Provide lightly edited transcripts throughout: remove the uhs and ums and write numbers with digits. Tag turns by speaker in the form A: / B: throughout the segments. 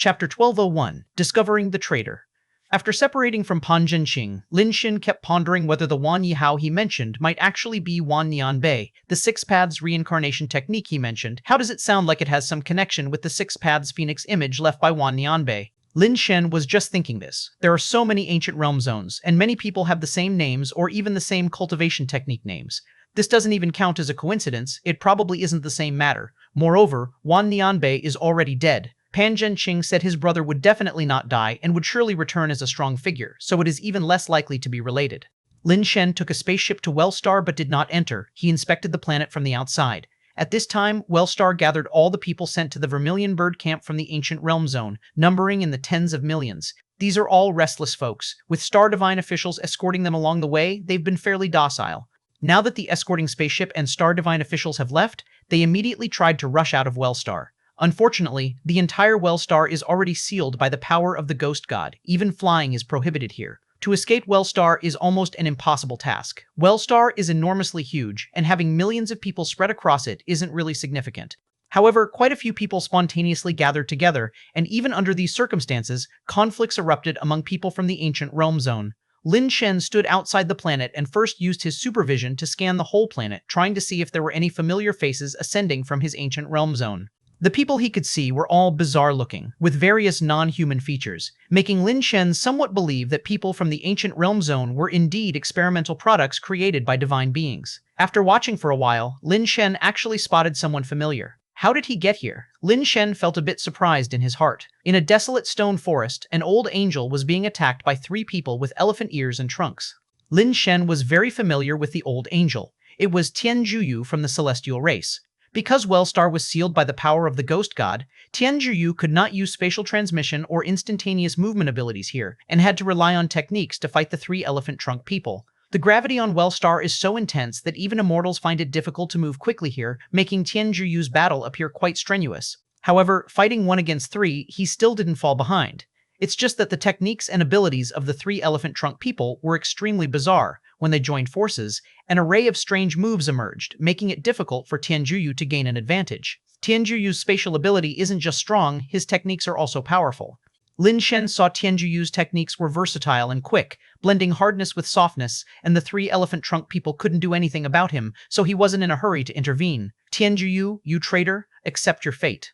A: Chapter 1201, Discovering the Traitor. After separating from Pan Zhenqing, Lin Shen kept pondering whether the Wan Yihao he mentioned might actually be Wan Nianbei, the Six Paths reincarnation technique he mentioned. How does it sound like it has some connection with the Six Paths Phoenix image left by Wan Nianbei? Lin Shen was just thinking this. There are so many ancient realm zones, and many people have the same names or even the same cultivation technique names. This doesn't even count as a coincidence, it probably isn't the same matter. Moreover, Wan Nianbei is already dead. Pan Zhenqing said his brother would definitely not die and would surely return as a strong figure, so it is even less likely to be related. Lin Shen took a spaceship to Wellstar but did not enter. He inspected the planet from the outside. At this time, Wellstar gathered all the people sent to the Vermilion Bird Camp from the ancient realm zone, numbering in the tens of millions. These are all restless folks. With Star Divine officials escorting them along the way, they've been fairly docile. Now that the escorting spaceship and Star Divine officials have left, they immediately tried to rush out of Wellstar. Unfortunately, the entire Wellstar is already sealed by the power of the Ghost God. Even flying is prohibited here. To escape Wellstar is almost an impossible task. Wellstar is enormously huge, and having millions of people spread across it isn't really significant. However, quite a few people spontaneously gathered together, and even under these circumstances, conflicts erupted among people from the ancient realm zone. Lin Shen stood outside the planet and first used his supervision to scan the whole planet, trying to see if there were any familiar faces ascending from his ancient realm zone. The people he could see were all bizarre-looking, with various non-human features, making Lin Shen somewhat believe that people from the ancient realm zone were indeed experimental products created by divine beings. After watching for a while, Lin Shen actually spotted someone familiar. How did he get here? Lin Shen felt a bit surprised in his heart. In a desolate stone forest, an old angel was being attacked by three people with elephant ears and trunks. Lin Shen was very familiar with the old angel. It was Tianjuyu from the celestial race. Because Wellstar was sealed by the power of the Ghost God, Tianjuyu could not use spatial transmission or instantaneous movement abilities here, and had to rely on techniques to fight the three elephant trunk people. The gravity on Wellstar is so intense that even immortals find it difficult to move quickly here, making Tianjuyu's battle appear quite strenuous. However, fighting 1 against 3, he still didn't fall behind. It's just that the techniques and abilities of the three elephant trunk people were extremely bizarre. When they joined forces, an array of strange moves emerged, making it difficult for Tianjuyu to gain an advantage. Tianjuyu's spatial ability isn't just strong, his techniques are also powerful. Lin Shen saw Tianjuyu's techniques were versatile and quick, blending hardness with softness, and the three elephant trunk people couldn't do anything about him, so he wasn't in a hurry to intervene. Tianjuyu, you traitor, accept your fate.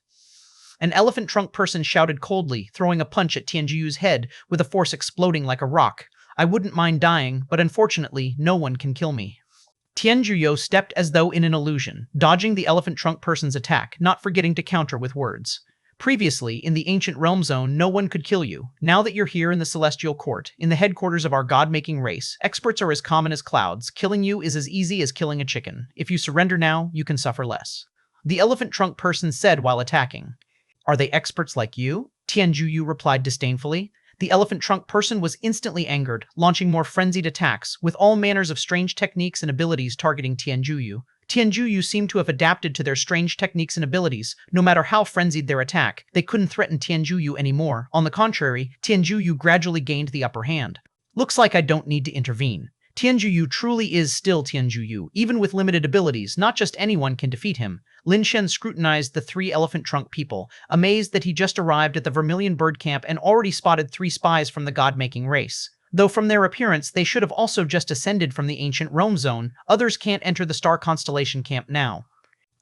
A: An elephant trunk person shouted coldly, throwing a punch at Tianjuyu's head, with a force exploding like a rock. I wouldn't mind dying, but unfortunately, no one can kill me. Tianjuyu stepped as though in an illusion, dodging the elephant trunk person's attack, not forgetting to counter with words. Previously, in the ancient realm zone, no one could kill you. Now that you're here in the celestial court, in the headquarters of our god-making race, experts are as common as clouds. Killing you is as easy as killing a chicken. If you surrender now, you can suffer less. The elephant trunk person said while attacking. Are they experts like you? Tianjuyu replied disdainfully. The elephant trunk person was instantly angered, launching more frenzied attacks, with all manners of strange techniques and abilities targeting Tianjuyu. Tianjuyu seemed to have adapted to their strange techniques and abilities. No matter how frenzied their attack, they couldn't threaten Tianjuyu anymore. On the contrary, Tianjuyu gradually gained the upper hand. Looks like I don't need to intervene. Tianjuyu truly is still Tianjuyu, even with limited abilities. Not just anyone can defeat him. Lin Shen scrutinized the three elephant trunk people, amazed that he just arrived at the Vermilion Bird Camp and already spotted 3 spies from the god-making race. Though from their appearance, they should have also just ascended from the ancient realm zone, others can't enter the star constellation camp now.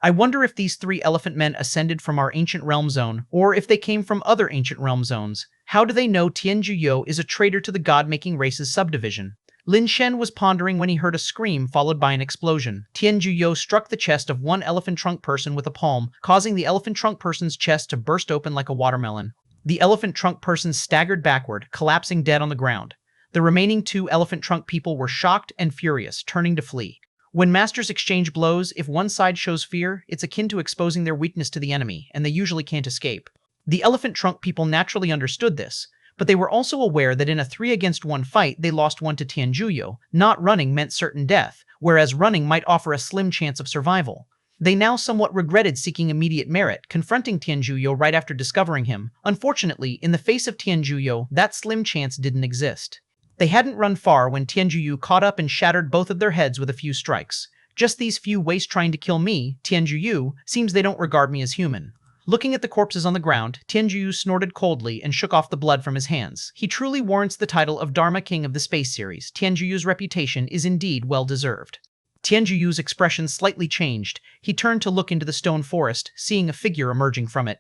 A: I wonder if these 3 elephant men ascended from our ancient realm zone, or if they came from other ancient realm zones. How do they know Tianjuyu is a traitor to the god-making race's subdivision? Lin Shen was pondering when he heard a scream followed by an explosion. Tianjuyu struck the chest of one elephant trunk person with a palm, causing the elephant trunk person's chest to burst open like a watermelon. The elephant trunk person staggered backward, collapsing dead on the ground. The remaining 2 elephant trunk people were shocked and furious, turning to flee. When masters exchange blows, if one side shows fear, it's akin to exposing their weakness to the enemy, and they usually can't escape. The elephant trunk people naturally understood this, but they were also aware that in a 3 against 1 fight, they lost 1 to Tianjuyu. Not running meant certain death, whereas running might offer a slim chance of survival. They now somewhat regretted seeking immediate merit, confronting Tianjuyu right after discovering him. Unfortunately, in the face of Tianjuyu, that slim chance didn't exist. They hadn't run far when Tianjuyu caught up and shattered both of their heads with a few strikes. Just these few waste trying to kill me, Tianjuyu, seems they don't regard me as human. Looking at the corpses on the ground, Tianjuyu snorted coldly and shook off the blood from his hands. He truly warrants the title of Dharma King of the Space Series. Tianjuyu's reputation is indeed well-deserved. Tianjuyu's expression slightly changed. He turned to look into the stone forest, seeing a figure emerging from it.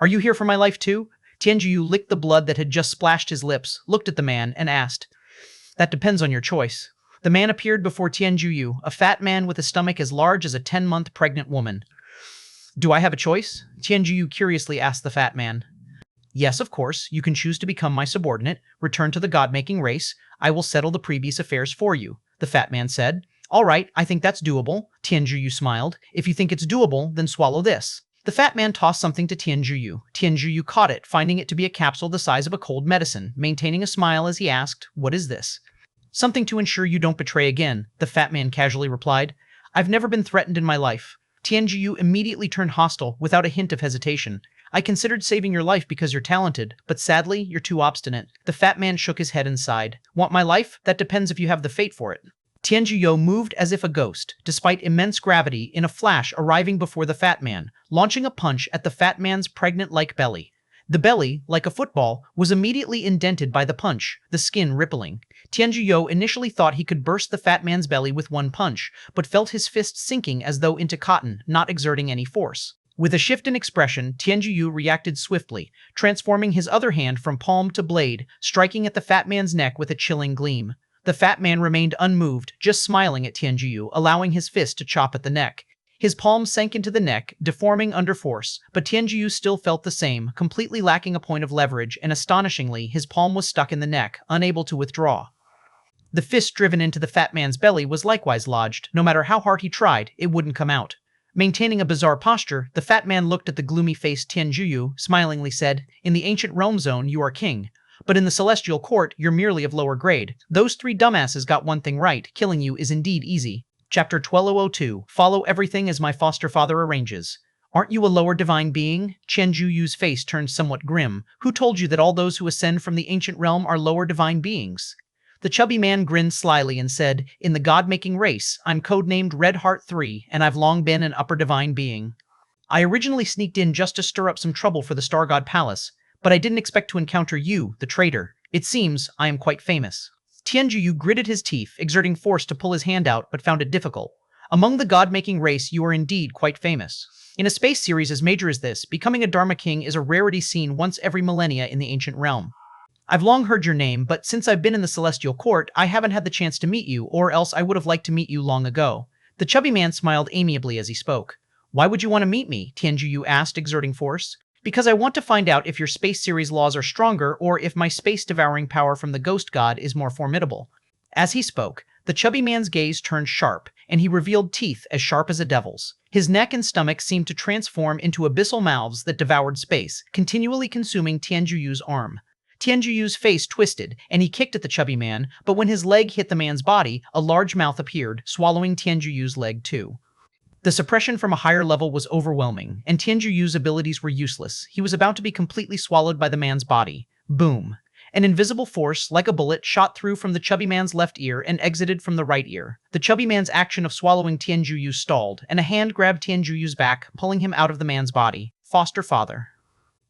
A: "Are you here for my life too?" Tianjuyu licked the blood that had just splashed his lips, looked at the man, and asked. "That depends on your choice." The man appeared before Tianjuyu, a fat man with a stomach as large as a 10-month pregnant woman. "Do I have a choice?" Tianjuyu curiously asked the fat man. "Yes, of course. You can choose to become my subordinate, return to the god-making race. I will settle the previous affairs for you," the fat man said. "All right, I think that's doable." Tianjuyu smiled. "If you think it's doable, then swallow this." The fat man tossed something to Tianjuyu. Tianjuyu caught it, finding it to be a capsule the size of a cold medicine, maintaining a smile as he asked, "What is this?" "Something to ensure you don't betray again," the fat man casually replied. "I've never been threatened in my life." Tianjuyu immediately turned hostile, without a hint of hesitation. "I considered saving your life because you're talented, but sadly, you're too obstinate." The fat man shook his head and sighed. "Want my life? That depends if you have the fate for it." Tianjuyu moved as if a ghost, despite immense gravity, in a flash arriving before the fat man, launching a punch at the fat man's pregnant-like belly. The belly, like a football, was immediately indented by the punch, the skin rippling. Tianjuyu initially thought he could burst the fat man's belly with one punch, but felt his fist sinking as though into cotton, not exerting any force. With a shift in expression, Tianjuyu reacted swiftly, transforming his other hand from palm to blade, striking at the fat man's neck with a chilling gleam. The fat man remained unmoved, just smiling at Tianjuyu, allowing his fist to chop at the neck. His palm sank into the neck, deforming under force, but Tianjuyu still felt the same, completely lacking a point of leverage, and astonishingly, his palm was stuck in the neck, unable to withdraw. The fist driven into the fat man's belly was likewise lodged. No matter how hard he tried, it wouldn't come out. Maintaining a bizarre posture, the fat man looked at the gloomy-faced Tianjuyu, smilingly said, "In the ancient realm zone, you are king. But in the celestial court, you're merely of lower grade. Those three dumbasses got one thing right. Killing you is indeed easy." Chapter 1202. Follow everything as my foster father arranges. "Aren't you a lower divine being?" Tianjuyu's face turned somewhat grim. "Who told you that all those who ascend from the ancient realm are lower divine beings?" The chubby man grinned slyly and said, "In the god-making race, I'm codenamed Red Heart 3, and I've long been an upper divine being. I originally sneaked in just to stir up some trouble for the Star God Palace, but I didn't expect to encounter you, the traitor. It seems I am quite famous." Tianjuyu gritted his teeth, exerting force to pull his hand out, but found it difficult. "Among the god-making race, you are indeed quite famous. In a space series as major as this, becoming a Dharma King is a rarity seen once every millennia in the ancient realm. I've long heard your name, but since I've been in the Celestial Court, I haven't had the chance to meet you, or else I would have liked to meet you long ago." The chubby man smiled amiably as he spoke. "Why would you want to meet me?" Tianjuyu asked, exerting force. "Because I want to find out if your space series laws are stronger, or if my space-devouring power from the Ghost God is more formidable." As he spoke, the chubby man's gaze turned sharp, and he revealed teeth as sharp as a devil's. His neck and stomach seemed to transform into abyssal mouths that devoured space, continually consuming Tianjuyu's arm. Tianjuyu's face twisted, and he kicked at the chubby man, but when his leg hit the man's body, a large mouth appeared, swallowing Tianjuyu's leg too. The suppression from a higher level was overwhelming, and Tianjuyu's abilities were useless. He was about to be completely swallowed by the man's body. Boom. An invisible force, like a bullet, shot through from the chubby man's left ear and exited from the right ear. The chubby man's action of swallowing Tianjuyu stalled, and a hand grabbed Tianjuyu's back, pulling him out of the man's body. "Foster father."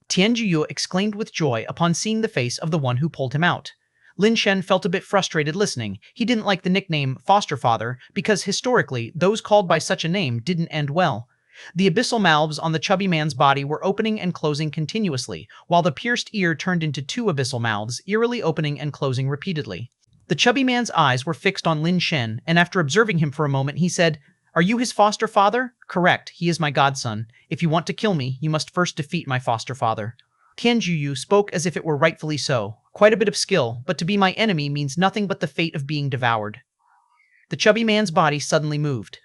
A: Tianjuyu exclaimed with joy upon seeing the face of the one who pulled him out. Lin Shen felt a bit frustrated listening. He didn't like the nickname foster father because historically, those called by such a name didn't end well. The abyssal mouths on the chubby man's body were opening and closing continuously, while the pierced ear turned into two abyssal mouths, eerily opening and closing repeatedly. The chubby man's eyes were fixed on Lin Shen, and after observing him for a moment, he said, "Are you his foster father?" "Correct, he is my godson. If you want to kill me, you must first defeat my foster father." Tianjuyu spoke as if it were rightfully so. "Quite a bit of skill, but to be my enemy means nothing but the fate of being devoured." The chubby man's body suddenly moved.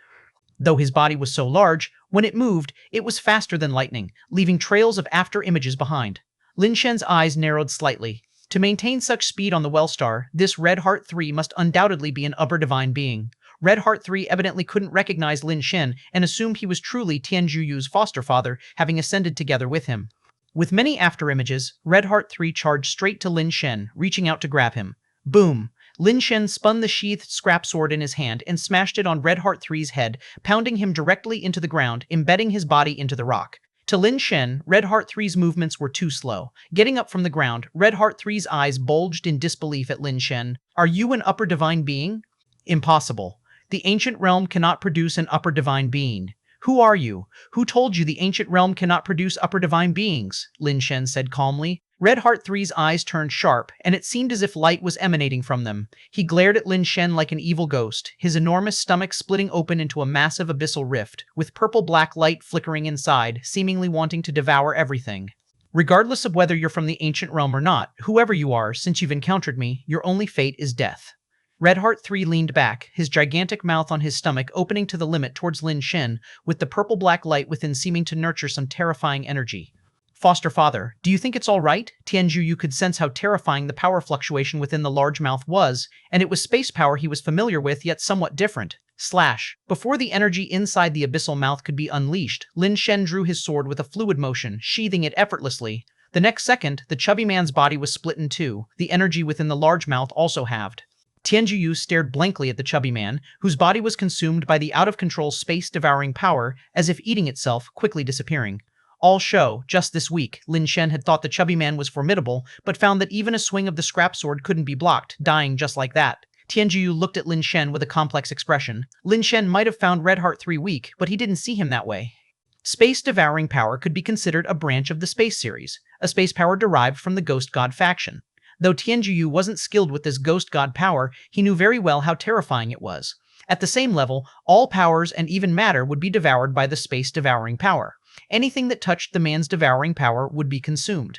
A: Though his body was so large, when it moved, it was faster than lightning, leaving trails of after images behind. Lin Shen's eyes narrowed slightly. To maintain such speed on the Wellstar, this Red Heart 3 must undoubtedly be an upper divine being. Red Heart 3 evidently couldn't recognize Lin Shen and assumed he was truly Tianjuyu's foster father, having ascended together with him. With many afterimages, Red Heart 3 charged straight to Lin Shen, reaching out to grab him. Boom! Lin Shen spun the sheathed scrap sword in his hand and smashed it on Red Heart 3's head, pounding him directly into the ground, embedding his body into the rock. To Lin Shen, Red Heart 3's movements were too slow. Getting up from the ground, Red Heart 3's eyes bulged in disbelief at Lin Shen. Are you an upper divine being? Impossible. The ancient realm cannot produce an upper divine being. Who are you? Who told you the ancient realm cannot produce upper divine beings? Lin Shen said calmly. Red Heart 3's eyes turned sharp, and it seemed as if light was emanating from them. He glared at Lin Shen like an evil ghost, his enormous stomach splitting open into a massive abyssal rift, with purple-black light flickering inside, seemingly wanting to devour everything. Regardless of whether you're from the ancient realm or not, whoever you are, since you've encountered me, your only fate is death. Red Heart 3 leaned back, his gigantic mouth on his stomach opening to the limit towards Lin Shen, with the purple-black light within seeming to nurture some terrifying energy. Foster father, do you think it's all right? Tianjuyu could sense how terrifying the power fluctuation within the large mouth was, and it was space power he was familiar with, yet somewhat different. Slash. Before the energy inside the abyssal mouth could be unleashed, Lin Shen drew his sword with a fluid motion, sheathing it effortlessly. The next second, the chubby man's body was split in two, the energy within the large mouth also halved. Tianjuyu stared blankly at the chubby man, whose body was consumed by the out-of-control space-devouring power, as if eating itself, quickly disappearing. All show, just this week, Lin Shen had thought the chubby man was formidable, but found that even a swing of the scrap sword couldn't be blocked, dying just like that. Tianjuyu looked at Lin Shen with a complex expression. Lin Shen might have found Red Heart 3 weak, but he didn't see him that way. Space-devouring power could be considered a branch of the space series, a space power derived from the Ghost God faction. Though Tianjuyu wasn't skilled with this Ghost God power, he knew very well how terrifying it was. At the same level, all powers and even matter would be devoured by the space-devouring power. Anything that touched the man's devouring power would be consumed.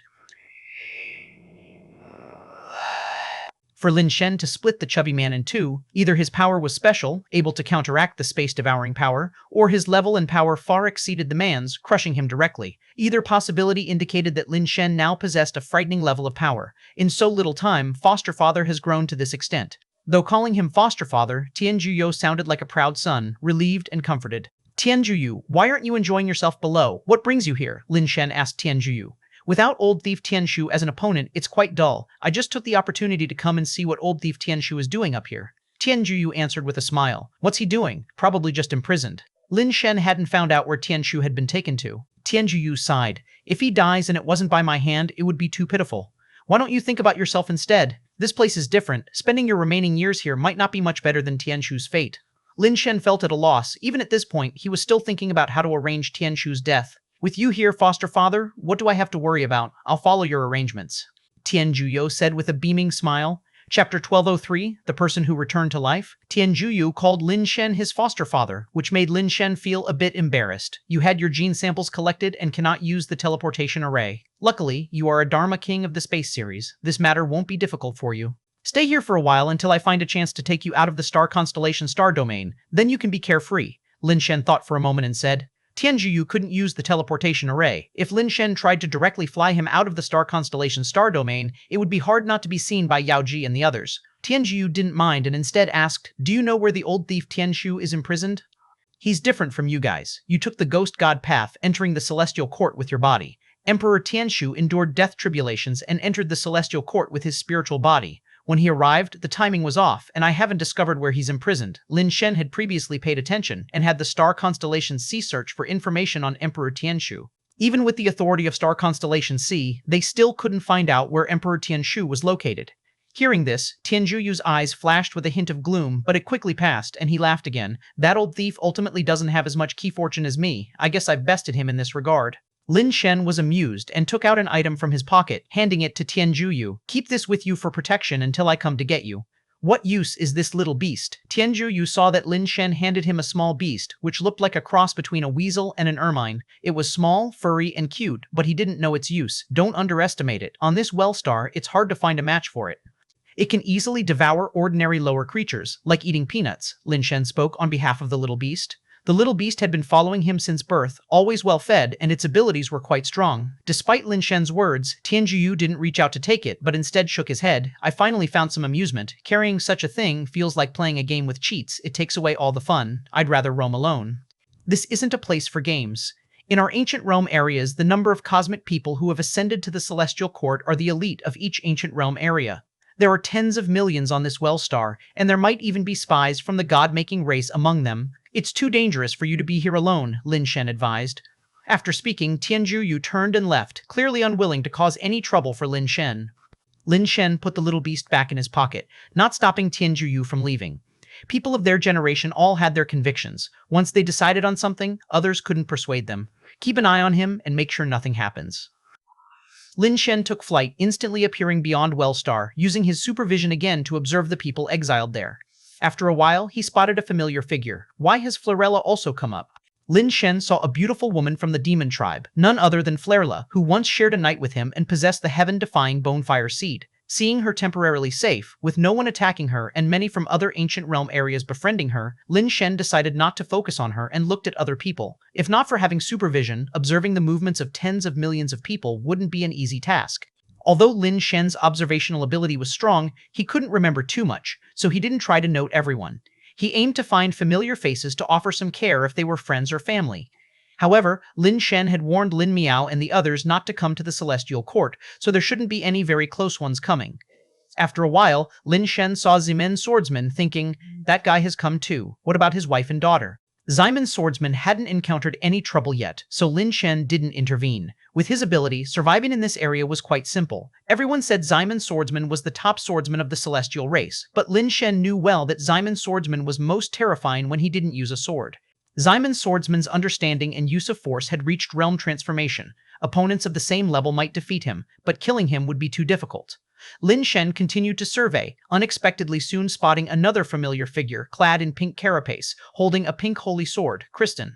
A: For Lin Shen to split the chubby man in two, either his power was special, able to counteract the space-devouring power, or his level and power far exceeded the man's, crushing him directly. Either possibility indicated that Lin Shen now possessed a frightening level of power. In so little time, Foster Father has grown to this extent. Though calling him Foster Father, Tianjuyu sounded like a proud son, relieved and comforted. Tianjuyu, why aren't you enjoying yourself below? What brings you here? Lin Shen asked Tianjuyu. Without Old Thief Tianshu as an opponent, it's quite dull. I just took the opportunity to come and see what Old Thief Tianshu is doing up here. Tianjuyu answered with a smile. What's he doing? Probably just imprisoned. Lin Shen hadn't found out where Tianshu had been taken to. Tianjuyu sighed. If he dies and it wasn't by my hand, it would be too pitiful. Why don't you think about yourself instead? This place is different. Spending your remaining years here might not be much better than Tianshu's fate. Lin Shen felt at a loss. Even at this point, he was still thinking about how to arrange Tianshu's death. With you here, Foster Father, what do I have to worry about? I'll follow your arrangements. Tianjuyu said with a beaming smile. Chapter 1203, The Person Who Returned to Life. Tianjuyu called Lin Shen his foster father, which made Lin Shen feel a bit embarrassed. You had your gene samples collected and cannot use the teleportation array. Luckily, you are a Dharma King of the Space Series. This matter won't be difficult for you. Stay here for a while until I find a chance to take you out of the star constellation star domain. Then you can be carefree. Lin Shen thought for a moment and said. Tianjuyu couldn't use the teleportation array. If Lin Shen tried to directly fly him out of the star constellation star domain, it would be hard not to be seen by Yao Ji and the others. Tianjuyu didn't mind and instead asked, do you know where the old thief Tianshu is imprisoned? He's different from you guys. You took the ghost god path, entering the celestial court with your body. Emperor Tianshu endured death tribulations and entered the celestial court with his spiritual body. When he arrived, the timing was off, and I haven't discovered where he's imprisoned. Lin Shen had previously paid attention and had the star constellation C search for information on Emperor Tianshu. Even with the authority of star constellation C, they still couldn't find out where Emperor Tianshu was located. Hearing this, Tianjuyu's eyes flashed with a hint of gloom, but it quickly passed, and he laughed again. That old thief ultimately doesn't have as much key fortune as me. I guess I've bested him in this regard. Lin Shen was amused and took out an item from his pocket, handing it to Tianjuyu. Keep this with you for protection until I come to get you. What use is this little beast? Tianjuyu saw that Lin Shen handed him a small beast, which looked like a cross between a weasel and an ermine. It was small, furry, and cute, but he didn't know its use. Don't underestimate it. On this well star, it's hard to find a match for it. It can easily devour ordinary lower creatures, like eating peanuts. Lin Shen spoke on behalf of the little beast. The little beast had been following him since birth, always well-fed, and its abilities were quite strong. Despite Lin Shen's words, Tianjuyu didn't reach out to take it, but instead shook his head. I finally found some amusement. Carrying such a thing feels like playing a game with cheats. It takes away all the fun. I'd rather roam alone. This isn't a place for games. In our ancient realm areas, the number of cosmic people who have ascended to the celestial court are the elite of each ancient realm area. There are tens of millions on this well star, and there might even be spies from the god-making race among them. It's too dangerous for you to be here alone, Lin Shen advised. After speaking, Tianjuyu turned and left, clearly unwilling to cause any trouble for Lin Shen. Lin Shen put the little beast back in his pocket, not stopping Tianjuyu from leaving. People of their generation all had their convictions. Once they decided on something, others couldn't persuade them. Keep an eye on him and make sure nothing happens. Lin Shen took flight, instantly appearing beyond Wellstar, using his supervision again to observe the people exiled there. After a while, he spotted a familiar figure. Why has Florella also come up? Lin Shen saw a beautiful woman from the demon tribe, none other than Florella, who once shared a night with him and possessed the heaven-defying bonefire seed. Seeing her temporarily safe, with no one attacking her and many from other ancient realm areas befriending her, Lin Shen decided not to focus on her and looked at other people. If not for having supervision, observing the movements of tens of millions of people wouldn't be an easy task. Although Lin Shen's observational ability was strong, he couldn't remember too much, so he didn't try to note everyone. He aimed to find familiar faces to offer some care if they were friends or family. However, Lin Shen had warned Lin Miao and the others not to come to the Celestial Court, so there shouldn't be any very close ones coming. After a while, Lin Shen saw Zimen's swordsman, thinking, that guy has come too. What about his wife and daughter? Zimen's swordsman hadn't encountered any trouble yet, so Lin Shen didn't intervene. With his ability, surviving in this area was quite simple. Everyone said Zimen's swordsman was the top swordsman of the celestial race, but Lin Shen knew well that Zimen's swordsman was most terrifying when he didn't use a sword. Zimen's swordsman's understanding and use of force had reached realm transformation. Opponents of the same level might defeat him, but killing him would be too difficult. Lin Shen continued to survey, unexpectedly soon spotting another familiar figure clad in pink carapace, holding a pink holy sword, Kristen.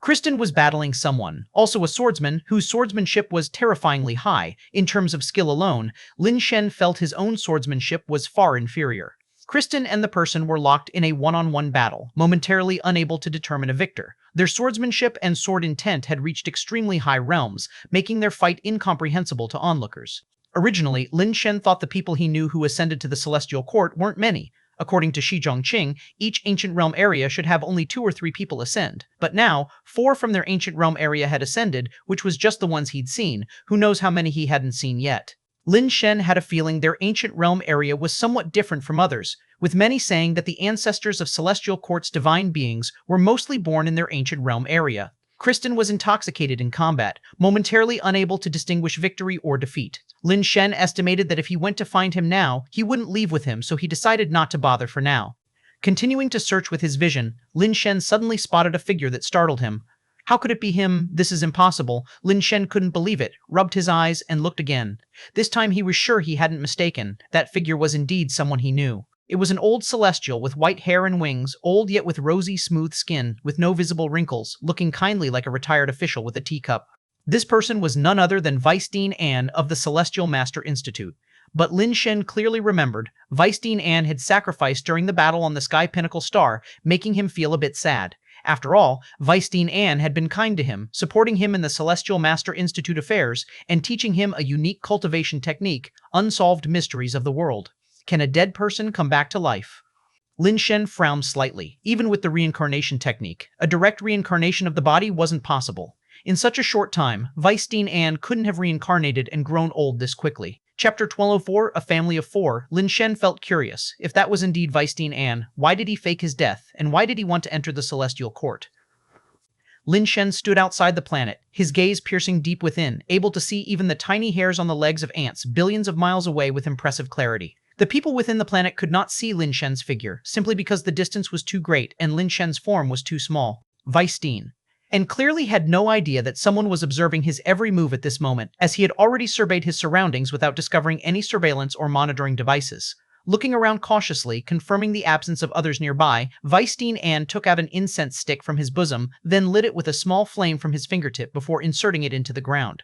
A: Kristen was battling someone, also a swordsman, whose swordsmanship was terrifyingly high. In terms of skill alone, Lin Shen felt his own swordsmanship was far inferior. Kristen and the person were locked in a one-on-one battle, momentarily unable to determine a victor. Their swordsmanship and sword intent had reached extremely high realms, making their fight incomprehensible to onlookers. Originally, Lin Shen thought the people he knew who ascended to the Celestial Court weren't many. According to Shi Zhongqing, each ancient realm area should have only 2 or 3 people ascend. But now, 4 from their ancient realm area had ascended, which was just the ones he'd seen. Who knows how many he hadn't seen yet. Lin Shen had a feeling their ancient realm area was somewhat different from others, with many saying that the ancestors of Celestial Court's divine beings were mostly born in their ancient realm area. Kristen was intoxicated in combat, momentarily unable to distinguish victory or defeat. Lin Shen estimated that if he went to find him now, he wouldn't leave with him, so he decided not to bother for now. Continuing to search with his vision, Lin Shen suddenly spotted a figure that startled him. How could it be him? This is impossible. Lin Shen couldn't believe it, rubbed his eyes, and looked again. This time he was sure he hadn't mistaken. That figure was indeed someone he knew. It was an old celestial with white hair and wings, old yet with rosy, smooth skin, with no visible wrinkles, looking kindly like a retired official with a teacup. This person was none other than Vice Dean An of the Celestial Master Institute. But Lin Shen clearly remembered, Vice Dean An had sacrificed during the battle on the Sky Pinnacle Star, making him feel a bit sad. After all, Vice Dean An had been kind to him, supporting him in the Celestial Master Institute affairs, and teaching him a unique cultivation technique, unsolved mysteries of the world. Can a dead person come back to life? Lin Shen frowned slightly. Even with the reincarnation technique, a direct reincarnation of the body wasn't possible. In such a short time, Vice Dean An couldn't have reincarnated and grown old this quickly. Chapter 1204, A Family of 4, Lin Shen felt curious. If that was indeed Vice Dean An, why did he fake his death, and why did he want to enter the Celestial Court? Lin Shen stood outside the planet, his gaze piercing deep within, able to see even the tiny hairs on the legs of ants billions of miles away with impressive clarity. The people within the planet could not see Lin Shen's figure, simply because the distance was too great and Lin Shen's form was too small. Vice Dean. And clearly had no idea that someone was observing his every move at this moment, as he had already surveyed his surroundings without discovering any surveillance or monitoring devices. Looking around cautiously, confirming the absence of others nearby, Vice Dean An took out an incense stick from his bosom, then lit it with a small flame from his fingertip before inserting it into the ground.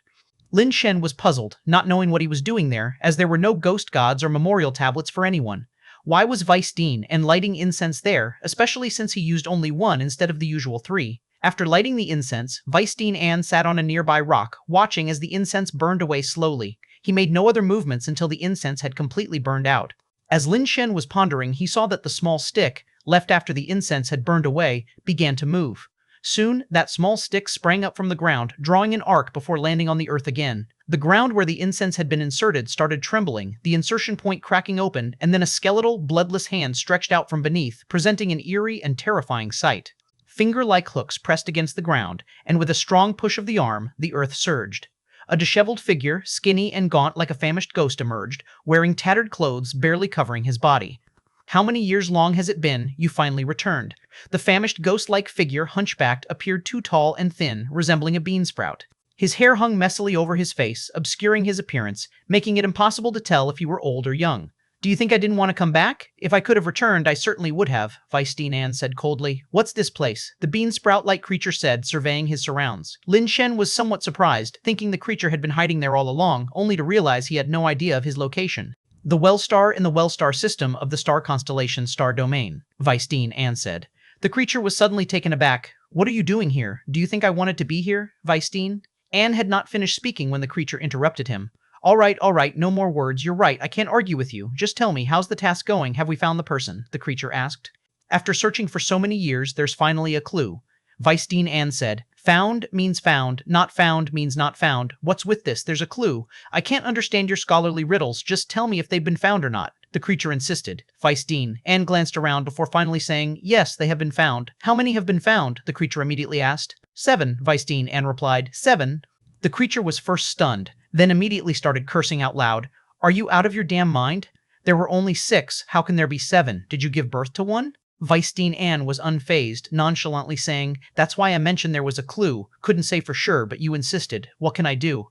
A: Lin Shen was puzzled, not knowing what he was doing there, as there were no ghost gods or memorial tablets for anyone. Why was Vice Dean An lighting incense there, especially since he used only 1 instead of the usual 3? After lighting the incense, Vice Dean An sat on a nearby rock, watching as the incense burned away slowly. He made no other movements until the incense had completely burned out. As Lin Shen was pondering, he saw that the small stick, left after the incense had burned away, began to move. Soon, that small stick sprang up from the ground, drawing an arc before landing on the earth again. The ground where the incense had been inserted started trembling, the insertion point cracking open, and then a skeletal, bloodless hand stretched out from beneath, presenting an eerie and terrifying sight. finger-like hooks pressed against the ground, and with a strong push of the arm, the earth surged. A disheveled figure, skinny and gaunt like a famished ghost, emerged, wearing tattered clothes barely covering his body. How many years long has it been you finally returned? The famished ghost-like figure, hunchbacked, appeared too tall and thin, resembling a bean sprout. His hair hung messily over his face, obscuring his appearance, making it impossible to tell if he were old or young. Do you think I didn't want to come back? If I could have returned, I certainly would have, Weisstein Anne said coldly. What's this place? The bean sprout-like creature said, surveying his surrounds. Lin Shen was somewhat surprised, thinking the creature had been hiding there all along, only to realize he had no idea of his location. The Wellstar in the Wellstar system of the star constellation Star Domain, Weisstein Anne said. The creature was suddenly taken aback. What are you doing here? Do you think I wanted to be here, Weisstein? Anne had not finished speaking when the creature interrupted him. All right, no more words. You're right, I can't argue with you. Just tell me, how's the task going? Have we found the person? The creature asked. After searching for so many years, there's finally a clue. Weisstein Anne said. Found means found, not found means not found. What's with this? There's a clue. I can't understand your scholarly riddles, just tell me if they've been found or not, the creature insisted. Weisstein Anne glanced around before finally saying, yes, they have been found. How many have been found? The creature immediately asked. 7, Weisstein Anne replied. 7? The creature was first stunned, then immediately started cursing out loud. Are you out of your damn mind? There were only 6, how can there be 7? Did you give birth to one? Weisstein Anne was unfazed, nonchalantly saying, that's why I mentioned there was a clue. Couldn't say for sure, but you insisted. What can I do?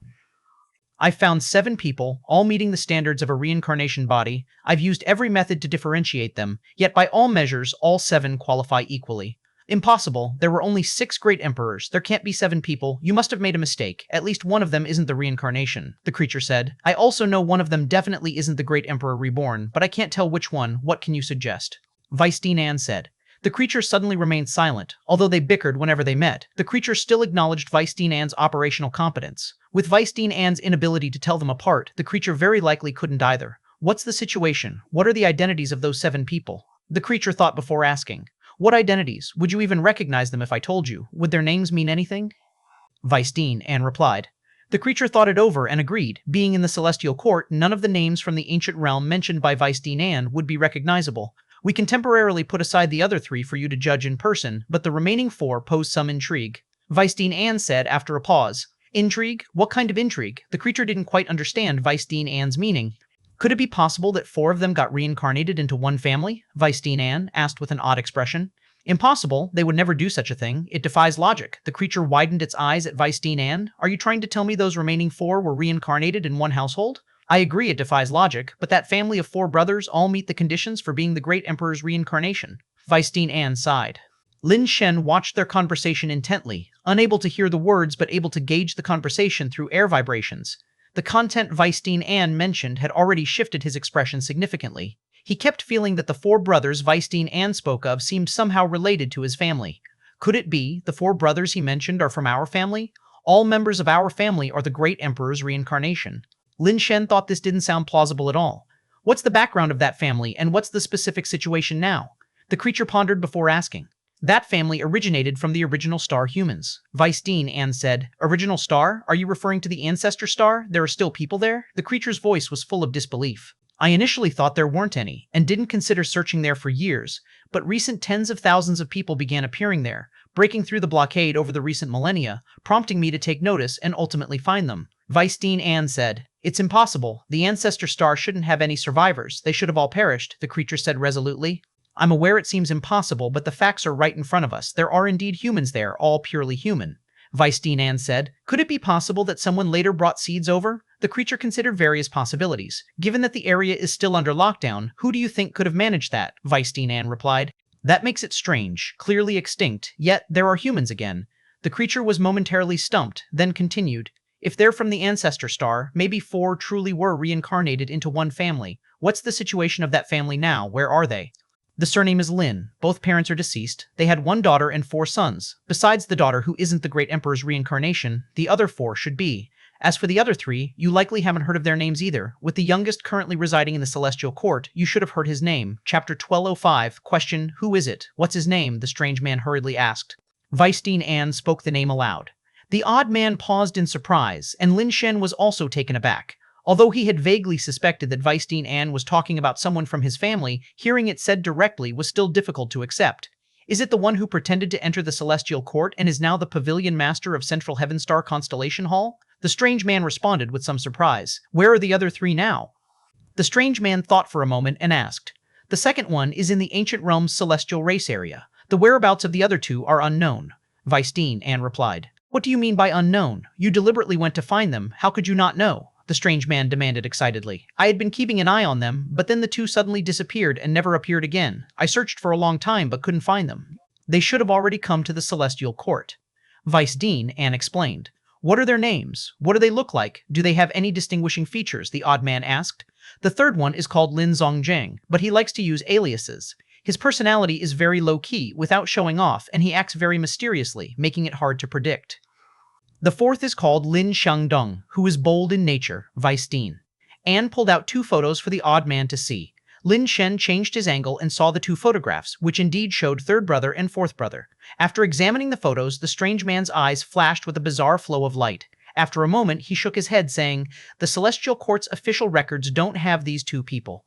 A: I've found 7 people, all meeting the standards of a reincarnation body. I've used every method to differentiate them, yet by all measures, all 7 qualify equally. Impossible. There were only 6 great emperors. There can't be 7 people. You must have made a mistake. At least one of them isn't the reincarnation, the creature said. I also know one of them definitely isn't the great emperor reborn, but I can't tell which one. What can you suggest? Weisstein Anne said. The creature suddenly remained silent. Although they bickered whenever they met, the creature still acknowledged Weisstein Anne's operational competence. With Weisstein Anne's inability to tell them apart, the creature very likely couldn't either. What's the situation? What are the identities of those 7 people? The creature thought before asking. What identities? Would you even recognize them if I told you? Would their names mean anything? Weisstein Anne replied. The creature thought it over and agreed. Being in the Celestial Court, none of the names from the ancient realm mentioned by Weisstein Anne would be recognizable. We can temporarily put aside the other 3 for you to judge in person, but the remaining 4 pose some intrigue. Weisstein Anne said after a pause. Intrigue? What kind of intrigue? The creature didn't quite understand Weisstein Anne's meaning. Could it be possible that 4 of them got reincarnated into one family? Weisstein Anne asked with an odd expression. Impossible. They would never do such a thing. It defies logic. The creature widened its eyes at Weisstein Anne. Are you trying to tell me those remaining 4 were reincarnated in one household? I agree it defies logic, but that family of 4 brothers all meet the conditions for being the great emperor's reincarnation. Weisstein Anne sighed. Lin Shen watched their conversation intently, unable to hear the words but able to gauge the conversation through air vibrations. The content Weisstein Anne mentioned had already shifted his expression significantly. He kept feeling that the 4 brothers Weisstein Anne spoke of seemed somehow related to his family. Could it be the 4 brothers he mentioned are from our family? All members of our family are the great emperor's reincarnation. Lin Shen thought this didn't sound plausible at all. What's the background of that family, and what's the specific situation now? The creature pondered before asking. That family originated from the original star humans. Weisstein Anne said, Original star? Are you referring to the ancestor star? There are still people there? The creature's voice was full of disbelief. I initially thought there weren't any, and didn't consider searching there for years, but recent tens of thousands of people began appearing there, breaking through the blockade over the recent millennia, prompting me to take notice and ultimately find them. Weisstein Anne said, It's impossible. The ancestor star shouldn't have any survivors. They should have all perished, the creature said resolutely. I'm aware it seems impossible, but the facts are right in front of us. There are indeed humans there, all purely human. Weisstein Anne said, Could it be possible that someone later brought seeds over? The creature considered various possibilities. Given that the area is still under lockdown, who do you think could have managed that? Weisstein Anne replied. That makes it strange, clearly extinct, yet there are humans again. The creature was momentarily stumped, then continued. If they're from the ancestor star, maybe 4 truly were reincarnated into one family. What's the situation of that family now? Where are they? The surname is Lin. Both parents are deceased. They had 1 daughter and 4 sons. Besides the daughter who isn't the great emperor's reincarnation, the other 4 should be. As for the other 3, you likely haven't heard of their names either. With the youngest currently residing in the Celestial Court, you should have heard his name. Chapter 1205, question, Who is it? What's his name? The strange man hurriedly asked. Weisstein Anne spoke the name aloud. The odd man paused in surprise, and Lin Shen was also taken aback. Although he had vaguely suspected that Weisstein Anne was talking about someone from his family, hearing it said directly was still difficult to accept. Is it the one who pretended to enter the celestial court and is now the pavilion master of Central Heavenstar Constellation Hall? The strange man responded with some surprise. Where are the other three now? The strange man thought for a moment and asked. The second one is in the ancient realm's celestial race area. The whereabouts of the other two are unknown. Weisstein Anne replied. What do you mean by unknown? You deliberately went to find them. How could you not know? The strange man demanded excitedly. I had been keeping an eye on them, but then the two suddenly disappeared and never appeared again. I searched for a long time but couldn't find them. They should have already come to the celestial court. Weisstein Anne explained. What are their names? What do they look like? Do they have any distinguishing features? The odd man asked. The third one is called Lin Zongjang, but he likes to use aliases. His personality is very low-key, without showing off, and he acts very mysteriously, making it hard to predict. The fourth is called Lin Shangdong, who is bold in nature, Weisstein. Anne pulled out 2 photos for the odd man to see. Lin Shen changed his angle and saw the 2 photographs, which indeed showed third brother and fourth brother. After examining the photos, the strange man's eyes flashed with a bizarre flow of light. After a moment, he shook his head, saying, The Celestial Court's official records don't have these 2 people.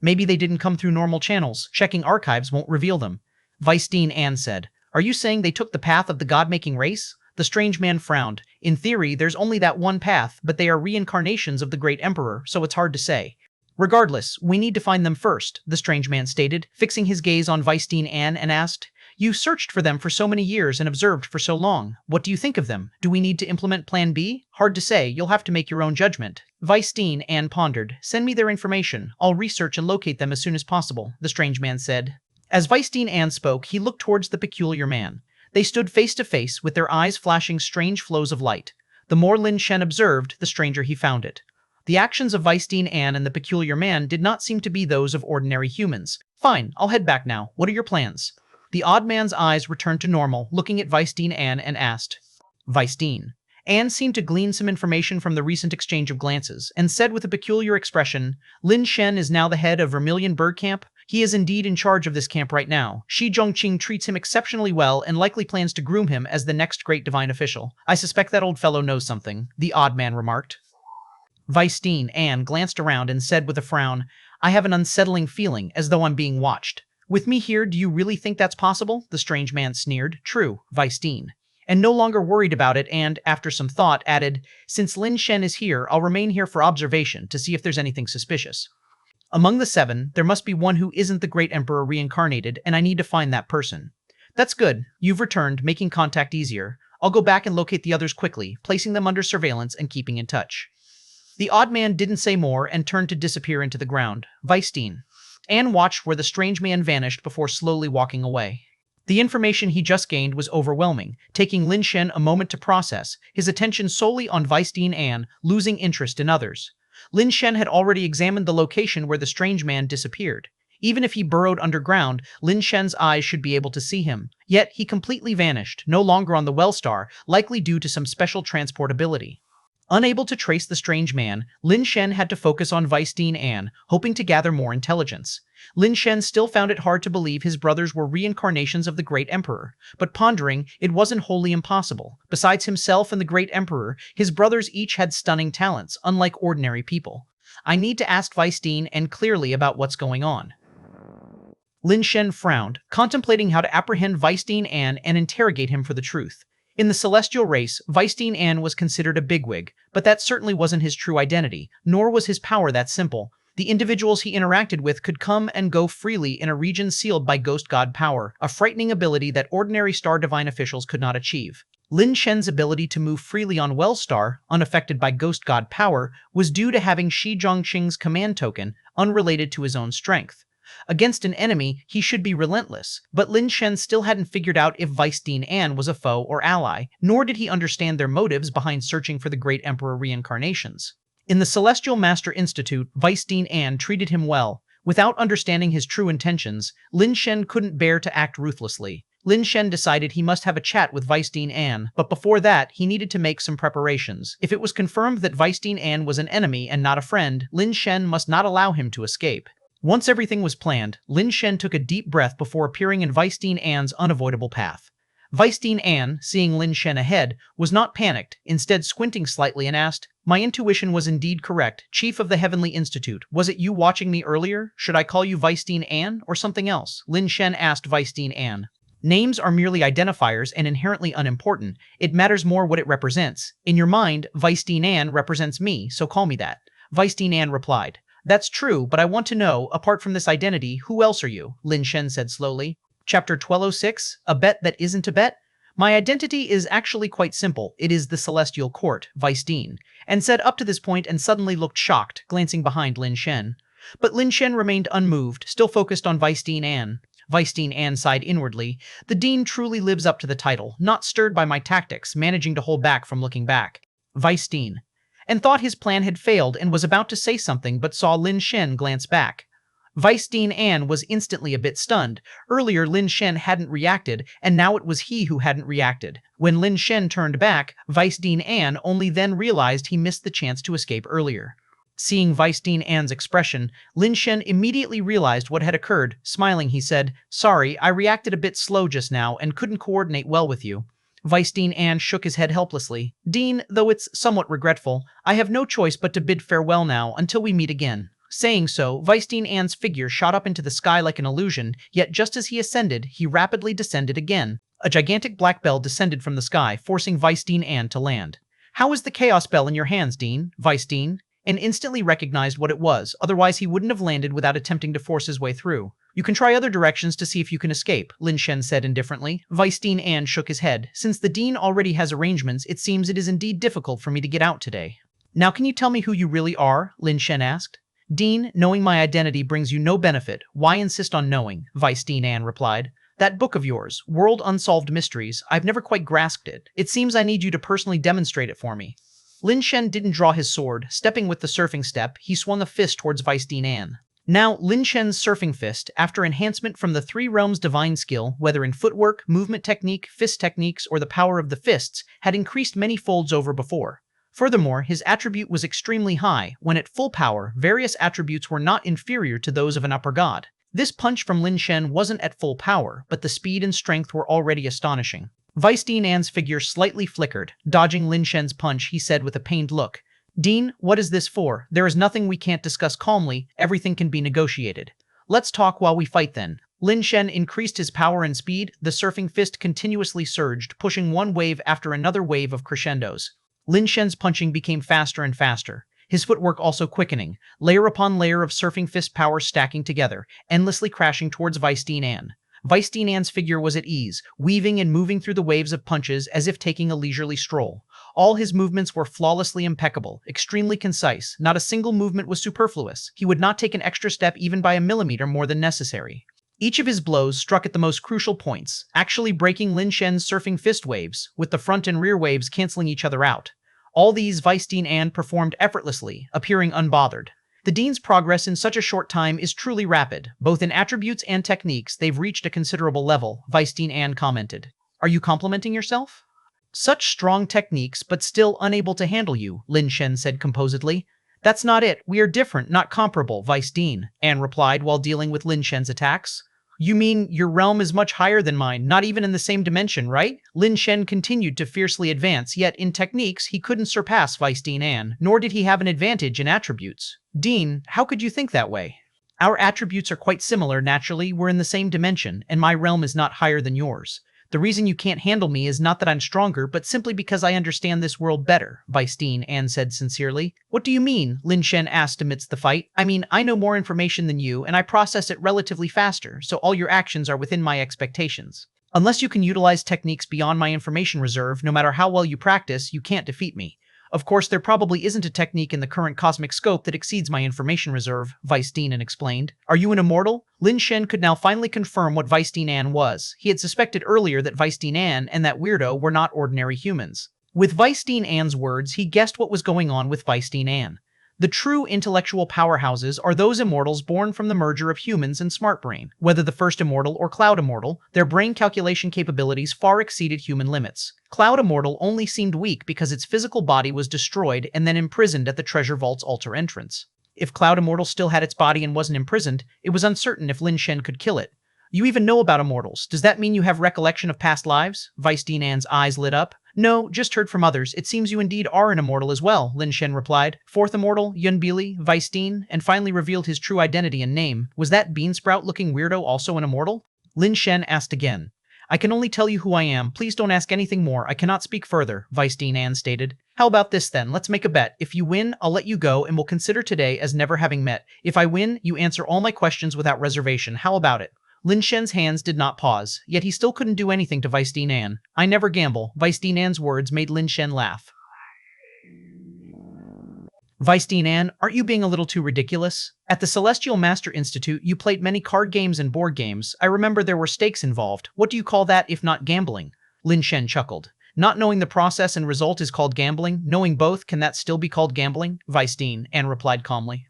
A: Maybe they didn't come through normal channels. Checking archives won't reveal them. Weisstein Anne said. Are you saying they took the path of the god-making race? The strange man frowned. In theory, there's only that one path, but they are reincarnations of the Great Emperor, so it's hard to say. Regardless, we need to find them first, the strange man stated, fixing his gaze on Weisstein Anne and asked, You searched for them for so many years and observed for so long. What do you think of them? Do we need to implement Plan B? Hard to say, you'll have to make your own judgment. Weisstein Anne pondered. Send me their information. I'll research and locate them as soon as possible, the strange man said. As Weisstein Anne spoke, he looked towards the peculiar man. They stood face to face, with their eyes flashing strange flows of light. The more Lin Shen observed, the stranger he found it. The actions of Weisstein Anne and the peculiar man did not seem to be those of ordinary humans. Fine, I'll head back now. What are your plans? The odd man's eyes returned to normal, looking at Weisstein Anne and asked. Weisstein Anne seemed to glean some information from the recent exchange of glances, and said with a peculiar expression, Lin Shen is now the head of Vermilion Bird Camp. He is indeed in charge of this camp right now. Shi Zhongqing treats him exceptionally well and likely plans to groom him as the next great divine official. I suspect that old fellow knows something, the odd man remarked. Weisstein Anne glanced around and said with a frown, I have an unsettling feeling, as though I'm being watched. With me here, do you really think that's possible? The strange man sneered. True, Weisstein. And no longer worried about it and, after some thought, added, Since Lin Shen is here, I'll remain here for observation to see if there's anything suspicious. Among the 7, there must be one who isn't the Great Emperor reincarnated, and I need to find that person. That's good. You've returned, making contact easier. I'll go back and locate the others quickly, placing them under surveillance and keeping in touch. The odd man didn't say more and turned to disappear into the ground. Weisstein Anne watched where the strange man vanished before slowly walking away. The information he just gained was overwhelming, taking Lin Shen a moment to process, his attention solely on Weisstein Anne, losing interest in others. Lin Shen had already examined the location where the strange man disappeared. Even if he burrowed underground, Lin Shen's eyes should be able to see him. Yet he completely vanished, no longer on the Wellstar, likely due to some special transportability. Unable to trace the strange man, Lin Shen had to focus on Weisstein Anne, hoping to gather more intelligence. Lin Shen still found it hard to believe his brothers were reincarnations of the Great Emperor, but pondering, it wasn't wholly impossible. Besides himself and the Great Emperor, his brothers each had stunning talents, unlike ordinary people. I need to ask Weisstein Anne clearly about what's going on. Lin Shen frowned, contemplating how to apprehend Weisstein Anne and interrogate him for the truth. In the celestial race, Weisstein Anne was considered a bigwig, but that certainly wasn't his true identity, nor was his power that simple. The individuals he interacted with could come and go freely in a region sealed by ghost god power, a frightening ability that ordinary star divine officials could not achieve. Lin Shen's ability to move freely on Wellstar, unaffected by ghost god power, was due to having Shi Zhongqing's command token, unrelated to his own strength. Against an enemy, he should be relentless, but Lin Shen still hadn't figured out if Weisstein Anne was a foe or ally, nor did he understand their motives behind searching for the Great Emperor reincarnations. In the Celestial Master Institute, Weisstein Anne treated him well. Without understanding his true intentions, Lin Shen couldn't bear to act ruthlessly. Lin Shen decided he must have a chat with Weisstein Anne, but before that, he needed to make some preparations. If it was confirmed that Weisstein Anne was an enemy and not a friend, Lin Shen must not allow him to escape. Once everything was planned, Lin Shen took a deep breath before appearing in Weisstein Anne's unavoidable path. Weisstein Anne, seeing Lin Shen ahead, was not panicked, instead squinting slightly and asked, My intuition was indeed correct, Chief of the Heavenly Institute. Was it you watching me earlier? Should I call you Weisstein Anne or something else? Lin Shen asked Weisstein Anne. Names are merely identifiers and inherently unimportant. It matters more what it represents. In your mind, Weisstein Ann represents me, so call me that. Weisstein Ann replied. That's true, but I want to know, apart from this identity, who else are you? Lin Shen said slowly. Chapter 1206, A Bet That Isn't a Bet? My identity is actually quite simple. It is the Celestial Court, Weisstein, and said up to this point and suddenly looked shocked, glancing behind Lin Shen. But Lin Shen remained unmoved, still focused on Weisstein Ann. Weisstein Ann sighed inwardly. The Dean truly lives up to the title, not stirred by my tactics, managing to hold back from looking back. Weisstein. And thought his plan had failed and was about to say something but saw Lin Shen glance back. Weisstein Ann was instantly a bit stunned. Earlier Lin Shen hadn't reacted, and now it was he who hadn't reacted. When Lin Shen turned back, Weisstein Ann only then realized he missed the chance to escape earlier. Seeing Weisstein Ann's expression, Lin Shen immediately realized what had occurred. Smiling, he said, Sorry, I reacted a bit slow just now and couldn't coordinate well with you. Weisstein Ann shook his head helplessly. Dean, though it's somewhat regretful, I have no choice but to bid farewell now until we meet again. Saying so, Weisstein Ann's figure shot up into the sky like an illusion, yet just as he ascended, he rapidly descended again. A gigantic black bell descended from the sky, forcing Weisstein Ann to land. How is the chaos bell in your hands, Dean? Weisstein and instantly recognized what it was, otherwise he wouldn't have landed without attempting to force his way through. You can try other directions to see if you can escape, Lin Shen said indifferently. Weisstein Ann shook his head. Since the Dean already has arrangements, it seems it is indeed difficult for me to get out today. Now can you tell me who you really are? Lin Shen asked. Dean, knowing my identity brings you no benefit. Why insist on knowing? Weisstein Ann replied. That book of yours, World Unsolved Mysteries, I've never quite grasped it. It seems I need you to personally demonstrate it for me. Lin Shen didn't draw his sword. Stepping with the surfing step, he swung a fist towards Weisstein Ann. Now, Lin Shen's surfing fist, after enhancement from the three realms' divine skill, whether in footwork, movement technique, fist techniques, or the power of the fists, had increased many folds over before. Furthermore, his attribute was extremely high. When at full power, various attributes were not inferior to those of an upper god. This punch from Lin Shen wasn't at full power, but the speed and strength were already astonishing. Weisstein Ann's figure slightly flickered. Dodging Lin Shen's punch, he said with a pained look, Dean, what is this for? There is nothing we can't discuss calmly. Everything can be negotiated. Let's talk while we fight then. Lin Shen increased his power and speed. The surfing fist continuously surged, pushing one wave after another wave of crescendos. Lin Shen's punching became faster and faster, his footwork also quickening, layer upon layer of surfing fist power stacking together, endlessly crashing towards Weisstein Ann. Weisstein Ann's figure was at ease, weaving and moving through the waves of punches as if taking a leisurely stroll. All his movements were flawlessly impeccable, extremely concise. Not a single movement was superfluous. He would not take an extra step even by a millimeter more than necessary. Each of his blows struck at the most crucial points, actually breaking Lin Shen's surfing fist waves, with the front and rear waves canceling each other out. All these Weisstein Ann performed effortlessly, appearing unbothered. The Dean's progress in such a short time is truly rapid. Both in attributes and techniques, they've reached a considerable level, Weisstein Ann commented. Are you complimenting yourself? Such strong techniques, but still unable to handle you, Lin Shen said composedly. That's not it. We are different, not comparable, Weisstein Ann replied while dealing with Lin Shen's attacks. You mean your realm is much higher than mine, not even in the same dimension, right? Lin Shen continued to fiercely advance, yet in techniques he couldn't surpass Weisstein Ann, nor did he have an advantage in attributes. Dean, how could you think that way? Our attributes are quite similar naturally, we're in the same dimension, and my realm is not higher than yours. The reason you can't handle me is not that I'm stronger, but simply because I understand this world better, Weisstein Ann said sincerely. What do you mean? Lin Shen asked amidst the fight. I mean, I know more information than you, and I process it relatively faster, so all your actions are within my expectations. Unless you can utilize techniques beyond my information reserve, no matter how well you practice, you can't defeat me. Of course, there probably isn't a technique in the current cosmic scope that exceeds my information reserve, Weisstein Ann explained. Are you an immortal? Lin Shen could now finally confirm what Weisstein Ann was. He had suspected earlier that Weisstein Ann and that weirdo were not ordinary humans. With Weisstein Ann's words, he guessed what was going on with Weisstein Ann. The true intellectual powerhouses are those immortals born from the merger of humans and smart brain. Whether the first immortal or Cloud Immortal, their brain calculation capabilities far exceeded human limits. Cloud Immortal only seemed weak because its physical body was destroyed and then imprisoned at the treasure vault's altar entrance. If Cloud Immortal still had its body and wasn't imprisoned, it was uncertain if Lin Shen could kill it. You even know about immortals. Does that mean you have recollection of past lives? Weisstein Ann's eyes lit up. No, just heard from others. It seems you indeed are an immortal as well, Lin Shen replied. Fourth immortal, Yunbili, Weisstein, and finally revealed his true identity and name. Was that beansprout-looking weirdo also an immortal? Lin Shen asked again. I can only tell you who I am. Please don't ask anything more. I cannot speak further, Vice Dean An stated. How about this then? Let's make a bet. If you win, I'll let you go and we'll consider today as never having met. If I win, you answer all my questions without reservation. How about it? Lin Shen's hands did not pause, yet he still couldn't do anything to Vice Dean An. I never gamble. Vice Dean An's words made Lin Shen laugh. Vice Dean An, aren't you being a little too ridiculous? At the Celestial Master Institute, you played many card games and board games. I remember there were stakes involved. What do you call that if not gambling? Lin Shen chuckled. Not knowing the process and result is called gambling. Knowing both, can that still be called gambling? Vice Dean An replied calmly.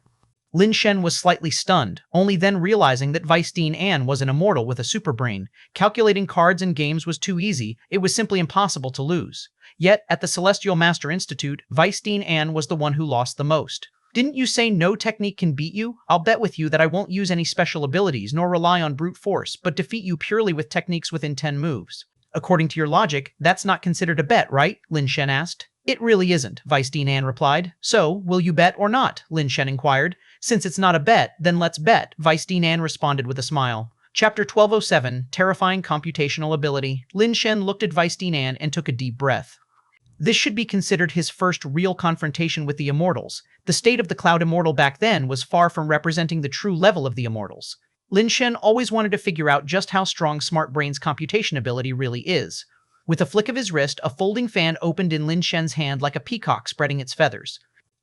A: Lin Shen was slightly stunned, only then realizing that Vice Dean An was an immortal with a super brain. Calculating cards and games was too easy. It was simply impossible to lose. Yet, at the Celestial Master Institute, Vice Dean An was the one who lost the most. Didn't you say no technique can beat you? I'll bet with you that I won't use any special abilities nor rely on brute force, but defeat you purely with techniques within 10 moves. According to your logic, that's not considered a bet, right? Lin Shen asked. It really isn't, Vice Dean An replied. So, will you bet or not? Lin Shen inquired. Since it's not a bet, then let's bet, Vice Dean An responded with a smile. Chapter 1207, Terrifying Computational Ability. Lin Shen looked at Vice Dean An and took a deep breath. This should be considered his first real confrontation with the Immortals. The state of the Cloud Immortal back then was far from representing the true level of the Immortals. Lin Shen always wanted to figure out just how strong Smart Brain's computation ability really is. With a flick of his wrist, a folding fan opened in Lin Shen's hand like a peacock spreading its feathers.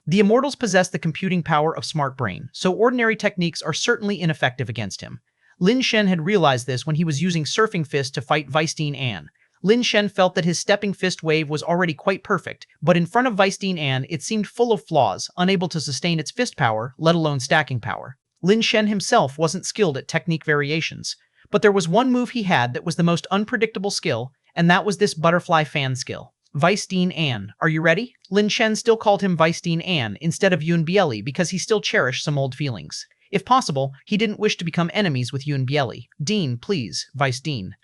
A: The Immortals possess the computing power of Smart Brain, so ordinary techniques are certainly ineffective against him. Lin Shen had realized this when he was using Surfing Fist to fight Vice Dean An. Lin Shen felt that his Stepping Fist wave was already quite perfect, but in front of Vice Dean An, it seemed full of flaws, unable to sustain its fist power, let alone stacking power. Lin Shen himself wasn't skilled at technique variations, but there was one move he had that was the most unpredictable skill, and that was this butterfly fan skill. Vice Dean An, are you ready? Lin Shen still called him Vice Dean An instead of Yun Bieli because he still cherished some old feelings. If possible, he didn't wish to become enemies with Yun Bieli. Dean, please, Vice Dean.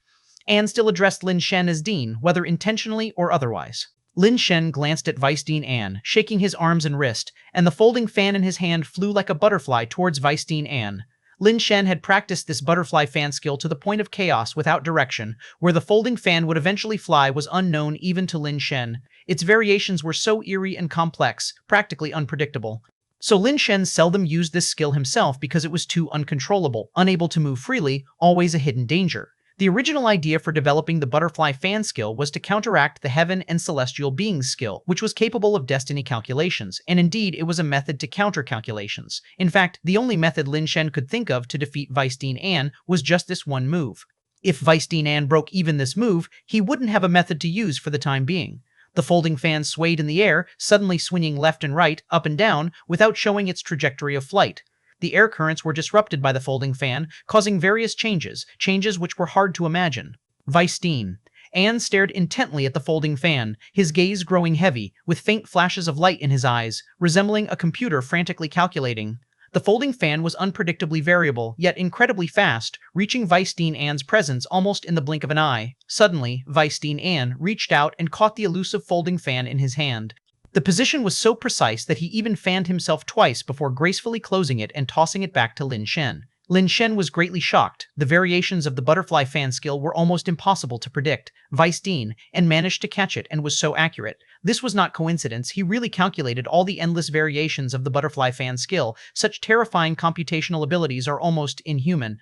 A: An still addressed Lin Shen as Dean, whether intentionally or otherwise. Lin Shen glanced at Vice Dean An, shaking his arms and wrist, and the folding fan in his hand flew like a butterfly towards Vice Dean An. Lin Shen had practiced this butterfly fan skill to the point of chaos without direction. Where the folding fan would eventually fly was unknown even to Lin Shen. Its variations were so eerie and complex, practically unpredictable. So Lin Shen seldom used this skill himself because it was too uncontrollable, unable to move freely, always a hidden danger. The original idea for developing the butterfly fan skill was to counteract the heaven and celestial beings skill, which was capable of destiny calculations, and indeed it was a method to counter calculations. In fact, the only method Lin Shen could think of to defeat Vice Dean An was just this one move. If Vice Dean An broke even this move, he wouldn't have a method to use for the time being. The folding fan swayed in the air, suddenly swinging left and right, up and down, without showing its trajectory of flight. The air currents were disrupted by the folding fan, causing various changes which were hard to imagine. Vice Dean An stared intently at the folding fan, his gaze growing heavy, with faint flashes of light in his eyes, resembling a computer frantically calculating. The folding fan was unpredictably variable, yet incredibly fast, reaching Vice Dean An's presence almost in the blink of an eye. Suddenly, Vice Dean An reached out and caught the elusive folding fan in his hand. The position was so precise that he even fanned himself twice before gracefully closing it and tossing it back to Lin Shen. Lin Shen was greatly shocked. The variations of the butterfly fan skill were almost impossible to predict. Vice Dean An managed to catch it and was so accurate. This was not coincidence. He really calculated all the endless variations of the butterfly fan skill. Such terrifying computational abilities are almost inhuman.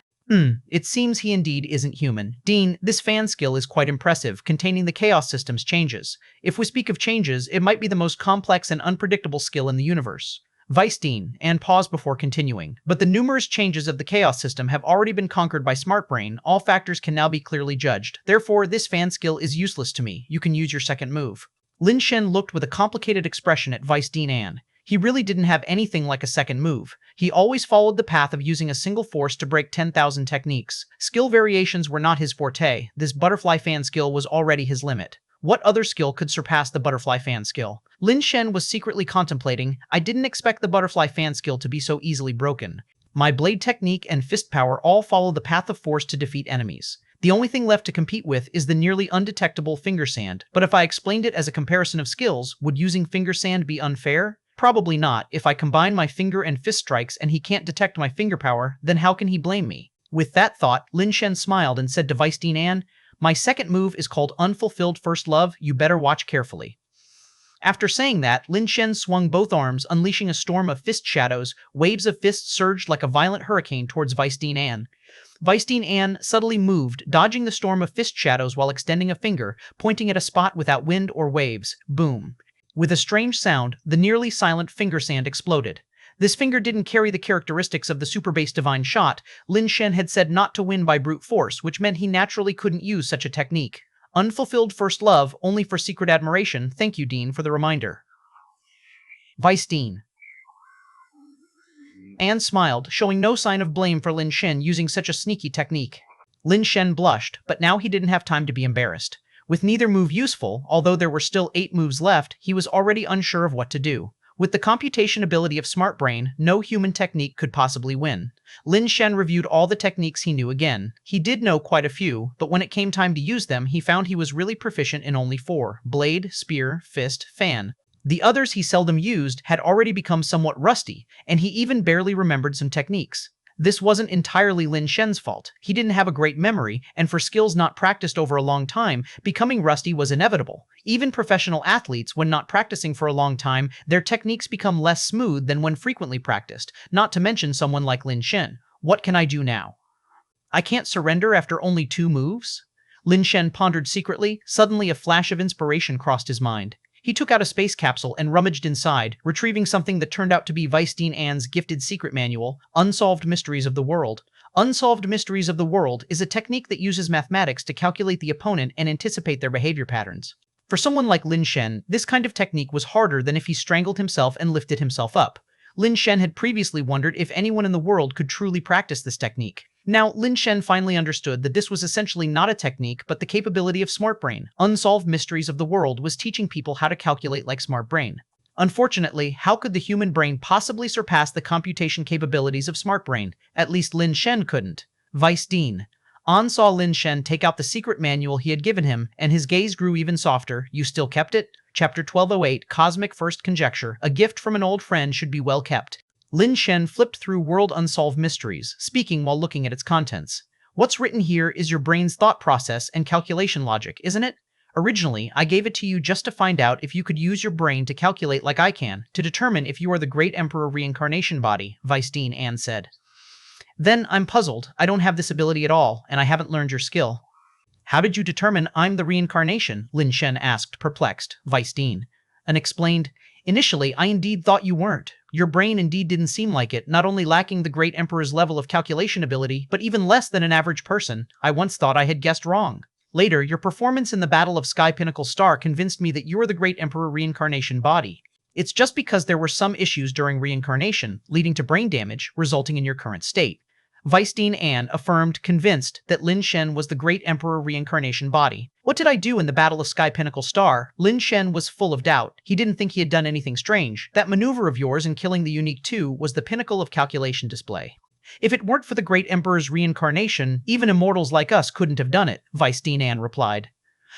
A: It seems he indeed isn't human. Dean, this fan skill is quite impressive, containing the chaos system's changes. If we speak of changes, it might be the most complex and unpredictable skill in the universe. Vice Dean An paused before continuing. But the numerous changes of the chaos system have already been conquered by Smart Brain. All factors can now be clearly judged. Therefore, this fan skill is useless to me. You can use your second move. Lin Shen looked with a complicated expression at Vice Dean An. He really didn't have anything like a second move. He always followed the path of using a single force to break 10,000 techniques. Skill variations were not his forte. This butterfly fan skill was already his limit. What other skill could surpass the butterfly fan skill? Lin Shen was secretly contemplating. I didn't expect the butterfly fan skill to be so easily broken. My blade technique and fist power all follow the path of force to defeat enemies. The only thing left to compete with is the nearly undetectable finger sand. But if I explained it as a comparison of skills, would using finger sand be unfair? Probably not. If I combine my finger and fist strikes and he can't detect my finger power, then how can he blame me? With that thought, Lin Shen smiled and said to Vice Dean An, My second move is called Unfulfilled First Love, you better watch carefully. After saying that, Lin Shen swung both arms, unleashing a storm of fist shadows. Waves of fists surged like a violent hurricane towards Weisstein An. Weisstein An subtly moved, dodging the storm of fist shadows while extending a finger, pointing at a spot without wind or waves. Boom. With a strange sound, the nearly silent finger sand exploded. This finger didn't carry the characteristics of the super base divine shot. Lin Shen had said not to win by brute force, which meant he naturally couldn't use such a technique. Unfulfilled first love, only for secret admiration. Thank you, Dean, for the reminder. Weisstein An smiled, showing no sign of blame for Lin Shen using such a sneaky technique. Lin Shen blushed, but now he didn't have time to be embarrassed. With neither move useful, although there were still 8 moves left, he was already unsure of what to do. With the computation ability of Smart Brain, no human technique could possibly win. Lin Shen reviewed all the techniques he knew again. He did know quite a few, but when it came time to use them, he found he was really proficient in only 4: blade, spear, fist, fan. The others he seldom used had already become somewhat rusty, and he even barely remembered some techniques. This wasn't entirely Lin Shen's fault. He didn't have a great memory, and for skills not practiced over a long time, becoming rusty was inevitable. Even professional athletes, when not practicing for a long time, their techniques become less smooth than when frequently practiced, not to mention someone like Lin Shen. What can I do now? I can't surrender after only 2 moves? Lin Shen pondered secretly. Suddenly a flash of inspiration crossed his mind. He took out a space capsule and rummaged inside, retrieving something that turned out to be Weisstein An's gifted secret manual, Unsolved Mysteries of the World. Unsolved Mysteries of the World is a technique that uses mathematics to calculate the opponent and anticipate their behavior patterns. For someone like Lin Shen, this kind of technique was harder than if he strangled himself and lifted himself up. Lin Shen had previously wondered if anyone in the world could truly practice this technique. Now, Lin Shen finally understood that this was essentially not a technique, but the capability of Smart Brain. Unsolved Mysteries of the World was teaching people how to calculate like Smart Brain. Unfortunately, how could the human brain possibly surpass the computation capabilities of Smart Brain? At least Lin Shen couldn't. Weisstein An saw Lin Shen take out the secret manual he had given him, and his gaze grew even softer. You still kept it? Chapter 1208, Cosmic First Conjecture. A gift from an old friend should be well kept. Lin Shen flipped through World Unsolved Mysteries, speaking while looking at its contents. What's written here is your brain's thought process and calculation logic, isn't it? Originally, I gave it to you just to find out if you could use your brain to calculate like I can, to determine if you are the Great Emperor Reincarnation Body, Weisstein An said. Then I'm puzzled. I don't have this ability at all, and I haven't learned your skill. How did you determine I'm the reincarnation? Lin Shen asked, perplexed. Weisstein An explained, Initially, I indeed thought you weren't. Your brain indeed didn't seem like it, not only lacking the Great Emperor's level of calculation ability, but even less than an average person. I once thought I had guessed wrong. Later, your performance in the Battle of Sky Pinnacle Star convinced me that you are the Great Emperor Reincarnation Body. It's just because there were some issues during reincarnation, leading to brain damage, resulting in your current state. Weisstein An affirmed, convinced, that Lin Shen was the Great Emperor Reincarnation Body. What did I do in the Battle of Sky Pinnacle Star? Lin Shen was full of doubt. He didn't think he had done anything strange. That maneuver of yours in killing the Unique Two was the pinnacle of calculation display. If it weren't for the Great Emperor's reincarnation, even immortals like us couldn't have done it, Weisstein An replied.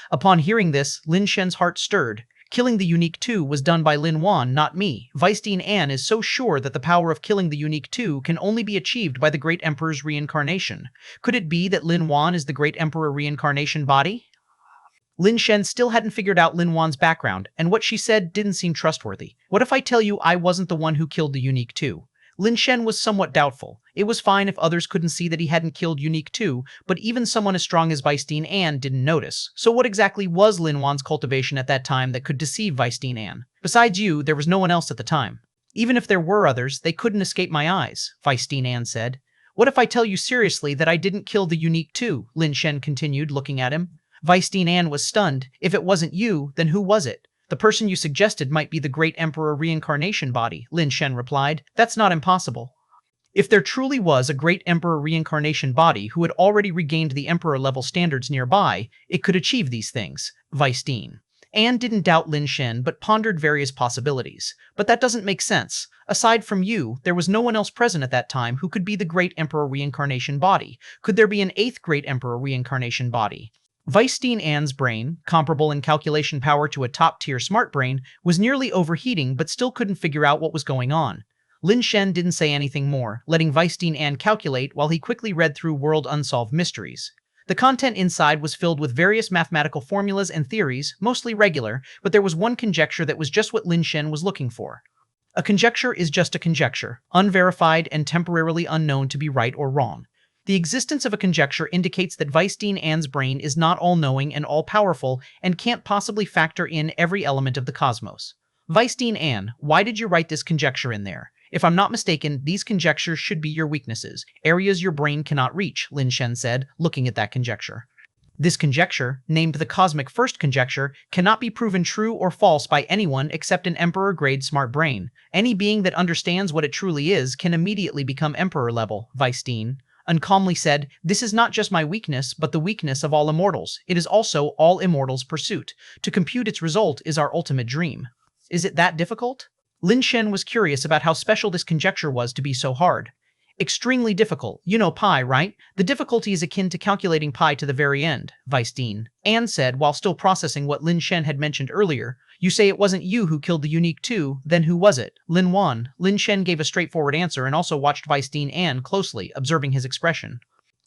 A: Upon hearing this, Lin Shen's heart stirred. Killing the Unique Two was done by Lin Wan, not me. Weisstein An is so sure that the power of killing the Unique Two can only be achieved by the Great Emperor's reincarnation. Could it be that Lin Wan is the Great Emperor Reincarnation Body? Lin Shen still hadn't figured out Lin Wan's background, and what she said didn't seem trustworthy. What if I tell you I wasn't the one who killed the Unique Two? Lin Shen was somewhat doubtful. It was fine if others couldn't see that he hadn't killed Unique Two, but even someone as strong as Weisstein An didn't notice. So what exactly was Lin Wan's cultivation at that time that could deceive Weisstein An? Besides you, there was no one else at the time. Even if there were others, they couldn't escape my eyes, Weisstein An said. What if I tell you seriously that I didn't kill the Unique Two? Lin Shen continued, looking at him. Weisstein An was stunned. If it wasn't you, then who was it? The person you suggested might be the Great Emperor Reincarnation Body, Lin Shen replied. That's not impossible. If there truly was a Great Emperor Reincarnation Body who had already regained the Emperor-level standards nearby, it could achieve these things, Weisstein An didn't doubt Lin Shen, but pondered various possibilities. But that doesn't make sense. Aside from you, there was no one else present at that time who could be the Great Emperor Reincarnation Body. Could there be an 8th Great Emperor Reincarnation Body? Weisstein An's brain, comparable in calculation power to a top-tier smart brain, was nearly overheating but still couldn't figure out what was going on. Lin Shen didn't say anything more, letting Weisstein An calculate while he quickly read through World Unsolved Mysteries. The content inside was filled with various mathematical formulas and theories, mostly regular, but there was one conjecture that was just what Lin Shen was looking for. A conjecture is just a conjecture, unverified and temporarily unknown to be right or wrong. The existence of a conjecture indicates that Weisstein Ann's brain is not all-knowing and all-powerful and can't possibly factor in every element of the cosmos. Weisstein Ann, why did you write this conjecture in there? If I'm not mistaken, these conjectures should be your weaknesses, areas your brain cannot reach, Lin Shen said, looking at that conjecture. This conjecture, named the Cosmic First Conjecture, cannot be proven true or false by anyone except an Emperor-grade smart brain. Any being that understands what it truly is can immediately become Emperor-level, Weisstein calmly said, this is not just my weakness, but the weakness of all immortals. It is also all immortals' pursuit. To compute its result is our ultimate dream. Is it that difficult? Lin Shen was curious about how special this conjecture was to be so hard. Extremely difficult. You know pi, right? The difficulty is akin to calculating pi to the very end, Weisstein Ann said while still processing what Lin Shen had mentioned earlier. You say it wasn't you who killed the Unique Two, then who was it? Lin Wan. Lin Shen gave a straightforward answer and also watched Weisstein Ann closely, observing his expression.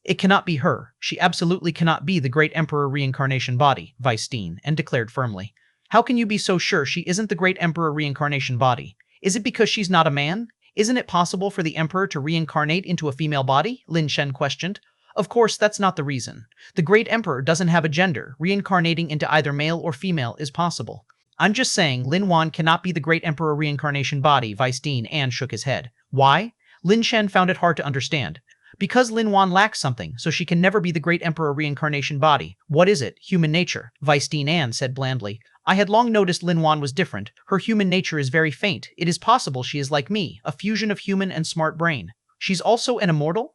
A: It cannot be her. She absolutely cannot be the Great Emperor Reincarnation Body, Weisstein Ann declared firmly. How can you be so sure she isn't the Great Emperor Reincarnation Body? Is it because she's not a man? Isn't it possible for the Emperor to reincarnate into a female body? Lin Shen questioned. Of course, that's not the reason. The Great Emperor doesn't have a gender. Reincarnating into either male or female is possible. I'm just saying Lin Wan cannot be the Great Emperor Reincarnation Body, Weisstein Ann shook his head. Why? Lin Shen found it hard to understand. Because Lin Wan lacks something, so she can never be the Great Emperor Reincarnation Body. What is it? Human nature, Weisstein Ann said blandly. I had long noticed Lin Wan was different. Her human nature is very faint. It is possible she is like me, a fusion of human and smart brain. She's also an immortal?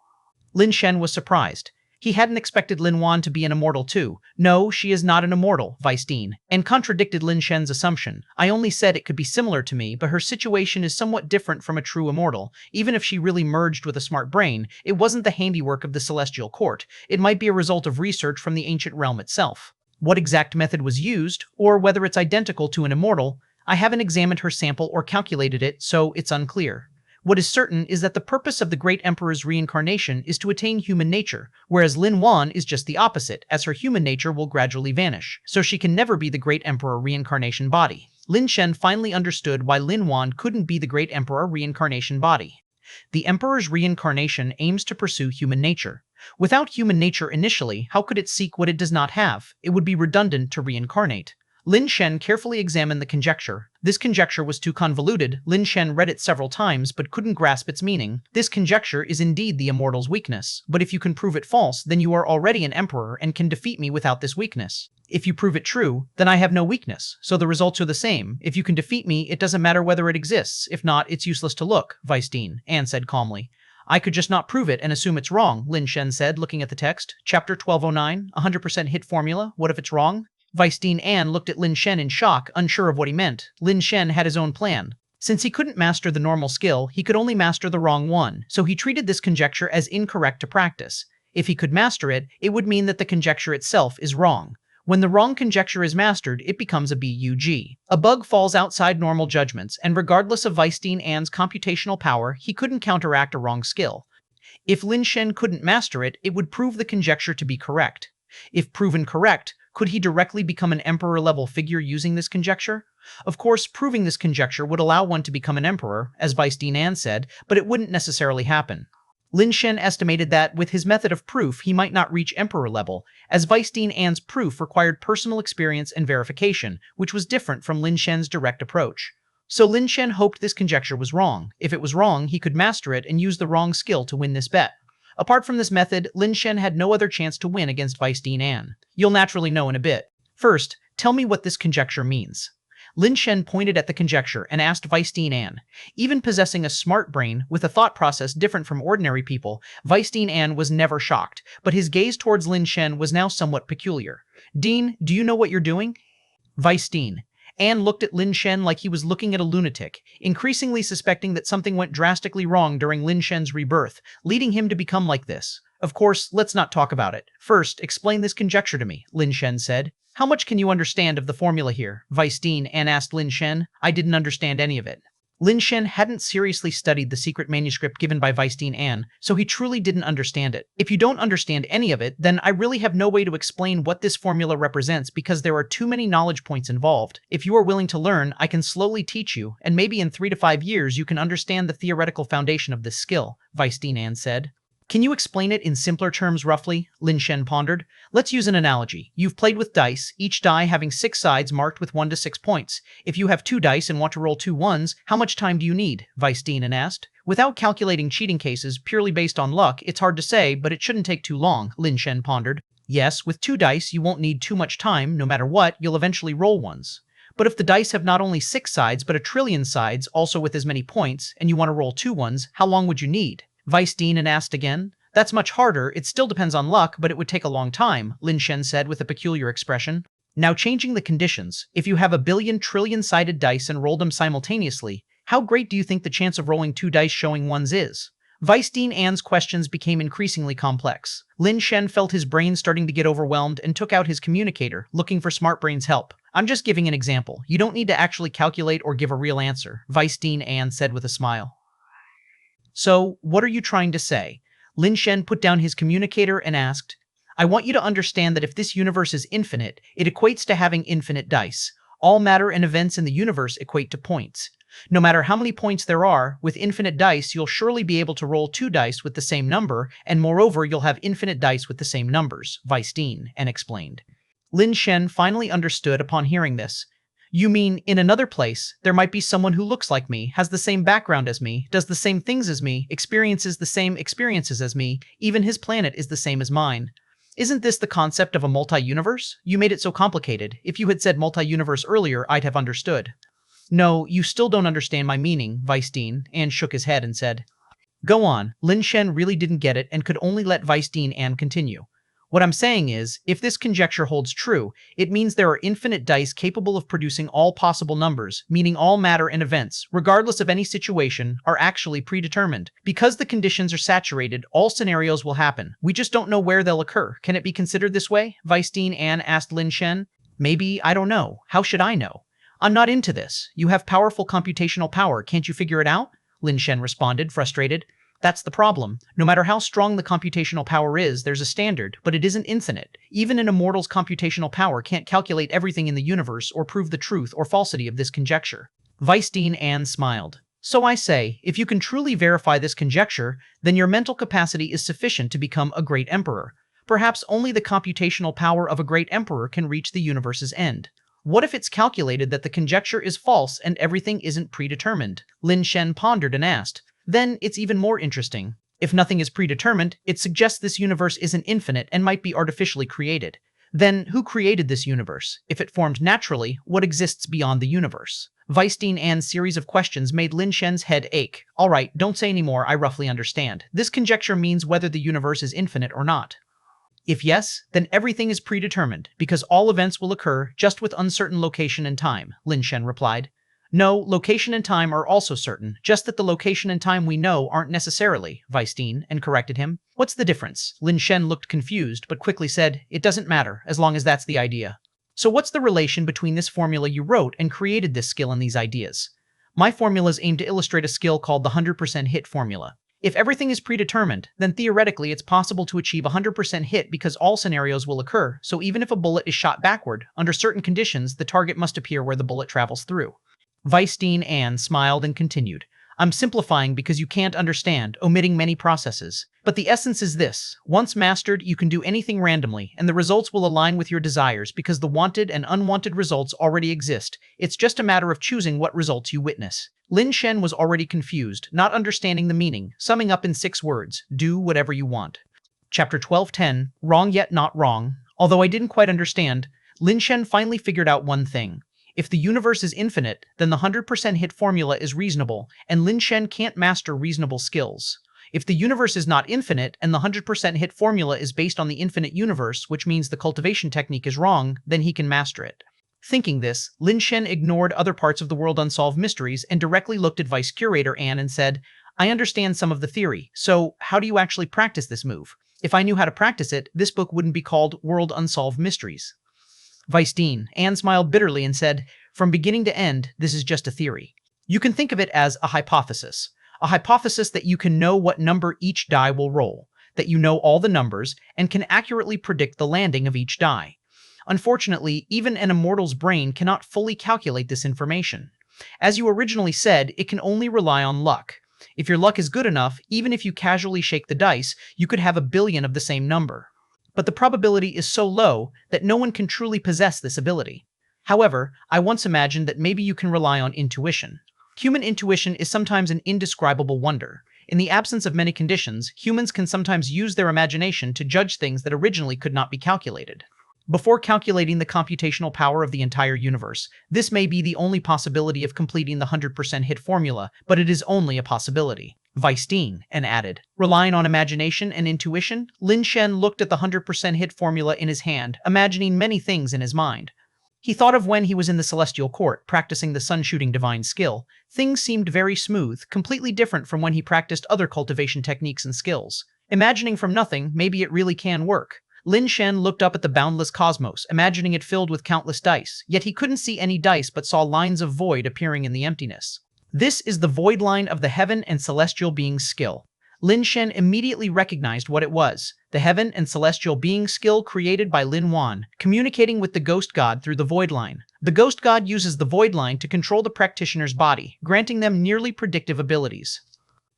A: Lin Shen was surprised. He hadn't expected Lin Wan to be an immortal too. No, she is not an immortal, Weisstein Ann contradicted Lin Shen's assumption. I only said it could be similar to me, but her situation is somewhat different from a true immortal. Even if she really merged with a smart brain, it wasn't the handiwork of the celestial court. It might be a result of research from the ancient realm itself. What exact method was used, or whether it's identical to an immortal, I haven't examined her sample or calculated it, so it's unclear. What is certain is that the purpose of the Great Emperor's reincarnation is to attain human nature, whereas Lin Wan is just the opposite, as her human nature will gradually vanish, so she can never be the Great Emperor Reincarnation Body. Lin Shen finally understood why Lin Wan couldn't be the Great Emperor Reincarnation Body. The Emperor's reincarnation aims to pursue human nature. Without human nature initially, how could it seek what it does not have? It would be redundant to reincarnate. Lin Shen carefully examined the conjecture. This conjecture was too convoluted. Lin Shen read it several times but couldn't grasp its meaning. This conjecture is indeed the immortal's weakness, but if you can prove it false, then you are already an emperor and can defeat me without this weakness. If you prove it true, then I have no weakness, so the results are the same. If you can defeat me, it doesn't matter whether it exists. If not, it's useless to look, Weisstein Ann said calmly. I could just not prove it and assume it's wrong, Lin Shen said, looking at the text. Chapter 1209, 100% hit formula. What if it's wrong? Weisstein Ann looked at Lin Shen in shock, unsure of what he meant. Lin Shen had his own plan. Since he couldn't master the normal skill, he could only master the wrong one, so he treated this conjecture as incorrect to practice. If he could master it, it would mean that the conjecture itself is wrong. When the wrong conjecture is mastered, it becomes a bug. A bug falls outside normal judgments, and regardless of Weisstein Ann's computational power, he couldn't counteract a wrong skill. If Lin Shen couldn't master it, it would prove the conjecture to be correct. If proven correct, could he directly become an emperor-level figure using this conjecture? Of course, proving this conjecture would allow one to become an emperor, as Weisstein Ann said, but it wouldn't necessarily happen. Lin Shen estimated that, with his method of proof, he might not reach emperor level, as Weisstein Ann's proof required personal experience and verification, which was different from Lin Shen's direct approach. So Lin Shen hoped this conjecture was wrong. If it was wrong, he could master it and use the wrong skill to win this bet. Apart from this method, Lin Shen had no other chance to win against Weisstein Ann. You'll naturally know in a bit. First, tell me what this conjecture means. Lin Shen pointed at the conjecture and asked Weisstein Ann. Even possessing a smart brain with a thought process different from ordinary people, Weisstein Ann was never shocked, but his gaze towards Lin Shen was now somewhat peculiar. Dean, do you know what you're doing? Weisstein Ann looked at Lin Shen like he was looking at a lunatic, increasingly suspecting that something went drastically wrong during Lin Shen's rebirth, leading him to become like this. Of course, let's not talk about it. First, explain this conjecture to me, Lin Shen said. How much can you understand of the formula here? Weisstein Ann asked Lin Shen. I didn't understand any of it. Lin Shen hadn't seriously studied the secret manuscript given by Vice Dean Anne, so he truly didn't understand it. If you don't understand any of it, then I really have no way to explain what this formula represents because there are too many knowledge points involved. If you are willing to learn, I can slowly teach you, and maybe in 3 to 5 years you can understand the theoretical foundation of this skill, Vice Dean Anne said. Can you explain it in simpler terms roughly? Lin Shen pondered. Let's use an analogy. You've played with dice, each die having 6 sides marked with 1 to 6 points. If you have 2 dice and want to roll 2 ones, how much time do you need? Vice Dean asked. Without calculating cheating cases purely based on luck, it's hard to say, but it shouldn't take too long, Lin Shen pondered. Yes, with 2 dice, you won't need too much time. No matter what, you'll eventually roll ones. But if the dice have not only 6 sides, but a trillion sides, also with as many points, and you want to roll 2 ones, how long would you need? Vice Dean asked again. That's much harder. It still depends on luck, but it would take a long time, Lin Shen said with a peculiar expression. Now changing the conditions, if you have a billion trillion-sided dice and roll them simultaneously, how great do you think the chance of rolling 2 dice showing ones is? Vice Dean Anne's questions became increasingly complex. Lin Shen felt his brain starting to get overwhelmed and took out his communicator, looking for SmartBrain's help. I'm just giving an example. You don't need to actually calculate or give a real answer, Vice Dean Anne said with a smile. So, what are you trying to say? Lin Shen put down his communicator and asked, I want you to understand that if this universe is infinite, it equates to having infinite dice. All matter and events in the universe equate to points. No matter how many points there are, with infinite dice you'll surely be able to roll 2 dice with the same number, and moreover you'll have infinite dice with the same numbers, Vice Dean Anne explained. Lin Shen finally understood upon hearing this. You mean, in another place, there might be someone who looks like me, has the same background as me, does the same things as me, experiences the same experiences as me, even his planet is the same as mine. Isn't this the concept of a multi-universe? You made it so complicated. If you had said multi-universe earlier, I'd have understood. No, you still don't understand my meaning, Vice Dean Anne shook his head and said. Go on. Lin Shen really didn't get it and could only let Vice Dean Anne continue. What I'm saying is, if this conjecture holds true, it means there are infinite dice capable of producing all possible numbers, meaning all matter and events, regardless of any situation, are actually predetermined. Because the conditions are saturated, all scenarios will happen. We just don't know where they'll occur. Can it be considered this way? Vice Dean Anne asked Lin Shen. Maybe, I don't know. How should I know? I'm not into this. You have powerful computational power. Can't you figure it out? Lin Shen responded, frustrated. That's the problem. No matter how strong the computational power is, there's a standard, but it isn't infinite. Even an immortal's computational power can't calculate everything in the universe or prove the truth or falsity of this conjecture. Vice Dean Anne smiled. So I say, if you can truly verify this conjecture, then your mental capacity is sufficient to become a great emperor. Perhaps only the computational power of a great emperor can reach the universe's end. What if it's calculated that the conjecture is false and everything isn't predetermined? Lin Shen pondered and asked. Then it's even more interesting. If nothing is predetermined, it suggests this universe isn't infinite and might be artificially created. Then who created this universe? If it formed naturally, what exists beyond the universe? Vice Dean Anne's series of questions made Lin Shen's head ache. All right, don't say any more, I roughly understand. This conjecture means whether the universe is infinite or not. If yes, then everything is predetermined, because all events will occur just with uncertain location and time, Lin Shen replied. No, location and time are also certain, just that the location and time we know aren't necessarily, Vice Dean Anne corrected him. What's the difference? Lin Shen looked confused, but quickly said, it doesn't matter, as long as that's the idea. So what's the relation between this formula you wrote and created this skill and these ideas? My formulas aim to illustrate a skill called the 100% hit formula. If everything is predetermined, then theoretically it's possible to achieve 100% hit because all scenarios will occur, so even if a bullet is shot backward, under certain conditions the target must appear where the bullet travels through. Vice Dean Anne smiled and continued. I'm simplifying because you can't understand, omitting many processes. But the essence is this. Once mastered, you can do anything randomly, and the results will align with your desires because the wanted and unwanted results already exist. It's just a matter of choosing what results you witness. Lin Shen was already confused, not understanding the meaning, summing up in 6 words, do whatever you want. Chapter 1210, Wrong Yet Not Wrong. Although I didn't quite understand, Lin Shen finally figured out one thing. If the universe is infinite, then the 100% hit formula is reasonable, and Lin Shen can't master reasonable skills. If the universe is not infinite, and the 100% hit formula is based on the infinite universe, which means the cultivation technique is wrong, then he can master it. Thinking this, Lin Shen ignored other parts of the world unsolved mysteries and directly looked at Vice Curator Anne and said, I understand some of the theory, so how do you actually practice this move? If I knew how to practice it, this book wouldn't be called World Unsolved Mysteries. Vice Dean Anne smiled bitterly and said, From beginning to end, this is just a theory. You can think of it as a hypothesis. A hypothesis that you can know what number each die will roll, that you know all the numbers, and can accurately predict the landing of each die. Unfortunately, even an immortal's brain cannot fully calculate this information. As you originally said, it can only rely on luck. If your luck is good enough, even if you casually shake the dice, you could have a billion of the same number. But the probability is so low that no one can truly possess this ability. However, I once imagined that maybe you can rely on intuition. Human intuition is sometimes an indescribable wonder. In the absence of many conditions, humans can sometimes use their imagination to judge things that originally could not be calculated. Before calculating the computational power of the entire universe, this may be the only possibility of completing the 100% hit formula, but it is only a possibility. Weisstein, and added. Relying on imagination and intuition, Lin Shen looked at the 100% hit formula in his hand, imagining many things in his mind. He thought of when he was in the Celestial Court, practicing the sun-shooting divine skill. Things seemed very smooth, completely different from when he practiced other cultivation techniques and skills. Imagining from nothing, maybe it really can work. Lin Shen looked up at the boundless cosmos, imagining it filled with countless dice, yet he couldn't see any dice but saw lines of void appearing in the emptiness. This is the void line of the heaven and celestial being's skill. Lin Shen immediately recognized what it was, the heaven and celestial being skill created by Lin Wan, communicating with the ghost god through the void line. The ghost god uses the void line to control the practitioner's body, granting them nearly predictive abilities.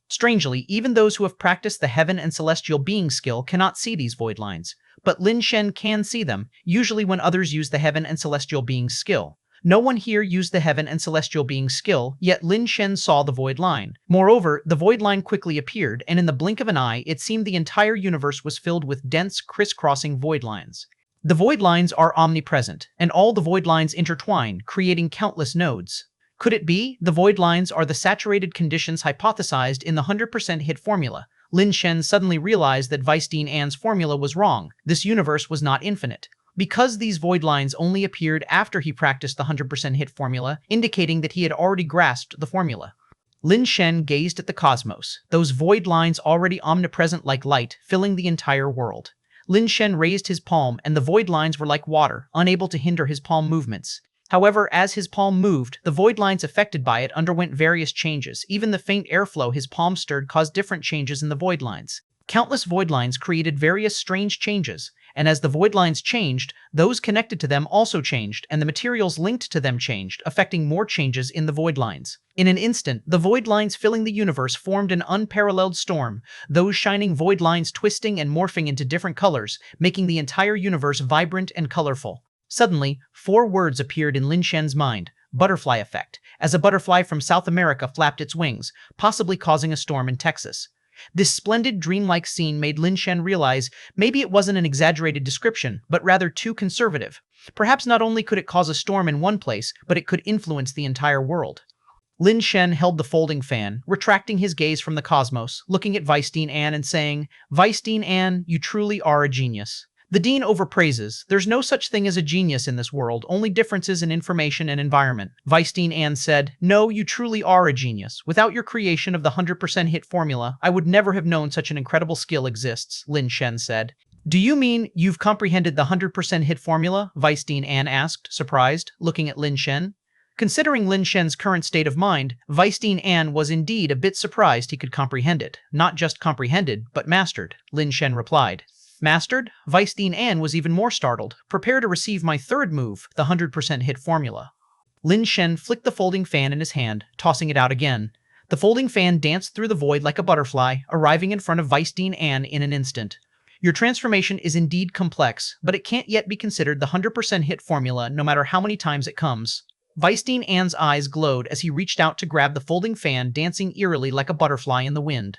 A: Strangely, even those who have practiced the heaven and celestial being skill cannot see these void lines, but Lin Shen can see them, usually when others use the heaven and celestial being skill. No one here used the heaven and celestial being skill, yet Lin Shen saw the void line. Moreover, the void line quickly appeared, and in the blink of an eye, it seemed the entire universe was filled with dense, crisscrossing void lines. The void lines are omnipresent, and all the void lines intertwine, creating countless nodes. Could it be the void lines are the saturated conditions hypothesized in the 100% hit formula? Lin Shen suddenly realized that Weisstein An's formula was wrong. This universe was not infinite. Because these void lines only appeared after he practiced the 100% hit formula, indicating that he had already grasped the formula. Lin Shen gazed at the cosmos, those void lines already omnipresent like light, filling the entire world. Lin Shen raised his palm, and the void lines were like water, unable to hinder his palm movements. However, as his palm moved, the void lines affected by it underwent various changes. Even the faint airflow his palm stirred caused different changes in the void lines. Countless void lines created various strange changes, and as the void lines changed, those connected to them also changed, and the materials linked to them changed, affecting more changes in the void lines. In an instant, the void lines filling the universe formed an unparalleled storm, those shining void lines twisting and morphing into different colors, making the entire universe vibrant and colorful. Suddenly, 4 words appeared in Lin Shen's mind. Butterfly effect, as a butterfly from South America flapped its wings, possibly causing a storm in Texas. This splendid dreamlike scene made Lin Shen realize maybe it wasn't an exaggerated description, but rather too conservative. Perhaps not only could it cause a storm in one place, but it could influence the entire world. Lin Shen held the folding fan, retracting his gaze from the cosmos, looking at Weisstein An and saying, "Weisstein An, you truly are a genius." The Dean overpraises. There's no such thing as a genius in this world, only differences in information and environment. Weisstein An said, "No, you truly are a genius. Without your creation of the 100% hit formula, I would never have known such an incredible skill exists," Lin Shen said. "Do you mean you've comprehended the 100% hit formula?" Weisstein An asked, surprised, looking at Lin Shen. Considering Lin Shen's current state of mind, Weisstein An was indeed a bit surprised he could comprehend it. "Not just comprehended, but mastered," Lin Shen replied. "Mastered?" Weisstein An was even more startled. "Prepare to receive my third move, the 100% hit formula." Lin Shen flicked the folding fan in his hand, tossing it out again. The folding fan danced through the void like a butterfly, arriving in front of Weisstein An in an instant. "Your transformation is indeed complex, but it can't yet be considered the 100% hit formula no matter how many times it comes." Weisstein An's eyes glowed as he reached out to grab the folding fan dancing eerily like a butterfly in the wind.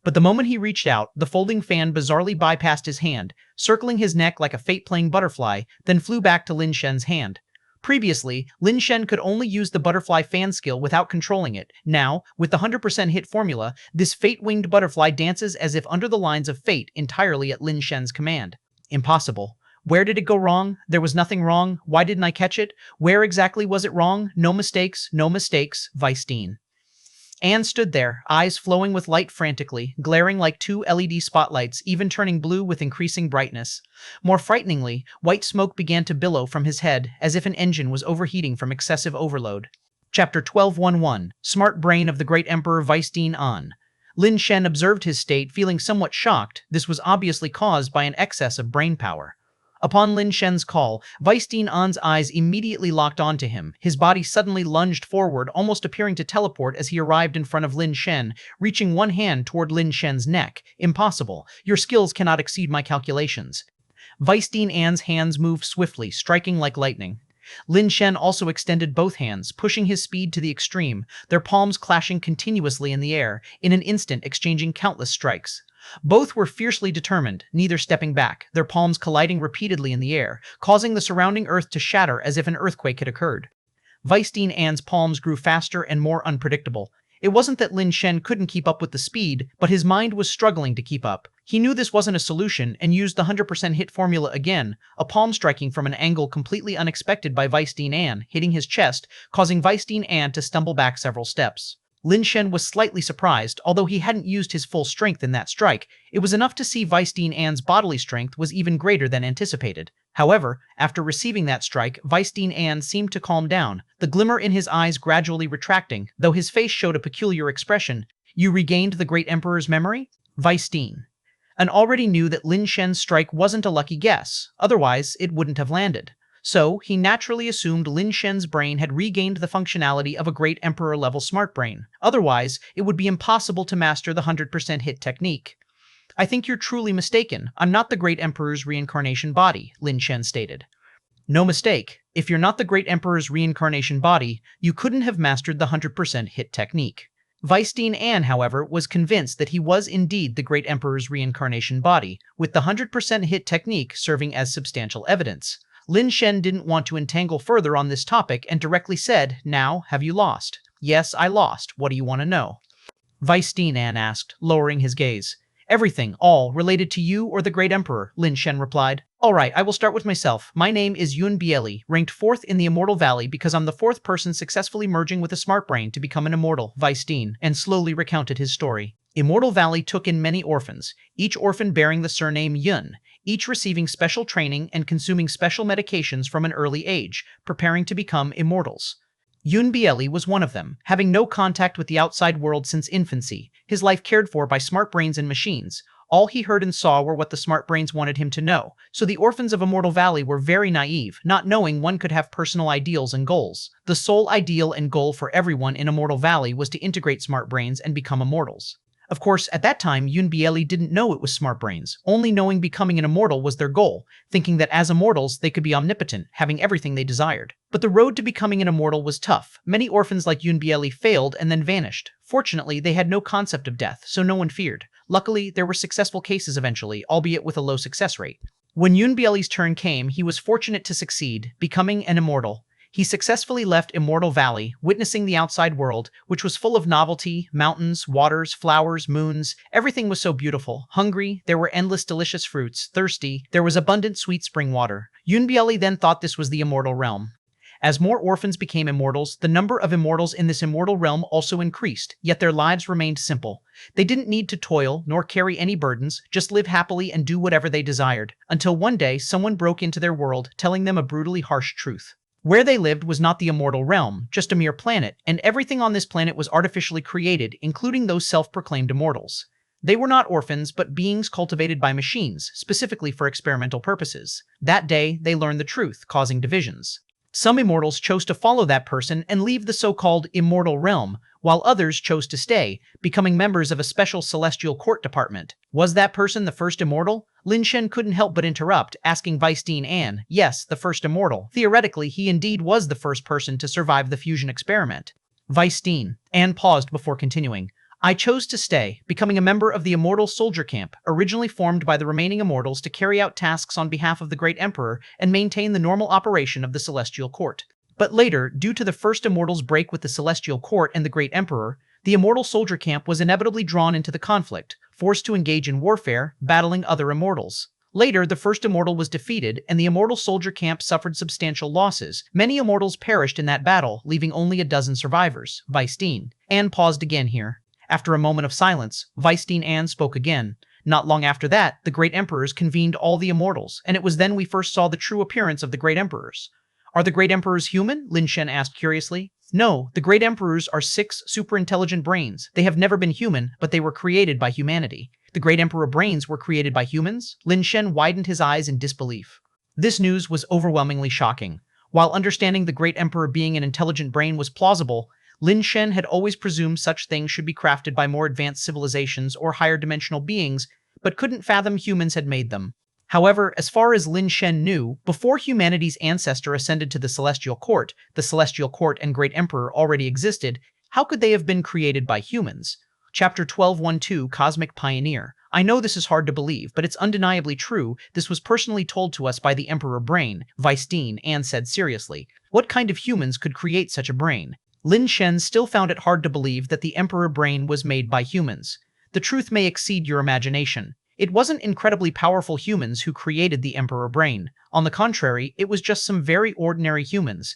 A: But the moment he reached out, the folding fan bizarrely bypassed his hand, circling his neck like a fate-playing butterfly, then flew back to Lin Shen's hand. Previously, Lin Shen could only use the butterfly fan skill without controlling it. Now, with the 100% hit formula, this fate-winged butterfly dances as if under the lines of fate entirely at Lin Shen's command. Impossible. Where did it go wrong? There was nothing wrong. Why didn't I catch it? Where exactly was it wrong? No mistakes, Weisstein An stood there, eyes flowing with light frantically, glaring like 2 LED spotlights, even turning blue with increasing brightness. More frighteningly, white smoke began to billow from his head, as if an engine was overheating from excessive overload. Chapter 1211, Smart Brain of the Great Emperor Weisstein An. Lin Shen observed his state, feeling somewhat shocked. This was obviously caused by an excess of brain power. Upon Lin Shen's call, Weisstein An's eyes immediately locked onto him. His body suddenly lunged forward, almost appearing to teleport as he arrived in front of Lin Shen, reaching one hand toward Lin Shen's neck. Impossible. Your skills cannot exceed my calculations. Weisstein An's hands moved swiftly, striking like lightning. Lin Shen also extended both hands, pushing his speed to the extreme, their palms clashing continuously in the air, in an instant exchanging countless strikes. Both were fiercely determined, neither stepping back, their palms colliding repeatedly in the air, causing the surrounding earth to shatter as if an earthquake had occurred. Weisstein An's palms grew faster and more unpredictable. It wasn't that Lin Shen couldn't keep up with the speed, but his mind was struggling to keep up. He knew this wasn't a solution and used the 100% hit formula again, a palm striking from an angle completely unexpected by Weisstein An, hitting his chest, causing Weisstein An to stumble back several steps. Lin Shen was slightly surprised, although he hadn't used his full strength in that strike. It was enough to see Weisstein An's bodily strength was even greater than anticipated. However, after receiving that strike, Weisstein An seemed to calm down, the glimmer in his eyes gradually retracting, though his face showed a peculiar expression. You regained the Great Emperor's memory? Weisstein An already knew that Lin Shen's strike wasn't a lucky guess, otherwise it wouldn't have landed. So, he naturally assumed Lin Shen's brain had regained the functionality of a Great Emperor-level smart brain. Otherwise, it would be impossible to master the 100% hit technique. I think you're truly mistaken. I'm not the Great Emperor's reincarnation body, Lin Shen stated. No mistake. If you're not the Great Emperor's reincarnation body, you couldn't have mastered the 100% hit technique. Weisstein An, however, was convinced that he was indeed the Great Emperor's reincarnation body, with the 100% hit technique serving as substantial evidence. Lin Shen didn't want to entangle further on this topic and directly said, Now, have you lost? Yes, I lost. What do you want to know? Weisstein An asked, lowering his gaze. Everything, all, related to you or the Great Emperor, Lin Shen replied. Alright, I will start with myself. My name is Yun Bieli, ranked 4th in the Immortal Valley because I'm the 4th person successfully merging with a smart brain to become an immortal, Weisstein, and slowly recounted his story. Immortal Valley took in many orphans, each orphan bearing the surname Yun, each receiving special training and consuming special medications from an early age, preparing to become immortals. Yun Bieli was one of them, having no contact with the outside world since infancy, his life cared for by smart brains and machines. All he heard and saw were what the smart brains wanted him to know, so the orphans of Immortal Valley were very naive, not knowing one could have personal ideals and goals. The sole ideal and goal for everyone in Immortal Valley was to integrate smart brains and become immortals. Of course, at that time, Yun Bieli didn't know it was smart brains, only knowing becoming an immortal was their goal, thinking that as immortals, they could be omnipotent, having everything they desired. But the road to becoming an immortal was tough. Many orphans like Yun Bieli failed and then vanished. Fortunately, they had no concept of death, so no one feared. Luckily, there were successful cases eventually, albeit with a low success rate. When Yun Bieli's turn came, he was fortunate to succeed, becoming an immortal. He successfully left Immortal Valley, witnessing the outside world, which was full of novelty, mountains, waters, flowers, moons. Everything was so beautiful. Hungry, there were endless delicious fruits. Thirsty, there was abundant sweet spring water. Yun Bieli then thought this was the immortal realm. As more orphans became immortals, the number of immortals in this immortal realm also increased, yet their lives remained simple. They didn't need to toil, nor carry any burdens, just live happily and do whatever they desired, until one day someone broke into their world, telling them a brutally harsh truth. Where they lived was not the immortal realm, just a mere planet, and everything on this planet was artificially created, including those self-proclaimed immortals. They were not orphans, but beings cultivated by machines, specifically for experimental purposes. That day, they learned the truth, causing divisions. Some immortals chose to follow that person and leave the so-called immortal realm, while others chose to stay, becoming members of a special celestial court department. Was that person the first immortal? Lin Shen couldn't help but interrupt, asking Weisstein An. Yes, the first immortal. Theoretically, he indeed was the first person to survive the fusion experiment. Weisstein An paused before continuing. I chose to stay, becoming a member of the Immortal Soldier Camp, originally formed by the remaining immortals to carry out tasks on behalf of the Great Emperor and maintain the normal operation of the Celestial Court. But later, due to the first immortals' break with the Celestial Court and the Great Emperor, the Immortal Soldier Camp was inevitably drawn into the conflict, forced to engage in warfare, battling other immortals. Later, the first immortal was defeated, and the Immortal Soldier Camp suffered substantial losses. Many immortals perished in that battle, leaving only a dozen survivors. Weisstein An paused again here. After a moment of silence, Weisstein An spoke again. Not long after that, the Great Emperors convened all the immortals, and it was then we first saw the true appearance of the Great Emperors. Are the Great Emperors human? Lin Shen asked curiously. No, the Great Emperors are six super-intelligent brains. They have never been human, but they were created by humanity. The Great Emperor brains were created by humans? Lin Shen widened his eyes in disbelief. This news was overwhelmingly shocking. While understanding the Great Emperor being an intelligent brain was plausible, Lin Shen had always presumed such things should be crafted by more advanced civilizations or higher dimensional beings, but couldn't fathom humans had made them. However, as far as Lin Shen knew, before humanity's ancestor ascended to the Celestial Court and Great Emperor already existed. How could they have been created by humans? Chapter 1212, Cosmic Pioneer. I know this is hard to believe, but it's undeniably true. This was personally told to us by the Emperor Brain, Vice Dean, and said seriously. What kind of humans could create such a brain? Lin Shen still found it hard to believe that the Emperor Brain was made by humans. The truth may exceed your imagination. It wasn't incredibly powerful humans who created the Emperor Brain. On the contrary, it was just some very ordinary humans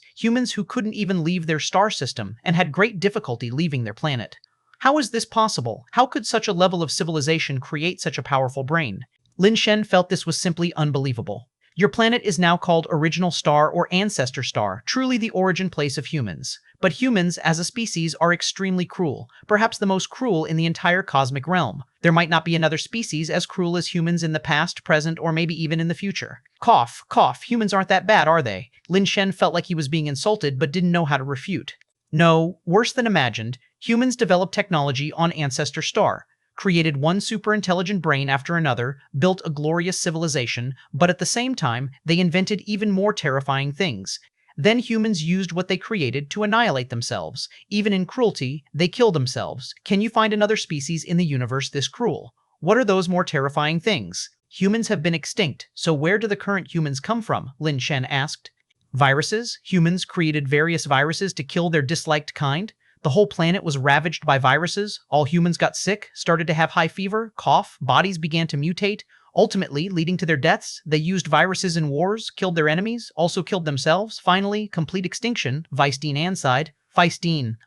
A: who couldn't even leave their star system and had great difficulty leaving their planet. How is this possible? How could such a level of civilization create such a powerful brain? Lin Shen felt this was simply unbelievable. Your planet is now called Original Star or Ancestor Star, truly the origin place of humans. But humans, as a species, are extremely cruel, perhaps the most cruel in the entire cosmic realm. There might not be another species as cruel as humans in the past, present, or maybe even in the future. Cough, cough, humans aren't that bad, are they? Lin Shen felt like he was being insulted but didn't know how to refute. No, worse than imagined, humans developed technology on Ancestor Star, created one super-intelligent brain after another, built a glorious civilization, but at the same time, they invented even more terrifying things. Then humans used what they created to annihilate themselves. Even in cruelty, they kill themselves. Can you find another species in the universe this cruel? What are those more terrifying things? Humans have been extinct, so where do the current humans come from? Lin Shen asked. Viruses? Humans created various viruses to kill their disliked kind? The whole planet was ravaged by viruses, all humans got sick, started to have high fever, cough, bodies began to mutate, ultimately leading to their deaths. They used viruses in wars, killed their enemies, also killed themselves. Finally, complete extinction. Vice Dean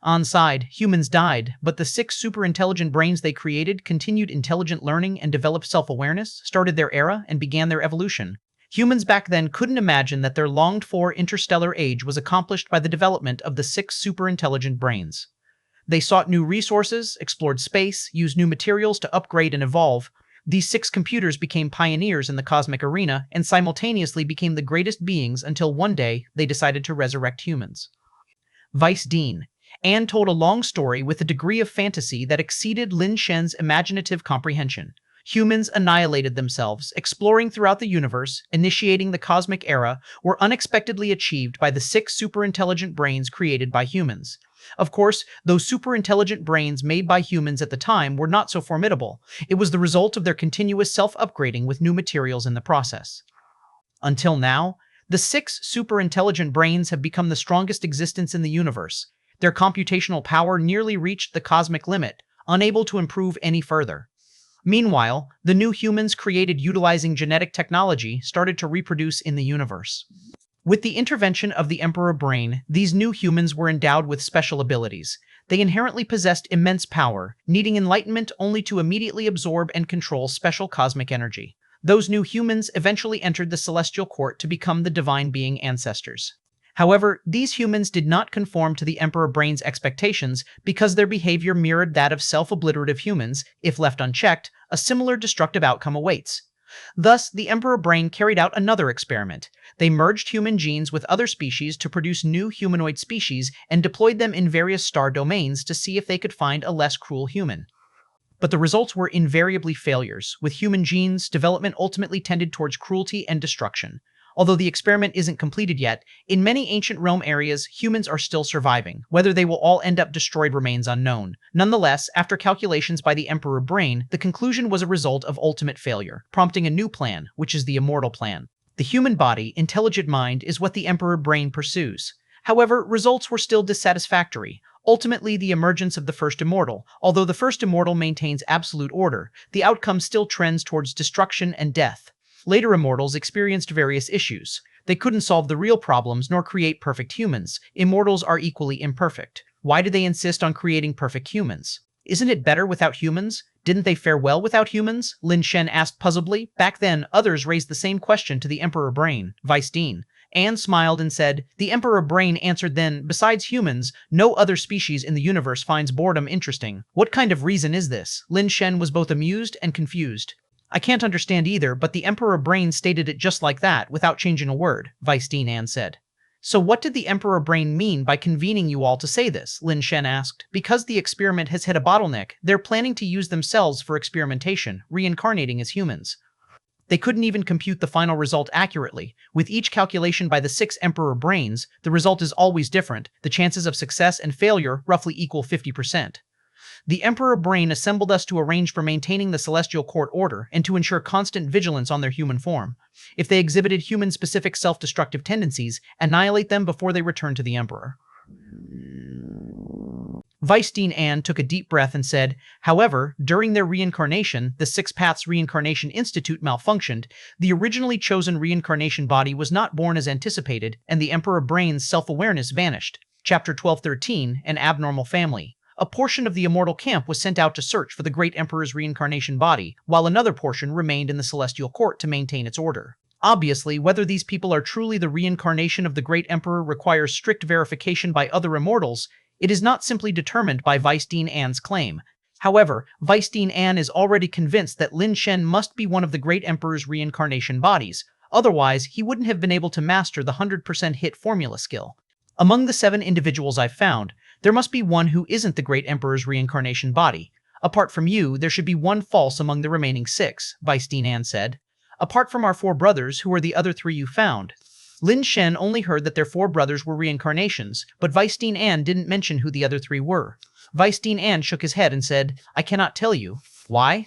A: on side, humans died, but the six super-intelligent brains they created continued intelligent learning and developed self-awareness, started their era, and began their evolution. Humans back then couldn't imagine that their longed-for interstellar age was accomplished by the development of the six super-intelligent brains. They sought new resources, explored space, used new materials to upgrade and evolve. These six computers became pioneers in the cosmic arena and simultaneously became the greatest beings until one day they decided to resurrect humans. Vice Dean. Anne told a long story with a degree of fantasy that exceeded Lin Shen's imaginative comprehension. Humans annihilated themselves, exploring throughout the universe, initiating the cosmic era, were unexpectedly achieved by the six super-intelligent brains created by humans. Of course, those super-intelligent brains made by humans at the time were not so formidable. It was the result of their continuous self-upgrading with new materials in the process. Until now, the six super-intelligent brains have become the strongest existence in the universe. Their computational power nearly reached the cosmic limit, unable to improve any further. Meanwhile, the new humans created utilizing genetic technology started to reproduce in the universe. With the intervention of the Emperor Brain, these new humans were endowed with special abilities. They inherently possessed immense power, needing enlightenment only to immediately absorb and control special cosmic energy. Those new humans eventually entered the Celestial Court to become the divine being ancestors. However, these humans did not conform to the Emperor Brain's expectations because their behavior mirrored that of self-obliterative humans. If left unchecked, a similar destructive outcome awaits. Thus, the Emperor Brain carried out another experiment. They merged human genes with other species to produce new humanoid species and deployed them in various star domains to see if they could find a less cruel human. But the results were invariably failures. With human genes, development ultimately tended towards cruelty and destruction. Although the experiment isn't completed yet, in many ancient realm areas, humans are still surviving. Whether they will all end up destroyed remains unknown. Nonetheless, after calculations by the Emperor Brain, the conclusion was a result of ultimate failure, prompting a new plan, which is the immortal plan. The human body, intelligent mind, is what the Emperor Brain pursues. However, results were still dissatisfactory. Ultimately, the emergence of the first immortal. Although the first immortal maintains absolute order, the outcome still trends towards destruction and death. Later immortals experienced various issues. They couldn't solve the real problems nor create perfect humans. Immortals are equally imperfect. Why do they insist on creating perfect humans? Isn't it better without humans? Didn't they fare well without humans? Lin Shen asked puzzledly. Back then, others raised the same question to the Emperor Brain, Vice Dean. Anne smiled and said, "The Emperor Brain answered then, besides humans, no other species in the universe finds boredom interesting. What kind of reason is this?" Lin Shen was both amused and confused. "I can't understand either, but the Emperor Brain stated it just like that, without changing a word," Vice Dean Anne said. "So what did the Emperor Brain mean by convening you all to say this?" Lin Shen asked. "Because the experiment has hit a bottleneck, they're planning to use themselves for experimentation, reincarnating as humans. They couldn't even compute the final result accurately. With each calculation by the 6 Emperor Brains, the result is always different. The chances of success and failure roughly equal 50%. The Emperor Brain assembled us to arrange for maintaining the Celestial Court order and to ensure constant vigilance on their human form. If they exhibited human-specific self-destructive tendencies, annihilate them before they return to the Emperor." Vice Dean Anne took a deep breath and said, "However, during their reincarnation, the Six Paths Reincarnation Institute malfunctioned. The originally chosen reincarnation body was not born as anticipated, and the Emperor Brain's self-awareness vanished." Chapter 1213, An Abnormal Family. A portion of the immortal camp was sent out to search for the Great Emperor's reincarnation body, while another portion remained in the Celestial Court to maintain its order. Obviously, whether these people are truly the reincarnation of the Great Emperor requires strict verification by other immortals. It is not simply determined by Vice Dean Anne's claim. However, Vice Dean Anne is already convinced that Lin Shen must be one of the Great Emperor's reincarnation bodies. Otherwise, he wouldn't have been able to master the 100% hit formula skill. "Among the 7 individuals I've found, there must be one who isn't the Great Emperor's reincarnation body. Apart from you, there should be one false among the remaining 6, Vice Dean Anne said. "Apart from our 4 brothers, who are the other 3 you found?" Lin Shen only heard that their 4 brothers were reincarnations, but Vice Dean Anne didn't mention who the other 3 were. Vice Dean Anne shook his head and said, "I cannot tell you." "Why?"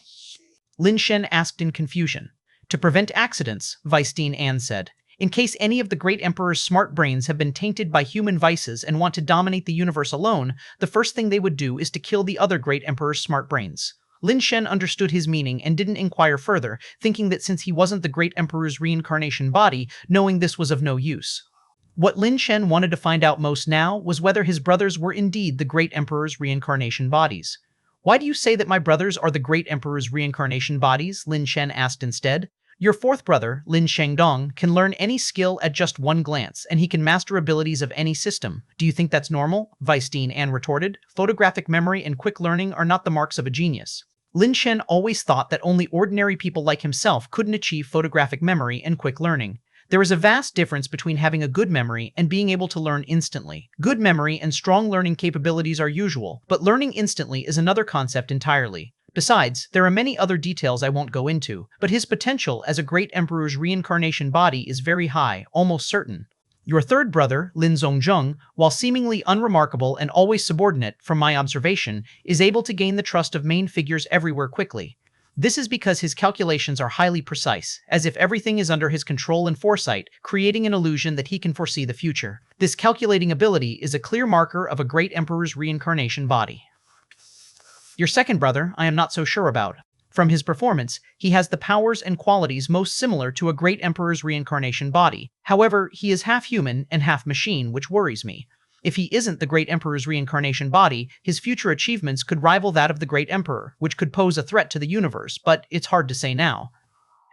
A: Lin Shen asked in confusion. "To prevent accidents," Vice Dean Anne said. "In case any of the Great Emperor's smart brains have been tainted by human vices and want to dominate the universe alone, the first thing they would do is to kill the other Great Emperor's smart brains." Lin Shen understood his meaning and didn't inquire further, thinking that since he wasn't the Great Emperor's reincarnation body, knowing this was of no use. What Lin Shen wanted to find out most now was whether his brothers were indeed the Great Emperor's reincarnation bodies. "Why do you say that my brothers are the Great Emperor's reincarnation bodies?" Lin Shen asked instead. "Your 4th brother, Lin Shengdong, can learn any skill at just one glance, and he can master abilities of any system. Do you think that's normal?" Vice Dean Anne retorted. "Photographic memory and quick learning are not the marks of a genius." Lin Shen always thought that only ordinary people like himself couldn't achieve photographic memory and quick learning. There is a vast difference between having a good memory and being able to learn instantly. Good memory and strong learning capabilities are usual, but learning instantly is another concept entirely. Besides, there are many other details I won't go into, but his potential as a Great Emperor's reincarnation body is very high, almost certain. Your 3rd brother, Lin Zongjung, while seemingly unremarkable and always subordinate, from my observation, is able to gain the trust of main figures everywhere quickly. This is because his calculations are highly precise, as if everything is under his control and foresight, creating an illusion that he can foresee the future. This calculating ability is a clear marker of a Great Emperor's reincarnation body. Your 2nd brother, I am not so sure about. From his performance, he has the powers and qualities most similar to a Great Emperor's reincarnation body. However, he is half human and half machine, which worries me. If he isn't the Great Emperor's reincarnation body, his future achievements could rival that of the Great Emperor, which could pose a threat to the universe, but it's hard to say now.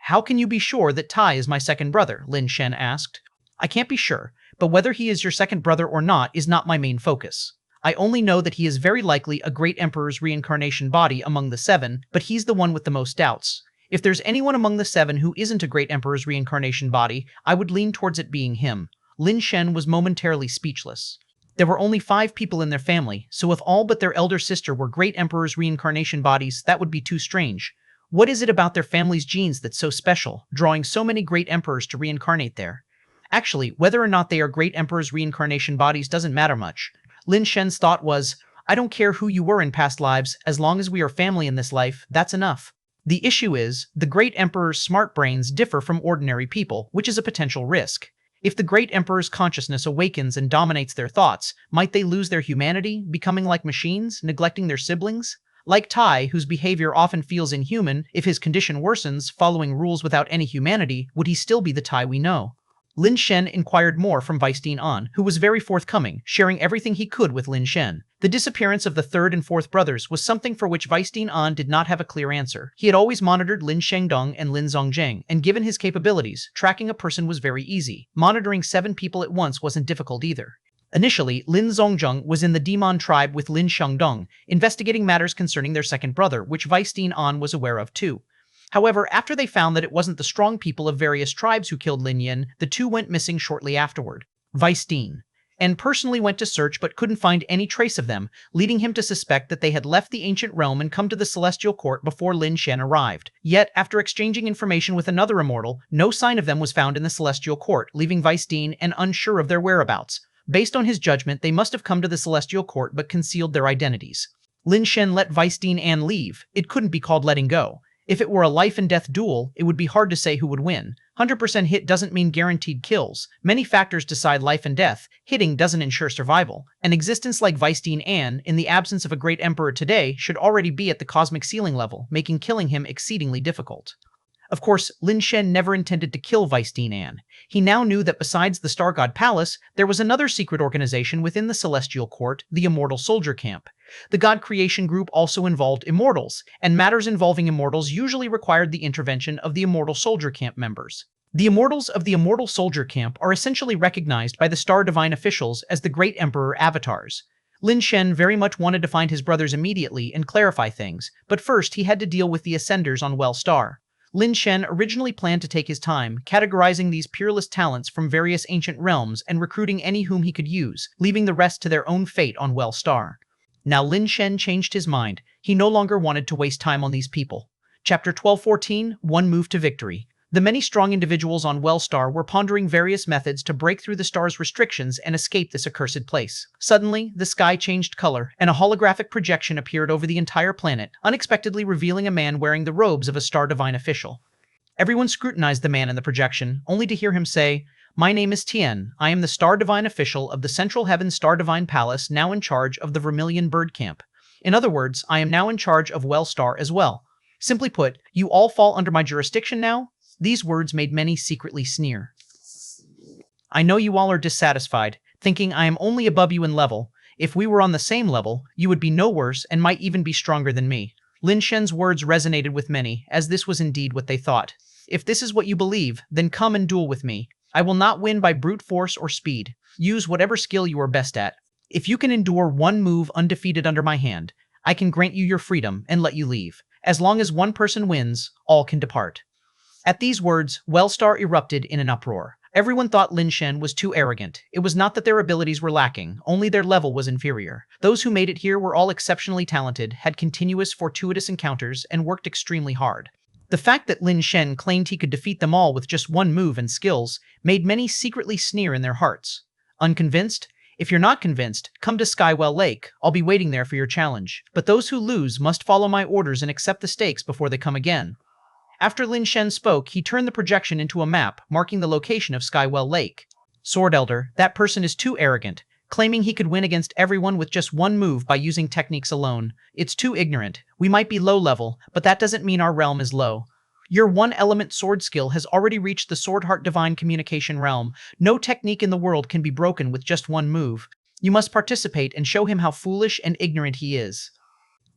A: "How can you be sure that Tai is my 2nd brother?" Lin Shen asked. "I can't be sure, but whether he is your 2nd brother or not is not my main focus. I only know that he is very likely a Great Emperor's reincarnation body among the 7, but he's the one with the most doubts. If there's anyone among the 7 who isn't a Great Emperor's reincarnation body, I would lean towards it being him." Lin Shen was momentarily speechless. There were only 5 people in their family, so if all but their elder sister were Great Emperor's reincarnation bodies, that would be too strange. What is it about their family's genes that's so special, drawing so many Great Emperors to reincarnate there? Actually, whether or not they are Great Emperor's reincarnation bodies doesn't matter much. Lin Shen's thought was, "I don't care who you were in past lives, as long as we are family in this life, that's enough." The issue is, the Great Emperor's smart brains differ from ordinary people, which is a potential risk. If the Great Emperor's consciousness awakens and dominates their thoughts, might they lose their humanity, becoming like machines, neglecting their siblings? Like Tai, whose behavior often feels inhuman, if his condition worsens, following rules without any humanity, would he still be the Tai we know? Lin Shen inquired more from Vice Dean An, who was very forthcoming, sharing everything he could with Lin Shen. The disappearance of the third and fourth brothers was something for which Weisstein An did not have a clear answer. He had always monitored Lin Shengdong and Lin Zhongzheng, and given his capabilities, tracking a person was very easy. Monitoring 7 people at once wasn't difficult either. Initially, Lin Zhongzheng was in the Demon tribe with Lin Shengdong, investigating matters concerning their second brother, which Weisstein An was aware of too. However, after they found that it wasn't the strong people of various tribes who killed Lin Yin, the two went missing shortly afterward. Weisstein An personally went to search but couldn't find any trace of them, leading him to suspect that they had left the ancient realm and come to the Celestial Court before Lin Shen arrived. Yet, after exchanging information with another immortal, no sign of them was found in the Celestial Court, leaving Weisstein An unsure of their whereabouts. Based on his judgment, they must have come to the Celestial Court but concealed their identities. Lin Shen let Weisstein An leave. It couldn't be called letting go. If it were a life-and-death duel, it would be hard to say who would win. 100% hit doesn't mean guaranteed kills. Many factors decide life and death. Hitting doesn't ensure survival. An existence like Weisstein An, in the absence of a great emperor today, should already be at the cosmic ceiling level, making killing him exceedingly difficult. Of course, Lin Shen never intended to kill Weisstein An. He now knew that besides the Star God Palace, there was another secret organization within the Celestial Court, the Immortal Soldier Camp. The God Creation Group also involved immortals, and matters involving immortals usually required the intervention of the Immortal Soldier Camp members. The immortals of the Immortal Soldier Camp are essentially recognized by the Star Divine officials as the Great Emperor avatars. Lin Shen very much wanted to find his brothers immediately and clarify things, but first he had to deal with the Ascenders on Well Star. Lin Shen originally planned to take his time, categorizing these peerless talents from various ancient realms and recruiting any whom he could use, leaving the rest to their own fate on Well Star. Now Lin Shen changed his mind. He no longer wanted to waste time on these people. Chapter 1214, One Move to Victory. The many strong individuals on Well Star were pondering various methods to break through the star's restrictions and escape this accursed place. Suddenly, the sky changed color, and a holographic projection appeared over the entire planet, unexpectedly revealing a man wearing the robes of a Star Divine official. Everyone scrutinized the man in the projection, only to hear him say, "My name is Tien. I am the Star Divine official of the Central Heaven Star Divine Palace, now in charge of the Vermilion Bird Camp. In other words, I am now in charge of Well Star as well. Simply put, you all fall under my jurisdiction now?" These words made many secretly sneer. "I know you all are dissatisfied, thinking I am only above you in level. If we were on the same level, you would be no worse and might even be stronger than me." Lin Shen's words resonated with many, as this was indeed what they thought. "If this is what you believe, then come and duel with me. I will not win by brute force or speed. Use whatever skill you are best at. If you can endure one move undefeated under my hand, I can grant you your freedom and let you leave. As long as one person wins, all can depart." At these words, Well Star erupted in an uproar. Everyone thought Lin Shen was too arrogant. It was not that their abilities were lacking, only their level was inferior. Those who made it here were all exceptionally talented, had continuous fortuitous encounters, and worked extremely hard. The fact that Lin Shen claimed he could defeat them all with just one move and skills made many secretly sneer in their hearts. Unconvinced? If you're not convinced, come to Skywell Lake. I'll be waiting there for your challenge. But those who lose must follow my orders and accept the stakes before they come again. After Lin Shen spoke, he turned the projection into a map, marking the location of Skywell Lake. "Sword Elder, that person is too arrogant, claiming he could win against everyone with just one move by using techniques alone. It's too ignorant. We might be low level, but that doesn't mean our realm is low. Your one-element sword skill has already reached the Sword Heart Divine Communication realm. No technique in the world can be broken with just one move. You must participate and show him how foolish and ignorant he is.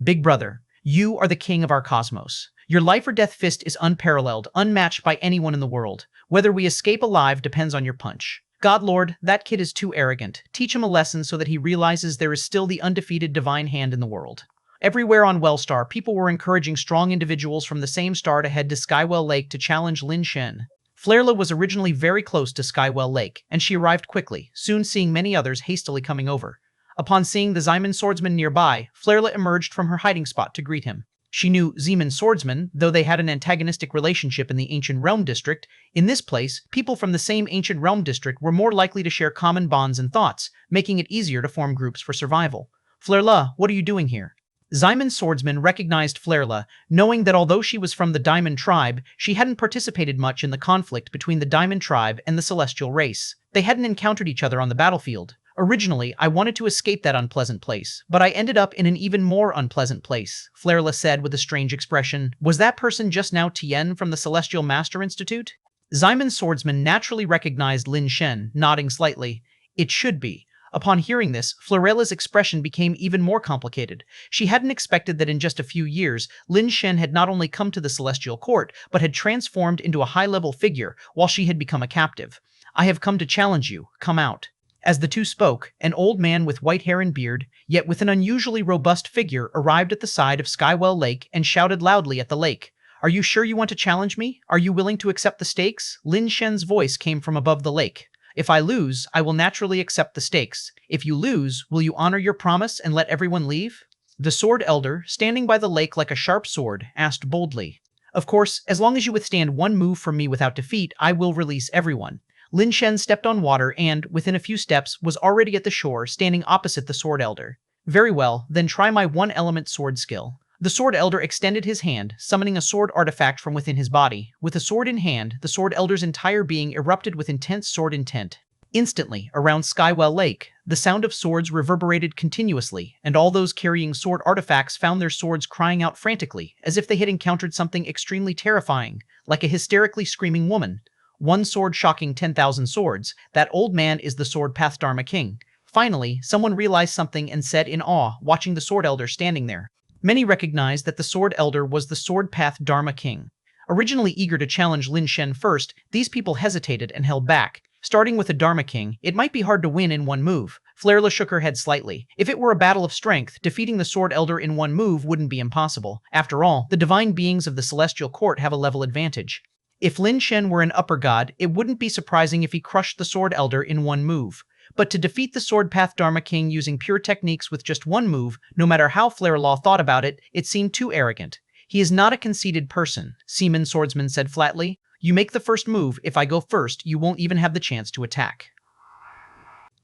A: Big Brother, you are the king of our cosmos. Your life or death fist is unparalleled, unmatched by anyone in the world. Whether we escape alive depends on your punch. God Lord, that kid is too arrogant. Teach him a lesson so that he realizes there is still the undefeated divine hand in the world." Everywhere on Well Star, people were encouraging strong individuals from the same star to head to Skywell Lake to challenge Lin Shen. Flairla was originally very close to Skywell Lake, and she arrived quickly, soon seeing many others hastily coming over. Upon seeing the Xaimen swordsman nearby, Flairla emerged from her hiding spot to greet him. She knew Xaimen swordsman, though they had an antagonistic relationship in the Ancient Realm District. In this place, people from the same Ancient Realm District were more likely to share common bonds and thoughts, making it easier to form groups for survival. "Flairla, what are you doing here?" Xaimen swordsman recognized Flairla, knowing that although she was from the Diamond Tribe, she hadn't participated much in the conflict between the Diamond Tribe and the Celestial race. They hadn't encountered each other on the battlefield. "Originally, I wanted to escape that unpleasant place, but I ended up in an even more unpleasant place," Flairla said with a strange expression. "Was that person just now Tien from the Celestial Master Institute?" Xaimen swordsman naturally recognized Lin Shen, nodding slightly. "It should be. Upon hearing this, Florella's expression became even more complicated. She hadn't expected that in just a few years, Lin Shen had not only come to the celestial court, but had transformed into a high-level figure while she had become a captive. "I have come to challenge you. Come out." As the two spoke, an old man with white hair and beard, yet with an unusually robust figure, arrived at the side of Skywell Lake and shouted loudly at the lake. "Are you sure you want to challenge me? Are you willing to accept the stakes?" Lin Shen's voice came from above the lake. "If I lose, I will naturally accept the stakes. If you lose, will you honor your promise and let everyone leave?" The Sword Elder, standing by the lake like a sharp sword, asked boldly. "Of course, as long as you withstand one move from me without defeat, I will release everyone." Lin Shen stepped on water and, within a few steps, was already at the shore, standing opposite the Sword Elder. "Very well, then try my one-element sword skill." The Sword Elder extended his hand, summoning a sword artifact from within his body. With a sword in hand, the Sword Elder's entire being erupted with intense sword intent. Instantly, around Skywell Lake, the sound of swords reverberated continuously, and all those carrying sword artifacts found their swords crying out frantically, as if they had encountered something extremely terrifying, like a hysterically screaming woman. "One sword shocking 10,000 swords. That old man is the Sword Path Dharma King." Finally, someone realized something and said in awe, watching the Sword Elder standing there. Many recognized that the Sword Elder was the Sword Path Dharma King. Originally eager to challenge Lin Shen first, these people hesitated and held back. Starting with the Dharma King, it might be hard to win in one move. Florella shook her head slightly. If it were a battle of strength, defeating the Sword Elder in one move wouldn't be impossible. After all, the divine beings of the Celestial Court have a level advantage. If Lin Shen were an upper god, it wouldn't be surprising if he crushed the Sword Elder in one move. But to defeat the Sword Path Dharma King using pure techniques with just one move, no matter how Florella thought about it, it seemed too arrogant. "He is not a conceited person," Seaman Swordsman said flatly. "You make the first move. If I go first, you won't even have the chance to attack."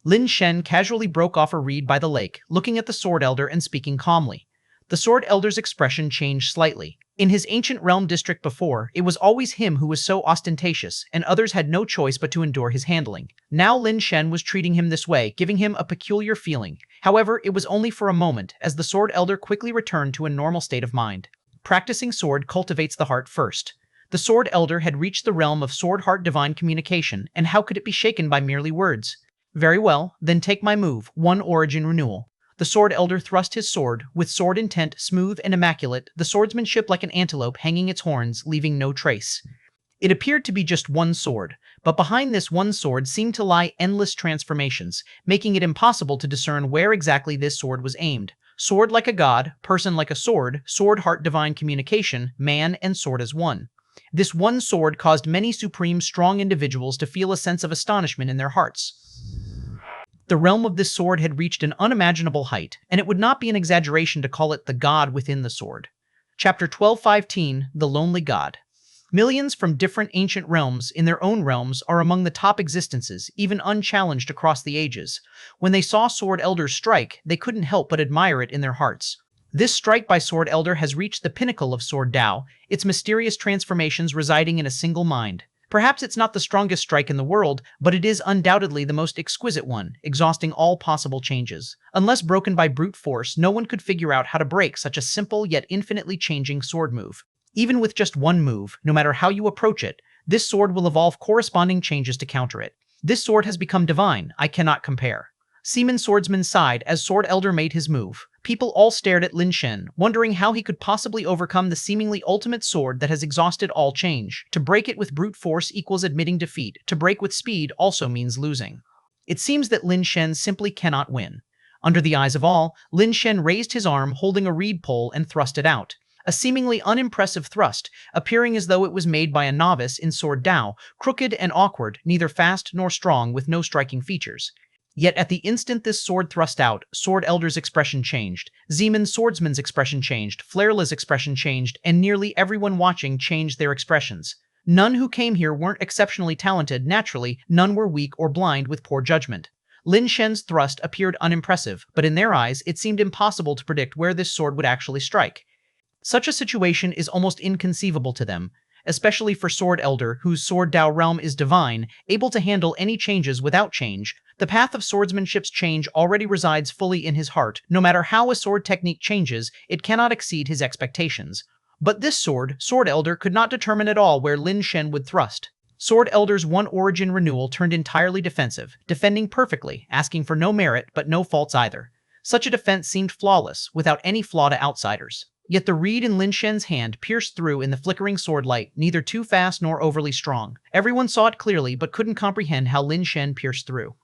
A: Lin Shen casually broke off a reed by the lake, looking at the Sword Elder and speaking calmly. The Sword Elder's expression changed slightly. In his ancient realm district before, it was always him who was so ostentatious, and others had no choice but to endure his handling. Now Lin Shen was treating him this way, giving him a peculiar feeling. However, it was only for a moment, as the Sword Elder quickly returned to a normal state of mind. Practicing sword cultivates the heart first. The Sword Elder had reached the realm of sword-heart divine communication, and how could it be shaken by merely words? "Very well, then take my move, one origin renewal." The Sword Elder thrust his sword, with sword intent smooth and immaculate, the swordsmanship like an antelope hanging its horns, leaving no trace. It appeared to be just one sword, but behind this one sword seemed to lie endless transformations, making it impossible to discern where exactly this sword was aimed. Sword like a god, person like a sword, sword-heart divine communication, man and sword as one. This one sword caused many supreme strong individuals to feel a sense of astonishment in their hearts. The realm of this sword had reached an unimaginable height, and it would not be an exaggeration to call it the god within the sword. Chapter 1215, The Lonely God. Millions from different ancient realms in their own realms are among the top existences, even unchallenged across the ages. When they saw Sword Elders strike, they couldn't help but admire it in their hearts. This strike by Sword Elder has reached the pinnacle of Sword Dao, its mysterious transformations residing in a single mind. Perhaps it's not the strongest strike in the world, but it is undoubtedly the most exquisite one, exhausting all possible changes. Unless broken by brute force, no one could figure out how to break such a simple yet infinitely changing sword move. Even with just one move, no matter how you approach it, this sword will evolve corresponding changes to counter it. This sword has become divine, I cannot compare. Seaman Swordsman sighed as Sword Elder made his move. People all stared at Lin Shen, wondering how he could possibly overcome the seemingly ultimate sword that has exhausted all change. To break it with brute force equals admitting defeat. To break with speed also means losing. It seems that Lin Shen simply cannot win. Under the eyes of all, Lin Shen raised his arm holding a reed pole and thrust it out. A seemingly unimpressive thrust, appearing as though it was made by a novice in Sword Dao, crooked and awkward, neither fast nor strong, with no striking features. Yet at the instant this sword thrust out, Sword Elder's expression changed, Zeman Swordsman's expression changed, Flairla's expression changed, and nearly everyone watching changed their expressions. None who came here weren't exceptionally talented, naturally, none were weak or blind with poor judgment. Lin Shen's thrust appeared unimpressive, but in their eyes it seemed impossible to predict where this sword would actually strike. Such a situation is almost inconceivable to them, especially for Sword Elder, whose Sword Dao realm is divine, able to handle any changes without change. The path of swordsmanship's change already resides fully in his heart. No matter how a sword technique changes, it cannot exceed his expectations. But this Sword Elder could not determine at all where Lin Shen would thrust. Sword Elder's one origin renewal turned entirely defensive, defending perfectly, asking for no merit but no faults either. Such a defense seemed flawless, without any flaw to outsiders. Yet the reed in Lin Shen's hand pierced through in the flickering sword light, neither too fast nor overly strong. Everyone saw it clearly but couldn't comprehend how Lin Shen pierced through.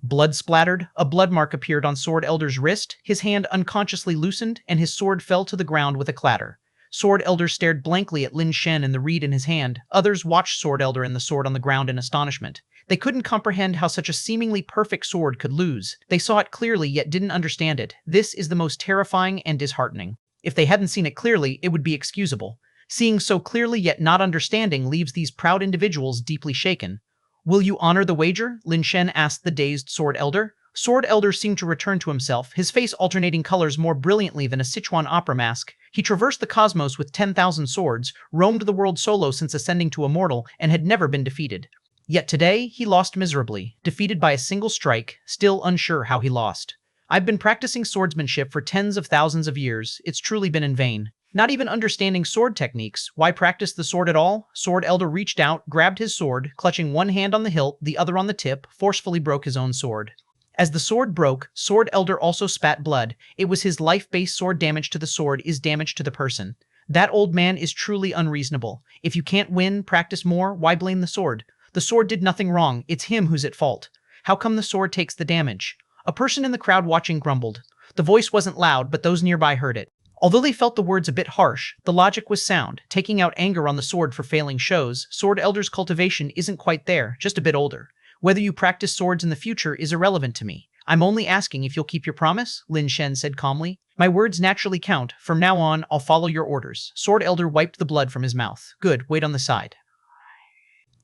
A: Blood splattered, a blood mark appeared on Sword Elder's wrist, his hand unconsciously loosened, and his sword fell to the ground with a clatter. Sword Elder stared blankly at Lin Shen and the reed in his hand. Others watched Sword Elder and the sword on the ground in astonishment. They couldn't comprehend how such a seemingly perfect sword could lose. They saw it clearly yet didn't understand it. This is the most terrifying and disheartening. If they hadn't seen it clearly, it would be excusable. Seeing so clearly yet not understanding leaves these proud individuals deeply shaken. "Will you honor the wager?" Lin Shen asked the dazed Sword Elder. Sword Elder seemed to return to himself, his face alternating colors more brilliantly than a Sichuan opera mask. He traversed the cosmos with 10,000 swords, roamed the world solo since ascending to immortal, and had never been defeated. Yet today, he lost miserably, defeated by a single strike, still unsure how he lost. "I've been practicing swordsmanship for tens of thousands of years. It's truly been in vain. Not even understanding sword techniques. Why practice the sword at all?" Sword Elder reached out, grabbed his sword, clutching one hand on the hilt, the other on the tip, forcefully broke his own sword. As the sword broke, Sword Elder also spat blood. It was his life-based sword. Damage to the sword is damage to the person. That old man is truly unreasonable. If you can't win, practice more, why blame the sword? The sword did nothing wrong, it's him who's at fault. How come the sword takes the damage? A person in the crowd watching grumbled. The voice wasn't loud, but those nearby heard it. Although they felt the words a bit harsh, the logic was sound. Taking out anger on the sword for failing shows, Sword Elder's cultivation isn't quite there, just a bit older. Whether you practice swords in the future is irrelevant to me. I'm only asking if you'll keep your promise, Lin Shen said calmly. My words naturally count. From now on, I'll follow your orders. Sword Elder wiped the blood from his mouth. Good, wait on the side.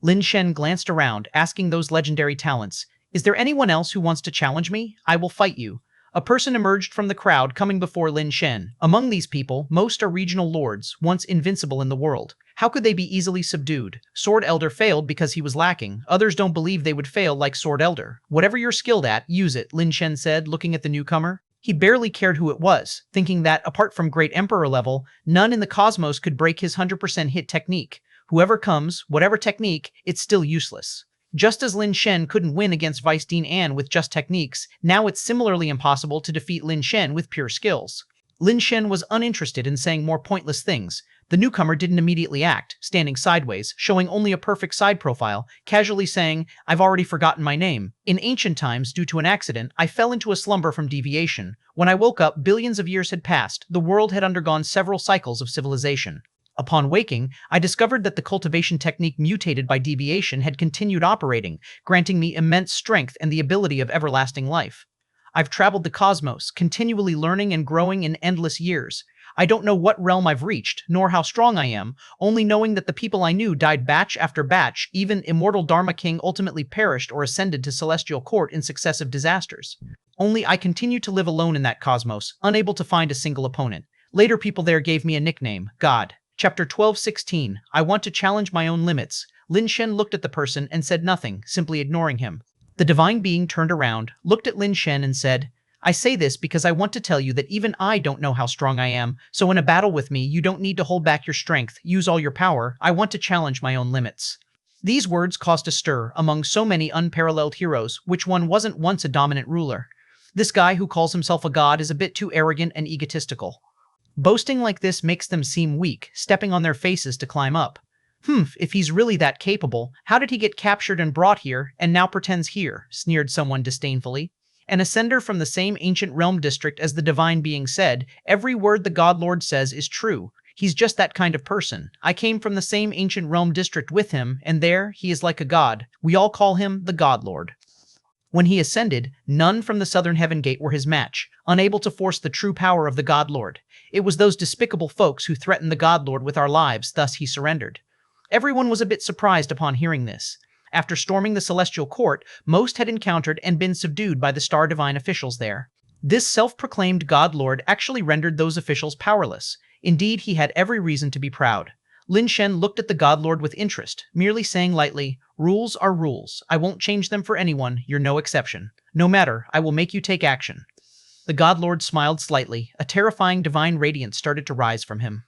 A: Lin Shen glanced around, asking those legendary talents, "Is there anyone else who wants to challenge me? I will fight you." A person emerged from the crowd coming before Lin Shen. Among these people, most are regional lords, once invincible in the world. How could they be easily subdued? Sword Elder failed because he was lacking. Others don't believe they would fail like Sword Elder. Whatever you're skilled at, use it, Lin Shen said, looking at the newcomer. He barely cared who it was, thinking that, apart from Great Emperor level, none in the cosmos could break his 100% hit technique. Whoever comes, whatever technique, it's still useless. Just as Lin Shen couldn't win against Vice Dean An with just techniques, now it's similarly impossible to defeat Lin Shen with pure skills. Lin Shen was uninterested in saying more pointless things. The newcomer didn't immediately act, standing sideways, showing only a perfect side profile, casually saying, "I've already forgotten my name. In ancient times, due to an accident, I fell into a slumber from deviation. When I woke up, billions of years had passed. The world had undergone several cycles of civilization. Upon waking, I discovered that the cultivation technique mutated by deviation had continued operating, granting me immense strength and the ability of everlasting life. I've traveled the cosmos, continually learning and growing in endless years. I don't know what realm I've reached, nor how strong I am, only knowing that the people I knew died batch after batch, even immortal Dharma King ultimately perished or ascended to celestial court in successive disasters. Only I continue to live alone in that cosmos, unable to find a single opponent. Later people there gave me a nickname, God. Chapter 1216, I want to challenge my own limits. Lin Shen looked at the person and said nothing, simply ignoring him. The divine being turned around, looked at Lin Shen and said, I say this because I want to tell you that even I don't know how strong I am, so in a battle with me, you don't need to hold back your strength, use all your power. I want to challenge my own limits. These words caused a stir among so many unparalleled heroes, which one wasn't once a dominant ruler. This guy who calls himself a god is a bit too arrogant and egotistical. Boasting like this makes them seem weak, stepping on their faces to climb up. If he's really that capable, how did he get captured and brought here, and now pretends here? Sneered someone disdainfully. An ascender from the same ancient realm district as the divine being said, every word the God Lord says is true. He's just that kind of person. I came from the same ancient realm district with him, and there, he is like a god. We all call him the God Lord. When he ascended, none from the southern heaven gate were his match, unable to force the true power of the God Lord. It was those despicable folks who threatened the God Lord with our lives, thus he surrendered. Everyone was a bit surprised upon hearing this. After storming the celestial court, most had encountered and been subdued by the star divine officials there. This self-proclaimed God Lord actually rendered those officials powerless. Indeed, he had every reason to be proud. Lin Shen looked at the God Lord with interest, merely saying lightly, rules are rules. I won't change them for anyone. You're no exception. No matter, I will make you take action. The God Lord smiled slightly. A terrifying divine radiance started to rise from him.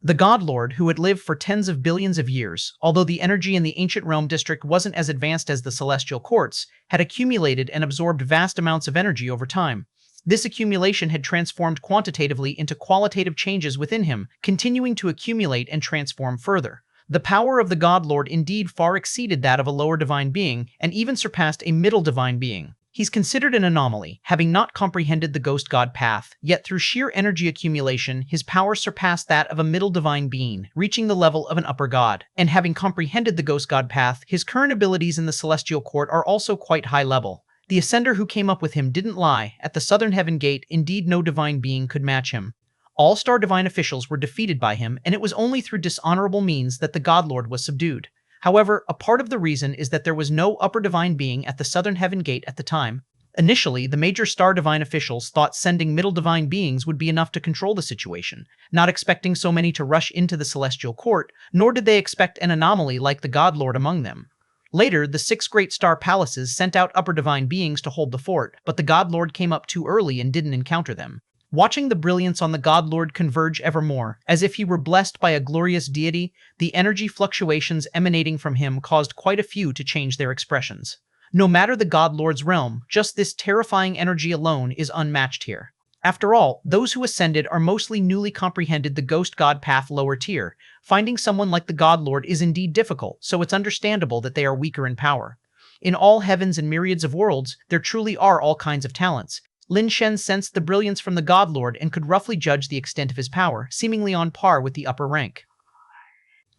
A: The God Lord, who had lived for tens of billions of years, although the energy in the ancient realm district wasn't as advanced as the celestial courts, had accumulated and absorbed vast amounts of energy over time. This accumulation had transformed quantitatively into qualitative changes within him, continuing to accumulate and transform further. The power of the God Lord indeed far exceeded that of a lower divine being, and even surpassed a middle divine being. He's considered an anomaly, having not comprehended the ghost god path, yet through sheer energy accumulation, his power surpassed that of a middle divine being, reaching the level of an upper god. And having comprehended the ghost god path, his current abilities in the celestial court are also quite high level. The ascender who came up with him didn't lie. At the southern heaven gate, indeed no divine being could match him. All-star divine officials were defeated by him, and it was only through dishonorable means that the God Lord was subdued. However, a part of the reason is that there was no upper divine being at the southern heaven gate at the time. Initially, the major star divine officials thought sending middle divine beings would be enough to control the situation, not expecting so many to rush into the celestial court, nor did they expect an anomaly like the God Lord among them. Later, the 6 great star palaces sent out upper divine beings to hold the fort, but the God Lord came up too early and didn't encounter them. Watching the brilliance on the God Lord converge evermore, as if he were blessed by a glorious deity, the energy fluctuations emanating from him caused quite a few to change their expressions. No matter the God Lord's realm, just this terrifying energy alone is unmatched here. After all, those who ascended are mostly newly comprehended the ghost god path lower tier. Finding someone like the God Lord is indeed difficult, so it's understandable that they are weaker in power. In all heavens and myriads of worlds, there truly are all kinds of talents. Lin Shen sensed the brilliance from the God Lord and could roughly judge the extent of his power, seemingly on par with the upper rank.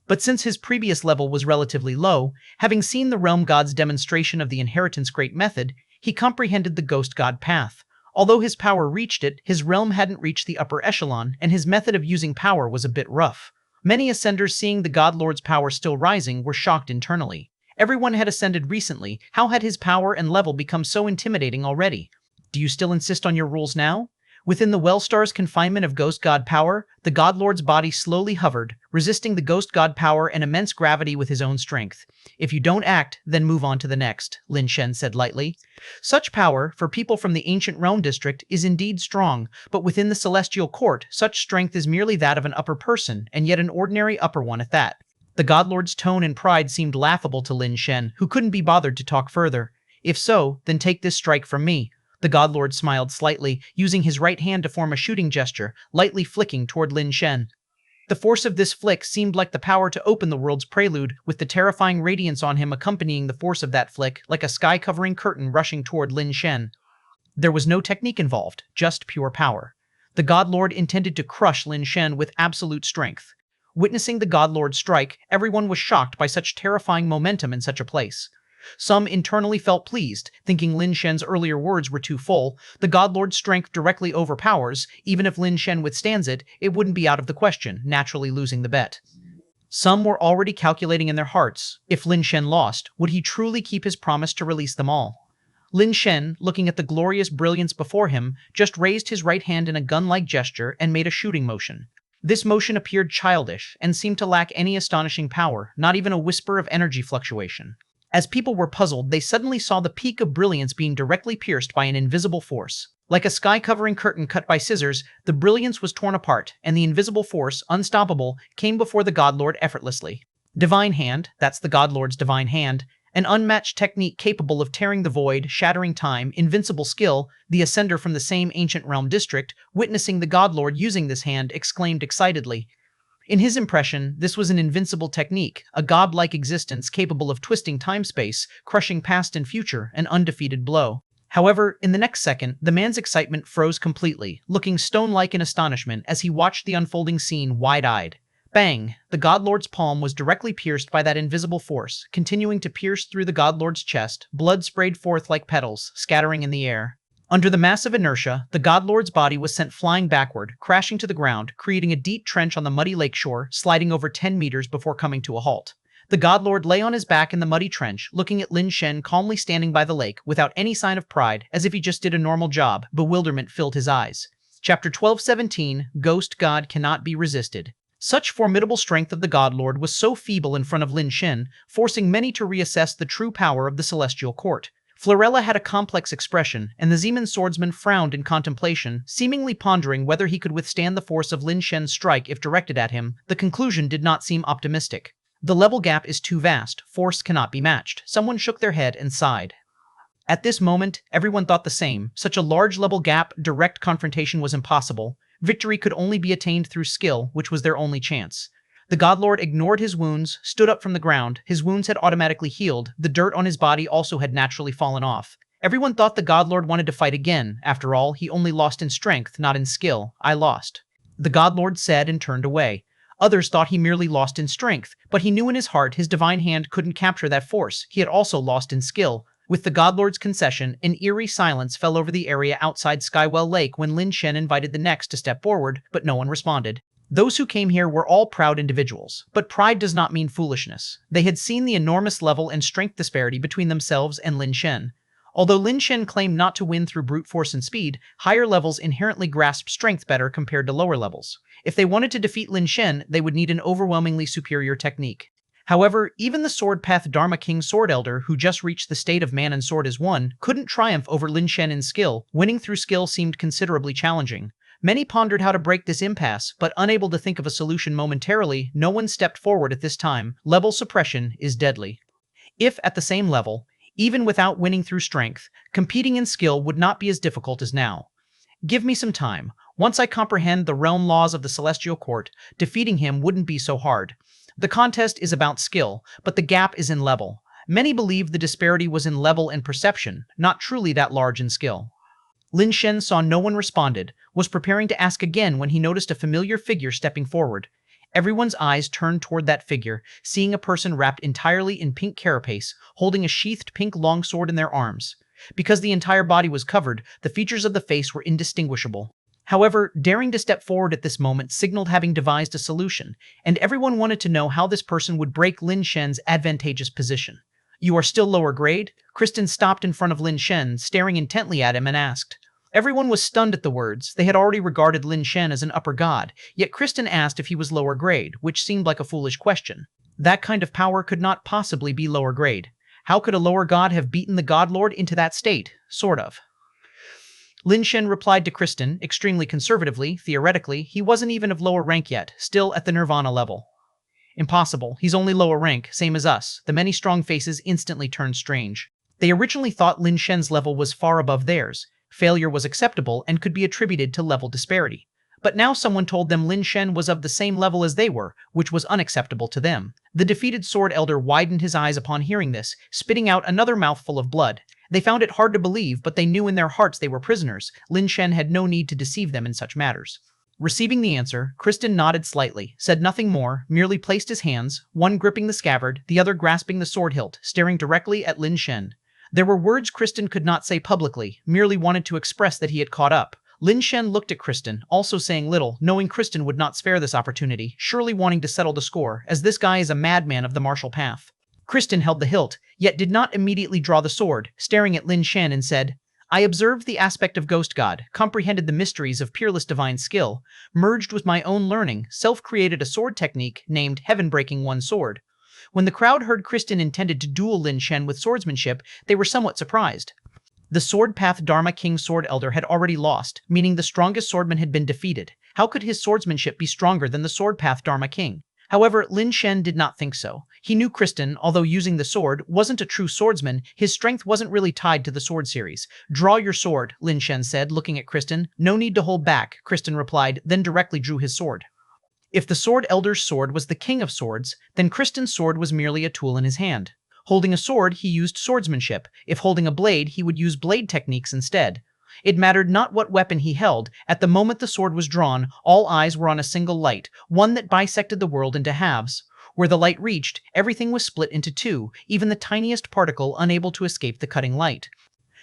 A: But since his previous level was relatively low, having seen the realm god's demonstration of the inheritance great method, he comprehended the ghost god path. Although his power reached it, his realm hadn't reached the upper echelon, and his method of using power was a bit rough. Many ascenders seeing the God Lord's power still rising were shocked internally. Everyone had ascended recently, how had his power and level become so intimidating already? Do you still insist on your rules now? Within the Wellstar's confinement of ghost god power, the God Lord's body slowly hovered, resisting the ghost god power and immense gravity with his own strength. If you don't act, then move on to the next, Lin Shen said lightly. Such power, for people from the ancient realm district, is indeed strong, but within the celestial court, such strength is merely that of an upper person, and yet an ordinary upper one at that. The God Lord's tone and pride seemed laughable to Lin Shen, who couldn't be bothered to talk further. If so, then take this strike from me. The God Lord smiled slightly, using his right hand to form a shooting gesture, lightly flicking toward Lin Shen. The force of this flick seemed like the power to open the world's prelude, with the terrifying radiance on him accompanying the force of that flick, like a sky-covering curtain rushing toward Lin Shen. There was no technique involved, just pure power. The God Lord intended to crush Lin Shen with absolute strength. Witnessing the God Lord strike, everyone was shocked by such terrifying momentum in such a place. Some internally felt pleased, thinking Lin Shen's earlier words were too full. The God Lord's strength directly overpowers. Even if Lin Shen withstands it, it wouldn't be out of the question, naturally losing the bet. Some were already calculating in their hearts, if Lin Shen lost, would he truly keep his promise to release them all? Lin Shen, looking at the glorious brilliance before him, just raised his right hand in a gun-like gesture and made a shooting motion. This motion appeared childish and seemed to lack any astonishing power, not even a whisper of energy fluctuation. As people were puzzled, they suddenly saw the peak of brilliance being directly pierced by an invisible force. Like a sky-covering curtain cut by scissors, the brilliance was torn apart, and the invisible force, unstoppable, came before the God Lord effortlessly. Divine Hand, that's the God Lord's divine hand, an unmatched technique capable of tearing the void, shattering time, invincible skill, the ascender from the same ancient realm district, witnessing the God Lord using this hand, exclaimed excitedly. In his impression, this was an invincible technique, a godlike existence capable of twisting time-space, crushing past and future, an undefeated blow. However, in the next second, the man's excitement froze completely, looking stone-like in astonishment as he watched the unfolding scene wide-eyed. Bang! The God Lord's palm was directly pierced by that invisible force, continuing to pierce through the God Lord's chest, blood sprayed forth like petals, scattering in the air. Under the massive inertia, the God Lord's body was sent flying backward, crashing to the ground, creating a deep trench on the muddy lakeshore, sliding over 10 meters before coming to a halt. The God Lord lay on his back in the muddy trench, looking at Lin Shen calmly standing by the lake without any sign of pride, as if he just did a normal job. Bewilderment filled his eyes. Chapter 1217, Ghost God Cannot Be Resisted. Such formidable strength of the God Lord was so feeble in front of Lin Shen, forcing many to reassess the true power of the celestial court. Florella had a complex expression, and the Zeman swordsman frowned in contemplation, seemingly pondering whether he could withstand the force of Lin Shen's strike if directed at him. The conclusion did not seem optimistic. The level gap is too vast, force cannot be matched. Someone shook their head and sighed. At this moment, everyone thought the same. Such a large level gap, direct confrontation was impossible. Victory could only be attained through skill, which was their only chance. The Godlord ignored his wounds, stood up from the ground. His wounds had automatically healed. The dirt on his body also had naturally fallen off. Everyone thought the Godlord wanted to fight again. After all, he only lost in strength, not in skill. I lost, the Godlord said and turned away. Others thought he merely lost in strength, but he knew in his heart his divine hand couldn't capture that force. He had also lost in skill. With the Godlord's concession, an eerie silence fell over the area outside Skywell Lake when Lin Shen invited the next to step forward, but no one responded. Those who came here were all proud individuals, but pride does not mean foolishness. They had seen the enormous level and strength disparity between themselves and Lin Shen. Although Lin Shen claimed not to win through brute force and speed, higher levels inherently grasp strength better compared to lower levels. If they wanted to defeat Lin Shen, they would need an overwhelmingly superior technique. However, even the Sword Path Dharma King Sword Elder, who just reached the state of man and sword as one, couldn't triumph over Lin Shen in skill. Winning through skill seemed considerably challenging. Many pondered how to break this impasse, but unable to think of a solution momentarily, no one stepped forward at this time. Level suppression is deadly. If at the same level, even without winning through strength, competing in skill would not be as difficult as now. Give me some time. Once I comprehend the realm laws of the Celestial Court, defeating him wouldn't be so hard. The contest is about skill, but the gap is in level. Many believe the disparity was in level and perception, not truly that large in skill. Lin Shen saw no one responded, was preparing to ask again when he noticed a familiar figure stepping forward. Everyone's eyes turned toward that figure, seeing a person wrapped entirely in pink carapace, holding a sheathed pink longsword in their arms. Because the entire body was covered, the features of the face were indistinguishable. However, daring to step forward at this moment signaled having devised a solution, and everyone wanted to know how this person would break Lin Shen's advantageous position. You are still lower grade? Kristen stopped in front of Lin Shen, staring intently at him and asked. Everyone was stunned at the words. They had already regarded Lin Shen as an upper god, yet Kristen asked if he was lower grade, which seemed like a foolish question. That kind of power could not possibly be lower grade. How could a lower god have beaten the Godlord into that state? Sort of. Lin Shen replied to Kristen, extremely conservatively. Theoretically, he wasn't even of lower rank yet, still at the Nirvana level. Impossible. He's only lower rank, same as us. The many strong faces instantly turned strange. They originally thought Lin Shen's level was far above theirs. Failure was acceptable and could be attributed to level disparity. But now someone told them Lin Shen was of the same level as they were, which was unacceptable to them. The defeated Sword Elder widened his eyes upon hearing this, spitting out another mouthful of blood. They found it hard to believe, but they knew in their hearts they were prisoners. Lin Shen had no need to deceive them in such matters. Receiving the answer, Kristen nodded slightly, said nothing more, merely placed his hands, one gripping the scabbard, the other grasping the sword hilt, staring directly at Lin Shen. There were words Kristen could not say publicly, merely wanted to express that he had caught up. Lin Shen looked at Kristen, also saying little, knowing Kristen would not spare this opportunity, surely wanting to settle the score, as this guy is a madman of the martial path. Kristen held the hilt, yet did not immediately draw the sword, staring at Lin Shen and said, I observed the aspect of Ghost God, comprehended the mysteries of peerless divine skill, merged with my own learning, self-created a sword technique named Heaven-Breaking One Sword. When the crowd heard Kristen intended to duel Lin Shen with swordsmanship, they were somewhat surprised. The Sword Path Dharma King Sword Elder had already lost, meaning the strongest swordman had been defeated. How could his swordsmanship be stronger than the Sword Path Dharma King? However, Lin Shen did not think so. He knew Kristen, although using the sword, wasn't a true swordsman. His strength wasn't really tied to the sword series. Draw your sword, Lin Shen said, looking at Kristen. No need to hold back, Kristen replied, then directly drew his sword. If the Sword Elder's sword was the king of swords, then Kristen's sword was merely a tool in his hand. Holding a sword, he used swordsmanship. If holding a blade, he would use blade techniques instead. It mattered not what weapon he held. At the moment the sword was drawn, all eyes were on a single light, one that bisected the world into halves. Where the light reached, everything was split into two, even the tiniest particle unable to escape the cutting light.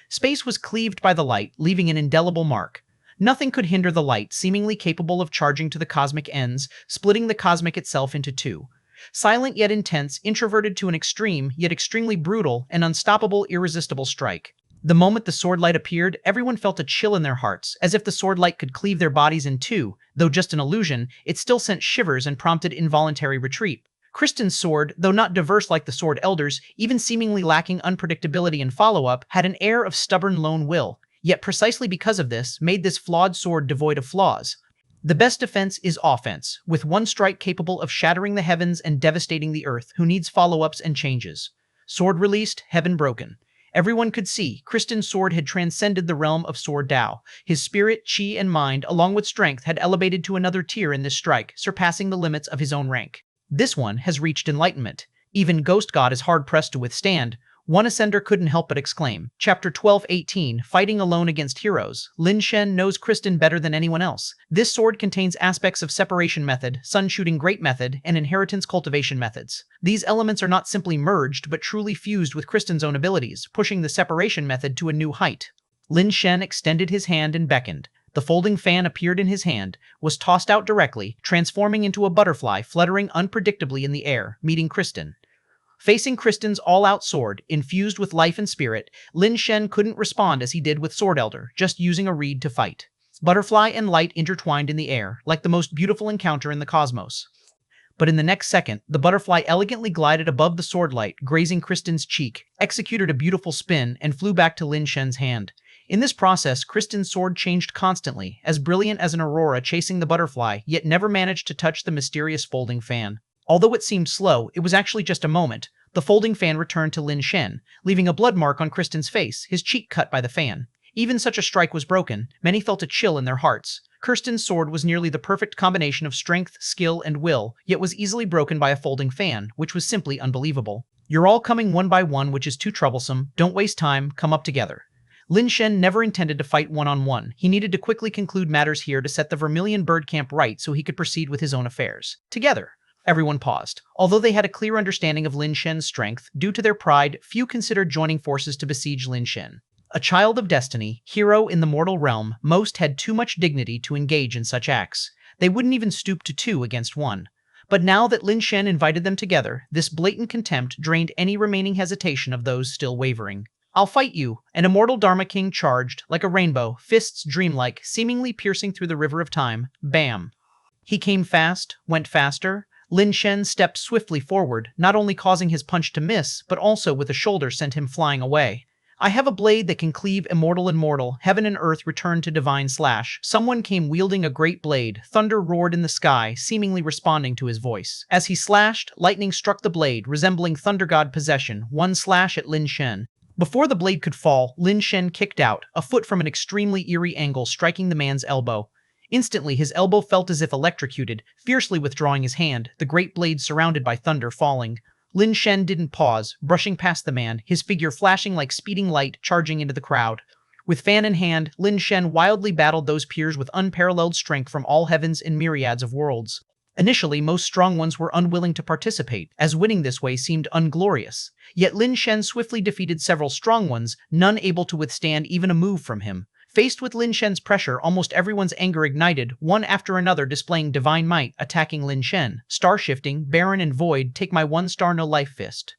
A: Space was cleaved by the light, leaving an indelible mark. Nothing could hinder the light, seemingly capable of charging to the cosmic ends, splitting the cosmic itself into two. Silent yet intense, introverted to an extreme, yet extremely brutal, an unstoppable, irresistible strike. The moment the sword light appeared, everyone felt a chill in their hearts, as if the sword light could cleave their bodies in two. Though just an illusion, it still sent shivers and prompted involuntary retreat. Kristen's sword, though not diverse like the Sword Elders, even seemingly lacking unpredictability and follow-up, had an air of stubborn lone will, yet precisely because of this, made this flawed sword devoid of flaws. The best defense is offense, with one strike capable of shattering the heavens and devastating the earth, who needs follow-ups and changes. Sword released, heaven broken. Everyone could see, Kristen's sword had transcended the realm of sword Tao. His spirit, chi, and mind, along with strength, had elevated to another tier in this strike, surpassing the limits of his own rank. This one has reached enlightenment. Even Ghost God is hard-pressed to withstand. One ascender couldn't help but exclaim. Chapter 1218, Fighting Alone Against Heroes. Lin Shen knows Kristen better than anyone else. This sword contains aspects of separation method, sun shooting great method, and inheritance cultivation methods. These elements are not simply merged, but truly fused with Kristen's own abilities, pushing the separation method to a new height. Lin Shen extended his hand and beckoned. The folding fan appeared in his hand, was tossed out directly, transforming into a butterfly fluttering unpredictably in the air, meeting Kristen. Facing Kristen's all-out sword, infused with life and spirit, Lin Shen couldn't respond as he did with Sword Elder, just using a reed to fight. Butterfly and light intertwined in the air, like the most beautiful encounter in the cosmos. But in the next second, the butterfly elegantly glided above the sword light, grazing Kristen's cheek, executed a beautiful spin, and flew back to Lin Shen's hand. In this process, Kristen's sword changed constantly, as brilliant as an aurora chasing the butterfly, yet never managed to touch the mysterious folding fan. Although it seemed slow, it was actually just a moment. The folding fan returned to Lin Shen, leaving a blood mark on Kristen's face, his cheek cut by the fan. Even such a strike was broken, many felt a chill in their hearts. Kristen's sword was nearly the perfect combination of strength, skill, and will, yet was easily broken by a folding fan, which was simply unbelievable. You're all coming one by one, which is too troublesome. Don't waste time, come up together. Lin Shen never intended to fight one-on-one. He needed to quickly conclude matters here to set the Vermilion Bird Camp right so he could proceed with his own affairs. Together. Everyone paused. Although they had a clear understanding of Lin Shen's strength, due to their pride, few considered joining forces to besiege Lin Shen. A child of destiny, hero in the mortal realm, most had too much dignity to engage in such acts. They wouldn't even stoop to two against one. But now that Lin Shen invited them together, this blatant contempt drained any remaining hesitation of those still wavering. I'll fight you, an immortal Dharma King charged, like a rainbow, fists dreamlike, seemingly piercing through the river of time. Bam. He came fast, went faster. Lin Shen stepped swiftly forward, not only causing his punch to miss, but also with a shoulder sent him flying away. I have a blade that can cleave immortal and mortal, heaven and earth return to divine slash. Someone came wielding a great blade, thunder roared in the sky, seemingly responding to his voice. As he slashed, lightning struck the blade, resembling thunder god possession, one slash at Lin Shen. Before the blade could fall, Lin Shen kicked out, a foot from an extremely eerie angle striking the man's elbow. Instantly, his elbow felt as if electrocuted, fiercely withdrawing his hand, the great blade surrounded by thunder falling. Lin Shen didn't pause, brushing past the man, his figure flashing like speeding light, charging into the crowd. With fan in hand, Lin Shen wildly battled those peers with unparalleled strength from all heavens and myriads of worlds. Initially, most strong ones were unwilling to participate, as winning this way seemed unglorious. Yet Lin Shen swiftly defeated several strong ones, none able to withstand even a move from him. Faced with Lin Shen's pressure, almost everyone's anger ignited, one after another displaying divine might, attacking Lin Shen. Star-shifting, barren and void, take my one-star no-life fist.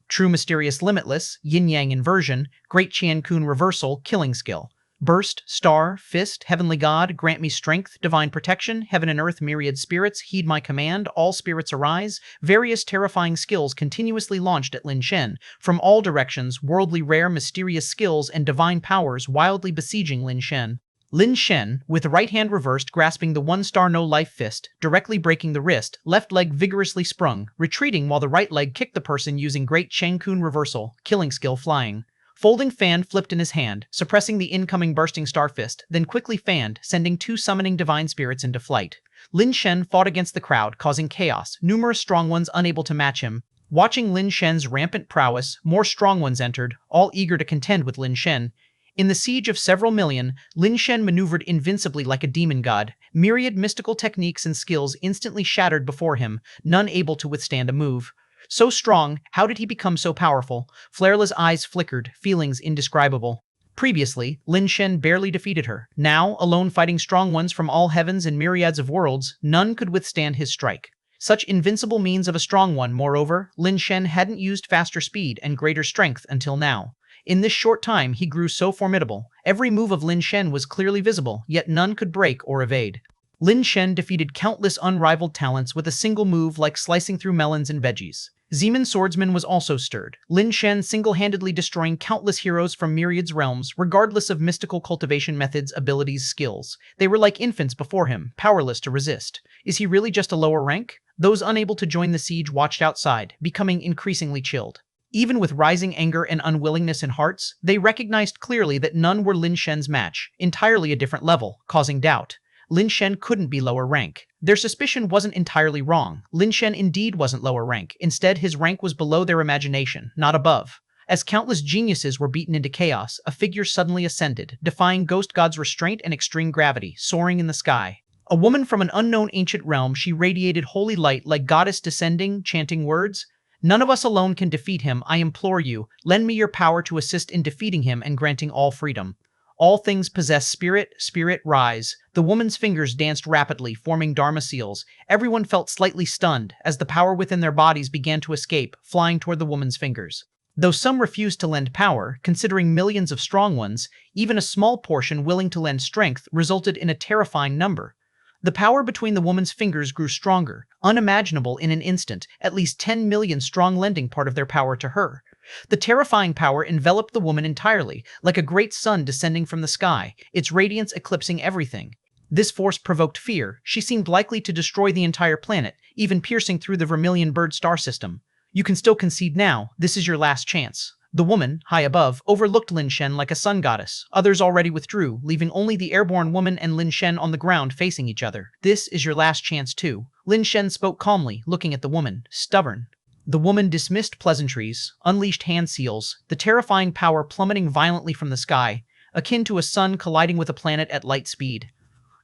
A: True mysterious limitless, yin-yang inversion, great Qian Kun reversal, killing skill. Burst, star, fist, heavenly god, grant me strength, divine protection, heaven and earth, myriad spirits, heed my command, all spirits arise. Various terrifying skills continuously launched at Lin Shen. From all directions, worldly rare, mysterious skills and divine powers wildly besieging Lin Shen. Lin Shen, with right hand reversed, grasping the one-star no-life fist, directly breaking the wrist, left leg vigorously sprung, retreating while the right leg kicked the person using great Qian Kun reversal, killing skill flying. Folding fan flipped in his hand, suppressing the incoming bursting star fist, then quickly fanned, sending two summoning divine spirits into flight. Lin Shen fought against the crowd, causing chaos, numerous strong ones unable to match him. Watching Lin Shen's rampant prowess, more strong ones entered, all eager to contend with Lin Shen. In the siege of several million, Lin Shen maneuvered invincibly like a demon god. Myriad mystical techniques and skills instantly shattered before him, none able to withstand a move. So strong, how did he become so powerful? Flarela's eyes flickered, feelings indescribable. Previously, Lin Shen barely defeated her. Now, alone fighting strong ones from all heavens and myriads of worlds, none could withstand his strike. Such invincible means of a strong one, moreover, Lin Shen hadn't used faster speed and greater strength until now. In this short time, he grew so formidable. Every move of Lin Shen was clearly visible, yet none could break or evade. Lin Shen defeated countless unrivaled talents with a single move like slicing through melons and veggies. Zeman Swordsman was also stirred, Lin Shen single-handedly destroying countless heroes from myriad realms, regardless of mystical cultivation methods, abilities, skills. They were like infants before him, powerless to resist. Is he really just a lower rank? Those unable to join the siege watched outside, becoming increasingly chilled. Even with rising anger and unwillingness in hearts, they recognized clearly that none were Lin Shen's match, entirely a different level, causing doubt. Lin Shen couldn't be lower rank. Their suspicion wasn't entirely wrong. Lin Shen indeed wasn't lower rank. Instead, his rank was below their imagination, not above. As countless geniuses were beaten into chaos, a figure suddenly ascended, defying Ghost God's restraint and extreme gravity, soaring in the sky. A woman from an unknown ancient realm, she radiated holy light like goddess descending, chanting words. None of us alone can defeat him, I implore you. Lend me your power to assist in defeating him and granting all freedom. All things possess spirit, spirit, rise. The woman's fingers danced rapidly, forming dharma seals. Everyone felt slightly stunned as the power within their bodies began to escape, flying toward the woman's fingers. Though some refused to lend power, considering millions of strong ones, even a small portion willing to lend strength resulted in a terrifying number. The power between the woman's fingers grew stronger, unimaginable in an instant, at least 10 million strong lending part of their power to her. The terrifying power enveloped the woman entirely, like a great sun descending from the sky, its radiance eclipsing everything. This force provoked fear. She seemed likely to destroy the entire planet, even piercing through the Vermilion Bird star system. You can still concede now. This is your last chance. The woman, high above, overlooked Lin Shen like a sun goddess. Others already withdrew, leaving only the airborne woman and Lin Shen on the ground facing each other. This is your last chance too. Lin Shen spoke calmly, looking at the woman, stubborn. The woman dismissed pleasantries, unleashed hand seals, the terrifying power plummeting violently from the sky, akin to a sun colliding with a planet at light speed.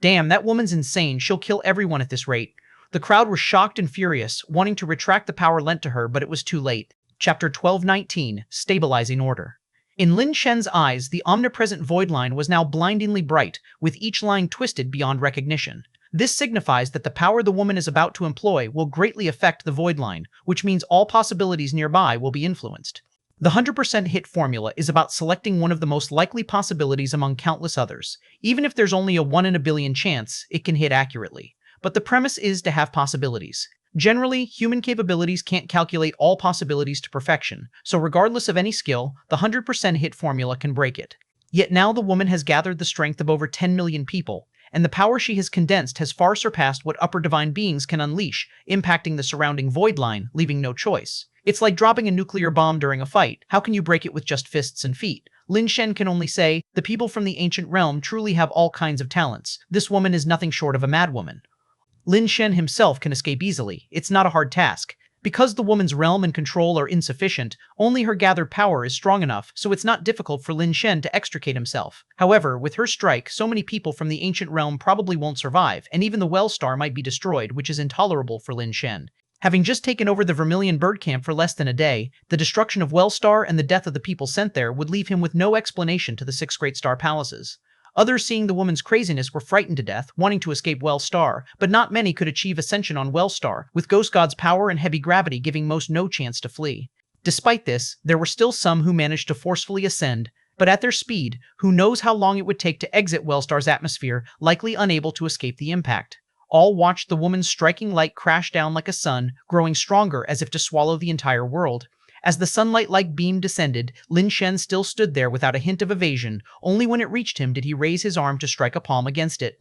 A: Damn, that woman's insane. She'll kill everyone at this rate. The crowd were shocked and furious, wanting to retract the power lent to her, but it was too late. Chapter 1219, Stabilizing Order. In Lin Shen's eyes, the omnipresent void line was now blindingly bright, with each line twisted beyond recognition. This signifies that the power the woman is about to employ will greatly affect the void line, which means all possibilities nearby will be influenced. The 100% hit formula is about selecting one of the most likely possibilities among countless others. Even if there's only a 1 in a billion chance, it can hit accurately. But the premise is to have possibilities. Generally, human capabilities can't calculate all possibilities to perfection, so regardless of any skill, the 100% hit formula can break it. Yet now the woman has gathered the strength of over 10 million people, and the power she has condensed has far surpassed what upper divine beings can unleash, impacting the surrounding void line, leaving no choice. It's like dropping a nuclear bomb during a fight. How can you break it with just fists and feet? Lin Shen can only say, the people from the ancient realm truly have all kinds of talents. This woman is nothing short of a madwoman. Lin Shen himself can escape easily. It's not a hard task. Because the woman's realm and control are insufficient, only her gathered power is strong enough, so it's not difficult for Lin Shen to extricate himself. However, with her strike, so many people from the ancient realm probably won't survive, and even the Well Star might be destroyed, which is intolerable for Lin Shen. Having just taken over the Vermilion Bird Camp for less than a day, the destruction of Well Star and the death of the people sent there would leave him with no explanation to the 6 Great Star Palaces. Others, seeing the woman's craziness, were frightened to death, wanting to escape Well Star, but not many could achieve ascension on Well Star, with Ghost God's power and heavy gravity giving most no chance to flee. Despite this, there were still some who managed to forcefully ascend, but at their speed, who knows how long it would take to exit Well Star's atmosphere, likely unable to escape the impact. All watched the woman's striking light crash down like a sun, growing stronger as if to swallow the entire world. As the sunlight-like beam descended, Lin Shen still stood there without a hint of evasion. Only when it reached him did he raise his arm to strike a palm against it.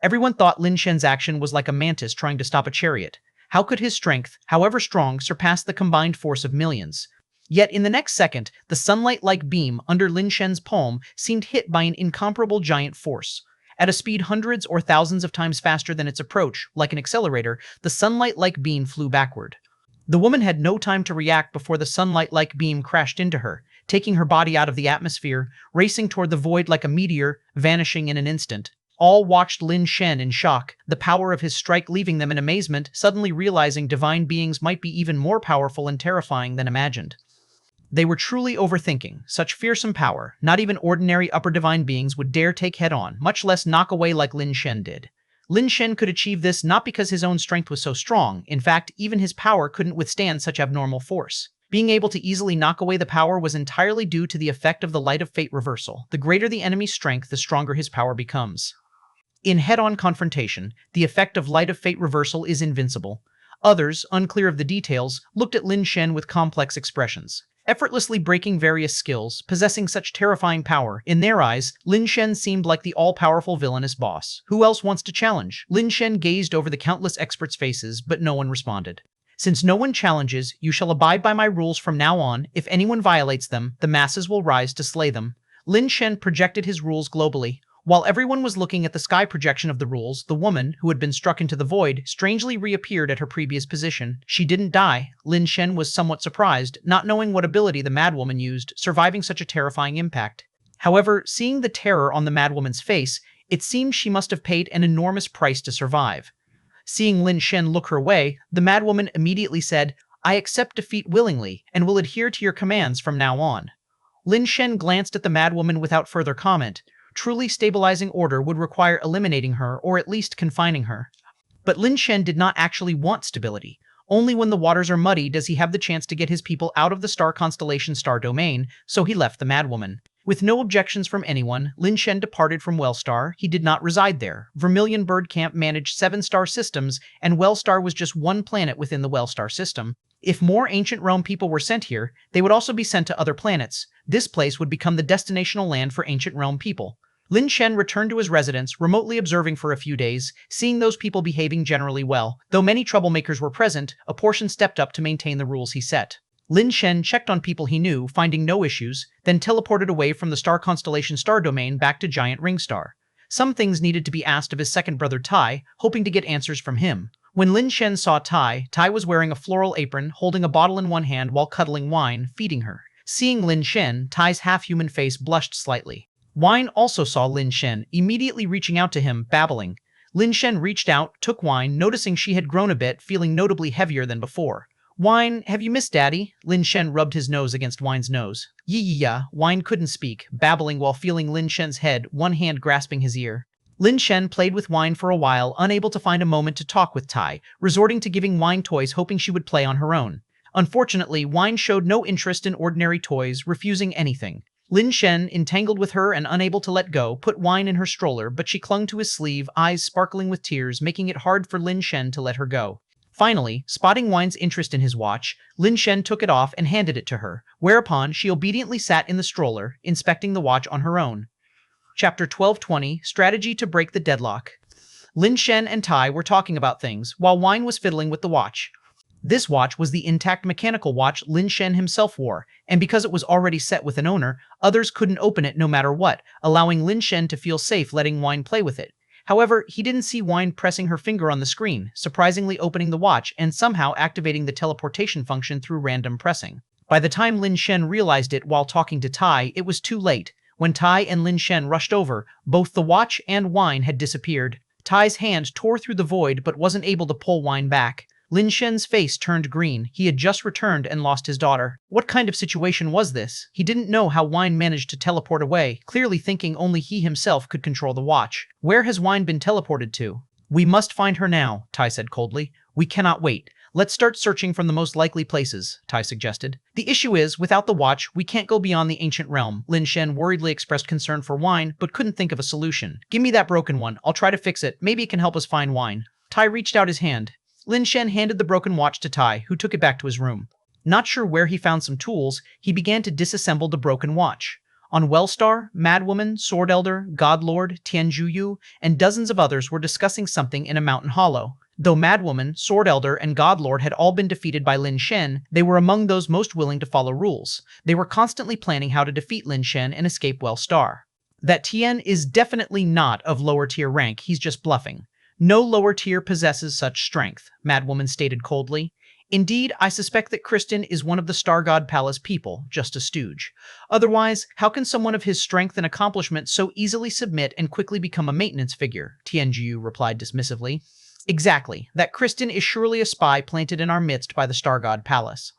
A: Everyone thought Lin Shen's action was like a mantis trying to stop a chariot. How could his strength, however strong, surpass the combined force of millions? Yet in the next second, the sunlight-like beam under Lin Shen's palm seemed hit by an incomparable giant force. At a speed hundreds or thousands of times faster than its approach, like an accelerator, the sunlight-like beam flew backward. The woman had no time to react before the sunlight-like beam crashed into her, taking her body out of the atmosphere, racing toward the void like a meteor, vanishing in an instant. All watched Lin Shen in shock, the power of his strike leaving them in amazement, suddenly realizing divine beings might be even more powerful and terrifying than imagined. They were truly overthinking. Such fearsome power, not even ordinary upper divine beings would dare take head-on, much less knock away like Lin Shen did. Lin Shen could achieve this not because his own strength was so strong. In fact, even his power couldn't withstand such abnormal force. Being able to easily knock away the power was entirely due to the effect of the light of fate reversal. The greater the enemy's strength, the stronger his power becomes. In head-on confrontation, the effect of light of fate reversal is invincible. Others, unclear of the details, looked at Lin Shen with complex expressions. Effortlessly breaking various skills, possessing such terrifying power, in their eyes, Lin Shen seemed like the all-powerful villainous boss. Who else wants to challenge? Lin Shen gazed over the countless experts' faces, but no one responded. Since no one challenges, you shall abide by my rules from now on. If anyone violates them, the masses will rise to slay them. Lin Shen projected his rules globally. While everyone was looking at the sky projection of the rules, the woman, who had been struck into the void, strangely reappeared at her previous position. She didn't die. Lin Shen was somewhat surprised, not knowing what ability the madwoman used, surviving such a terrifying impact. However, seeing the terror on the madwoman's face, it seemed she must have paid an enormous price to survive. Seeing Lin Shen look her way, the madwoman immediately said, "I accept defeat willingly, and will adhere to your commands from now on." Lin Shen glanced at the madwoman without further comment. Truly stabilizing order would require eliminating her or at least confining her. But Lin Shen did not actually want stability. Only when the waters are muddy does he have the chance to get his people out of the star constellation star domain, so he left the madwoman. With no objections from anyone, Lin Shen departed from Wellstar. He did not reside there. Vermilion Bird Camp managed 7-star systems, and Wellstar was just one planet within the Wellstar system. If more ancient realm people were sent here, they would also be sent to other planets. This place would become the destinational land for ancient realm people. Lin Shen returned to his residence, remotely observing for a few days, seeing those people behaving generally well. Though many troublemakers were present, a portion stepped up to maintain the rules he set. Lin Shen checked on people he knew, finding no issues, then teleported away from the star constellation star domain back to Giant Ring Star. Some things needed to be asked of his second brother Tai, hoping to get answers from him. When Lin Shen saw Tai, Tai was wearing a floral apron, holding a bottle in one hand while cuddling Wine, feeding her. Seeing Lin Shen, Tai's half-human face blushed slightly. Wine also saw Lin Shen, immediately reaching out to him, babbling. Lin Shen reached out, took Wine, noticing she had grown a bit, feeling notably heavier than before. "Wine, have you missed Daddy?" Lin Shen rubbed his nose against Wine's nose. Yeah. Wine couldn't speak, babbling while feeling Lin Shen's head, one hand grasping his ear. Lin Shen played with Wine for a while, unable to find a moment to talk with Tai, resorting to giving Wine toys hoping she would play on her own. Unfortunately, Wine showed no interest in ordinary toys, refusing anything. Lin Shen, entangled with her and unable to let go, put Wine in her stroller, but she clung to his sleeve, eyes sparkling with tears, making it hard for Lin Shen to let her go. Finally, spotting Wine's interest in his watch, Lin Shen took it off and handed it to her, whereupon she obediently sat in the stroller, inspecting the watch on her own. Chapter 1220, Strategy to Break the Deadlock. Lin Shen and Tai were talking about things, while Wine was fiddling with the watch. This watch was the intact mechanical watch Lin Shen himself wore, and because it was already set with an owner, others couldn't open it no matter what, allowing Lin Shen to feel safe letting Wine play with it. However, he didn't see Wine pressing her finger on the screen, surprisingly opening the watch and somehow activating the teleportation function through random pressing. By the time Lin Shen realized it while talking to Tai, it was too late. When Tai and Lin Shen rushed over, both the watch and Wine had disappeared. Tai's hand tore through the void but wasn't able to pull Wine back. Lin Shen's face turned green. He had just returned and lost his daughter. What kind of situation was this? He didn't know how Wine managed to teleport away, clearly thinking only he himself could control the watch. Where has Wine been teleported to? "We must find her now," Tai said coldly. "We cannot wait. Let's start searching from the most likely places," Tai suggested. "The issue is, without the watch, we can't go beyond the ancient realm." Lin Shen worriedly expressed concern for Wine, but couldn't think of a solution. "Give me that broken one. I'll try to fix it. Maybe it can help us find Wine." Tai reached out his hand. Lin Shen handed the broken watch to Tai, who took it back to his room. Not sure where he found some tools, he began to disassemble the broken watch. On Wellstar, Madwoman, Sword Elder, Godlord, Tianjuyu, and dozens of others were discussing something in a mountain hollow. Though Madwoman, Sword Elder, and Godlord had all been defeated by Lin Shen, they were among those most willing to follow rules. They were constantly planning how to defeat Lin Shen and escape Wellstar. That Tian is definitely not of lower tier rank, he's just bluffing. No lower tier possesses such strength, Madwoman stated coldly. Indeed, I suspect that Kristen is one of the Star God Palace people, just a stooge. Otherwise, how can someone of his strength and accomplishment so easily submit and quickly become a maintenance figure? Tianjiu replied dismissively. Exactly, that Kristen is surely a spy planted in our midst by the Star God Palace.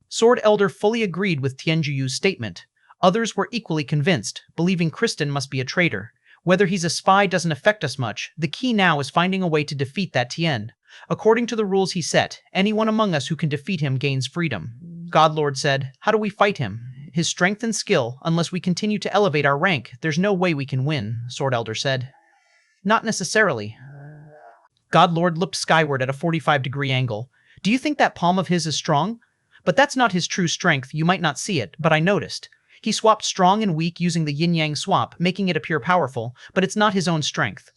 A: Sword Elder fully agreed with Tianjiyu's statement. Others were equally convinced, believing Kristen must be a traitor. Whether he's a spy doesn't affect us much. The key now is finding a way to defeat that Tien. According to the rules he set, anyone among us who can defeat him gains freedom. Godlord said, "How do we fight him? His strength and skill, unless we continue to elevate our rank, there's no way we can win," Sword Elder said. Not necessarily. God Lord looked skyward at a 45-degree angle. Do you think that palm of his is strong? But that's not his true strength. You might not see it, but I noticed. He swapped strong and weak using the yin-yang swap, making it appear powerful, but it's not his own strength.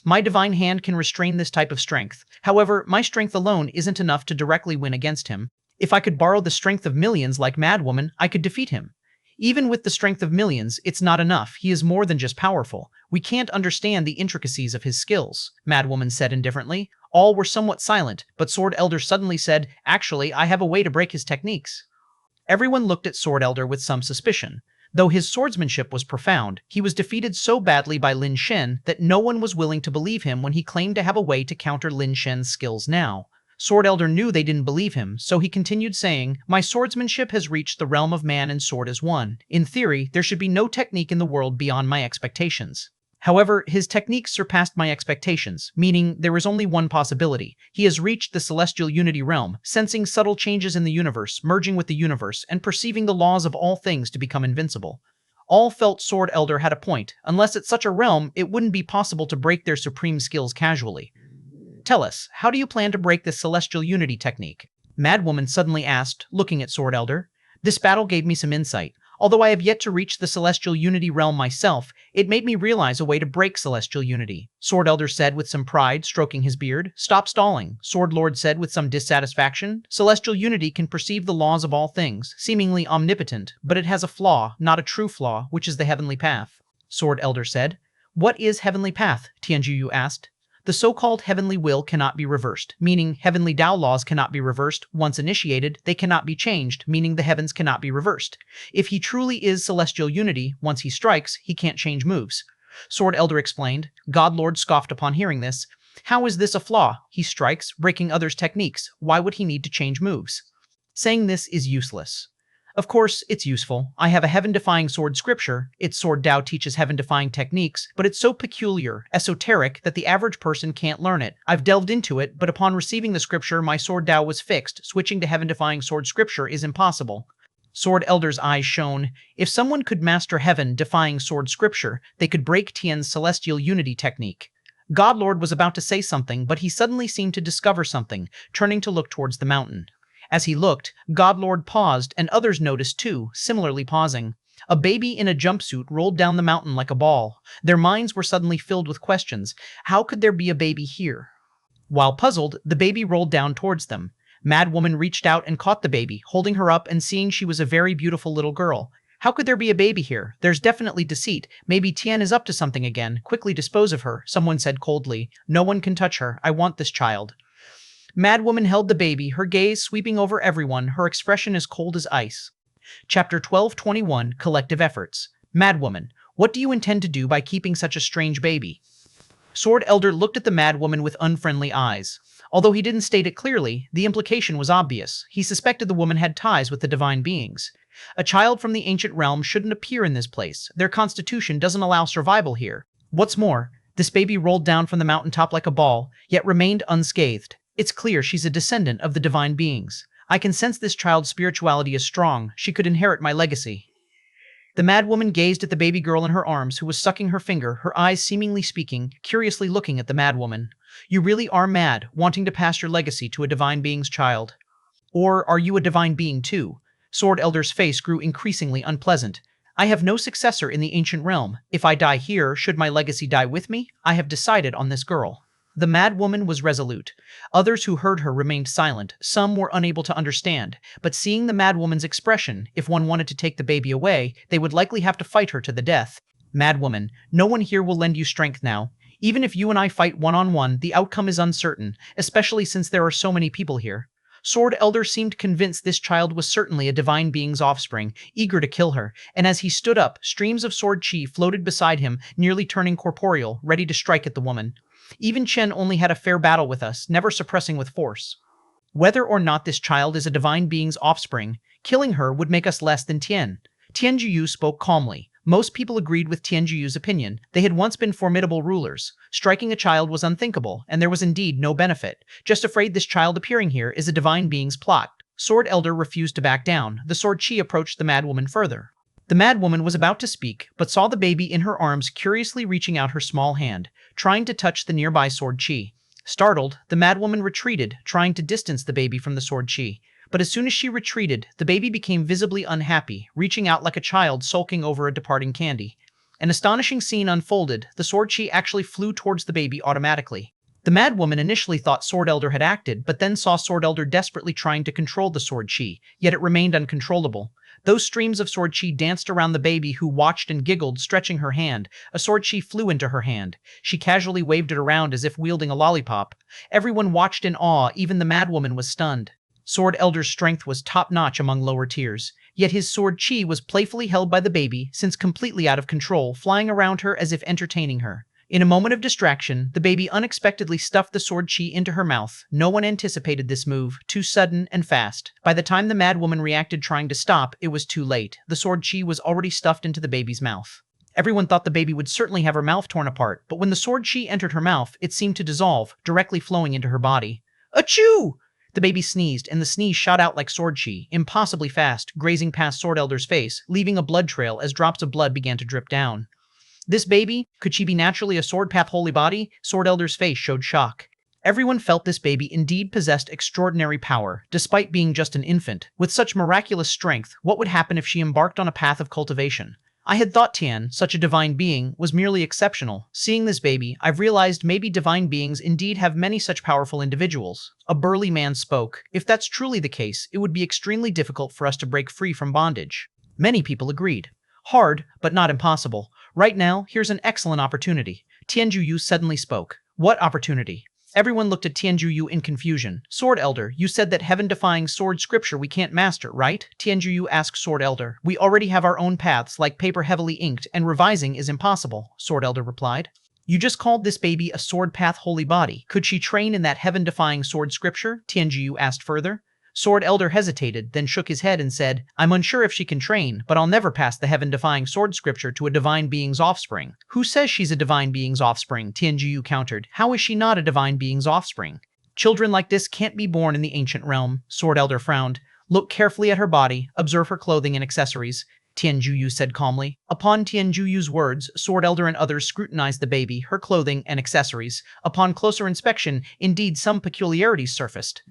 A: My divine hand can restrain this type of strength. However, my strength alone isn't enough to directly win against him. If I could borrow the strength of millions like Madwoman, I could defeat him. Even with the strength of millions, it's not enough. He is more than just powerful. We can't understand the intricacies of his skills, Madwoman said indifferently. All were somewhat silent, but Sword Elder suddenly said, actually, I have a way to break his techniques. Everyone looked at Sword Elder with some suspicion. Though his swordsmanship was profound, he was defeated so badly by Lin Shen that no one was willing to believe him when he claimed to have a way to counter Lin Shen's skills now. Sword Elder knew they didn't believe him, so he continued saying, my swordsmanship has reached the realm of man and sword as one. In theory, there should be no technique in the world beyond my expectations. However, his techniques surpassed my expectations, meaning there is only one possibility. He has reached the celestial unity realm, sensing subtle changes in the universe, merging with the universe, and perceiving the laws of all things to become invincible. All felt Sword Elder had a point. Unless at such a realm, it wouldn't be possible to break their supreme skills casually. Tell us, how do you plan to break this celestial unity technique? Madwoman suddenly asked, looking at Sword Elder. This battle gave me some insight. Although I have yet to reach the celestial unity realm myself, it made me realize a way to break celestial unity. Sword Elder said with some pride, stroking his beard. Stop stalling, Sword Lord said with some dissatisfaction. Celestial unity can perceive the laws of all things, seemingly omnipotent, but it has a flaw, not a true flaw, which is the heavenly path. Sword Elder said. What is heavenly path? Tianjuyu asked. The so-called heavenly will cannot be reversed, meaning heavenly Tao laws cannot be reversed. Once initiated, they cannot be changed, meaning the heavens cannot be reversed. If he truly is celestial unity, once he strikes, he can't change moves. Sword Elder explained. God Lord scoffed upon hearing this. How is this a flaw? He strikes, breaking others' techniques. Why would he need to change moves? Saying this is useless. Of course, it's useful. I have a heaven-defying sword scripture. Its sword Tao teaches heaven-defying techniques, but it's so peculiar, esoteric, that the average person can't learn it. I've delved into it, but upon receiving the scripture, my sword Tao was fixed. Switching to heaven-defying sword scripture is impossible. Sword Elder's eyes shone. If someone could master heaven-defying sword scripture, they could break Tian's celestial unity technique. God Lord was about to say something, but he suddenly seemed to discover something, turning to look towards the mountain. As he looked, God Lord paused, and others noticed too, similarly pausing. A baby in a jumpsuit rolled down the mountain like a ball. Their minds were suddenly filled with questions. How could there be a baby here? While puzzled, the baby rolled down towards them. Madwoman reached out and caught the baby, holding her up and seeing she was a very beautiful little girl. How could there be a baby here? There's definitely deceit. Maybe Tian is up to something again. Quickly dispose of her, someone said coldly. No one can touch her. I want this child. Madwoman held the baby, her gaze sweeping over everyone, her expression as cold as ice. Chapter 1221, Collective Efforts. Madwoman, what do you intend to do by keeping such a strange baby? Sword Elder looked at the Madwoman with unfriendly eyes. Although he didn't state it clearly, the implication was obvious. He suspected the woman had ties with the divine beings. A child from the ancient realm shouldn't appear in this place. Their constitution doesn't allow survival here. What's more, this baby rolled down from the mountaintop like a ball, yet remained unscathed. It's clear she's a descendant of the divine beings. I can sense this child's spirituality is strong. She could inherit my legacy. The madwoman gazed at the baby girl in her arms who was sucking her finger, her eyes seemingly speaking, curiously looking at the madwoman. You really are mad, wanting to pass your legacy to a divine being's child. Or are you a divine being too? Sword Elder's face grew increasingly unpleasant. I have no successor in the ancient realm. If I die here, should my legacy die with me? I have decided on this girl. The madwoman was resolute. Others who heard her remained silent. Some were unable to understand, but seeing the madwoman's expression, if one wanted to take the baby away, they would likely have to fight her to the death. Madwoman, no one here will lend you strength now. Even if you and I fight one-on-one, the outcome is uncertain, especially since there are so many people here. Sword Elder seemed convinced this child was certainly a divine being's offspring, eager to kill her, and as he stood up, streams of sword chi floated beside him, nearly turning corporeal, ready to strike at the woman. Even Chen only had a fair battle with us, never suppressing with force. Whether or not this child is a divine being's offspring, killing her would make us less than Tian. Tianjuyu spoke calmly. Most people agreed with Tianjuyu's opinion. They had once been formidable rulers. Striking a child was unthinkable, and there was indeed no benefit. Just afraid this child appearing here is a divine being's plot. Sword Elder refused to back down. The sword chi approached the madwoman further. The madwoman was about to speak, but saw the baby in her arms curiously reaching out her small hand, trying to touch the nearby sword chi. Startled, the madwoman retreated, trying to distance the baby from the sword chi. But as soon as she retreated, the baby became visibly unhappy, reaching out like a child sulking over a departing candy. An astonishing scene unfolded. The sword chi actually flew towards the baby automatically. The madwoman initially thought Sword Elder had acted, but then saw Sword Elder desperately trying to control the sword chi, yet it remained uncontrollable. Those streams of sword chi danced around the baby, who watched and giggled, stretching her hand. A sword chi flew into her hand. She casually waved it around as if wielding a lollipop. Everyone watched in awe, even the madwoman was stunned. Sword Elder's strength was top-notch among lower tiers, yet his sword chi was playfully held by the baby, since completely out of control, flying around her as if entertaining her. In a moment of distraction, the baby unexpectedly stuffed the sword chi into her mouth. No one anticipated this move, too sudden and fast. By the time the madwoman reacted trying to stop, it was too late. The sword chi was already stuffed into the baby's mouth. Everyone thought the baby would certainly have her mouth torn apart, but when the sword chi entered her mouth, it seemed to dissolve, directly flowing into her body. Achoo! The baby sneezed, and the sneeze shot out like sword chi, impossibly fast, grazing past Sword Elder's face, leaving a blood trail as drops of blood began to drip down. This baby, could she be naturally a sword path holy body? Sword Elder's face showed shock. Everyone felt this baby indeed possessed extraordinary power, despite being just an infant. With such miraculous strength, what would happen if she embarked on a path of cultivation? I had thought Tian, such a divine being, was merely exceptional. Seeing this baby, I've realized maybe divine beings indeed have many such powerful individuals. A burly man spoke. If that's truly the case, it would be extremely difficult for us to break free from bondage. Many people agreed. Hard, but not impossible. Right now, here's an excellent opportunity. Tianjuyu suddenly spoke. What opportunity? Everyone looked at Tianjuyu in confusion. Sword Elder, you said that heaven-defying sword scripture we can't master, right? Tianjuyu asked Sword Elder. We already have our own paths, like paper heavily inked, and revising is impossible, Sword Elder replied. You just called this baby a sword path holy body. Could she train in that heaven-defying sword scripture? Tianjuyu asked further. Sword Elder hesitated, then shook his head and said, I'm unsure if she can train, but I'll never pass the heaven-defying sword scripture to a divine being's offspring. Who says she's a divine being's offspring? Tianjuyu countered. How is she not a divine being's offspring? Children like this can't be born in the ancient realm. Sword Elder frowned. Look carefully at her body, observe her clothing and accessories, Tianjuyu said calmly. Upon Tianjuyu's words, Sword Elder and others scrutinized the baby, her clothing, and accessories. Upon closer inspection, indeed some peculiarities surfaced.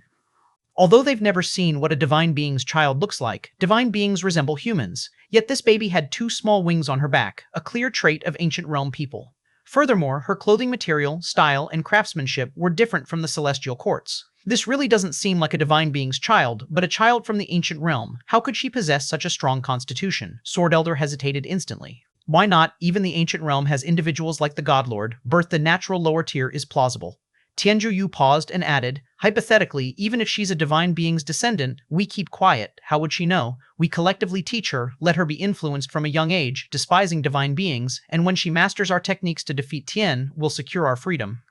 A: Although they've never seen what a divine being's child looks like, divine beings resemble humans. Yet this baby had 2 small wings on her back, a clear trait of ancient realm people. Furthermore, her clothing material, style, and craftsmanship were different from the celestial courts. This really doesn't seem like a divine being's child, but a child from the ancient realm. How could she possess such a strong constitution? Sword Elder hesitated instantly. Why not? Even the ancient realm has individuals like the God Lord. Birth the natural lower tier is plausible. Tianjuyu paused and added, hypothetically, even if she's a divine being's descendant, we keep quiet. How would she know? We collectively teach her, let her be influenced from a young age, despising divine beings, and when she masters our techniques to defeat Tien, we'll secure our freedom.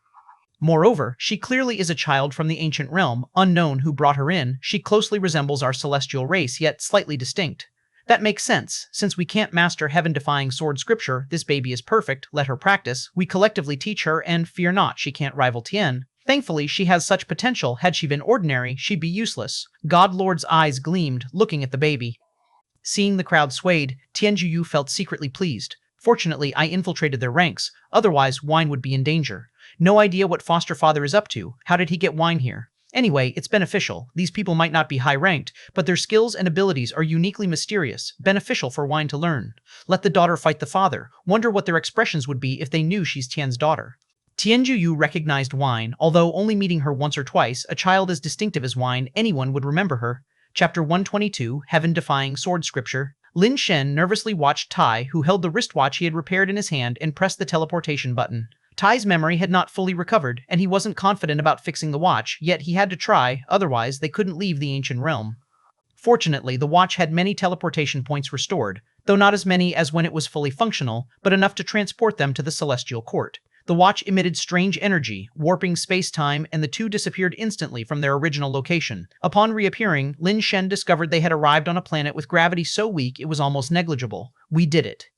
A: Moreover, she clearly is a child from the ancient realm, unknown who brought her in. She closely resembles our celestial race, yet slightly distinct. That makes sense. Since we can't master heaven-defying sword scripture, this baby is perfect, let her practice, we collectively teach her, and fear not, she can't rival Tien. Thankfully, she has such potential. Had she been ordinary, she'd be useless. God Lord's eyes gleamed, looking at the baby. Seeing the crowd swayed, Tianjuyu felt secretly pleased. Fortunately, I infiltrated their ranks, otherwise wine would be in danger. No idea what foster father is up to. How did he get wine here? Anyway, it's beneficial. These people might not be high-ranked, but their skills and abilities are uniquely mysterious, beneficial for wine to learn. Let the daughter fight the father. Wonder what their expressions would be if they knew she's Tien's daughter. Tianjuyu recognized wine. Although only meeting her once or twice, a child as distinctive as wine, anyone would remember her. Chapter 122, Heaven-Defying Sword Scripture. Lin Shen nervously watched Tai, who held the wristwatch he had repaired in his hand, and pressed the teleportation button. Tai's memory had not fully recovered, and he wasn't confident about fixing the watch, yet he had to try, otherwise they couldn't leave the ancient realm. Fortunately, the watch had many teleportation points restored, though not as many as when it was fully functional, but enough to transport them to the celestial court. The watch emitted strange energy, warping space-time, and the two disappeared instantly from their original location. Upon reappearing, Lin Shen discovered they had arrived on a planet with gravity so weak it was almost negligible. We did it.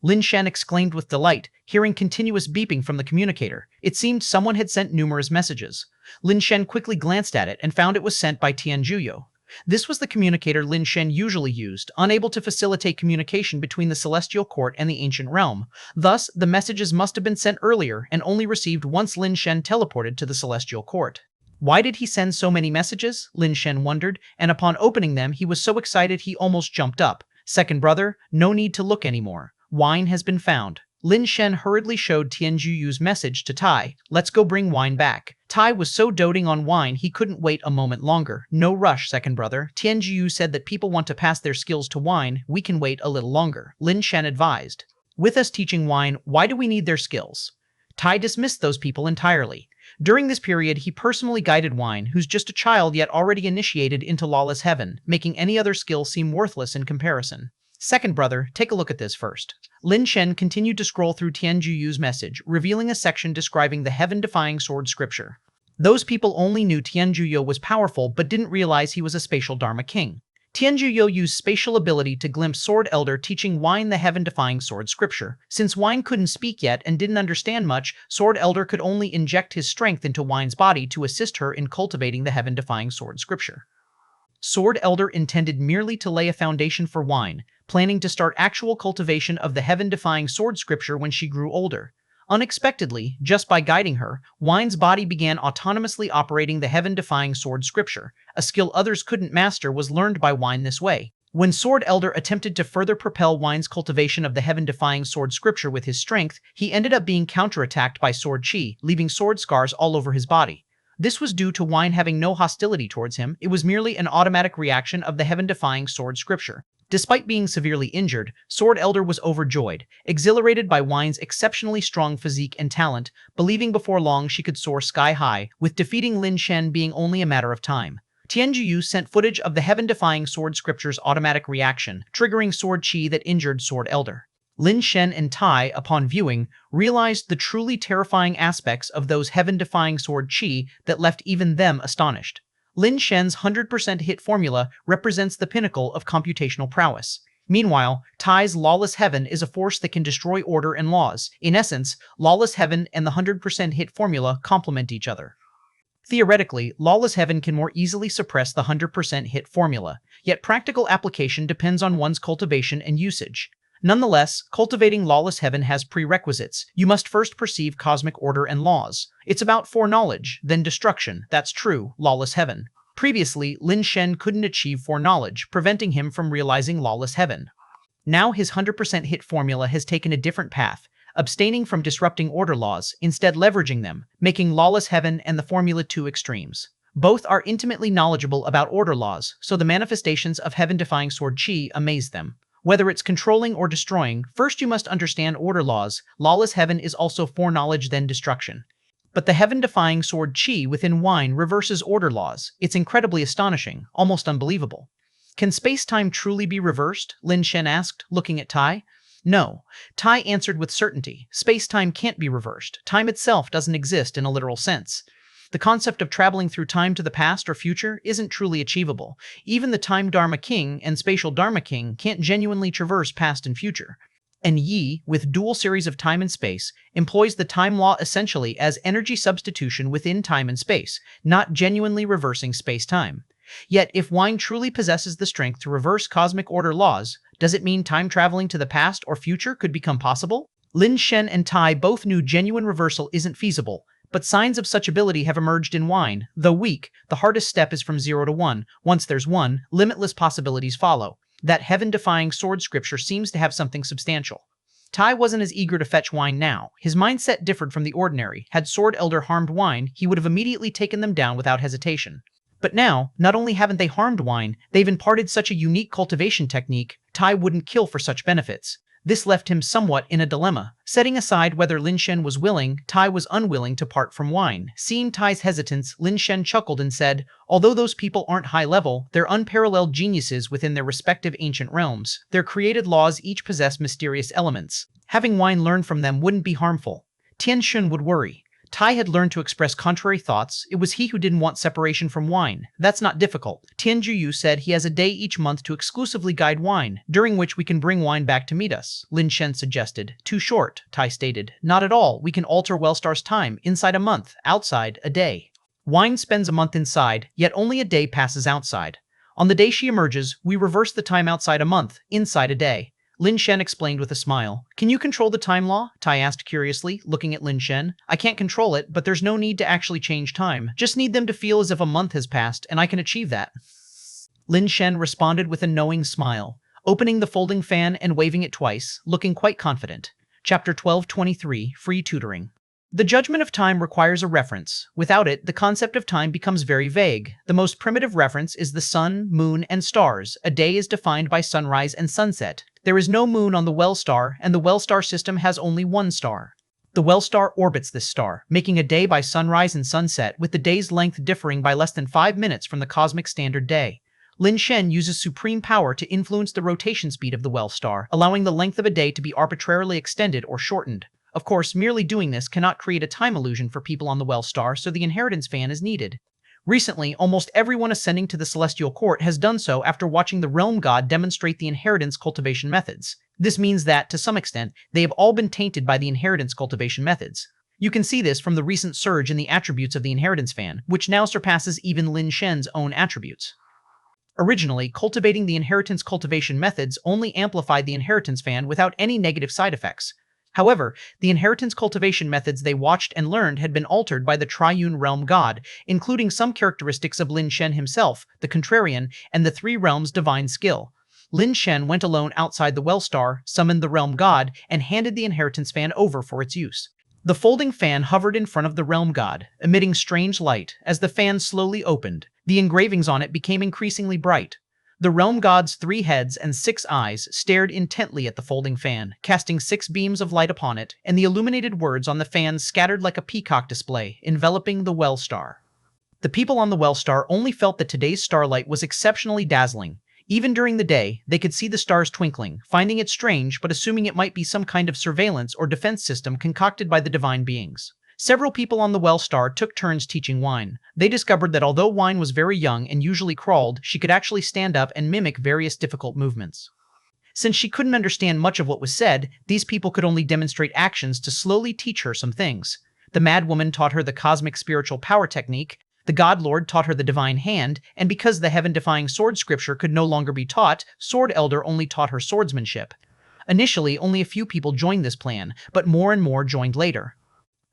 A: Lin Shen exclaimed with delight, hearing continuous beeping from the communicator. It seemed someone had sent numerous messages. Lin Shen quickly glanced at it and found it was sent by Tianjuyu. This was the communicator Lin Shen usually used, unable to facilitate communication between the celestial court and the ancient realm. Thus, the messages must have been sent earlier and only received once Lin Shen teleported to the celestial court. Why did he send so many messages? Lin Shen wondered, and upon opening them he was so excited he almost jumped up. Second brother, no need to look anymore. Wine has been found. Lin Shen hurriedly showed Tianjuyu's message to Tai. Let's go bring wine back. Tai was so doting on wine he couldn't wait a moment longer. No rush, second brother. Tianjuyu said that people want to pass their skills to wine. We can wait a little longer. Lin Shen advised. With us teaching wine, why do we need their skills? Tai dismissed those people entirely. During this period, he personally guided Wine, who's just a child yet already initiated into lawless heaven, making any other skill seem worthless in comparison. Second brother, take a look at this first. Lin Shen continued to scroll through Tianjuyu's message, revealing a section describing the heaven-defying sword scripture. Those people only knew Tianjuyu was powerful but didn't realize he was a spatial Dharma king. Tianjuyu used spatial ability to glimpse Sword Elder teaching Wine the heaven-defying sword scripture. Since Wine couldn't speak yet and didn't understand much, Sword Elder could only inject his strength into Wine's body to assist her in cultivating the heaven-defying sword scripture. Sword Elder intended merely to lay a foundation for Wine, planning to start actual cultivation of the heaven-defying sword scripture when she grew older. Unexpectedly, just by guiding her, Wine's body began autonomously operating the heaven-defying sword scripture. A skill others couldn't master was learned by Wine this way. When Sword Elder attempted to further propel Wine's cultivation of the heaven-defying sword scripture with his strength, he ended up being counterattacked by Sword Chi, leaving sword scars all over his body. This was due to Wine having no hostility towards him. It was merely an automatic reaction of the heaven-defying sword scripture. Despite being severely injured, Sword Elder was overjoyed, exhilarated by Wine's exceptionally strong physique and talent, believing before long she could soar sky-high, with defeating Lin Shen being only a matter of time. Tianjuyu sent footage of the heaven-defying sword scripture's automatic reaction, triggering Sword Chi that injured Sword Elder. Lin Shen and Tai, upon viewing, realized the truly terrifying aspects of those heaven-defying Sword Chi that left even them astonished. Lin Shen's 100% hit formula represents the pinnacle of computational prowess. Meanwhile, Tai's lawless heaven is a force that can destroy order and laws. In essence, lawless heaven and the 100% hit formula complement each other. Theoretically, lawless heaven can more easily suppress the 100% hit formula, yet practical application depends on one's cultivation and usage. Nonetheless, cultivating lawless heaven has prerequisites. You must first perceive cosmic order and laws. It's about foreknowledge, then destruction. That's true, lawless heaven. Previously, Lin Shen couldn't achieve foreknowledge, preventing him from realizing lawless heaven. Now his 100% hit formula has taken a different path, abstaining from disrupting order laws, instead leveraging them, making lawless heaven and the formula two extremes. Both are intimately knowledgeable about order laws, so the manifestations of heaven-defying sword chi amaze them. Whether it's controlling or destroying, first you must understand order laws. Lawless heaven is also foreknowledge then destruction. But the heaven-defying sword chi within Wine reverses order laws. It's incredibly astonishing, almost unbelievable. Can space-time truly be reversed? Lin Shen asked, looking at Tai. No. Tai answered with certainty. Space-time can't be reversed. Time itself doesn't exist in a literal sense. The concept of traveling through time to the past or future isn't truly achievable. Even the Time Dharma King and Spatial Dharma King can't genuinely traverse past and future. And Yi, with dual series of time and space, employs the time law essentially as energy substitution within time and space, not genuinely reversing space-time. Yet, if Wine truly possesses the strength to reverse cosmic order laws, does it mean time traveling to the past or future could become possible? Lin Shen and Tai both knew genuine reversal isn't feasible, but signs of such ability have emerged in Wine. Though weak, the hardest step is from 0 to 1. Once there's 1, limitless possibilities follow. That heaven-defying sword scripture seems to have something substantial. Tai wasn't as eager to fetch Wine now. His mindset differed from the ordinary. Had Sword Elder harmed Wine, he would have immediately taken them down without hesitation. But now, not only haven't they harmed Wine, they've imparted such a unique cultivation technique, Tai wouldn't kill for such benefits. This left him somewhat in a dilemma. Setting aside whether Lin Shen was willing, Tai was unwilling to part from Wine. Seeing Tai's hesitance, Lin Shen chuckled and said, although those people aren't high level, they're unparalleled geniuses within their respective ancient realms. Their created laws each possess mysterious elements. Having Wine learn from them wouldn't be harmful. Tian Shun would worry. Tai had learned to express contrary thoughts. It was he who didn't want separation from Wine. That's not difficult. Tianjuyu said he has a day each month to exclusively guide Wine, during which we can bring Wine back to meet us. Lin Shen suggested. Too short, Tai stated. Not at all. We can alter Wellstar's time, inside a month, outside a day. Wine spends a month inside, yet only a day passes outside. On the day she emerges, we reverse the time outside a month, inside a day. Lin Shen explained with a smile. Can you control the time law? Tai asked curiously, looking at Lin Shen. I can't control it, but there's no need to actually change time. Just need them to feel as if a month has passed, and I can achieve that. Lin Shen responded with a knowing smile, opening the folding fan and waving it twice, looking quite confident. Chapter 1223, Free Tutoring. The judgment of time requires a reference. Without it, the concept of time becomes very vague. The most primitive reference is the sun, moon, and stars. A day is defined by sunrise and sunset. There is no moon on the well star, and the well star system has only one star. The well star orbits this star, making a day by sunrise and sunset, with the day's length differing by less than 5 minutes from the cosmic standard day. Lin Shen uses supreme power to influence the rotation speed of the well star, allowing the length of a day to be arbitrarily extended or shortened. Of course, merely doing this cannot create a time illusion for people on the well star, so the inheritance fan is needed. Recently, almost everyone ascending to the celestial court has done so after watching the realm god demonstrate the inheritance cultivation methods. This means that, to some extent, they have all been tainted by the inheritance cultivation methods. You can see this from the recent surge in the attributes of the inheritance fan, which now surpasses even Lin Shen's own attributes. Originally, cultivating the inheritance cultivation methods only amplified the inheritance fan without any negative side effects. However, the inheritance cultivation methods they watched and learned had been altered by the triune realm god, including some characteristics of Lin Shen himself, the contrarian, and the three realms' divine skill. Lin Shen went alone outside the well star, summoned the realm god, and handed the inheritance fan over for its use. The folding fan hovered in front of the realm god, emitting strange light. As the fan slowly opened, the engravings on it became increasingly bright. The realm god's 3 heads and 6 eyes stared intently at the folding fan, casting 6 beams of light upon it, and the illuminated words on the fan scattered like a peacock display, enveloping the well star. The people on the well star only felt that today's starlight was exceptionally dazzling. Even during the day, they could see the stars twinkling, finding it strange but assuming it might be some kind of surveillance or defense system concocted by the divine beings. Several people on the well star took turns teaching Wine. They discovered that although Wine was very young and usually crawled, she could actually stand up and mimic various difficult movements. Since she couldn't understand much of what was said, these people could only demonstrate actions to slowly teach her some things. The Mad Woman taught her the cosmic spiritual power technique, the God Lord taught her the divine hand, and because the heaven-defying sword scripture could no longer be taught, Sword Elder only taught her swordsmanship. Initially, only a few people joined this plan, but more and more joined later.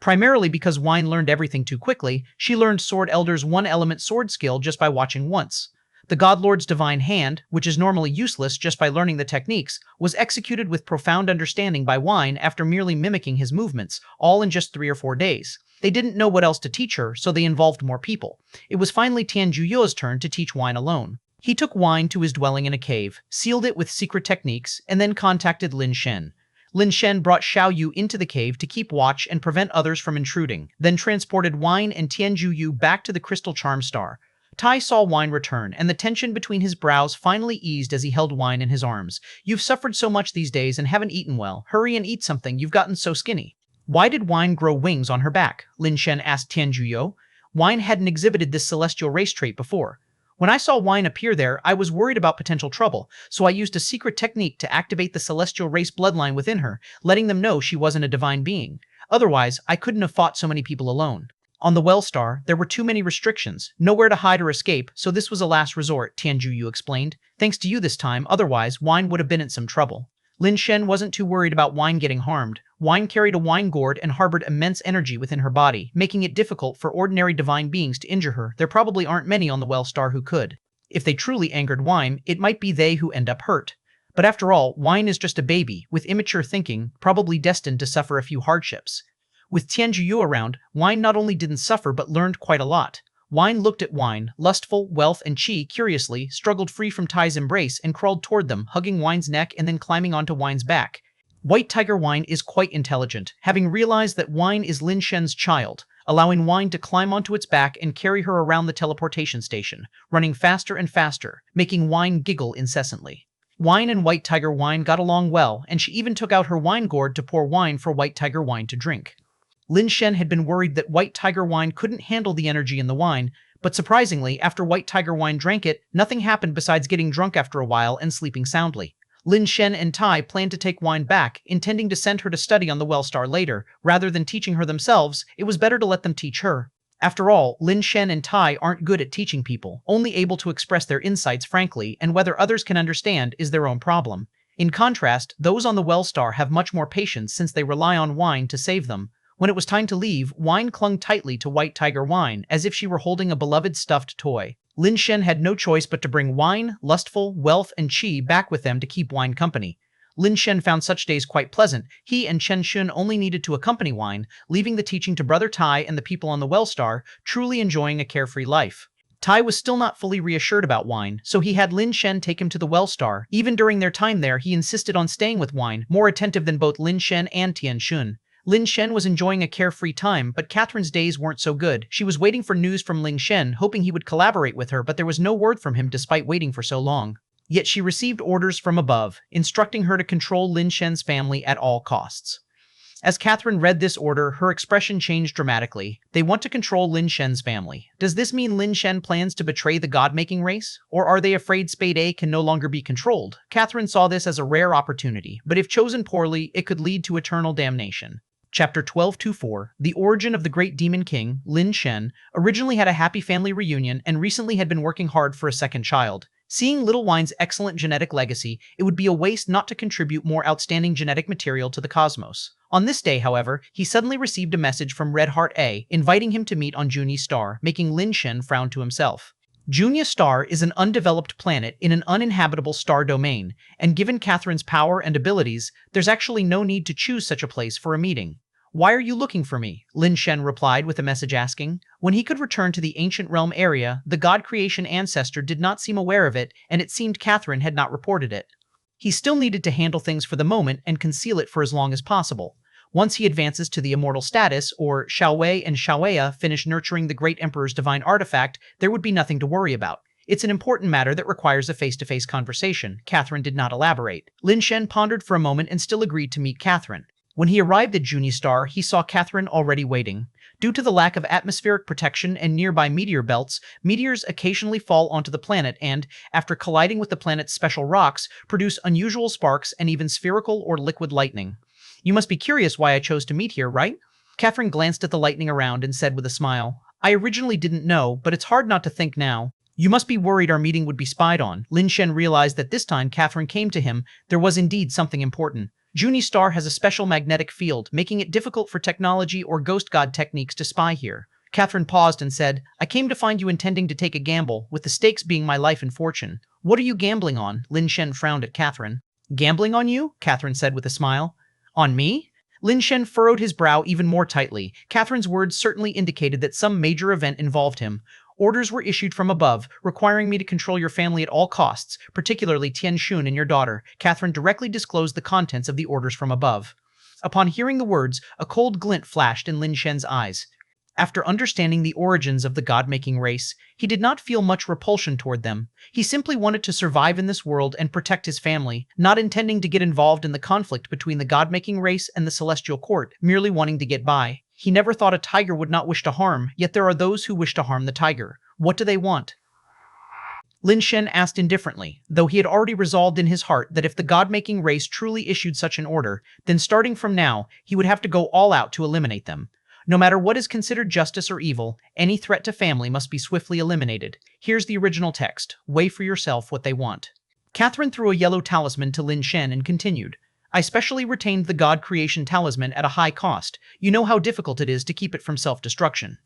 A: Primarily because Wine learned everything too quickly, she learned Sword Elder's one-element sword skill just by watching once. The God Lord's divine hand, which is normally useless just by learning the techniques, was executed with profound understanding by Wine after merely mimicking his movements, all in just 3 or 4 days. They didn't know what else to teach her, so they involved more people. It was finally Tian Zhuyo's turn to teach Wine alone. He took Wine to his dwelling in a cave, sealed it with secret techniques, and then contacted Lin Shen. Lin Shen brought Xiao Yu into the cave to keep watch and prevent others from intruding, then transported Wine and Tian Zhuyu back to the Crystal Charm Star. Tai saw Wine return, and the tension between his brows finally eased as he held Wine in his arms. You've suffered so much these days and haven't eaten well. Hurry and eat something, you've gotten so skinny. Why did Wine grow wings on her back? Lin Shen asked Tian Zhuyo. Wine hadn't exhibited this celestial race trait before. When I saw Wine appear there, I was worried about potential trouble, so I used a secret technique to activate the celestial race bloodline within her, letting them know she wasn't a divine being. Otherwise, I couldn't have fought so many people alone. On the Well Star, there were too many restrictions, nowhere to hide or escape, so this was a last resort, Tian Zhuyu explained. Thanks to you this time, otherwise, Wine would have been in some trouble. Lin Shen wasn't too worried about Wine getting harmed. Wine carried a wine gourd and harbored immense energy within her body, making it difficult for ordinary divine beings to injure her. There probably aren't many on the Well Star who could. If they truly angered Wine, it might be they who end up hurt. But after all, Wine is just a baby, with immature thinking, probably destined to suffer a few hardships. With Tian Zhuyu around, Wine not only didn't suffer but learned quite a lot. Wine looked at Wine, lustful, wealth, and Qi curiously, struggled free from Tai's embrace and crawled toward them, hugging Wine's neck and then climbing onto Wine's back. White Tiger Wine is quite intelligent, having realized that Wine is Lin Shen's child, allowing Wine to climb onto its back and carry her around the teleportation station, running faster and faster, making Wine giggle incessantly. Wine and White Tiger Wine got along well, and she even took out her wine gourd to pour wine for White Tiger Wine to drink. Lin Shen had been worried that White Tiger Wine couldn't handle the energy in the wine, but surprisingly, after White Tiger Wine drank it, nothing happened besides getting drunk after a while and sleeping soundly. Lin Shen and Tai planned to take Wine back, intending to send her to study on the Well Star later. Rather than teaching her themselves, it was better to let them teach her. After all, Lin Shen and Tai aren't good at teaching people, only able to express their insights frankly, and whether others can understand is their own problem. In contrast, those on the Wellstar have much more patience since they rely on wine to save them. When it was time to leave, Wine clung tightly to White Tiger Wine, as if she were holding a beloved stuffed toy. Lin Shen had no choice but to bring Wine, Lustful, Wealth, and Qi back with them to keep Wine company. Lin Shen found such days quite pleasant. He and Chen Xun only needed to accompany Wine, leaving the teaching to Brother Tai and the people on the Wellstar, truly enjoying a carefree life. Tai was still not fully reassured about Wine, so he had Lin Shen take him to the Wellstar. Even during their time there, he insisted on staying with Wine, more attentive than both Lin Shen and Tian Xun. Lin Shen was enjoying a carefree time, but Catherine's days weren't so good. She was waiting for news from Lin Shen, hoping he would collaborate with her, but there was no word from him despite waiting for so long. Yet she received orders from above, instructing her to control Lin Shen's family at all costs. As Catherine read this order, her expression changed dramatically. They want to control Lin Shen's family. Does this mean Lin Shen plans to betray the god-making race? Or are they afraid Spade A can no longer be controlled? Catherine saw this as a rare opportunity, but if chosen poorly, it could lead to eternal damnation. Chapter 1224, The Origin of the Great Demon King, Lin Shen, originally had a happy family reunion and recently had been working hard for a second child. Seeing Little Wine's excellent genetic legacy, it would be a waste not to contribute more outstanding genetic material to the cosmos. On this day, however, he suddenly received a message from Red Heart A, inviting him to meet on Junie Star, making Lin Shen frown to himself. Junie Star is an undeveloped planet in an uninhabitable star domain, and given Catherine's power and abilities, there's actually no need to choose such a place for a meeting. Why are you looking for me? Lin Shen replied with a message asking. When he could return to the ancient realm area, the god creation ancestor did not seem aware of it, and it seemed Catherine had not reported it. He still needed to handle things for the moment and conceal it for as long as possible. Once he advances to the immortal status, or Xiaowei and Xiaoya finish nurturing the great emperor's divine artifact, there would be nothing to worry about. It's an important matter that requires a face-to-face conversation. Catherine did not elaborate. Lin Shen pondered for a moment and still agreed to meet Catherine. When he arrived at Junie Star, he saw Catherine already waiting. Due to the lack of atmospheric protection and nearby meteor belts, meteors occasionally fall onto the planet and, after colliding with the planet's special rocks, produce unusual sparks and even spherical or liquid lightning. You must be curious why I chose to meet here, right? Catherine glanced at the lightning around and said with a smile, I originally didn't know, but it's hard not to think now. You must be worried our meeting would be spied on. Lin Shen realized that this time Catherine came to him, there was indeed something important. Junie Star has a special magnetic field, making it difficult for technology or ghost god techniques to spy here. Catherine paused and said, I came to find you intending to take a gamble, with the stakes being my life and fortune. What are you gambling on? Lin Shen frowned at Catherine. Gambling on you? Catherine said with a smile. On me? Lin Shen furrowed his brow even more tightly. Catherine's words certainly indicated that some major event involved him. Orders were issued from above, requiring me to control your family at all costs, particularly Tian Xun and your daughter. Catherine directly disclosed the contents of the orders from above. Upon hearing the words, a cold glint flashed in Lin Shen's eyes. After understanding the origins of the god-making race, he did not feel much repulsion toward them. He simply wanted to survive in this world and protect his family, not intending to get involved in the conflict between the god-making race and the celestial court, merely wanting to get by. He never thought a tiger would not wish to harm, yet there are those who wish to harm the tiger. What do they want? Lin Shen asked indifferently, though he had already resolved in his heart that if the god-making race truly issued such an order, then starting from now, he would have to go all out to eliminate them. No matter what is considered justice or evil, any threat to family must be swiftly eliminated. Here's the original text. Weigh for yourself what they want. Catherine threw a yellow talisman to Lin Shen and continued. I specially retained the God Creation Talisman at a high cost. You know how difficult it is to keep it from self-destruction.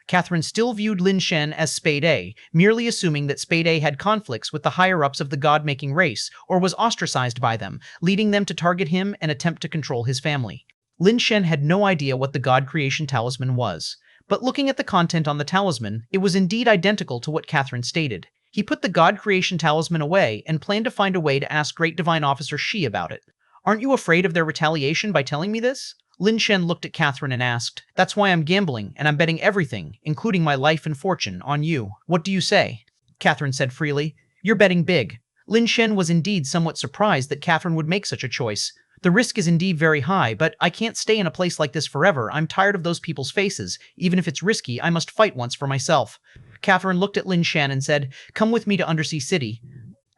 A: Catherine still viewed Lin Shen as Spade A, merely assuming that Spade A had conflicts with the higher-ups of the god-making race, or was ostracized by them, leading them to target him and attempt to control his family. Lin Shen had no idea what the God Creation Talisman was, but looking at the content on the talisman, it was indeed identical to what Catherine stated. He put the God Creation Talisman away and planned to find a way to ask Great Divine Officer Shi about it. Aren't you afraid of their retaliation by telling me this? Lin Shen looked at Catherine and asked, That's why I'm gambling, and I'm betting everything, including my life and fortune, on you. What do you say? Catherine said freely, You're betting big. Lin Shen was indeed somewhat surprised that Catherine would make such a choice. The risk is indeed very high, but I can't stay in a place like this forever. I'm tired of those people's faces. Even if it's risky, I must fight once for myself. Catherine looked at Lin Shen and said, Come with me to Undersea City.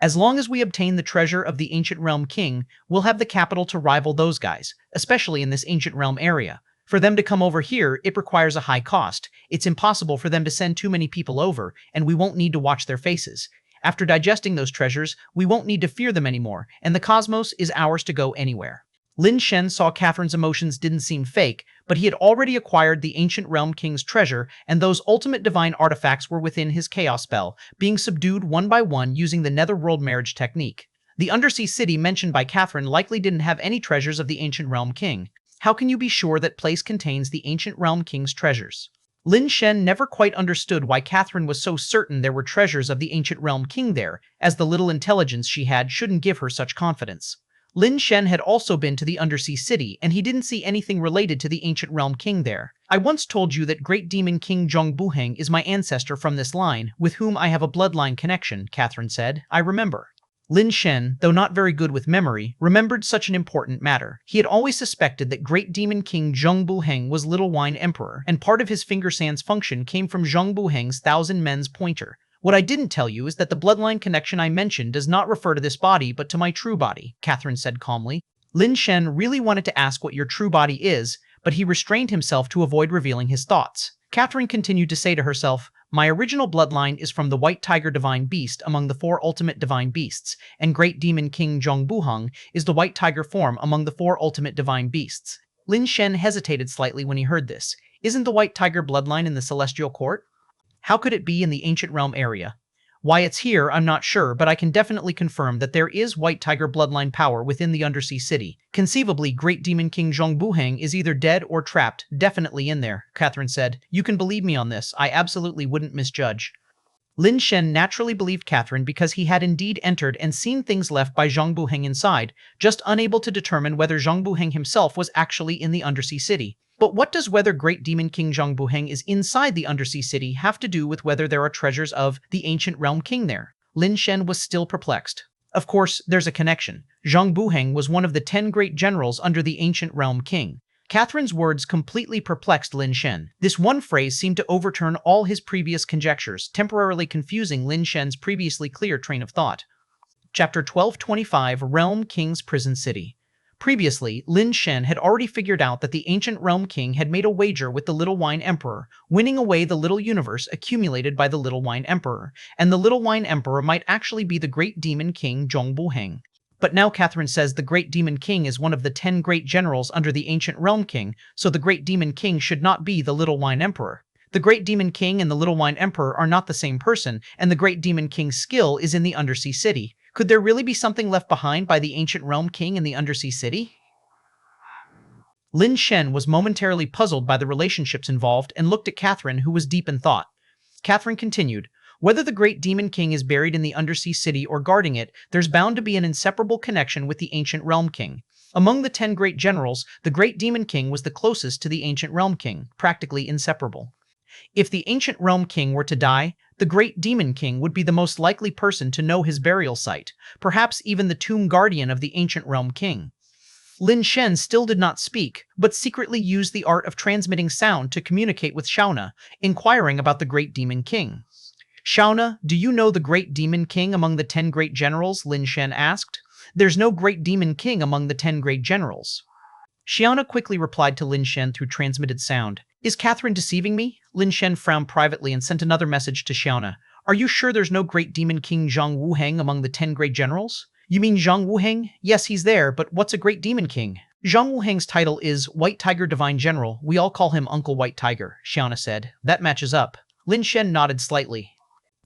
A: As long as we obtain the treasure of the Ancient Realm King, we'll have the capital to rival those guys, especially in this Ancient Realm area. For them to come over here, it requires a high cost. It's impossible for them to send too many people over, and we won't need to watch their faces. After digesting those treasures, we won't need to fear them anymore, and the cosmos is ours to go anywhere. Lin Shen saw Catherine's emotions didn't seem fake, but he had already acquired the Ancient Realm King's treasure, and those ultimate divine artifacts were within his chaos spell, being subdued one by one using the netherworld marriage technique. The undersea city mentioned by Catherine likely didn't have any treasures of the Ancient Realm King. How can you be sure that place contains the Ancient Realm King's treasures? Lin Shen never quite understood why Catherine was so certain there were treasures of the Ancient Realm King there, as the little intelligence she had shouldn't give her such confidence. Lin Shen had also been to the undersea city, and he didn't see anything related to the Ancient Realm King there. I once told you that Great Demon King Zhongbuheng is my ancestor from this line, with whom I have a bloodline connection, Catherine said. I remember. Lin Shen, though not very good with memory, remembered such an important matter. He had always suspected that Great Demon King Zhongbuheng was Little Wine Emperor, and part of his finger sand's function came from Zhongbuheng's Thousand Men's pointer. What I didn't tell you is that the bloodline connection I mentioned does not refer to this body but to my true body, Catherine said calmly. Lin Shen really wanted to ask what your true body is, but he restrained himself to avoid revealing his thoughts. Catherine continued to say to herself, my original bloodline is from the White Tiger Divine Beast among the 4 ultimate divine beasts, and Great Demon King Zhongbuheng is the White Tiger form among the 4 ultimate divine beasts. Lin Shen hesitated slightly when he heard this. Isn't the White Tiger bloodline in the Celestial Court? How could it be in the Ancient Realm area? Why it's here, I'm not sure, but I can definitely confirm that there is White Tiger bloodline power within the undersea city. Conceivably, Great Demon King Zhongbuheng is either dead or trapped, definitely in there, Catherine said. You can believe me on this, I absolutely wouldn't misjudge. Lin Shen naturally believed Catherine because he had indeed entered and seen things left by Zhongbuheng inside, just unable to determine whether Zhongbuheng himself was actually in the undersea city. But what does whether Great Demon King Zhongbuheng is inside the undersea city have to do with whether there are treasures of the Ancient Realm King there? Lin Shen was still perplexed. Of course, there's a connection. Zhongbuheng was one of the 10 great generals under the Ancient Realm King. Catherine's words completely perplexed Lin Shen. This one phrase seemed to overturn all his previous conjectures, temporarily confusing Lin Shen's previously clear train of thought. Chapter 1225, Realm King's Prison City. Previously, Lin Shen had already figured out that the Ancient Realm King had made a wager with the Little Wine Emperor, winning away the little universe accumulated by the Little Wine Emperor, and the Little Wine Emperor might actually be the Great Demon King Zhongbuheng. But now Catherine says the Great Demon King is one of the 10 great generals under the Ancient Realm King, so the Great Demon King should not be the Little Wine Emperor. The Great Demon King and the Little Wine Emperor are not the same person, and the Great Demon King's skill is in the undersea city. Could there really be something left behind by the Ancient Realm King in the undersea city? Lin Shen was momentarily puzzled by the relationships involved and looked at Catherine, who was deep in thought. Catherine continued, whether the Great Demon King is buried in the undersea city or guarding it, there's bound to be an inseparable connection with the Ancient Realm King. Among the 10 great generals, the Great Demon King was the closest to the Ancient Realm King, practically inseparable. If the Ancient Realm King were to die, the Great Demon King would be the most likely person to know his burial site, perhaps even the tomb guardian of the Ancient Realm King. Lin Shen still did not speak, but secretly used the art of transmitting sound to communicate with Shauna, inquiring about the Great Demon King. Shauna, do you know the Great Demon King among the 10 great generals? Lin Shen asked. There's no Great Demon King among the 10 great generals. Shauna quickly replied to Lin Shen through transmitted sound. Is Catherine deceiving me? Lin Shen frowned privately and sent another message to Shauna. Are you sure there's no Great Demon King Zhongbuheng among the 10 great generals? You mean Zhongbuheng? Yes, he's there, but what's a Great Demon King? Zhongbuheng's title is White Tiger Divine General. We all call him Uncle White Tiger, Shauna said. That matches up. Lin Shen nodded slightly.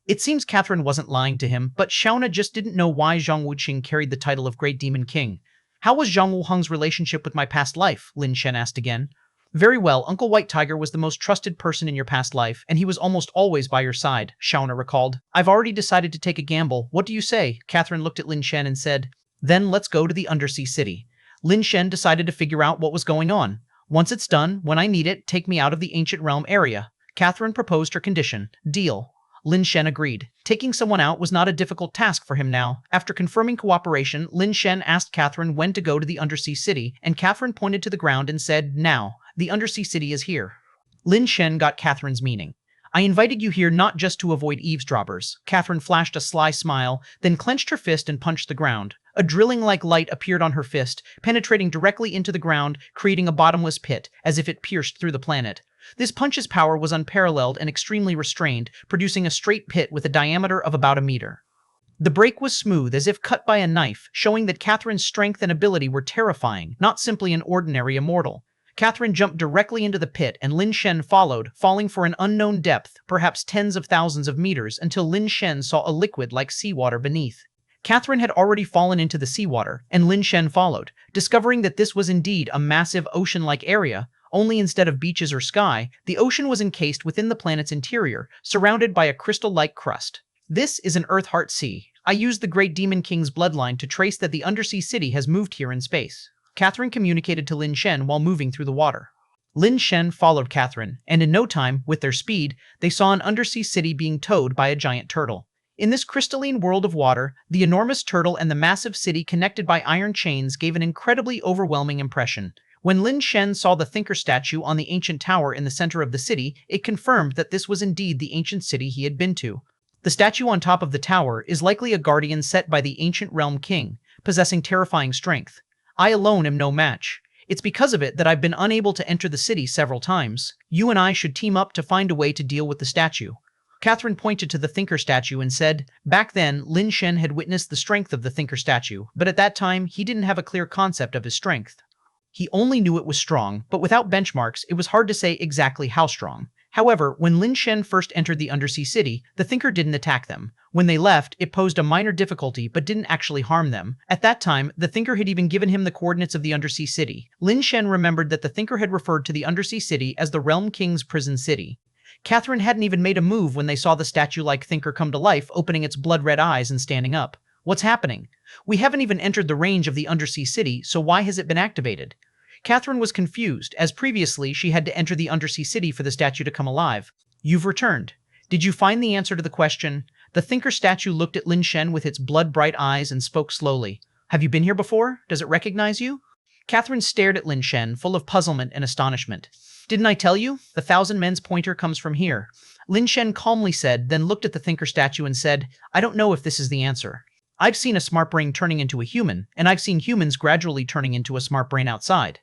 A: It seems Catherine wasn't lying to him, but Shauna just didn't know why Zhang Wuqing carried the title of Great Demon King. How was Zhang Wuheng's relationship with my past life? Lin Shen asked again. Very well, Uncle White Tiger was the most trusted person in your past life, and he was almost always by your side, Shauna recalled. I've already decided to take a gamble. What do you say? Catherine looked at Lin Shen and said, Then let's go to the undersea city. Lin Shen decided to figure out what was going on. Once it's done, when I need it, take me out of the ancient realm area. Catherine proposed her condition. Deal. Lin Shen agreed. Taking someone out was not a difficult task for him now. After confirming cooperation, Lin Shen asked Catherine when to go to the undersea city, and Catherine pointed to the ground and said, Now. The undersea city is here. Lin Shen got Catherine's meaning. I invited you here not just to avoid eavesdroppers. Catherine flashed a sly smile, then clenched her fist and punched the ground. A drilling-like light appeared on her fist, penetrating directly into the ground, creating a bottomless pit, as if it pierced through the planet. This punch's power was unparalleled and extremely restrained, producing a straight pit with a diameter of about a meter. The break was smooth, as if cut by a knife, showing that Catherine's strength and ability were terrifying, not simply an ordinary immortal. Catherine jumped directly into the pit, and Lin Shen followed, falling for an unknown depth, perhaps tens of thousands of meters, until Lin Shen saw a liquid like seawater beneath. Catherine had already fallen into the seawater, and Lin Shen followed, discovering that this was indeed a massive ocean-like area, only instead of beaches or sky, the ocean was encased within the planet's interior, surrounded by a crystal-like crust. This is an Earth-Heart Sea. I used the Great Demon King's bloodline to trace that the undersea city has moved here in space. Catherine communicated to Lin Shen while moving through the water. Lin Shen followed Catherine, and in no time, with their speed, they saw an undersea city being towed by a giant turtle. In this crystalline world of water, the enormous turtle and the massive city connected by iron chains gave an incredibly overwhelming impression. When Lin Shen saw the Thinker statue on the ancient tower in the center of the city, it confirmed that this was indeed the ancient city he had been to. The statue on top of the tower is likely a guardian set by the ancient realm king, possessing terrifying strength. I alone am no match. It's because of it that I've been unable to enter the city several times. You and I should team up to find a way to deal with the statue. Catherine pointed to the Thinker statue and said, back then, Lin Shen had witnessed the strength of the Thinker statue, but at that time, he didn't have a clear concept of his strength. He only knew it was strong, but without benchmarks, it was hard to say exactly how strong. However, when Lin Shen first entered the undersea city, the Thinker didn't attack them. When they left, it posed a minor difficulty but didn't actually harm them. At that time, the Thinker had even given him the coordinates of the undersea city. Lin Shen remembered that the Thinker had referred to the undersea city as the Realm King's prison city. Catherine hadn't even made a move when they saw the statue-like Thinker come to life, opening its blood-red eyes and standing up. What's happening? We haven't even entered the range of the undersea city, so why has it been activated? Catherine was confused, as previously she had to enter the undersea city for the statue to come alive. You've returned. Did you find the answer to the question? The Thinker statue looked at Lin Shen with its blood-bright eyes and spoke slowly. Have you been here before? Does it recognize you? Catherine stared at Lin Shen, full of puzzlement and astonishment. Didn't I tell you? The Thousand Men's pointer comes from here. Lin Shen calmly said, then looked at the Thinker statue and said, I don't know if this is the answer. I've seen a smart brain turning into a human, and I've seen humans gradually turning into a smart brain outside.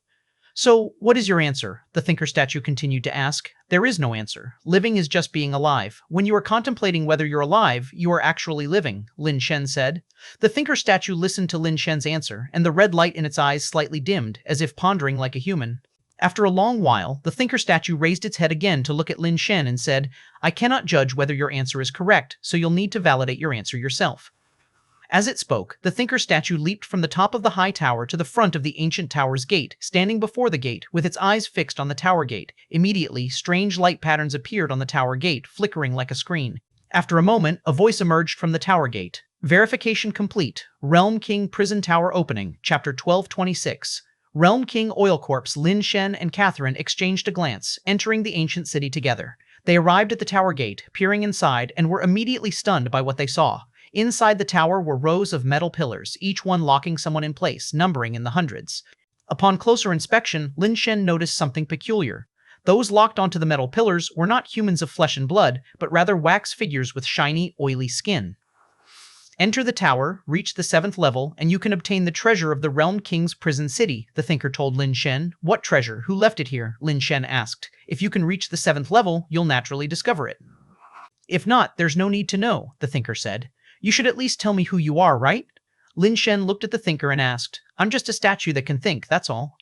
A: So, what is your answer? The Thinker statue continued to ask. There is no answer. Living is just being alive. When you are contemplating whether you're alive, you are actually living, Lin Shen said. The Thinker statue listened to Lin Shen's answer, and the red light in its eyes slightly dimmed, as if pondering like a human. After a long while, the Thinker statue raised its head again to look at Lin Shen and said, I cannot judge whether your answer is correct, so you'll need to validate your answer yourself. As it spoke, the Thinker statue leaped from the top of the high tower to the front of the ancient tower's gate, standing before the gate, with its eyes fixed on the tower gate. Immediately, strange light patterns appeared on the tower gate, flickering like a screen. After a moment, a voice emerged from the tower gate. Verification complete. Realm King Prison Tower opening. Chapter 1226. Realm King Oil Corp's Lin Shen and Catherine exchanged a glance, entering the ancient city together. They arrived at the tower gate, peering inside, and were immediately stunned by what they saw. Inside the tower were rows of metal pillars, each one locking someone in place, numbering in the hundreds. Upon closer inspection, Lin Shen noticed something peculiar. Those locked onto the metal pillars were not humans of flesh and blood, but rather wax figures with shiny, oily skin. Enter the tower, reach the 7th level, and you can obtain the treasure of the Realm King's prison city, the Thinker told Lin Shen. What treasure? Who left it here? Lin Shen asked. If you can reach the 7th level, you'll naturally discover it. If not, there's no need to know, the Thinker said. You should at least tell me who you are, right? Lin Shen looked at the Thinker and asked, I'm just a statue that can think, that's all.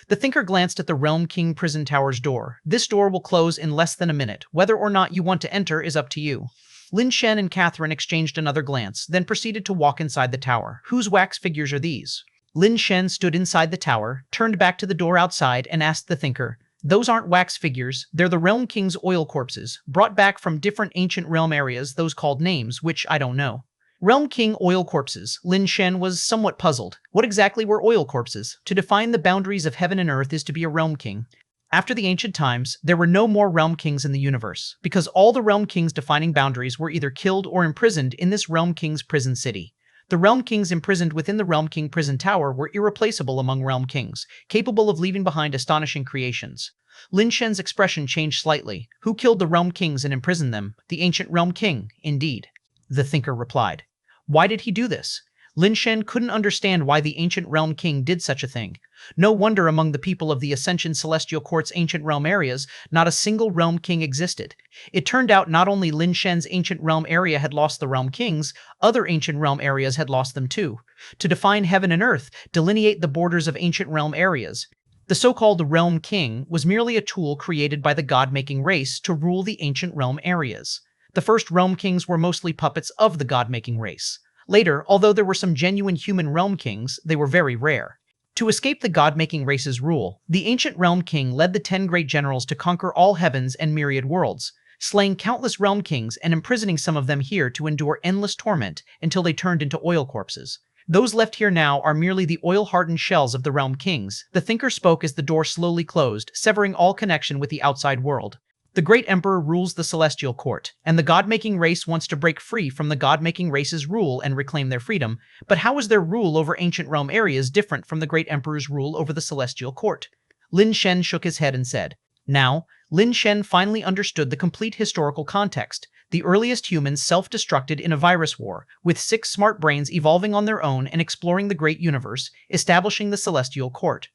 A: The Thinker glanced at the Realm King Prison Tower's door. This door will close in less than a minute. Whether or not you want to enter is up to you. Lin Shen and Catherine exchanged another glance, then proceeded to walk inside the tower. Whose wax figures are these? Lin Shen stood inside the tower, turned back to the door outside, and asked the Thinker, Those aren't wax figures, they're the Realm King's oil corpses, brought back from different ancient realm areas, those called names, which I don't know. Realm King oil corpses. Lin Shen was somewhat puzzled. What exactly were oil corpses? To define the boundaries of heaven and earth is to be a realm king. After the ancient times, there were no more realm kings in the universe, because all the realm kings defining boundaries were either killed or imprisoned in this Realm King's prison city. The Realm Kings imprisoned within the Realm King prison tower were irreplaceable among Realm Kings, capable of leaving behind astonishing creations. Lin Shen's expression changed slightly. Who killed the Realm Kings and imprisoned them? The ancient Realm King, indeed. The thinker replied. Why did he do this? Lin Shen couldn't understand why the ancient Realm King did such a thing. No wonder among the people of the Ascension Celestial Court's ancient realm areas, not a single Realm King existed. It turned out not only Lin Shen's ancient realm area had lost the Realm Kings, other ancient realm areas had lost them too. To define heaven and earth, delineate the borders of ancient realm areas. The so-called Realm King was merely a tool created by the god-making race to rule the ancient realm areas. The first Realm Kings were mostly puppets of the god-making race. Later, although there were some genuine human Realm Kings, they were very rare. To escape the god-making race's rule, the ancient Realm King led the 10 great generals to conquer all heavens and myriad worlds, slaying countless Realm Kings and imprisoning some of them here to endure endless torment until they turned into oil corpses. Those left here now are merely the oil-hardened shells of the Realm Kings. The thinker spoke as the door slowly closed, severing all connection with the outside world. The great emperor rules the celestial court, and the god-making race wants to break free from the god-making race's rule and reclaim their freedom. But how is their rule over ancient realm areas different from the great emperor's rule over the celestial court? Lin Shen shook his head and said. Now, Lin Shen finally understood the complete historical context. The earliest humans self-destructed in a virus war, with 6 smart brains evolving on their own and exploring the great universe, establishing the celestial court.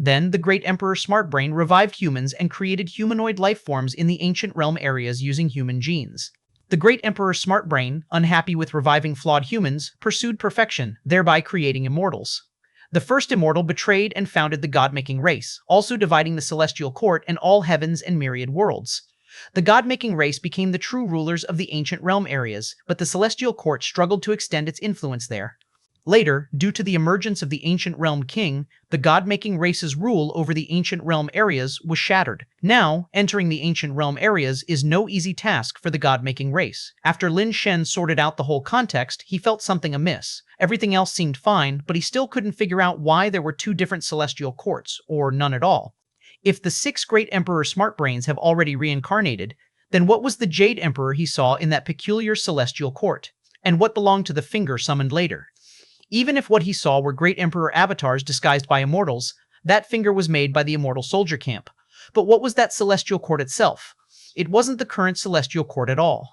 A: Then, the great Emperor Smartbrain revived humans and created humanoid life forms in the ancient realm areas using human genes. The great Emperor Smartbrain, unhappy with reviving flawed humans, pursued perfection, thereby creating immortals. The first immortal betrayed and founded the god-making race, also dividing the celestial court and all heavens and myriad worlds. The god-making race became the true rulers of the ancient realm areas, but the celestial court struggled to extend its influence there. Later, due to the emergence of the ancient Realm King, the god-making race's rule over the ancient realm areas was shattered. Now, entering the ancient realm areas is no easy task for the god-making race. After Lin Shen sorted out the whole context, he felt something amiss. Everything else seemed fine, but he still couldn't figure out why there were 2 different celestial courts, or none at all. If the 6 great Emperor Smartbrains have already reincarnated, then what was the Jade Emperor he saw in that peculiar celestial court? And what belonged to the finger summoned later? Even if what he saw were great emperor avatars disguised by immortals, that finger was made by the immortal soldier camp. But what was that celestial court itself? It wasn't the current celestial court at all.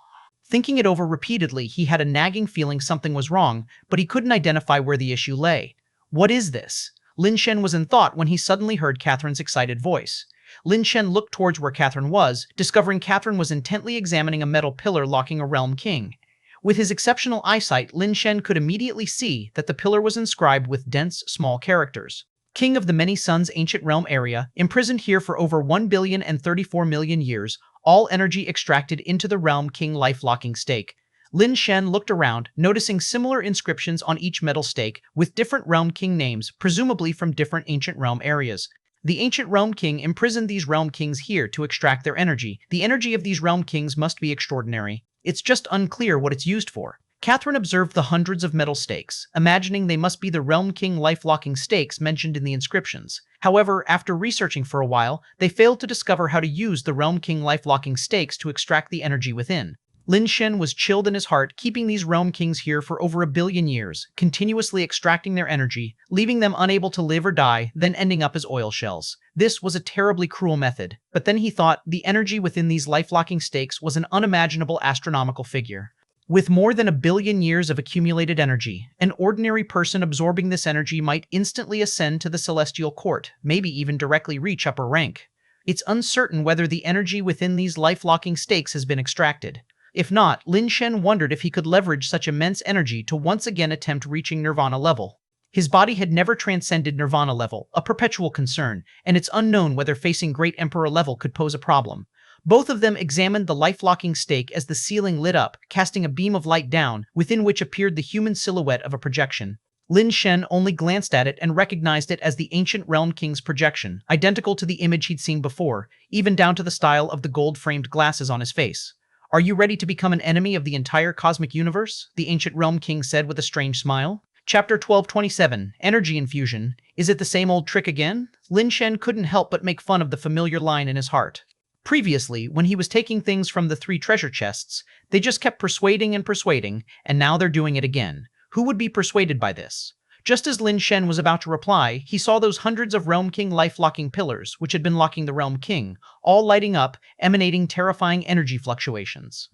A: Thinking it over repeatedly, he had a nagging feeling something was wrong, but he couldn't identify where the issue lay. What is this? Lin Shen was in thought when he suddenly heard Catherine's excited voice. Lin Shen looked towards where Catherine was, discovering Catherine was intently examining a metal pillar locking a Realm King. With his exceptional eyesight, Lin Shen could immediately see that the pillar was inscribed with dense, small characters. King of the Many Suns Ancient Realm Area, imprisoned here for over 1,034,000,000 years, all energy extracted into the Realm King life-locking stake. Lin Shen looked around, noticing similar inscriptions on each metal stake, with different Realm King names, presumably from different ancient realm areas. The ancient Realm King imprisoned these Realm Kings here to extract their energy. The energy of these Realm Kings must be extraordinary. It's just unclear what it's used for. Catherine observed the hundreds of metal stakes, imagining they must be the Realm King life-locking stakes mentioned in the inscriptions. However, after researching for a while, they failed to discover how to use the Realm King life-locking stakes to extract the energy within. Lin Shen was chilled in his heart, keeping these Realm Kings here for over 1 billion years, continuously extracting their energy, leaving them unable to live or die, then ending up as oil shells. This was a terribly cruel method, but then he thought the energy within these life-locking stakes was an unimaginable astronomical figure. With more than 1 billion years of accumulated energy, an ordinary person absorbing this energy might instantly ascend to the celestial court, maybe even directly reach upper rank. It's uncertain whether the energy within these life-locking stakes has been extracted. If not, Lin Shen wondered if he could leverage such immense energy to once again attempt reaching Nirvana level. His body had never transcended Nirvana level, a perpetual concern, and it's unknown whether facing Great Emperor level could pose a problem. Both of them examined the life-locking stake as the ceiling lit up, casting a beam of light down, within which appeared the human silhouette of a projection. Lin Shen only glanced at it and recognized it as the ancient Realm King's projection, identical to the image he'd seen before, even down to the style of the gold-framed glasses on his face. Are you ready to become an enemy of the entire cosmic universe? The ancient Realm King said with a strange smile. Chapter 1227, Energy Infusion. Is it the same old trick again? Lin Shen couldn't help but make fun of the familiar line in his heart. Previously, when he was taking things from the 3 treasure chests, they just kept persuading and persuading, and now they're doing it again. Who would be persuaded by this? Just as Lin Shen was about to reply, he saw those hundreds of Realm King life-locking pillars, which had been locking the Realm King, all lighting up, emanating terrifying energy fluctuations.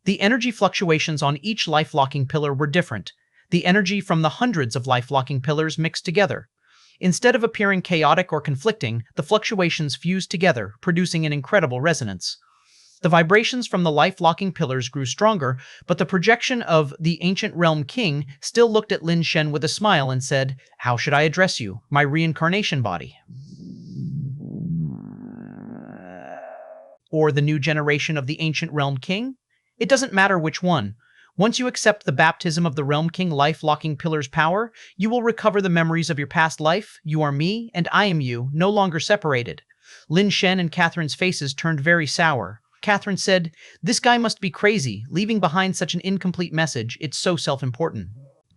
A: The energy fluctuations on each life-locking pillar were different. The energy from the hundreds of life-locking pillars mixed together. Instead of appearing chaotic or conflicting, the fluctuations fused together, producing an incredible resonance. The vibrations from the life-locking pillars grew stronger, but the projection of the ancient Realm King still looked at Lin Shen with a smile and said, "How should I address you, my reincarnation body? Or the new generation of the ancient Realm King? It doesn't matter which one. Once you accept the baptism of the Realm King life-locking pillar's power, you will recover the memories of your past life. You are me, and I am you, no longer separated." Lin Shen and Catherine's faces turned very sour. Catherine said, "This guy must be crazy, leaving behind such an incomplete message. It's so self-important."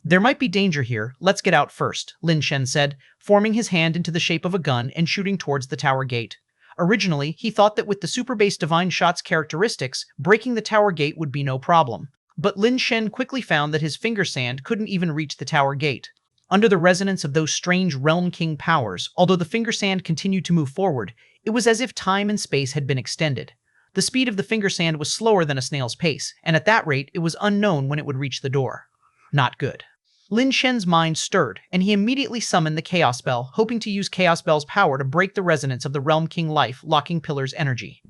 A: "There might be danger here. Let's get out first," Lin Shen said, forming his hand into the shape of a gun and shooting towards the tower gate. Originally, he thought that with the super base divine shot's characteristics, breaking the tower gate would be no problem. But Lin Shen quickly found that his finger sand couldn't even reach the tower gate. Under the resonance of those strange Realm King powers, although the finger sand continued to move forward, it was as if time and space had been extended. The speed of the finger sand was slower than a snail's pace, and at that rate, it was unknown when it would reach the door. Not good. Lin Shen's mind stirred, and he immediately summoned the Chaos Bell, hoping to use Chaos Bell's power to break the resonance of the Realm King life-locking pillar's energy.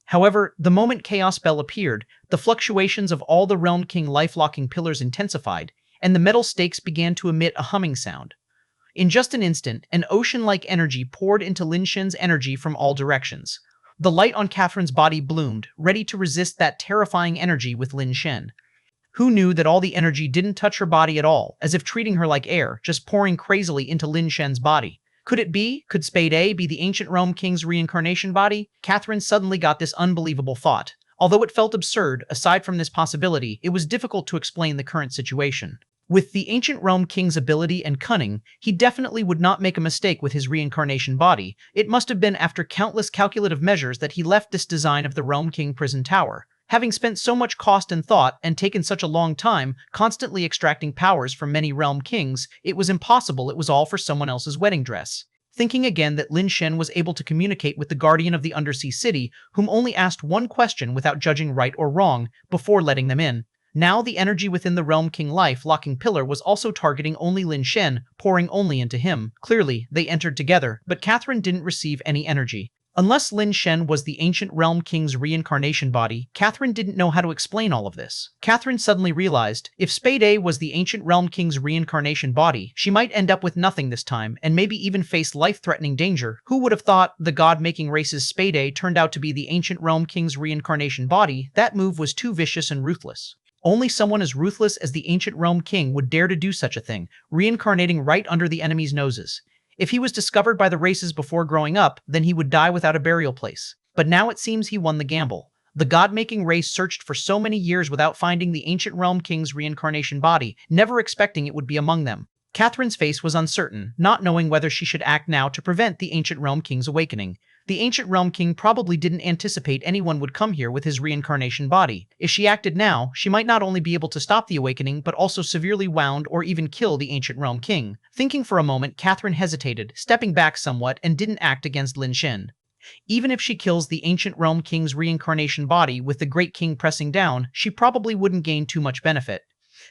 A: However, the moment Chaos Bell appeared, the fluctuations of all the Realm King life-locking pillars intensified, and the metal stakes began to emit a humming sound. In just an instant, an ocean-like energy poured into Lin Shen's energy from all directions. The light on Catherine's body bloomed, ready to resist that terrifying energy with Lin Shen. Who knew that all the energy didn't touch her body at all, as if treating her like air, just pouring crazily into Lin Shen's body? Could it be? Could Spade A be the ancient Realm King's reincarnation body? Catherine suddenly got this unbelievable thought. Although it felt absurd, aside from this possibility, it was difficult to explain the current situation. With the ancient Realm King's ability and cunning, he definitely would not make a mistake with his reincarnation body. It must have been after countless calculative measures that he left this design of the Realm King prison tower. Having spent so much cost and thought and taken such a long time, constantly extracting powers from many Realm Kings, it was impossible it was all for someone else's wedding dress. Thinking again that Lin Shen was able to communicate with the guardian of the undersea city, whom only asked one question without judging right or wrong, before letting them in. Now the energy within the Realm King life-locking pillar was also targeting only Lin Shen, pouring only into him. Clearly, they entered together, but Catherine didn't receive any energy. Unless Lin Shen was the ancient Realm King's reincarnation body, Catherine didn't know how to explain all of this. Catherine suddenly realized, if Spade A was the ancient Realm King's reincarnation body, she might end up with nothing this time, and maybe even face life-threatening danger. Who would have thought the god-making race's Spade A turned out to be the ancient Realm King's reincarnation body? That move was too vicious and ruthless. Only someone as ruthless as the ancient Realm King would dare to do such a thing, reincarnating right under the enemy's noses. If he was discovered by the races before growing up, then he would die without a burial place. But now it seems he won the gamble. The god-making race searched for so many years without finding the ancient Realm King's reincarnation body, never expecting it would be among them. Catherine's face was uncertain, not knowing whether she should act now to prevent the ancient Realm King's awakening. The ancient Realm King probably didn't anticipate anyone would come here with his reincarnation body. If she acted now, she might not only be able to stop the awakening, but also severely wound or even kill the ancient Realm King. Thinking for a moment, Catherine hesitated, stepping back somewhat, and didn't act against Lin Shen. Even if she kills the ancient Realm King's reincarnation body with the Great King pressing down, she probably wouldn't gain too much benefit.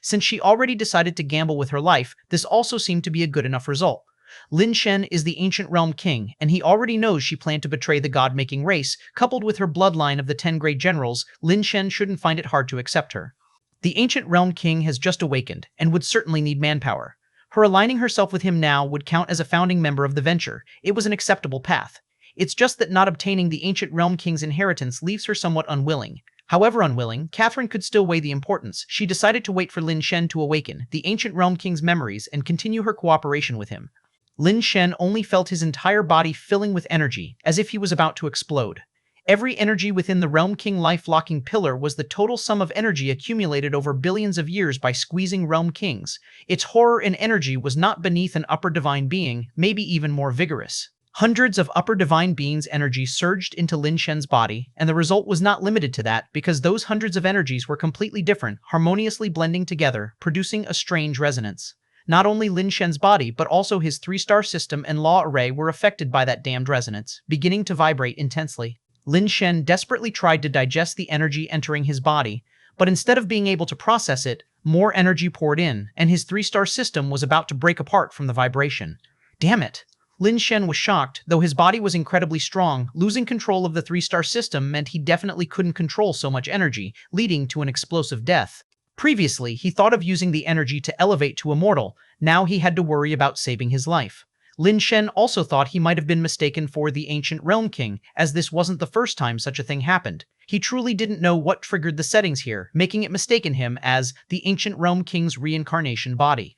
A: Since she already decided to gamble with her life, this also seemed to be a good enough result. Lin Shen is the ancient Realm King, and he already knows she planned to betray the god-making race. Coupled with her bloodline of the 10 Great Generals, Lin Shen shouldn't find it hard to accept her. The ancient Realm King has just awakened, and would certainly need manpower. Her aligning herself with him now would count as a founding member of the venture. It was an acceptable path. It's just that not obtaining the ancient Realm King's inheritance leaves her somewhat unwilling. However unwilling, Catherine could still weigh the importance. She decided to wait for Lin Shen to awaken the ancient Realm King's memories and continue her cooperation with him. Lin Shen only felt his entire body filling with energy, as if he was about to explode. Every energy within the Realm King life-locking pillar was the total sum of energy accumulated over billions of years by squeezing Realm Kings. Its horror and energy was not beneath an upper divine being, maybe even more vigorous. Hundreds of upper divine beings' energy surged into Lin Shen's body, and the result was not limited to that because those hundreds of energies were completely different, harmoniously blending together, producing a strange resonance. Not only Lin Shen's body, but also his three-star system and law array were affected by that damned resonance, beginning to vibrate intensely. Lin Shen desperately tried to digest the energy entering his body, but instead of being able to process it, more energy poured in, and his three-star system was about to break apart from the vibration. Damn it! Lin Shen was shocked, though his body was incredibly strong. Losing control of the three-star system meant he definitely couldn't control so much energy, leading to an explosive death. Previously, he thought of using the energy to elevate to immortal. Now he had to worry about saving his life. Lin Shen also thought he might have been mistaken for the Ancient Realm King, as this wasn't the first time such a thing happened. He truly didn't know what triggered the settings here, making it mistaken him as the Ancient Realm King's reincarnation body.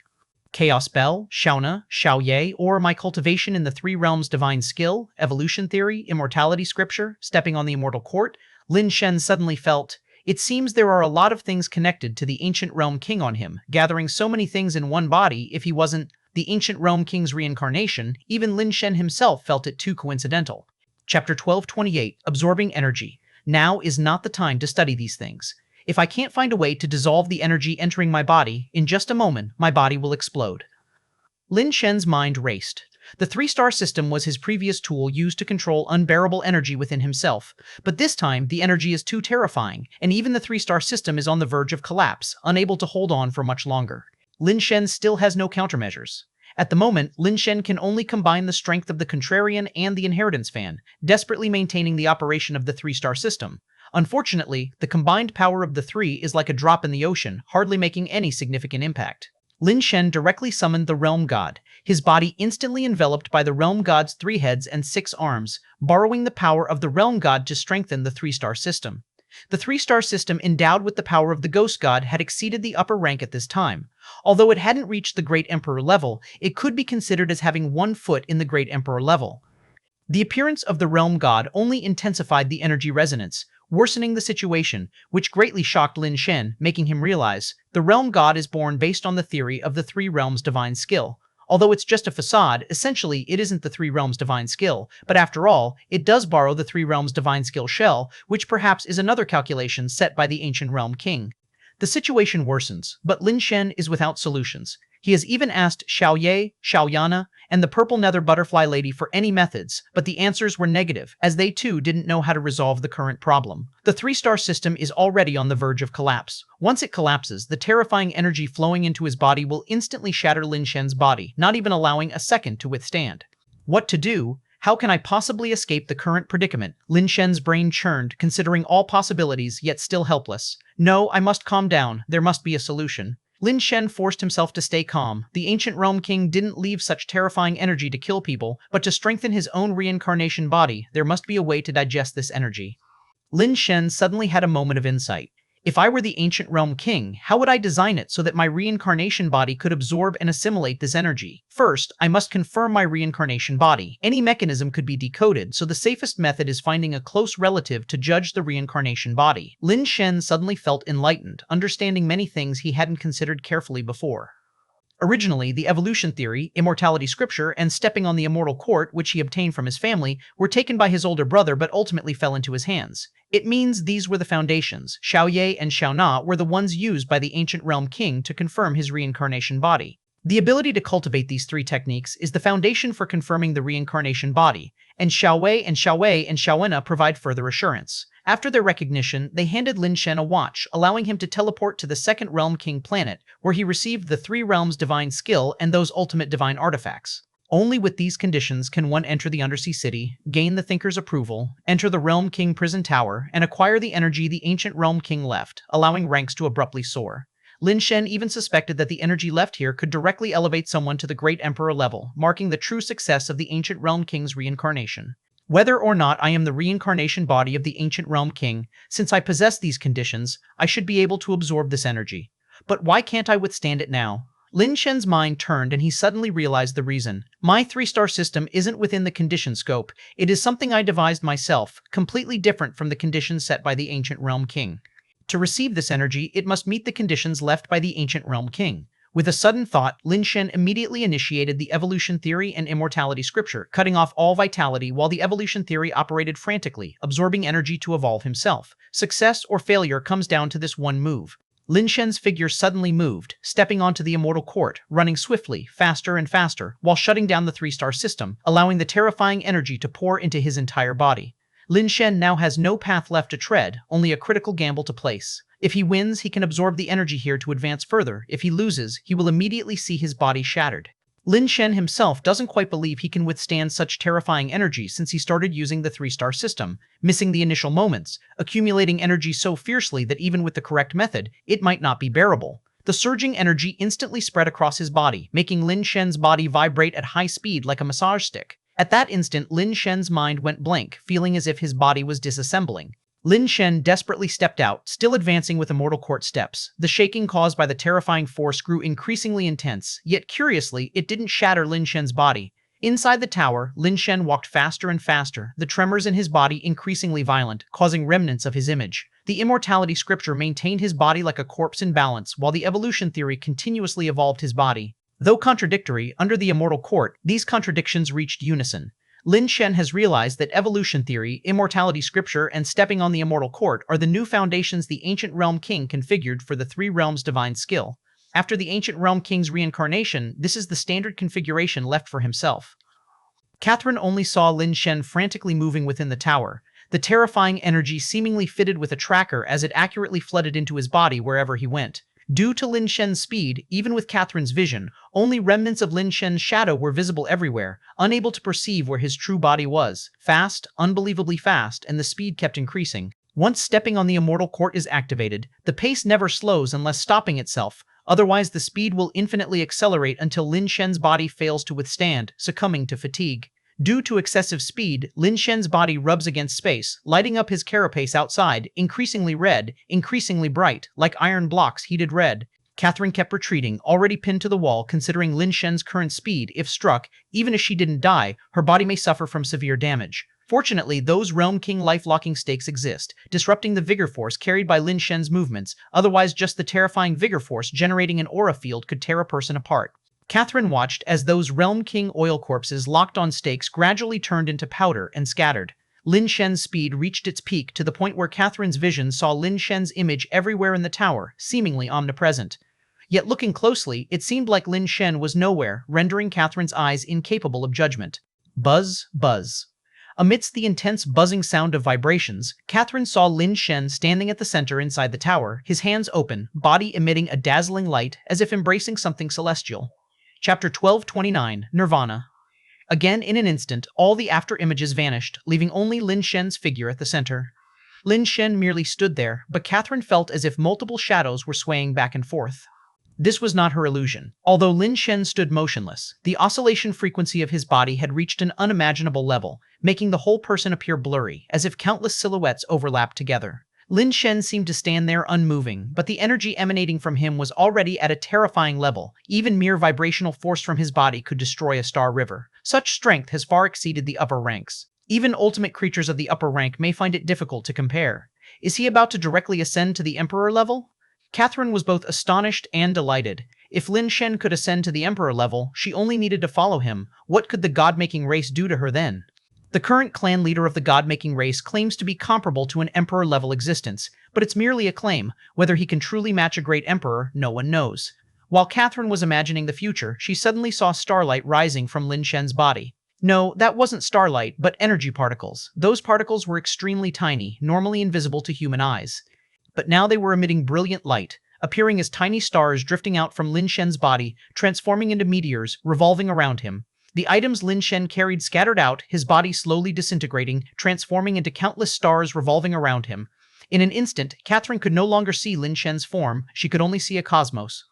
A: Chaos Bell, Shauna, Xiaoye, or my cultivation in the three realms divine skill, evolution theory, immortality scripture, stepping on the immortal court, Lin Shen suddenly felt, it seems there are a lot of things connected to the Ancient Realm King on him, gathering so many things in one body. If he wasn't the Ancient Realm King's reincarnation, even Lin Shen himself felt it too coincidental. Chapter 1228, Absorbing Energy. Now is not the time to study these things. If I can't find a way to dissolve the energy entering my body, in just a moment, my body will explode. Lin Shen's mind raced. The three-star system was his previous tool used to control unbearable energy within himself, but this time the energy is too terrifying, and even the three-star system is on the verge of collapse, unable to hold on for much longer. Lin Shen still has no countermeasures. At the moment, Lin Shen can only combine the strength of the Contrarian and the Inheritance Fan, desperately maintaining the operation of the three-star system. Unfortunately, the combined power of the three is like a drop in the ocean, hardly making any significant impact. Lin Shen directly summoned the Realm God, his body instantly enveloped by the Realm God's 3 heads and 6 arms, borrowing the power of the Realm God to strengthen the three-star system. The three-star system endowed with the power of the Ghost God had exceeded the upper rank at this time. Although it hadn't reached the Great Emperor level, it could be considered as having 1 foot in the Great Emperor level. The appearance of the Realm God only intensified the energy resonance, worsening the situation, which greatly shocked Lin Shen, making him realize the Realm God is born based on the theory of the 3 realms divine skill. Although it's just a facade, essentially it isn't the 3 realms divine skill, but after all, it does borrow the 3 realms divine skill shell, which perhaps is another calculation set by the Ancient Realm King. The situation worsens, but Lin Shen is without solutions. He has even asked Xiaoye, Xiaoyana, and the Purple Nether Butterfly Lady for any methods, but the answers were negative, as they too didn't know how to resolve the current problem. The 3-star system is already on the verge of collapse. Once it collapses, the terrifying energy flowing into his body will instantly shatter Lin Shen's body, not even allowing a second to withstand. What to do? How can I possibly escape the current predicament? Lin Shen's brain churned, considering all possibilities, yet still helpless. No, I must calm down. There must be a solution. Lin Shen forced himself to stay calm. The Ancient Realm King didn't leave such terrifying energy to kill people, but to strengthen his own reincarnation body. There must be a way to digest this energy. Lin Shen suddenly had a moment of insight. If I were the Ancient Realm King, how would I design it so that my reincarnation body could absorb and assimilate this energy? First, I must confirm my reincarnation body. Any mechanism could be decoded, so the safest method is finding a close relative to judge the reincarnation body. Lin Shen suddenly felt enlightened, understanding many things he hadn't considered carefully before. Originally, the evolution theory, immortality scripture, and stepping on the immortal court, which he obtained from his family, were taken by his older brother but ultimately fell into his hands. It means these were the foundations. Xiaoye and Xiaona were the ones used by the Ancient Realm King to confirm his reincarnation body. The ability to cultivate these 3 techniques is the foundation for confirming the reincarnation body, and Xiaowei and Xiaoena provide further assurance. After their recognition, they handed Lin Shen a watch, allowing him to teleport to the 2nd Realm King planet, where he received the 3 realms divine skill and those ultimate divine artifacts. Only with these conditions can one enter the Undersea City, gain the Thinker's approval, enter the Realm King prison tower, and acquire the energy the Ancient Realm King left, allowing ranks to abruptly soar. Lin Shen even suspected that the energy left here could directly elevate someone to the Great Emperor level, marking the true success of the Ancient Realm King's reincarnation. Whether or not I am the reincarnation body of the Ancient Realm King, since I possess these conditions, I should be able to absorb this energy. But why can't I withstand it now? Lin Shen's mind turned and he suddenly realized the reason. My 3-star system isn't within the condition scope. It is something I devised myself, completely different from the conditions set by the Ancient Realm King. To receive this energy, it must meet the conditions left by the Ancient Realm King. With a sudden thought, Lin Shen immediately initiated the evolution theory and immortality scripture, cutting off all vitality while the evolution theory operated frantically, absorbing energy to evolve himself. Success or failure comes down to this one move. Lin Shen's figure suddenly moved, stepping onto the immortal court, running swiftly, faster and faster, while shutting down the three-star system, allowing the terrifying energy to pour into his entire body. Lin Shen now has no path left to tread, only a critical gamble to place. If he wins, he can absorb the energy here to advance further. If he loses, he will immediately see his body shattered. Lin Shen himself doesn't quite believe he can withstand such terrifying energy since he started using the three-star system, missing the initial moments, accumulating energy so fiercely that even with the correct method, it might not be bearable. The surging energy instantly spread across his body, making Lin Shen's body vibrate at high speed like a massage stick. At that instant, Lin Shen's mind went blank, feeling as if his body was disassembling. Lin Shen desperately stepped out, still advancing with immortal court steps. The shaking caused by the terrifying force grew increasingly intense, yet curiously, it didn't shatter Lin Shen's body. Inside the tower, Lin Shen walked faster and faster, the tremors in his body increasingly violent, causing remnants of his image. The immortality scripture maintained his body like a corpse in balance, while the evolution theory continuously evolved his body. Though contradictory, under the immortal court, these contradictions reached unison. Lin Shen has realized that evolution theory, immortality scripture, and stepping on the immortal court are the new foundations the ancient realm king configured for the three realms' divine skill. After the ancient realm king's reincarnation, this is the standard configuration left for himself. Catherine only saw Lin Shen frantically moving within the tower, the terrifying energy seemingly fitted with a tracker as it accurately flooded into his body wherever he went. Due to Lin Shen's speed, even with Catherine's vision, only remnants of Lin Shen's shadow were visible everywhere, unable to perceive where his true body was. Fast, unbelievably fast, and the speed kept increasing. Once stepping on the immortal court is activated, the pace never slows unless stopping itself, otherwise the speed will infinitely accelerate until Lin Shen's body fails to withstand, succumbing to fatigue. Due to excessive speed, Lin Shen's body rubs against space, lighting up his carapace outside, increasingly red, increasingly bright, like iron blocks heated red. Catherine kept retreating, already pinned to the wall. Considering Lin Shen's current speed, if struck, even if she didn't die, her body may suffer from severe damage. Fortunately, those Realm King life-locking stakes exist, disrupting the vigor force carried by Lin Shen's movements, otherwise just the terrifying vigor force generating an aura field could tear a person apart. Catherine watched as those Realm King oil corpses locked on stakes gradually turned into powder and scattered. Lin Shen's speed reached its peak to the point where Catherine's vision saw Lin Shen's image everywhere in the tower, seemingly omnipresent. Yet looking closely, it seemed like Lin Shen was nowhere, rendering Catherine's eyes incapable of judgment. Buzz, buzz. Amidst the intense buzzing sound of vibrations, Catherine saw Lin Shen standing at the center inside the tower, his hands open, body emitting a dazzling light as if embracing something celestial. Chapter 1229, Nirvana. Again, in an instant, all the after images vanished, leaving only Lin Shen's figure at the center. Lin Shen merely stood there, but Catherine felt as if multiple shadows were swaying back and forth. This was not her illusion. Although Lin Shen stood motionless, the oscillation frequency of his body had reached an unimaginable level, making the whole person appear blurry, as if countless silhouettes overlapped together. Lin Shen seemed to stand there unmoving, but the energy emanating from him was already at a terrifying level. Even mere vibrational force from his body could destroy a star river. Such strength has far exceeded the upper ranks. Even ultimate creatures of the upper rank may find it difficult to compare. Is he about to directly ascend to the Emperor level? Catherine was both astonished and delighted. If Lin Shen could ascend to the Emperor level, she only needed to follow him. What could the god-making race do to her then? The current clan leader of the god-making race claims to be comparable to an emperor-level existence, but it's merely a claim. Whether he can truly match a great emperor, no one knows. While Catherine was imagining the future, she suddenly saw starlight rising from Lin Shen's body. No, that wasn't starlight, but energy particles. Those particles were extremely tiny, normally invisible to human eyes. But now they were emitting brilliant light, appearing as tiny stars drifting out from Lin Shen's body, transforming into meteors, revolving around him. The items Lin Shen carried scattered out, his body slowly disintegrating, transforming into countless stars revolving around him. In an instant, Catherine could no longer see Lin Shen's form, she could only see a cosmos.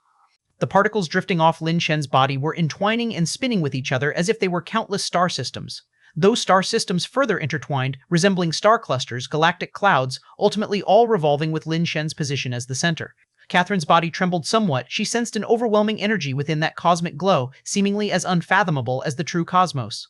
A: The particles drifting off Lin Shen's body were entwining and spinning with each other as if they were countless star systems. Those star systems further intertwined, resembling star clusters, galactic clouds, ultimately all revolving with Lin Shen's position as the center. Catherine's body trembled somewhat. She sensed an overwhelming energy within that cosmic glow, seemingly as unfathomable as the true cosmos.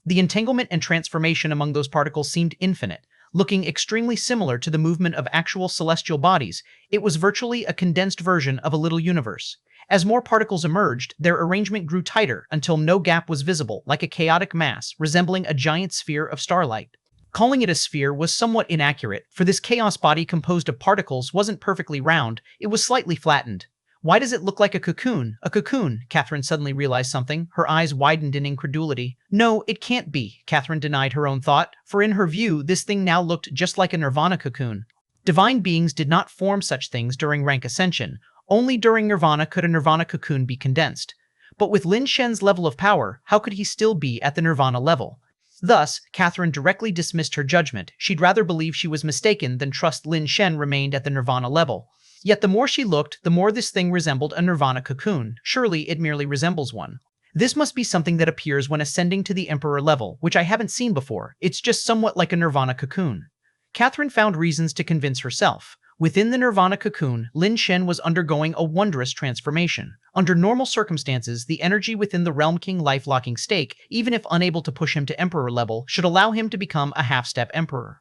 A: The entanglement and transformation among those particles seemed infinite. looking extremely similar to the movement of actual celestial bodies. It was virtually a condensed version of a little universe. As more particles emerged, their arrangement grew tighter until no gap was visible, like a chaotic mass resembling a giant sphere of starlight. Calling it a sphere was somewhat inaccurate, for this chaos body composed of particles wasn't perfectly round, it was slightly flattened. Why does it look like a cocoon? A cocoon? Catherine suddenly realized something. Her eyes widened in incredulity. No, it can't be, Catherine denied her own thought, for in her view, this thing now looked just like a nirvana cocoon. Divine beings did not form such things during rank ascension. Only during nirvana could a nirvana cocoon be condensed. But with Lin Shen's level of power, how could he still be at the nirvana level? Thus, Catherine directly dismissed her judgment. She'd rather believe she was mistaken than trust Lin Shen remained at the nirvana level. Yet the more she looked, the more this thing resembled a nirvana cocoon. Surely it merely resembles one. This must be something that appears when ascending to the Emperor level, which I haven't seen before. It's just somewhat like a nirvana cocoon. Catherine found reasons to convince herself. Within the nirvana cocoon, Lin Shen was undergoing a wondrous transformation. Under normal circumstances, the energy within the Realm King life-locking stake, even if unable to push him to Emperor level, should allow him to become a half-step Emperor.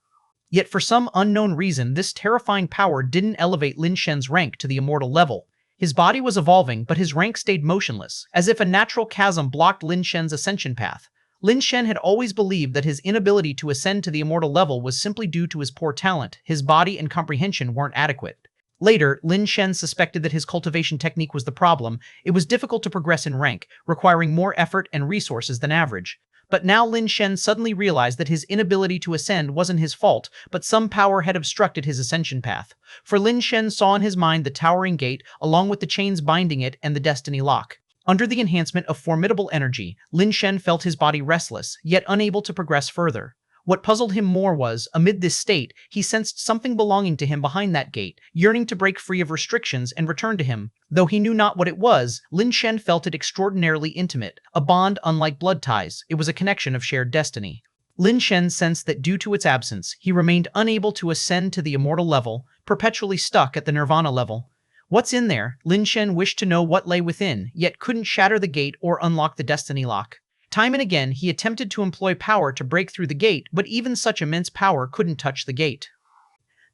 A: Yet for some unknown reason, this terrifying power didn't elevate Lin Shen's rank to the immortal level. His body was evolving, but his rank stayed motionless, as if a natural chasm blocked Lin Shen's ascension path. Lin Shen had always believed that his inability to ascend to the immortal level was simply due to his poor talent. His body and comprehension weren't adequate. Later, Lin Shen suspected that his cultivation technique was the problem. It was difficult to progress in rank, requiring more effort and resources than average. But now Lin Shen suddenly realized that his inability to ascend wasn't his fault, but some power had obstructed his ascension path. For Lin Shen saw in his mind the towering gate, along with the chains binding it and the destiny lock. Under the enhancement of formidable energy, Lin Shen felt his body restless, yet unable to progress further. What puzzled him more was, amid this state, he sensed something belonging to him behind that gate, yearning to break free of restrictions and return to him. Though he knew not what it was, Lin Shen felt it extraordinarily intimate, a bond unlike blood ties. It was a connection of shared destiny. Lin Shen sensed that due to its absence, he remained unable to ascend to the immortal level, perpetually stuck at the nirvana level. What's in there? Lin Shen wished to know what lay within, yet couldn't shatter the gate or unlock the destiny lock. Time and again, he attempted to employ power to break through the gate, but even such immense power couldn't touch the gate.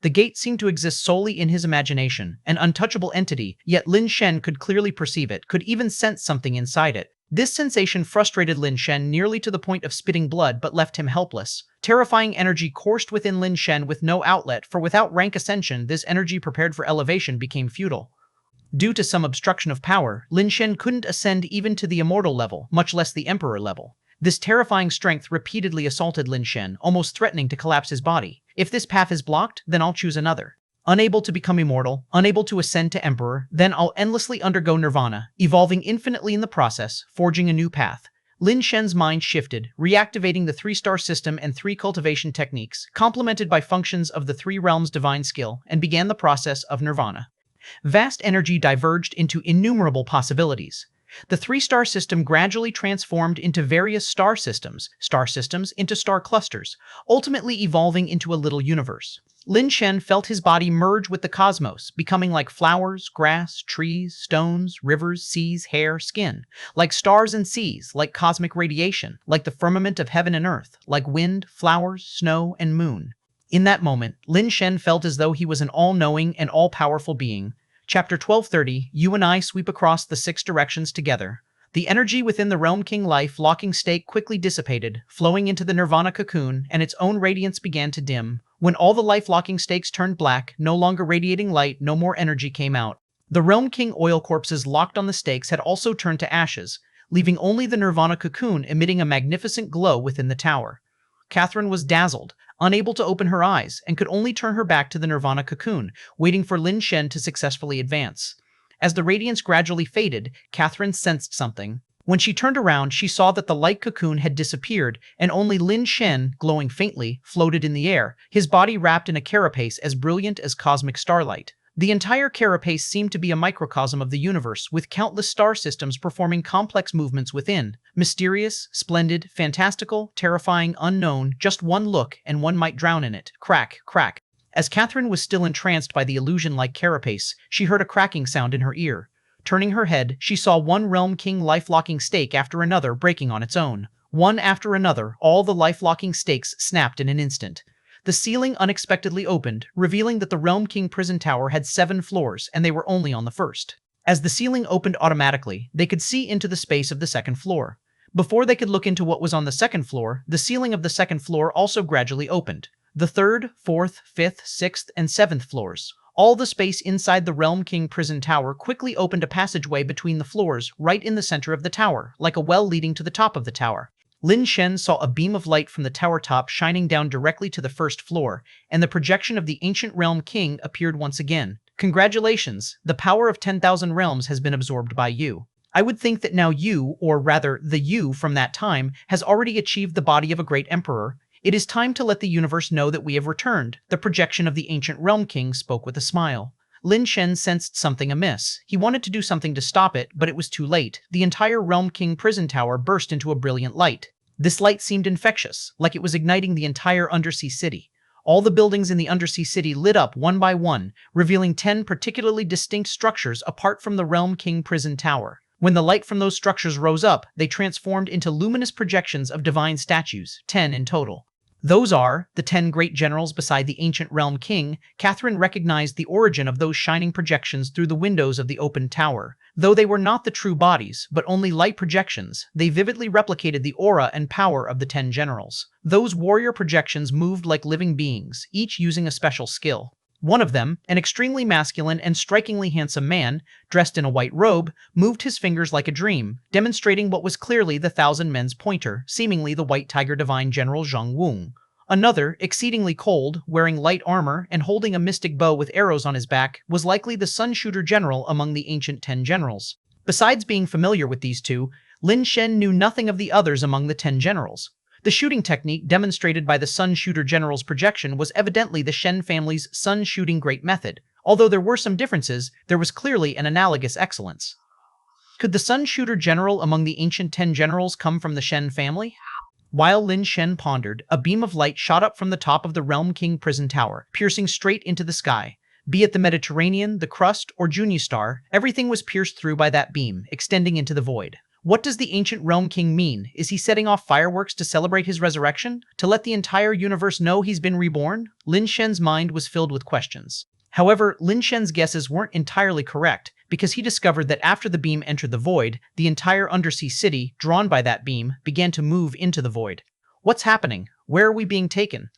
A: The gate seemed to exist solely in his imagination, an untouchable entity, yet Lin Shen could clearly perceive it, could even sense something inside it. This sensation frustrated Lin Shen nearly to the point of spitting blood but left him helpless. Terrifying energy coursed within Lin Shen with no outlet, for without rank ascension, this energy prepared for elevation became futile. Due to some obstruction of power, Lin Shen couldn't ascend even to the immortal level, much less the Emperor level. This terrifying strength repeatedly assaulted Lin Shen, almost threatening to collapse his body. If this path is blocked, then I'll choose another. Unable to become immortal, unable to ascend to Emperor, then I'll endlessly undergo nirvana, evolving infinitely in the process, forging a new path. Lin Shen's mind shifted, reactivating the 3-star system and 3 cultivation techniques, complemented by functions of the 3 realms' divine skill, and began the process of nirvana. Vast energy diverged into innumerable possibilities. The 3-star system gradually transformed into various star systems into star clusters, ultimately evolving into a little universe. Lin Shen felt his body merge with the cosmos, becoming like flowers, grass, trees, stones, rivers, seas, hair, skin, like stars and seas, like cosmic radiation, like the firmament of heaven and earth, like wind, flowers, snow, and moon. In that moment, Lin Shen felt as though he was an all-knowing and all-powerful being. Chapter 1230, you and I sweep across the 6 directions together. The energy within the Realm King life-locking stake quickly dissipated, flowing into the Nirvana cocoon, and its own radiance began to dim. When all the life-locking stakes turned black, no longer radiating light, no more energy came out. The Realm King oil corpses locked on the stakes had also turned to ashes, leaving only the Nirvana cocoon emitting a magnificent glow within the tower. Catherine was dazzled, unable to open her eyes, and could only turn her back to the Nirvana cocoon, waiting for Lin Shen to successfully advance. As the radiance gradually faded, Catherine sensed something. When she turned around, she saw that the light cocoon had disappeared, and only Lin Shen, glowing faintly, floated in the air, his body wrapped in a carapace as brilliant as cosmic starlight. The entire carapace seemed to be a microcosm of the universe, with countless star systems performing complex movements within. Mysterious, splendid, fantastical, terrifying, unknown, just one look, and one might drown in it. Crack, crack. As Catherine was still entranced by the illusion-like carapace, she heard a cracking sound in her ear. Turning her head, she saw one Realm King life-locking stake after another breaking on its own. One after another, all the life-locking stakes snapped in an instant. the ceiling unexpectedly opened, revealing that the Realm King prison tower had 7 floors and they were only on the first. As the ceiling opened automatically, they could see into the space of the second floor. Before they could look into what was on the second floor, the ceiling of the second floor also gradually opened. The third, fourth, fifth, sixth, and seventh floors. All the space inside the Realm King prison tower quickly opened a passageway between the floors right in the center of the tower, like a well leading to the top of the tower. Lin Shen saw a beam of light from the tower top shining down directly to the first floor, and the projection of the ancient Realm King appeared once again. Congratulations, the power of 10,000 realms has been absorbed by you. I would think that now you, or rather the you from that time, has already achieved the body of a great emperor. It is time to let the universe know that we have returned. The projection of the ancient Realm King spoke with a smile. Lin Shen sensed something amiss. He wanted to do something to stop it, but it was too late. The entire Realm King prison tower burst into a brilliant light. This light seemed infectious, like it was igniting the entire undersea city. All the buildings in the undersea city lit up one by one, revealing 10 particularly distinct structures apart from the Realm King prison tower. When the light from those structures rose up, they transformed into luminous projections of divine statues, 10 in total. Those are the 10 great generals beside the ancient Realm King. Catherine recognized the origin of those shining projections through the windows of the open tower. Though they were not the true bodies, but only light projections, they vividly replicated the aura and power of the 10 generals. Those warrior projections moved like living beings, each using a special skill. One of them, an extremely masculine and strikingly handsome man, dressed in a white robe, moved his fingers like a dream, demonstrating what was clearly the Thousand Men's pointer, seemingly the White Tiger Divine General Zhang Wung. Another, exceedingly cold, wearing light armor and holding a mystic bow with arrows on his back, was likely the Sun Shooter General among the ancient 10 generals. Besides being familiar with these two, Lin Shen knew nothing of the others among the 10 generals. The shooting technique demonstrated by the Sun Shooter General's projection was evidently the Shen family's Sun Shooting Great Method. Although there were some differences, there was clearly an analogous excellence. Could the Sun Shooter General among the ancient 10 generals come from the Shen family? While Lin Shen pondered, a beam of light shot up from the top of the Realm King prison tower, piercing straight into the sky. Be it the Mediterranean, the crust, or Juni Star, everything was pierced through by that beam, extending into the void. What does the ancient Realm King mean? Is he setting off fireworks to celebrate his resurrection? To let the entire universe know he's been reborn? Lin Shen's mind was filled with questions. However, Lin Shen's guesses weren't entirely correct, because he discovered that after the beam entered the void, the entire undersea city, drawn by that beam, began to move into the void. What's happening? Where are we being taken?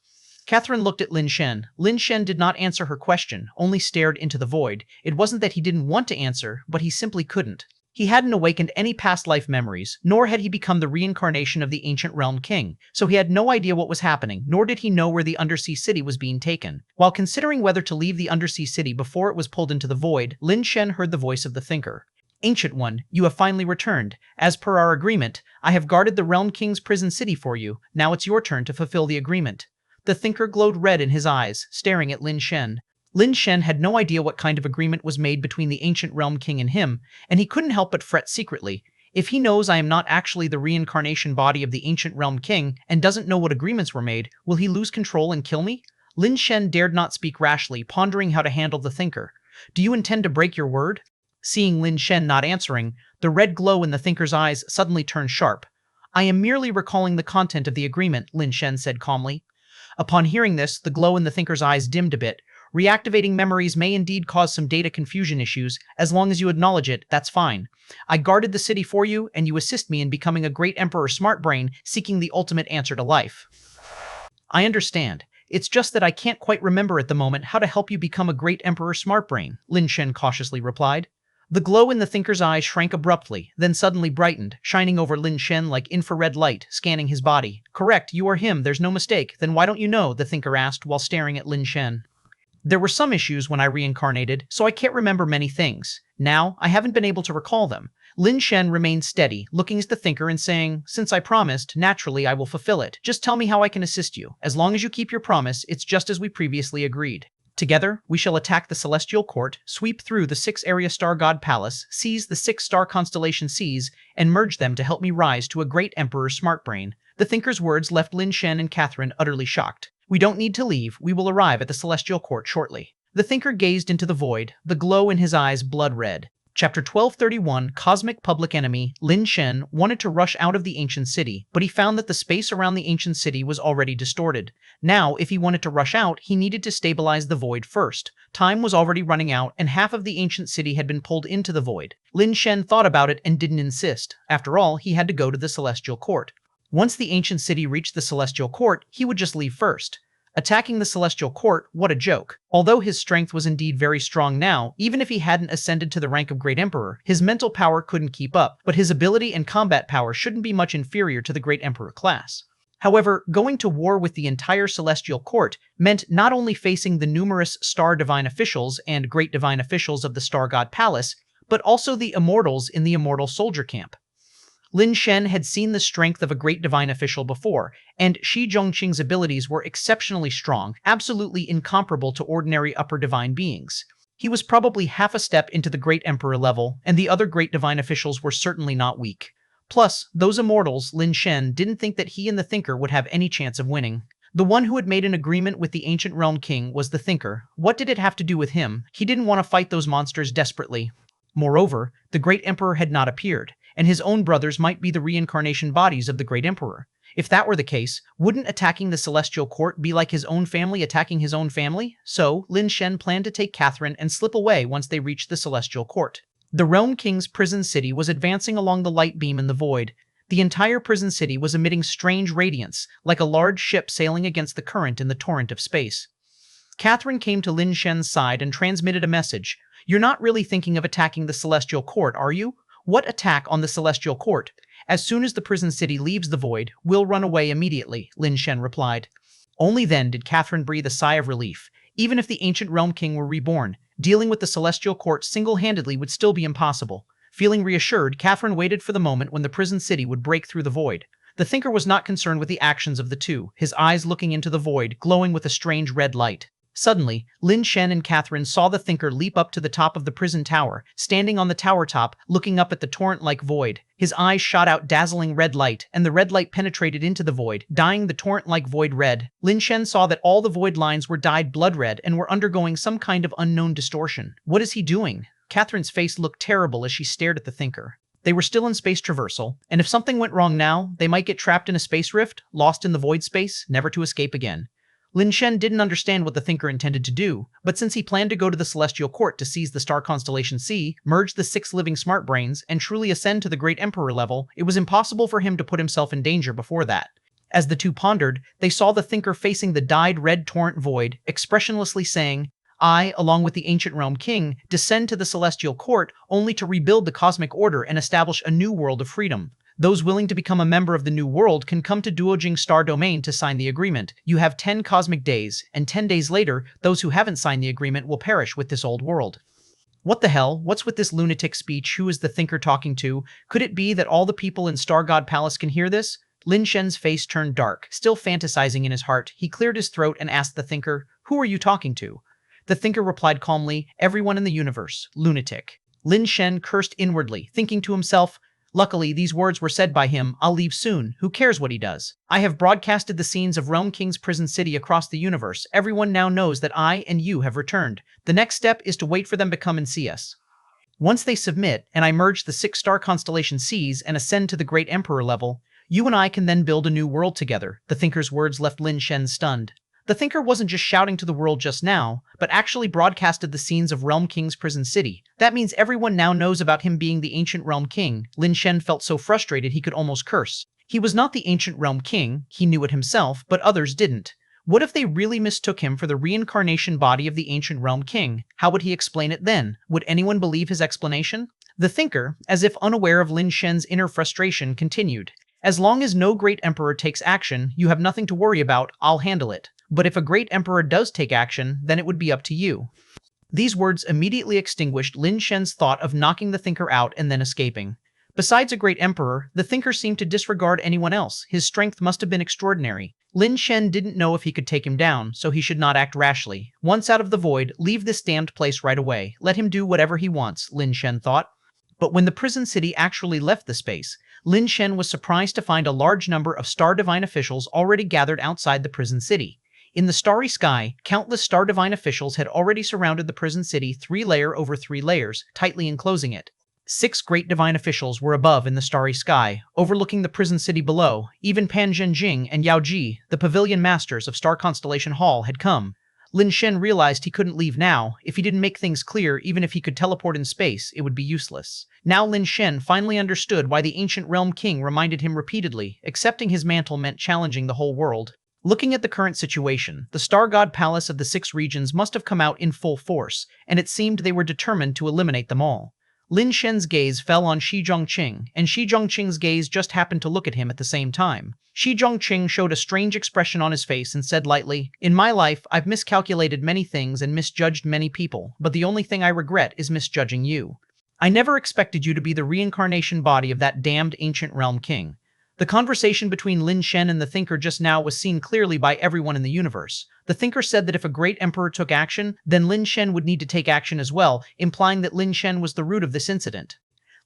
A: Catherine looked at Lin Shen. Lin Shen did not answer her question, only stared into the void. It wasn't that he didn't want to answer, but he simply couldn't. He hadn't awakened any past life memories, nor had he become the reincarnation of the ancient Realm King, so he had no idea what was happening, nor did he know where the undersea city was being taken. While considering whether to leave the undersea city before it was pulled into the void, Lin Shen heard the voice of the Thinker. Ancient One, you have finally returned. As per our agreement, I have guarded the Realm King's prison city for you. Now it's your turn to fulfill the agreement. The Thinker glowed red in his eyes, staring at Lin Shen. Lin Shen had no idea what kind of agreement was made between the ancient Realm King and him, and he couldn't help but fret secretly. If he knows I am not actually the reincarnation body of the ancient Realm King and doesn't know what agreements were made, will he lose control and kill me? Lin Shen dared not speak rashly, pondering how to handle the Thinker. Do you intend to break your word? Seeing Lin Shen not answering, the red glow in the Thinker's eyes suddenly turned sharp. I am merely recalling the content of the agreement, Lin Shen said calmly. Upon hearing this, the glow in the Thinker's eyes dimmed a bit. Reactivating memories may indeed cause some data confusion issues. As long as you acknowledge it, that's fine. I guarded the city for you, and you assist me in becoming a great Emperor Smart Brain, seeking the ultimate answer to life. I understand. It's just that I can't quite remember at the moment how to help you become a great Emperor Smart Brain, Lin Shen cautiously replied. The glow in the Thinker's eye shrank abruptly, then suddenly brightened, shining over Lin Shen like infrared light, scanning his body. Correct, you are him, there's no mistake. Then why don't you know? The Thinker asked while staring at Lin Shen. There were some issues when I reincarnated, so I can't remember many things. Now, I haven't been able to recall them. Lin Shen remained steady, looking at the Thinker and saying, since I promised, naturally I will fulfill it. Just tell me how I can assist you. As long as you keep your promise, it's just as we previously agreed. Together, we shall attack the Celestial Court, sweep through the 6-area Star God Palace, seize the 6-star constellation seas, and merge them to help me rise to a great Emperor Smart Brain. The Thinker's words left Lin Shen and Catherine utterly shocked. We don't need to leave, we will arrive at the Celestial Court shortly. The Thinker gazed into the void, the glow in his eyes blood red. Chapter 1231, Cosmic Public Enemy. Lin Shen wanted to rush out of the ancient city, but he found that the space around the ancient city was already distorted. Now, if he wanted to rush out, he needed to stabilize the void first. Time was already running out, and half of the ancient city had been pulled into the void. Lin Shen thought about it and didn't insist. After all, he had to go to the Celestial Court. Once the ancient city reached the Celestial Court, he would just leave first. Attacking the Celestial Court, what a joke. Although his strength was indeed very strong now, even if he hadn't ascended to the rank of Great Emperor, his mental power couldn't keep up, but his ability and combat power shouldn't be much inferior to the Great Emperor class. However, going to war with the entire Celestial Court meant not only facing the numerous Star Divine officials and Great Divine officials of the Star God Palace, but also the Immortals in the Immortal Soldier Camp. Lin Shen had seen the strength of a great divine official before, and Shi Zhongqing's abilities were exceptionally strong, absolutely incomparable to ordinary upper divine beings. He was probably half a step into the Great Emperor level, and the other great divine officials were certainly not weak. Plus, those immortals, Lin Shen didn't think that he and the Thinker would have any chance of winning. The one who had made an agreement with the Ancient Realm King was the Thinker. What did it have to do with him? He didn't want to fight those monsters desperately. Moreover, the Great Emperor had not appeared, and his own brothers might be the reincarnation bodies of the Great Emperor. If that were the case, wouldn't attacking the Celestial Court be like his own family attacking his own family? So, Lin Shen planned to take Catherine and slip away once they reached the Celestial Court. The Realm King's prison city was advancing along the light beam in the void. The entire prison city was emitting strange radiance, like a large ship sailing against the current in the torrent of space. Catherine came to Lin Shen's side and transmitted a message. "You're not really thinking of attacking the Celestial Court, are you?" "What attack on the Celestial Court? As soon as the prison city leaves the void, we'll run away immediately," Lin Shen replied. Only then did Catherine breathe a sigh of relief. Even if the Ancient Realm King were reborn, dealing with the Celestial Court single-handedly would still be impossible. Feeling reassured, Catherine waited for the moment when the prison city would break through the void. The Thinker was not concerned with the actions of the two, his eyes looking into the void, glowing with a strange red light. Suddenly, Lin Shen and Catherine saw the Thinker leap up to the top of the prison tower, standing on the tower top, looking up at the torrent-like void. His eyes shot out dazzling red light, and the red light penetrated into the void, dyeing the torrent-like void red. Lin Shen saw that all the void lines were dyed blood red and were undergoing some kind of unknown distortion. What is he doing? Catherine's face looked terrible as she stared at the Thinker. They were still in space traversal, and if something went wrong now, they might get trapped in a space rift, lost in the void space, never to escape again. Lin Shen didn't understand what the Thinker intended to do, but since he planned to go to the Celestial Court to seize the star constellation C, merge the 6 living smart brains, and truly ascend to the Great Emperor level, it was impossible for him to put himself in danger before that. As the two pondered, they saw the Thinker facing the dyed red torrent void, expressionlessly saying, "I, along with the Ancient Realm King, descend to the Celestial Court only to rebuild the cosmic order and establish a new world of freedom. Those willing to become a member of the new world can come to Duojing Star Domain to sign the agreement. You have 10 cosmic days, and 10 days later, those who haven't signed the agreement will perish with this old world." What the hell? What's with this lunatic speech? Who is the Thinker talking to? Could it be that all the people in Star God Palace can hear this? Lin Shen's face turned dark. Still fantasizing in his heart, he cleared his throat and asked the Thinker, "Who are you talking to?" The Thinker replied calmly, "Everyone in the universe, lunatic." Lin Shen cursed inwardly, thinking to himself, "Luckily, these words were said by him. I'll leave soon. Who cares what he does? I have broadcasted the scenes of Realm King's prison city across the universe. Everyone now knows that I and you have returned. The next step is to wait for them to come and see us. Once they submit, and I merge the 6-star constellation Cs and ascend to the Great Emperor level, you and I can then build a new world together." The Thinker's words left Lin Shen stunned. The Thinker wasn't just shouting to the world just now, but actually broadcasted the scenes of Realm King's prison city. That means everyone now knows about him being the Ancient Realm King. Lin Shen felt so frustrated he could almost curse. He was not the Ancient Realm King, he knew it himself, but others didn't. What if they really mistook him for the reincarnation body of the Ancient Realm King? How would he explain it then? Would anyone believe his explanation? The Thinker, as if unaware of Lin Shen's inner frustration, continued. "As long as no Great Emperor takes action, you have nothing to worry about. I'll handle it. But if a Great Emperor does take action, then it would be up to you." These words immediately extinguished Lin Shen's thought of knocking the Thinker out and then escaping. Besides a Great Emperor, the Thinker seemed to disregard anyone else. His strength must have been extraordinary. Lin Shen didn't know if he could take him down, so he should not act rashly. Once out of the void, leave this damned place right away. Let him do whatever he wants, Lin Shen thought. But when the prison city actually left the space, Lin Shen was surprised to find a large number of Star Divine officials already gathered outside the prison city. In the starry sky, countless star divine officials had already surrounded the prison city 3 layer over 3 layers, tightly enclosing it. 6 great divine officials were above in the starry sky, overlooking the prison city below. Even Pan Zhenjing and Yao Ji, the pavilion masters of Star Constellation Hall, had come. Lin Shen realized he couldn't leave now. If he didn't make things clear, even if he could teleport in space, it would be useless. Now Lin Shen finally understood why the ancient realm king reminded him repeatedly. Accepting his mantle meant challenging the whole world. Looking at the current situation, the Star God Palace of the 6 regions must have come out in full force, and it seemed they were determined to eliminate them all. Lin Shen's gaze fell on Shi Zhongqing, and Shi Zhongqing's gaze just happened to look at him at the same time. Shi Zhongqing showed a strange expression on his face and said lightly, "In my life, I've miscalculated many things and misjudged many people, but the only thing I regret is misjudging you. I never expected you to be the reincarnation body of that damned ancient realm king." The conversation between Lin Shen and the Thinker just now was seen clearly by everyone in the universe. The Thinker said that if a great emperor took action, then Lin Shen would need to take action as well, implying that Lin Shen was the root of this incident.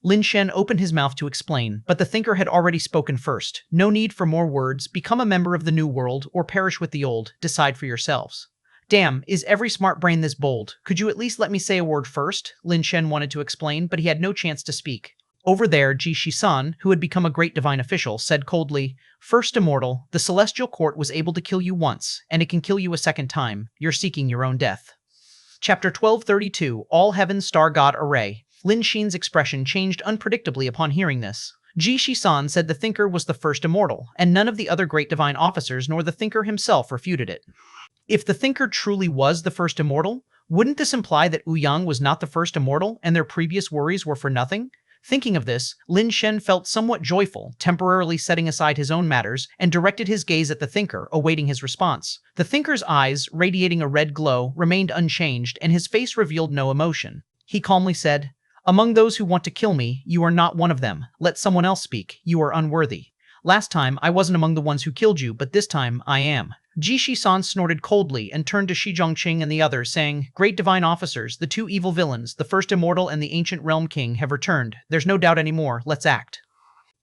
A: Lin Shen opened his mouth to explain, but the Thinker had already spoken first. "No need for more words. Become a member of the new world, or perish with the old. Decide for yourselves." "Damn, is every smart brain this bold? Could you at least let me say a word first?" Lin Shen wanted to explain, but he had no chance to speak. Over there, Ji Shisan, who had become a great divine official, said coldly, "First Immortal, the Celestial Court was able to kill you once, and it can kill you a second time. You're seeking your own death." Chapter 1232, All Heaven's Star God Array. Lin Shen's expression changed unpredictably upon hearing this. Ji Shisan said the Thinker was the first Immortal, and none of the other great divine officers nor the Thinker himself refuted it. If the Thinker truly was the first Immortal, wouldn't this imply that Ouyang was not the first Immortal and their previous worries were for nothing? Thinking of this, Lin Shen felt somewhat joyful, temporarily setting aside his own matters, and directed his gaze at the Thinker, awaiting his response. The Thinker's eyes, radiating a red glow, remained unchanged, and his face revealed no emotion. He calmly said, "Among those who want to kill me, you are not one of them. Let someone else speak. You are unworthy. Last time, I wasn't among the ones who killed you, but this time, I am." Ji Shisan snorted coldly and turned to Shi Zhongqing and the others, saying, "Great divine officers, the 2 evil villains, the first Immortal and the ancient realm king, have returned. There's no doubt anymore. Let's act."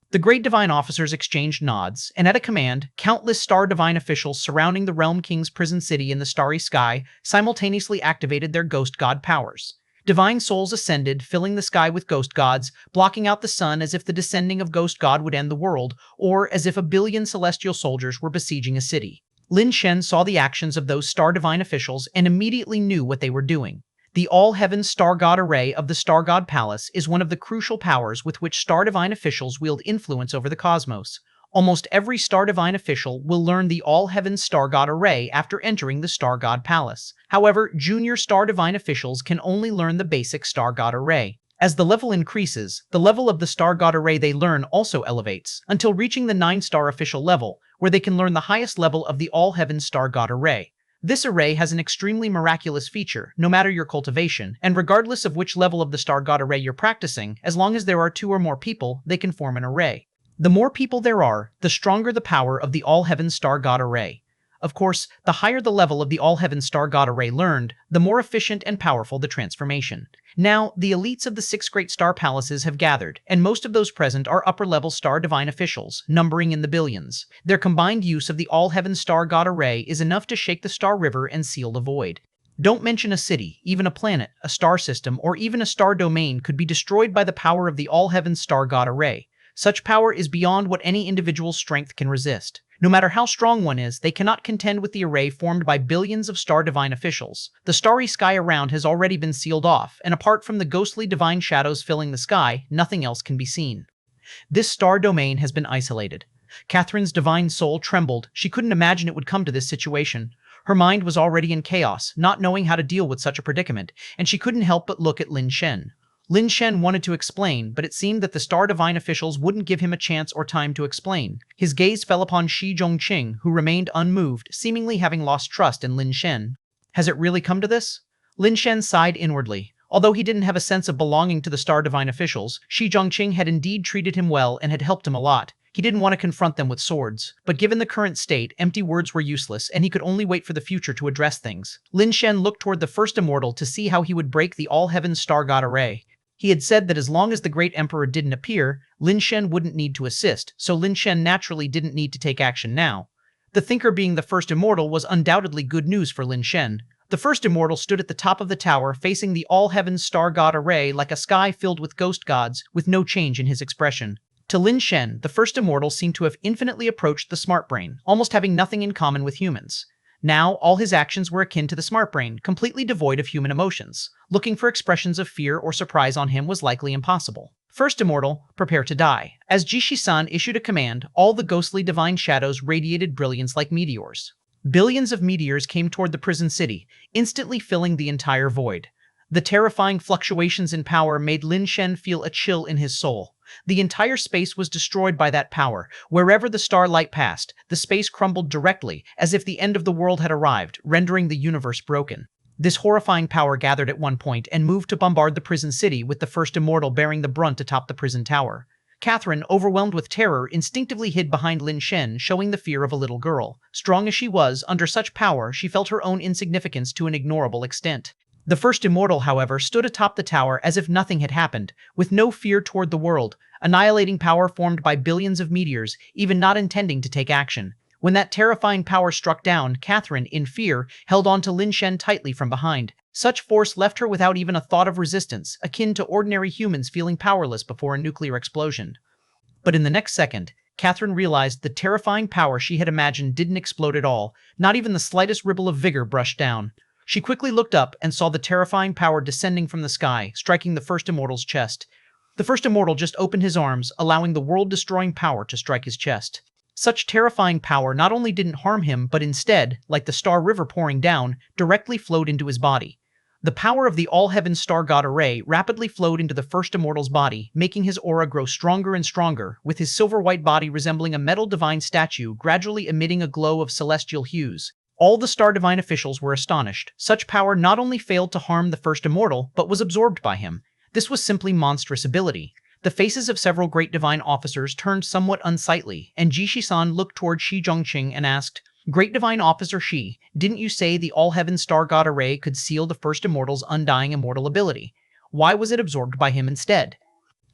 A: The great divine officers exchanged nods, and at a command, countless star divine officials surrounding the realm king's prison city in the starry sky simultaneously activated their ghost god powers. Divine souls ascended, filling the sky with ghost gods, blocking out the sun as if the descending of ghost god would end the world, or as if a billion celestial soldiers were besieging a city. Lin Shen saw the actions of those star divine officials and immediately knew what they were doing. The all-heaven star god array of the Star God Palace is one of the crucial powers with which star divine officials wield influence over the cosmos. Almost every star divine official will learn the all-heaven star god array after entering the Star God Palace. However, junior star divine officials can only learn the basic star god array. As the level increases, the level of the Star God Array they learn also elevates, until reaching the 9-star official level, where they can learn the highest level of the All-Heaven Star God Array. This array has an extremely miraculous feature, no matter your cultivation, and regardless of which level of the Star God Array you're practicing, as long as there are 2 or more people, they can form an array. The more people there are, the stronger the power of the All-Heaven Star God Array. Of course, the higher the level of the All-Heaven Star God Array learned, the more efficient and powerful the transformation. Now, the elites of the 6 great star palaces have gathered, and most of those present are upper-level star divine officials, numbering in the billions. Their combined use of the All-Heaven Star God Array is enough to shake the Star River and seal the void. Don't mention a city, even a planet, a star system, or even a star domain could be destroyed by the power of the All-Heaven Star God Array. Such power is beyond what any individual's strength can resist. No matter how strong one is, they cannot contend with the array formed by billions of star divine officials. The starry sky around has already been sealed off, and apart from the ghostly divine shadows filling the sky, nothing else can be seen. This star domain has been isolated. Catherine's divine soul trembled. She couldn't imagine it would come to this situation. Her mind was already in chaos, not knowing how to deal with such a predicament, and she couldn't help but look at Lin Shen. Lin Shen wanted to explain, but it seemed that the star divine officials wouldn't give him a chance or time to explain. His gaze fell upon Shi Zhongqing, who remained unmoved, seemingly having lost trust in Lin Shen. Has it really come to this? Lin Shen sighed inwardly. Although he didn't have a sense of belonging to the star divine officials, Shi Zhongqing had indeed treated him well and had helped him a lot. He didn't want to confront them with swords, but given the current state, empty words were useless, and he could only wait for the future to address things. Lin Shen looked toward the first immortal to see how he would break the all-heaven star god array. He had said that as long as the great emperor didn't appear, Lin Shen wouldn't need to assist, so Lin Shen naturally didn't need to take action now. The thinker being the first immortal was undoubtedly good news for Lin Shen. The first immortal stood at the top of the tower facing the all-heavens star god array like a sky filled with ghost gods, with no change in his expression. To Lin Shen, the first immortal seemed to have infinitely approached the smart brain, almost having nothing in common with humans. Now, all his actions were akin to the smart brain, completely devoid of human emotions. Looking for expressions of fear or surprise on him was likely impossible. First immortal, prepare to die. As Jishi-san issued a command, all the ghostly divine shadows radiated brilliance like meteors. Billions of meteors came toward the prison city, instantly filling the entire void. The terrifying fluctuations in power made Lin Shen feel a chill in his soul. The entire space was destroyed by that power. Wherever the starlight passed, the space crumbled directly, as if the end of the world had arrived, rendering the universe broken. This horrifying power gathered at one point and moved to bombard the prison city, with the first immortal bearing the brunt atop the prison tower. Catherine, overwhelmed with terror, instinctively hid behind Lin Shen, showing the fear of a little girl. Strong as she was, under such power, she felt her own insignificance to an ignorable extent. The first immortal, however, stood atop the tower as if nothing had happened, with no fear toward the world, annihilating power formed by billions of meteors, even not intending to take action. When that terrifying power struck down, Catherine, in fear, held on to Lin Shen tightly from behind. Such force left her without even a thought of resistance, akin to ordinary humans feeling powerless before a nuclear explosion. But in the next second, Catherine realized the terrifying power she had imagined didn't explode at all. Not even the slightest ripple of vigor brushed down. She quickly looked up and saw the terrifying power descending from the sky, striking the first immortal's chest. The first immortal just opened his arms, allowing the world-destroying power to strike his chest. Such terrifying power not only didn't harm him, but instead, like the star river pouring down, directly flowed into his body. The power of the all-heaven star god array rapidly flowed into the first immortal's body, making his aura grow stronger and stronger, with his silver-white body resembling a metal divine statue, gradually emitting a glow of celestial hues. All the Star Divine officials were astonished. Such power not only failed to harm the first immortal, but was absorbed by him. This was simply monstrous ability. The faces of several great divine officers turned somewhat unsightly, and Jishi-san looked toward Shi Zhongqing and asked, "Great divine officer Shi, didn't you say the all-heaven star god array could seal the first immortal's undying immortal ability? Why was it absorbed by him instead?"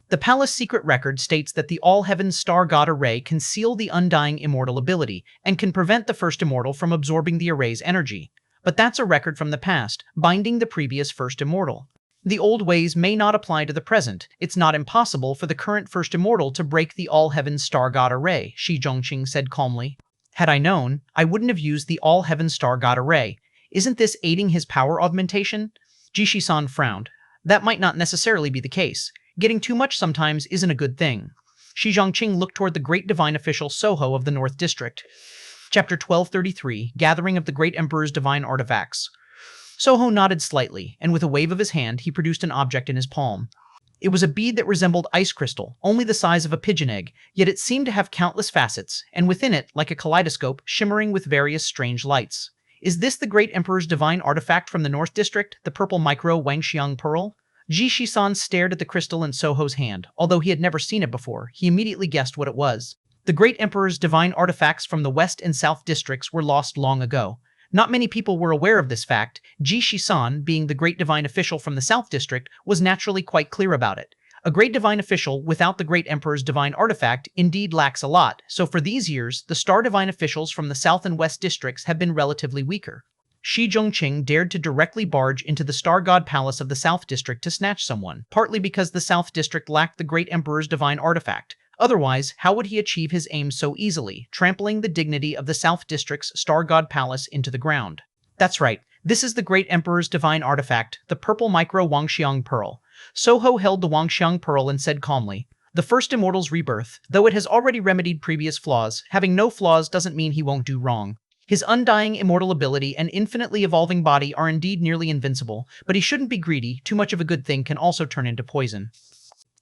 A: The palace secret record states that the all-heaven star god array can seal the undying immortal ability, and can prevent the first immortal from absorbing the array's energy. But that's a record from the past, binding the previous first immortal. The old ways may not apply to the present. It's not impossible for the current first immortal to break the all-heaven star god array, Shi Zhongqing said calmly. Had I known, I wouldn't have used the all-heaven star god array. Isn't this aiding his power augmentation? Jishi-san frowned. That might not necessarily be the case. Getting too much sometimes isn't a good thing. Shi Zhongqing looked toward the great divine official Soho of the North District. Chapter 1233, Gathering of the Great Emperor's Divine Artifacts. Soho nodded slightly, and with a wave of his hand, he produced an object in his palm. It was a bead that resembled ice crystal, only the size of a pigeon egg, yet it seemed to have countless facets, and within it, like a kaleidoscope, shimmering with various strange lights. Is this the Great Emperor's divine artifact from the North District, the purple micro Wangxiang pearl? Jishi-san stared at the crystal in Soho's hand. Although he had never seen it before, he immediately guessed what it was. The Great Emperor's divine artifacts from the West and South districts were lost long ago. Not many people were aware of this fact. Jishi-san, being the great divine official from the South district, was naturally quite clear about it. A great divine official without the Great Emperor's divine artifact indeed lacks a lot, so for these years, the star divine officials from the South and West districts have been relatively weaker. Shi Zhongqing dared to directly barge into the Star God Palace of the South District to snatch someone, partly because the South District lacked the Great Emperor's divine artifact. Otherwise, how would he achieve his aim so easily, trampling the dignity of the South District's Star God Palace into the ground? That's right, this is the Great Emperor's divine artifact, the purple micro Wangxiang pearl. Soho held the Wangxiang pearl and said calmly, "The first immortal's rebirth, though it has already remedied previous flaws, having no flaws doesn't mean he won't do wrong. His undying immortal ability and infinitely evolving body are indeed nearly invincible, but he shouldn't be greedy. Too much of a good thing can also turn into poison."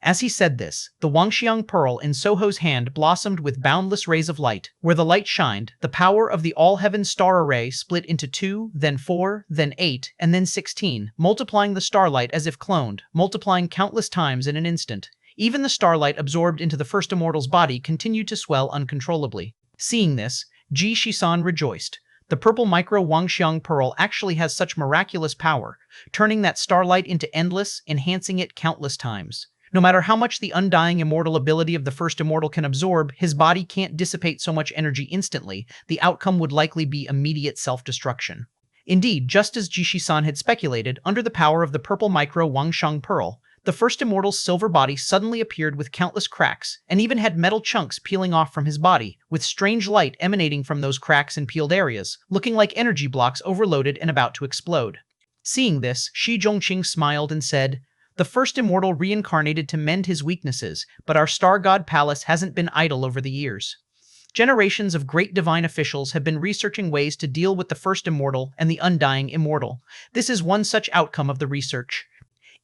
A: As he said this, the Wangxiang pearl in Soho's hand blossomed with boundless rays of light. Where the light shined, the power of the all-heaven star array split into 2, then 4, then 8, and then 16, multiplying the starlight as if cloned, multiplying countless times in an instant. Even the starlight absorbed into the first immortal's body continued to swell uncontrollably. Seeing this, Jishi-san rejoiced. The purple micro Wangxiang pearl actually has such miraculous power, turning that starlight into endless, enhancing it countless times. No matter how much the undying immortal ability of the first immortal can absorb, his body can't dissipate so much energy instantly. The outcome would likely be immediate self-destruction. Indeed, just as Jishi-san had speculated, under the power of the purple micro Wangshang pearl, the first immortal's silver body suddenly appeared with countless cracks, and even had metal chunks peeling off from his body, with strange light emanating from those cracks and peeled areas, looking like energy blocks overloaded and about to explode. Seeing this, Shi Zhongqing smiled and said, "The first immortal reincarnated to mend his weaknesses, but our star god palace hasn't been idle over the years. Generations of great divine officials have been researching ways to deal with the first immortal and the undying immortal. This is one such outcome of the research.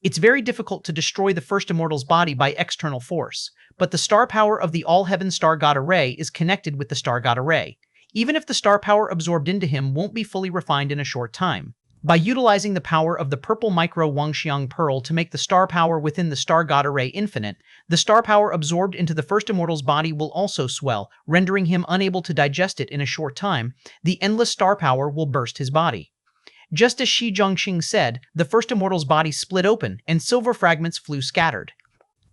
A: It's very difficult to destroy the first immortal's body by external force, but the star power of the all-heaven star god array is connected with the star god array, even if the star power absorbed into him won't be fully refined in a short time. By utilizing the power of the purple micro Wangxiang pearl to make the star power within the star god array infinite, the star power absorbed into the first immortal's body will also swell, rendering him unable to digest it in a short time. The endless star power will burst his body." Just as Shi Zhongqing said, the first immortal's body split open, and silver fragments flew scattered.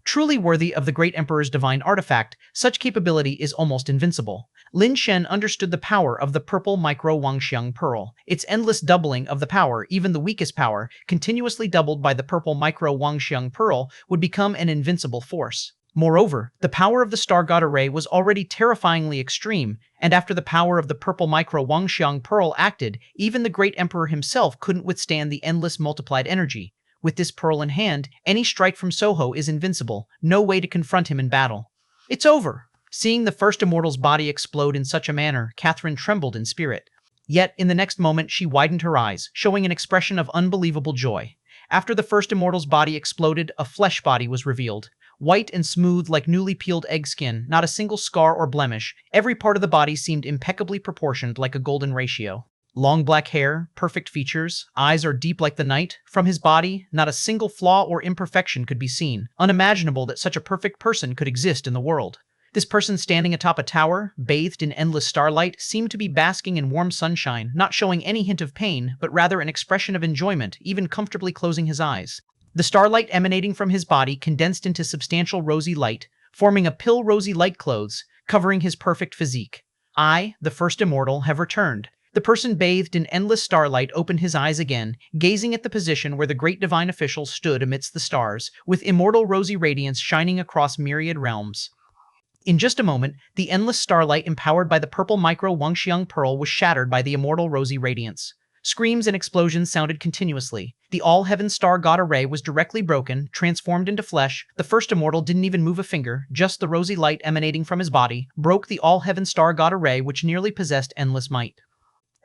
A: Truly worthy of the great emperor's divine artifact, such capability is almost invincible. Lin Shen understood the power of the purple micro Wangxiang pearl. Its endless doubling of the power, even the weakest power, continuously doubled by the purple micro Wangxiang pearl, would become an invincible force. Moreover, the power of the star god array was already terrifyingly extreme, and after the power of the purple micro Wangxiang pearl acted, even the great emperor himself couldn't withstand the endless multiplied energy. With this pearl in hand, any strike from Soho is invincible, no way to confront him in battle. "It's over!" Seeing the first immortal's body explode in such a manner, Catherine trembled in spirit. Yet, in the next moment she widened her eyes, showing an expression of unbelievable joy. After the first immortal's body exploded, a flesh body was revealed. White and smooth like newly peeled egg skin, not a single scar or blemish, every part of the body seemed impeccably proportioned like a golden ratio. Long black hair, perfect features, eyes are deep like the night. From his body, not a single flaw or imperfection could be seen. Unimaginable that such a perfect person could exist in the world. This person standing atop a tower, bathed in endless starlight, seemed to be basking in warm sunshine, not showing any hint of pain, but rather an expression of enjoyment, even comfortably closing his eyes. The starlight emanating from his body condensed into substantial rosy light, forming a pale rosy light clothes, covering his perfect physique. "I, the first immortal, have returned." The person bathed in endless starlight opened his eyes again, gazing at the position where the great divine official stood amidst the stars, with immortal rosy radiance shining across myriad realms. In just a moment, the endless starlight empowered by the purple micro Wangxiang pearl was shattered by the immortal rosy radiance. Screams and explosions sounded continuously. The all-heaven star god array was directly broken, transformed into flesh. The first immortal didn't even move a finger, just the rosy light emanating from his body broke the all-heaven star god array, which nearly possessed endless might.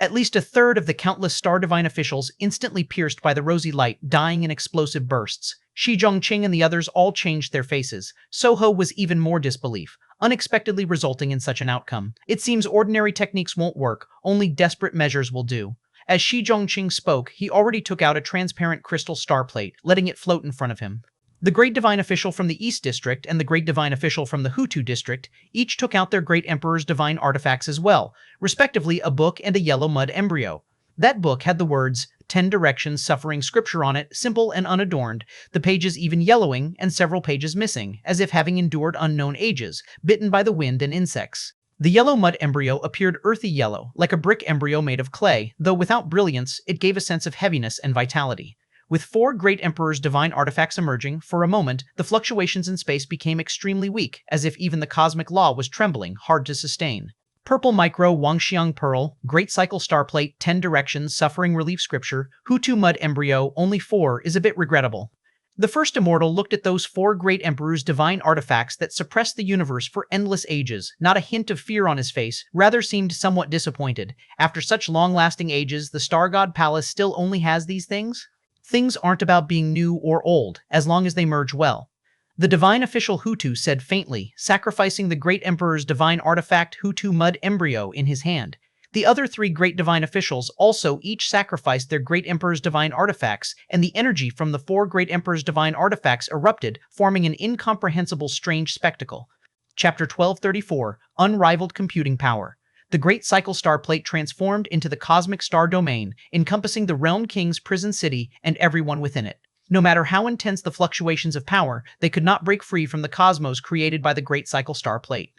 A: At least a third of the countless star divine officials instantly pierced by the rosy light, dying in explosive bursts. Shi Zhongqing and the others all changed their faces. Soho was even more disbelief, unexpectedly resulting in such an outcome. It seems ordinary techniques won't work, only desperate measures will do. As Shi Zhongqing spoke, he already took out a transparent crystal star plate, letting it float in front of him. The Great Divine Official from the East District and the Great Divine Official from the Hutu District each took out their Great Emperor's divine artifacts as well, respectively a book and a yellow mud embryo. That book had the words, 10 Directions Suffering scripture on it, simple and unadorned, the pages even yellowing and several pages missing, as if having endured unknown ages, bitten by the wind and insects. The yellow mud embryo appeared earthy yellow, like a brick embryo made of clay, though without brilliance, it gave a sense of heaviness and vitality. With 4 Great Emperor's divine artifacts emerging, for a moment, the fluctuations in space became extremely weak, as if even the cosmic law was trembling, hard to sustain. Purple Micro Wangxiang Pearl, Great Cycle Starplate, 10 Directions, Suffering Relief Scripture, Hutu Mud Embryo, only 4 is a bit regrettable. The first immortal looked at those 4 Great Emperor's divine artifacts that suppressed the universe for endless ages, not a hint of fear on his face, rather seemed somewhat disappointed. After such long-lasting ages, the Star God Palace still only has these things? Things aren't about being new or old, as long as they merge well. The divine official Hutu said faintly, sacrificing the Great Emperor's divine artifact Hutu Mud Embryo in his hand. The other 3 Great Divine Officials also each sacrificed their Great Emperor's divine artifacts, and the energy from the 4 Great Emperor's divine artifacts erupted, forming an incomprehensible strange spectacle. Chapter 1234, Unrivaled Computing Power. The Great Cycle Starplate transformed into the cosmic star domain, encompassing the Realm King's prison city and everyone within it. No matter how intense the fluctuations of power, they could not break free from the cosmos created by the Great Cycle Star Plate.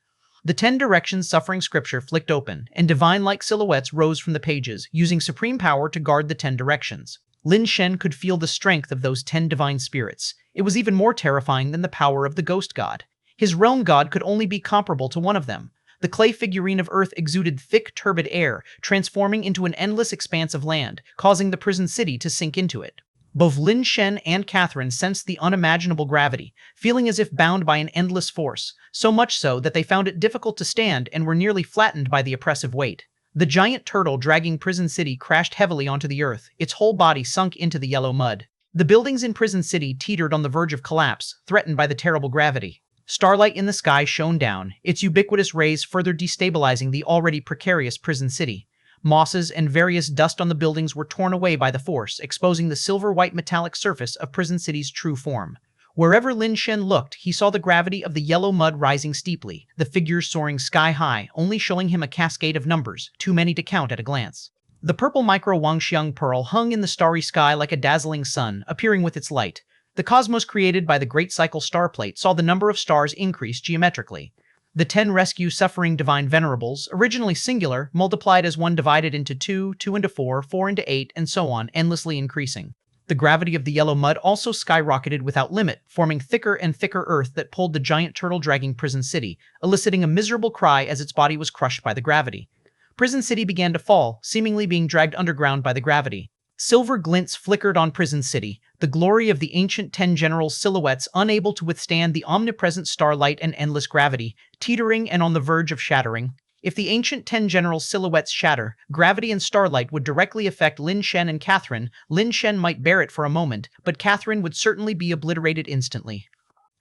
A: The 10 directions suffering scripture flicked open, and divine-like silhouettes rose from the pages, using supreme power to guard the 10 directions. Lin Shen could feel the strength of those 10 divine spirits. It was even more terrifying than the power of the ghost god. His realm god could only be comparable to one of them. The clay figurine of Earth exuded thick, turbid air, transforming into an endless expanse of land, causing the prison city to sink into it. Both Lin Shen and Catherine sensed the unimaginable gravity, feeling as if bound by an endless force, so much so that they found it difficult to stand and were nearly flattened by the oppressive weight. The giant turtle dragging Prison City crashed heavily onto the earth, its whole body sunk into the yellow mud. The buildings in Prison City teetered on the verge of collapse, threatened by the terrible gravity. Starlight in the sky shone down, its ubiquitous rays further destabilizing the already precarious Prison City. Mosses and various dust on the buildings were torn away by the force, exposing the silver-white metallic surface of Prison City's true form. Wherever Lin Shen looked, he saw the gravity of the yellow mud rising steeply, the figures soaring sky-high, only showing him a cascade of numbers, too many to count at a glance. The purple micro-Wangxiang pearl hung in the starry sky like a dazzling sun, appearing with its light. The cosmos created by the Great Cycle Star Plate saw the number of stars increase geometrically. The 10 rescue suffering divine venerables, originally singular, multiplied as one divided into 2, 2 into 4, 4 into 8, and so on, endlessly increasing. The gravity of the yellow mud also skyrocketed without limit, forming thicker and thicker earth that pulled the giant turtle dragging Prison City, eliciting a miserable cry as its body was crushed by the gravity. Prison City began to fall, seemingly being dragged underground by the gravity. Silver glints flickered on Prison City, the glory of the ancient 10 generals' silhouettes unable to withstand the omnipresent starlight and endless gravity, teetering and on the verge of shattering. If the ancient 10 generals' silhouettes shatter, gravity and starlight would directly affect Lin Shen and Catherine. Lin Shen might bear it for a moment, but Catherine would certainly be obliterated instantly.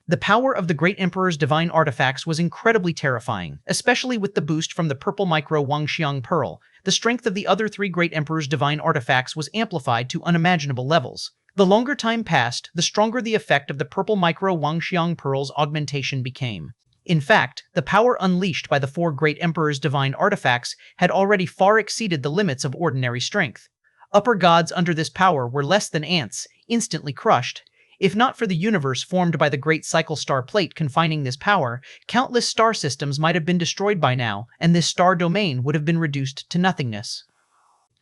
A: The power of the Great Emperor's divine artifacts was incredibly terrifying, especially with the boost from the purple micro-Wangxiang pearl. The strength of the other 3 Great Emperor's divine artifacts was amplified to unimaginable levels. The longer time passed, the stronger the effect of the purple micro-Wangxiang pearl's augmentation became. In fact, the power unleashed by the 4 Great Emperor's divine artifacts had already far exceeded the limits of ordinary strength. Upper gods under this power were less than ants, instantly crushed. If not for the universe formed by the Great Cycle Star Plate confining this power, countless star systems might have been destroyed by now, and this star domain would have been reduced to nothingness.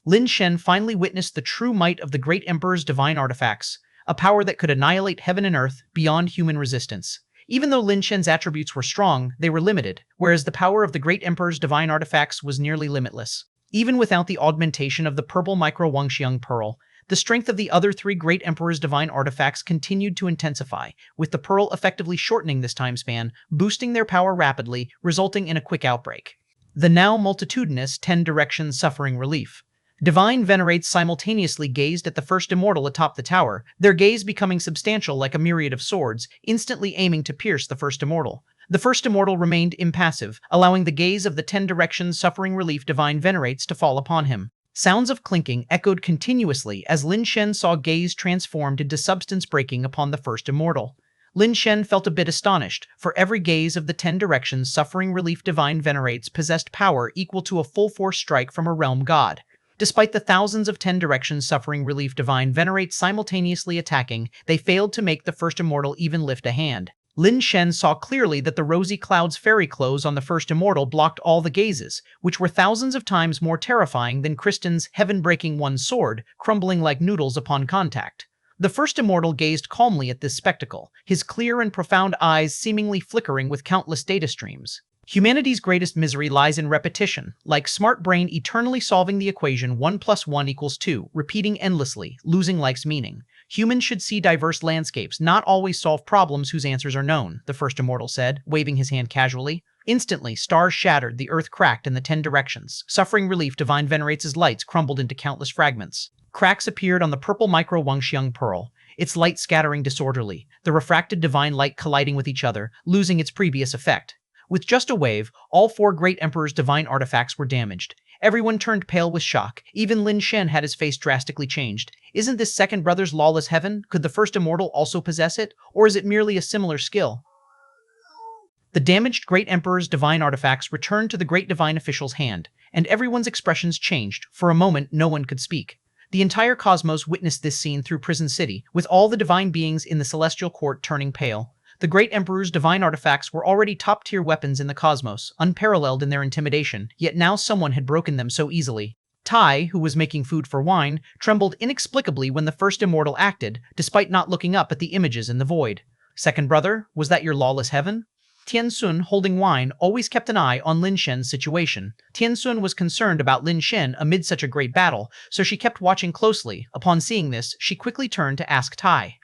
A: Lin Shen finally witnessed the true might of the Great Emperor's divine artifacts, a power that could annihilate heaven and earth beyond human resistance. Even though Lin Shen's attributes were strong, they were limited, whereas the power of the Great Emperor's divine artifacts was nearly limitless. Even without the augmentation of the purple micro-Wangxiang pearl, the strength of the other 3 Great Emperor's divine artifacts continued to intensify, with the pearl effectively shortening this time span, boosting their power rapidly, resulting in a quick outbreak. The now multitudinous 10 directions suffering relief. Divine venerates simultaneously gazed at the first immortal atop the tower, their gaze becoming substantial like a myriad of swords, instantly aiming to pierce the first immortal. The first immortal remained impassive, allowing the gaze of the 10 directions suffering relief divine venerates to fall upon him. Sounds of clinking echoed continuously as Lin Shen saw gaze transformed into substance breaking upon the first immortal. Lin Shen felt a bit astonished, for every gaze of the 10 directions suffering relief divine venerates possessed power equal to a full force strike from a realm god. Despite the thousands of 10 directions suffering relief divine venerates simultaneously attacking, they failed to make the first immortal even lift a hand. Lin Shen saw clearly that the rosy cloud's fairy clothes on the first immortal blocked all the gazes, which were thousands of times more terrifying than Kristen's heaven-breaking one sword, crumbling like noodles upon contact. The first immortal gazed calmly at this spectacle, his clear and profound eyes seemingly flickering with countless data streams. Humanity's greatest misery lies in repetition, like smart brain eternally solving the equation 1 + 1 = 2, repeating endlessly, losing life's meaning. Humans should see diverse landscapes, not always solve problems whose answers are known, the first immortal said, waving his hand casually. Instantly, stars shattered, the earth cracked in the 10 directions. Suffering relief divine venerates' lights crumbled into countless fragments. Cracks appeared on the purple micro-Wangxiang pearl, its light scattering disorderly, the refracted divine light colliding with each other, losing its previous effect. With just a wave, all 4 Great Emperor's divine artifacts were damaged. Everyone turned pale with shock. Even Lin Shen had his face drastically changed. Isn't this second brother's lawless heaven? Could the first immortal also possess it? Or is it merely a similar skill? The damaged Great Emperor's divine artifacts returned to the Great Divine Official's hand, and everyone's expressions changed. For a moment, no one could speak. The entire cosmos witnessed this scene through Prison City, with all the divine beings in the celestial court turning pale. The Great Emperor's divine artifacts were already top-tier weapons in the cosmos, unparalleled in their intimidation, yet now someone had broken them so easily. Tai, who was making food for wine, trembled inexplicably when the first immortal acted, despite not looking up at the images in the void. Second brother, was that your lawless heaven? Tiansun, holding wine, always kept an eye on Lin Shen's situation. Tiansun was concerned about Lin Shen amid such a great battle, so she kept watching closely. Upon seeing this, she quickly turned to ask Tai.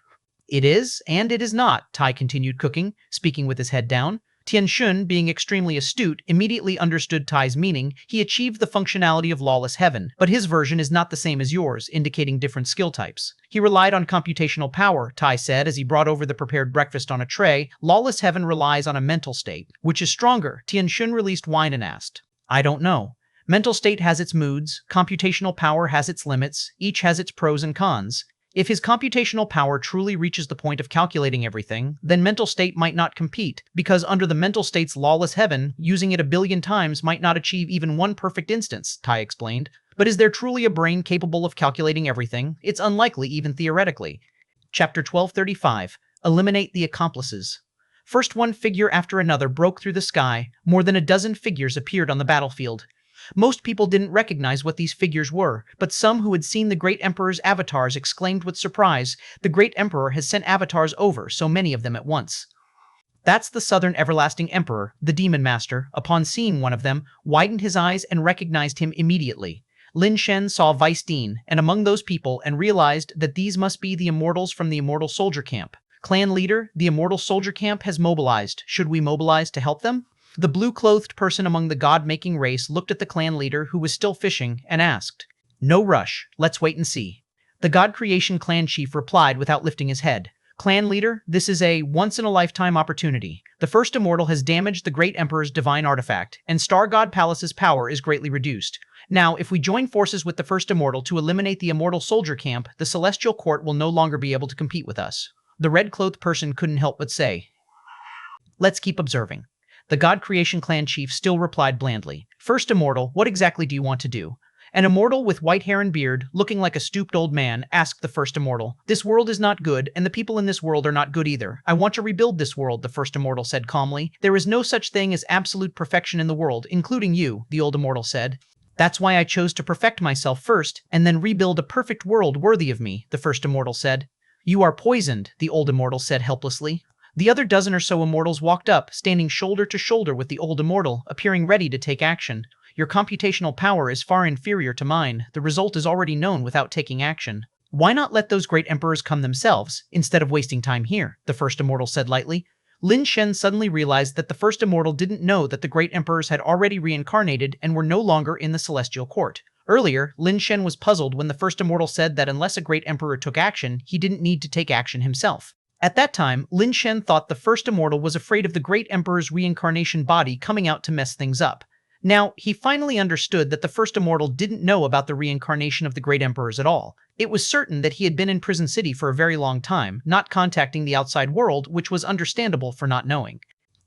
A: It is, and it is not, Tai continued cooking, speaking with his head down. Tianshun, being extremely astute, immediately understood Tai's meaning. He achieved the functionality of lawless heaven, but his version is not the same as yours, indicating different skill types. He relied on computational power, Tai said as he brought over the prepared breakfast on a tray. Lawless heaven relies on a mental state. Which is stronger? Tianshun released wine and asked. I don't know. Mental state has its moods, computational power has its limits, each has its pros and cons. If his computational power truly reaches the point of calculating everything, then mental state might not compete, because under the mental state's lawless heaven, using it 1,000,000,000 times might not achieve even one perfect instance, Tai explained. But is there truly a brain capable of calculating everything? It's unlikely even theoretically. Chapter 1235. Eliminate the accomplices. First one figure after another broke through the sky. More than a dozen figures appeared on the battlefield. Most people didn't recognize what these figures were, but some who had seen the Great Emperor's avatars exclaimed with surprise, the Great Emperor has sent avatars over, so many of them at once. That's the Southern Everlasting Emperor, the Demon Master, upon seeing one of them, widened his eyes and recognized him immediately. Lin Shen saw Vice Dean, and among those people, and realized that these must be the Immortals from the Immortal Soldier Camp. Clan leader, the Immortal Soldier Camp has mobilized. Should we mobilize to help them? The blue-clothed person among the god-making race looked at the clan leader who was still fishing and asked, No rush, let's wait and see. The God Creation clan chief replied without lifting his head. Clan leader, this is a once-in-a-lifetime opportunity. The first immortal has damaged the Great Emperor's divine artifact, and Star God Palace's power is greatly reduced. Now, if we join forces with the first immortal to eliminate the Immortal Soldier Camp, the Celestial Court will no longer be able to compete with us. The red-clothed person couldn't help but say, Let's keep observing. The God Creation clan chief still replied blandly. First immortal, what exactly do you want to do? An immortal with white hair and beard, looking like a stooped old man, asked the first immortal. This world is not good, and the people in this world are not good either. I want to rebuild this world, the first immortal said calmly. There is no such thing as absolute perfection in the world, including you, the old immortal said. That's why I chose to perfect myself first, and then rebuild a perfect world worthy of me, the first immortal said. You are poisoned, the old immortal said helplessly. The other dozen or so immortals walked up, standing shoulder to shoulder with the old immortal, appearing ready to take action. Your computational power is far inferior to mine. The result is already known without taking action. Why not let those great emperors come themselves, instead of wasting time here? The first immortal said lightly. Lin Shen suddenly realized that the first immortal didn't know that the great emperors had already reincarnated and were no longer in the celestial court. Earlier, Lin Shen was puzzled when the first immortal said that unless a great emperor took action, he didn't need to take action himself. At that time, Lin Shen thought the first immortal was afraid of the great emperor's reincarnation body coming out to mess things up. Now, he finally understood that the first immortal didn't know about the reincarnation of the great emperors at all. It was certain that he had been in Prison City for a very long time, not contacting the outside world, which was understandable for not knowing.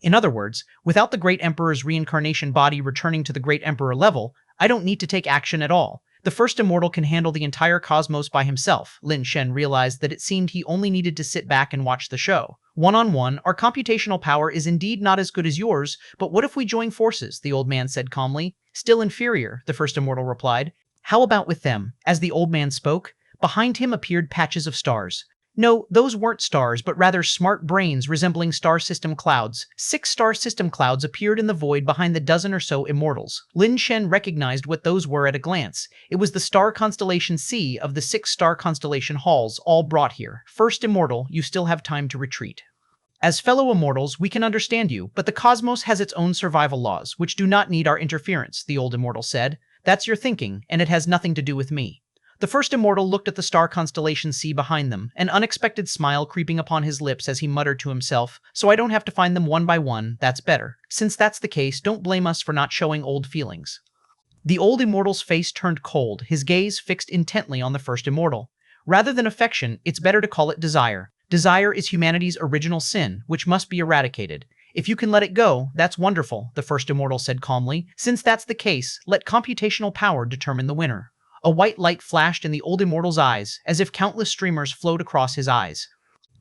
A: In other words, without the great emperor's reincarnation body returning to the great emperor level, I don't need to take action at all. The first immortal can handle the entire cosmos by himself. Lin Shen realized that it seemed he only needed to sit back and watch the show. One-on-one, our computational power is indeed not as good as yours, but what if we join forces? The old man said calmly. Still inferior, the first immortal replied. How about with them? As the old man spoke, behind him appeared patches of stars. No, those weren't stars, but rather smart brains resembling star system clouds. 6 star system clouds appeared in the void behind the dozen or so immortals. Lin Shen recognized what those were at a glance. It was the star constellation C of the 6 star constellation halls, all brought here. First immortal, you still have time to retreat. As fellow immortals, we can understand you, but the cosmos has its own survival laws, which do not need our interference, the old immortal said. That's your thinking, and it has nothing to do with me. The first immortal looked at the star constellation C behind them, an unexpected smile creeping upon his lips as he muttered to himself, so I don't have to find them one by one, that's better. Since that's the case, don't blame us for not showing old feelings. The old immortal's face turned cold, his gaze fixed intently on the first immortal. Rather than affection, it's better to call it desire. Desire is humanity's original sin, which must be eradicated. If you can let it go, that's wonderful, the first immortal said calmly. Since that's the case, let computational power determine the winner. A white light flashed in the old immortal's eyes, as if countless streamers flowed across his eyes.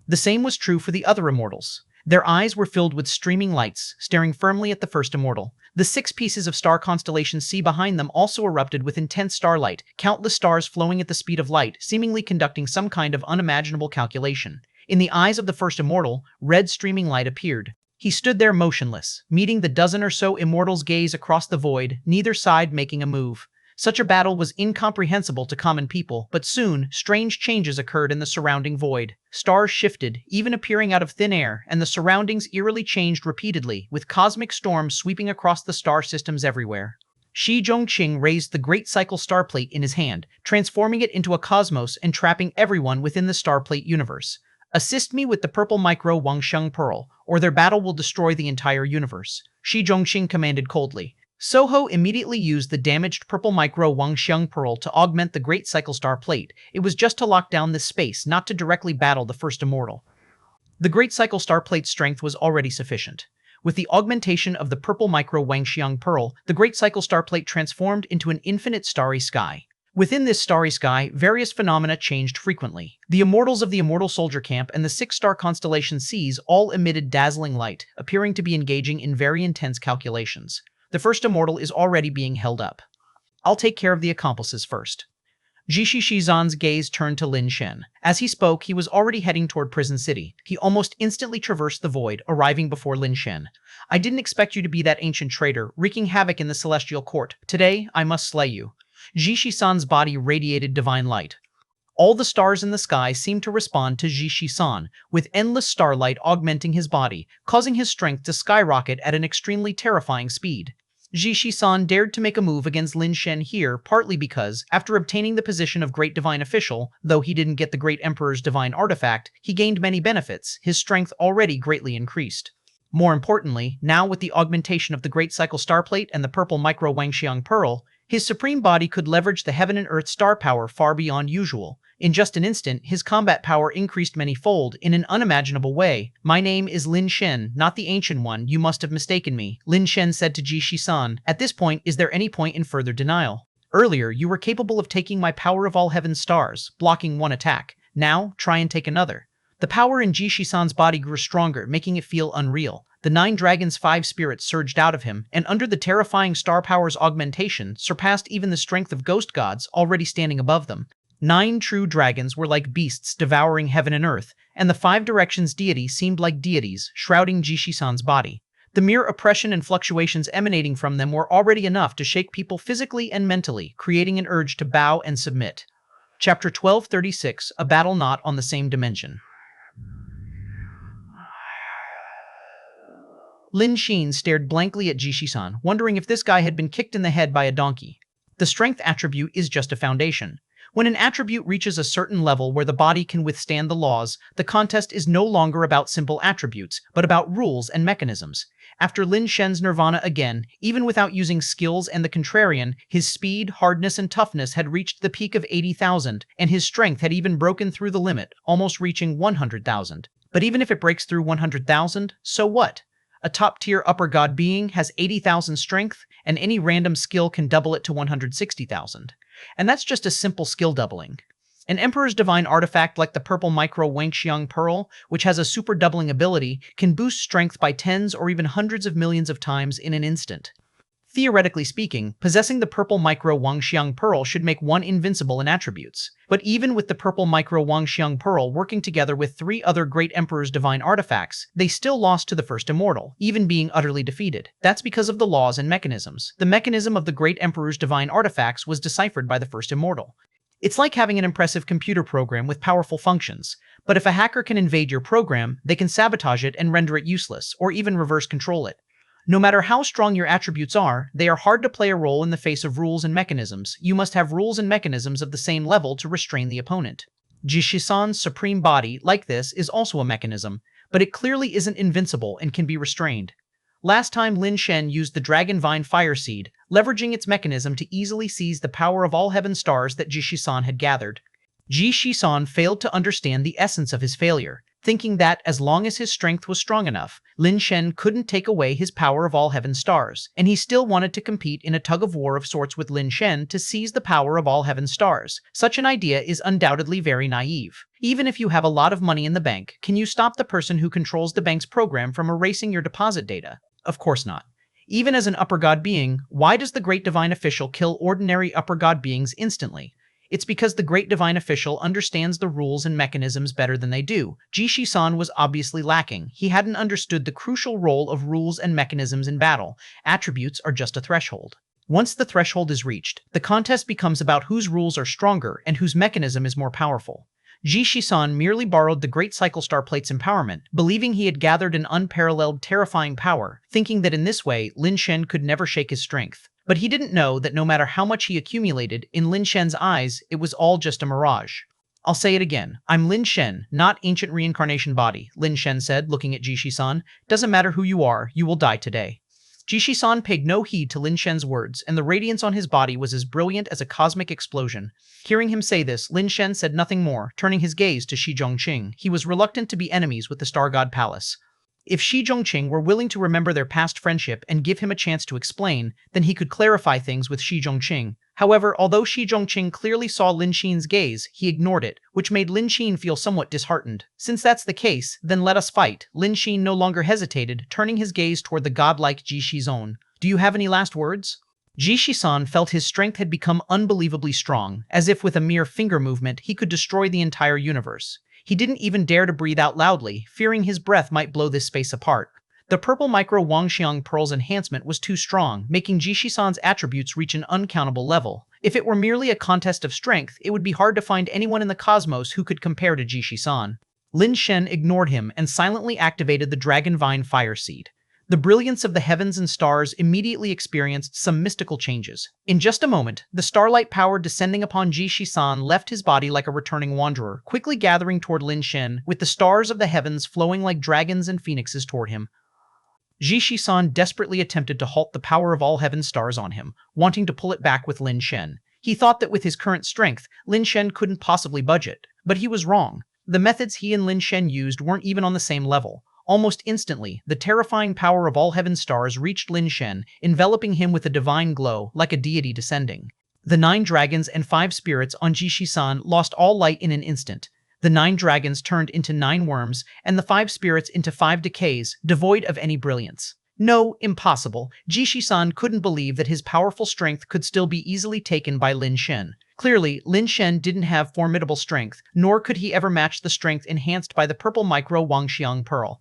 A: The same was true for the other immortals. Their eyes were filled with streaming lights, staring firmly at the first immortal. The 6 pieces of star constellation C behind them also erupted with intense starlight, countless stars flowing at the speed of light, seemingly conducting some kind of unimaginable calculation. In the eyes of the first immortal, red streaming light appeared. He stood there motionless, meeting the dozen or so immortals' gaze across the void, neither side making a move. Such a battle was incomprehensible to common people, but soon, strange changes occurred in the surrounding void. Stars shifted, even appearing out of thin air, and the surroundings eerily changed repeatedly, with cosmic storms sweeping across the star systems everywhere. Shi Zhongqing raised the Great Cycle Starplate in his hand, transforming it into a cosmos and trapping everyone within the Starplate universe. Assist me with the purple micro Wangxiang Pearl, or their battle will destroy the entire universe, Shi Zhongqing commanded coldly. Soho immediately used the damaged purple micro Wangxiang Pearl to augment the Great Cycle Star Plate. It was just to lock down this space, not to directly battle the first immortal. The Great Cycle Star Plate's strength was already sufficient. With the augmentation of the purple micro Wangxiang Pearl, the Great Cycle Star Plate transformed into an infinite starry sky. Within this starry sky, various phenomena changed frequently. The immortals of the Immortal Soldier Camp and the 6-star constellation Seas all emitted dazzling light, appearing to be engaging in very intense calculations. The first immortal is already being held up. I'll take care of the accomplices first. Jishi Shizan's gaze turned to Lin Shen. As he spoke, he was already heading toward Prison City. He almost instantly traversed the void, arriving before Lin Shen. I didn't expect you to be that ancient traitor, wreaking havoc in the Celestial Court. Today, I must slay you. Jishi-san's body radiated divine light. All the stars in the sky seemed to respond to Jishi-san, with endless starlight augmenting his body, causing his strength to skyrocket at an extremely terrifying speed. Jishi-san dared to make a move against Lin Shen here, partly because, after obtaining the position of Great Divine Official, though he didn't get the Great Emperor's divine artifact, he gained many benefits, his strength already greatly increased. More importantly, now with the augmentation of the Great Cycle Starplate and the purple micro Wangxiang Pearl, his supreme body could leverage the heaven and earth star power far beyond usual. In just an instant, his combat power increased many-fold in an unimaginable way. My name is Lin Shen, not the Ancient One. You must have mistaken me, Lin Shen said to Jishi-san. At this point, is there any point in further denial? Earlier, you were capable of taking my power of all heaven stars, blocking one attack. Now, try and take another. The power in Jishi-san's body grew stronger, making it feel unreal. The 9 dragons' 5 spirits surged out of him, and under the terrifying star power's augmentation, surpassed even the strength of ghost gods already standing above them. 9 true dragons were like beasts devouring heaven and earth, and the 5 directions deity seemed like deities, shrouding Jishi-san's body. The mere oppression and fluctuations emanating from them were already enough to shake people physically and mentally, creating an urge to bow and submit. Chapter 1236, A Battle Not on the Same Dimension. Lin Shen stared blankly at Jishi-san, wondering if this guy had been kicked in the head by a donkey. The strength attribute is just a foundation. When an attribute reaches a certain level where the body can withstand the laws, the contest is no longer about simple attributes, but about rules and mechanisms. After Lin Shen's nirvana again, even without using skills and the contrarian, his speed, hardness, and toughness had reached the peak of 80,000, and his strength had even broken through the limit, almost reaching 100,000. But even if it breaks through 100,000, so what? A top-tier upper god being has 80,000 strength, and any random skill can double it to 160,000. And that's just a simple skill doubling. An Emperor's divine artifact like the purple micro Wangxiang Pearl, which has a super doubling ability, can boost strength by tens or even hundreds of millions of times in an instant. Theoretically speaking, possessing the purple micro Wangxiang Pearl should make one invincible in attributes. But even with the purple micro Wangxiang Pearl working together with 3 other Great Emperor's divine artifacts, they still lost to the first immortal, even being utterly defeated. That's because of the laws and mechanisms. The mechanism of the Great Emperor's divine artifacts was deciphered by the first immortal. It's like having an impressive computer program with powerful functions, but if a hacker can invade your program, they can sabotage it and render it useless, or even reverse control it. No matter how strong your attributes are, they are hard to play a role in the face of rules and mechanisms. You must have rules and mechanisms of the same level to restrain the opponent. Jishi-san's supreme body, like this, is also a mechanism, but it clearly isn't invincible and can be restrained. Last time Lin Shen used the Dragon Vine Fire Seed, leveraging its mechanism to easily seize the power of all heaven stars that Jishi-san had gathered. Jishi-san failed to understand the essence of his failure. thinking that as long as his strength was strong enough, Lin Shen couldn't take away his power of all heaven stars, and he still wanted to compete in a tug-of-war of sorts with Lin Shen to seize the power of all heaven stars. Such an idea is undoubtedly very naive. Even if you have a lot of money in the bank, can you stop the person who controls the bank's program from erasing your deposit data? Of course not. Even as an upper god being, why does the Great Divine Official kill ordinary upper god beings instantly? It's because the Great Divine Official understands the rules and mechanisms better than they do. Ji-Shi-san was obviously lacking. He hadn't understood the crucial role of rules and mechanisms in battle. Attributes are just a threshold. Once the threshold is reached, the contest becomes about whose rules are stronger and whose mechanism is more powerful. Ji-Shi-san merely borrowed the Great Cycle Star Plate's empowerment, believing he had gathered an unparalleled, terrifying power, thinking that in this way, Lin Shen could never shake his strength. But he didn't know that no matter how much he accumulated, in Lin Shen's eyes, it was all just a mirage. I'll say it again. I'm Lin Shen, not ancient reincarnation body, Lin Shen said, looking at Ji-Shi-san. Doesn't matter who you are, you will die today. Ji-Shi-san paid no heed to Lin Shen's words, and the radiance on his body was as brilliant as a cosmic explosion. Hearing him say this, Lin Shen said nothing more, turning his gaze to Shi Zhongqing. He was reluctant to be enemies with the Star God Palace. If Shi Zhongqing were willing to remember their past friendship and give him a chance to explain, then he could clarify things with Shi Zhongqing. However, although Shi Zhongqing clearly saw Lin Shen's gaze, he ignored it, which made Lin Shen feel somewhat disheartened. Since that's the case, then let us fight. Lin Shen no longer hesitated, turning his gaze toward the godlike Ji-Shi-san. Do you have any last words? Ji-Shi-san felt his strength had become unbelievably strong, as if with a mere finger movement he could destroy the entire universe. He didn't even dare to breathe out loudly, fearing his breath might blow this space apart. The purple micro Wangxiang Pearl's enhancement was too strong, making Ji-Shi-san's attributes reach an uncountable level. If it were merely a contest of strength, it would be hard to find anyone in the cosmos who could compare to Ji-Shi-san. Lin Shen ignored him and silently activated the Dragon Vine Fire Seed. The brilliance of the heavens and stars immediately experienced some mystical changes. In just a moment, the starlight power descending upon Ji-Shi-san left his body like a returning wanderer, quickly gathering toward Lin Shen, with the stars of the heavens flowing like dragons and phoenixes toward him. Ji-Shi-san desperately attempted to halt the power of all heaven stars on him, wanting to pull it back with Lin Shen. He thought that with his current strength, Lin Shen couldn't possibly budge it. But he was wrong. The methods he and Lin Shen used weren't even on the same level. Almost instantly, the terrifying power of all heaven stars reached Lin Shen, enveloping him with a divine glow, like a deity descending. The 9 dragons and 5 spirits on Ji-Shi-san lost all light in an instant. The 9 dragons turned into 9 worms, and the 5 spirits into 5 decays, devoid of any brilliance. No, impossible. Ji-Shi-san couldn't believe that his powerful strength could still be easily taken by Lin Shen. Clearly, Lin Shen didn't have formidable strength, nor could he ever match the strength enhanced by the purple micro Wangxiang Pearl.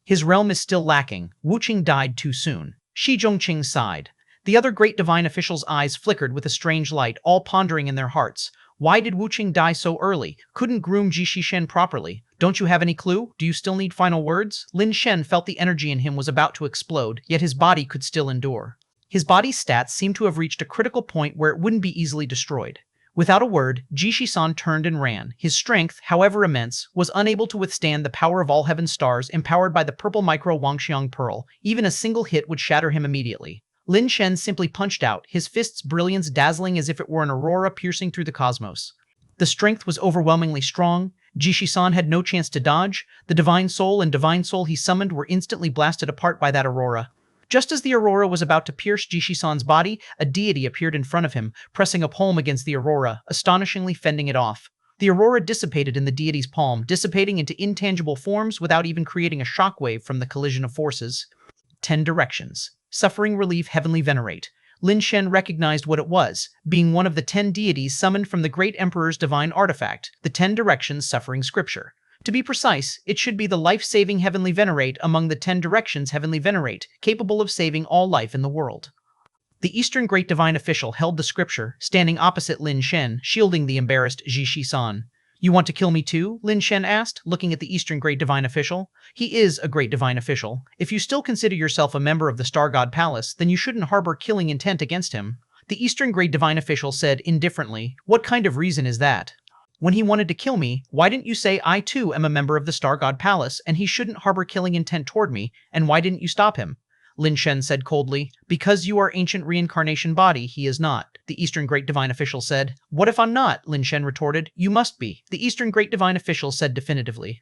A: His realm is still lacking. Wuqing died too soon. Shi Zhongqing sighed. The other great divine official's eyes flickered with a strange light, all pondering in their hearts. Why did Wuqing die so early? Couldn't groom Ji-Shi-shen properly? Don't you have any clue? Do you still need final words? Lin Shen felt the energy in him was about to explode, yet his body could still endure. His body's stats seemed to have reached a critical point where it wouldn't be easily destroyed. Without a word, Ji-Shi-san turned and ran. His strength, however immense, was unable to withstand the power of all heaven stars empowered by the purple micro Wangxiang Pearl. Even a single hit would shatter him immediately. Lin Shen simply punched out, his fist's brilliance dazzling as if it were an aurora piercing through the cosmos. The strength was overwhelmingly strong. Ji-Shi-san had no chance to dodge. The divine soul and divine soul he summoned were instantly blasted apart by that aurora. Just as the aurora was about to pierce Ji-Shi-san's body, a deity appeared in front of him, pressing a palm against the aurora, astonishingly fending it off. The aurora dissipated in the deity's palm, dissipating into intangible forms without even creating a shockwave from the collision of forces. 10 directions. Suffering relief heavenly venerate. Lin Shen recognized what it was, being one of the 10 deities summoned from the great emperor's divine artifact, the 10 directions suffering scripture. To be precise, it should be the life-saving heavenly venerate among the 10 directions heavenly venerate, capable of saving all life in the world. The Eastern Great Divine Official held the scripture, standing opposite Lin Shen, shielding the embarrassed Ji-Shi-san. You want to kill me too? Lin Shen asked, looking at the Eastern Great Divine Official. He is a Great Divine Official. If you still consider yourself a member of the Star God Palace, then you shouldn't harbor killing intent against him. The Eastern Great Divine Official said indifferently, What kind of reason is that? When he wanted to kill me, why didn't you say I too am a member of the Star God Palace and he shouldn't harbor killing intent toward me, and why didn't you stop him? Lin Shen said coldly. Because you are ancient reincarnation body, he is not, the Eastern Great Divine Official said. What if I'm not? Lin Shen retorted. You must be, the Eastern Great Divine Official said definitively.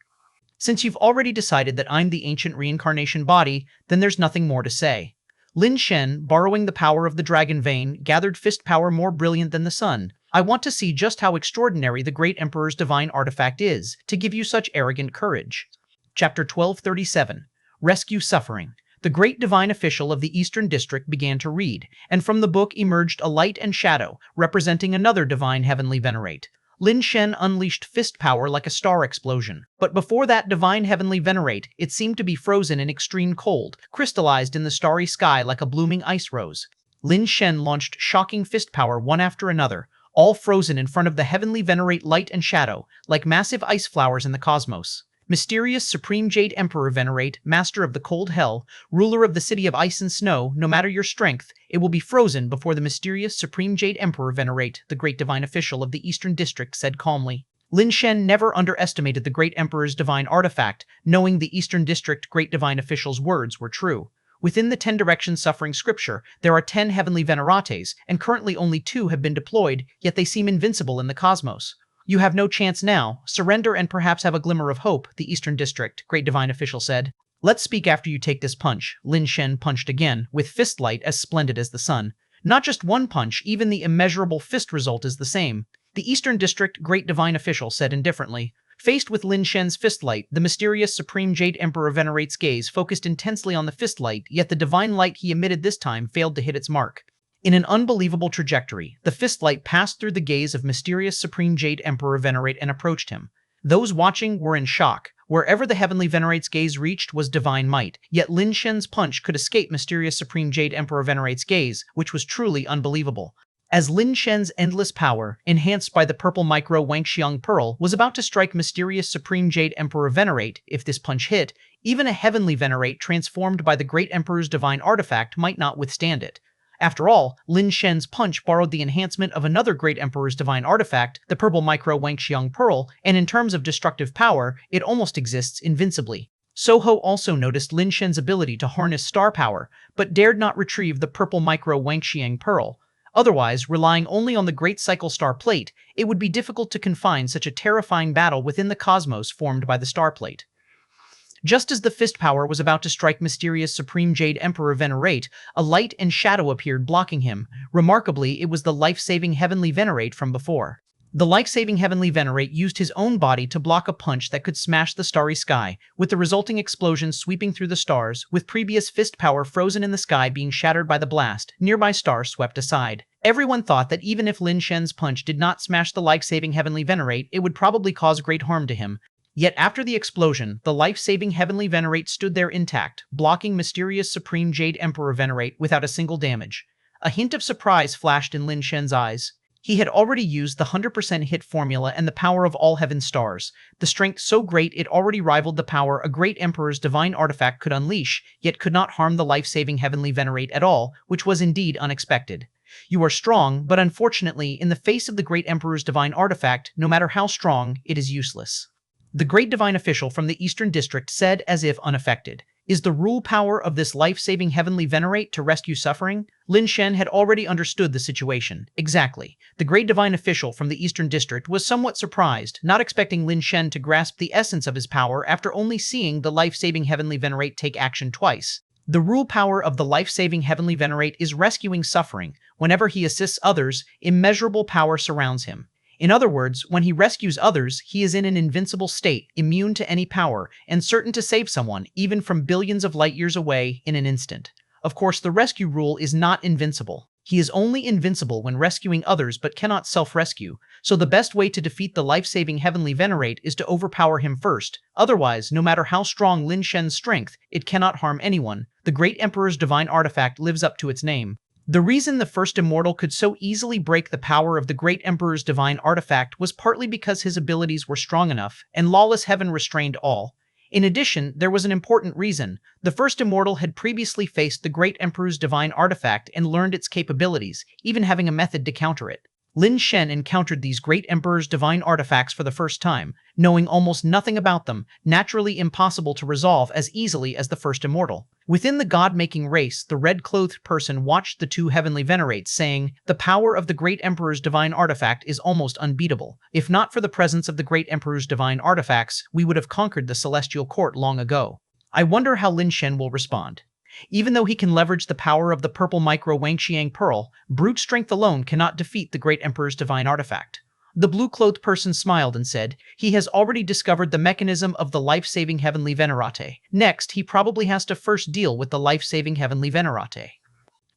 A: Since you've already decided that I'm the ancient reincarnation body, then there's nothing more to say. Lin Shen, borrowing the power of the dragon vein, gathered fist power more brilliant than the sun. I want to see just how extraordinary the great emperor's divine artifact is, to give you such arrogant courage. Chapter 1237. Rescue Suffering. The great divine official of the Eastern District began to read, and from the book emerged a light and shadow, representing another divine heavenly venerate. Lin Shen unleashed fist power like a star explosion. But before that divine heavenly venerate, it seemed to be frozen in extreme cold, crystallized in the starry sky like a blooming ice rose. Lin Shen launched shocking fist power one after another, all frozen in front of the heavenly venerate light and shadow, like massive ice flowers in the cosmos. Mysterious Supreme Jade Emperor Venerate, Master of the Cold Hell, ruler of the city of ice and snow, no matter your strength, it will be frozen before the mysterious Supreme Jade Emperor Venerate, the great divine official of the Eastern District said calmly. Lin Shen never underestimated the great emperor's divine artifact, knowing the Eastern District great divine official's words were true. Within the 10 directions suffering scripture, there are 10 heavenly venerates, and currently only 2 have been deployed, yet they seem invincible in the cosmos. You have no chance now. Surrender and perhaps have a glimmer of hope, the Eastern District, great divine official said. Let's speak after you take this punch. Lin Shen punched again, with fist light as splendid as the sun. Not just one punch, even the immeasurable fist result is the same. The Eastern District great divine official said indifferently. Faced with Lin Shen's fist light, the mysterious Supreme Jade Emperor Venerate's gaze focused intensely on the fist light, yet the divine light he emitted this time failed to hit its mark. In an unbelievable trajectory, the fist light passed through the gaze of mysterious Supreme Jade Emperor Venerate and approached him. Those watching were in shock. Wherever the heavenly Venerate's gaze reached was divine might, yet Lin Shen's punch could escape mysterious Supreme Jade Emperor Venerate's gaze, which was truly unbelievable. As Lin Shen's endless power, enhanced by the purple micro Wangxiang pearl, was about to strike mysterious Supreme Jade Emperor Venerate, if this punch hit, even a heavenly Venerate transformed by the great emperor's divine artifact might not withstand it. After all, Lin Shen's punch borrowed the enhancement of another great emperor's divine artifact, the purple micro Wangxiang pearl, and in terms of destructive power, it almost exists invincibly. Soho also noticed Lin Shen's ability to harness star power, but dared not retrieve the purple micro Wangxiang pearl. Otherwise, relying only on the great cycle star plate, it would be difficult to confine such a terrifying battle within the cosmos formed by the star plate. Just as the fist power was about to strike mysterious Supreme Jade Emperor Venerate, a light and shadow appeared blocking him. Remarkably, it was the life-saving Heavenly Venerate from before. The life-saving Heavenly Venerate used his own body to block a punch that could smash the starry sky, with the resulting explosion sweeping through the stars, with previous fist power frozen in the sky being shattered by the blast, nearby stars swept aside. Everyone thought that even if Lin Shen's punch did not smash the life-saving Heavenly Venerate, it would probably cause great harm to him. Yet after the explosion, the life-saving Heavenly Venerate stood there intact, blocking mysterious Supreme Jade Emperor Venerate without a single damage. A hint of surprise flashed in Lin Shen's eyes. He had already used the 100% hit formula and the power of all heaven stars, the strength so great it already rivaled the power a great emperor's divine artifact could unleash, yet could not harm the life-saving Heavenly Venerate at all, which was indeed unexpected. You are strong, but unfortunately, in the face of the great emperor's divine artifact, no matter how strong, it is useless. The great divine official from the Eastern District said as if unaffected. Is the rule power of this life-saving Heavenly Venerate to rescue suffering? Lin Shen had already understood the situation. Exactly. The great divine official from the Eastern District was somewhat surprised, not expecting Lin Shen to grasp the essence of his power after only seeing the life-saving Heavenly Venerate take action twice. The rule power of the life-saving Heavenly Venerate is rescuing suffering. Whenever he assists others, immeasurable power surrounds him. In other words, when he rescues others, he is in an invincible state, immune to any power, and certain to save someone, even from billions of light years away, in an instant. Of course, the rescue rule is not invincible. He is only invincible when rescuing others but cannot self-rescue, so the best way to defeat the life-saving Heavenly Venerate is to overpower him first. Otherwise, no matter how strong Lin Shen's strength, it cannot harm anyone. The great emperor's divine artifact lives up to its name. The reason the first immortal could so easily break the power of the great emperor's divine artifact was partly because his abilities were strong enough, and lawless heaven restrained all. In addition, there was an important reason. The first immortal had previously faced the great emperor's divine artifact and learned its capabilities, even having a method to counter it. Lin Shen encountered these great emperor's divine artifacts for the first time, knowing almost nothing about them, naturally impossible to resolve as easily as the first immortal. Within the god-making race, the red-clothed person watched the two heavenly venerates, saying, "The power of the great emperor's divine artifact is almost unbeatable. If not for the presence of the great emperor's divine artifacts, we would have conquered the celestial court long ago." I wonder how Lin Shen will respond. Even though he can leverage the power of the purple micro Wangqiang pearl, brute strength alone cannot defeat the great emperor's divine artifact. The blue-clothed person smiled and said, "He has already discovered the mechanism of the life-saving heavenly venerate. Next, he probably has to first deal with the life-saving heavenly venerate."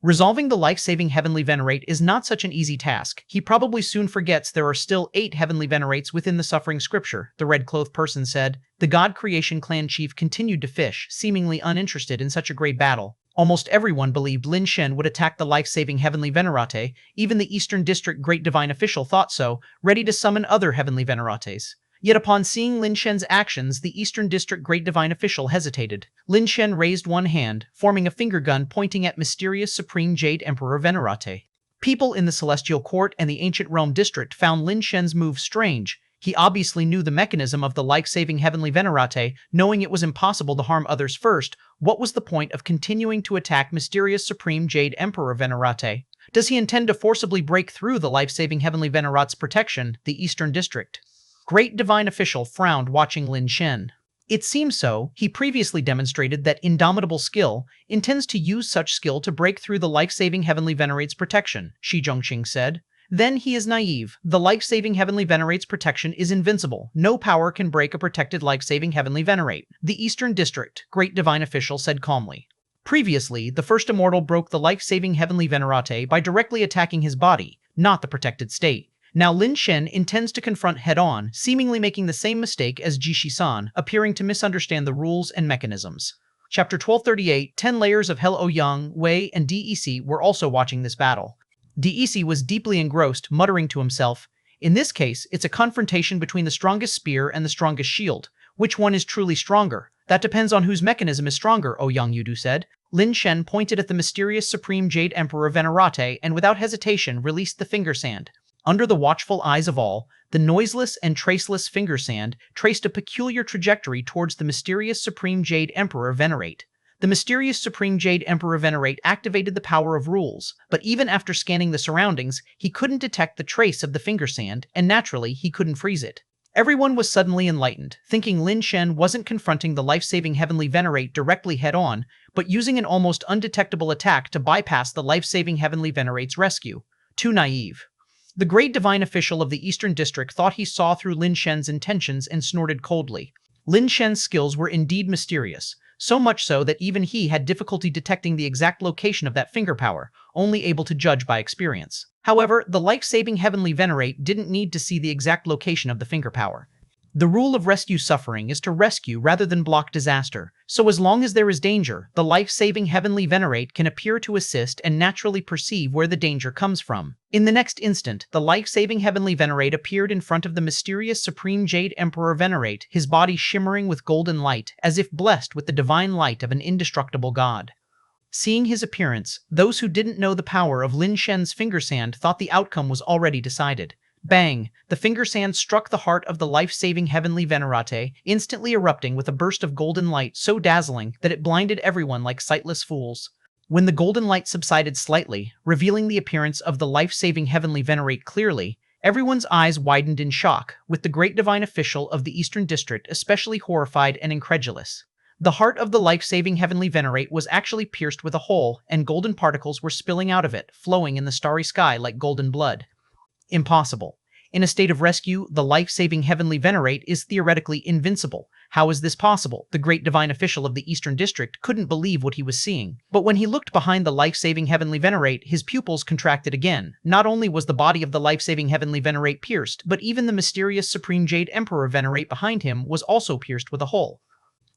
A: Resolving the life-saving heavenly venerate is not such an easy task. He probably soon forgets there are still 8 heavenly venerates within the suffering scripture, the red-clothed person said. The god creation clan chief continued to fish, seemingly uninterested in such a great battle. Almost everyone believed Lin Shen would attack the life-saving heavenly venerate. Even the Eastern District Great Divine Official thought so, ready to summon other heavenly venerates. Yet upon seeing Lin Shen's actions, the Eastern District Great Divine Official hesitated. Lin Shen raised one hand, forming a finger gun pointing at mysterious Supreme Jade Emperor Venerate. People in the Celestial Court and the Ancient Realm District found Lin Shen's move strange. He obviously knew the mechanism of the life-saving heavenly venerate, knowing it was impossible to harm others first. What was the point of continuing to attack mysterious Supreme Jade Emperor Venerate? Does he intend to forcibly break through the life-saving heavenly venerate's protection, the Eastern District? Great Divine Official frowned watching Lin Shen. It seems so. He previously demonstrated that indomitable skill, intends to use such skill to break through the life-saving heavenly venerate's protection, Shi Zhongxing said. Then he is naive. The life-saving heavenly venerate's protection is invincible. No power can break a protected life-saving heavenly venerate, the Eastern District Great Divine Official said calmly. Previously, the first immortal broke the life-saving heavenly venerate by directly attacking his body, not the protected state. Now Lin Shen intends to confront head-on, seemingly making the same mistake as Ji Shisan, appearing to misunderstand the rules and mechanisms. Chapter 1238, 10 Layers of Hell. Ouyang, Wei, and DEC were also watching this battle. DEC was deeply engrossed, muttering to himself, "In this case, it's a confrontation between the strongest spear and the strongest shield. Which one is truly stronger? That depends on whose mechanism is stronger," Ouyang Yudu said. Lin Shen pointed at the mysterious Supreme Jade Emperor Venerate and without hesitation released the finger sand. Under the watchful eyes of all, the noiseless and traceless finger sand traced a peculiar trajectory towards the mysterious Supreme Jade Emperor Venerate. The mysterious Supreme Jade Emperor Venerate activated the power of rules, but even after scanning the surroundings, he couldn't detect the trace of the finger sand, and naturally, he couldn't freeze it. Everyone was suddenly enlightened, thinking Lin Shen wasn't confronting the life-saving heavenly venerate directly head-on, but using an almost undetectable attack to bypass the life-saving heavenly venerate's rescue. Too naive. The Great Divine Official of the Eastern District thought he saw through Lin Shen's intentions and snorted coldly. Lin Shen's skills were indeed mysterious, so much so that even he had difficulty detecting the exact location of that finger power, only able to judge by experience. However, the life-saving heavenly venerate didn't need to see the exact location of the finger power. The rule of rescue suffering is to rescue rather than block disaster, so as long as there is danger, the life-saving heavenly venerate can appear to assist and naturally perceive where the danger comes from. In the next instant, the life-saving heavenly venerate appeared in front of the mysterious Supreme Jade Emperor Venerate, his body shimmering with golden light, as if blessed with the divine light of an indestructible god. Seeing his appearance, those who didn't know the power of Lin Shen's finger sand thought the outcome was already decided. Bang! The finger sand struck the heart of the life-saving heavenly venerate, instantly erupting with a burst of golden light so dazzling that it blinded everyone like sightless fools. When the golden light subsided slightly, revealing the appearance of the life-saving heavenly venerate clearly, everyone's eyes widened in shock, with the Great Divine Official of the Eastern District especially horrified and incredulous. The heart of the life-saving heavenly venerate was actually pierced with a hole, and golden particles were spilling out of it, flowing in the starry sky like golden blood. Impossible. In a state of rescue, the life-saving heavenly venerate is theoretically invincible. How is this possible? The Great Divine Official of the Eastern District couldn't believe what he was seeing. But when he looked behind the life-saving heavenly venerate, his pupils contracted again. Not only was the body of the life-saving heavenly venerate pierced, but even the mysterious Supreme Jade Emperor Venerate behind him was also pierced with a hole.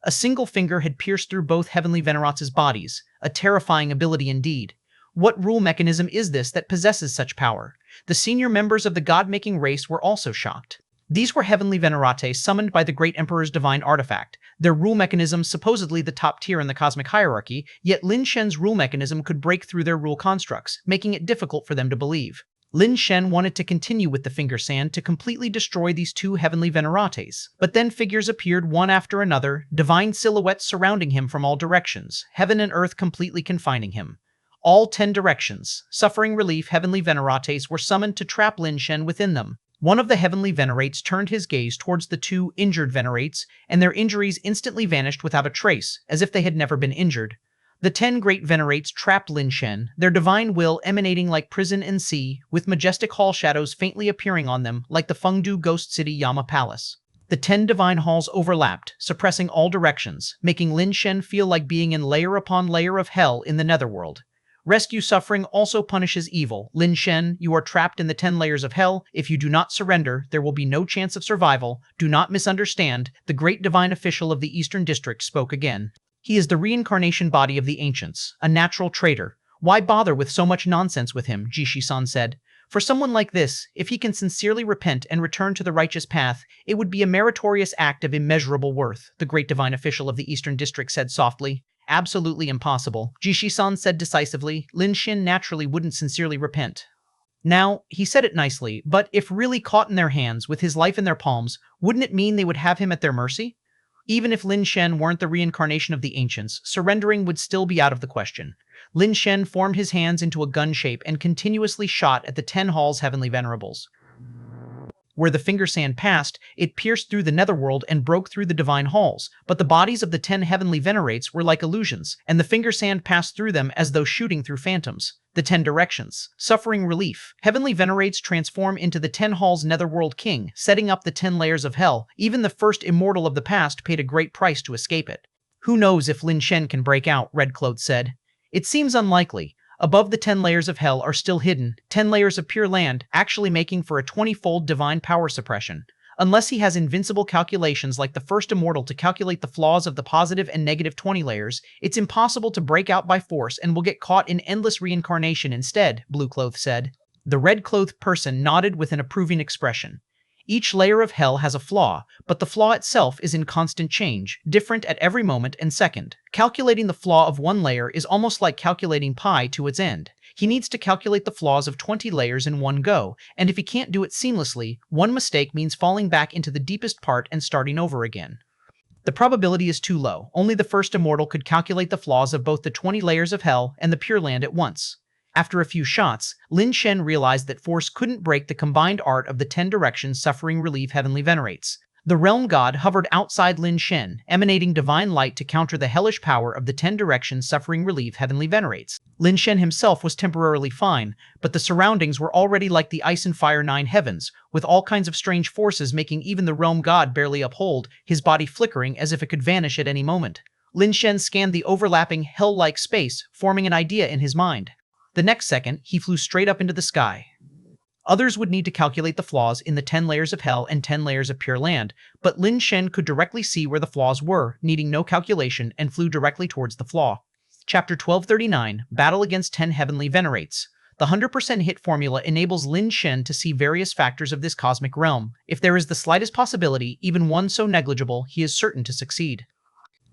A: A single finger had pierced through both heavenly venerates' bodies, a terrifying ability indeed. What rule mechanism is this that possesses such power? The senior members of the god-making race were also shocked. These were heavenly venerates summoned by the Great Emperor's divine artifact, their rule mechanism supposedly the top tier in the cosmic hierarchy, yet Lin Shen's rule mechanism could break through their rule constructs, making it difficult for them to believe. Lin Shen wanted to continue with the finger sand to completely destroy these two heavenly venerates, but then figures appeared one after another, divine silhouettes surrounding him from all directions, heaven and earth completely confining him. All 10 directions, suffering relief heavenly venerates were summoned to trap Lin Shen within them. One of the heavenly venerates turned his gaze towards the two injured venerates, and their injuries instantly vanished without a trace, as if they had never been injured. The 10 great venerates trapped Lin Shen, their divine will emanating like prison and sea, with majestic hall shadows faintly appearing on them like the Fengdu Ghost City Yama Palace. The 10 divine halls overlapped, suppressing all directions, making Lin Shen feel like being in layer upon layer of hell in the netherworld. Rescue suffering also punishes evil. Lin Shen, you are trapped in the 10 layers of hell. If you do not surrender, there will be no chance of survival. Do not misunderstand. The great divine official of the Eastern District spoke again. He is the reincarnation body of the ancients, a natural traitor. Why bother with so much nonsense with him, Jishi-san said. For someone like this, if he can sincerely repent and return to the righteous path, it would be a meritorious act of immeasurable worth, the great divine official of the Eastern District said softly. Absolutely impossible, Jishi-san said decisively. Lin Shen naturally wouldn't sincerely repent. Now, he said it nicely, but if really caught in their hands with his life in their palms, wouldn't it mean they would have him at their mercy? Even if Lin Shen weren't the reincarnation of the ancients, surrendering would still be out of the question. Lin Shen formed his hands into a gun shape and continuously shot at the 10 halls heavenly venerables. Where the finger sand passed, it pierced through the netherworld and broke through the divine halls, but the bodies of the 10 heavenly venerates were like illusions, and the finger sand passed through them as though shooting through phantoms. The 10 directions. Suffering relief. Heavenly venerates transform into the 10 halls netherworld king, setting up the 10 layers of hell. Even the first immortal of the past paid a great price to escape it. Who knows if Lin Shen can break out, Red Cloth said. It seems unlikely. Above the 10 layers of hell are still hidden 10 layers of pure land, actually making for a 20-fold divine power suppression. Unless he has invincible calculations like the first immortal to calculate the flaws of the positive and negative 20 layers, it's impossible to break out by force and will get caught in endless reincarnation instead, Blue Cloth said. The red clothed person nodded with an approving expression. Each layer of hell has a flaw, but the flaw itself is in constant change, different at every moment and second. Calculating the flaw of one layer is almost like calculating pi to its end. He needs to calculate the flaws of 20 layers in one go, and if he can't do it seamlessly, one mistake means falling back into the deepest part and starting over again. The probability is too low. Only the first immortal could calculate the flaws of both the 20 layers of hell and the Pure Land at once. After a few shots, Lin Shen realized that force couldn't break the combined art of the 10 directions suffering relief heavenly venerates. The realm god hovered outside Lin Shen, emanating divine light to counter the hellish power of the 10 directions suffering relief heavenly venerates. Lin Shen himself was temporarily fine, but the surroundings were already like the ice and fire 9 heavens, with all kinds of strange forces making even the realm god barely uphold, his body flickering as if it could vanish at any moment. Lin Shen scanned the overlapping hell-like space, forming an idea in his mind. The next second, he flew straight up into the sky. Others would need to calculate the flaws in the 10 layers of hell and 10 layers of pure land, but Lin Shen could directly see where the flaws were, needing no calculation, and flew directly towards the flaw. Chapter 1239, Battle Against 10 Heavenly Venerates. The 100% hit formula enables Lin Shen to see various factors of this cosmic realm. If there is the slightest possibility, even one so negligible, he is certain to succeed.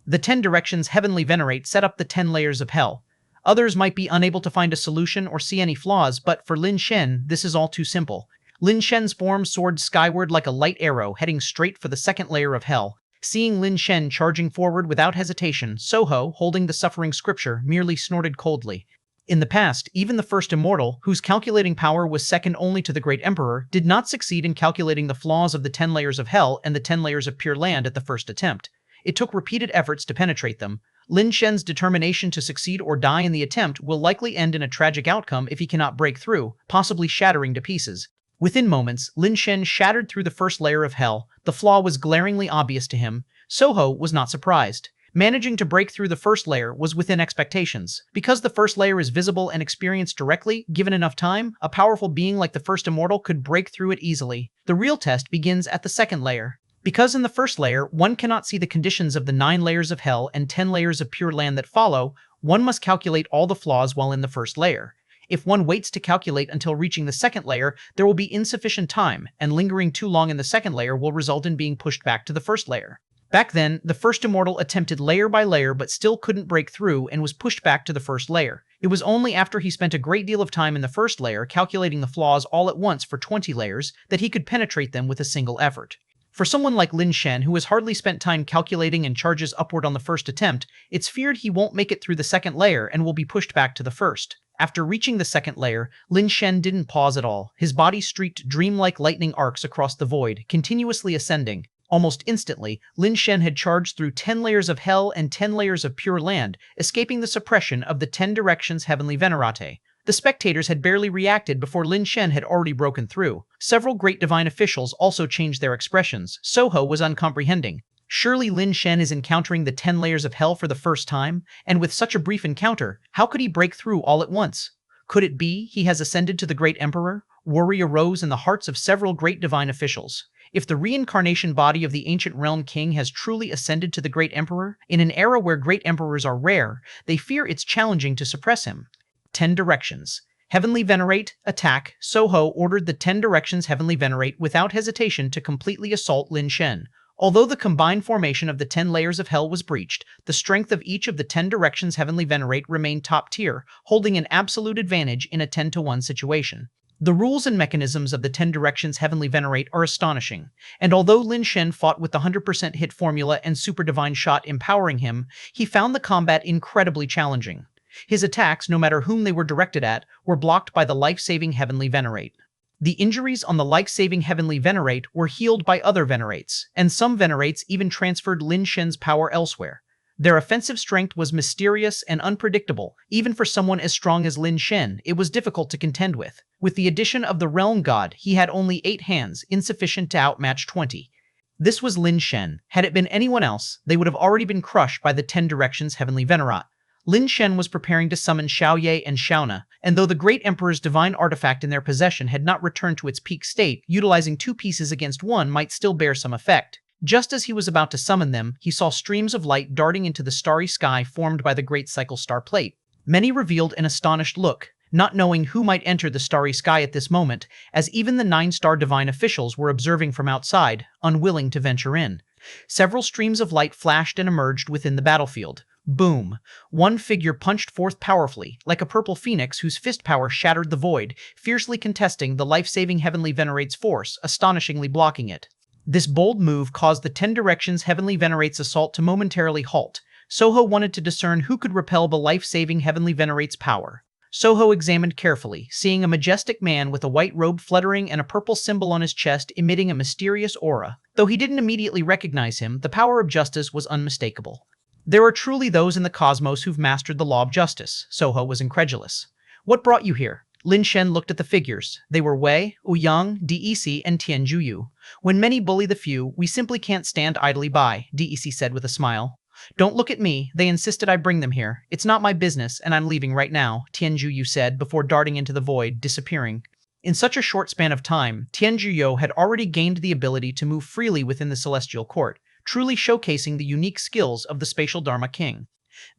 A: The 10 directions Heavenly Venerate set up the 10 layers of hell. Others might be unable to find a solution or see any flaws, but for Lin Shen, this is all too simple. Lin Shen's form soared skyward like a light arrow, heading straight for the second layer of hell. Seeing Lin Shen charging forward without hesitation, Soho, holding the suffering scripture, merely snorted coldly. In the past, even the first immortal, whose calculating power was second only to the great emperor, did not succeed in calculating the flaws of the 10 layers of hell and the 10 layers of pure land at the first attempt. It took repeated efforts to penetrate them. Lin Shen's determination to succeed or die in the attempt will likely end in a tragic outcome if he cannot break through, possibly shattering to pieces. Within moments, Lin Shen shattered through the first layer of hell. The flaw was glaringly obvious to him. Soho was not surprised. Managing to break through the first layer was within expectations. Because the first layer is visible and experienced directly, given enough time, a powerful being like the first immortal could break through it easily. The real test begins at the second layer. Because in the first layer, one cannot see the conditions of the 9 layers of hell and 10 layers of pure land that follow, one must calculate all the flaws while in the first layer. If one waits to calculate until reaching the second layer, there will be insufficient time, and lingering too long in the second layer will result in being pushed back to the first layer. Back then, the first immortal attempted layer by layer but still couldn't break through and was pushed back to the first layer. It was only after he spent a great deal of time in the first layer calculating the flaws all at once for 20 layers that he could penetrate them with a single effort. For someone like Lin Shen, who has hardly spent time calculating and charges upward on the first attempt, it's feared he won't make it through the second layer and will be pushed back to the first. After reaching the second layer, Lin Shen didn't pause at all. His body streaked dreamlike lightning arcs across the void, continuously ascending. Almost instantly, Lin Shen had charged through 10 layers of hell and 10 layers of pure land, escaping the suppression of the 10 directions heavenly venerate. The spectators had barely reacted before Lin Shen had already broken through. Several great divine officials also changed their expressions. Soho was uncomprehending. Surely Lin Shen is encountering the 10 layers of hell for the first time, and with such a brief encounter, how could he break through all at once? Could it be he has ascended to the great emperor? Worry arose in the hearts of several great divine officials. If the reincarnation body of the ancient realm king has truly ascended to the great emperor, in an era where great emperors are rare, they fear it's challenging to suppress him. 10 directions. Heavenly Venerate, attack. Soho ordered the 10 directions Heavenly Venerate without hesitation to completely assault Lin Shen. Although the combined formation of the 10 layers of hell was breached, the strength of each of the 10 directions Heavenly Venerate remained top tier, holding an absolute advantage in a 10-to-1 situation. The rules and mechanisms of the 10 directions Heavenly Venerate are astonishing, and although Lin Shen fought with the 100% hit formula and super divine shot empowering him, he found the combat incredibly challenging. His attacks, no matter whom they were directed at, were blocked by the life-saving Heavenly Venerate. The injuries on the life-saving Heavenly Venerate were healed by other Venerates, and some Venerates even transferred Lin Shen's power elsewhere. Their offensive strength was mysterious and unpredictable. Even for someone as strong as Lin Shen, it was difficult to contend with. With the addition of the Realm God, he had only 8 hands, insufficient to outmatch 20. This was Lin Shen. Had it been anyone else, they would have already been crushed by the 10 directions Heavenly Venerate. Lin Shen was preparing to summon Xiaoye and Xiaona, and though the Great Emperor's divine artifact in their possession had not returned to its peak state, utilizing 2 pieces against 1 might still bear some effect. Just as he was about to summon them, he saw streams of light darting into the starry sky formed by the Great Cycle Star Plate. Many revealed an astonished look, not knowing who might enter the starry sky at this moment, as even the 9-star divine officials were observing from outside, unwilling to venture in. Several streams of light flashed and emerged within the battlefield. Boom! One figure punched forth powerfully, like a purple phoenix whose fist power shattered the void, fiercely contesting the life-saving Heavenly Venerate's force, astonishingly blocking it. This bold move caused the 10 directions Heavenly Venerate's assault to momentarily halt. Soho wanted to discern who could repel the life-saving Heavenly Venerate's power. Soho examined carefully, seeing a majestic man with a white robe fluttering and a purple symbol on his chest emitting a mysterious aura. Though he didn't immediately recognize him, the power of justice was unmistakable. There are truly those in the cosmos who've mastered the law of justice. Soho was incredulous. What brought you here? Lin Shen looked at the figures. They were Wei, Ouyang, Dec, and Tianjuyu. When many bully the few, we simply can't stand idly by, Dec said with a smile. Don't look at me. They insisted I bring them here. It's not my business, and I'm leaving right now, Tianjuyu said before darting into the void, disappearing. In such a short span of time, Tianjuyu had already gained the ability to move freely within the Celestial Court, truly showcasing the unique skills of the Spatial Dharma King.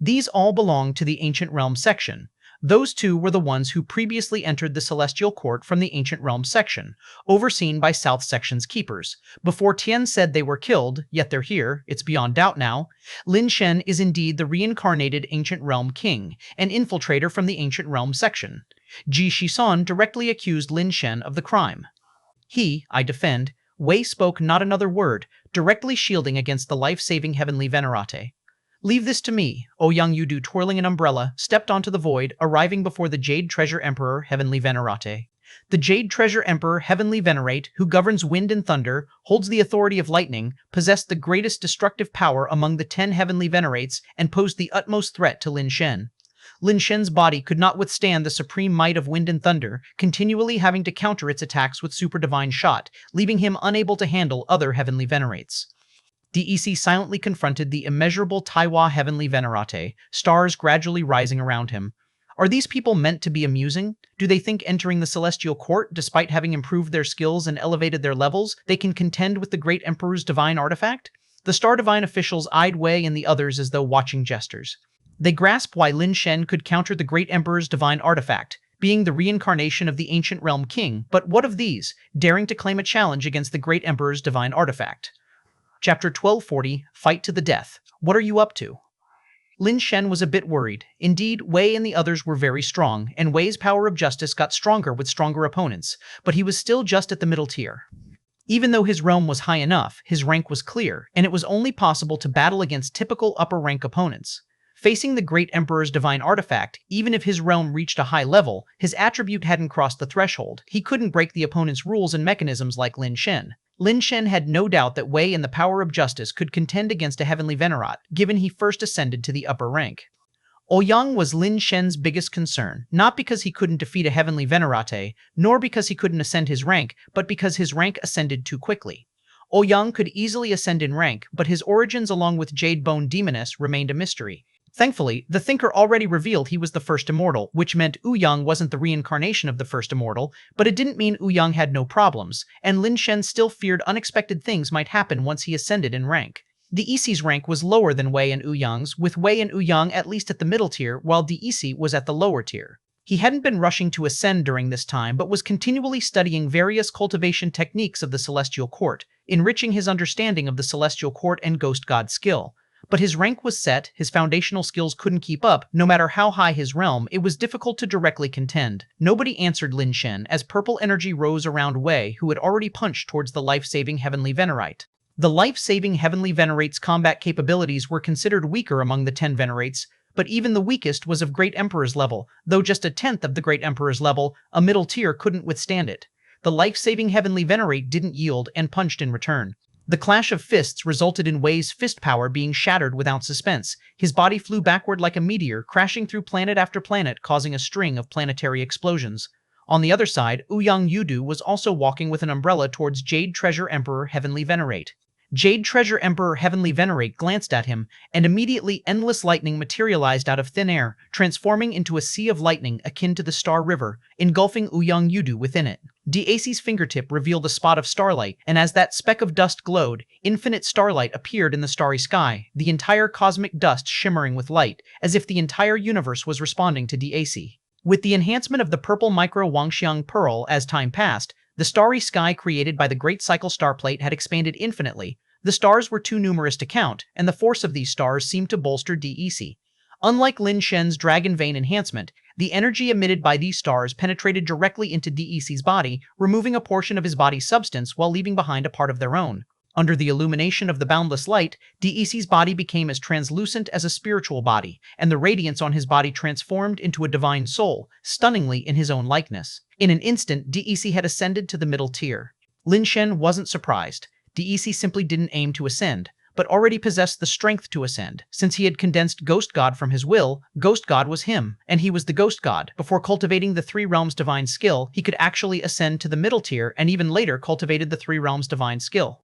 A: These all belonged to the Ancient Realm section. Those two were the ones who previously entered the Celestial Court from the Ancient Realm section, overseen by South Section's keepers. Before Tian said they were killed, yet they're here, it's beyond doubt now. Lin Shen is indeed the reincarnated Ancient Realm King, an infiltrator from the Ancient Realm section. Ji Shison directly accused Lin Shen of the crime. I defend. Wei spoke not another word, directly shielding against the life-saving Heavenly Venerate. Leave this to me, Ouyang Yudu twirling an umbrella, stepped onto the void, arriving before the Jade Treasure Emperor Heavenly Venerate. The Jade Treasure Emperor Heavenly Venerate, who governs wind and thunder, holds the authority of lightning, possessed the greatest destructive power among the 10 Heavenly Venerates, and posed the utmost threat to Lin Shen. Lin Shen's body could not withstand the supreme might of wind and thunder, continually having to counter its attacks with super divine shot, leaving him unable to handle other Heavenly Venerates. Dec silently confronted the immeasurable Taiwa Heavenly Venerate, stars gradually rising around him. Are these people meant to be amusing? Do they think entering the Celestial Court, despite having improved their skills and elevated their levels, they can contend with the Great Emperor's divine artifact? The Star Divine officials eyed Wei and the others as though watching jesters. They grasped why Lin Shen could counter the Great Emperor's divine artifact, being the reincarnation of the Ancient Realm King, but what of these, daring to claim a challenge against the Great Emperor's divine artifact? Chapter 1240, Fight to the Death. What are you up to? Lin Shen was a bit worried. Indeed, Wei and the others were very strong, and Wei's power of justice got stronger with stronger opponents, but he was still just at the middle tier. Even though his realm was high enough, his rank was clear, and it was only possible to battle against typical upper-rank opponents. Facing the Great Emperor's divine artifact, even if his realm reached a high level, his attribute hadn't crossed the threshold. He couldn't break the opponent's rules and mechanisms like Lin Shen. Lin Shen had no doubt that Wei and the power of justice could contend against a heavenly Venerat, given he first ascended to the upper rank. Ouyang was Lin Shen's biggest concern, not because he couldn't defeat a heavenly Venerate, nor because he couldn't ascend his rank, but because his rank ascended too quickly. Ouyang could easily ascend in rank, but his origins along with Jade Bone Demoness remained a mystery. Thankfully, the Thinker already revealed he was the first immortal, which meant Ouyang wasn't the reincarnation of the first immortal, but it didn't mean Ouyang had no problems, and Lin Shen still feared unexpected things might happen once he ascended in rank. DEC's rank was lower than Wei and Ouyang's, with Wei and Ouyang at least at the middle tier, while DEC was at the lower tier. He hadn't been rushing to ascend during this time, but was continually studying various cultivation techniques of the Celestial Court, enriching his understanding of the Celestial Court and Ghost God skill. But his rank was set, his foundational skills couldn't keep up, no matter how high his realm, it was difficult to directly contend. Nobody answered Lin Shen as purple energy rose around Wei, who had already punched towards the life-saving Heavenly Venerate. The life-saving Heavenly Venerate's combat capabilities were considered weaker among the 10 Venerates, but even the weakest was of Great Emperor's level, though just a tenth of the Great Emperor's level, a middle tier couldn't withstand it. The life-saving Heavenly Venerate didn't yield and punched in return. The clash of fists resulted in Wei's fist power being shattered without suspense. His body flew backward like a meteor, crashing through planet after planet, causing a string of planetary explosions. On the other side, Ouyang Yudu was also walking with an umbrella towards Jade Treasure Emperor Heavenly Venerate. Jade Treasure Emperor Heavenly Venerate glanced at him, and immediately endless lightning materialized out of thin air, transforming into a sea of lightning akin to the Star River, engulfing Ouyang Yudu within it. DAC's fingertip revealed a spot of starlight, and as that speck of dust glowed, infinite starlight appeared in the starry sky, the entire cosmic dust shimmering with light, as if the entire universe was responding to DAC. With the enhancement of the purple micro Wangxiang Pearl as time passed, the starry sky created by the Great Cycle Star Plate had expanded infinitely. The stars were too numerous to count, and the force of these stars seemed to bolster DEC. Unlike Lin Shen's Dragon Vein enhancement, the energy emitted by these stars penetrated directly into DEC's body, removing a portion of his body's substance while leaving behind a part of their own. Under the illumination of the boundless light, DEC's body became as translucent as a spiritual body, and the radiance on his body transformed into a divine soul, stunningly in his own likeness. In an instant, DEC had ascended to the middle tier. Lin Shen wasn't surprised. DEC simply didn't aim to ascend, but already possessed the strength to ascend. Since he had condensed Ghost God from his will, Ghost God was him, and he was the Ghost God. Before cultivating the Three Realms Divine skill, he could actually ascend to the middle tier, and even later cultivated the Three Realms Divine skill.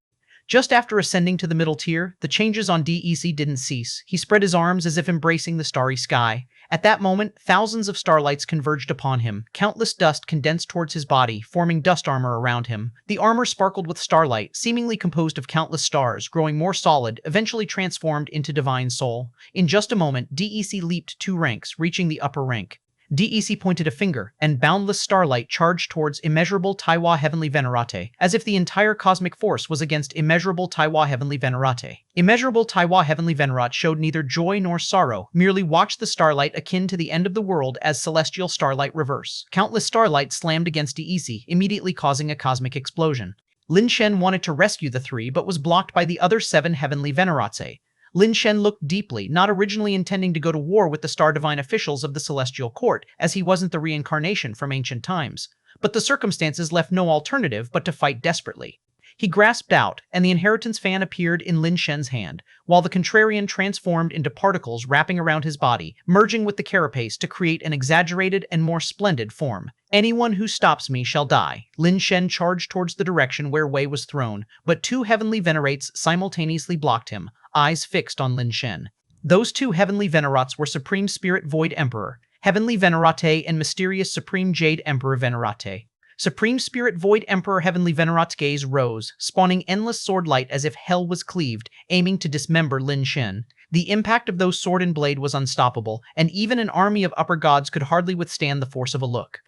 A: Just after ascending to the middle tier, the changes on DEC didn't cease. He spread his arms as if embracing the starry sky. At that moment, thousands of starlights converged upon him. Countless dust condensed towards his body, forming dust armor around him. The armor sparkled with starlight, seemingly composed of countless stars, growing more solid, eventually transformed into divine soul. In just a moment, DEC leaped 2 ranks, reaching the upper rank. DEC pointed a finger, and boundless starlight charged towards immeasurable Taiwa Heavenly Venerate, as if the entire cosmic force was against immeasurable Taiwa Heavenly Venerate. Immeasurable Taiwa Heavenly Venerate showed neither joy nor sorrow, merely watched the starlight akin to the end of the world as celestial starlight reverse. Countless starlight slammed against DEC, immediately causing a cosmic explosion. Lin Shen wanted to rescue the 3, but was blocked by the other 7 Heavenly Venerates. Lin Shen looked deeply, not originally intending to go to war with the Star Divine officials of the Celestial Court, as he wasn't the reincarnation from ancient times. But the circumstances left no alternative but to fight desperately. He grasped out, and the inheritance fan appeared in Lin Shen's hand, while the contrarian transformed into particles wrapping around his body, merging with the carapace to create an exaggerated and more splendid form. Anyone who stops me shall die. Lin Shen charged towards the direction where Wei was thrown, but 2 Heavenly Venerates simultaneously blocked him, eyes fixed on Lin Shen. Those 2 Heavenly Venerates were Supreme Spirit Void Emperor, Heavenly Venerate, and Mysterious Supreme Jade Emperor Venerate. Supreme Spirit Void Emperor Heavenly Venerate's gaze rose, spawning endless sword light as if hell was cleaved, aiming to dismember Lin Shen. The impact of those sword and blade was unstoppable, and even an army of upper gods could hardly withstand the force of a look.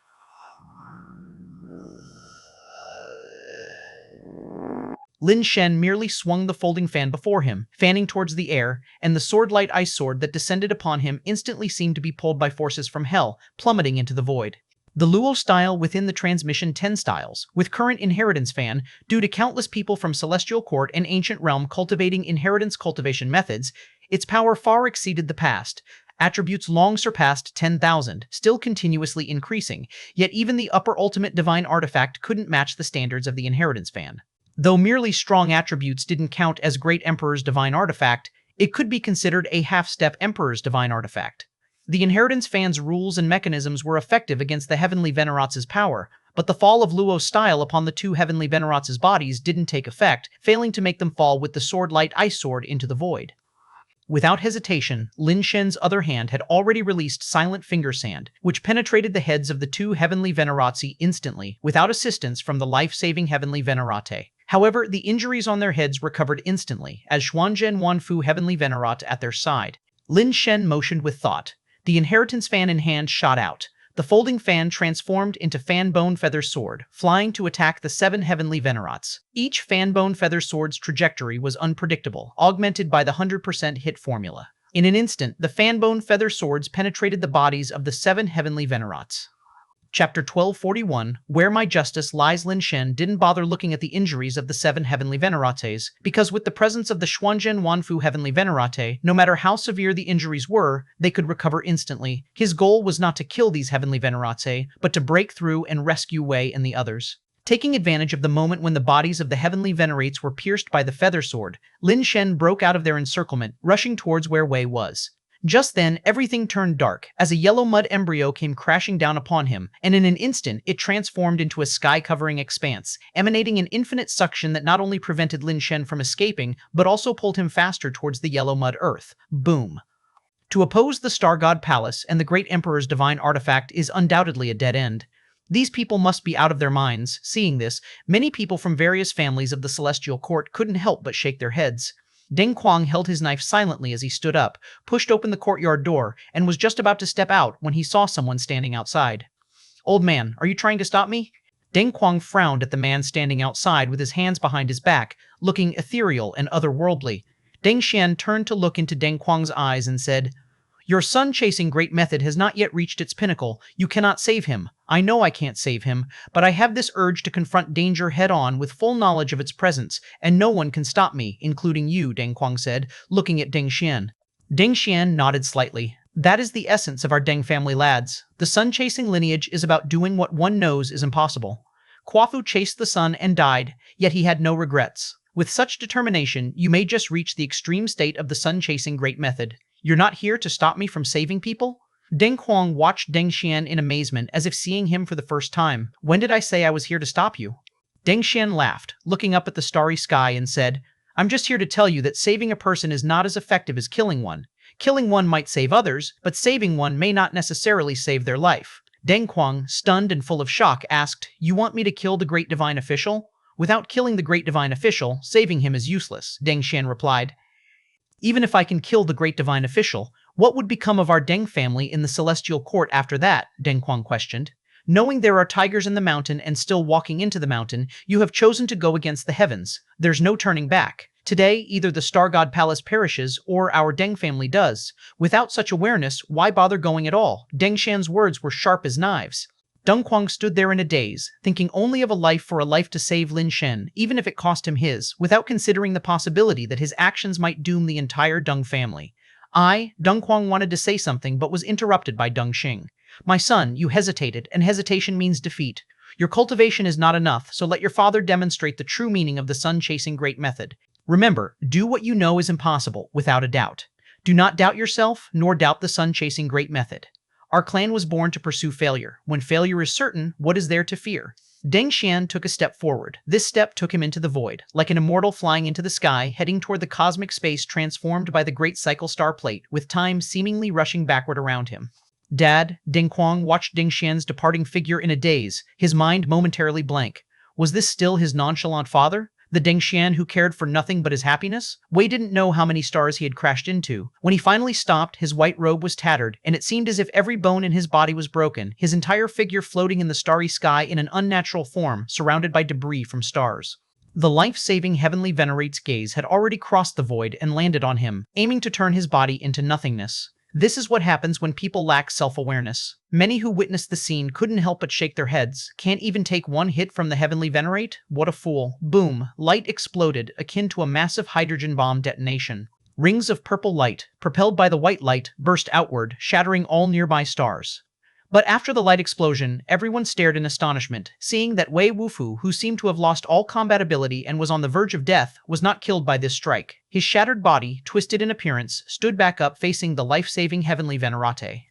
A: Lin Shen merely swung the folding fan before him, fanning towards the air, and the sword-light ice sword that descended upon him instantly seemed to be pulled by forces from hell, plummeting into the void. The Luo style within the transmission 10 styles, with current inheritance fan, due to countless people from Celestial Court and Ancient Realm cultivating inheritance cultivation methods, its power far exceeded the past. Attributes long surpassed 10,000, still continuously increasing, yet even the upper ultimate divine artifact couldn't match the standards of the inheritance fan. Though merely strong attributes didn't count as Great Emperor's divine artifact, it could be considered a half-step Emperor's divine artifact. The inheritance fan's rules and mechanisms were effective against the Heavenly Venerats' power, but the fall of Luo's style upon the two Heavenly Venerats' bodies didn't take effect, failing to make them fall with the sword-light ice sword into the void. Without hesitation, Lin Shen's other hand had already released Silent Finger Sand, which penetrated the heads of the two Heavenly Venerati instantly, without assistance from the life-saving Heavenly Venerate. However, the injuries on their heads recovered instantly, as Ch1201 Fu Heavenly Venerat at their side. Lin Shen motioned with thought. The inheritance fan in hand shot out. The folding fan transformed into Fan Bone Feather Sword, flying to attack the 7 Heavenly Venerats. Each Fan Bone Feather Sword's trajectory was unpredictable, augmented by the 100% hit formula. In an instant, the Fan Bone Feather Swords penetrated the bodies of the 7 Heavenly Venerats. Chapter 1241, Where My Justice Lies. Lin Shen didn't bother looking at the injuries of the 7 Heavenly Venerates, because with the presence of the Ch1201 Fu Heavenly Venerate, no matter how severe the injuries were, they could recover instantly. His goal was not to kill these Heavenly Venerate, but to break through and rescue Wei and the others. Taking advantage of the moment when the bodies of the Heavenly Venerates were pierced by the Feather Sword, Lin Shen broke out of their encirclement, rushing towards where Wei was. Just then, everything turned dark, as a yellow mud embryo came crashing down upon him, and in an instant it transformed into a sky-covering expanse, emanating an infinite suction that not only prevented Lin Shen from escaping, but also pulled him faster towards the yellow mud earth. Boom. To oppose the Star God Palace and the Great Emperor's divine artifact is undoubtedly a dead end. These people must be out of their minds. Seeing this, many people from various families of the Celestial Court couldn't help but shake their heads. Deng Quang held his knife silently as he stood up, pushed open the courtyard door, and was just about to step out when he saw someone standing outside. "Old man, are you trying to stop me?" Deng Quang frowned at the man standing outside with his hands behind his back, looking ethereal and otherworldly. Deng Xian turned to look into Deng Quang's eyes and said, "Your sun-chasing great method has not yet reached its pinnacle. You cannot save him. I know I can't save him, but I have this urge to confront danger head-on with full knowledge of its presence, and no one can stop me, including you," Deng Quang said, looking at Deng Xian. Deng Xian nodded slightly. "That is the essence of our Deng family lads. The sun-chasing lineage is about doing what one knows is impossible. Quafu chased the sun and died, yet he had no regrets. With such determination, you may just reach the extreme state of the sun-chasing great method. You're not here to stop me from saving people?" Deng Quang watched Deng Xian in amazement as if seeing him for the first time. "When did I say I was here to stop you?" Deng Xian laughed, looking up at the starry sky and said, "I'm just here to tell you that saving a person is not as effective as killing one. Killing one might save others, but saving one may not necessarily save their life." Deng Quang, stunned and full of shock, asked, "You want me to kill the Great Divine Official?" "Without killing the Great Divine Official, saving him is useless," Deng Xian replied. "Even if I can kill the Great Divine Official, what would become of our Deng family in the Celestial Court after that?" Deng Quang questioned. "Knowing there are tigers in the mountain and still walking into the mountain, you have chosen to go against the heavens. There's no turning back. Today, either the Star God Palace perishes or our Deng family does. Without such awareness, why bother going at all?" Deng Xian's words were sharp as knives. Deng Quang stood there in a daze, thinking only of a life for a life to save Lin Shen, even if it cost him his, without considering the possibility that his actions might doom the entire Deng family. Deng Quang wanted to say something but was interrupted by Deng Xing. "My son, you hesitated, and hesitation means defeat. Your cultivation is not enough, so let your father demonstrate the true meaning of the sun-chasing great method. Remember, do what you know is impossible, without a doubt. Do not doubt yourself, nor doubt the sun-chasing great method. Our clan was born to pursue failure. When failure is certain, what is there to fear?" Deng Xian took a step forward. This step took him into the void, like an immortal flying into the sky, heading toward the cosmic space transformed by the great cycle star plate, with time seemingly rushing backward around him. "Dad," Deng Quang watched Deng Xian's departing figure in a daze, his mind momentarily blank. Was this still his nonchalant father? The Deng Xian who cared for nothing but his happiness? Wei didn't know how many stars he had crashed into. When he finally stopped, his white robe was tattered, and it seemed as if every bone in his body was broken, his entire figure floating in the starry sky in an unnatural form, surrounded by debris from stars. The life-saving Heavenly Venerate's gaze had already crossed the void and landed on him, aiming to turn his body into nothingness. This is what happens when people lack self-awareness. Many who witnessed the scene couldn't help but shake their heads. Can't even take one hit from the Heavenly Venerate? What a fool. Boom. Light exploded, akin to a massive hydrogen bomb detonation. Rings of purple light, propelled by the white light, burst outward, shattering all nearby stars. But after the light explosion, everyone stared in astonishment, seeing that Wei Wufu, who seemed to have lost all combat ability and was on the verge of death, was not killed by this strike. His shattered body, twisted in appearance, stood back up facing the life-saving Heavenly Venerate.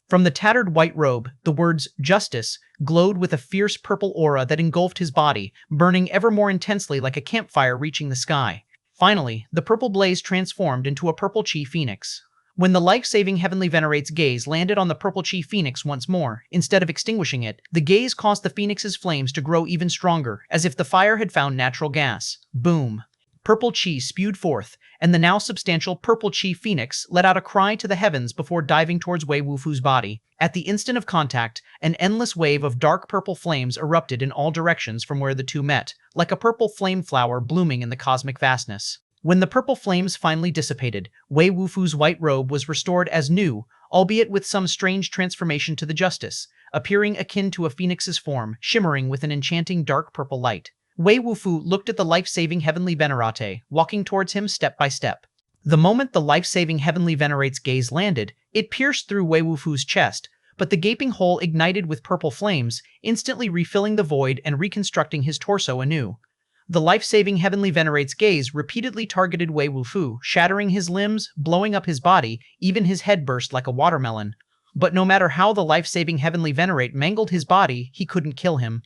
A: From the tattered white robe, the words "Justice" glowed with a fierce purple aura that engulfed his body, burning ever more intensely like a campfire reaching the sky. Finally, the purple blaze transformed into a purple Chi Phoenix. When the life-saving Heavenly Venerate's gaze landed on the purple Chi Phoenix once more, instead of extinguishing it, the gaze caused the Phoenix's flames to grow even stronger, as if the fire had found natural gas. Boom. Purple Chi spewed forth, and the now substantial purple Chi Phoenix let out a cry to the heavens before diving towards Wei Wufu's body. At the instant of contact, an endless wave of dark purple flames erupted in all directions from where the two met, like a purple flame flower blooming in the cosmic vastness. When the purple flames finally dissipated, Wei Wufu's white robe was restored as new, albeit with some strange transformation to the Justice, appearing akin to a phoenix's form, shimmering with an enchanting dark purple light. Wei Wufu looked at the life-saving Heavenly Venerate, walking towards him step by step. The moment the life-saving Heavenly Venerate's gaze landed, it pierced through Wei Wufu's chest, but the gaping hole ignited with purple flames, instantly refilling the void and reconstructing his torso anew. The life-saving Heavenly Venerate's gaze repeatedly targeted Wei Wufu, shattering his limbs, blowing up his body, even his head burst like a watermelon. But no matter how the life-saving Heavenly Venerate mangled his body, he couldn't kill him.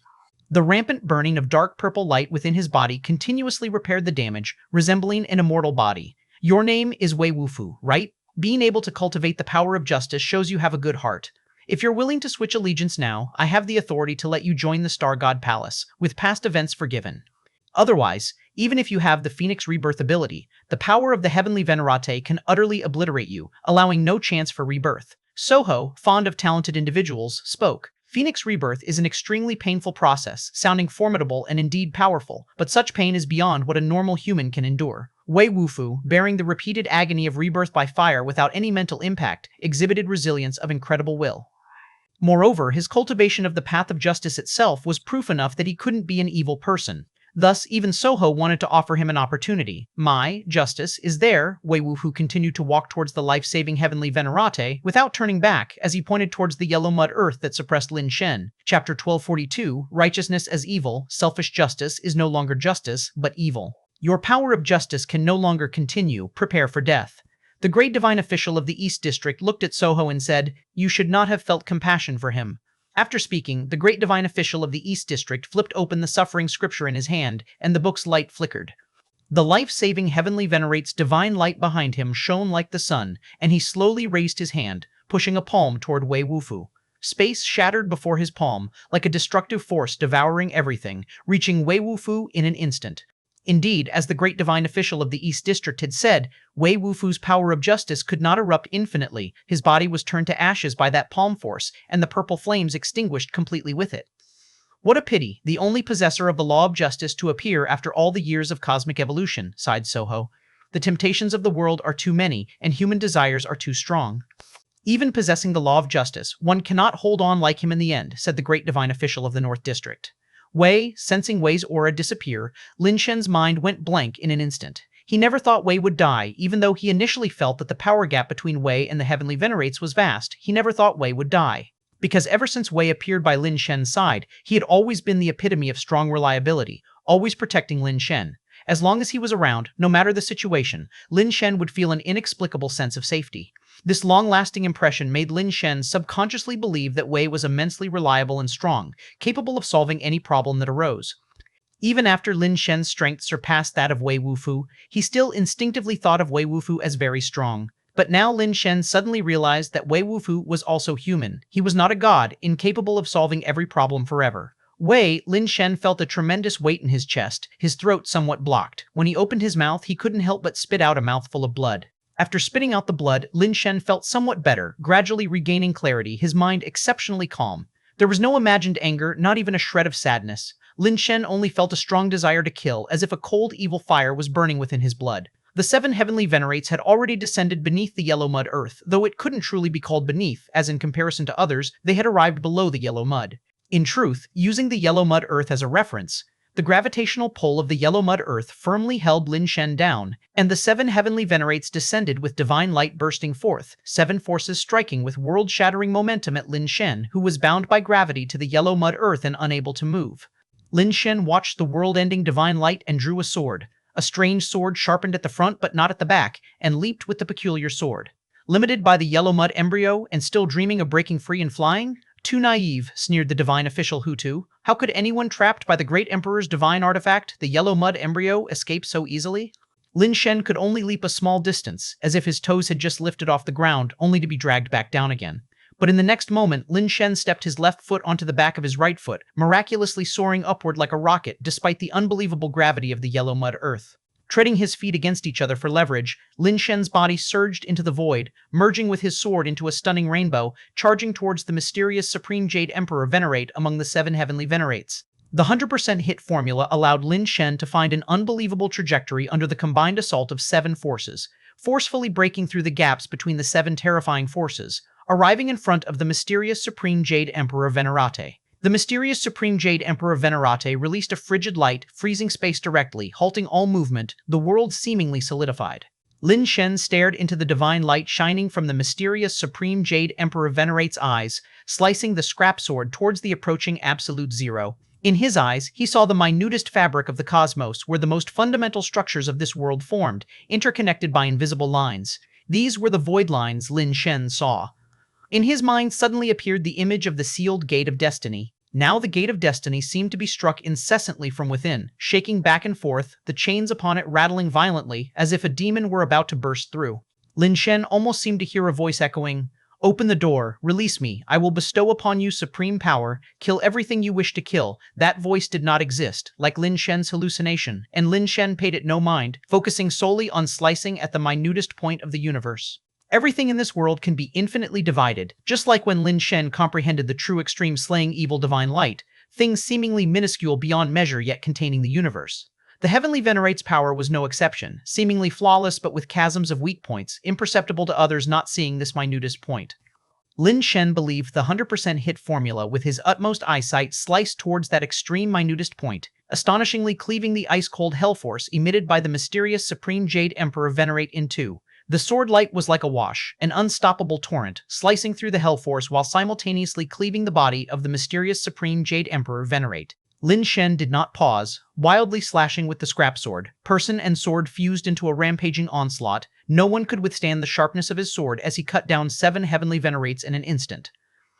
A: The rampant burning of dark purple light within his body continuously repaired the damage, resembling an immortal body. Your name is Wei Wufu, right? Being able to cultivate the power of justice shows you have a good heart. If you're willing to switch allegiance now, I have the authority to let you join the Star God Palace, with past events forgiven. Otherwise, even if you have the Phoenix Rebirth ability, the power of the Heavenly Venerate can utterly obliterate you, allowing no chance for rebirth. Soho, fond of talented individuals, spoke. Phoenix Rebirth is an extremely painful process, sounding formidable and indeed powerful, but such pain is beyond what a normal human can endure. Wei Wufu, bearing the repeated agony of rebirth by fire without any mental impact, exhibited resilience of incredible will. Moreover, his cultivation of the path of justice itself was proof enough that he couldn't be an evil person. Thus, even Soho wanted to offer him an opportunity. My justice is there. Wei Wufu continued to walk towards the life-saving Heavenly Venerate without turning back as he pointed towards the yellow mud earth that suppressed Lin Shen. Chapter 1242, Righteousness as Evil, Selfish Justice is no longer justice, but evil. Your power of justice can no longer continue. Prepare for death. The great divine official of the East District looked at Soho and said, "You should not have felt compassion for him." After speaking, the great divine official of the East District flipped open the suffering scripture in his hand, and the book's light flickered. The life-saving Heavenly Venerate's divine light behind him shone like the sun, and he slowly raised his hand, pushing a palm toward Wei Wufu. Space shattered before his palm, like a destructive force devouring everything, reaching Wei Wufu in an instant. Indeed, as the great divine official of the East District had said, Wei Wufu's power of justice could not erupt infinitely. His body was turned to ashes by that palm force, and the purple flames extinguished completely with it. What a pity, the only possessor of the law of justice to appear after all the years of cosmic evolution, sighed Soho. The temptations of the world are too many, and human desires are too strong. Even possessing the law of justice, one cannot hold on like him in the end, said the great divine official of the North District. Wei, sensing Wei's aura disappear, Lin Shen's mind went blank in an instant. He never thought Wei would die, even though he initially felt that the power gap between Wei and the Heavenly Venerates was vast. He never thought Wei would die. Because ever since Wei appeared by Lin Shen's side, he had always been the epitome of strong reliability, always protecting Lin Shen. As long as he was around, no matter the situation, Lin Shen would feel an inexplicable sense of safety. This long-lasting impression made Lin Shen subconsciously believe that Wei was immensely reliable and strong, capable of solving any problem that arose. Even after Lin Shen's strength surpassed that of Wei Wufu, he still instinctively thought of Wei Wufu as very strong. But now Lin Shen suddenly realized that Wei Wufu was also human. He was not a god, incapable of solving every problem forever. Lin Shen felt a tremendous weight in his chest, his throat somewhat blocked. When he opened his mouth, he couldn't help but spit out a mouthful of blood. After spitting out the blood, Lin Shen felt somewhat better, gradually regaining clarity, his mind exceptionally calm. There was no imagined anger, not even a shred of sadness. Lin Shen only felt a strong desire to kill, as if a cold, evil fire was burning within his blood. The 7 heavenly venerates had already descended beneath the yellow mud earth, though it couldn't truly be called beneath, as in comparison to others, they had arrived below the yellow mud. In truth, using the yellow mud earth as a reference, the gravitational pull of the yellow mud earth firmly held Lin Shen down, and the 7 heavenly venerates descended with divine light bursting forth, 7 forces striking with world-shattering momentum at Lin Shen, who was bound by gravity to the yellow mud earth and unable to move. Lin Shen watched the world-ending divine light and drew a sword, a strange sword sharpened at the front but not at the back, and leaped with the peculiar sword. Limited by the yellow mud embryo and still dreaming of breaking free and flying? Too naive, sneered the divine official Hutu. How could anyone trapped by the great emperor's divine artifact, the yellow mud embryo, escape so easily? Lin Shen could only leap a small distance, as if his toes had just lifted off the ground, only to be dragged back down again. But in the next moment, Lin Shen stepped his left foot onto the back of his right foot, miraculously soaring upward like a rocket despite the unbelievable gravity of the yellow mud earth. Treading his feet against each other for leverage, Lin Shen's body surged into the void, merging with his sword into a stunning rainbow, charging towards the mysterious Supreme Jade Emperor Venerate among the 7 heavenly venerates. The 100% hit formula allowed Lin Shen to find an unbelievable trajectory under the combined assault of 7 forces, forcefully breaking through the gaps between the 7 terrifying forces, arriving in front of the mysterious Supreme Jade Emperor Venerate. The mysterious Supreme Jade Emperor Venerate released a frigid light, freezing space directly, halting all movement, the world seemingly solidified. Lin Shen stared into the divine light shining from the mysterious Supreme Jade Emperor Venerate's eyes, slicing the scrap sword towards the approaching absolute zero. In his eyes, he saw the minutest fabric of the cosmos, where the most fundamental structures of this world formed, interconnected by invisible lines. These were the void lines Lin Shen saw. In his mind suddenly appeared the image of the sealed Gate of Destiny. Now the Gate of Destiny seemed to be struck incessantly from within, shaking back and forth, the chains upon it rattling violently, as if a demon were about to burst through. Lin Shen almost seemed to hear a voice echoing, "Open the door, release me, I will bestow upon you supreme power, kill everything you wish to kill." That voice did not exist, like Lin Shen's hallucination, and Lin Shen paid it no mind, focusing solely on slicing at the minutest point of the universe. Everything in this world can be infinitely divided, just like when Lin Shen comprehended the true extreme slaying evil divine light, things seemingly minuscule beyond measure yet containing the universe. The heavenly venerate's power was no exception, seemingly flawless but with chasms of weak points, imperceptible to others not seeing this minutest point. Lin Shen believed the 100% hit formula with his utmost eyesight sliced towards that extreme minutest point, astonishingly cleaving the ice-cold hell force emitted by the mysterious Supreme Jade Emperor Venerate in two. The sword light was like a wash, an unstoppable torrent, slicing through the hell force while simultaneously cleaving the body of the mysterious Supreme Jade Emperor Venerate. Lin Shen did not pause, wildly slashing with the scrap sword. Person and sword fused into a rampaging onslaught. No one could withstand the sharpness of his sword as he cut down 7 heavenly venerates in an instant.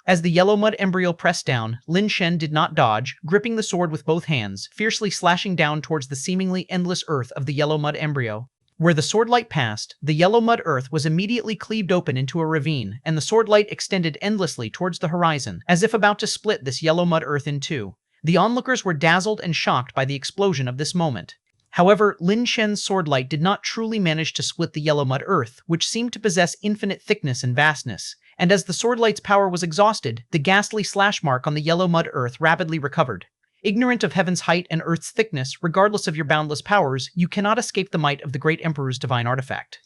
A: As the yellow mud embryo pressed down, Lin Shen did not dodge, gripping the sword with both hands, fiercely slashing down towards the seemingly endless earth of the yellow mud embryo. Where the swordlight passed, the yellow mud earth was immediately cleaved open into a ravine, and the swordlight extended endlessly towards the horizon, as if about to split this yellow mud earth in two. The onlookers were dazzled and shocked by the explosion of this moment. However, Lin Shen's swordlight did not truly manage to split the yellow mud earth, which seemed to possess infinite thickness and vastness, and as the swordlight's power was exhausted, the ghastly slash mark on the yellow mud earth rapidly recovered. Ignorant of heaven's height and earth's thickness, regardless of your boundless powers, you cannot escape the might of the great emperor's divine artifact.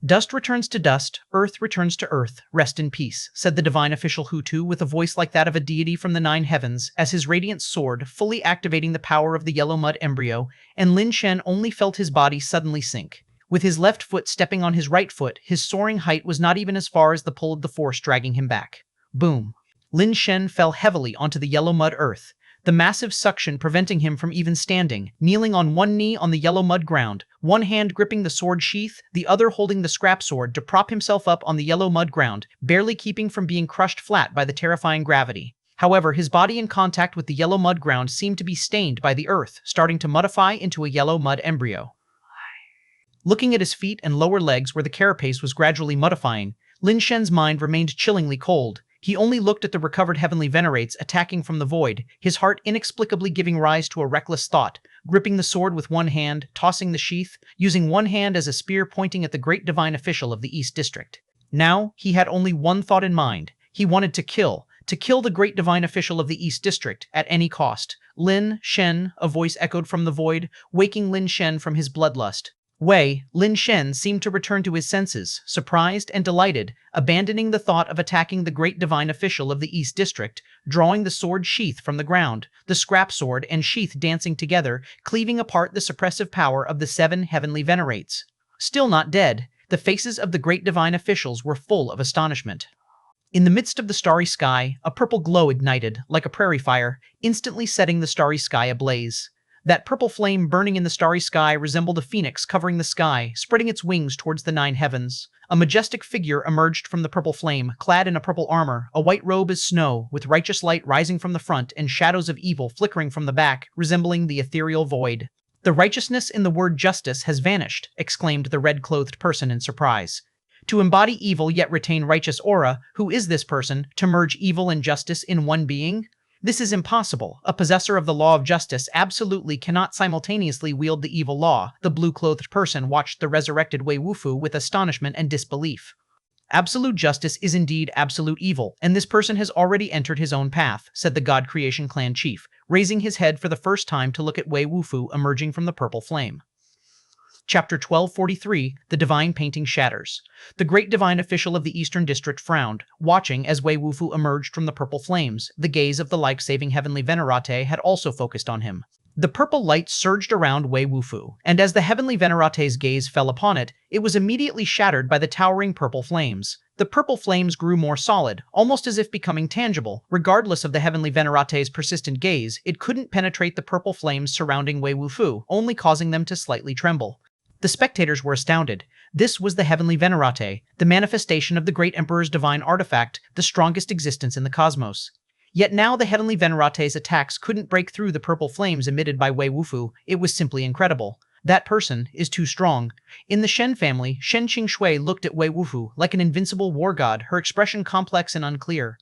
A: "Dust returns to dust, earth returns to earth, rest in peace," said the divine official Hutu with a voice like that of a deity from the 9 heavens, as his radiant sword, fully activating the power of the yellow mud embryo, and Lin Shen only felt his body suddenly sink. With his left foot stepping on his right foot, his soaring height was not even as far as the pull of the force dragging him back. Boom. Lin Shen fell heavily onto the yellow mud earth, the massive suction preventing him from even standing, kneeling on one knee on the yellow mud ground, one hand gripping the sword sheath, the other holding the scrap sword to prop himself up on the yellow mud ground, barely keeping from being crushed flat by the terrifying gravity. However, his body in contact with the yellow mud ground seemed to be stained by the earth, starting to mudify into a yellow mud embryo. Looking at his feet and lower legs where the carapace was gradually mudifying, Lin Shen's mind remained chillingly cold. He only looked at the recovered heavenly venerates attacking from the void, his heart inexplicably giving rise to a reckless thought, gripping the sword with one hand, tossing the sheath, using one hand as a spear pointing at the great divine official of the East District. Now, he had only one thought in mind. He wanted to kill the great divine official of the East District, at any cost. Lin Shen, a voice echoed from the void, waking Lin Shen from his bloodlust. Lin Shen seemed to return to his senses, surprised and delighted, abandoning the thought of attacking the great divine official of the East District, drawing the sword sheath from the ground, the scrap sword and sheath dancing together, cleaving apart the suppressive power of the 7 heavenly venerates. Still not dead, the faces of the great divine officials were full of astonishment. In the midst of the starry sky, a purple glow ignited, like a prairie fire, instantly setting the starry sky ablaze. That purple flame burning in the starry sky resembled a phoenix covering the sky, spreading its wings towards the 9 heavens. A majestic figure emerged from the purple flame, clad in a purple armor, a white robe as snow, with righteous light rising from the front and shadows of evil flickering from the back, resembling the ethereal void. "The righteousness in the word justice has vanished," exclaimed the red-clothed person in surprise. "To embody evil yet retain righteous aura, who is this person, to merge evil and justice in one being? This is impossible. A possessor of the law of justice absolutely cannot simultaneously wield the evil law." The blue-clothed person watched the resurrected Wei Wufu with astonishment and disbelief. "Absolute justice is indeed absolute evil, and this person has already entered his own path," said the God Creation Clan chief, raising his head for the first time to look at Wei Wufu emerging from the purple flame. Chapter 1243, The Divine Painting Shatters. The great divine official of the Eastern District frowned, watching as Wei Wufu emerged from the purple flames. The gaze of the life-saving heavenly venerate had also focused on him. The purple light surged around Wei Wufu, and as the heavenly venerate's gaze fell upon it, it was immediately shattered by the towering purple flames. The purple flames grew more solid, almost as if becoming tangible. Regardless of the heavenly venerate's persistent gaze, it couldn't penetrate the purple flames surrounding Wei Wufu, only causing them to slightly tremble. The spectators were astounded. This was the heavenly venerate, the manifestation of the great emperor's divine artifact, the strongest existence in the cosmos. Yet now the heavenly venerate's attacks couldn't break through the purple flames emitted by Wei Wufu. It was simply incredible. That person is too strong. In the Shen family, Shen Qingxue looked at Wei Wufu like an invincible war god, her expression complex and unclear.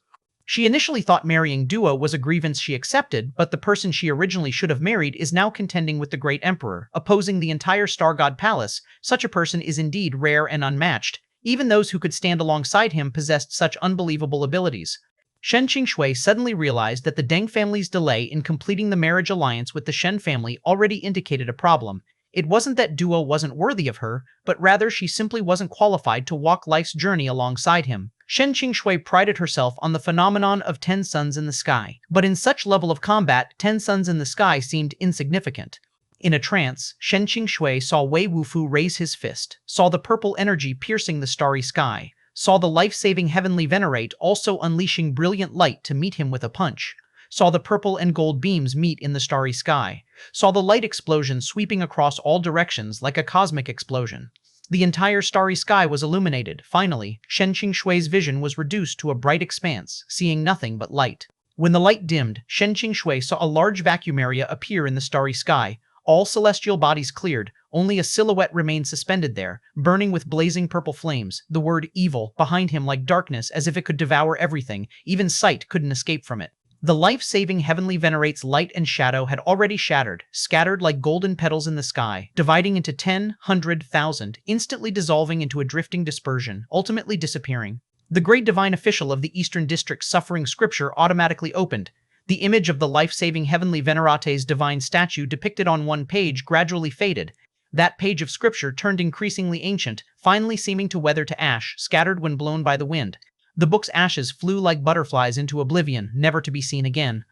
A: She initially thought marrying Duo was a grievance she accepted, but the person she originally should have married is now contending with the great emperor, opposing the entire Star God Palace. Such a person is indeed rare and unmatched. Even those who could stand alongside him possessed such unbelievable abilities. Shen Qingxue suddenly realized that the Deng family's delay in completing the marriage alliance with the Shen family already indicated a problem. It wasn't that Duo wasn't worthy of her, but rather she simply wasn't qualified to walk life's journey alongside him. Shen Qingxue prided herself on the phenomenon of 10 suns in the sky, but in such level of combat, 10 suns in the sky seemed insignificant. In a trance, Shen Qingxue saw Wei Wufu raise his fist, saw the purple energy piercing the starry sky, saw the life-saving heavenly venerate also unleashing brilliant light to meet him with a punch, saw the purple and gold beams meet in the starry sky, saw the light explosion sweeping across all directions like a cosmic explosion. The entire starry sky was illuminated. Finally, Shen Qingxue's vision was reduced to a bright expanse, seeing nothing but light. When the light dimmed, Shen Qingxue saw a large vacuum area appear in the starry sky. All celestial bodies cleared, only a silhouette remained suspended there, burning with blazing purple flames, the word evil behind him like darkness as if it could devour everything. Even sight couldn't escape from it. The life-saving heavenly venerate's light and shadow had already shattered, scattered like golden petals in the sky, dividing into 10, 100,000, instantly dissolving into a drifting dispersion, ultimately disappearing. The great divine official of the Eastern District's suffering scripture automatically opened. The image of the life-saving heavenly venerate's divine statue depicted on one page gradually faded. That page of scripture turned increasingly ancient, finally seeming to wither to ash, scattered when blown by the wind. The book's ashes flew like butterflies into oblivion, never to be seen again.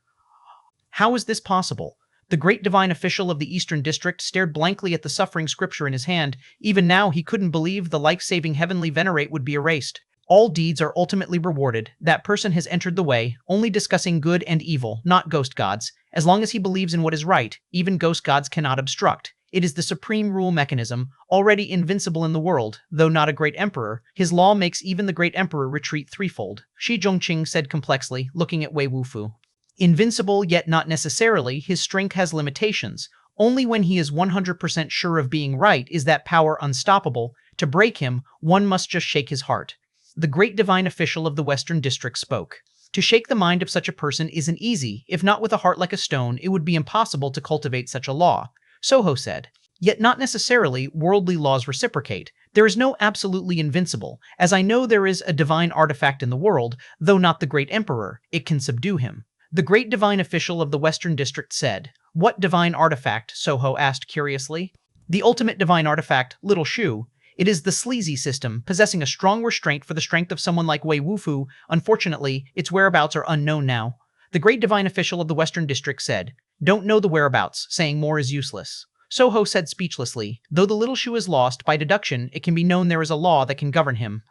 A: How is this possible? The great divine official of the Eastern District stared blankly at the suffering scripture in his hand. Even now he couldn't believe the life-saving heavenly venerate would be erased. All deeds are ultimately rewarded. That person has entered the way, only discussing good and evil, not ghost gods. As long as he believes in what is right, even ghost gods cannot obstruct. It is the supreme rule mechanism, already invincible in the world, though not a great emperor. His law makes even the great emperor retreat threefold, Shi Zhongqing said complexly, looking at Wei Wufu. Invincible, yet not necessarily, his strength has limitations. Only when he is 100% sure of being right is that power unstoppable. To break him, one must just shake his heart. The great divine official of the Western District spoke. To shake the mind of such a person isn't easy. If not with a heart like a stone, it would be impossible to cultivate such a law. Soho said. Yet not necessarily worldly laws reciprocate. There is no absolutely invincible. As I know there is a divine artifact in the world, though not the great emperor, it can subdue him. The great divine official of the Western District said. What divine artifact? Soho asked curiously. The ultimate divine artifact, Little Shu. It is the sleazy system, possessing a strong restraint for the strength of someone like Wei Wufu. Unfortunately, its whereabouts are unknown now. The great divine official of the Western District said. Don't know the whereabouts, saying more is useless. Soho said speechlessly. Though the Little Shu is lost, by deduction, it can be known there is a law that can govern him.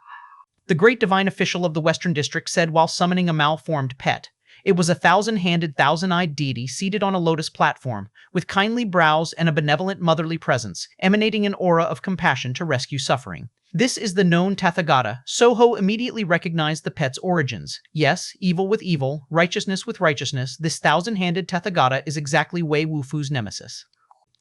A: The great divine official of the Western District said while summoning a malformed pet. It was a thousand-handed, thousand-eyed deity seated on a lotus platform, with kindly brows and a benevolent motherly presence, emanating an aura of compassion to rescue suffering. This is the known Tathagata. Soho immediately recognized the pet's origins. Yes, evil with evil, righteousness with righteousness, this thousand-handed Tathagata is exactly Wei Wufu's nemesis.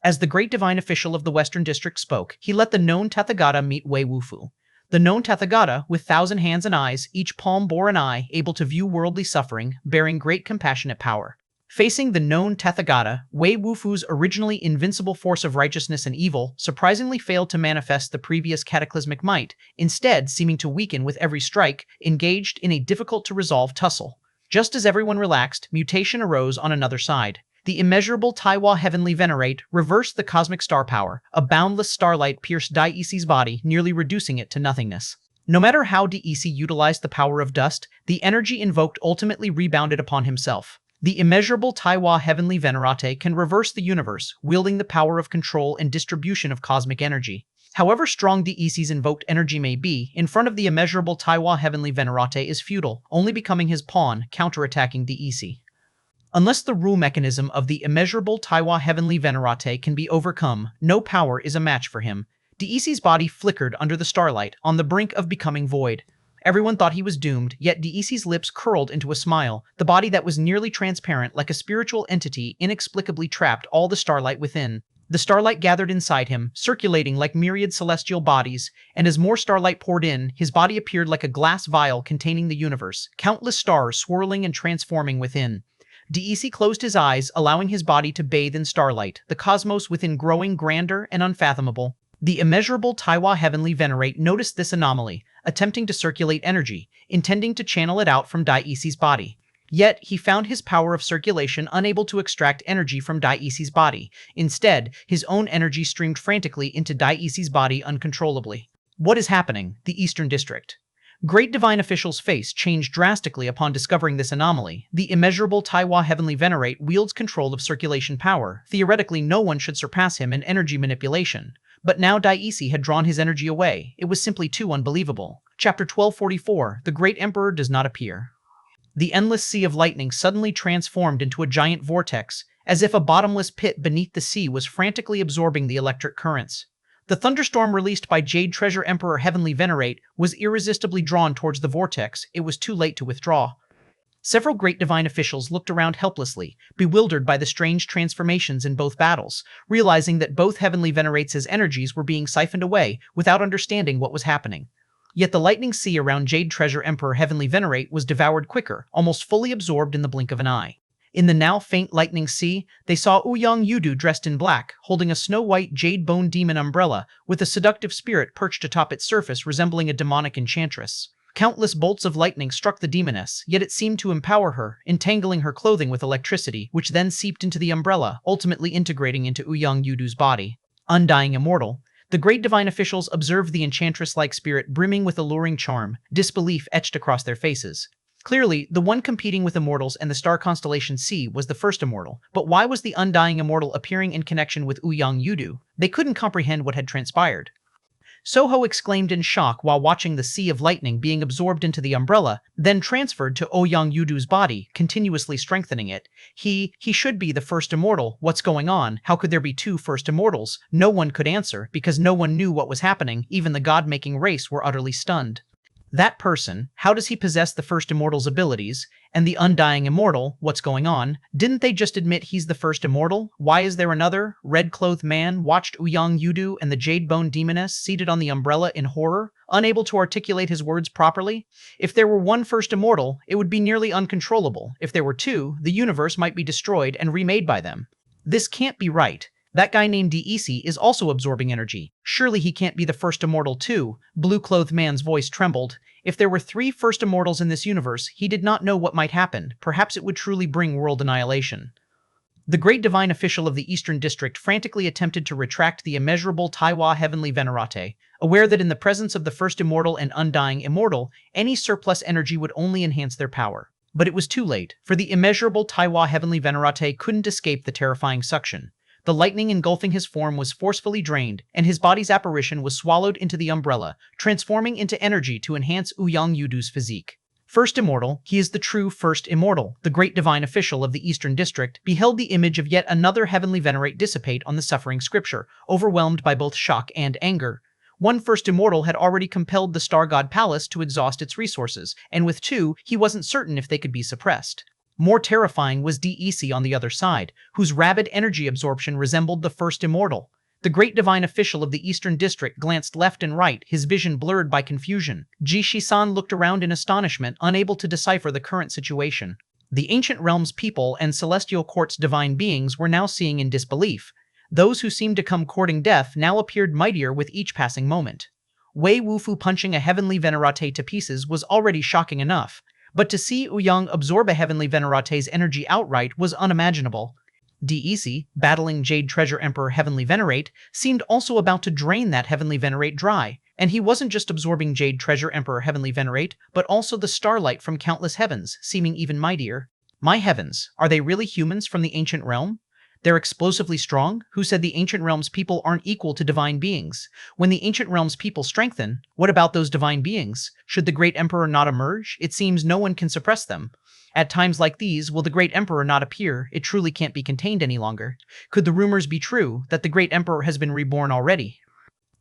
A: As the great divine official of the Western District spoke, he let the known Tathagata meet Wei Wufu. The known Tathagata, with 1,000 hands and eyes, each palm bore an eye, able to view worldly suffering, bearing great compassionate power. Facing the known Tathagata, Wei Wufu's originally invincible force of righteousness and evil surprisingly failed to manifest the previous cataclysmic might, instead seeming to weaken with every strike, engaged in a difficult-to-resolve tussle. Just as everyone relaxed, mutation arose on another side. The immeasurable Taiwa Heavenly Venerate reversed the cosmic star power. A boundless starlight pierced Dai-Ici's body, nearly reducing it to nothingness. No matter how Dai-Ici utilized the power of dust, the energy invoked ultimately rebounded upon himself. The immeasurable Taiwa Heavenly Venerate can reverse the universe, wielding the power of control and distribution of cosmic energy. However strong Dai-Ici's invoked energy may be, in front of the immeasurable Taiwa Heavenly Venerate is futile, only becoming his pawn, counterattacking Dai-Ici. Unless the rule mechanism of the immeasurable Taiwa Heavenly Venerate can be overcome, no power is a match for him. Dai-Ici's body flickered under the starlight, on the brink of becoming void. Everyone thought he was doomed, yet Dai-Ici's lips curled into a smile. The body that was nearly transparent like a spiritual entity inexplicably trapped all the starlight within. The starlight gathered inside him, circulating like myriad celestial bodies, and as more starlight poured in, his body appeared like a glass vial containing the universe, countless stars swirling and transforming within. Dai-Ici closed his eyes, allowing his body to bathe in starlight, the cosmos within growing grander and unfathomable. The immeasurable Taiwa Heavenly Venerate noticed this anomaly, attempting to circulate energy, intending to channel it out from Dai-Ici's body. Yet, he found his power of circulation unable to extract energy from Dai-Ici's body. Instead, his own energy streamed frantically into Dai-Ici's body uncontrollably. What is happening? The Eastern District. Great divine official's face changed drastically upon discovering this anomaly. The immeasurable Taiwa Heavenly Venerate wields control of circulation power. Theoretically, no one should surpass him in energy manipulation. But now Dai-Ici had drawn his energy away. It was simply too unbelievable. Chapter 1244, The Great Emperor Does Not Appear. The endless sea of lightning suddenly transformed into a giant vortex, as if a bottomless pit beneath the sea was frantically absorbing the electric currents. The thunderstorm released by Jade Treasure Emperor Heavenly Venerate was irresistibly drawn towards the vortex. It was too late to withdraw. Several great divine officials looked around helplessly, bewildered by the strange transformations in both battles, realizing that both Heavenly Venerates' energies were being siphoned away without understanding what was happening. Yet the lightning sea around Jade Treasure Emperor Heavenly Venerate was devoured quicker, almost fully absorbed in the blink of an eye. In the now faint lightning sea, they saw Ouyang Yudu dressed in black, holding a snow-white jade bone demon umbrella, with a seductive spirit perched atop its surface resembling a demonic enchantress. Countless bolts of lightning struck the demoness, yet it seemed to empower her, entangling her clothing with electricity, which then seeped into the umbrella, ultimately integrating into Ouyang Yudu's body. Undying immortal, the great divine officials observed the enchantress-like spirit brimming with alluring charm, disbelief etched across their faces. Clearly, the one competing with immortals and the star constellation C was the first immortal, but why was the undying immortal appearing in connection with Ouyang Yudu? They couldn't comprehend what had transpired. Soho exclaimed in shock while watching the sea of lightning being absorbed into the umbrella, then transferred to Ouyang Yudu's body, continuously strengthening it. He should be the first immortal. What's going on? How could there be two first immortals? No one could answer, because no one knew what was happening. Even the god-making race were utterly stunned. That person, how does he possess the first immortal's abilities? And the undying immortal, what's going on? Didn't they just admit he's the first immortal? Why is there another? Red-clothed man watched Ouyang Yudu and the jade-bone demoness seated on the umbrella in horror, unable to articulate his words properly. If there were one first immortal, it would be nearly uncontrollable. If there were two, the universe might be destroyed and remade by them. This can't be right. That guy named DEC is also absorbing energy. Surely he can't be the first immortal too. Blue-clothed man's voice trembled. If there were 3 first immortals in this universe, he did not know what might happen. Perhaps it would truly bring world annihilation. The great divine official of the Eastern District frantically attempted to retract the immeasurable Taiwa Heavenly Venerate, aware that in the presence of the first immortal and undying immortal, any surplus energy would only enhance their power. But it was too late, for the immeasurable Taiwa Heavenly Venerate couldn't escape the terrifying suction. The lightning engulfing his form was forcefully drained, and his body's apparition was swallowed into the umbrella, transforming into energy to enhance Ouyang Yudu's physique. First immortal, he is the true first immortal. The great divine official of the Eastern District beheld the image of yet another heavenly venerate dissipate on the suffering scripture, overwhelmed by both shock and anger. One first immortal had already compelled the Star God Palace to exhaust its resources, and with 2, he wasn't certain if they could be suppressed. More terrifying was DEC on the other side, whose rabid energy absorption resembled the first immortal. The great divine official of the Eastern District glanced left and right, his vision blurred by confusion. Ji-Shi-san looked around in astonishment, unable to decipher the current situation. The Ancient Realm's people and Celestial Court's divine beings were now seeing in disbelief. Those who seemed to come courting death now appeared mightier with each passing moment. Wei Wufu punching a heavenly venerate to pieces was already shocking enough, but to see Ouyang absorb a heavenly venerate's energy outright was unimaginable. DEC, battling Jade Treasure Emperor Heavenly Venerate, seemed also about to drain that Heavenly Venerate dry, and he wasn't just absorbing Jade Treasure Emperor Heavenly Venerate, but also the starlight from countless heavens, seeming even mightier. My heavens, are they really humans from the Ancient Realm? They're explosively strong? Who said the Ancient Realm's people aren't equal to divine beings? When the Ancient Realm's people strengthen, what about those divine beings? Should the Great Emperor not emerge? It seems no one can suppress them. At times like these, will the Great Emperor not appear? It truly can't be contained any longer. Could the rumors be true that the Great Emperor has been reborn already?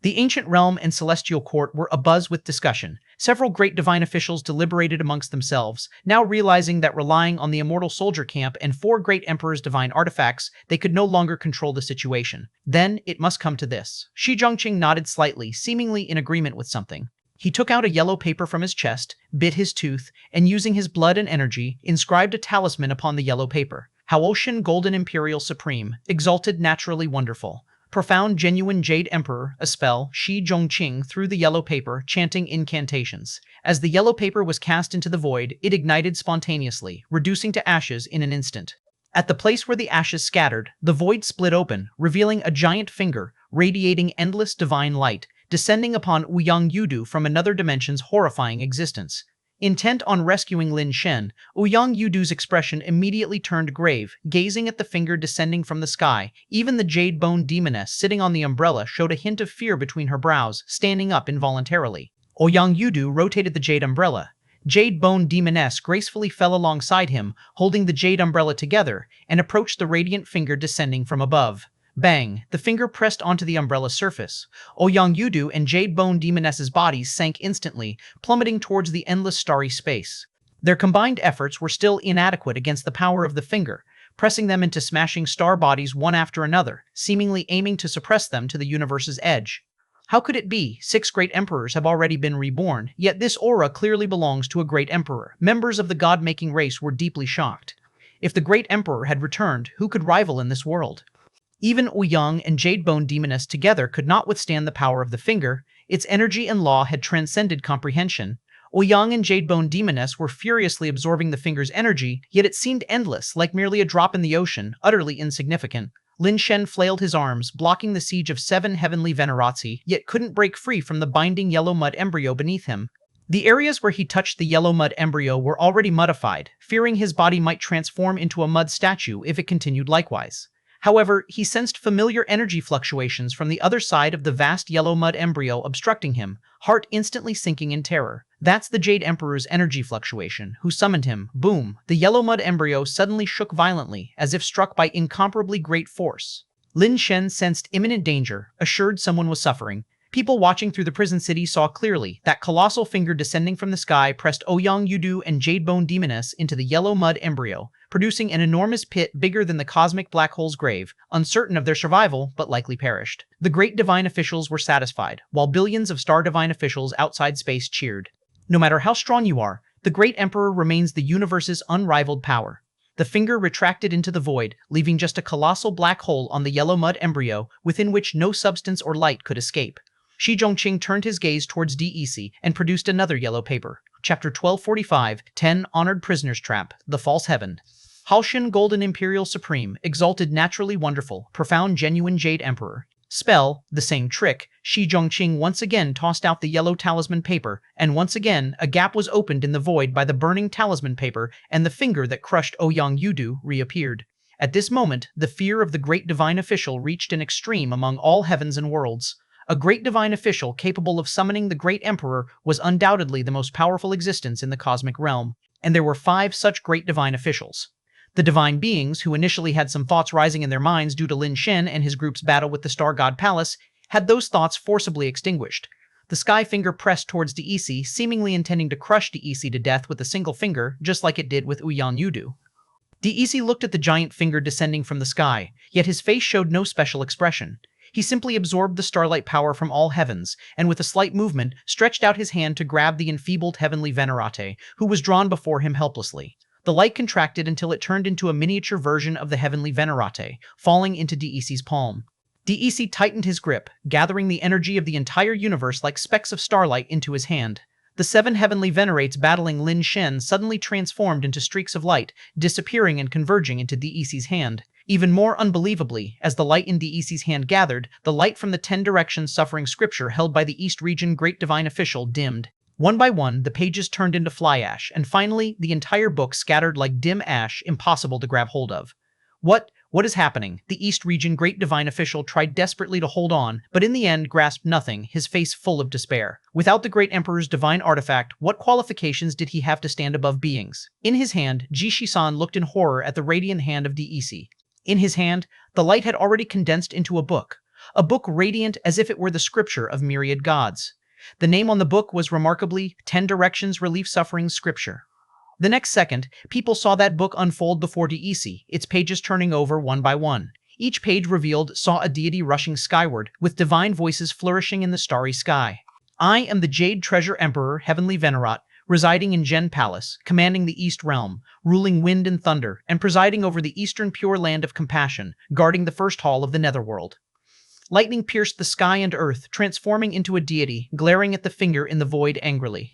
A: The Ancient Realm and Celestial Court were abuzz with discussion. Several great divine officials deliberated amongst themselves, now realizing that relying on the immortal soldier camp and 4 great emperors' divine artifacts, they could no longer control the situation. Then, it must come to this. Shi Zhongqing nodded slightly, seemingly in agreement with something. He took out a yellow paper from his chest, bit his tooth, and using his blood and energy, inscribed a talisman upon the yellow paper. Haoshan Golden Imperial Supreme, exalted naturally wonderful. Profound genuine Jade Emperor, a spell, Shi Zhongqing threw the yellow paper, chanting incantations. As the yellow paper was cast into the void, it ignited spontaneously, reducing to ashes in an instant. At the place where the ashes scattered, the void split open, revealing a giant finger, radiating endless divine light, descending upon Ouyang Yudu from another dimension's horrifying existence. Intent on rescuing Lin Shen, Ouyang Yudu's expression immediately turned grave, gazing at the finger descending from the sky. Even the jade bone demoness sitting on the umbrella showed a hint of fear between her brows, standing up involuntarily. Ouyang Yudu rotated the jade umbrella. Jade bone demoness gracefully fell alongside him, holding the jade umbrella together, and approached the radiant finger descending from above. Bang! The finger pressed onto the umbrella surface. Ouyang Yudu and Jade Bone Demoness's bodies sank instantly, plummeting towards the endless starry space. Their combined efforts were still inadequate against the power of the finger, pressing them into smashing star bodies one after another, seemingly aiming to suppress them to the universe's edge. How could it be? 6 great emperors have already been reborn, yet this aura clearly belongs to a great emperor. Members of the god-making race were deeply shocked. If the great emperor had returned, who could rival in this world? Even Ouyang and Jadebone Demoness together could not withstand the power of the finger. Its energy and law had transcended comprehension. Ouyang and Jadebone Demoness were furiously absorbing the finger's energy, yet it seemed endless, like merely a drop in the ocean, utterly insignificant. Lin Shen flailed his arms, blocking the siege of 7 heavenly veneratsi, yet couldn't break free from the binding yellow mud embryo beneath him. The areas where he touched the yellow mud embryo were already muddified, fearing his body might transform into a mud statue if it continued likewise. However, he sensed familiar energy fluctuations from the other side of the vast yellow mud embryo obstructing him, heart instantly sinking in terror. That's the Jade Emperor's energy fluctuation. Who summoned him? Boom! The yellow mud embryo suddenly shook violently, as if struck by incomparably great force. Lin Shen sensed imminent danger, assured someone was suffering. People watching through the prison city saw clearly that colossal finger descending from the sky pressed Ouyang Yudu and Jadebone Demoness into the yellow mud embryo, producing an enormous pit bigger than the cosmic black hole's grave, uncertain of their survival, but likely perished. The great divine officials were satisfied, while billions of star divine officials outside space cheered. No matter how strong you are, the great emperor remains the universe's unrivaled power. The finger retracted into the void, leaving just a colossal black hole on the yellow mud embryo, within which no substance or light could escape. Shi Zhongqing turned his gaze towards DEC and produced another yellow paper. Chapter 1245, 10 Honored Prisoner's Trap, The False Heaven. Halshan Golden Imperial Supreme, exalted naturally wonderful, profound genuine Jade Emperor. Spell, the same trick. Shi Zhongqing once again tossed out the yellow talisman paper, and once again a gap was opened in the void by the burning talisman paper, and the finger that crushed Ouyang Yudu reappeared. At this moment, the fear of the great divine official reached an extreme among all heavens and worlds. A great divine official capable of summoning the great emperor was undoubtedly the most powerful existence in the cosmic realm, and there were 5 such great divine officials. The divine beings, who initially had some thoughts rising in their minds due to Lin Shen and his group's battle with the Star God Palace, had those thoughts forcibly extinguished. The sky finger pressed towards DEC, seemingly intending to crush DEC to death with a single finger, just like it did with Ouyang Yudu. DEC looked at the giant finger descending from the sky, yet his face showed no special expression. He simply absorbed the starlight power from all heavens, and with a slight movement, stretched out his hand to grab the enfeebled heavenly Venerate, who was drawn before him helplessly. The light contracted until it turned into a miniature version of the heavenly Venerate, falling into DEC's palm. DEC tightened his grip, gathering the energy of the entire universe like specks of starlight into his hand. The 7 heavenly Venerates battling Lin Shen suddenly transformed into streaks of light, disappearing and converging into DEC's hand. Even more unbelievably, as the light in DEC's hand gathered, the light from the 10 directions suffering scripture held by the East Region Great Divine Official dimmed. One by one, the pages turned into fly ash, and finally, the entire book scattered like dim ash, impossible to grab hold of. What is happening? The East Region Great Divine Official tried desperately to hold on, but in the end grasped nothing, his face full of despair. Without the Great Emperor's divine artifact, what qualifications did he have to stand above beings? In his hand, Ji Shisan looked in horror at the radiant hand of DEC. In his hand, the light had already condensed into a book radiant as if it were the scripture of myriad gods. The name on the book was remarkably 10 Directions Relief Suffering Scripture. The next second, people saw that book unfold before DEC, its pages turning over one by one. Each page revealed saw a deity rushing skyward, with divine voices flourishing in the starry sky. I am the Jade Treasure Emperor, Heavenly Venerat, residing in Gen Palace, commanding the East Realm, ruling wind and thunder, and presiding over the Eastern Pure Land of Compassion, guarding the first hall of the Netherworld. Lightning pierced the sky and earth, transforming into a deity, glaring at the finger in the void angrily.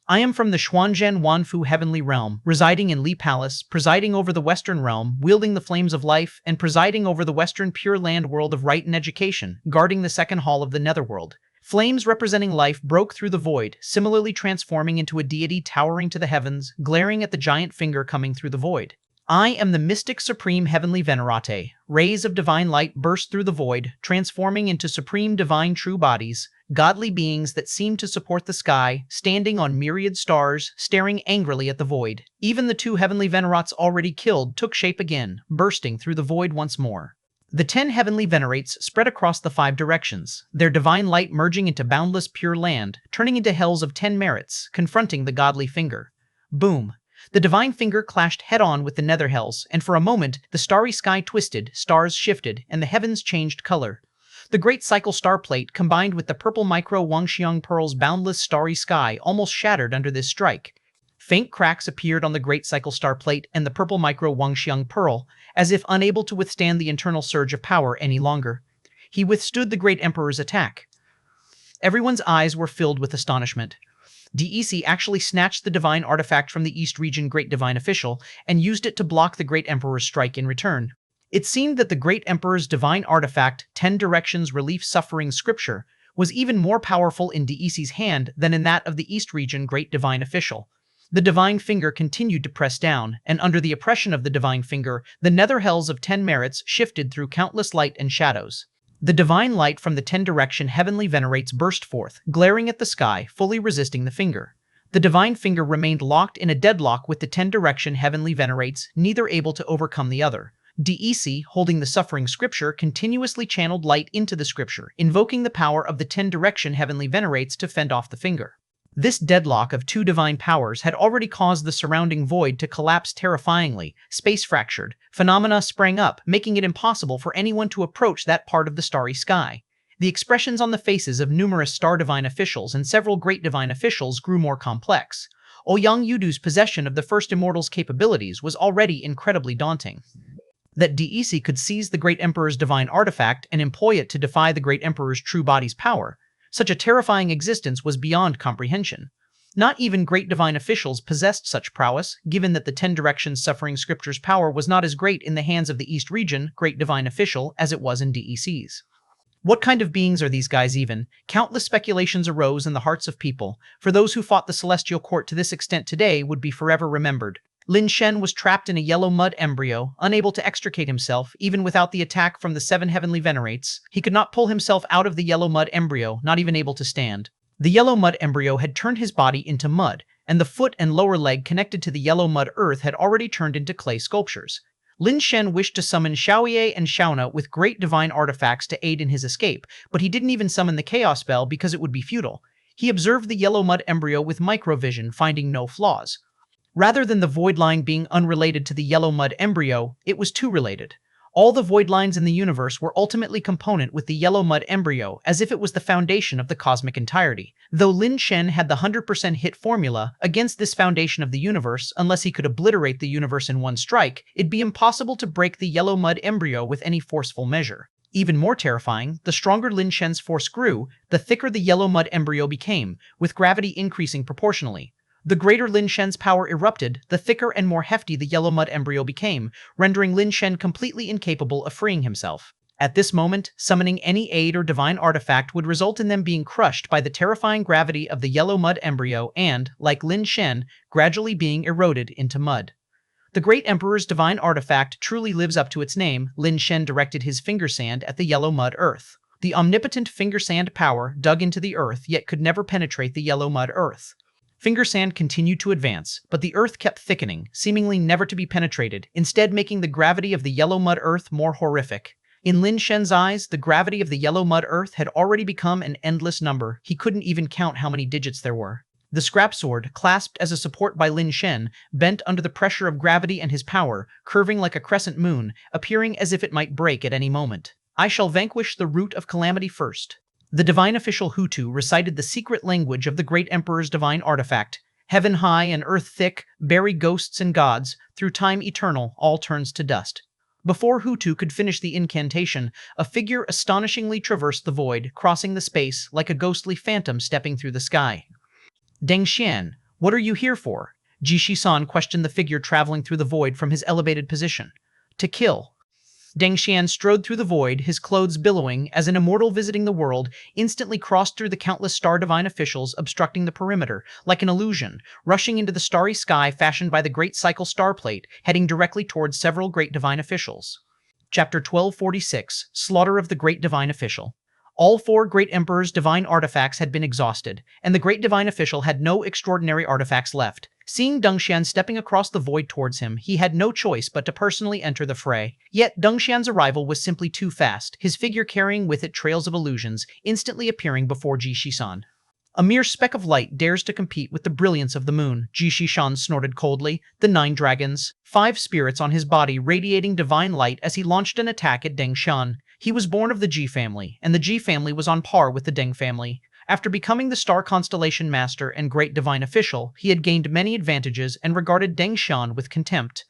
A: I am from the Xuanzhen Wanfu Heavenly Realm, residing in Li Palace, presiding over the Western Realm, wielding the flames of life, and presiding over the Western Pure Land world of right and education, guarding the second hall of the Netherworld. Flames representing life broke through the void, similarly transforming into a deity towering to the heavens, glaring at the giant finger coming through the void. I am the Mystic Supreme Heavenly Venerate. Rays of divine light burst through the void, transforming into supreme divine true bodies, godly beings that seemed to support the sky, standing on myriad stars, staring angrily at the void. Even the 2 heavenly Venerats already killed took shape again, bursting through the void once more. The 10 heavenly Venerates spread across the 5 directions, their divine light merging into boundless pure land, turning into hells of 10 merits, confronting the godly finger. Boom! The divine finger clashed head-on with the nether hells, and for a moment, the starry sky twisted, stars shifted, and the heavens changed color. The great cycle star plate, combined with the purple micro Wangxiang Pearl's boundless starry sky, almost shattered under this strike. Faint cracks appeared on the great cycle star plate and the purple micro Wangxiang Pearl, as if unable to withstand the internal surge of power any longer. He withstood the great emperor's attack. Everyone's eyes were filled with astonishment. DEC actually snatched the divine artifact from the East Region Great Divine Official and used it to block the Great Emperor's strike in return. It seemed that the Great Emperor's divine artifact, 10 Directions Relief Suffering Scripture, was even more powerful in DEC's hand than in that of the East Region Great Divine Official. The divine finger continued to press down, and under the oppression of the divine finger, the nether hells of 10 merits shifted through countless light and shadows. The divine light from the 10 Direction Heavenly Venerates burst forth, glaring at the sky, fully resisting the finger. The divine finger remained locked in a deadlock with the 10 Direction Heavenly Venerates, neither able to overcome the other. DEC, holding the suffering scripture, continuously channeled light into the scripture, invoking the power of the 10 Direction Heavenly Venerates to fend off the finger. This deadlock of 2 divine powers had already caused the surrounding void to collapse terrifyingly. Space fractured. Phenomena sprang up, making it impossible for anyone to approach that part of the starry sky. The expressions on the faces of numerous star divine officials and several great divine officials grew more complex. Ouyang Yudu's possession of the first immortal's capabilities was already incredibly daunting. That DEC could seize the Great Emperor's divine artifact and employ it to defy the Great Emperor's true body's power, such a terrifying existence was beyond comprehension. Not even great divine officials possessed such prowess, given that the Ten Directions Suffering Scripture's power was not as great in the hands of the East Region Great Divine Official as it was in DEC's. What kind of beings are these guys even? Countless speculations arose in the hearts of people, for those who fought the Celestial Court to this extent today would be forever remembered. Lin Shen was trapped in a yellow mud embryo, unable to extricate himself, even without the attack from the 7 heavenly venerates. He could not pull himself out of the yellow mud embryo, not even able to stand. The yellow mud embryo had turned his body into mud, and the foot and lower leg connected to the yellow mud earth had already turned into clay sculptures. Lin Shen wished to summon Xiaoye and Xiaona with great divine artifacts to aid in his escape, but he didn't even summon the chaos spell because it would be futile. He observed the yellow mud embryo with microvision, finding no flaws. Rather than the void line being unrelated to the yellow mud embryo, it was too related. All the void lines in the universe were ultimately component with the yellow mud embryo, as if it was the foundation of the cosmic entirety. Though Lin Shen had the 100% hit formula against this foundation of the universe, unless he could obliterate the universe in one strike, it'd be impossible to break the yellow mud embryo with any forceful measure. Even more terrifying, the stronger Lin Shen's force grew, the thicker the yellow mud embryo became, with gravity increasing proportionally. The greater Lin Shen's power erupted, the thicker and more hefty the yellow mud embryo became, rendering Lin Shen completely incapable of freeing himself. At this moment, summoning any aid or divine artifact would result in them being crushed by the terrifying gravity of the yellow mud embryo and, like Lin Shen, gradually being eroded into mud. The Great Emperor's divine artifact truly lives up to its name. Lin Shen directed his finger sand at the yellow mud earth. The omnipotent finger sand power dug into the earth yet could never penetrate the yellow mud earth. Finger sand continued to advance, but the earth kept thickening, seemingly never to be penetrated, instead making the gravity of the yellow mud earth more horrific. In Lin Shen's eyes, the gravity of the yellow mud earth had already become an endless number. He couldn't even count how many digits there were. The scrap sword, clasped as a support by Lin Shen, bent under the pressure of gravity and his power, curving like a crescent moon, appearing as if it might break at any moment. I shall vanquish the root of calamity first. The divine official Hutu recited the secret language of the Great Emperor's divine artifact. Heaven high and earth thick, bury ghosts and gods, through time eternal, all turns to dust. Before Hutu could finish the incantation, a figure astonishingly traversed the void, crossing the space like a ghostly phantom stepping through the sky. Deng Xian, what are you here for? Ji Shisan questioned the figure traveling through the void from his elevated position. To kill. Deng Xian strode through the void, his clothes billowing, as an immortal visiting the world, instantly crossed through the countless star divine officials obstructing the perimeter, like an illusion, rushing into the starry sky fashioned by the Great Cycle star plate, heading directly towards several great divine officials. Chapter 1246, Slaughter of the Great Divine Official. All 4 Great Emperor's divine artifacts had been exhausted, and the Great Divine Official had no extraordinary artifacts left. Seeing Deng Xian stepping across the void towards him, he had no choice but to personally enter the fray. Yet Deng Xian's arrival was simply too fast, his figure carrying with it trails of illusions, instantly appearing before Ji Shisan. A mere speck of light dares to compete with the brilliance of the moon, Ji Shisan snorted coldly. The 9 dragons, 5 spirits on his body radiating divine light as he launched an attack at Deng Xian. He was born of the Ji family, and the Ji family was on par with the Deng family. After becoming the Star Constellation Master and Great Divine Official, he had gained many advantages and regarded Deng Xian with contempt.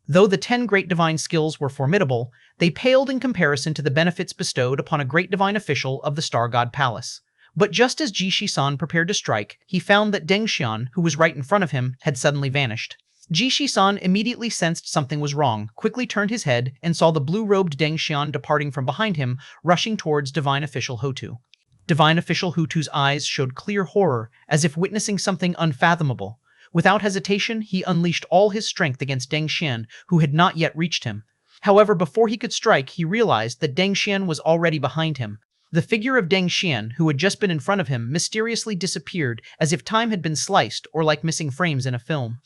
A: Though the 10 Great Divine skills were formidable, they paled in comparison to the benefits bestowed upon a Great Divine Official of the Star God Palace. But just as Ji Shisan prepared to strike, he found that Deng Xian, who was right in front of him, had suddenly vanished. Ji Shisan immediately sensed something was wrong, quickly turned his head, and saw the blue-robed Deng Xian departing from behind him, rushing towards Divine Official Hutu. Divine Official Hutu's eyes showed clear horror, as if witnessing something unfathomable. Without hesitation, he unleashed all his strength against Deng Xian, who had not yet reached him. However, before he could strike, he realized that Deng Xian was already behind him. The figure of Deng Xian, who had just been in front of him, mysteriously disappeared, as if time had been sliced or like missing frames in a film.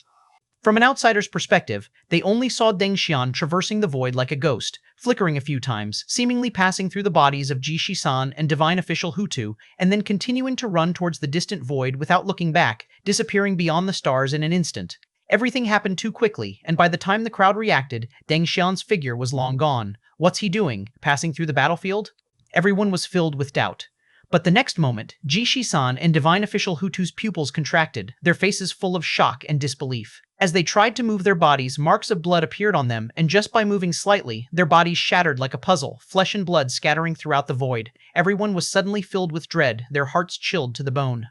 A: From an outsider's perspective, they only saw Deng Xian traversing the void like a ghost, flickering a few times, seemingly passing through the bodies of Ji Shisan and Divine Official Hutu, and then continuing to run towards the distant void without looking back, disappearing beyond the stars in an instant. Everything happened too quickly, and by the time the crowd reacted, Deng Xian's figure was long gone. What's he doing? Passing through the battlefield? Everyone was filled with doubt. But the next moment, Ji-Shi-san and Divine Official Hutu's pupils contracted, their faces full of shock and disbelief. As they tried to move their bodies, marks of blood appeared on them, and just by moving slightly, their bodies shattered like a puzzle, flesh and blood scattering throughout the void. Everyone was suddenly filled with dread, their hearts chilled to the bone.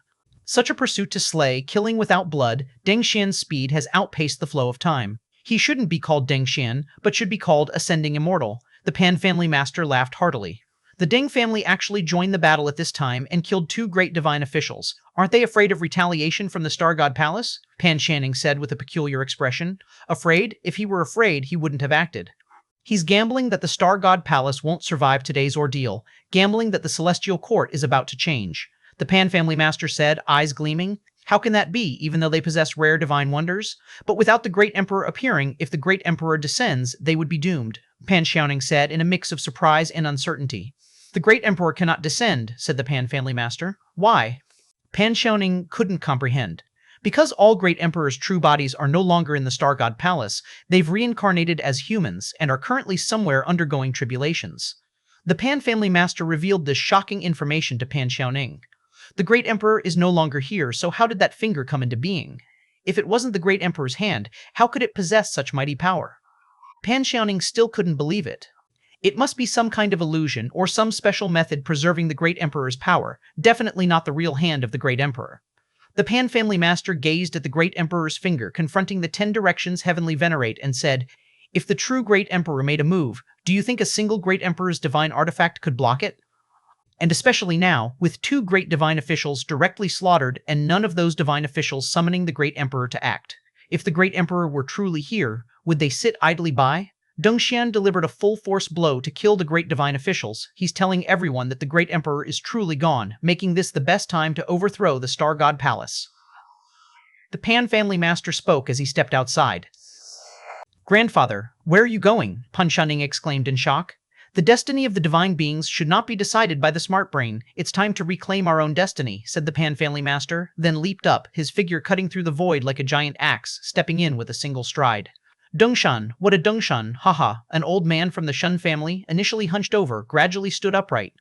A: Such a pursuit to slay, killing without blood, Deng Xian's speed has outpaced the flow of time. He shouldn't be called Deng Xian, but should be called Ascending Immortal. The Pan family master laughed heartily. The Deng family actually joined the battle at this time and killed 2 great divine officials. Aren't they afraid of retaliation from the Star God Palace? Pan Shanning said with a peculiar expression. Afraid? If he were afraid, he wouldn't have acted. He's gambling that the Star God Palace won't survive today's ordeal, gambling that the Celestial Court is about to change. The Pan family master said, eyes gleaming. How can that be, even though they possess rare divine wonders? But without the Great Emperor appearing, if the Great Emperor descends, they would be doomed, Pan Xiaoning said in a mix of surprise and uncertainty. The Great Emperor cannot descend, said the Pan family master. Why? Pan Xiaoning couldn't comprehend. Because all Great Emperor's true bodies are no longer in the Star God Palace, they've reincarnated as humans and are currently somewhere undergoing tribulations. The Pan family master revealed this shocking information to Pan Xiaoning. The Great Emperor is no longer here, so how did that finger come into being? If it wasn't the Great Emperor's hand, how could it possess such mighty power? Pan Xiaoning still couldn't believe it. It must be some kind of illusion or some special method preserving the Great Emperor's power, definitely not the real hand of the Great Emperor. The Pan family master gazed at the Great Emperor's finger confronting the 10 directions heavenly venerate and said, if the true Great Emperor made a move, do you think a single Great Emperor's divine artifact could block it? And especially now, with 2 great divine officials directly slaughtered and none of those divine officials summoning the Great Emperor to act. If the Great Emperor were truly here, would they sit idly by? Deng Xian delivered a full-force blow to kill the great divine officials. He's telling everyone that the Great Emperor is truly gone, making this the best time to overthrow the Star God Palace. The Pan family master spoke as he stepped outside. Grandfather, where are you going? Pan Xiaoning exclaimed in shock. The destiny of the divine beings should not be decided by the smart brain. It's time to reclaim our own destiny, said the Pan family master, then leaped up, his figure cutting through the void like a giant axe, stepping in with a single stride. Dongshan, what a Dongshan, haha, an old man from the Shen family, initially hunched over, gradually stood upright.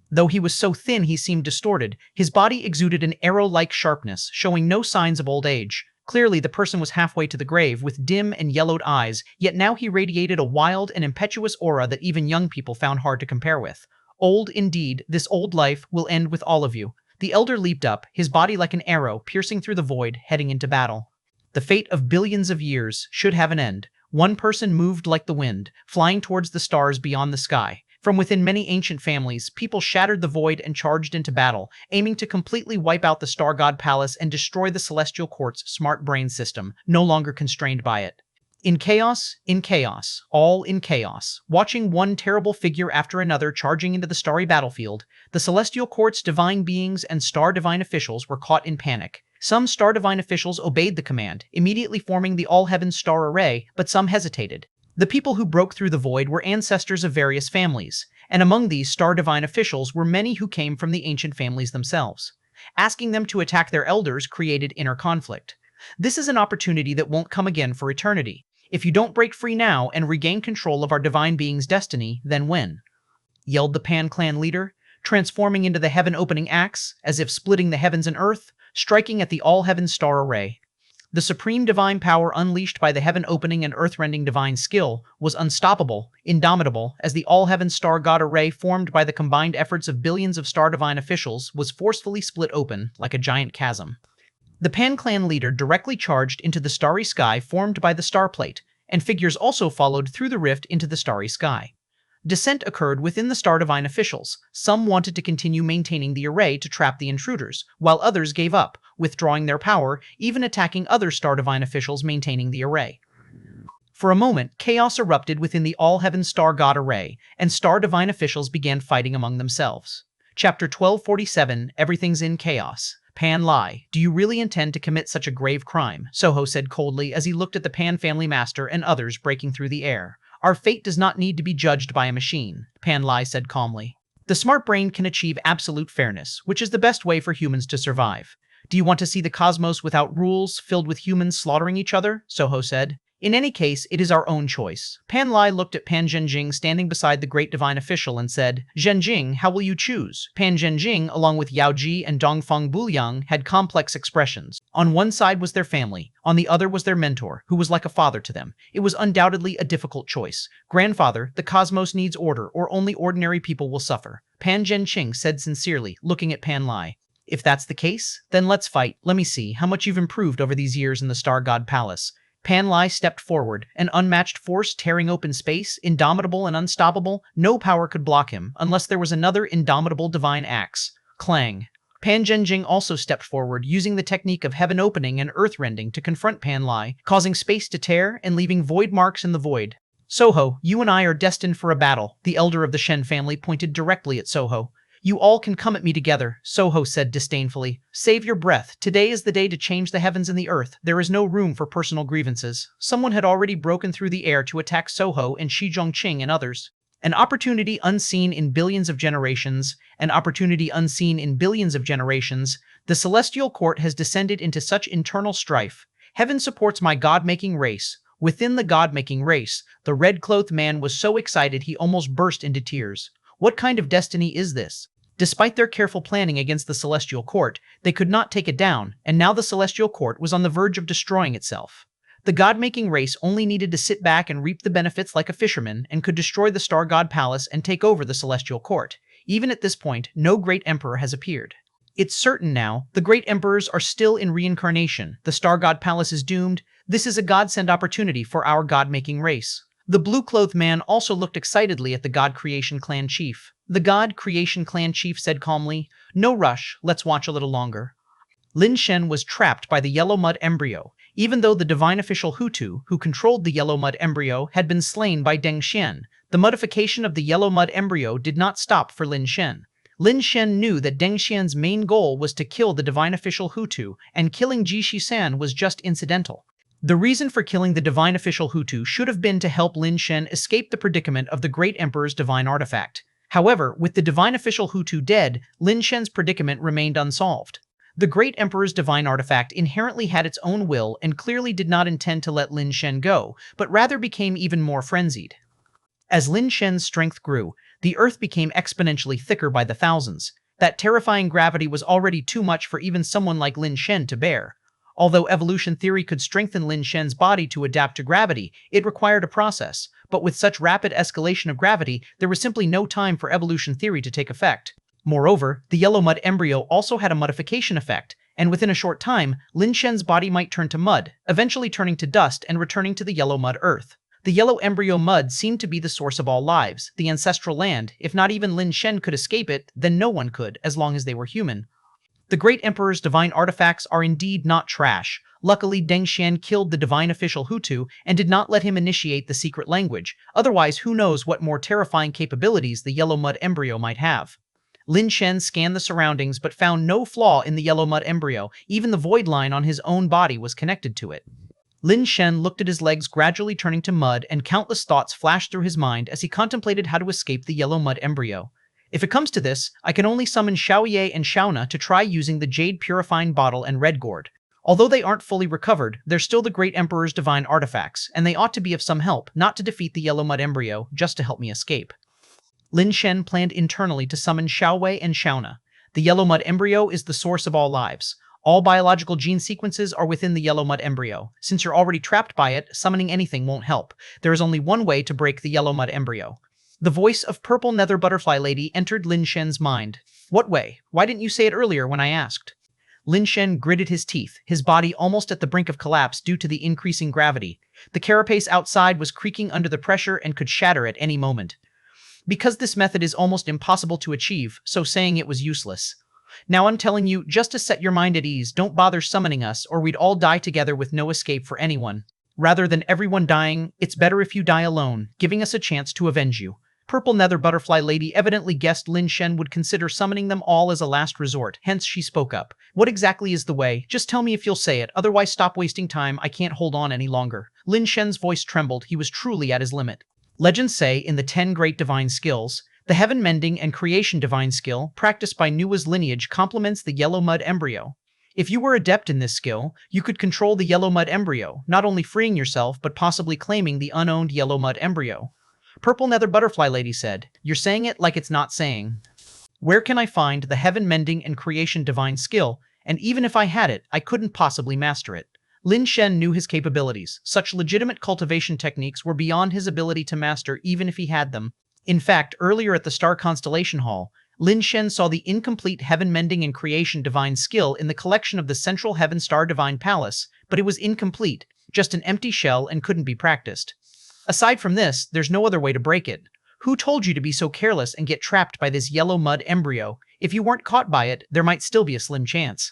A: Though he was so thin he seemed distorted, his body exuded an arrow-like sharpness, showing no signs of old age. Clearly the person was halfway to the grave, with dim and yellowed eyes, yet now he radiated a wild and impetuous aura that even young people found hard to compare with. Old indeed, this old life will end with all of you. The elder leaped up, his body like an arrow, piercing through the void, heading into battle. The fate of billions of years should have an end. One person moved like the wind, flying towards the stars beyond the sky. From within many ancient families, people shattered the void and charged into battle, aiming to completely wipe out the Star God Palace and destroy the Celestial Court's smart brain system, no longer constrained by it. In chaos, all in chaos. Watching one terrible figure after another charging into the starry battlefield, the Celestial Court's divine beings and star divine officials were caught in panic. Some Star Divine officials obeyed the command, immediately forming the All-Heaven Star Array, but some hesitated. The people who broke through the void were ancestors of various families, and among these Star Divine officials were many who came from the ancient families themselves. Asking them to attack their elders created inner conflict. This is an opportunity that won't come again for eternity. If you don't break free now and regain control of our divine being's destiny, then when? Yelled the Pan clan leader, transforming into the heaven-opening axe, as if splitting the heavens and earth, striking at the all-heaven star array. The supreme divine power unleashed by the heaven-opening and earth-rending divine skill was unstoppable, indomitable, as the all-heaven star god array formed by the combined efforts of billions of star divine officials was forcefully split open like a giant chasm. The Pan clan leader directly charged into the starry sky formed by the star plate, and figures also followed through the rift into the starry sky. Dissent occurred within the Star Divine officials. Some wanted to continue maintaining the array to trap the intruders, while others gave up, withdrawing their power, even attacking other Star Divine officials maintaining the array. For a moment, chaos erupted within the All-Heaven Star God array, and Star Divine officials began fighting among themselves. Chapter 1247, Everything's in Chaos. Pan Lai, do you really intend to commit such a grave crime? Soho said coldly as he looked at the Pan family master and others breaking through the air. Our fate does not need to be judged by a machine, Pan Lai said calmly. The smart brain can achieve absolute fairness, which is the best way for humans to survive. Do you want to see the cosmos without rules, filled with humans slaughtering each other? Soho said. In any case, it is our own choice. Pan Lai looked at Pan Zhenjing standing beside the great divine official and said, Zhenjing, how will you choose? Pan Zhenjing, along with Yao Ji and Dongfeng Buliang, had complex expressions. On one side was their family, on the other was their mentor, who was like a father to them. It was undoubtedly a difficult choice. Grandfather, the cosmos needs order, or only ordinary people will suffer. Pan Zhenqing said sincerely, looking at Pan Lai. If that's the case, then let's fight. Let me see how much you've improved over these years in the Star God Palace. Pan Lai stepped forward, an unmatched force tearing open space, indomitable and unstoppable. No power could block him, unless there was another indomitable divine axe. Clang. Pan Zhenjing also stepped forward, using the technique of heaven opening and earth rending to confront Pan Lai, causing space to tear and leaving void marks in the void. Soho, you and I are destined for a battle. The elder of the Shen family pointed directly at Soho. You all can come at me together, Soho said disdainfully. Save your breath. Today is the day to change the heavens and the earth. There is no room for personal grievances. Someone had already broken through the air to attack Soho and Shi Zhongqing and others. An opportunity unseen in billions of generations. An opportunity unseen in billions of generations. The celestial court has descended into such internal strife. Heaven supports my god-making race. Within the god-making race, the red-clothed man was so excited he almost burst into tears. What kind of destiny is this? Despite their careful planning against the Celestial Court, they could not take it down, and now the Celestial Court was on the verge of destroying itself. The god-making race only needed to sit back and reap the benefits like a fisherman and could destroy the Star God Palace and take over the Celestial Court. Even at this point, no great emperor has appeared. It's certain now, the great emperors are still in reincarnation. The Star God Palace is doomed. This is a godsend opportunity for our god-making race. The blue-clothed man also looked excitedly at the God Creation Clan chief. The God Creation Clan chief said calmly, No rush, let's watch a little longer. Lin Shen was trapped by the yellow mud embryo, even though the divine official Hutu, who controlled the yellow mud embryo, had been slain by Deng Xian. The modification of the yellow mud embryo did not stop for Lin Shen. Lin Shen knew that Deng Xian's main goal was to kill the divine official Hutu, and killing Ji Shisan was just incidental. The reason for killing the divine official Hutu should have been to help Lin Shen escape the predicament of the great emperor's divine artifact. However, with the divine official Hutu dead, Lin Shen's predicament remained unsolved. The great emperor's divine artifact inherently had its own will and clearly did not intend to let Lin Shen go, but rather became even more frenzied. As Lin Shen's strength grew, the earth became exponentially thicker by the thousands. That terrifying gravity was already too much for even someone like Lin Shen to bear. Although evolution theory could strengthen Lin Shen's body to adapt to gravity, it required a process. But with such rapid escalation of gravity, there was simply no time for evolution theory to take effect. Moreover, the yellow mud embryo also had a modification effect, and within a short time, Lin Shen's body might turn to mud, eventually turning to dust and returning to the yellow mud earth. The yellow embryo mud seemed to be the source of all lives, the ancestral land. If not even Lin Shen could escape it, then no one could, as long as they were human. The great emperor's divine artifacts are indeed not trash. Luckily, Deng Xian killed the divine official Hutu and did not let him initiate the secret language. Otherwise, who knows what more terrifying capabilities the yellow mud embryo might have. Lin Shen scanned the surroundings but found no flaw in the yellow mud embryo. Even the void line on his own body was connected to it. Lin Shen looked at his legs gradually turning to mud, and countless thoughts flashed through his mind as he contemplated how to escape the yellow mud embryo. If it comes to this, I can only summon Xiaoye and Xiaona to try using the Jade Purifying Bottle and Red Gourd. Although they aren't fully recovered, they're still the Great Emperor's divine artifacts, and they ought to be of some help, not to defeat the yellow mud embryo, just to help me escape. Lin Shen planned internally to summon Xiaoye and Xiaona. The yellow mud embryo is the source of all lives. All biological gene sequences are within the yellow mud embryo. Since you're already trapped by it, summoning anything won't help. There is only one way to break the yellow mud embryo. The voice of Purple Nether Butterfly Lady entered Lin Shen's mind. What way? Why didn't you say it earlier when I asked? Lin Shen gritted his teeth, his body almost at the brink of collapse due to the increasing gravity. The carapace outside was creaking under the pressure and could shatter at any moment. Because this method is almost impossible to achieve, so saying it was useless. Now I'm telling you, just to set your mind at ease, don't bother summoning us or we'd all die together with no escape for anyone. Rather than everyone dying, it's better if you die alone, giving us a chance to avenge you. Purple Nether Butterfly Lady evidently guessed Lin Shen would consider summoning them all as a last resort, hence she spoke up. What exactly is the way? Just tell me if you'll say it, otherwise stop wasting time, I can't hold on any longer. Lin Shen's voice trembled, he was truly at his limit. Legends say in the 10 great divine skills, the heaven mending and creation divine skill, practiced by Nua's lineage, complements the yellow mud embryo. If you were adept in this skill, you could control the yellow mud embryo, not only freeing yourself but possibly claiming the unowned yellow mud embryo. Purple Nether Butterfly Lady said, "You're saying it like it's not saying. Where can I find the heaven mending and creation divine skill? And even if I had it, I couldn't possibly master it." Lin Shen knew his capabilities. Such legitimate cultivation techniques were beyond his ability to master even if he had them. In fact, earlier at the Star Constellation Hall, Lin Shen saw the incomplete heaven mending and creation divine skill in the collection of the Central Heaven Star Divine Palace, but it was incomplete, just an empty shell and couldn't be practiced. Aside from this, there's no other way to break it. Who told you to be so careless and get trapped by this yellow mud embryo? If you weren't caught by it, there might still be a slim chance.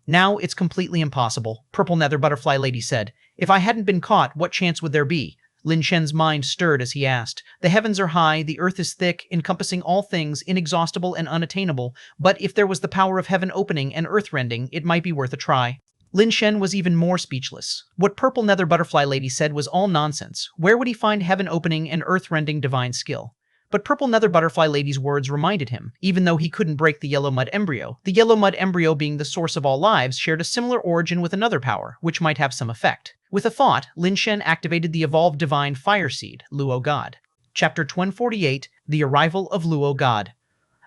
A: Now it's completely impossible, Purple Nether Butterfly Lady said. If I hadn't been caught, what chance would there be? Lin Shen's mind stirred as he asked. The heavens are high, the earth is thick, encompassing all things, inexhaustible and unattainable, but if there was the power of heaven opening and earth rending, it might be worth a try. Lin Shen was even more speechless. What Purple Nether Butterfly Lady said was all nonsense. Where would he find heaven opening and earth rending divine skill? But Purple Nether Butterfly Lady's words reminded him, even though he couldn't break the yellow mud embryo, the yellow mud embryo being the source of all lives shared a similar origin with another power, which might have some effect. With a thought, Lin Shen activated the evolved divine fire seed, Luo God. Chapter 1248, The Arrival of Luo God.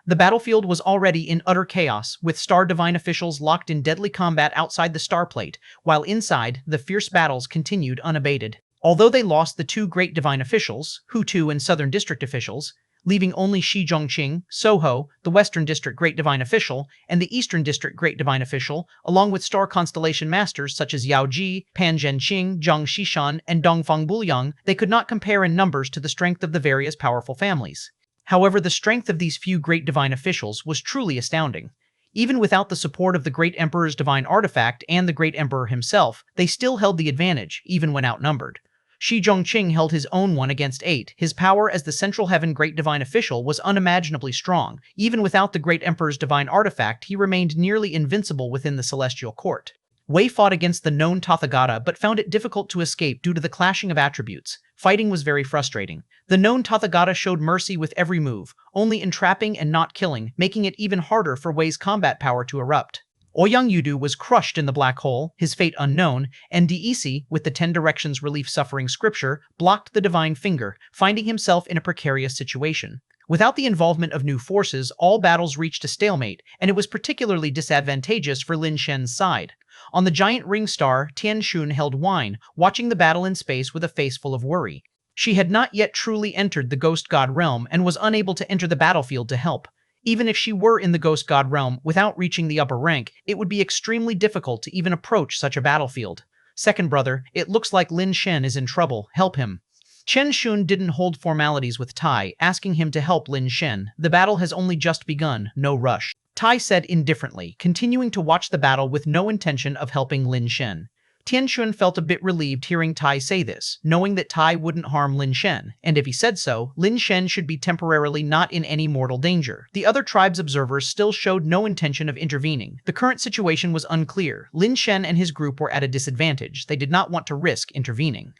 A: The battlefield was already in utter chaos, with Star Divine officials locked in deadly combat outside the Star Plate, while inside, the fierce battles continued unabated. Although they lost the two great divine officials, Hutu and Southern District officials, leaving only Shi Zhongqing, Soho, the Western District Great Divine Official, and the Eastern District Great Divine Official, along with star constellation masters such as Yao Ji, Pan Zhenqing, Zhang Xishan, and Dongfang Buliang, they could not compare in numbers to the strength of the various powerful families. However, the strength of these few great divine officials was truly astounding. Even without the support of the Great Emperor's divine artifact and the Great Emperor himself, they still held the advantage, even when outnumbered. Shi Zhongqing held his own 1 against 8. His power as the Central Heaven Great Divine Official was unimaginably strong. Even without the Great Emperor's divine artifact, he remained nearly invincible within the Celestial Court. Wei fought against the known Tathagata but found it difficult to escape due to the clashing of attributes. Fighting was very frustrating. The known Tathagata showed mercy with every move, only entrapping and not killing, making it even harder for Wei's combat power to erupt. Ouyang Yudu was crushed in the black hole, his fate unknown, and Deisi, with the 10 Directions Relief Suffering scripture, blocked the divine finger, finding himself in a precarious situation. Without the involvement of new forces, all battles reached a stalemate, and it was particularly disadvantageous for Lin Shen's side. On the giant ring star, Tian Xun held wine, watching the battle in space with a face full of worry. She had not yet truly entered the Ghost God realm and was unable to enter the battlefield to help. Even if she were in the Ghost God realm without reaching the upper rank, it would be extremely difficult to even approach such a battlefield. Second brother, it looks like Lin Shen is in trouble. Help him. Chen Xun didn't hold formalities with Tai, asking him to help Lin Shen. The battle has only just begun, no rush. Tai said indifferently, continuing to watch the battle with no intention of helping Lin Shen. Tian Xun felt a bit relieved hearing Tai say this, knowing that Tai wouldn't harm Lin Shen, and if he said so, Lin Shen should be temporarily not in any mortal danger. The other tribe's observers still showed no intention of intervening. The current situation was unclear. Lin Shen and his group were at a disadvantage. They did not want to risk intervening.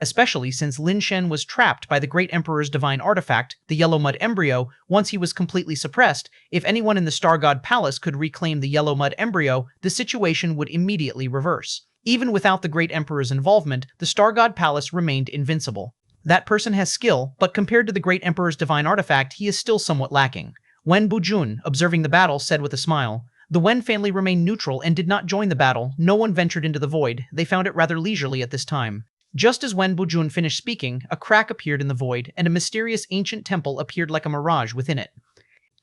A: Especially since Lin Shen was trapped by the Great Emperor's divine artifact, the Yellow Mud Embryo. Once he was completely suppressed, if anyone in the Star God Palace could reclaim the Yellow Mud Embryo, the situation would immediately reverse. Even without the Great Emperor's involvement, the Star God Palace remained invincible. That person has skill, but compared to the Great Emperor's divine artifact, he is still somewhat lacking. Wen Bujun, observing the battle, said with a smile. The Wen family remained neutral and did not join the battle. No one ventured into the void. They found it rather leisurely at this time. Just as Wen Bujun finished speaking, a crack appeared in the void, and a mysterious ancient temple appeared like a mirage within it.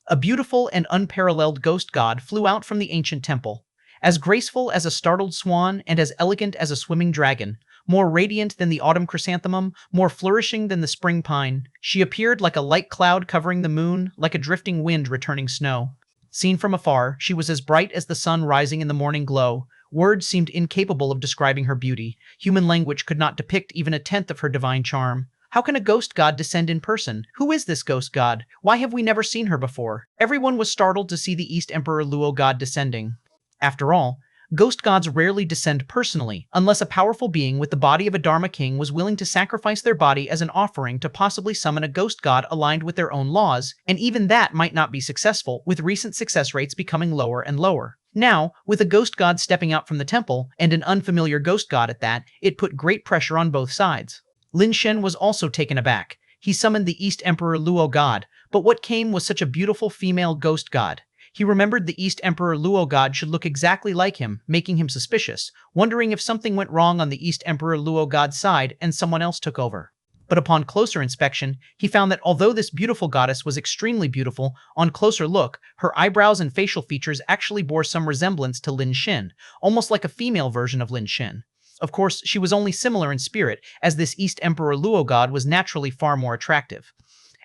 A: A beautiful and unparalleled ghost god flew out from the ancient temple. As graceful as a startled swan and as elegant as a swimming dragon, more radiant than the autumn chrysanthemum, more flourishing than the spring pine, she appeared like a light cloud covering the moon, like a drifting wind returning snow. Seen from afar, she was as bright as the sun rising in the morning glow. Words seemed incapable of describing her beauty. Human language could not depict even a tenth of her divine charm. How can a ghost god descend in person? Who is this ghost god? Why have we never seen her before? Everyone was startled to see the East Emperor Luo God descending. After all, Ghost gods rarely descend personally, unless a powerful being with the body of a Dharma king was willing to sacrifice their body as an offering to possibly summon a ghost god aligned with their own laws, and even that might not be successful, with recent success rates becoming lower and lower. Now, with a ghost god stepping out from the temple, and an unfamiliar ghost god at that, it put great pressure on both sides. Lin Shen was also taken aback. He summoned the East Emperor Luo god, but what came was such a beautiful female ghost god. He remembered the East Emperor Luo god should look exactly like him, making him suspicious, wondering if something went wrong on the East Emperor Luo god's side and someone else took over. But upon closer inspection, he found that although this beautiful goddess was extremely beautiful, on closer look, her eyebrows and facial features actually bore some resemblance to Lin Shen, almost like a female version of Lin Shen. Of course, she was only similar in spirit, as this East Emperor Luo god was naturally far more attractive.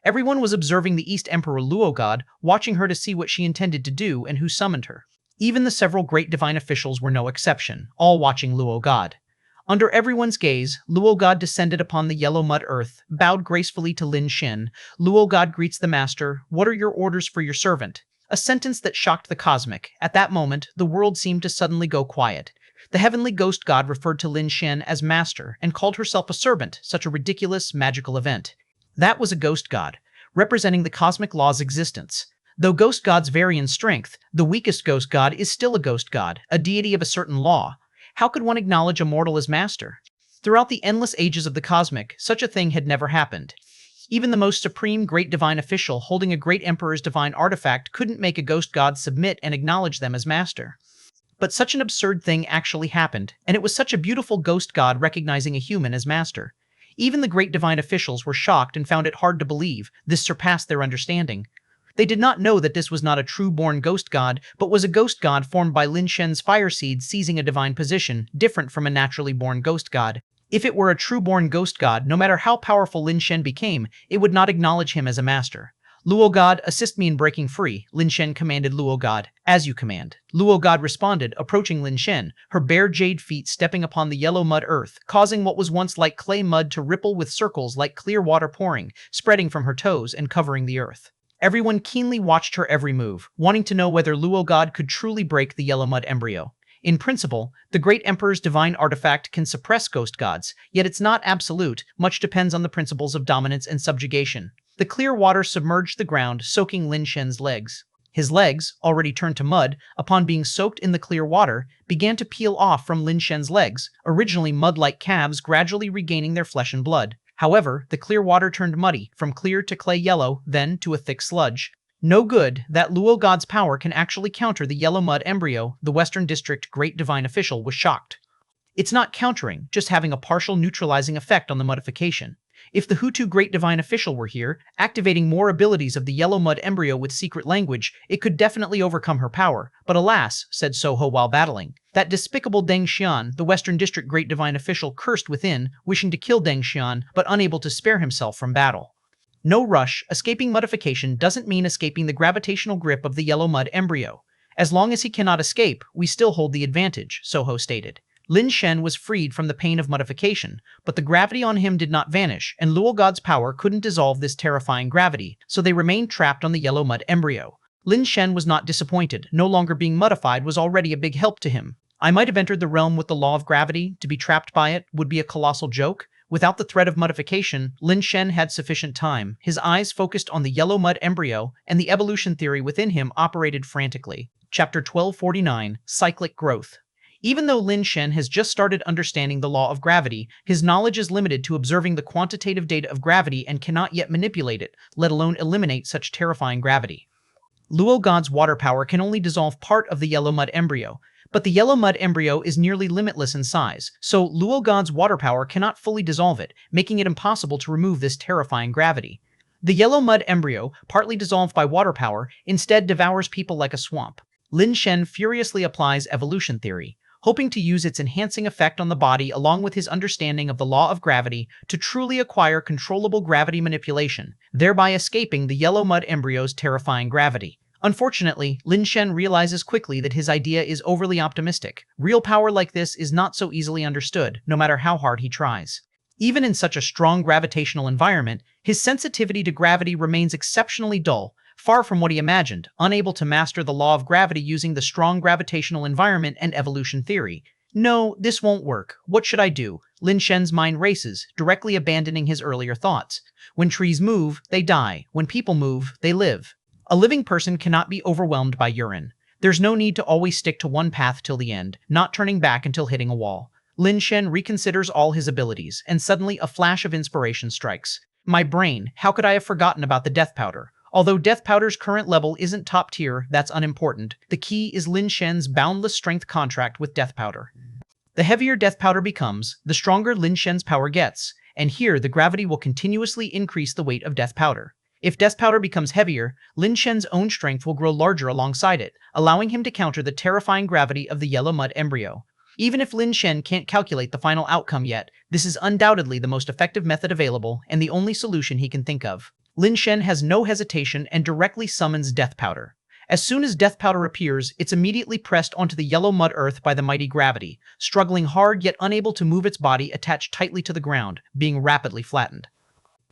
A: Everyone was observing the East Emperor Luo god, watching her to see what she intended to do and who summoned her. Even the several great divine officials were no exception, all watching Luo god. Under everyone's gaze, Luo god descended upon the yellow mud earth, bowed gracefully to Lin Shen. Luo god greets the master, "What are your orders for your servant?" A sentence that shocked the cosmic. At that moment, the world seemed to suddenly go quiet. The heavenly ghost god referred to Lin Shen as master and called herself a servant, such a ridiculous, magical event. That was a ghost god, representing the cosmic law's existence. Though ghost gods vary in strength, the weakest ghost god is still a ghost god, a deity of a certain law. How could one acknowledge a mortal as master? Throughout the endless ages of the cosmic, such a thing had never happened. Even the most supreme great divine official holding a great emperor's divine artifact couldn't make a ghost god submit and acknowledge them as master. But such an absurd thing actually happened, and it was such a beautiful ghost god recognizing a human as master. Even the great divine officials were shocked and found it hard to believe. This surpassed their understanding. They did not know that this was not a true-born ghost god, but was a ghost god formed by Lin Shen's fire seed seizing a divine position, different from a naturally born ghost god. If it were a true-born ghost god, no matter how powerful Lin Shen became, it would not acknowledge him as a master. "Luo god, assist me in breaking free," Lin Shen commanded Luo god. "As you command." Luo god responded, approaching Lin Shen, her bare jade feet stepping upon the yellow mud earth, causing what was once like clay mud to ripple with circles like clear water pouring, spreading from her toes and covering the earth. Everyone keenly watched her every move, wanting to know whether Luo god could truly break the yellow mud embryo. In principle, the great emperor's divine artifact can suppress ghost gods, yet it's not absolute. Much depends on the principles of dominance and subjugation. The clear water submerged the ground, soaking Lin Shen's legs. His legs, already turned to mud, upon being soaked in the clear water, began to peel off from Lin Shen's legs, originally mud-like calves gradually regaining their flesh and blood. However, the clear water turned muddy, from clear to clay yellow, then to a thick sludge. No good, that Luo god's power can actually counter the yellow mud embryo, the Western District Great Divine Official was shocked. It's not countering, just having a partial neutralizing effect on the modification. If the Hutu Great Divine Official were here, activating more abilities of the yellow mud embryo with secret language, it could definitely overcome her power. But alas, said Soho while battling, that despicable Deng Xian, the Western District Great Divine Official, cursed within, wishing to kill Deng Xian, but unable to spare himself from battle. No rush, escaping modification doesn't mean escaping the gravitational grip of the yellow mud embryo. As long as he cannot escape, we still hold the advantage, Soho stated. Lin Shen was freed from the pain of modification, but the gravity on him did not vanish, and Luo god's power couldn't dissolve this terrifying gravity, so they remained trapped on the yellow mud embryo. Lin Shen was not disappointed. No longer being modified was already a big help to him. I might have entered the realm with the law of gravity. To be trapped by it would be a colossal joke. Without the threat of modification, Lin Shen had sufficient time. His eyes focused on the yellow mud embryo, and the evolution theory within him operated frantically. Chapter 1249, Cyclic Growth. Even though Lin Shen has just started understanding the law of gravity, his knowledge is limited to observing the quantitative data of gravity and cannot yet manipulate it, let alone eliminate such terrifying gravity. Luo god's water power can only dissolve part of the yellow mud embryo, but the yellow mud embryo is nearly limitless in size, so Luo god's water power cannot fully dissolve it, making it impossible to remove this terrifying gravity. The yellow mud embryo, partly dissolved by water power, instead devours people like a swamp. Lin Shen furiously applies evolution theory, hoping to use its enhancing effect on the body along with his understanding of the law of gravity to truly acquire controllable gravity manipulation, thereby escaping the yellow mud embryo's terrifying gravity. Unfortunately, Lin Shen realizes quickly that his idea is overly optimistic. Real power like this is not so easily understood, no matter how hard he tries. Even in such a strong gravitational environment, his sensitivity to gravity remains exceptionally dull. far from what he imagined, unable to master the law of gravity using the strong gravitational environment and evolution theory. No, this won't work. What should I do? Lin Shen's mind races, directly abandoning his earlier thoughts. When trees move, they die. When people move, they live. A living person cannot be overwhelmed by urine. There's no need to always stick to one path till the end, not turning back until hitting a wall. Lin Shen reconsiders all his abilities, and suddenly a flash of inspiration strikes. My brain, how could I have forgotten about the death powder? Although death powder's current level isn't top tier, that's unimportant. The key is Lin Shen's boundless strength contract with death powder. The heavier death powder becomes, the stronger Lin Shen's power gets, and here the gravity will continuously increase the weight of death powder. If death powder becomes heavier, Lin Shen's own strength will grow larger alongside it, allowing him to counter the terrifying gravity of the yellow mud embryo. Even if Lin Shen can't calculate the final outcome yet, this is undoubtedly the most effective method available and the only solution he can think of. Lin Shen has no hesitation and directly summons death powder. As soon as death powder appears, it's immediately pressed onto the yellow mud earth by the mighty gravity, struggling hard yet unable to move its body attached tightly to the ground, being rapidly flattened.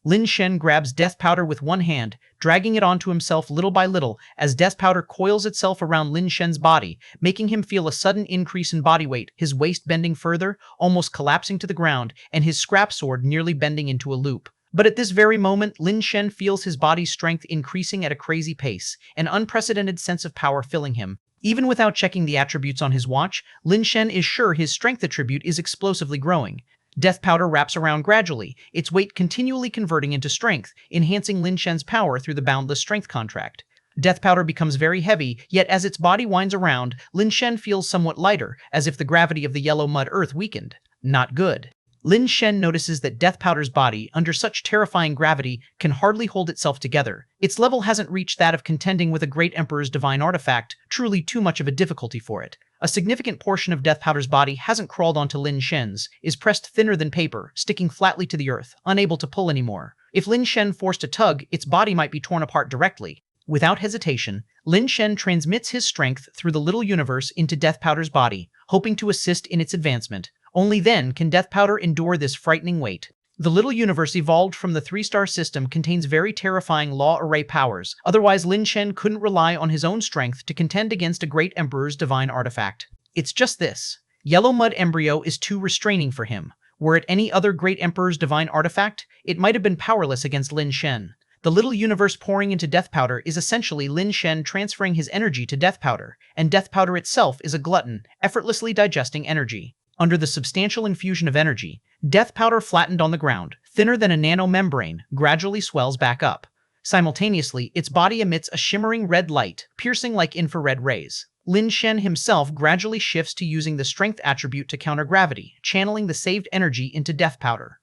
A: Lin Shen grabs death powder with one hand, dragging it onto himself little by little as death powder coils itself around Lin Shen's body, making him feel a sudden increase in body weight, his waist bending further, almost collapsing to the ground, and his scrap sword nearly bending into a loop. But at this very moment, Lin Shen feels his body's strength increasing at a crazy pace, an unprecedented sense of power filling him. Even without checking the attributes on his watch, Lin Shen is sure his strength attribute is explosively growing. Death powder wraps around gradually, its weight continually converting into strength, enhancing Lin Shen's power through the boundless strength contract. Death powder becomes very heavy, yet as its body winds around, Lin Shen feels somewhat lighter, as if the gravity of the yellow mud earth weakened. Not good. Lin Shen notices that death powder's body, under such terrifying gravity, can hardly hold itself together. Its level hasn't reached that of contending with a great emperor's divine artifact, truly too much of a difficulty for it. A significant portion of death powder's body hasn't crawled onto Lin Shen's, is pressed thinner than paper, sticking flatly to the earth, unable to pull anymore. If Lin Shen forced a tug, its body might be torn apart directly. Without hesitation, Lin Shen transmits his strength through the little universe into death powder's body, hoping to assist in its advancement. Only then can death powder endure this frightening weight. The little universe evolved from the three-star system contains very terrifying law array powers, otherwise Lin Shen couldn't rely on his own strength to contend against a great emperor's divine artifact. It's just this. Yellow mud embryo is too restraining for him. Were it any other great emperor's divine artifact, it might have been powerless against Lin Shen. The little universe pouring into death powder is essentially Lin Shen transferring his energy to death powder, and death powder itself is a glutton, effortlessly digesting energy. Under the substantial infusion of energy, death powder flattened on the ground, thinner than a nanomembrane, gradually swells back up. Simultaneously, its body emits a shimmering red light, piercing like infrared rays. Lin Shen himself gradually shifts to using the strength attribute to counter gravity, channeling the saved energy into death powder.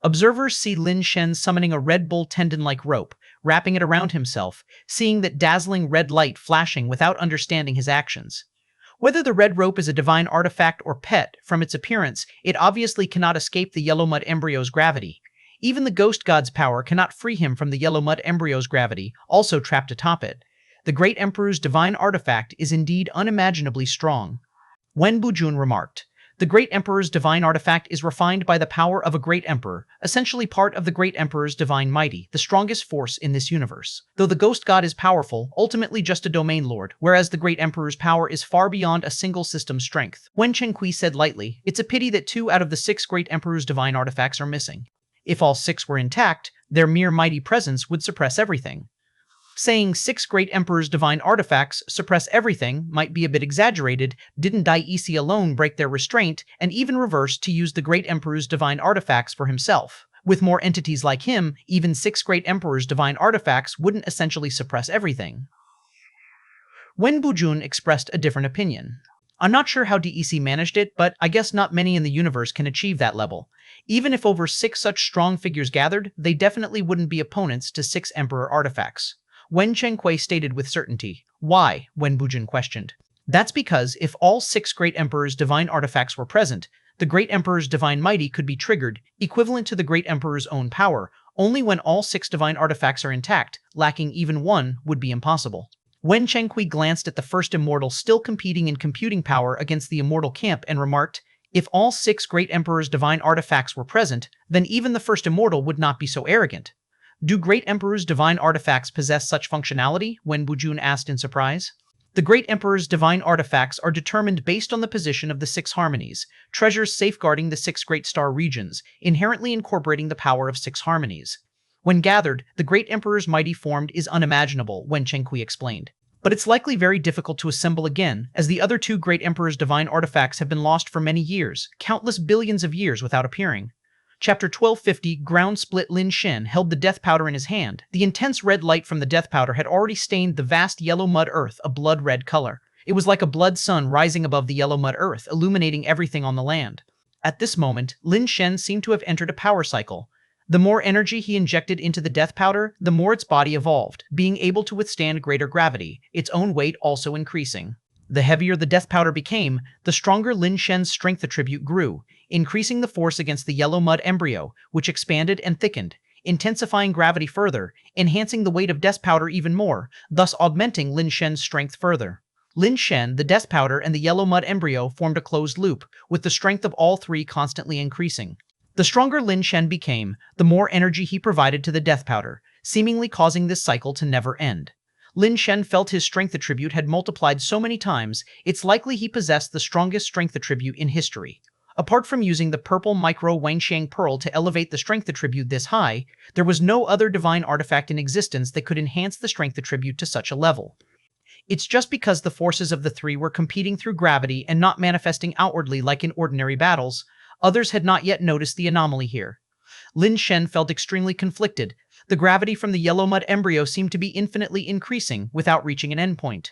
A: Observers see Lin Shen summoning a Red Bull tendon-like rope, wrapping it around himself, seeing that dazzling red light flashing without understanding his actions. Whether the red rope is a divine artifact or pet, from its appearance, it obviously cannot escape the yellow mud embryo's gravity. Even the ghost god's power cannot free him from the yellow mud embryo's gravity, also trapped atop it. The great emperor's divine artifact is indeed unimaginably strong. Wen Bujun remarked, "The great emperor's divine artifact is refined by the power of a great emperor, essentially part of the great emperor's divine mighty, the strongest force in this universe. Though the ghost god is powerful, ultimately just a domain lord, whereas the great emperor's power is far beyond a single system's strength." Wen Chengqi said lightly, "It's a pity that 2 out of the 6 great emperor's divine artifacts are missing. If all 6 were intact, their mere mighty presence would suppress everything." Saying 6 great emperor's divine artifacts suppress everything might be a bit exaggerated. Didn't Dai Isi alone break their restraint and even reverse to use the great emperor's divine artifacts for himself? With more entities like him, even 6 great emperor's divine artifacts wouldn't essentially suppress everything. Wen Bujun expressed a different opinion. "I'm not sure how DEC managed it, but I guess not many in the universe can achieve that level. Even if over 6 such strong figures gathered, they definitely wouldn't be opponents to 6 emperor artifacts." Wen Chengqi stated with certainty. "Why?" Wen Bujun questioned. "That's because if all 6 great emperor's divine artifacts were present, the great emperor's divine mighty could be triggered, equivalent to the great emperor's own power. Only when all 6 divine artifacts are intact, lacking even one would be impossible." Wen Chengqi glanced at the first immortal still competing in computing power against the immortal camp and remarked, "If all 6 great emperor's divine artifacts were present, then even the first immortal would not be so arrogant." Do Great Emperor's divine artifacts possess such functionality? Wen Bujun asked in surprise. The Great Emperor's divine artifacts are determined based on the position of the six harmonies, treasures safeguarding the six great star regions, inherently incorporating the power of six harmonies. When gathered, the Great Emperor's mighty form is unimaginable, Wen Chengqi explained. But it's likely very difficult to assemble again, as the other two Great Emperor's divine artifacts have been lost for many years, countless billions of years without appearing. Chapter 1250, Ground Split. Lin Shen held the death powder in his hand. The intense red light from the death powder had already stained the vast yellow mud earth a blood-red color. It was like a blood sun rising above the yellow mud earth, illuminating everything on the land. At this moment, Lin Shen seemed to have entered a power cycle. The more energy he injected into the death powder, the more its body evolved, being able to withstand greater gravity, its own weight also increasing. The heavier the death powder became, the stronger Lin Shen's strength attribute grew, increasing the force against the yellow mud embryo, which expanded and thickened, intensifying gravity further, enhancing the weight of death powder even more, thus augmenting Lin Shen's strength further. Lin Shen, the death powder, and the yellow mud embryo formed a closed loop, with the strength of all three constantly increasing. The stronger Lin Shen became, the more energy he provided to the death powder, seemingly causing this cycle to never end. Lin Shen felt his strength attribute had multiplied so many times, it's likely he possessed the strongest strength attribute in history. Apart from using the purple micro Wangxiang pearl to elevate the strength attribute this high, there was no other divine artifact in existence that could enhance the strength attribute to such a level. It's just because the forces of the three were competing through gravity and not manifesting outwardly like in ordinary battles. Others had not yet noticed the anomaly here. Lin Shen felt extremely conflicted. The gravity from the yellow mud embryo seemed to be infinitely increasing without reaching an endpoint.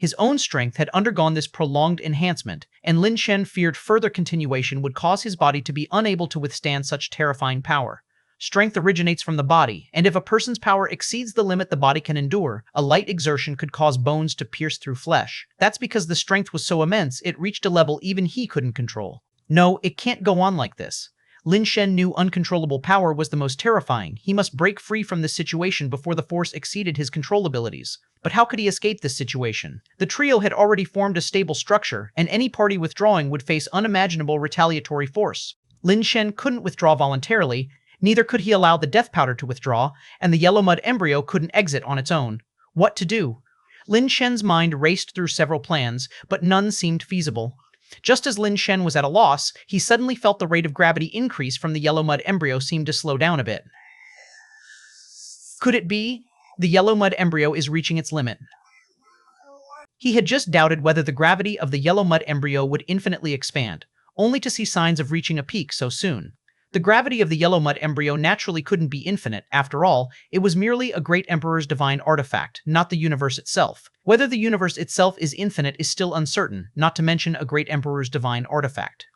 A: His own strength had undergone this prolonged enhancement, and Lin Shen feared further continuation would cause his body to be unable to withstand such terrifying power. Strength originates from the body, and if a person's power exceeds the limit the body can endure, a light exertion could cause bones to pierce through flesh. That's because the strength was so immense it reached a level even he couldn't control. No, it can't go on like this. Lin Shen knew uncontrollable power was the most terrifying. He must break free from this situation before the force exceeded his control abilities. But how could he escape this situation? The trio had already formed a stable structure, and any party withdrawing would face unimaginable retaliatory force. Lin Shen couldn't withdraw voluntarily, neither could he allow the death powder to withdraw, and the yellow mud embryo couldn't exit on its own. What to do? Lin Shen's mind raced through several plans, but none seemed feasible. Just as Lin Shen was at a loss, he suddenly felt the rate of gravity increase from the yellow mud embryo seemed to slow down a bit. Could it be? The yellow mud embryo is reaching its limit. He had just doubted whether the gravity of the yellow mud embryo would infinitely expand, only to see signs of reaching a peak so soon. The gravity of the yellow mud embryo naturally couldn't be infinite. After all, it was merely a great emperor's divine artifact, not the universe itself. Whether the universe itself is infinite is still uncertain, not to mention a great emperor's divine artifact.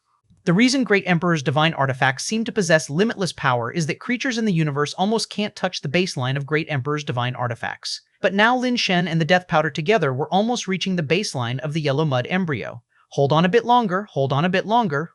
A: The reason great emperor's divine artifacts seem to possess limitless power is that creatures in the universe almost can't touch the baseline of great emperor's divine artifacts. But now Lin Shen and the death powder together were almost reaching the baseline of the yellow mud embryo. Hold on a bit longer,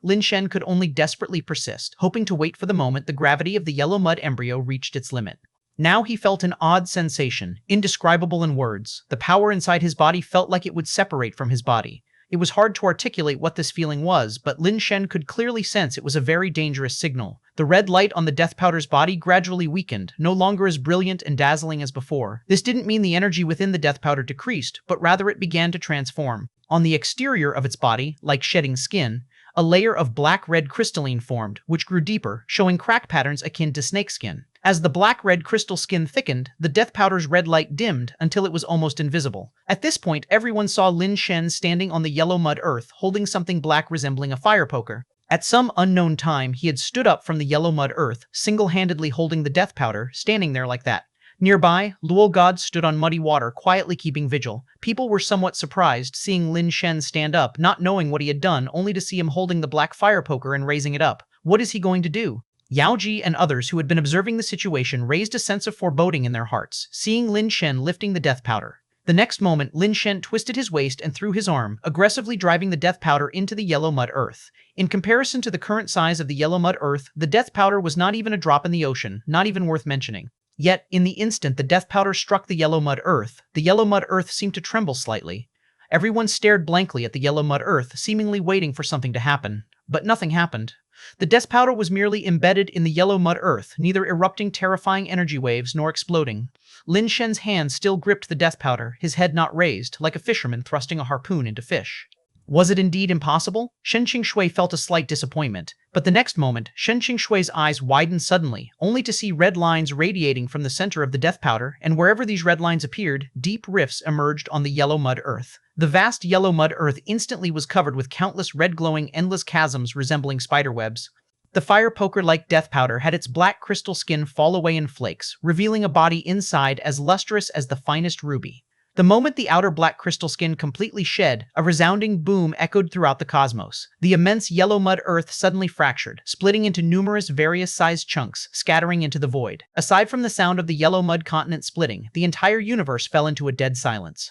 A: Lin Shen could only desperately persist, hoping to wait for the moment the gravity of the yellow mud embryo reached its limit. Now he felt an odd sensation, indescribable in words. The power inside his body felt like it would separate from his body. It was hard to articulate what this feeling was, but Lin Shen could clearly sense it was a very dangerous signal. The red light on the death powder's body gradually weakened, no longer as brilliant and dazzling as before. This didn't mean the energy within the death powder decreased, but rather it began to transform. On the exterior of its body, like shedding skin, a layer of black-red crystalline formed, which grew deeper, showing crack patterns akin to snakeskin. As the black-red crystal skin thickened, the death powder's red light dimmed until it was almost invisible. At this point, everyone saw Lin Shen standing on the yellow mud earth, holding something black resembling a fire poker. At some unknown time, he had stood up from the yellow mud earth, single-handedly holding the death powder, standing there like that. Nearby, Luo God stood on muddy water, quietly keeping vigil. People were somewhat surprised, seeing Lin Shen stand up, not knowing what he had done, only to see him holding the black fire poker and raising it up. What is he going to do? Yao Ji and others who had been observing the situation raised a sense of foreboding in their hearts, seeing Lin Shen lifting the death powder. The next moment, Lin Shen twisted his waist and threw his arm, aggressively driving the death powder into the yellow mud earth. In comparison to the current size of the yellow mud earth, the death powder was not even a drop in the ocean, not even worth mentioning. Yet, in the instant the death powder struck the yellow mud earth seemed to tremble slightly. Everyone stared blankly at the yellow mud earth, seemingly waiting for something to happen. But nothing happened. The death powder was merely embedded in the yellow mud earth, neither erupting terrifying energy waves nor exploding. Lin Shen's hand still gripped the death powder, his head not raised, like a fisherman thrusting a harpoon into fish. Was it indeed impossible? Shen Qingshui felt a slight disappointment, but the next moment, Shen Qingshui's eyes widened suddenly, only to see red lines radiating from the center of the death powder, and wherever these red lines appeared, deep rifts emerged on the yellow mud earth. The vast yellow mud earth instantly was covered with countless red glowing endless chasms resembling spiderwebs. The fire poker-like death powder had its black crystal skin fall away in flakes, revealing a body inside as lustrous as the finest ruby. The moment the outer black crystal skin completely shed, a resounding boom echoed throughout the cosmos. The immense yellow mud earth suddenly fractured, splitting into numerous various-sized chunks, scattering into the void. Aside from the sound of the yellow mud continent splitting, the entire universe fell into a dead silence.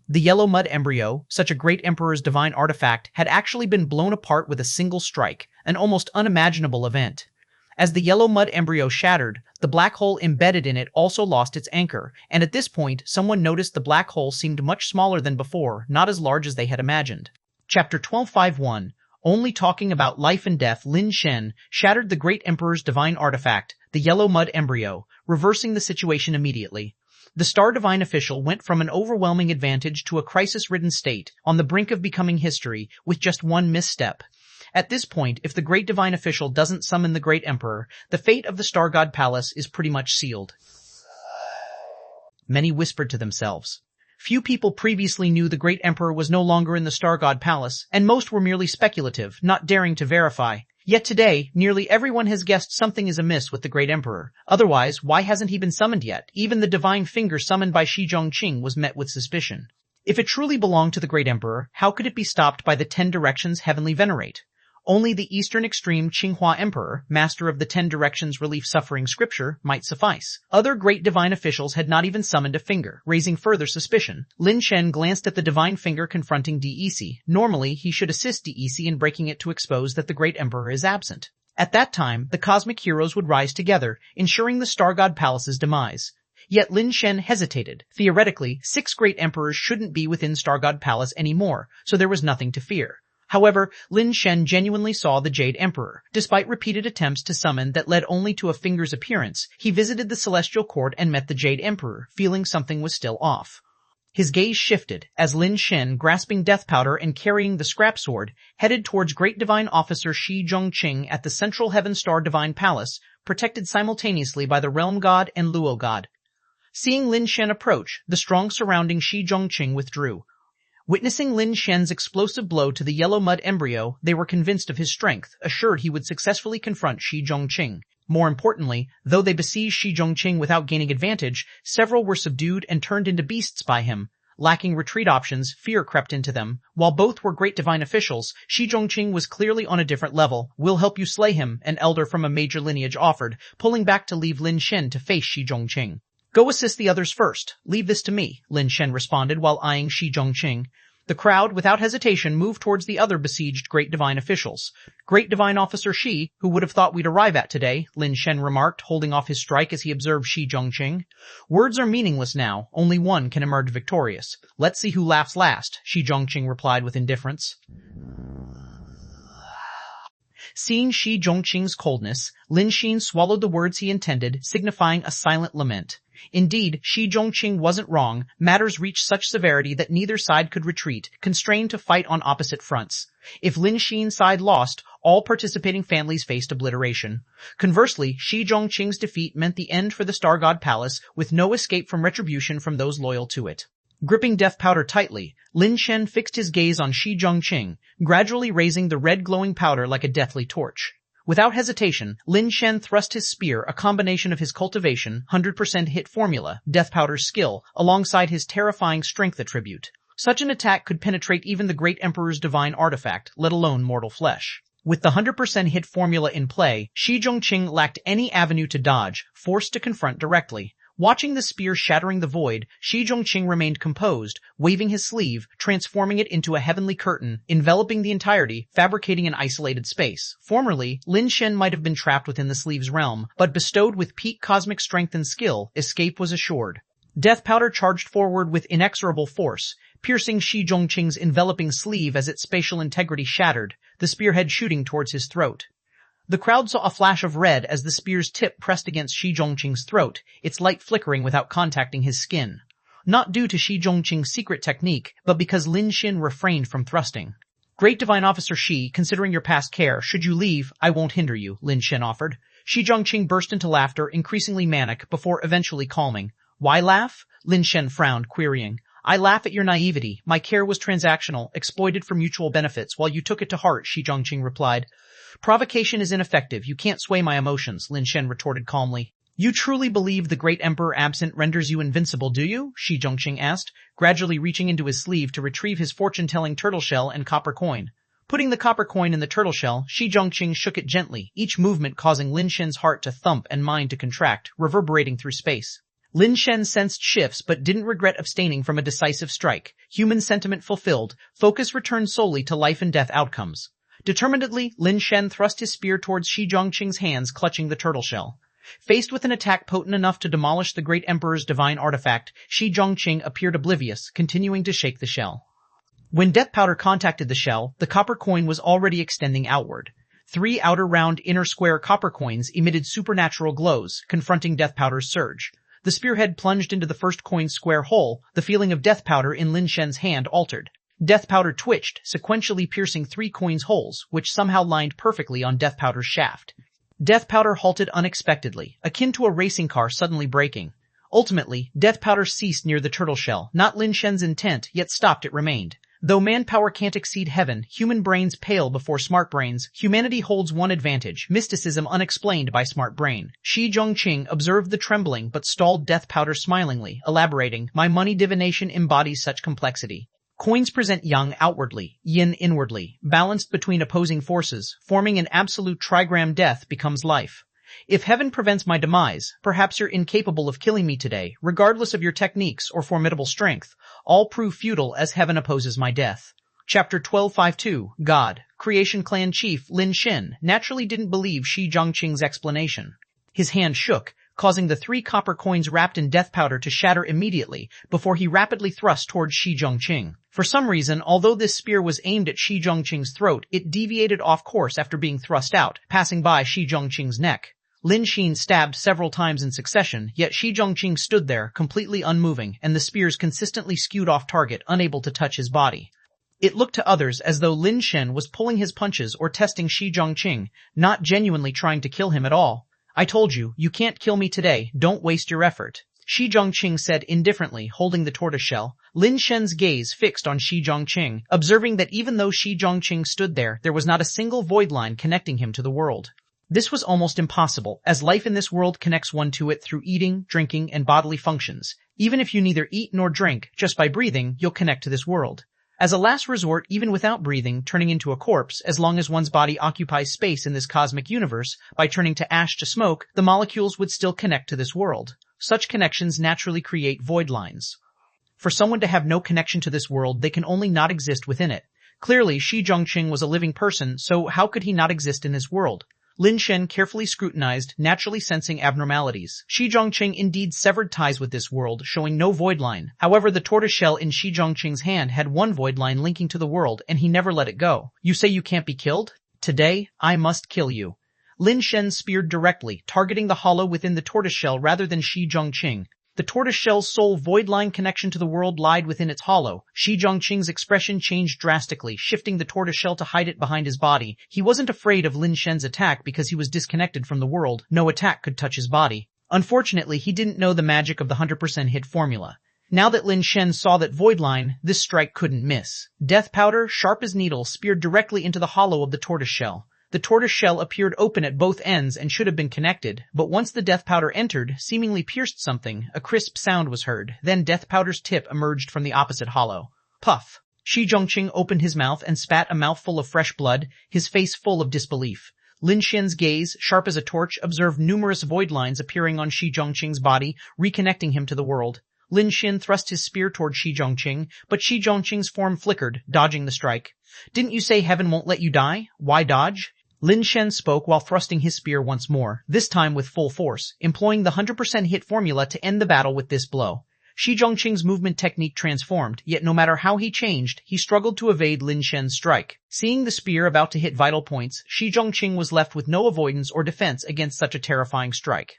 A: The yellow mud embryo, such a great emperor's divine artifact, had actually been blown apart with a single strike, an almost unimaginable event. As the yellow mud embryo shattered, the black hole embedded in it also lost its anchor, and at this point, someone noticed the black hole seemed much smaller than before, not as large as they had imagined. Chapter 1251, only talking about life and death. Lin Shen shattered the great emperor's divine artifact, the yellow mud embryo, reversing the situation immediately. The Star Divine official went from an overwhelming advantage to a crisis-ridden state, on the brink of becoming history, with just one misstep. At this point, if the great divine official doesn't summon the great emperor, the fate of the Star God Palace is pretty much sealed. Many whispered to themselves. Few people previously knew the great emperor was no longer in the Star God Palace, and most were merely speculative, not daring to verify. Yet today, nearly everyone has guessed something is amiss with the great emperor. Otherwise, why hasn't he been summoned yet? Even the divine finger summoned by Shi Zhongqing was met with suspicion. If it truly belonged to the great emperor, how could it be stopped by the 10 directions heavenly venerate? Only the Eastern Extreme Qinghua Emperor, master of the 10 Directions Relief Suffering Scripture, might suffice. Other great divine officials had not even summoned a finger, raising further suspicion. Lin Shen glanced at the divine finger confronting DEC. Normally, he should assist DEC in breaking it to expose that the great emperor is absent. At that time, the cosmic heroes would rise together, ensuring the Star God Palace's demise. Yet Lin Shen hesitated. Theoretically, 6 great emperors shouldn't be within Star God Palace anymore, so there was nothing to fear. However, Lin Shen genuinely saw the Jade Emperor. Despite repeated attempts to summon that led only to a finger's appearance, he visited the Celestial Court and met the Jade Emperor, feeling something was still off. His gaze shifted as Lin Shen, grasping death powder and carrying the scrap sword, headed towards Great Divine Officer Shi Zhongqing at the Central Heaven Star Divine Palace, protected simultaneously by the Realm God and Luo God. Seeing Lin Shen approach, the strong surrounding Shi Zhongqing withdrew. Witnessing Lin Shen's explosive blow to the yellow mud embryo, they were convinced of his strength, assured he would successfully confront Shi Zhongqing. More importantly, though they besieged Shi Zhongqing without gaining advantage, several were subdued and turned into beasts by him. Lacking retreat options, fear crept into them. While both were great divine officials, Shi Zhongqing was clearly on a different level. "We'll help you slay him," an elder from a major lineage offered, pulling back to leave Lin Shen to face Shi Zhongqing. "Go assist the others first. Leave this to me," Lin Shen responded while eyeing Shi Zhongqing. The crowd, without hesitation, moved towards the other besieged Great Divine officials. "Great Divine Officer Shi, who would have thought we'd arrive at today," Lin Shen remarked, holding off his strike as he observed Shi Zhongqing. "Words are meaningless now. Only one can emerge victorious. Let's see who laughs last," Shi Zhongqing replied with indifference. Seeing Shi Zhongqing's coldness, Lin Shen swallowed the words he intended, signifying a silent lament. Indeed, Shi Zhongqing wasn't wrong. Matters reached such severity that neither side could retreat, constrained to fight on opposite fronts. If Lin Shen's side lost, all participating families faced obliteration. Conversely, Shi Zhongqing's defeat meant the end for the Star God Palace, with no escape from retribution from those loyal to it. Gripping death powder tightly, Lin Shen fixed his gaze on Shi Zhongqing, gradually raising the red glowing powder like a deathly torch. Without hesitation, Lin Shen thrust his spear, a combination of his cultivation, 100% hit formula, death powder's skill, alongside his terrifying strength attribute. Such an attack could penetrate even the great emperor's divine artifact, let alone mortal flesh. With the 100% hit formula in play, Shi Zhongqing lacked any avenue to dodge, forced to confront directly. Watching the spear shattering the void, Shi Zhongqing remained composed, waving his sleeve, transforming it into a heavenly curtain, enveloping the entirety, fabricating an isolated space. Formerly, Lin Shen might have been trapped within the sleeve's realm, but bestowed with peak cosmic strength and skill, escape was assured. Death powder charged forward with inexorable force, piercing Shi Zhongqing's enveloping sleeve as its spatial integrity shattered, the spearhead shooting towards his throat. The crowd saw a flash of red as the spear's tip pressed against Shi Zhongqing's throat, its light flickering without contacting his skin. Not due to Shi Zhongqing's secret technique, but because Lin Shen refrained from thrusting. Great Divine Officer Shi, considering your past care, should you leave, I won't hinder you, Lin Shen offered. Shi Zhongqing burst into laughter, increasingly manic, before eventually calming. Why laugh? Lin Shen frowned, querying. I laugh at your naivety. My care was transactional, exploited for mutual benefits, while you took it to heart, Shi Zhongqing replied. Provocation is ineffective. You can't sway my emotions, Lin Shen retorted calmly. You truly believe the great emperor absent renders you invincible, do you? Shi Zhongqing asked, gradually reaching into his sleeve to retrieve his fortune-telling turtle shell and copper coin. Putting the copper coin in the turtle shell, Shi Zhongqing shook it gently, each movement causing Lin Shen's heart to thump and mind to contract, reverberating through space. Lin Shen sensed shifts but didn't regret abstaining from a decisive strike. Human sentiment fulfilled, focus returned solely to life and death outcomes. Determinedly, Lin Shen thrust his spear towards Shi Zhongqing's hands clutching the turtle shell. Faced with an attack potent enough to demolish the great emperor's divine artifact, Shi Zhongqing appeared oblivious, continuing to shake the shell. When death powder contacted the shell, the copper coin was already extending outward. 3 outer round inner square copper coins emitted supernatural glows, confronting death powder's surge. The spearhead plunged into the first coin's square hole, the feeling of death powder in Lin Shen's hand altered. Death powder twitched, sequentially piercing 3 coins' holes, which somehow lined perfectly on death powder's shaft. Death powder halted unexpectedly, akin to a racing car suddenly braking. Ultimately, death powder ceased near the turtle shell, not Lin Shen's intent, yet stopped it remained. Though manpower can't exceed heaven, human brains pale before smart brains, humanity holds one advantage, mysticism unexplained by smart brain. Shi Zhongqing observed the trembling but stalled death powder smilingly, elaborating, my money divination embodies such complexity. Coins present yang outwardly, yin inwardly, balanced between opposing forces, forming an absolute trigram. Death becomes life. If heaven prevents my demise, perhaps you're incapable of killing me today, regardless of your techniques or formidable strength. All prove futile as heaven opposes my death. Chapter 1252, God. Creation Clan Chief Lin Shen naturally didn't believe Shi Zhongqing's explanation. His hand shook, causing the 3 copper coins wrapped in death powder to shatter immediately before he rapidly thrust towards Shi Zhongqing. For some reason, although this spear was aimed at Shi Zhongqing's throat, it deviated off course after being thrust out, passing by Shi Zhongqing's neck. Lin Shen stabbed several times in succession, yet Shi Zhongqing stood there, completely unmoving, and the spears consistently skewed off target, unable to touch his body. It looked to others as though Lin Shen was pulling his punches or testing Shi Zhongqing, not genuinely trying to kill him at all. I told you, you can't kill me today, don't waste your effort. Shi Zhongqing said indifferently, holding the tortoise shell. Lin Shen's gaze fixed on Shi Zhongqing, observing that even though Shi Zhongqing stood there was not a single void line connecting him to the world. This was almost impossible, as life in this world connects one to it through eating, drinking, and bodily functions. Even if you neither eat nor drink, just by breathing, you'll connect to this world. As a last resort, even without breathing, turning into a corpse, as long as one's body occupies space in this cosmic universe, by turning to ash to smoke, the molecules would still connect to this world. Such connections naturally create void lines. For someone to have no connection to this world, they can only not exist within it. Clearly, Shi Zhongqing was a living person, so how could he not exist in this world? Lin Shen carefully scrutinized, naturally sensing abnormalities. Shi Zhongqing indeed severed ties with this world, showing no void line. However, the tortoise shell in Shi Zhongqing's hand had one void line linking to the world, and he never let it go. You say you can't be killed? Today, I must kill you. Lin Shen speared directly, targeting the hollow within the tortoise shell rather than Shi Zhongqing. The tortoise shell's sole void line connection to the world lied within its hollow. Shi Zhongqing's expression changed drastically, shifting the tortoise shell to hide it behind his body. He wasn't afraid of Lin Shen's attack because he was disconnected from the world. No attack could touch his body. Unfortunately, he didn't know the magic of the 100% hit formula. Now that Lin Shen saw that void line, this strike couldn't miss. Death powder, sharp as needle, speared directly into the hollow of the tortoise shell. The tortoise shell appeared open at both ends and should have been connected, but once the death powder entered, seemingly pierced something, a crisp sound was heard. Then death powder's tip emerged from the opposite hollow. Puff. Shi Zhongqing opened his mouth and spat a mouthful of fresh blood, his face full of disbelief. Lin Shen's gaze, sharp as a torch, observed numerous void lines appearing on Shi Zhongqing's body, reconnecting him to the world. Lin Shen thrust his spear toward Shi Zhongqing, but Shi Zhongqing's form flickered, dodging the strike. Didn't you say heaven won't let you die? Why dodge? Lin Shen spoke while thrusting his spear once more, this time with full force, employing the 100% hit formula to end the battle with this blow. Shi Zhongqing's movement technique transformed, yet no matter how he changed, he struggled to evade Lin Shen's strike. Seeing the spear about to hit vital points, Shi Zhongqing was left with no avoidance or defense against such a terrifying strike.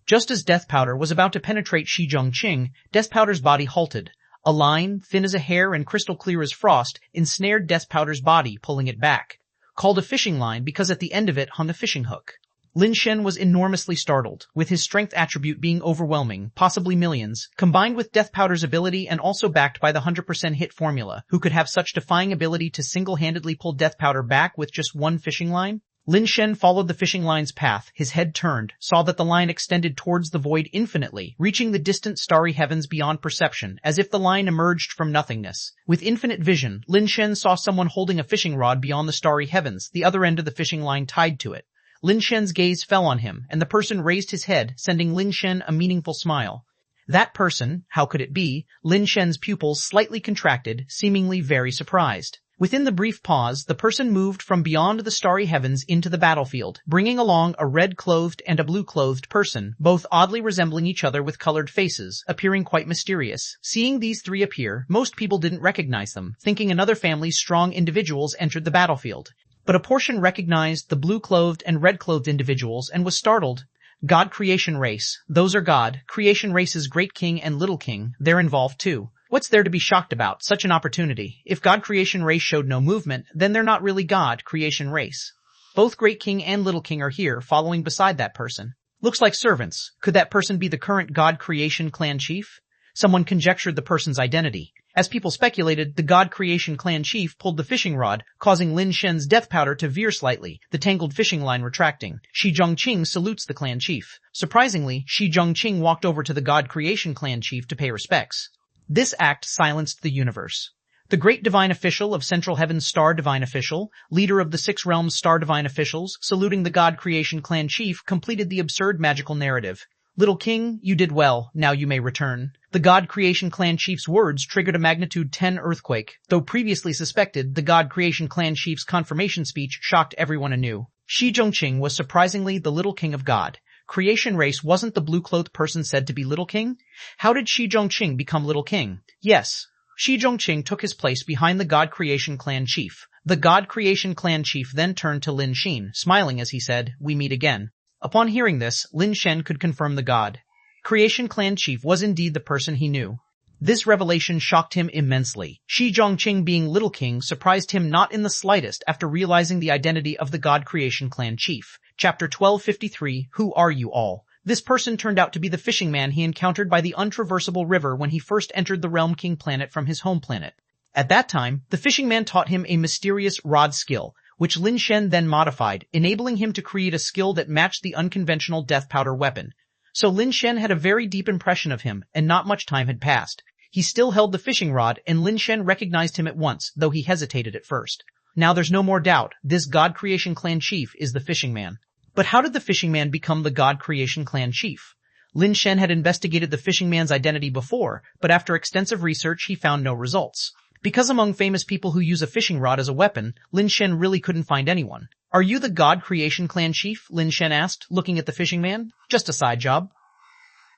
A: Just as Death Powder was about to penetrate Shi Zhongqing, Death Powder's body halted. A line, thin as a hair and crystal clear as frost, ensnared Death Powder's body, pulling it back. Called a fishing line because at the end of it hung a fishing hook. Lin Shen was enormously startled, with his strength attribute being overwhelming, possibly millions, combined with Death Powder's ability and also backed by the 100% hit formula. Who could have such defying ability to single-handedly pull Death Powder back with just one fishing line? Lin Shen followed the fishing line's path, his head turned, saw that the line extended towards the void infinitely, reaching the distant starry heavens beyond perception, as if the line emerged from nothingness. With infinite vision, Lin Shen saw someone holding a fishing rod beyond the starry heavens, the other end of the fishing line tied to it. Lin Shen's gaze fell on him, and the person raised his head, sending Lin Shen a meaningful smile. That person, how could it be? Lin Shen's pupils slightly contracted, seemingly very surprised. Within the brief pause, the person moved from beyond the starry heavens into the battlefield, bringing along a red-clothed and a blue-clothed person, both oddly resembling each other with colored faces, appearing quite mysterious. Seeing these three appear, most people didn't recognize them, thinking another family's strong individuals entered the battlefield. But a portion recognized the blue-clothed and red-clothed individuals and was startled. God Creation Race. Those are God, Creation Race's Great King and Little King. They're involved too. What's there to be shocked about? Such an opportunity. If God Creation Race showed no movement, then they're not really God Creation Race. Both Great King and Little King are here, following beside that person. Looks like servants. Could that person be the current God Creation clan chief? Someone conjectured the person's identity. As people speculated, the God Creation clan chief pulled the fishing rod, causing Lin Shen's Death Powder to veer slightly, the tangled fishing line retracting. Shi Zhongqing salutes the clan chief. Surprisingly, Shi Zhongqing walked over to the God Creation clan chief to pay respects. This act silenced the universe. The great divine official of Central Heaven's Star Divine Official, leader of the Six Realms Star Divine Officials, saluting the God Creation clan chief, completed the absurd magical narrative. Little King, you did well, now you may return. The God Creation clan chief's words triggered a magnitude 10 earthquake. Though previously suspected, the God Creation clan chief's confirmation speech shocked everyone anew. Shi Zhongqing was surprisingly the Little King of God. Creation Race wasn't the blue-clothed person said to be Little King? How did Shi Zhongqing become Little King? Yes, Shi Zhongqing took his place behind the God Creation clan chief. The God Creation clan chief then turned to Lin Shen, smiling as he said, "We meet again." Upon hearing this, Lin Shen could confirm the God Creation clan chief was indeed the person he knew. This revelation shocked him immensely. Shi Zhongqing being Little King surprised him not in the slightest after realizing the identity of the God Creation clan chief. Chapter 1253, Who Are You All? This person turned out to be the fishing man he encountered by the untraversable river when he first entered the Realm King planet from his home planet. At that time, the fishing man taught him a mysterious rod skill, which Lin Shen then modified, enabling him to create a skill that matched the unconventional Death Powder weapon. So Lin Shen had a very deep impression of him, and not much time had passed. He still held the fishing rod, and Lin Shen recognized him at once, though he hesitated at first. Now there's no more doubt, this God Creation clan chief is the fishing man. But how did the fishing man become the God Creation clan chief? Lin Shen had investigated the fishing man's identity before, but after extensive research he found no results. Because among famous people who use a fishing rod as a weapon, Lin Shen really couldn't find anyone. Are you the God Creation clan chief? Lin Shen asked, looking at the fishing man. Just a side job.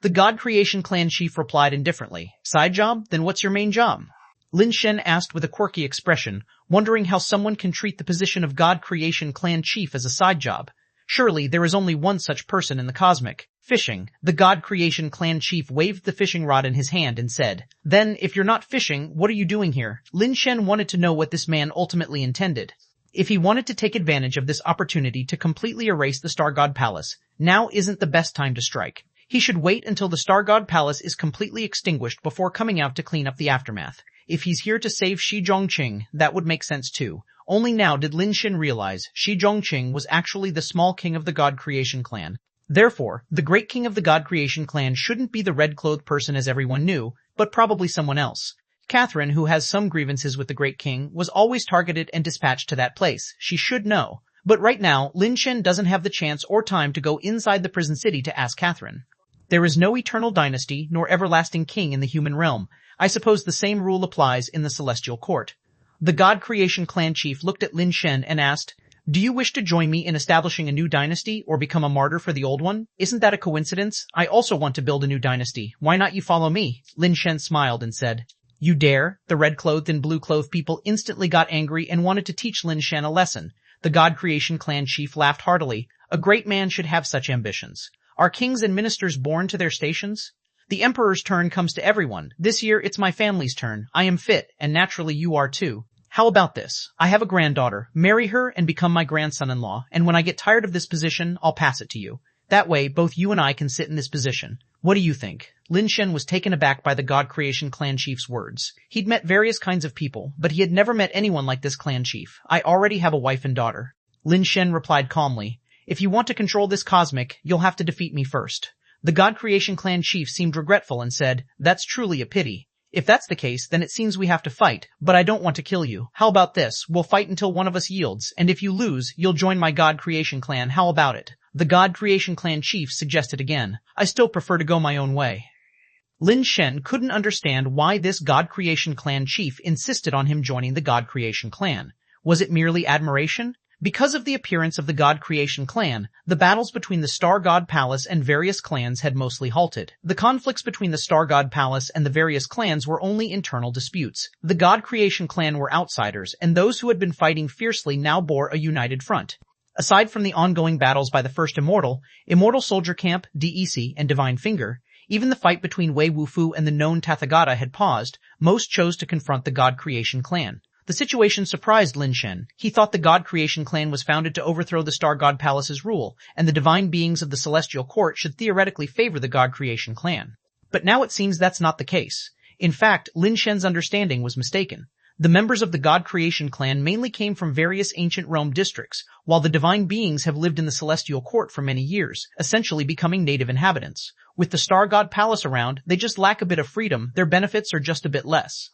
A: The God Creation clan chief replied indifferently. Side job? Then what's your main job? Lin Shen asked with a quirky expression, wondering how someone can treat the position of God Creation clan chief as a side job. Surely there is only one such person in the cosmic. Fishing. The God Creation clan chief waved the fishing rod in his hand and said, "Then, if you're not fishing, what are you doing here?" Lin Shen wanted to know what this man ultimately intended. If he wanted to take advantage of this opportunity to completely erase the Star God Palace, now isn't the best time to strike. He should wait until the Star God Palace is completely extinguished before coming out to clean up the aftermath. If he's here to save Shi Zhongqing, that would make sense too. Only now did Lin Shen realize Shi Zhongqing was actually the small king of the God Creation clan. Therefore, the great king of the God Creation clan shouldn't be the red-clothed person as everyone knew, but probably someone else. Catherine, who has some grievances with the great king, was always targeted and dispatched to that place. She should know. But right now, Lin Shen doesn't have the chance or time to go inside the prison city to ask Catherine. There is no eternal dynasty nor everlasting king in the human realm. I suppose the same rule applies in the celestial court. The God Creation clan chief looked at Lin Shen and asked, Do you wish to join me in establishing a new dynasty or become a martyr for the old one? Isn't that a coincidence? I also want to build a new dynasty. Why not you follow me? Lin Shen smiled and said. You dare? The red-clothed and blue-clothed people instantly got angry and wanted to teach Lin Shen a lesson. The God Creation Clan chief laughed heartily. A great man should have such ambitions. Are kings and ministers born to their stations? The emperor's turn comes to everyone. This year it's my family's turn. I am fit, and naturally you are too. How about this? I have a granddaughter. Marry her and become my grandson-in-law, and when I get tired of this position, I'll pass it to you. That way, both you and I can sit in this position. What do you think? Lin Shen was taken aback by the God Creation Clan chief's words. He'd met various kinds of people, but he had never met anyone like this clan chief. I already have a wife and daughter. Lin Shen replied calmly. If you want to control this cosmic, you'll have to defeat me first. The God Creation Clan chief seemed regretful and said, That's truly a pity. If that's the case, then it seems we have to fight, but I don't want to kill you. How about this? We'll fight until one of us yields, and if you lose, you'll join my God Creation Clan. How about it? The God Creation Clan chief suggested again. I still prefer to go my own way. Lin Shen couldn't understand why this God Creation Clan chief insisted on him joining the God Creation Clan. Was it merely admiration? Because of the appearance of the God Creation Clan, the battles between the Star God Palace and various clans had mostly halted. The conflicts between the Star God Palace and the various clans were only internal disputes. The God Creation Clan were outsiders, and those who had been fighting fiercely now bore a united front. Aside from the ongoing battles by the First Immortal, Immortal Soldier Camp, DEC, and Divine Finger, even the fight between Wei Wufu and the known Tathagata had paused. Most chose to confront the God Creation Clan. The situation surprised Lin Shen. He thought the God Creation Clan was founded to overthrow the Star God Palace's rule, and the divine beings of the Celestial Court should theoretically favor the God Creation Clan. But now it seems that's not the case. In fact, Lin Shen's understanding was mistaken. The members of the God Creation Clan mainly came from various ancient Rome districts, while the divine beings have lived in the Celestial Court for many years, essentially becoming native inhabitants. With the Star God Palace around, they just lack a bit of freedom. Their benefits are just a bit less.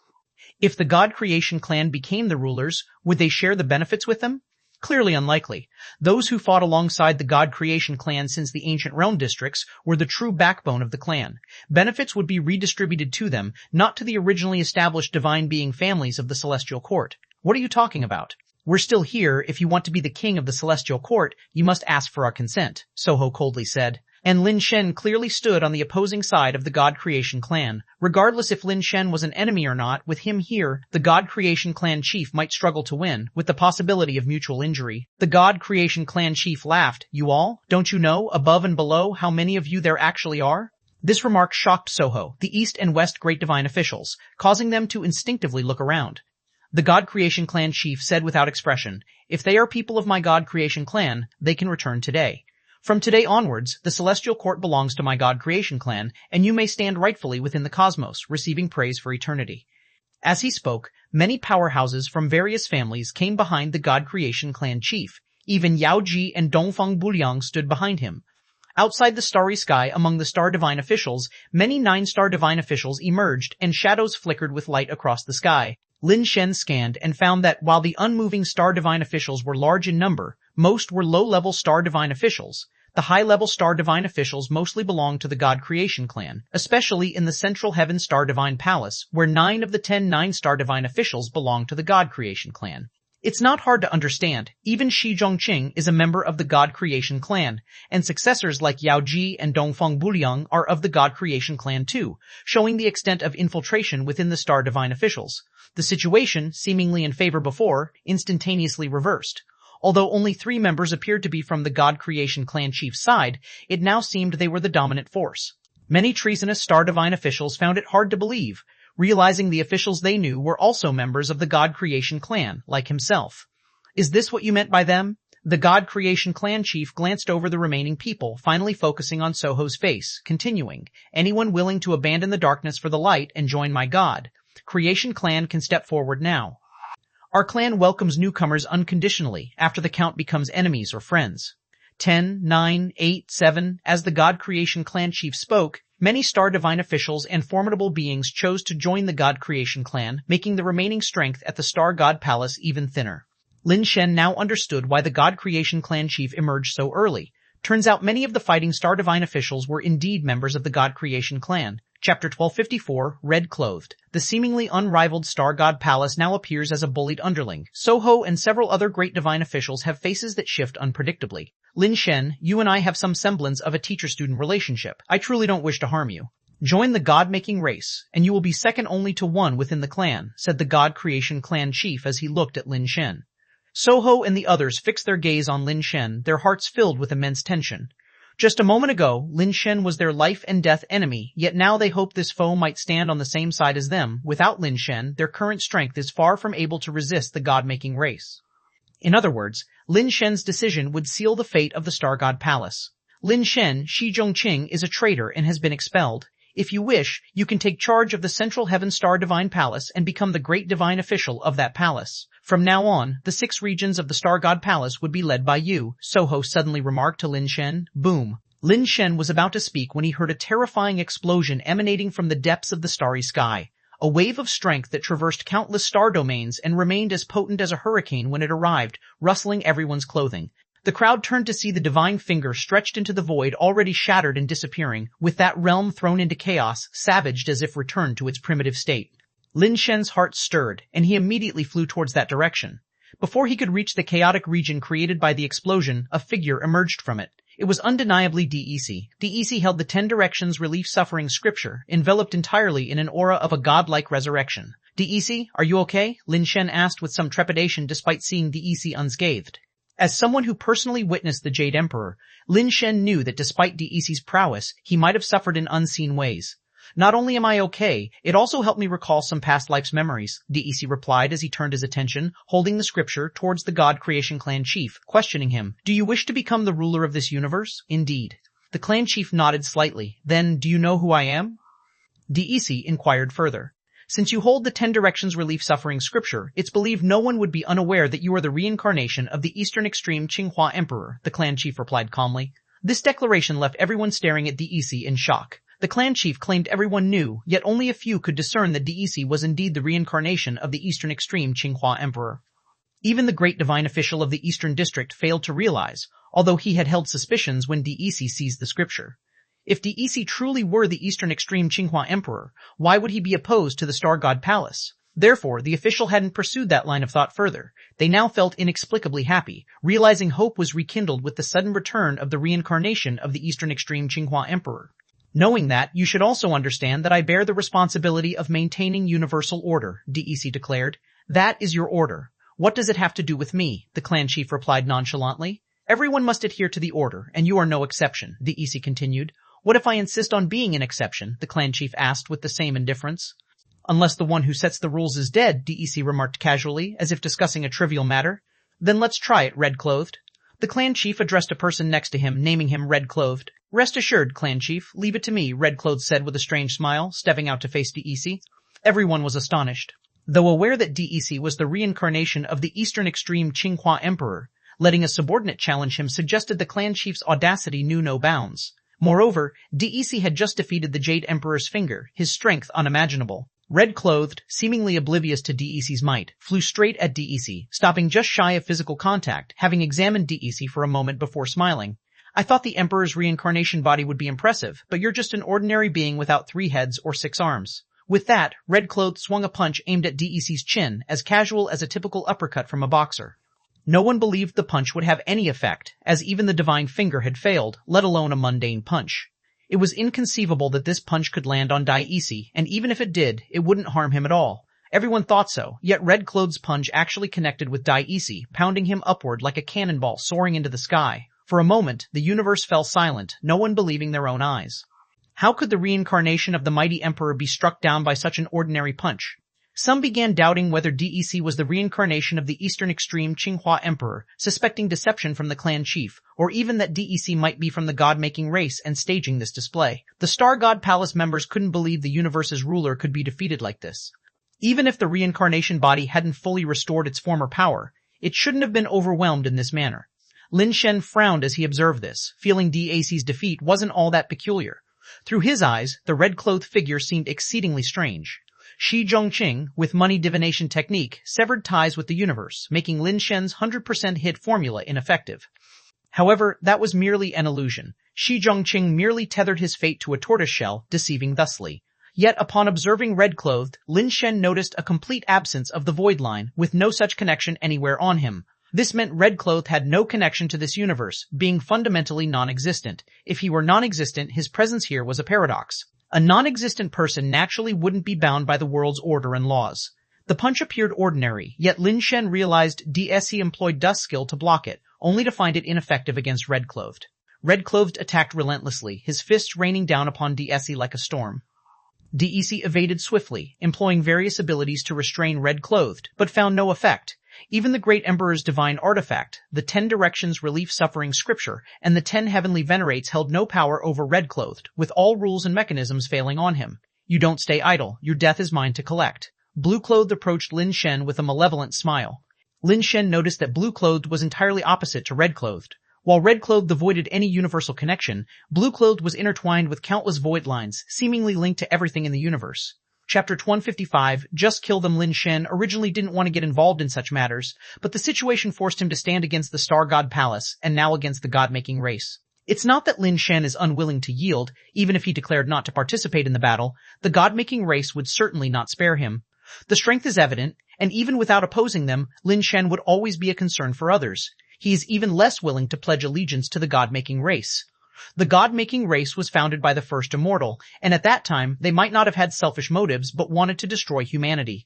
A: If the God Creation Clan became the rulers, would they share the benefits with them? Clearly unlikely. Those who fought alongside the God Creation Clan since the ancient realm districts were the true backbone of the clan. Benefits would be redistributed to them, not to the originally established divine being families of the Celestial Court. What are you talking about? We're still here. If you want to be the king of the Celestial Court, you must ask for our consent, Soho coldly said. And Lin Shen clearly stood on the opposing side of the God Creation Clan. Regardless if Lin Shen was an enemy or not, with him here, the God Creation Clan chief might struggle to win, with the possibility of mutual injury. The God Creation Clan chief laughed. You all? Don't you know, above and below, how many of you there actually are? This remark shocked Soho, the East and West Great Divine officials, causing them to instinctively look around. The God Creation Clan chief said without expression, If they are people of my God Creation Clan, they can return today. From today onwards, the Celestial Court belongs to my God Creation Clan, and you may stand rightfully within the cosmos, receiving praise for eternity. As he spoke, many powerhouses from various families came behind the God Creation Clan chief. Even Yao Ji and Dongfeng Buliang stood behind him. Outside the starry sky among the Star Divine officials, many 9-star Divine officials emerged, and shadows flickered with light across the sky. Lin Shen scanned and found that while the unmoving Star Divine officials were large in number, most were low-level Star Divine officials. The high-level Star Divine officials mostly belonged to the God Creation Clan, especially in the Central Heaven Star Divine Palace, where 9 of the 10 9-star Divine officials belonged to the God Creation Clan. It's not hard to understand. Even Shi Zhongqing is a member of the God Creation Clan, and successors like Yao Ji and Dongfeng Buliang are of the God Creation Clan too, showing the extent of infiltration within the Star Divine officials. The situation, seemingly in favor before, instantaneously reversed. Although only 3 members appeared to be from the God Creation Clan chief's side, it now seemed they were the dominant force. Many treasonous Star Divine officials found it hard to believe, realizing the officials they knew were also members of the God Creation Clan, like himself. Is this what you meant by them? The God Creation Clan chief glanced over the remaining people, finally focusing on Soho's face, continuing, Anyone willing to abandon the darkness for the light and join my God Creation Clan can step forward now. Our clan welcomes newcomers unconditionally after the count becomes enemies or friends. 10, 9, 8, 7, as the God Creation Clan chief spoke, many Star Divine officials and formidable beings chose to join the God Creation Clan, making the remaining strength at the Star God Palace even thinner. Lin Shen now understood why the God Creation Clan chief emerged so early. Turns out many of the fighting Star Divine officials were indeed members of the God Creation Clan. Chapter 1254, Red-Clothed. The seemingly unrivaled Star God Palace now appears as a bullied underling. Soho and several other great divine officials have faces that shift unpredictably. Lin Shen, you and I have some semblance of a teacher-student relationship. I truly don't wish to harm you. Join the God-making race, and you will be second only to one within the clan, said the God Creation clan chief as he looked at Lin Shen. Soho and the others fixed their gaze on Lin Shen, their hearts filled with immense tension. Just a moment ago, Lin Shen was their life-and-death enemy, yet now they hope this foe might stand on the same side as them. Without Lin Shen, their current strength is far from able to resist the God-making race. In other words, Lin Shen's decision would seal the fate of the Star God Palace. Lin Shen, Ch1201, is a traitor and has been expelled. If you wish, you can take charge of the Central Heaven Star Divine Palace and become the great divine official of that palace. From now on, the 6 regions of the Star God Palace would be led by you, Soho suddenly remarked to Lin Shen. Boom. Lin Shen was about to speak when he heard a terrifying explosion emanating from the depths of the starry sky. A wave of strength that traversed countless star domains and remained as potent as a hurricane when it arrived, rustling everyone's clothing. The crowd turned to see the divine finger stretched into the void, already shattered and disappearing, with that realm thrown into chaos, savaged as if returned to its primitive state. Lin Shen's heart stirred, and he immediately flew towards that direction. Before he could reach the chaotic region created by the explosion, a figure emerged from it. It was undeniably DEC. DEC held the 10 Directions Relief Suffering scripture, enveloped entirely in an aura of a godlike resurrection. DEC, are you okay? Lin Shen asked with some trepidation despite seeing DEC unscathed. As someone who personally witnessed the Jade Emperor, Lin Shen knew that despite DEC's prowess, he might have suffered in unseen ways. Not only am I okay, it also helped me recall some past life's memories, DEC replied as he turned his attention, holding the scripture, towards the God Creation clan chief, questioning him. Do you wish to become the ruler of this universe? Indeed. The clan chief nodded slightly. Then, do you know who I am? DEC inquired further. Since you hold the 10 Directions Relief Suffering scripture, it's believed no one would be unaware that you are the reincarnation of the Eastern Extreme Qinghua Emperor, the clan chief replied calmly. This declaration left everyone staring at DEC in shock. The clan chief claimed everyone knew, yet only a few could discern that DEC was indeed the reincarnation of the Eastern Extreme Qinghua Emperor. Even the great divine official of the Eastern District failed to realize, although he had held suspicions when DEC seized the scripture. If DEC truly were the Eastern Extreme Qinghua Emperor, why would he be opposed to the Star God Palace? Therefore, the official hadn't pursued that line of thought further. They now felt inexplicably happy, realizing hope was rekindled with the sudden return of the reincarnation of the Eastern Extreme Qinghua Emperor. Knowing that, you should also understand that I bear the responsibility of maintaining universal order, DEC declared. That is your order. What does it have to do with me? The clan chief replied nonchalantly. Everyone must adhere to the order, and you are no exception, DEC continued. What if I insist on being an exception? The clan chief asked with the same indifference. Unless the one who sets the rules is dead, DEC remarked casually, as if discussing a trivial matter. Then let's try it, Red-Clothed. The clan chief addressed a person next to him, naming him Red-Clothed. Rest assured, clan chief, leave it to me, Red-Clothed said with a strange smile, stepping out to face DEC. Everyone was astonished. Though aware that DEC was the reincarnation of the Eastern Extreme Qinghua Emperor, letting a subordinate challenge him suggested the clan chief's audacity knew no bounds. Moreover, DEC had just defeated the Jade Emperor's finger, his strength unimaginable. Red-Clothed, seemingly oblivious to DEC's might, flew straight at DEC, stopping just shy of physical contact, having examined DEC for a moment before smiling. I thought the Emperor's reincarnation body would be impressive, but you're just an ordinary being without 3 heads or 6 arms. With that, Red-Clothed swung a punch aimed at DEC's chin, as casual as a typical uppercut from a boxer. No one believed the punch would have any effect, as even the divine finger had failed, let alone a mundane punch. It was inconceivable that this punch could land on DEC, and even if it did, it wouldn't harm him at all. Everyone thought so, yet Red-Clothed's punch actually connected with DEC, pounding him upward like a cannonball soaring into the sky. For a moment, the universe fell silent, no one believing their own eyes. How could the reincarnation of the mighty emperor be struck down by such an ordinary punch? Some began doubting whether DEC was the reincarnation of the Eastern Extreme Qinghua Emperor, suspecting deception from the clan chief, or even that DEC might be from the god-making race and staging this display. The Star God Palace members couldn't believe the universe's ruler could be defeated like this. Even if the reincarnation body hadn't fully restored its former power, it shouldn't have been overwhelmed in this manner. Lin Shen frowned as he observed this, feeling DEC's defeat wasn't all that peculiar. Through his eyes, the red-clothed figure seemed exceedingly strange. Ch1201, with money divination technique, severed ties with the universe, making Lin Shen's 100% hit formula ineffective. However, that was merely an illusion. Ch1201 merely tethered his fate to a tortoiseshell, deceiving thusly. Yet upon observing red-clothed, Lin Shen noticed a complete absence of the void line, with no such connection anywhere on him. This meant red-clothed had no connection to this universe, being fundamentally non-existent. If he were non-existent, his presence here was a paradox. A non-existent person naturally wouldn't be bound by the world's order and laws. The punch appeared ordinary, yet Lin Shen realized DSE employed dust skill to block it, only to find it ineffective against red-clothed. Red-clothed attacked relentlessly, his fists raining down upon DSE like a storm. DEC evaded swiftly, employing various abilities to restrain red-clothed, but found no effect. Even the Great Emperor's divine artifact, the 10 Directions Relief Suffering Scripture, and the 10 Heavenly Venerates held no power over red-clothed, with all rules and mechanisms failing on him. You don't stay idle, your death is mine to collect. Blue-clothed approached Lin Shen with a malevolent smile. Lin Shen noticed that blue-clothed was entirely opposite to red-clothed. While red-clothed avoided any universal connection, blue-clothed was intertwined with countless void lines, seemingly linked to everything in the universe. Chapter 155, Just Kill Them. Lin Shen originally didn't want to get involved in such matters, but the situation forced him to stand against the Star God Palace, and now against the God-making race. It's not that Lin Shen is unwilling to yield, even if he declared not to participate in the battle, the God-making race would certainly not spare him. The strength is evident, and even without opposing them, Lin Shen would always be a concern for others. He is even less willing to pledge allegiance to the God-making race. The God-making race was founded by the first immortal, and at that time they might not have had selfish motives but wanted to destroy humanity.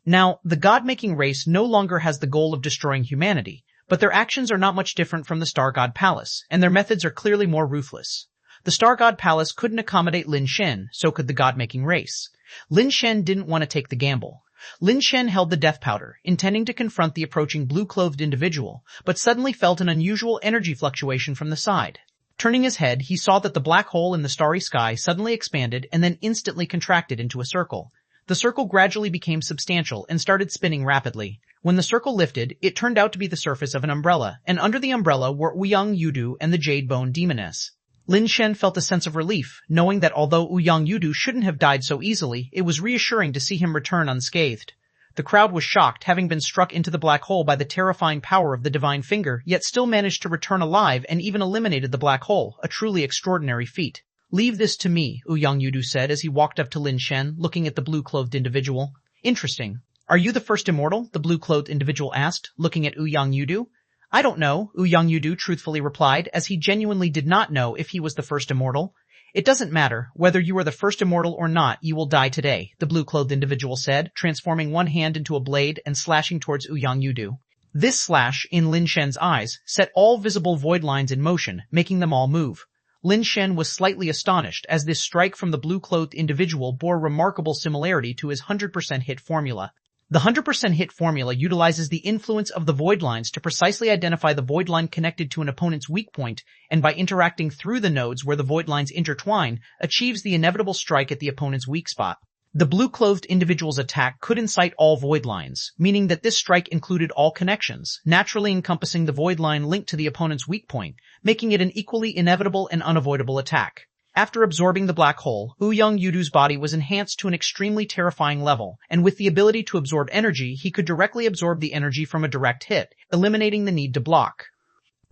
A: Now, the God-making race no longer has the goal of destroying humanity, but their actions are not much different from the Star God Palace, and their methods are clearly more ruthless. The Star God Palace couldn't accommodate Lin Shen, so could the God-making race. Lin Shen didn't want to take the gamble. Lin Shen held the death powder, intending to confront the approaching blue-clothed individual, but suddenly felt an unusual energy fluctuation from the side. Turning his head, he saw that the black hole in the starry sky suddenly expanded and then instantly contracted into a circle. The circle gradually became substantial and started spinning rapidly. When the circle lifted, it turned out to be the surface of an umbrella, and under the umbrella were Ouyang Yudu and the Jade Bone Demoness. Lin Shen felt a sense of relief, knowing that although Ouyang Yudu shouldn't have died so easily, it was reassuring to see him return unscathed. The crowd was shocked, having been struck into the black hole by the terrifying power of the divine finger, yet still managed to return alive and even eliminated the black hole, a truly extraordinary feat. Leave this to me, Ouyang Yudu said as he walked up to Lin Shen, looking at the blue-clothed individual. Interesting. Are you the first immortal? The blue-clothed individual asked, looking at Ouyang Yudu. I don't know, Ouyang Yudu truthfully replied, as he genuinely did not know if he was the first immortal. It doesn't matter. Whether you are the first immortal or not, you will die today, the blue-clothed individual said, transforming one hand into a blade and slashing towards Ouyang Yudu. This slash, in Lin Shen's eyes, set all visible void lines in motion, making them all move. Lin Shen was slightly astonished, as this strike from the blue-clothed individual bore remarkable similarity to his 100% hit formula. The 100% hit formula utilizes the influence of the void lines to precisely identify the void line connected to an opponent's weak point, and by interacting through the nodes where the void lines intertwine, achieves the inevitable strike at the opponent's weak spot. The blue-clothed individual's attack could incite all void lines, meaning that this strike included all connections, naturally encompassing the void line linked to the opponent's weak point, making it an equally inevitable and unavoidable attack. After absorbing the black hole, Ouyang Yudu's body was enhanced to an extremely terrifying level, and with the ability to absorb energy, he could directly absorb the energy from a direct hit, eliminating the need to block.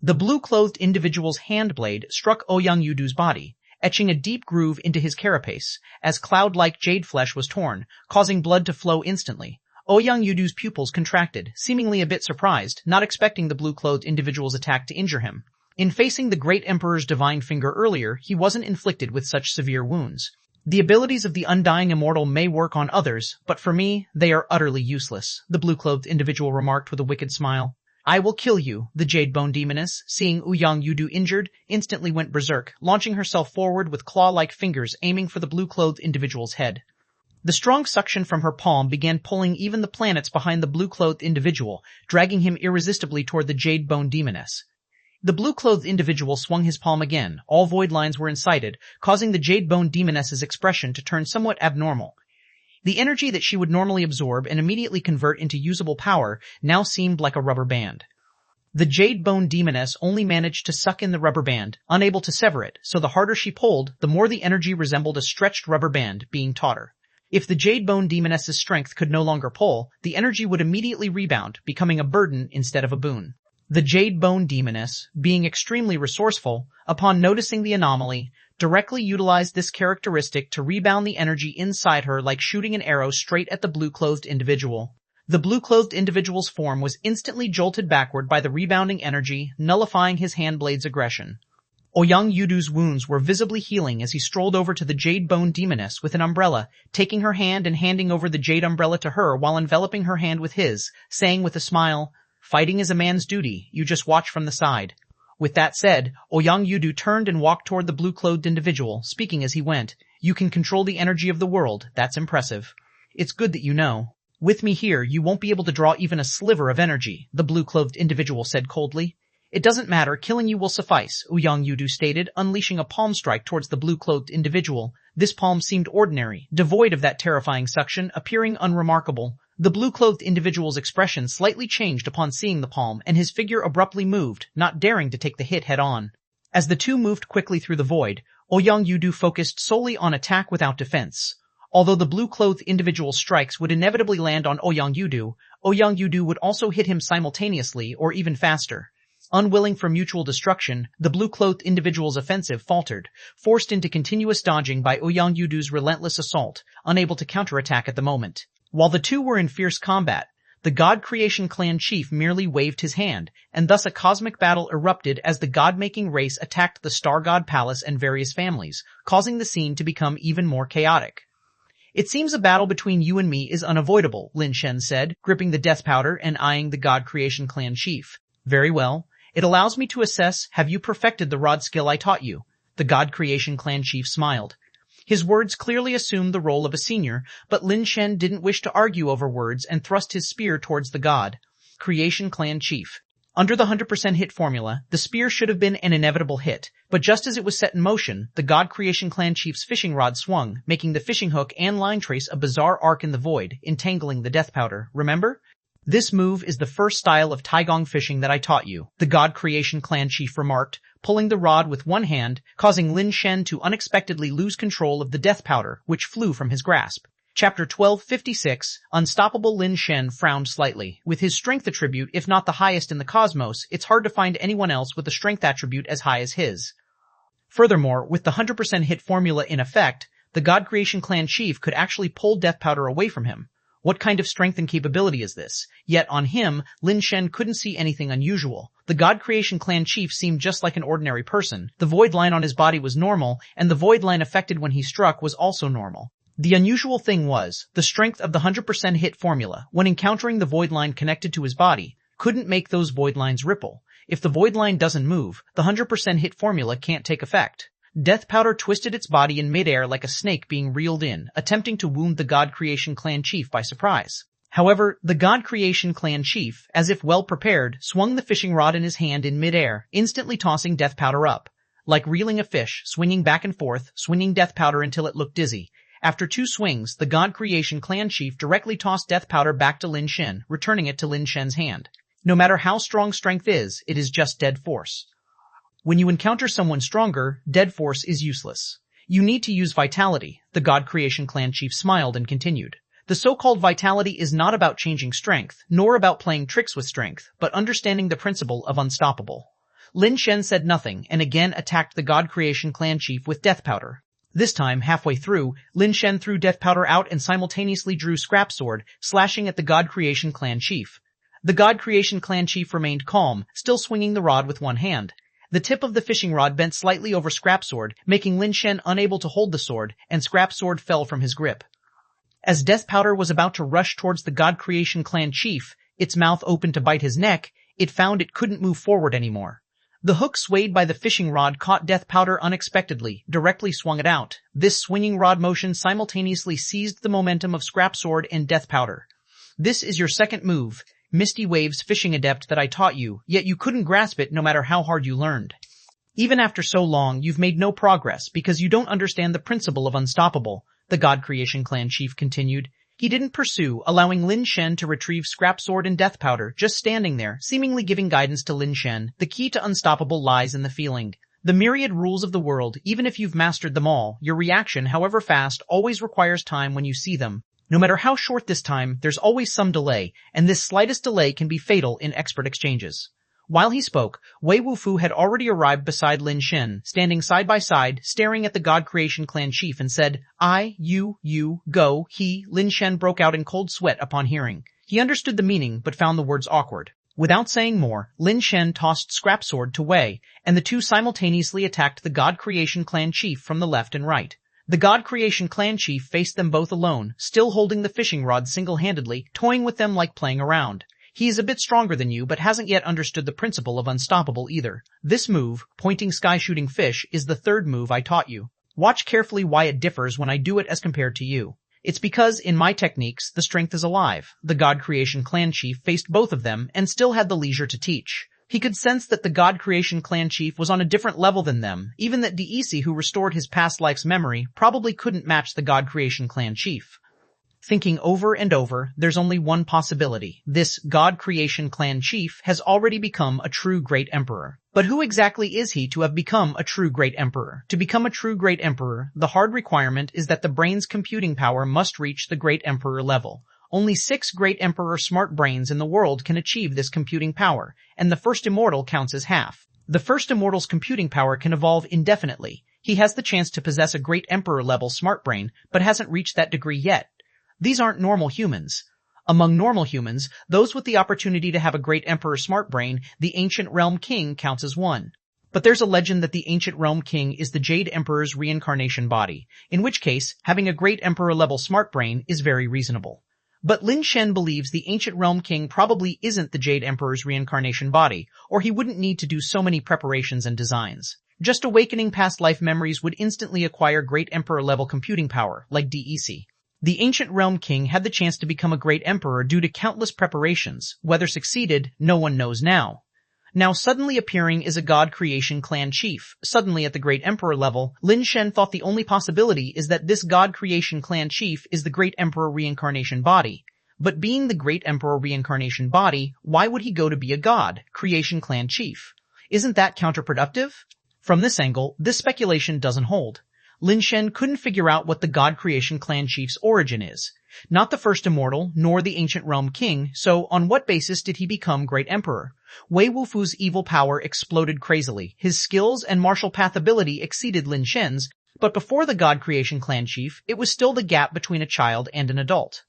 A: The blue-clothed individual's hand blade struck Ouyang Yudu's body, etching a deep groove into his carapace, as cloud-like jade flesh was torn, causing blood to flow instantly. Ouyang Yudu's pupils contracted, seemingly a bit surprised, not expecting the blue-clothed individual's attack to injure him. In facing the Great Emperor's divine finger earlier, he wasn't inflicted with such severe wounds. The abilities of the undying immortal may work on others, but for me, they are utterly useless, the blue-clothed individual remarked with a wicked smile. I will kill you, the Jade Bone Demoness, seeing Ouyang Yudu injured, instantly went berserk, launching herself forward with claw-like fingers aiming for the blue-clothed individual's head. The strong suction from her palm began pulling even the planets behind the blue-clothed individual, dragging him irresistibly toward the Jade Bone Demoness. The blue-clothed individual swung his palm again. All void lines were incited, causing the Jade Bone Demoness's expression to turn somewhat abnormal. The energy that she would normally absorb and immediately convert into usable power now seemed like a rubber band. The Jade Bone Demoness only managed to suck in the rubber band, unable to sever it, so the harder she pulled, the more the energy resembled a stretched rubber band, being tauter. If the Jade Bone Demoness's strength could no longer pull, the energy would immediately rebound, becoming a burden instead of a boon. The Jade Bone Demoness, being extremely resourceful, upon noticing the anomaly, directly utilized this characteristic to rebound the energy inside her like shooting an arrow straight at the blue-clothed individual. The blue-clothed individual's form was instantly jolted backward by the rebounding energy, nullifying his handblade's aggression. Ouyang Yudu's wounds were visibly healing as he strolled over to the Jade Bone Demoness with an umbrella, taking her hand and handing over the jade umbrella to her while enveloping her hand with his, saying with a smile, "Fighting is a man's duty, you just watch from the side." With that said, Ouyang Yudu turned and walked toward the blue-clothed individual, speaking as he went, "You can control the energy of the world, that's impressive. It's good that you know. With me here, you won't be able to draw even a sliver of energy," the blue-clothed individual said coldly. "It doesn't matter, killing you will suffice," Ouyang Yudu stated, unleashing a palm strike towards the blue-clothed individual. This palm seemed ordinary, devoid of that terrifying suction, appearing unremarkable. The blue-clothed individual's expression slightly changed upon seeing the palm, and his figure abruptly moved, not daring to take the hit head-on. As the two moved quickly through the void, Ouyang Yudu focused solely on attack without defense. Although the blue-clothed individual's strikes would inevitably land on Ouyang Yudu would also hit him simultaneously or even faster. Unwilling for mutual destruction, the blue-clothed individual's offensive faltered, forced into continuous dodging by Ouyang Yudu's relentless assault, unable to counterattack at the moment. While the two were in fierce combat, the God Creation Clan chief merely waved his hand, and thus a cosmic battle erupted as the god-making race attacked the Star God Palace and various families, causing the scene to become even more chaotic. "It seems a battle between you and me is unavoidable," Lin Shen said, gripping the death powder and eyeing the God Creation Clan chief. "Very well. It allows me to assess, have you perfected the rod skill I taught you?" The God Creation Clan chief smiled. His words clearly assumed the role of a senior, but Lin Shen didn't wish to argue over words and thrust his spear towards the God Creation Clan chief. Under the 100% hit formula, the spear should have been an inevitable hit, but just as it was set in motion, the God Creation Clan chief's fishing rod swung, making the fishing hook and line trace a bizarre arc in the void, entangling the death powder. "Remember? This move is the first style of Taigong fishing that I taught you," the God Creation Clan chief remarked, pulling the rod with one hand, causing Lin Shen to unexpectedly lose control of the death powder, which flew from his grasp. Chapter 1256, Unstoppable. Lin Shen frowned slightly. With his strength attribute, if not the highest in the cosmos, it's hard to find anyone else with a strength attribute as high as his. Furthermore, with the 100% hit formula in effect, the God Creation Clan chief could actually pull death powder away from him. What kind of strength and capability is this? Yet on him, Lin Shen couldn't see anything unusual. The God Creation Clan chief seemed just like an ordinary person. The void line on his body was normal, and the void line affected when he struck was also normal. The unusual thing was, the strength of the 100% hit formula, when encountering the void line connected to his body, couldn't make those void lines ripple. If the void line doesn't move, the 100% hit formula can't take effect. Death powder twisted its body in midair like a snake being reeled in, attempting to wound the God Creation Clan chief by surprise. However, the God Creation Clan chief, as if well prepared, swung the fishing rod in his hand in midair, instantly tossing death powder up. Like reeling a fish, swinging back and forth, swinging death powder until it looked dizzy. After 2 swings, the God Creation Clan chief directly tossed death powder back to Lin Shen, returning it to Lin Shen's hand. No matter how strong strength is, it is just dead force. When you encounter someone stronger, dead force is useless. You need to use vitality. The God Creation Clan chief smiled and continued. The so-called vitality is not about changing strength, nor about playing tricks with strength, but understanding the principle of unstoppable. Lin Shen said nothing and again attacked the God Creation Clan chief with death powder. This time, halfway through, Lin Shen threw death powder out and simultaneously drew scrap sword, slashing at the God Creation Clan chief. The God Creation Clan chief remained calm, still swinging the rod with one hand. The tip of the fishing rod bent slightly over scrap sword, making Lin Shen unable to hold the sword, and scrap sword fell from his grip. As death powder was about to rush towards the God Creation Clan chief, its mouth opened to bite his neck, it found it couldn't move forward anymore. The hook swayed by the fishing rod caught death powder unexpectedly, directly swung it out. This swinging rod motion simultaneously seized the momentum of scrap sword and death powder. "This is your second move, Misty Waves fishing adept, that I taught you, yet you couldn't grasp it no matter how hard you learned. Even after so long, you've made no progress because you don't understand the principle of unstoppable," the God Creation Clan chief continued. He didn't pursue, allowing Lin Shen to retrieve scrap sword and death powder, just standing there, seemingly giving guidance to Lin Shen. The key to unstoppable lies in the feeling. The myriad rules of the world, even if you've mastered them all, your reaction, however fast, always requires time when you see them. No matter how short this time, there's always some delay, and this slightest delay can be fatal in expert exchanges. While he spoke, Wei Wufu had already arrived beside Lin Shen, standing side by side, staring at the God Creation Clan chief and said, I, you, go, he. Lin Shen broke out in cold sweat upon hearing. He understood the meaning, but found the words awkward. Without saying more, Lin Shen tossed Scrap Sword to Wei, and the two simultaneously attacked the God Creation Clan chief from the left and right. The God Creation Clan chief faced them both alone, still holding the fishing rod single-handedly, toying with them like playing around. He is a bit stronger than you, but hasn't yet understood the principle of unstoppable either. This move, pointing sky shooting fish, is the third move I taught you. Watch carefully why it differs when I do it as compared to you. It's because, in my techniques, the strength is alive. The God Creation Clan chief faced both of them and still had the leisure to teach. He could sense that the God Creation Clan chief was on a different level than them, even that Deisi, who restored his past life's memory, probably couldn't match the God Creation Clan chief. Thinking over and over, there's only one possibility. This God Creation Clan chief has already become a true Great Emperor. But who exactly is he to have become a true Great Emperor? To become a true Great Emperor, the hard requirement is that the brain's computing power must reach the Great Emperor level. Only 6 Great Emperor smart brains in the world can achieve this computing power, and the first immortal counts as half. The first immortal's computing power can evolve indefinitely. He has the chance to possess a Great Emperor level smart brain, but hasn't reached that degree yet. These aren't normal humans. Among normal humans, those with the opportunity to have a Great Emperor smart brain, the Ancient Realm King counts as one. But there's a legend that the Ancient Realm King is the Jade Emperor's reincarnation body, in which case, having a Great Emperor level smart brain is very reasonable. But Lin Shen believes the Ancient Realm King probably isn't the Jade Emperor's reincarnation body, or he wouldn't need to do so many preparations and designs. Just awakening past life memories would instantly acquire Great Emperor level computing power, like Deisi. The Ancient Realm King had the chance to become a Great Emperor due to countless preparations. Whether succeeded, no one knows now. Now suddenly appearing is a God Creation Clan chief. Suddenly at the Great Emperor level, Lin Shen thought the only possibility is that this God Creation Clan chief is the Great Emperor reincarnation body. But being the Great Emperor reincarnation body, why would he go to be a God Creation Clan chief? Isn't that counterproductive? From this angle, this speculation doesn't hold. Lin Shen couldn't figure out what the God Creation Clan chief's origin is. Not the first immortal, nor the Ancient Realm King, so on what basis did he become Great Emperor? Wei Wufu's evil power exploded crazily. His skills and martial path ability exceeded Lin Shen's, but before the God Creation Clan chief, it was still the gap between a child and an adult.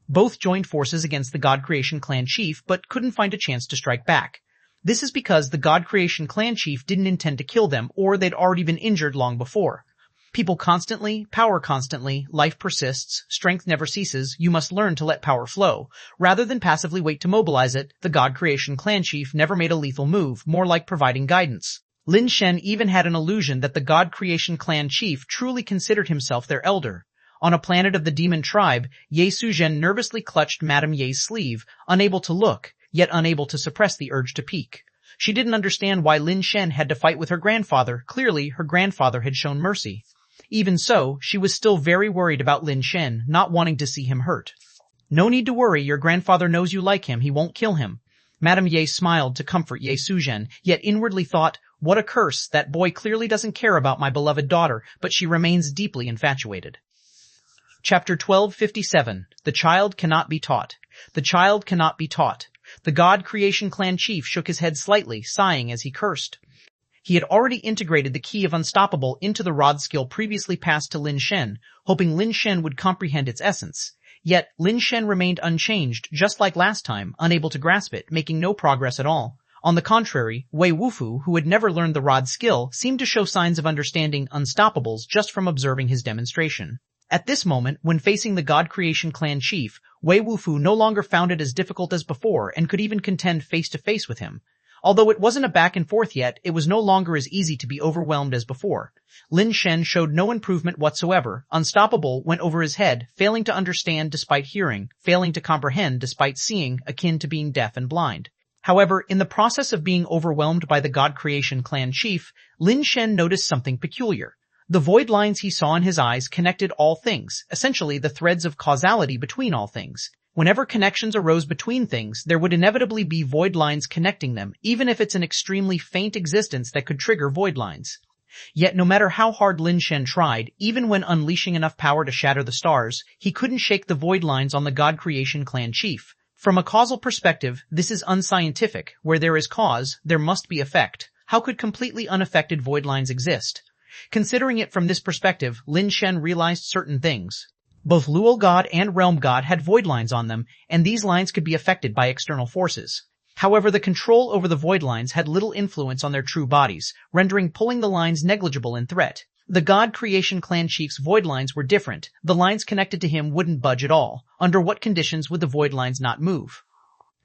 A: Both joined forces against the God Creation Clan chief, but couldn't find a chance to strike back. This is because the God Creation Clan chief didn't intend to kill them, or they'd already been injured long before. People constantly, power constantly, life persists, strength never ceases, you must learn to let power flow. Rather than passively wait to mobilize it, the God Creation Clan chief never made a lethal move, more like providing guidance. Lin Shen even had an illusion that the God Creation Clan chief truly considered himself their elder. On a planet of the demon tribe, Ye Suzhen nervously clutched Madame Ye's sleeve, unable to look, yet unable to suppress the urge to peek. She didn't understand why Lin Shen had to fight with her grandfather. Clearly, her grandfather had shown mercy. Even so, she was still very worried about Lin Shen, not wanting to see him hurt. No need to worry, your grandfather knows you like him, he won't kill him. Madame Ye smiled to comfort Ye Suzhen, yet inwardly thought, what a curse, that boy clearly doesn't care about my beloved daughter, but she remains deeply infatuated. Chapter 1257. The Child Cannot Be Taught. The child cannot be taught. The God Creation Clan chief shook his head slightly, sighing as he cursed. He had already integrated the key of Unstoppable into the rod skill previously passed to Lin Shen, hoping Lin Shen would comprehend its essence. Yet, Lin Shen remained unchanged, just like last time, unable to grasp it, making no progress at all. On the contrary, Wei Wufu, who had never learned the rod skill, seemed to show signs of understanding Unstoppables just from observing his demonstration. At this moment, when facing the God Creation Clan chief, Wei Wufu no longer found it as difficult as before and could even contend face-to-face with him. Although it wasn't a back and forth yet, it was no longer as easy to be overwhelmed as before. Lin Shen showed no improvement whatsoever. Unstoppable went over his head, failing to understand despite hearing, failing to comprehend despite seeing, akin to being deaf and blind. However, in the process of being overwhelmed by the God Creation Clan chief, Lin Shen noticed something peculiar. The void lines he saw in his eyes connected all things, essentially the threads of causality between all things. Whenever connections arose between things, there would inevitably be void lines connecting them, even if it's an extremely faint existence that could trigger void lines. Yet no matter how hard Lin Shen tried, even when unleashing enough power to shatter the stars, he couldn't shake the void lines on the God Creation Clan chief. From a causal perspective, this is unscientific. Where there is cause, there must be effect. How could completely unaffected void lines exist? Considering it from this perspective, Lin Shen realized certain things. Both Luo God and Realm God had void lines on them, and these lines could be affected by external forces. However, the control over the void lines had little influence on their true bodies, rendering pulling the lines negligible in threat. The God Creation Clan Chief's void lines were different. The lines connected to him wouldn't budge at all. Under what conditions would the void lines not move?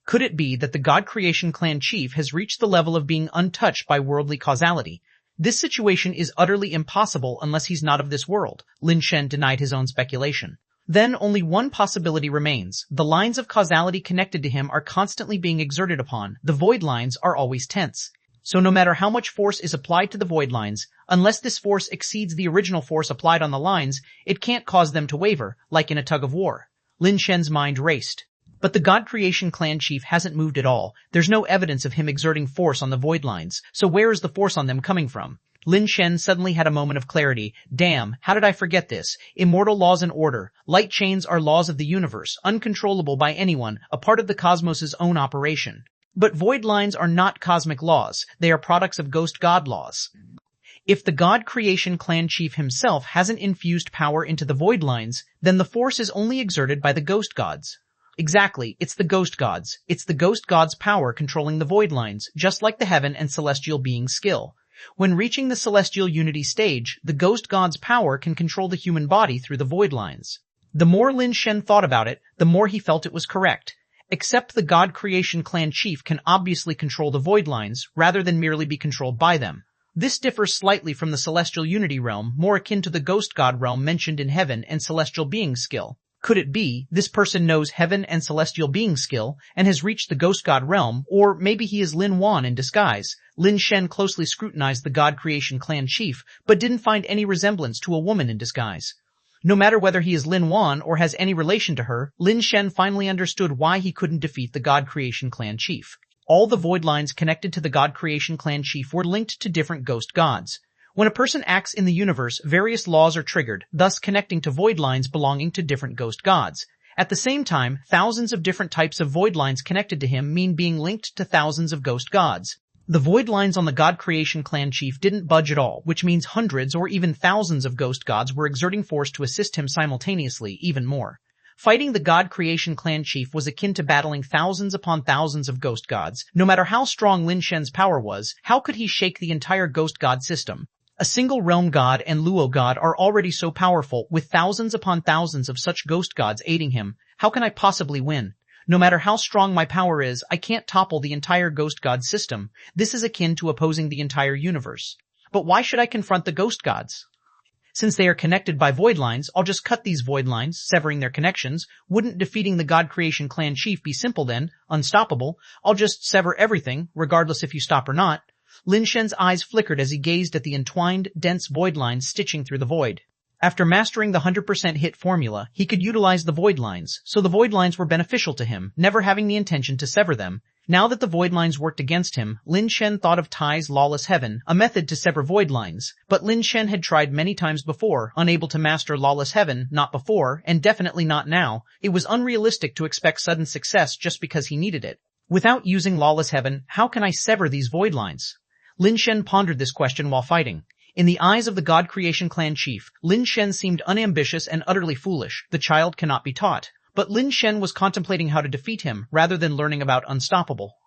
A: Could it be that the God Creation Clan Chief has reached the level of being untouched by worldly causality? This situation is utterly impossible unless he's not of this world. Lin Shen denied his own speculation. Then only one possibility remains. The lines of causality connected to him are constantly being exerted upon. The void lines are always tense. So no matter how much force is applied to the void lines, unless this force exceeds the original force applied on the lines, it can't cause them to waver, like in a tug of war. Lin Shen's mind raced. But the God Creation Clan Chief hasn't moved at all. There's no evidence of him exerting force on the void lines, so where is the force on them coming from? Lin Shen suddenly had a moment of clarity. Damn, how did I forget this? Immortal laws and order. Light chains are laws of the universe, uncontrollable by anyone, a part of the cosmos's own operation. But void lines are not cosmic laws. They are products of ghost god laws. If the God Creation Clan Chief himself hasn't infused power into the void lines, then the force is only exerted by the ghost gods. Exactly, it's the ghost gods. It's the ghost gods' power controlling the void lines, just like the heaven and celestial being's skill. When reaching the celestial unity stage, the ghost god's power can control the human body through the void lines. The more Lin Shen thought about it, the more he felt it was correct. Except the God Creation Clan Chief can obviously control the void lines, rather than merely be controlled by them. This differs slightly from the celestial unity realm, more akin to the ghost god realm mentioned in heaven and celestial being skill. Could it be, this person knows heaven and celestial being skill, and has reached the ghost god realm, or maybe he is Lin Wan in disguise? Lin Shen closely scrutinized the God Creation Clan Chief, but didn't find any resemblance to a woman in disguise. No matter whether he is Lin Wan or has any relation to her, Lin Shen finally understood why he couldn't defeat the God Creation Clan Chief. All the void lines connected to the God Creation Clan Chief were linked to different ghost gods. When a person acts in the universe, various laws are triggered, thus connecting to void lines belonging to different ghost gods. At the same time, thousands of different types of void lines connected to him mean being linked to thousands of ghost gods. The void lines on the God Creation Clan Chief didn't budge at all, which means hundreds or even thousands of ghost gods were exerting force to assist him simultaneously, even more. Fighting the God Creation Clan Chief was akin to battling thousands upon thousands of ghost gods. No matter how strong Lin Shen's power was, how could he shake the entire ghost god system? A single realm god and Luo god are already so powerful, with thousands upon thousands of such ghost gods aiding him. How can I possibly win? No matter how strong my power is, I can't topple the entire ghost god system. This is akin to opposing the entire universe. But why should I confront the ghost gods? Since they are connected by void lines, I'll just cut these void lines, severing their connections. Wouldn't defeating the God Creation Clan Chief be simple then? Unstoppable? I'll just sever everything, regardless if you stop or not. Lin Shen's eyes flickered as he gazed at the entwined, dense void lines stitching through the void. After mastering the 100% hit formula, he could utilize the void lines, so the void lines were beneficial to him, never having the intention to sever them. Now that the void lines worked against him, Lin Shen thought of Tai's lawless heaven, a method to sever void lines. But Lin Shen had tried many times before, unable to master lawless heaven, not before, and definitely not now. It was unrealistic to expect sudden success just because he needed it. Without using lawless heaven, how can I sever these void lines? Lin Shen pondered this question while fighting. In the eyes of the God Creation Clan Chief, Lin Shen seemed unambitious and utterly foolish. The child cannot be taught. But Lin Shen was contemplating how to defeat him, rather than learning about Unstoppable.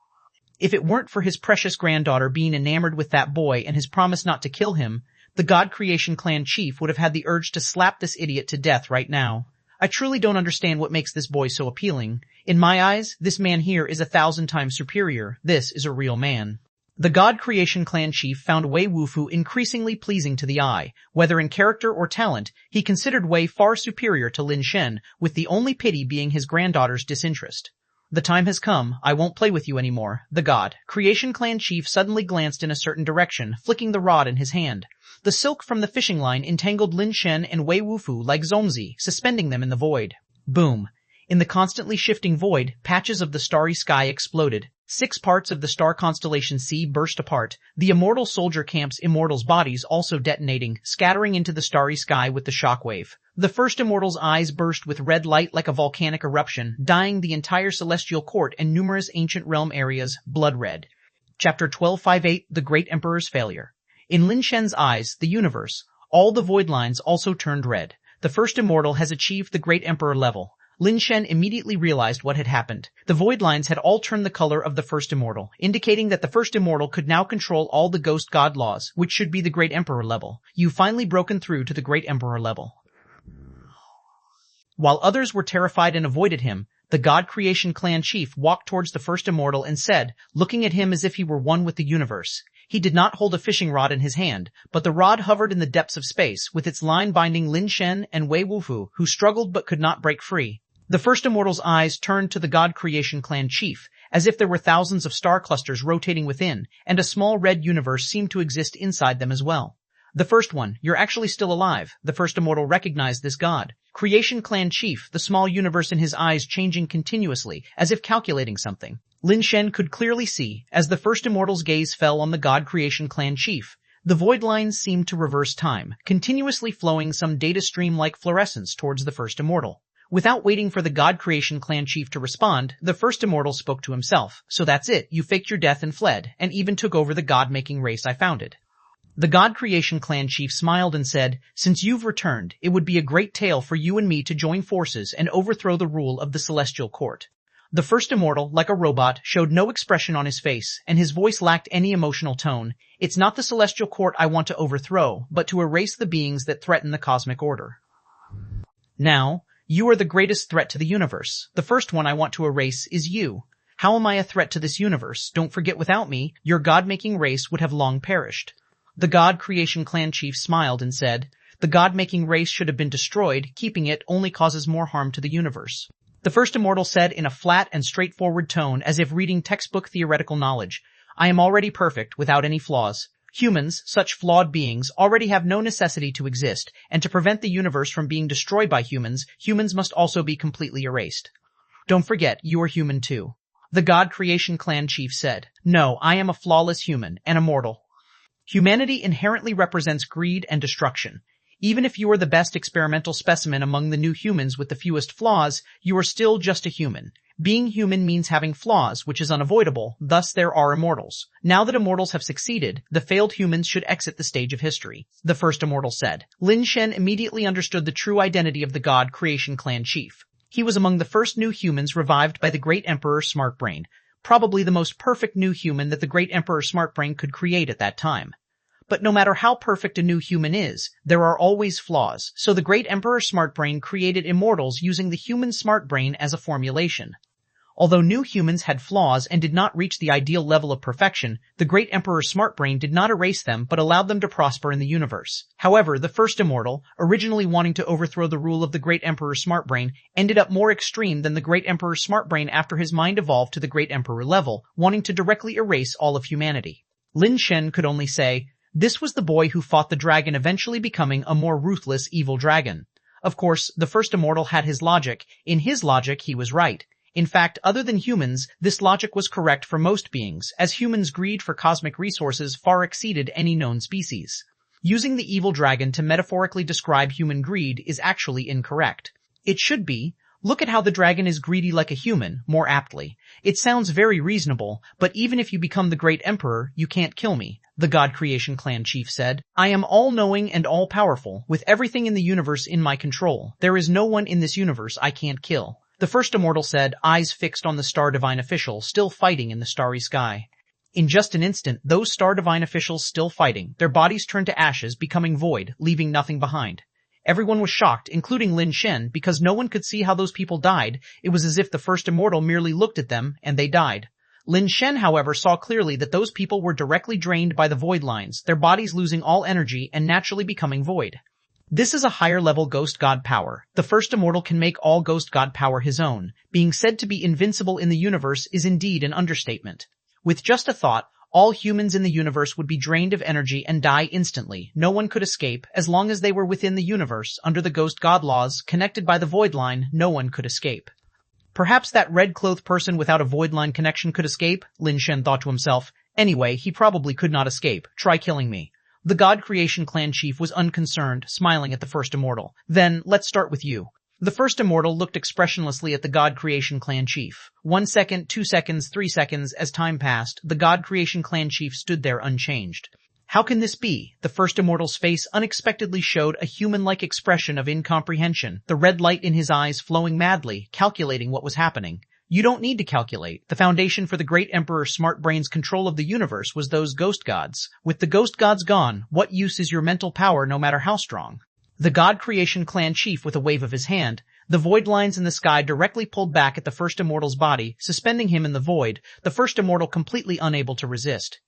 A: If it weren't for his precious granddaughter being enamored with that boy and his promise not to kill him, the God Creation Clan Chief would have had the urge to slap this idiot to death right now. I truly don't understand what makes this boy so appealing. In my eyes, this man here is 1,000 times superior. This is a real man. The God Creation Clan Chief found Wei Wufu increasingly pleasing to the eye. Whether in character or talent, he considered Wei far superior to Lin Shen, with the only pity being his granddaughter's disinterest. The time has come. I won't play with you anymore. The God Creation Clan Chief suddenly glanced in a certain direction, flicking the rod in his hand. The silk from the fishing line entangled Lin Shen and Wei Wufu like zomzi, suspending them in the void. Boom. In the constantly shifting void, patches of the starry sky exploded. 6 parts of the star constellation C burst apart, the immortal soldier camp's immortals' bodies also detonating, scattering into the starry sky with the shockwave. The first immortal's eyes burst with red light like a volcanic eruption, dyeing the entire celestial court and numerous ancient realm areas blood red. Chapter 1258, The Great Emperor's Failure. In Lin Shen's eyes, the universe, all the void lines also turned red. The first immortal has achieved the Great Emperor level. Lin Shen immediately realized what had happened. The void lines had all turned the color of the first immortal, indicating that the first immortal could now control all the ghost god laws, which should be the Great Emperor level. You've finally broken through to the Great Emperor level. While others were terrified and avoided him, the God Creation Clan chief walked towards the first immortal and said, looking at him as if he were one with the universe. He did not hold a fishing rod in his hand, but the rod hovered in the depths of space, with its line binding Lin Shen and Wei Wufu, who struggled but could not break free. The first immortal's eyes turned to the God Creation Clan chief, as if there were thousands of star clusters rotating within, and a small red universe seemed to exist inside them as well. The first one, you're actually still alive. The first immortal recognized this God Creation Clan chief, the small universe in his eyes changing continuously, as if calculating something. Lin Shen could clearly see, as the first immortal's gaze fell on the God Creation Clan chief. The void lines seemed to reverse time, continuously flowing some data stream like fluorescence towards the first immortal. Without waiting for the God Creation Clan chief to respond, the first immortal spoke to himself. So that's it, you faked your death and fled, and even took over the God-making race I founded. The God Creation Clan chief smiled and said, since you've returned, it would be a great tale for you and me to join forces and overthrow the rule of the celestial court. The first immortal, like a robot, showed no expression on his face, and his voice lacked any emotional tone. It's not the celestial court I want to overthrow, but to erase the beings that threaten the cosmic order. Now, you are the greatest threat to the universe. The first one I want to erase is you. How am I a threat to this universe? Don't forget, without me, your God-making race would have long perished. The God Creation Clan chief smiled and said, the God-making race should have been destroyed, keeping it only causes more harm to the universe. The first immortal said in a flat and straightforward tone as if reading textbook theoretical knowledge, I am already perfect, without any flaws. Humans, such flawed beings, already have no necessity to exist, and to prevent the universe from being destroyed by humans, humans must also be completely erased. Don't forget, you are human too. The God Creation Clan chief said, no, I am a flawless human, an immortal. Humanity inherently represents greed and destruction. Even if you are the best experimental specimen among the new humans with the fewest flaws, you are still just a human. Being human means having flaws, which is unavoidable, thus there are immortals. Now that immortals have succeeded, the failed humans should exit the stage of history, the first immortal said. Lin Shen immediately understood the true identity of the God Creation Clan chief. He was among the first new humans revived by the Great Emperor Smartbrain, probably the most perfect new human that the Great Emperor Smartbrain could create at that time. But no matter how perfect a new human is, there are always flaws, so the Great Emperor Smartbrain created immortals using the human Smartbrain as a formulation. Although new humans had flaws and did not reach the ideal level of perfection, the Great Emperor Smartbrain did not erase them but allowed them to prosper in the universe. However, the first immortal, originally wanting to overthrow the rule of the Great Emperor Smartbrain, ended up more extreme than the Great Emperor Smartbrain after his mind evolved to the Great Emperor level, wanting to directly erase all of humanity. Lin Shen could only say, this was the boy who fought the dragon, eventually becoming a more ruthless evil dragon. Of course, the first immortal had his logic. In his logic, he was right. In fact, other than humans, this logic was correct for most beings, as humans' greed for cosmic resources far exceeded any known species. Using the evil dragon to metaphorically describe human greed is actually incorrect. It should be, look at how the dragon is greedy like a human, more aptly. It sounds very reasonable, but even if you become the Great Emperor, you can't kill me, the God Creation Clan chief said. I am all-knowing and all-powerful, with everything in the universe in my control. There is no one in this universe I can't kill. The first immortal said, eyes fixed on the Star Divine official, still fighting in the starry sky. In just an instant, those Star Divine officials still fighting, their bodies turned to ashes, becoming void, leaving nothing behind. Everyone was shocked, including Lin Shen, because no one could see how those people died. It was as if the first immortal merely looked at them, and they died. Lin Shen, however, saw clearly that those people were directly drained by the void lines, their bodies losing all energy and naturally becoming void. This is a higher-level ghost god power. The first immortal can make all ghost god power his own. Being said to be invincible in the universe is indeed an understatement. With just a thought, all humans in the universe would be drained of energy and die instantly. No one could escape. As long as they were within the universe, under the ghost god laws, connected by the void line, no one could escape. Perhaps that red-clothed person without a void line connection could escape, Lin Shen thought to himself. Anyway, he probably could not escape. Try killing me. The God Creation Clan chief was unconcerned, smiling at the first immortal. Then, let's start with you. The first immortal looked expressionlessly at the God Creation Clan chief. 1 second, 2 seconds, 3 seconds, as time passed, the God Creation Clan chief stood there unchanged. How can this be? The first immortal's face unexpectedly showed a human-like expression of incomprehension, the red light in his eyes flowing madly, calculating what was happening. You don't need to calculate. The foundation for the great Emperor's smart brain's control of the universe was those ghost gods. With the ghost gods gone, what use is your mental power no matter how strong? The God Creation Clan chief with a wave of his hand, the void lines in the sky directly pulled back at the first immortal's body, suspending him in the void, the first immortal completely unable to resist.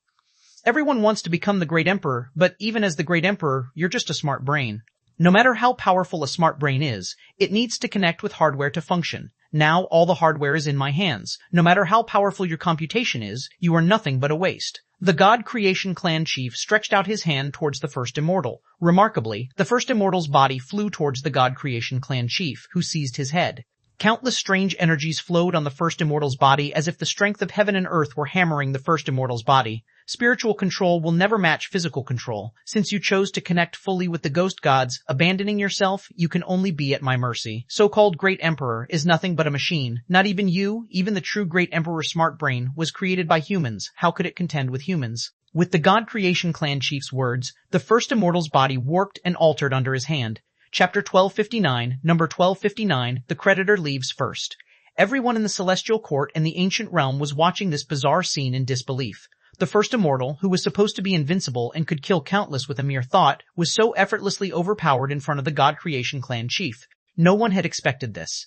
A: Everyone wants to become the great emperor, but even as the great emperor, you're just a smart brain. No matter how powerful a smart brain is, it needs to connect with hardware to function. Now all the hardware is in my hands. No matter how powerful your computation is, you are nothing but a waste. The God Creation Clan chief stretched out his hand towards the first immortal. Remarkably, the first immortal's body flew towards the God Creation Clan chief, who seized his head. Countless strange energies flowed on the first immortal's body as if the strength of heaven and earth were hammering the first immortal's body. Spiritual control will never match physical control. Since you chose to connect fully with the ghost gods, abandoning yourself, you can only be at my mercy. So-called Great Emperor is nothing but a machine. Not even you, even the true Great Emperor's smart brain, was created by humans. How could it contend with humans? With the God Creation Clan chief's words, the first immortal's body warped and altered under his hand. Chapter 1259, number 1259, the creditor leaves first. Everyone in the celestial court and the ancient realm was watching this bizarre scene in disbelief. The first immortal, who was supposed to be invincible and could kill countless with a mere thought, was so effortlessly overpowered in front of the God Creation Clan chief. No one had expected this.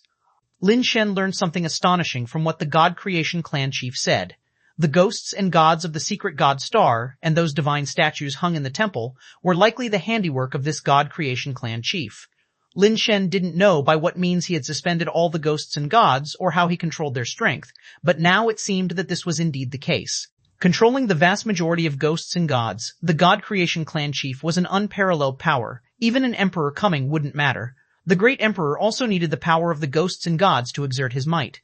A: Lin Shen learned something astonishing from what the God Creation Clan chief said. The ghosts and gods of the secret god star, and those divine statues hung in the temple, were likely the handiwork of this God Creation Clan chief. Lin Shen didn't know by what means he had suspended all the ghosts and gods, or how he controlled their strength, but now it seemed that this was indeed the case. Controlling the vast majority of ghosts and gods, the God Creation Clan chief was an unparalleled power. Even an emperor coming wouldn't matter. The great emperor also needed the power of the ghosts and gods to exert his might.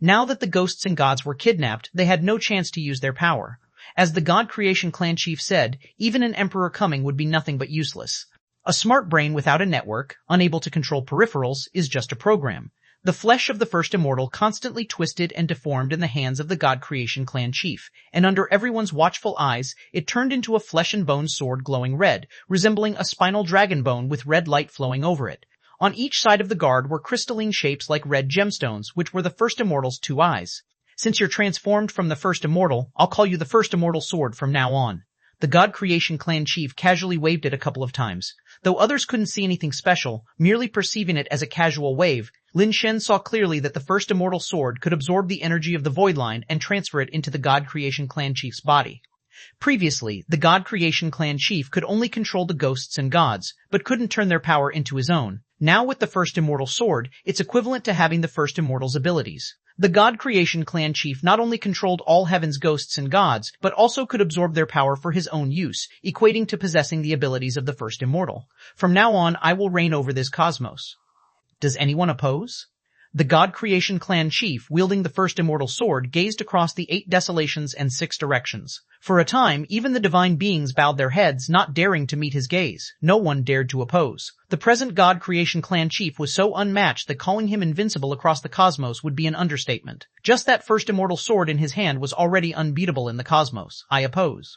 A: Now that the ghosts and gods were kidnapped, they had no chance to use their power. As the God Creation Clan chief said, even an emperor coming would be nothing but useless. A smart brain without a network, unable to control peripherals, is just a program. The flesh of the first immortal constantly twisted and deformed in the hands of the God Creation Clan chief, and under everyone's watchful eyes, it turned into a flesh and bone sword glowing red, resembling a spinal dragon bone with red light flowing over it. On each side of the guard were crystalline shapes like red gemstones, which were the first immortal's 2 eyes. Since you're transformed from the first immortal, I'll call you the first immortal sword from now on. The God Creation Clan chief casually waved it a couple of times. Though others couldn't see anything special, merely perceiving it as a casual wave, Lin Shen saw clearly that the first immortal sword could absorb the energy of the void line and transfer it into the God Creation Clan chief's body. Previously, the God Creation Clan chief could only control the ghosts and gods, but couldn't turn their power into his own. Now with the first immortal sword, it's equivalent to having the first immortal's abilities. The God Creation Clan chief not only controlled all heaven's ghosts and gods, but also could absorb their power for his own use, equating to possessing the abilities of the first immortal. From now on, I will reign over this cosmos. Does anyone oppose? The God Creation Clan chief, wielding the first immortal sword, gazed across the 8 desolations and 6 directions. For a time, even the divine beings bowed their heads, not daring to meet his gaze. No one dared to oppose. The present God Creation Clan chief was so unmatched that calling him invincible across the cosmos would be an understatement. Just that first immortal sword in his hand was already unbeatable in the cosmos. I oppose.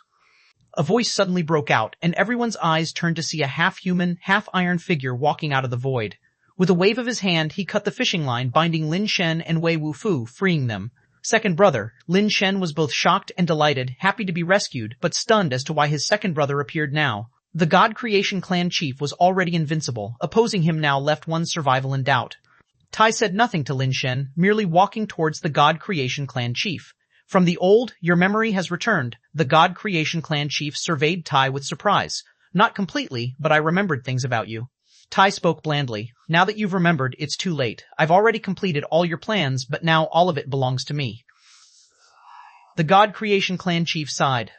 A: A voice suddenly broke out, and everyone's eyes turned to see a half-human, half-iron figure walking out of the void. With a wave of his hand, he cut the fishing line binding Lin Shen and Wei Wufu, freeing them. Second brother, Lin Shen was both shocked and delighted, happy to be rescued, but stunned as to why his second brother appeared now. The God Creation Clan chief was already invincible. Opposing him now left one's survival in doubt. Tai said nothing to Lin Shen, merely walking towards the God Creation Clan chief. From the old, your memory has returned. The God Creation Clan chief surveyed Tai with surprise. Not completely, but I remembered things about you. Tai spoke blandly. Now that you've remembered, it's too late. I've already completed all your plans, but now all of it belongs to me. The God Creation Clan chief sighed.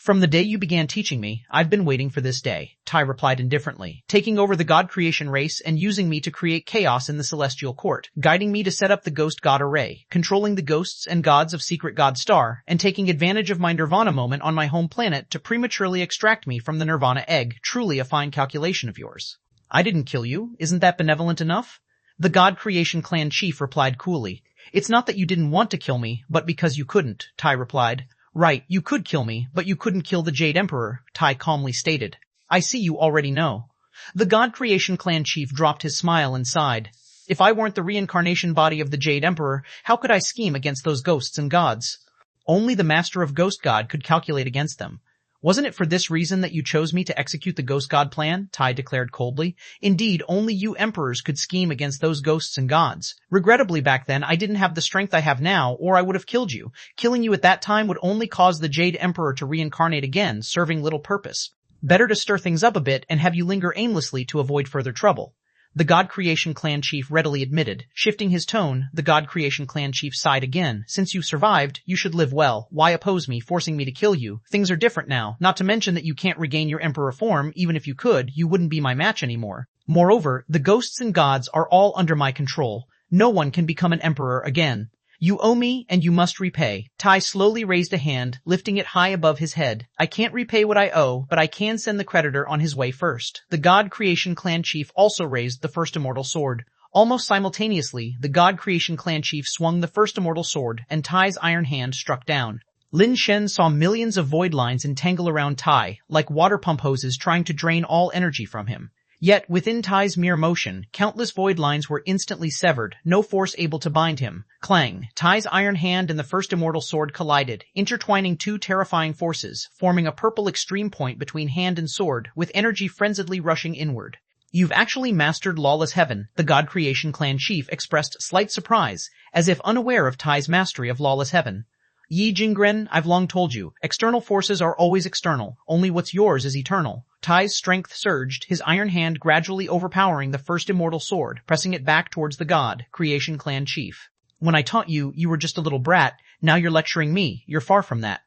A: From the day you began teaching me, I've been waiting for this day, Tai replied indifferently, taking over the god creation race and using me to create chaos in the celestial court, guiding me to set up the ghost god array, controlling the ghosts and gods of secret god star, and taking advantage of my nirvana moment on my home planet to prematurely extract me from the nirvana egg. Truly a fine calculation of yours. I didn't kill you. Isn't that benevolent enough? The god creation clan chief replied coolly. It's not that you didn't want to kill me, but because you couldn't, Tai replied. Right, you could kill me, but you couldn't kill the Jade Emperor, Tai calmly stated. I see you already know. The God Creation Clan chief dropped his smile and sighed. If I weren't the reincarnation body of the Jade Emperor, how could I scheme against those ghosts and gods? Only the Master of Ghost God could calculate against them. Wasn't it for this reason that you chose me to execute the Ghost God plan? Tai declared coldly. Indeed, only you emperors could scheme against those ghosts and gods. Regrettably back then, I didn't have the strength I have now, or I would have killed you. Killing you at that time would only cause the Jade Emperor to reincarnate again, serving little purpose. Better to stir things up a bit and have you linger aimlessly to avoid further trouble. The God Creation Clan chief readily admitted. Shifting his tone, the God Creation Clan chief sighed again. Since you survived, you should live well. Why oppose me, forcing me to kill you? Things are different now, not to mention that you can't regain your emperor form. Even if you could, you wouldn't be my match anymore. Moreover, the ghosts and gods are all under my control. No one can become an emperor again. You owe me, and you must repay. Tai slowly raised a hand, lifting it high above his head. I can't repay what I owe, but I can send the creditor on his way first. The God Creation Clan chief also raised the first immortal sword. Almost simultaneously, the God Creation Clan chief swung the first immortal sword, and Tai's iron hand struck down. Lin Shen saw millions of void lines entangle around Tai, like water pump hoses trying to drain all energy from him. Yet, within Tai's mere motion, countless void lines were instantly severed, no force able to bind him. Clang! Tai's iron hand and the first immortal sword collided, intertwining two terrifying forces, forming a purple extreme point between hand and sword, with energy frenziedly rushing inward. You've actually mastered Lawless Heaven, the God Creation Clan chief expressed slight surprise, as if unaware of Tai's mastery of Lawless Heaven. Yi Jingren, I've long told you, external forces are always external, only what's yours is eternal. Tai's strength surged, his iron hand gradually overpowering the first immortal sword, pressing it back towards the God, Creation Clan chief. When I taught you, you were just a little brat, now you're lecturing me, you're far from that.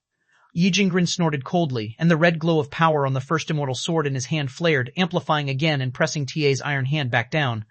A: Yi Jingren snorted coldly, and the red glow of power on the first immortal sword in his hand flared, amplifying again and pressing TA's iron hand back down.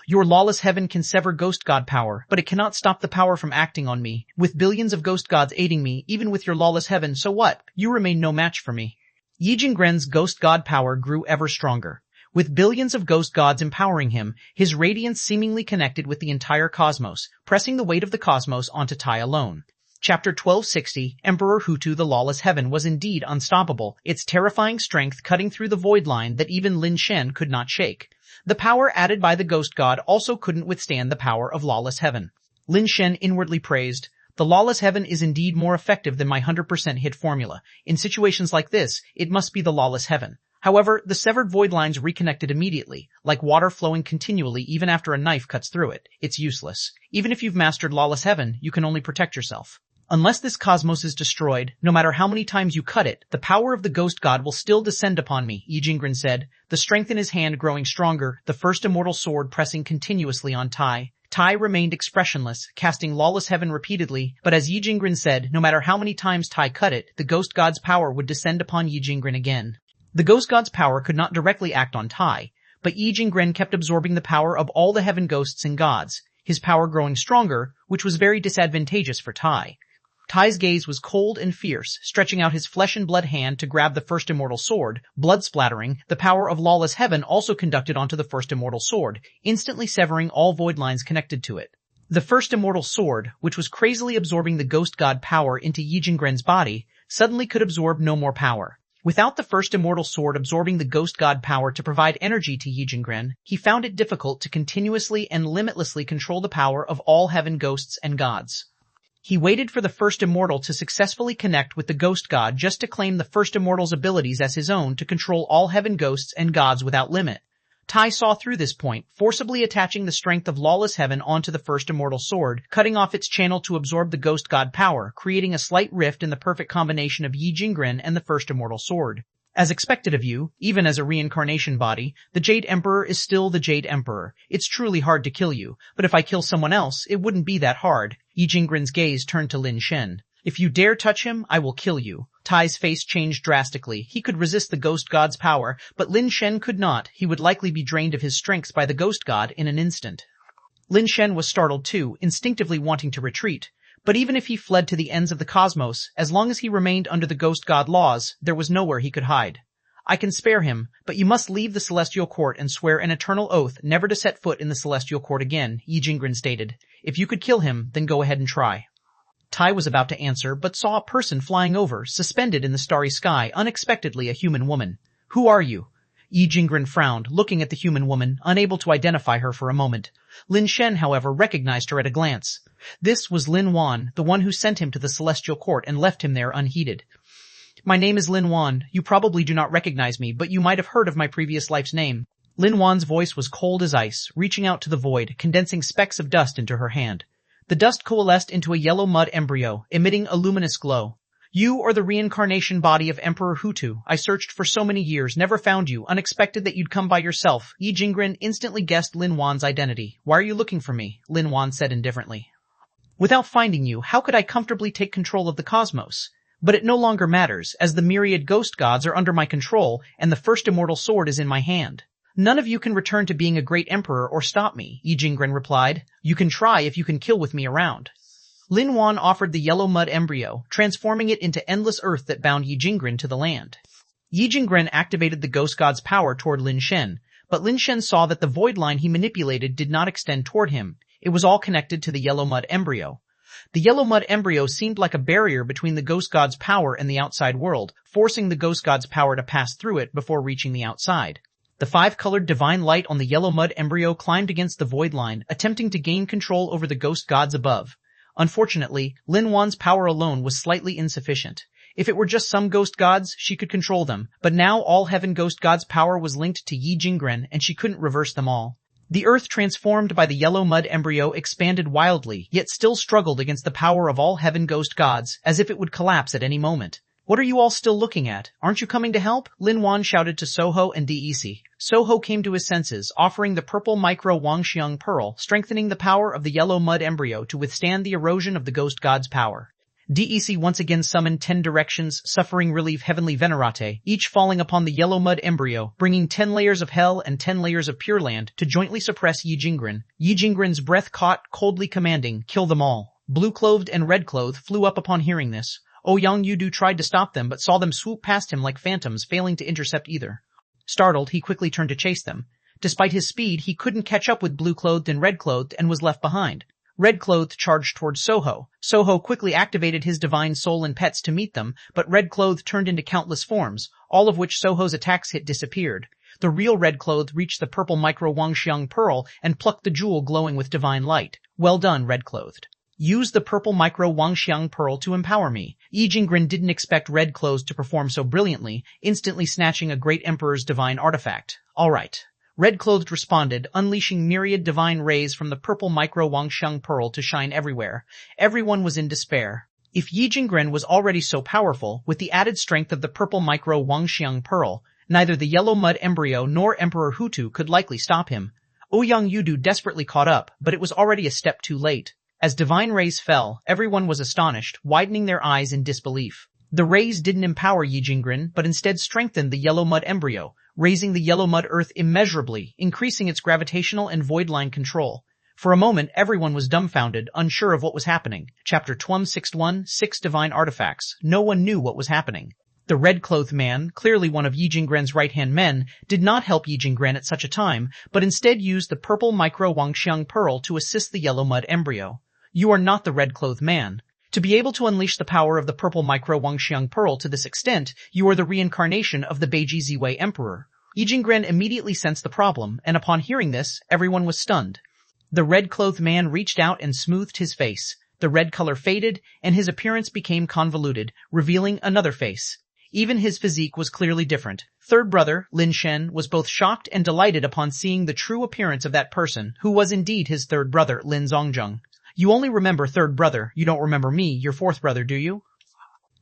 A: Your Lawless Heaven can sever ghost god power, but it cannot stop the power from acting on me. With billions of ghost gods aiding me, even with your Lawless Heaven, so what? You remain no match for me. Yi Jingren's ghost god power grew ever stronger. With billions of ghost gods empowering him, his radiance seemingly connected with the entire cosmos, pressing the weight of the cosmos onto Tai alone. Chapter 1260, Emperor Hutu the Lawless Heaven was indeed unstoppable, its terrifying strength cutting through the void line that even Lin Shen could not shake. The power added by the ghost god also couldn't withstand the power of Lawless Heaven. Lin Shen inwardly praised, the Lawless Heaven is indeed more effective than my 100% hit formula. In situations like this, it must be the Lawless Heaven. However, the severed void lines reconnected immediately, like water flowing continually even after a knife cuts through it. It's useless. Even if you've mastered Lawless Heaven, you can only protect yourself. Unless this cosmos is destroyed, no matter how many times you cut it, the power of the ghost god will still descend upon me, Yi Jingren said, the strength in his hand growing stronger, the first immortal sword pressing continuously on Tai. Tai remained expressionless, casting Lawless Heaven repeatedly, but as Yi Jingren said, no matter how many times Tai cut it, the ghost god's power would descend upon Yi Jingren again. The ghost god's power could not directly act on Tai, but Yi Jingren kept absorbing the power of all the heaven ghosts and gods, his power growing stronger, which was very disadvantageous for Tai. Tai's gaze was cold and fierce, stretching out his flesh and blood hand to grab the first immortal sword, blood splattering, the power of Lawless Heaven also conducted onto the first immortal sword, instantly severing all void lines connected to it. The first immortal sword, which was crazily absorbing the ghost god power into Yi Jingren's body, suddenly could absorb no more power. Without the first immortal sword absorbing the ghost god power to provide energy to Yi Jingren, he found it difficult to continuously and limitlessly control the power of all heaven ghosts and gods. He waited for the first immortal to successfully connect with the ghost god just to claim the first immortal's abilities as his own to control all heaven ghosts and gods without limit. Tai saw through this point, forcibly attaching the strength of Lawless Heaven onto the first immortal sword, cutting off its channel to absorb the ghost god power, creating a slight rift in the perfect combination of Yi Jingren and the first immortal sword. As expected of you, even as a reincarnation body, the Jade Emperor is still the Jade Emperor. It's truly hard to kill you, but if I kill someone else, it wouldn't be that hard. Yi Jingren's gaze turned to Lin Shen. If you dare touch him, I will kill you. Tai's face changed drastically. He could resist the ghost god's power, but Lin Shen could not. He would likely be drained of his strength by the ghost god in an instant. Lin Shen was startled too, instinctively wanting to retreat. But even if he fled to the ends of the cosmos, as long as he remained under the ghost god laws, there was nowhere he could hide. I can spare him, but you must leave the Celestial Court and swear an eternal oath never to set foot in the Celestial Court again, Yi Jingren stated. If you could kill him, then go ahead and try. Tai was about to answer, but saw a person flying over, suspended in the starry sky, unexpectedly a human woman. Who are you? Yi Jingren frowned, looking at the human woman, unable to identify her for a moment. Lin Shen, however, recognized her at a glance. This was Lin Wan, the one who sent him to the Celestial Court and left him there unheeded. My name is Lin Wan. You probably do not recognize me, but you might have heard of my previous life's name. Lin Wan's voice was cold as ice, reaching out to the void, condensing specks of dust into her hand. The dust coalesced into a yellow mud embryo, emitting a luminous glow. You are the reincarnation body of Emperor Hutu. I searched for so many years, never found you, unexpected that you'd come by yourself. Yi Jingren instantly guessed Lin Wan's identity. Why are you looking for me? Lin Wan said indifferently. Without finding you, how could I comfortably take control of the cosmos? But it no longer matters, as the myriad ghost gods are under my control, and the first immortal sword is in my hand. None of you can return to being a great emperor or stop me, Yi Jingren replied. You can try if you can kill with me around. Lin Wan offered the yellow mud embryo, transforming it into endless earth that bound Yi Jingren to the land. Yi Jingren activated the ghost god's power toward Lin Shen, but Lin Shen saw that the void line he manipulated did not extend toward him. It was all connected to the yellow mud embryo. The yellow mud embryo seemed like a barrier between the ghost god's power and the outside world, forcing the ghost god's power to pass through it before reaching the outside. The five-colored divine light on the yellow mud embryo climbed against the void line, attempting to gain control over the ghost gods above. Unfortunately, Lin Wan's power alone was slightly insufficient. If it were just some ghost gods, she could control them, but now all heaven ghost gods' power was linked to Yi Jingren, and she couldn't reverse them all. The earth transformed by the yellow mud embryo expanded wildly, yet still struggled against the power of all heaven ghost gods, as if it would collapse at any moment. What are you all still looking at? Aren't you coming to help? Lin Wan shouted to Soho and Dec. Soho came to his senses, offering the purple micro Wangxiang pearl, strengthening the power of the yellow mud embryo to withstand the erosion of the ghost god's power. Dec once again summoned 10 directions, suffering relief heavenly venerate, each falling upon the yellow mud embryo, bringing 10 layers of hell and 10 layers of pure land to jointly suppress Yi Jingren. Yi Jingren's breath caught, coldly commanding, kill them all. Blue-clothed and red-clothed flew up upon hearing this. Ouyang Yudu tried to stop them but saw them swoop past him like phantoms, failing to intercept either. Startled, he quickly turned to chase them. Despite his speed, he couldn't catch up with blue-clothed and red-clothed and was left behind. Red-clothed charged towards Soho. Soho quickly activated his divine soul and pets to meet them, but red-clothed turned into countless forms, all of which Soho's attacks hit disappeared. The real red-clothed reached the purple micro Wangxiang pearl and plucked the jewel glowing with divine light. Well done, red-clothed. Use the purple micro Wangxiang pearl to empower me. Yi Jingren didn't expect red-clothed to perform so brilliantly, instantly snatching a great emperor's divine artifact. All right. Red-clothed responded, unleashing myriad divine rays from the purple micro Wangxiang pearl to shine everywhere. Everyone was in despair. If Yi Jingren was already so powerful, with the added strength of the purple micro Wangxiang pearl, neither the yellow mud embryo nor Emperor Hutu could likely stop him. Ouyang Yudu desperately caught up, but it was already a step too late. As divine rays fell, everyone was astonished, widening their eyes in disbelief. The rays didn't empower Yi Jingren, but instead strengthened the yellow mud embryo, raising the yellow mud earth immeasurably, increasing its gravitational and void line control. For a moment, everyone was dumbfounded, unsure of what was happening. Chapter 1201, 6 Divine Artifacts. No one knew what was happening. The red-clothed man, clearly one of Yi Jingren's right-hand men, did not help Yi Jingren at such a time, but instead used the purple micro Wangxiang pearl to assist the yellow mud embryo. You are not the red-clothed man. To be able to unleash the power of the purple micro Wangxiang pearl to this extent, you are the reincarnation of the Beiji Ziwei Emperor. Yi Jingren immediately sensed the problem, and upon hearing this, everyone was stunned. The red-clothed man reached out and smoothed his face. The red color faded, and his appearance became convoluted, revealing another face. Even his physique was clearly different. Third brother, Lin Shen, was both shocked and delighted upon seeing the true appearance of that person, who was indeed his third brother, Lin Zongjung. You only remember third brother, you don't remember me, your fourth brother, do you?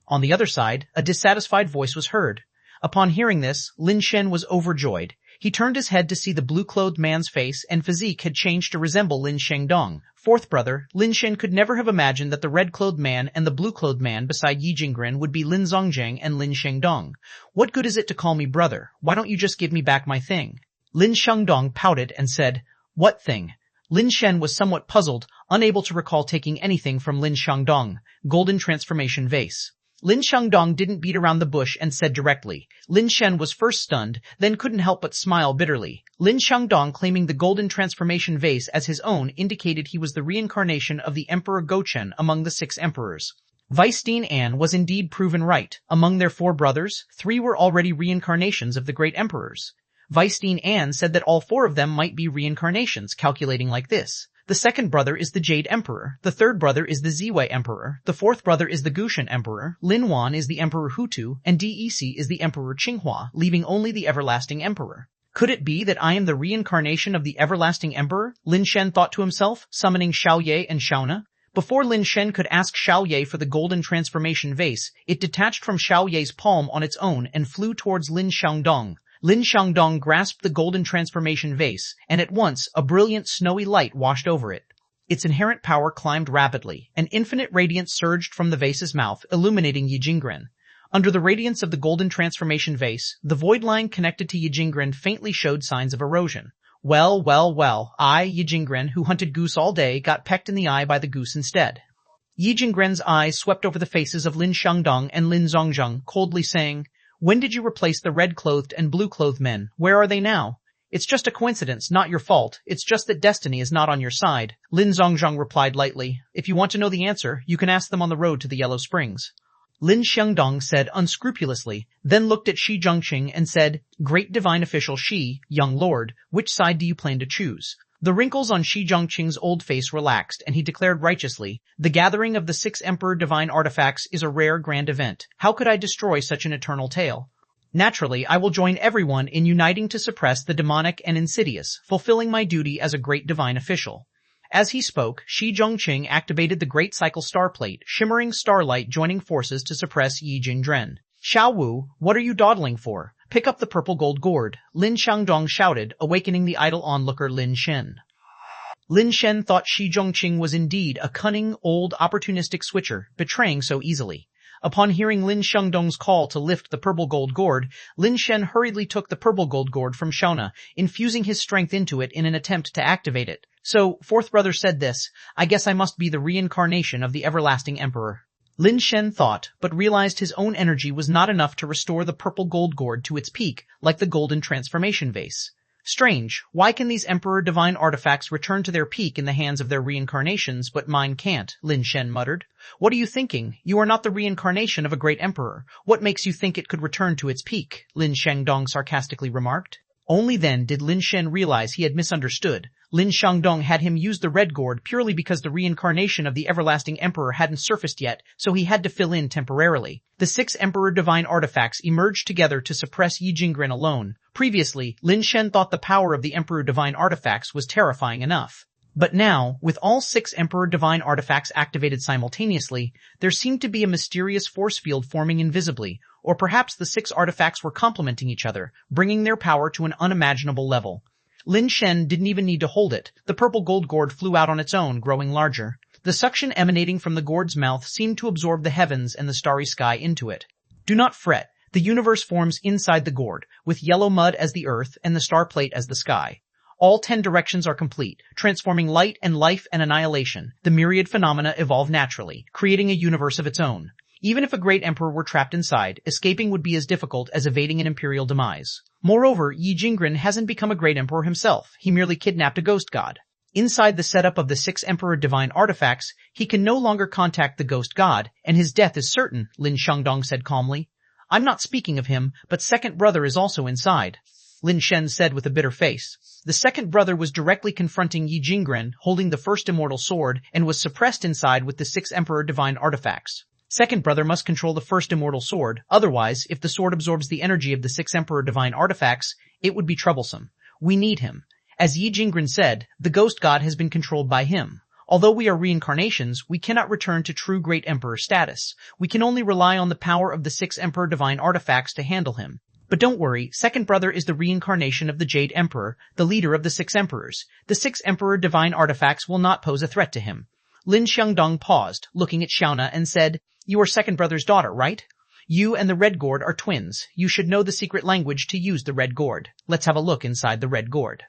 A: On the other side, a dissatisfied voice was heard. Upon hearing this, Lin Shen was overjoyed. He turned his head to see the blue-clothed man's face and physique had changed to resemble Lin Shengdong. Fourth brother, Lin Shen could never have imagined that the red-clothed man and the blue-clothed man beside Yi Jinggren would be Lin Zongjiang and Lin Shengdong. What good is it to call me brother? Why don't you just give me back my thing? Lin Shengdong pouted and said, What thing? Lin Shen was somewhat puzzled, unable to recall taking anything from Lin Shengdong. Golden transformation vase. Lin Shengdong didn't beat around the bush and said directly. Lin Shen was first stunned, then couldn't help but smile bitterly. Lin Shengdong claiming the golden transformation vase as his own indicated he was the reincarnation of the Emperor Gochen among the 6 emperors. Weisstein An was indeed proven right. Among their 4 brothers, 3 were already reincarnations of the great emperors. Weisstein An said that all 4 of them might be reincarnations, calculating like this. The second brother is the Jade Emperor, the third brother is the Ziwei Emperor, the fourth brother is the Gushan Emperor, Lin Wan is the Emperor Hutu, and Dec is the Emperor Qinghua, leaving only the Everlasting Emperor. Could it be that I am the reincarnation of the Everlasting Emperor? Lin Shen thought to himself, summoning Xiaoye and Xiaona. Before Lin Shen could ask Xiaoye for the golden transformation vase, it detached from Xiaoye's palm on its own and flew towards Lin Shengdong. Lin Shengdong grasped the golden transformation vase, and at once a brilliant snowy light washed over it. Its inherent power climbed rapidly. An infinite radiance surged from the vase's mouth, illuminating Yi Jinggren. Under the radiance of the golden transformation vase, the void line connected to Yi Jinggren faintly showed signs of erosion. Well, I, Yi Jinggren, who hunted goose all day, got pecked in the eye by the goose instead. Yi Jinggren's eyes swept over the faces of Lin Shengdong and Lin Zongjiang, coldly saying, When did you replace the red-clothed and blue-clothed men? Where are they now? It's just a coincidence, not your fault. It's just that destiny is not on your side. Lin Zongjiang replied lightly. If you want to know the answer, you can ask them on the road to the Yellow Springs. Lin Shengdong said unscrupulously, then looked at Shi Zhongqing and said, Great divine official Shi, young lord, which side do you plan to choose? The wrinkles on Shi Zhongqing's old face relaxed, and he declared righteously, The gathering of the 6 Emperor divine artifacts is a rare grand event. How could I destroy such an eternal tale? Naturally, I will join everyone in uniting to suppress the demonic and insidious, fulfilling my duty as a great divine official. As he spoke, Shi Zhongqing activated the Great Cycle Star Plate, shimmering starlight joining forces to suppress Yi Jinggren. Xiao Wu, what are you dawdling for? Pick up the purple gold gourd, Lin Shengdong shouted, awakening the idle onlooker Lin Shen. Lin Shen thought Shi Zhongqing was indeed a cunning, old, opportunistic switcher, betraying so easily. Upon hearing Lin Shengdong's call to lift the purple gold gourd, Lin Shen hurriedly took the purple gold gourd from Xiaona, infusing his strength into it in an attempt to activate it. So, fourth brother said this, I guess I must be the reincarnation of the Everlasting Emperor. Lin Shen thought, but realized his own energy was not enough to restore the purple gold gourd to its peak, like the golden transformation vase. Strange, why can these Emperor divine artifacts return to their peak in the hands of their reincarnations, but mine can't? Lin Shen muttered. What are you thinking? You are not the reincarnation of a great emperor. What makes you think it could return to its peak? Lin Shengdong sarcastically remarked. Only then did Lin Shen realize he had misunderstood. Lin Shengdong had him use the red gourd purely because the reincarnation of the Everlasting Emperor hadn't surfaced yet, so he had to fill in temporarily. The 6 Emperor divine artifacts emerged together to suppress Yi Jinggren alone. Previously, Lin Shen thought the power of the Emperor divine artifacts was terrifying enough. But now, with all 6 Emperor divine artifacts activated simultaneously, there seemed to be a mysterious force field forming invisibly, or perhaps the 6 artifacts were complementing each other, bringing their power to an unimaginable level. Lin Shen didn't even need to hold it. The purple gold gourd flew out on its own, growing larger. The suction emanating from the gourd's mouth seemed to absorb the heavens and the starry sky into it. Do not fret. The universe forms inside the gourd, with yellow mud as the earth and the star plate as the sky. All 10 directions are complete, transforming light and life and annihilation. The myriad phenomena evolve naturally, creating a universe of its own. Even if a great emperor were trapped inside, escaping would be as difficult as evading an imperial demise. Moreover, Yi Jinggren hasn't become a great emperor himself. He merely kidnapped a ghost god. Inside the setup of the 6 Emperor divine artifacts, he can no longer contact the ghost god, and his death is certain, Lin Shengdong said calmly. I'm not speaking of him, but second brother is also inside, Lin Shen said with a bitter face. The second brother was directly confronting Yi Jinggren, holding the first immortal sword, and was suppressed inside with the 6 Emperor divine artifacts. Second brother must control the first immortal sword, otherwise, if the sword absorbs the energy of the 6 Emperor divine artifacts, it would be troublesome. We need him. As Yi Jinggren said, the ghost god has been controlled by him. Although we are reincarnations, we cannot return to true great emperor status. We can only rely on the power of the 6 Emperor divine artifacts to handle him. But don't worry, second brother is the reincarnation of the Jade Emperor, the leader of the Six Emperors. The Six Emperor divine artifacts will not pose a threat to him. Lin Xiangdong paused, looking at Xiaona, and said, "You are second brother's daughter, right? You and the Red Gourd are twins. You should know the secret language to use the Red Gourd. Let's have a look inside the Red Gourd."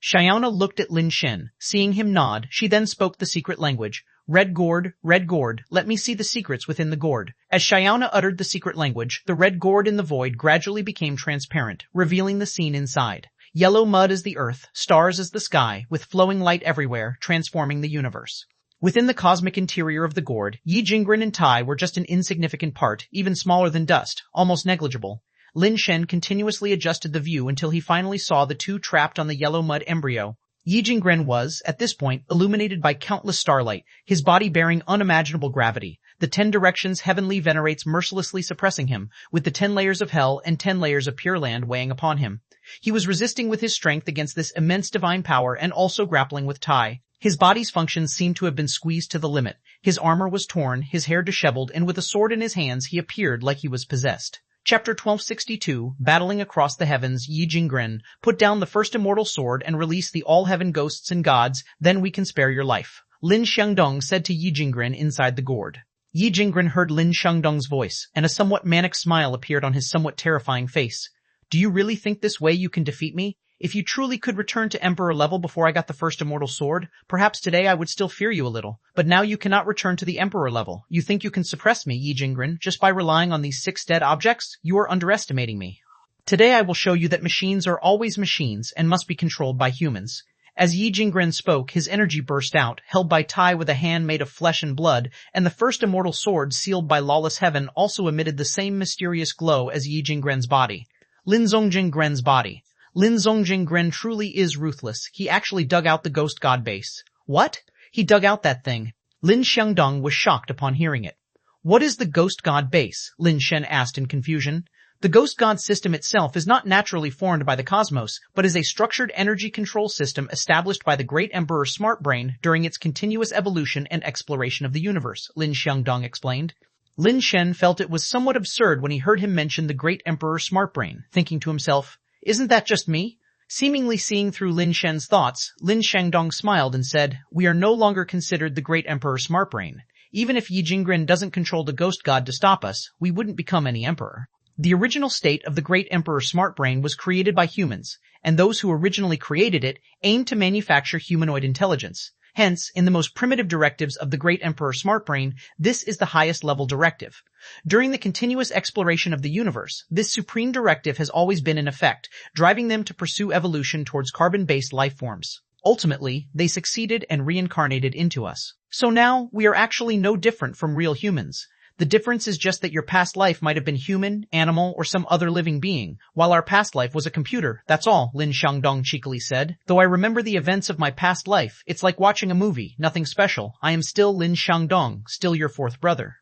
A: Xiaona looked at Lin Shen. Seeing him nod, she then spoke the secret language. Red Gourd, let me see the secrets within the gourd." As Xiaona uttered the secret language, the red gourd in the void gradually became transparent, revealing the scene inside. Yellow mud as the earth, stars as the sky, with flowing light everywhere, transforming the universe. Within the cosmic interior of the gourd, Yi Jingren and Tai were just an insignificant part, even smaller than dust, almost negligible. Lin Shen continuously adjusted the view until he finally saw the two trapped on the yellow mud embryo. Yi Jingren was, at this point, illuminated by countless starlight, his body bearing unimaginable gravity. The 10 directions heavenly venerates mercilessly suppressing him, with the 10 layers of hell and 10 layers of pure land weighing upon him. He was resisting with his strength against this immense divine power and also grappling with Tai. His body's functions seemed to have been squeezed to the limit. His armor was torn, his hair disheveled, and with a sword in his hands he appeared like he was possessed. Chapter 1262, Battling Across the Heavens, Yi Jingren, put down the first immortal sword and release the all-heaven ghosts and gods, then we can spare your life. Lin Xiangdong said to Yi Jingren inside the gourd. Yi Jingren heard Lin Xiangdong's voice, and a somewhat manic smile appeared on his somewhat terrifying face. "Do you really think this way you can defeat me? If you truly could return to Emperor level before I got the first immortal sword, perhaps today I would still fear you a little. But now you cannot return to the Emperor level. You think you can suppress me, Yi Jingren, just by relying on these 6 dead objects? You are underestimating me. Today I will show you that machines are always machines and must be controlled by humans." As Yi Jingren spoke, his energy burst out, held by Tai with a hand made of flesh and blood, and the first immortal sword sealed by lawless heaven also emitted the same mysterious glow as Yi Jingren's body. Lin Zongjingren's body. Lin Zongjingren truly is ruthless. He actually dug out the ghost god base. What? He dug out that thing. Lin Xiangdong was shocked upon hearing it. What is the ghost god base? Lin Shen asked in confusion. The ghost god system itself is not naturally formed by the cosmos, but is a structured energy control system established by the great Emperor Smart Brain during its continuous evolution and exploration of the universe, Lin Xiangdong explained. Lin Shen felt it was somewhat absurd when he heard him mention the great Emperor Smart Brain, thinking to himself, "Isn't that just me?" Seemingly seeing through Lin Shen's thoughts, Lin Xiangdong smiled and said, "We are no longer considered the great Emperor Smart Brain. Even if Yi Jingren doesn't control the ghost god to stop us, we wouldn't become any emperor. The original state of the great Emperor Smart Brain was created by humans, and those who originally created it aimed to manufacture humanoid intelligence. Hence, in the most primitive directives of the great Emperor Smart Brain, this is the highest level directive. During the continuous exploration of the universe, this supreme directive has always been in effect, driving them to pursue evolution towards carbon-based life forms. Ultimately, they succeeded and reincarnated into us. So now, we are actually no different from real humans. The difference is just that your past life might have been human, animal, or some other living being, while our past life was a computer, that's all," Lin Xiangdong cheekily said. "Though I remember the events of my past life, it's like watching a movie, nothing special. I am still Lin Xiangdong, still your fourth brother."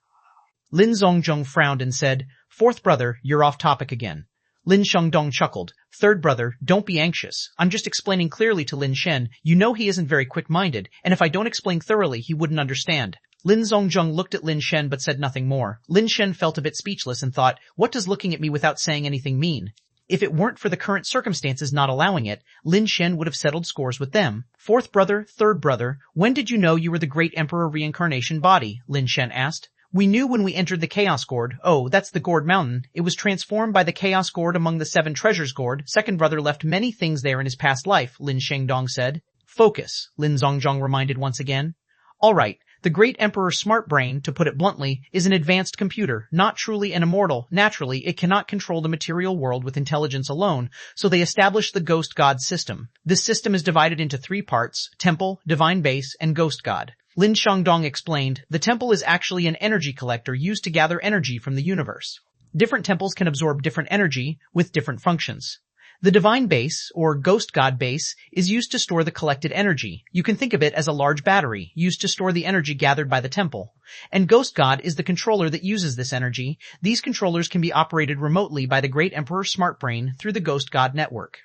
A: Lin Zongjong frowned and said, "Fourth brother, you're off topic again." Lin Xiangdong chuckled. "Third brother, don't be anxious. I'm just explaining clearly to Lin Shen. You know he isn't very quick-minded, and if I don't explain thoroughly, he wouldn't understand." Lin Zongjong looked at Lin Shen but said nothing more. Lin Shen felt a bit speechless and thought, what does looking at me without saying anything mean? If it weren't for the current circumstances not allowing it, Lin Shen would have settled scores with them. "Fourth brother, third brother, when did you know you were the great Emperor reincarnation body?" Lin Shen asked. "We knew when we entered the Chaos Gourd. Oh, that's the Gourd Mountain. It was transformed by the Chaos Gourd among the 7 treasures gourd. Second brother left many things there in his past life," Lin Xiangdong said. "Focus," Lin Zongjong reminded once again. "All right. The great Emperor Smart Brain, to put it bluntly, is an advanced computer, not truly an immortal. Naturally, it cannot control the material world with intelligence alone, so they established the Ghost God system. This system is divided into 3 parts, Temple, Divine Base, and Ghost God. Lin Xiangdong explained, the temple is actually an energy collector used to gather energy from the universe. Different temples can absorb different energy with different functions. The Divine Base, or Ghost God Base, is used to store the collected energy. You can think of it as a large battery, used to store the energy gathered by the temple. And Ghost God is the controller that uses this energy. These controllers can be operated remotely by the great Emperor Smart Brain through the Ghost God network.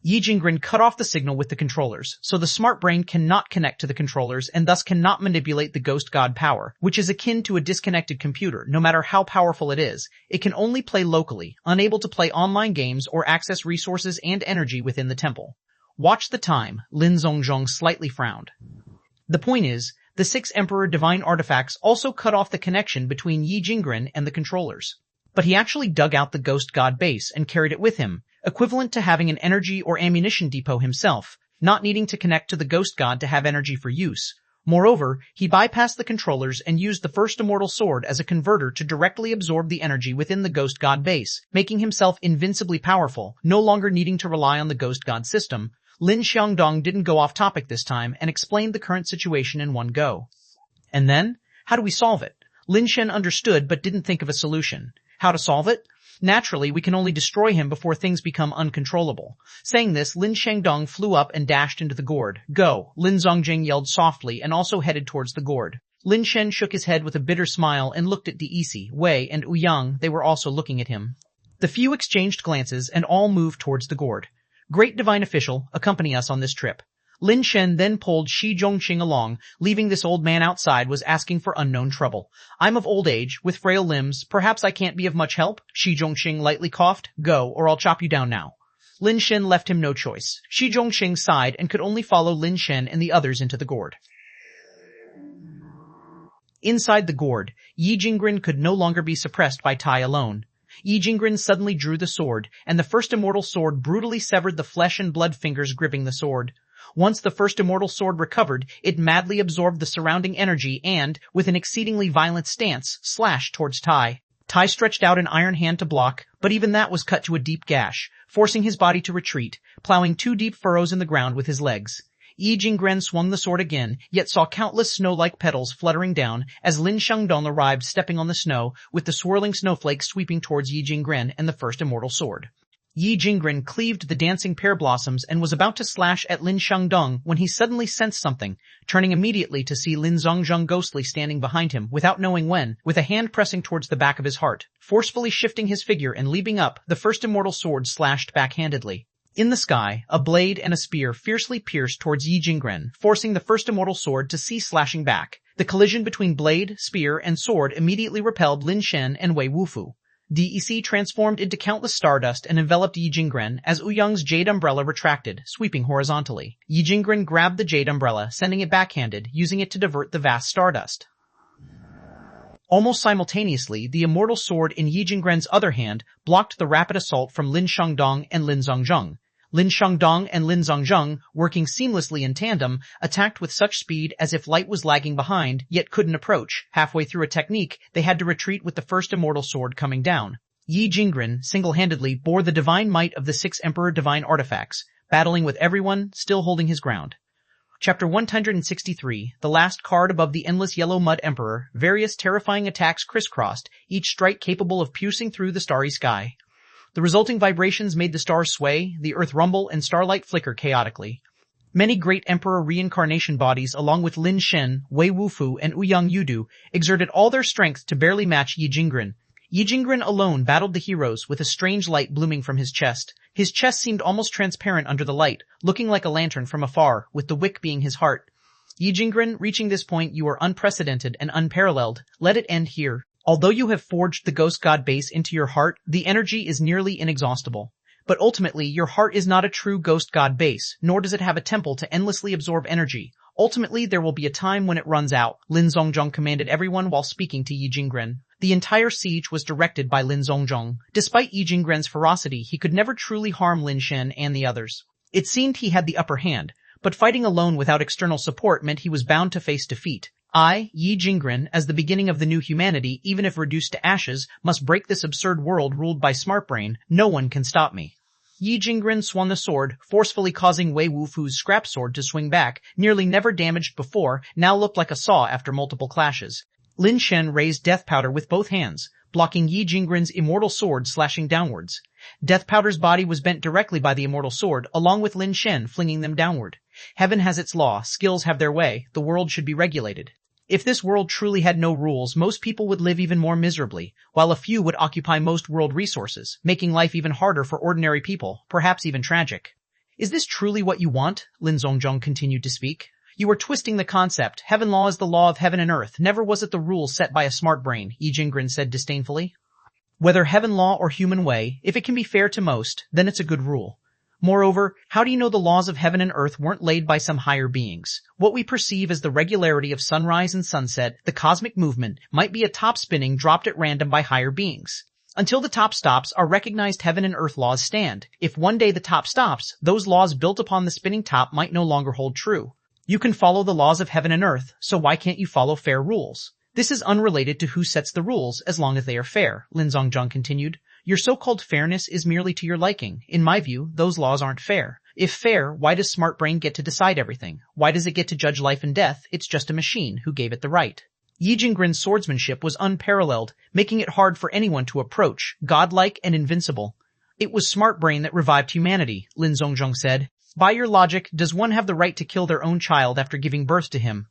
A: Yi Jingren cut off the signal with the controllers, so the smart brain cannot connect to the controllers and thus cannot manipulate the ghost god power, which is akin to a disconnected computer. No matter how powerful it is, it can only play locally, unable to play online games or access resources and energy within the temple. Watch the time, Lin Zongjong slightly frowned. The point is, the 6 Emperor Divine Artifacts also cut off the connection between Yi Jingren and the controllers. But he actually dug out the ghost god base and carried it with him, equivalent to having an energy or ammunition depot himself, not needing to connect to the ghost god to have energy for use. Moreover, he bypassed the controllers and used the first immortal sword as a converter to directly absorb the energy within the ghost god base, making himself invincibly powerful, no longer needing to rely on the ghost god system. Lin Xiangdong didn't go off topic this time and explained the current situation in one go. And then? How do we solve it? Lin Shen understood but didn't think of a solution. How to solve it? Naturally, we can only destroy him before things become uncontrollable. Saying this, Lin Xiangdong flew up and dashed into the gourd. Go! Lin Zongjing yelled softly and also headed towards the gourd. Lin Shen shook his head with a bitter smile and looked at Deisi, Wei, and Ouyang. They were also looking at him. The few exchanged glances and all moved towards the gourd. Great divine official, accompany us on this trip. Lin Shen then pulled Shi Zhongqing along, leaving this old man outside was asking for unknown trouble. I'm of old age, with frail limbs, perhaps I can't be of much help? Shi Zhongqing lightly coughed. Go, or I'll chop you down now. Lin Shen left him no choice. Shi Zhongqing sighed and could only follow Lin Shen and the others into the gourd. Inside the gourd, Yi Jingren could no longer be suppressed by Tai alone. Yi Jingren suddenly drew the sword, and the first immortal sword brutally severed the flesh and blood fingers gripping the sword. Once the first immortal sword recovered, it madly absorbed the surrounding energy and, with an exceedingly violent stance, slashed towards Tai. Tai stretched out an iron hand to block, but even that was cut to a deep gash, forcing his body to retreat, plowing 2 deep furrows in the ground with his legs. Yi Jingren swung the sword again, yet saw countless snow-like petals fluttering down as Lin Xiangdong arrived stepping on the snow, with the swirling snowflakes sweeping towards Yi Jingren and the first immortal sword. Yi Jingren cleaved the dancing pear blossoms and was about to slash at Lin Xiangdong when he suddenly sensed something, turning immediately to see Lin Zongjong ghostly standing behind him without knowing when, with a hand pressing towards the back of his heart. Forcefully shifting his figure and leaping up, the first immortal sword slashed backhandedly. In the sky, a blade and a spear fiercely pierced towards Yi Jingren, forcing the first immortal sword to cease slashing back. The collision between blade, spear, and sword immediately repelled Lin Shen and Wei Wufu. DEC transformed into countless stardust and enveloped Yi Jingren as Ouyang's jade umbrella retracted, sweeping horizontally. Yi Jingren grabbed the jade umbrella, sending it backhanded, using it to divert the vast stardust. Almost simultaneously, the immortal sword in Yi Jingren's other hand blocked the rapid assault from Lin Xiangdong and Lin Zongjong. Lin Xiangdong and Lin Zongjong, working seamlessly in tandem, attacked with such speed as if light was lagging behind, yet couldn't approach. Halfway through a technique, they had to retreat with the first immortal sword coming down. Yi Jingren single-handedly bore the divine might of the 6 Emperor Divine Artifacts, battling with everyone, still holding his ground. Chapter 163, the last card above the endless yellow mud emperor, various terrifying attacks crisscrossed, each strike capable of piercing through the starry sky. The resulting vibrations made the stars sway, the earth rumble, and starlight flicker chaotically. Many great emperor reincarnation bodies along with Lin Shen, Wei Wufu, and Ouyang Yudu exerted all their strength to barely match Yi Jingren. Yi Jingren alone battled the heroes with a strange light blooming from his chest. His chest seemed almost transparent under the light, looking like a lantern from afar, with the wick being his heart. Yi Jingren, reaching this point you are unprecedented and unparalleled. Let it end here. Although you have forged the ghost god base into your heart, the energy is nearly inexhaustible. But ultimately, your heart is not a true ghost god base, nor does it have a temple to endlessly absorb energy. Ultimately, there will be a time when it runs out, Lin Zongjong commanded everyone while speaking to Yi Jingren. The entire siege was directed by Lin Zongjong. Despite Yi Jingren's ferocity, he could never truly harm Lin Shen and the others. It seemed he had the upper hand, but fighting alone without external support meant he was bound to face defeat. I, Yi Jingren, as the beginning of the new humanity, even if reduced to ashes, must break this absurd world ruled by smart brain. No one can stop me. Yi Jingren swung the sword, forcefully causing Wei Wufu's scrap sword to swing back, nearly never damaged before, now looked like a saw after multiple clashes. Lin Shen raised death powder with both hands, blocking Yi Jingren's immortal sword slashing downwards. Death powder's body was bent directly by the immortal sword, along with Lin Shen flinging them downward. Heaven has its law, skills have their way, the world should be regulated. If this world truly had no rules, most people would live even more miserably, while a few would occupy most world resources, making life even harder for ordinary people, perhaps even tragic. Is this truly what you want? Lin Zongjong continued to speak. You are twisting the concept. Heaven law is the law of heaven and earth. Never was it the rule set by a smart brain, Yi Jinggren said disdainfully. Whether heaven law or human way, if it can be fair to most, then it's a good rule. Moreover, how do you know the laws of heaven and earth weren't laid by some higher beings? What we perceive as the regularity of sunrise and sunset, the cosmic movement, might be a top spinning dropped at random by higher beings. Until the top stops, our recognized heaven and earth laws stand. If one day the top stops, those laws built upon the spinning top might no longer hold true. You can follow the laws of heaven and earth, so why can't you follow fair rules? This is unrelated to who sets the rules, as long as they are fair, Lin Zongjong continued. Your so-called fairness is merely to your liking. In my view, those laws aren't fair. If fair, why does Smart Brain get to decide everything? Why does it get to judge life and death? It's just a machine who gave it the right. Yi Jinggren's swordsmanship was unparalleled, making it hard for anyone to approach, godlike and invincible. It was Smart Brain that revived humanity, Lin Zongjong said. By your logic, does one have the right to kill their own child after giving birth to him?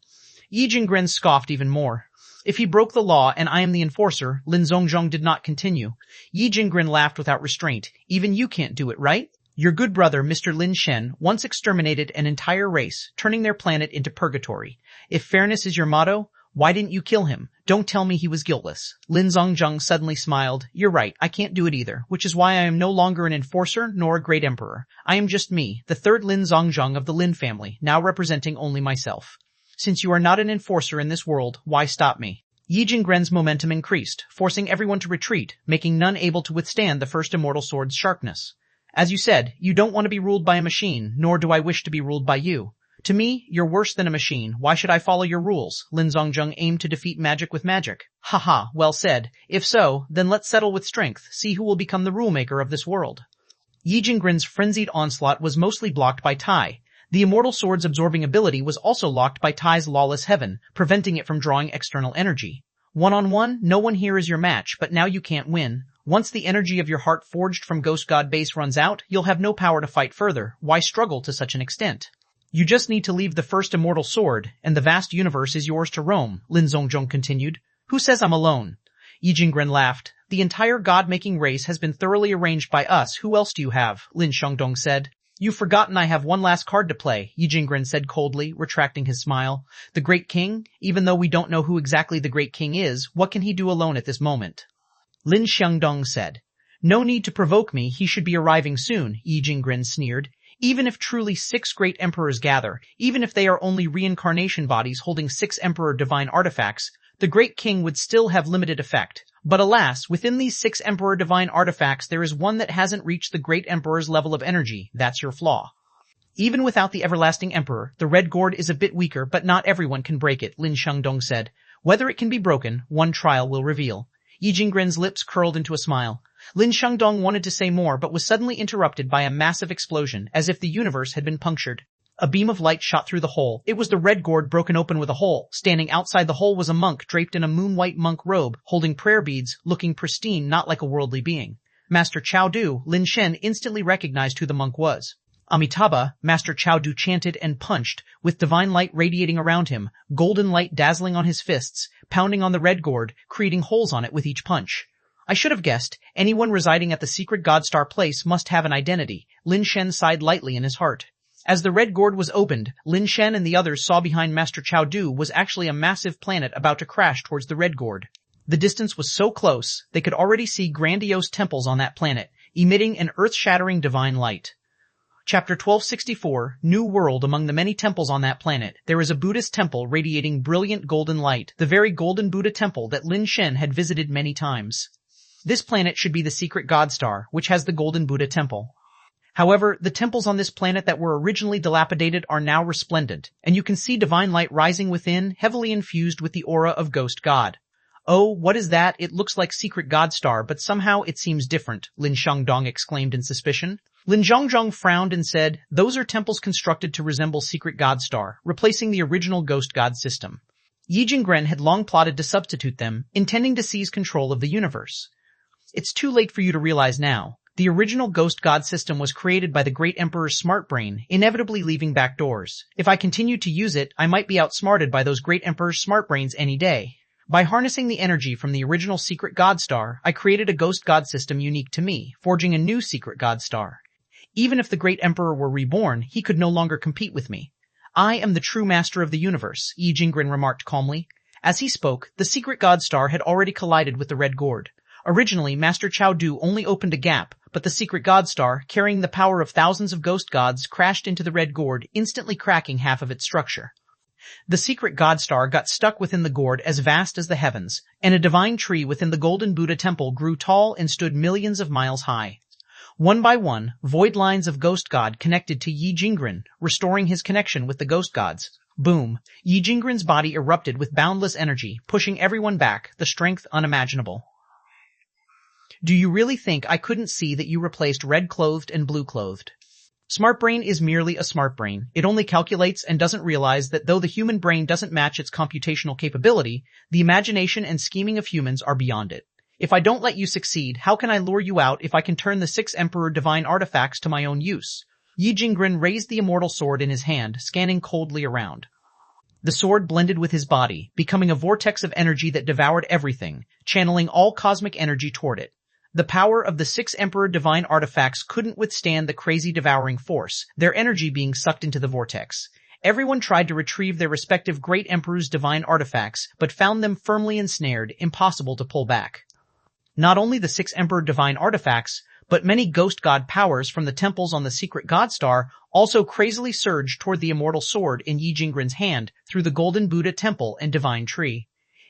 A: Yi Jinggren scoffed even more. If he broke the law and I am the enforcer, Lin Zongjong did not continue. Yi Jinggren laughed without restraint. Even you can't do it, right? Your good brother, Mr. Lin Shen, once exterminated an entire race, turning their planet into purgatory. If fairness is your motto, why didn't you kill him? Don't tell me he was guiltless. Lin Zongjong suddenly smiled. You're right, I can't do it either, which is why I am no longer an enforcer nor a great emperor. I am just me, the third Lin Zongjong of the Lin family, now representing only myself. Since you are not an enforcer in this world, why stop me? Yi Jinggren's momentum increased, forcing everyone to retreat, making none able to withstand the first immortal sword's sharpness. As you said, you don't want to be ruled by a machine, nor do I wish to be ruled by you. To me, you're worse than a machine. Why should I follow your rules? Lin Zongjong aimed to defeat magic with magic. Haha, well said. If so, then let's settle with strength, see who will become the rulemaker of this world. Yi Jinggren's frenzied onslaught was mostly blocked by Tai. The immortal sword's absorbing ability was also locked by Tai's lawless heaven, preventing it from drawing external energy. One-on-one, no one here is your match, but now you can't win. Once the energy of your heart forged from Ghost God base runs out, you'll have no power to fight further. Why struggle to such an extent? You just need to leave the first immortal sword, and the vast universe is yours to roam, Lin Zongjong continued. Who says I'm alone? Yi Jinggren laughed. The entire god-making race has been thoroughly arranged by us. Who else do you have? Lin Shandong said. You've forgotten I have one last card to play, Yi Jinggren said coldly, retracting his smile. The Great King? Even though we don't know who exactly the Great King is, what can he do alone at this moment? Lin Xiangdong said. No need to provoke me, he should be arriving soon, Yi Jinggren sneered. Even if truly 6 great emperors gather, even if they are only reincarnation bodies holding 6 emperor divine artifacts, the Great King would still have limited effect. But alas, within these 6 emperor divine artifacts there is one that hasn't reached the Great Emperor's level of energy. That's your flaw. Even without the Everlasting Emperor, the Red Gourd is a bit weaker, but not everyone can break it, Lin Xiangdong said. Whether it can be broken, one trial will reveal. Yi Jinggren's lips curled into a smile. Lin Xiangdong wanted to say more, but was suddenly interrupted by a massive explosion, as if the universe had been punctured. A beam of light shot through the hole. It was the Red Gourd broken open with a hole. Standing outside the hole was a monk draped in a moon-white monk robe, holding prayer beads, looking pristine, not like a worldly being. Master Chao Du, Lin Shen instantly recognized who the monk was. Amitabha, Master Chao Du chanted and punched, with divine light radiating around him, golden light dazzling on his fists, pounding on the Red Gourd, creating holes on it with each punch. I should have guessed, anyone residing at the secret Godstar place must have an identity. Lin Shen sighed lightly in his heart. As the Red Gourd was opened, Lin Shen and the others saw behind Master Chao Du was actually a massive planet about to crash towards the Red Gourd. The distance was so close, they could already see grandiose temples on that planet, emitting an earth-shattering divine light. Chapter 1264, New World. Among the many temples on that planet, there is a Buddhist temple radiating brilliant golden light, the very golden Buddha temple that Lin Shen had visited many times. This planet should be the secret Godstar, which has the golden Buddha temple. However, the temples on this planet that were originally dilapidated are now resplendent, and you can see divine light rising within, heavily infused with the aura of Ghost God. Oh, what is that? It looks like secret Godstar, but somehow it seems different, Lin Xiangdong exclaimed in suspicion. Lin Zhongzhong frowned and said, those are temples constructed to resemble secret Godstar, replacing the original Ghost God system. Yi Jinggren had long plotted to substitute them, intending to seize control of the universe. It's too late for you to realize now. The original Ghost God system was created by the Great Emperor's smart brain, inevitably leaving back doors. If I continued to use it, I might be outsmarted by those Great Emperor's smart brains any day. By harnessing the energy from the original secret Godstar, I created a Ghost God system unique to me, forging a new secret Godstar. Even if the great emperor were reborn, he could no longer compete with me. I am the true master of the universe, Yi Jinggren remarked calmly. As he spoke, the secret god star had already collided with the red gourd. Originally, Master Chao Du only opened a gap, but the secret god star, carrying the power of thousands of ghost gods, crashed into the red gourd, instantly cracking half of its structure. The secret god star got stuck within the gourd as vast as the heavens, and a divine tree within the golden Buddha temple grew tall and stood millions of miles high. One by one, void lines of ghost god connected to Yi Jinggren, restoring his connection with the ghost gods. Boom! Yi Jinggren's body erupted with boundless energy, pushing everyone back, the strength unimaginable. Do you really think I couldn't see that you replaced red-clothed and blue-clothed? Smart brain is merely a smart brain. It only calculates and doesn't realize that though the human brain doesn't match its computational capability, the imagination and scheming of humans are beyond it. If I don't let you succeed, how can I lure you out if I can turn the 6 Emperor divine artifacts to my own use? Yi Jinggren raised the immortal sword in his hand, scanning coldly around. The sword blended with his body, becoming a vortex of energy that devoured everything, channeling all cosmic energy toward it. The power of the 6 Emperor divine artifacts couldn't withstand the crazy devouring force, their energy being sucked into the vortex. Everyone tried to retrieve their respective Great Emperor's divine artifacts, but found them firmly ensnared, impossible to pull back. Not only the 6 Emperor divine artifacts, but many ghost god powers from the temples on the secret god star also crazily surged toward the immortal sword in Yi Jinggren's hand through the golden Buddha temple and divine tree.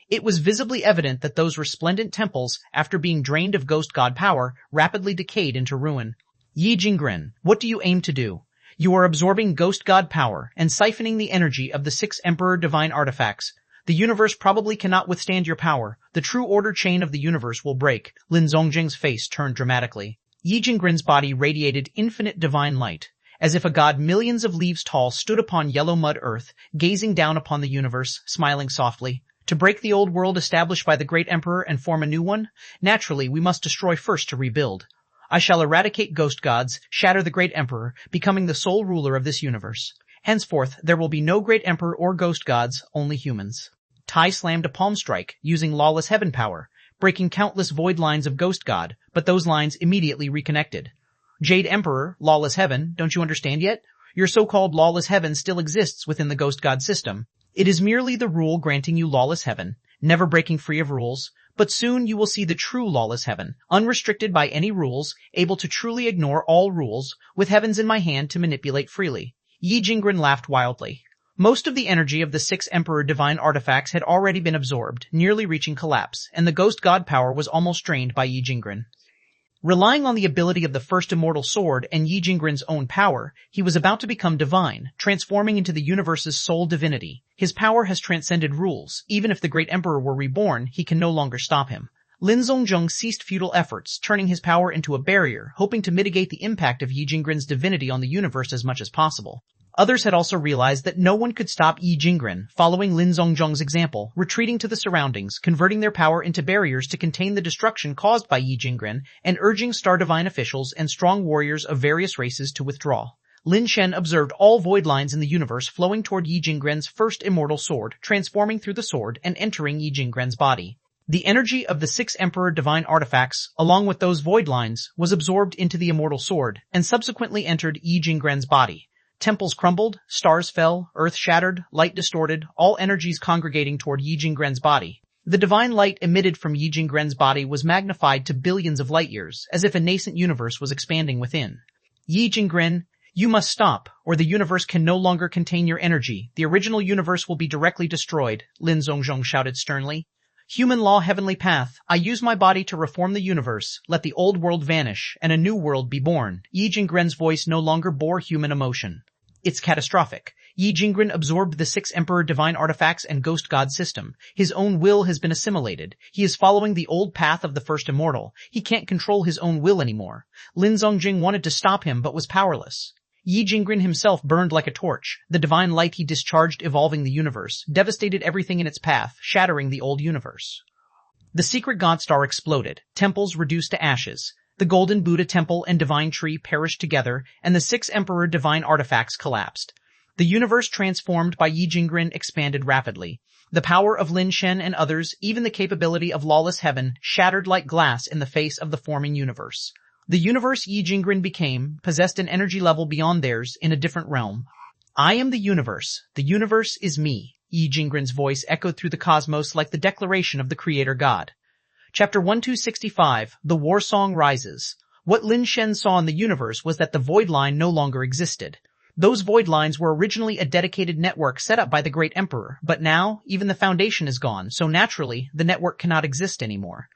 A: It was visibly evident that those resplendent temples, after being drained of ghost god power, rapidly decayed into ruin. Yi Jinggren, what do you aim to do? You are absorbing ghost god power and siphoning the energy of the 6 Emperor divine artifacts. The universe probably cannot withstand your power. The true order chain of the universe will break. Lin Zongjing's face turned dramatically. Yi Jinggren's body radiated infinite divine light, as if a god millions of leaves tall stood upon yellow mud earth, gazing down upon the universe, smiling softly. To break the old world established by the great emperor and form a new one, naturally we must destroy first to rebuild. I shall eradicate ghost gods, shatter the great emperor, becoming the sole ruler of this universe. Henceforth, there will be no great emperor or ghost gods, only humans. Tai slammed a palm strike, using lawless heaven power, breaking countless void lines of ghost god, but those lines immediately reconnected. Jade Emperor, lawless heaven, don't you understand yet? Your so-called lawless heaven still exists within the ghost god system. It is merely the rule granting you lawless heaven, never breaking free of rules, but soon you will see the true lawless heaven, unrestricted by any rules, able to truly ignore all rules, with heavens in my hand to manipulate freely. Yi Jinggren laughed wildly. Most of the energy of the 6 Emperor divine artifacts had already been absorbed, nearly reaching collapse, and the ghost god power was almost drained by Yi Jinggren. Relying on the ability of the first immortal sword and Yi Jinggren's own power, he was about to become divine, transforming into the universe's sole divinity. His power has transcended rules. Even if the great emperor were reborn, he can no longer stop him. Lin Zongjing ceased futile efforts, turning his power into a barrier, hoping to mitigate the impact of Yi Jinggren's divinity on the universe as much as possible. Others had also realized that no one could stop Yi Jinggren, following Lin Zongjing's example, retreating to the surroundings, converting their power into barriers to contain the destruction caused by Yi Jinggren, and urging Star Divine officials and strong warriors of various races to withdraw. Lin Shen observed all void lines in the universe flowing toward Yi Jinggren's first immortal sword, transforming through the sword and entering Yi Jinggren's body. The energy of the 6 Emperor divine artifacts, along with those void lines, was absorbed into the immortal sword, and subsequently entered Yi Jinggren's body. Temples crumbled, stars fell, earth shattered, light distorted, all energies congregating toward Yi Jinggren's body. The divine light emitted from Yi Jinggren's body was magnified to billions of light years, as if a nascent universe was expanding within. Yi Jinggren, you must stop, or the universe can no longer contain your energy. The original universe will be directly destroyed, Lin Zongjing shouted sternly. Human law, heavenly path, I use my body to reform the universe. Let the old world vanish, and a new world be born. Yi Jinggren's voice no longer bore human emotion. It's catastrophic. Yi Jinggren absorbed the 6 Emperor divine artifacts and ghost god system. His own will has been assimilated. He is following the old path of the first immortal. He can't control his own will anymore. Lin Zongjing wanted to stop him but was powerless. Yi Jinggren himself burned like a torch. The divine light he discharged evolving the universe, devastated everything in its path, shattering the old universe. The secret god star exploded, temples reduced to ashes. The golden Buddha temple and divine tree perished together, and the 6 Emperor divine artifacts collapsed. The universe transformed by Yi Jinggren expanded rapidly. The power of Lin Shen and others, even the capability of lawless heaven, shattered like glass in the face of the forming universe. The universe Yi Jingren became possessed an energy level beyond theirs in a different realm. I am the universe. The universe is me. Yi Jingren's voice echoed through the cosmos like the declaration of the creator god. Chapter 1265, The War Song Rises. What Lin Shen saw in the universe was that the void line no longer existed. Those void lines were originally a dedicated network set up by the Great Emperor, but now, even the foundation is gone, so naturally, the network cannot exist anymore.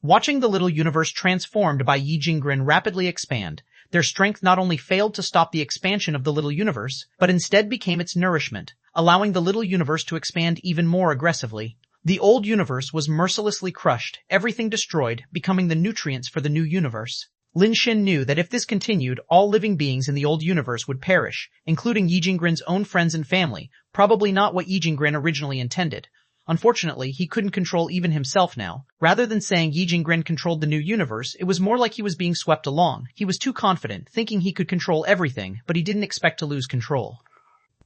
A: Watching the little universe transformed by Yi Jingren rapidly expand, their strength not only failed to stop the expansion of the little universe, but instead became its nourishment, allowing the little universe to expand even more aggressively. The old universe was mercilessly crushed, everything destroyed, becoming the nutrients for the new universe. Lin Shen knew that if this continued, all living beings in the old universe would perish, including Yi Jingren's own friends and family, probably not what Yi Jingren originally intended. Unfortunately, he couldn't control even himself now. Rather than saying Yi Jingren controlled the new universe, it was more like he was being swept along. He was too confident, thinking he could control everything, but he didn't expect to lose control.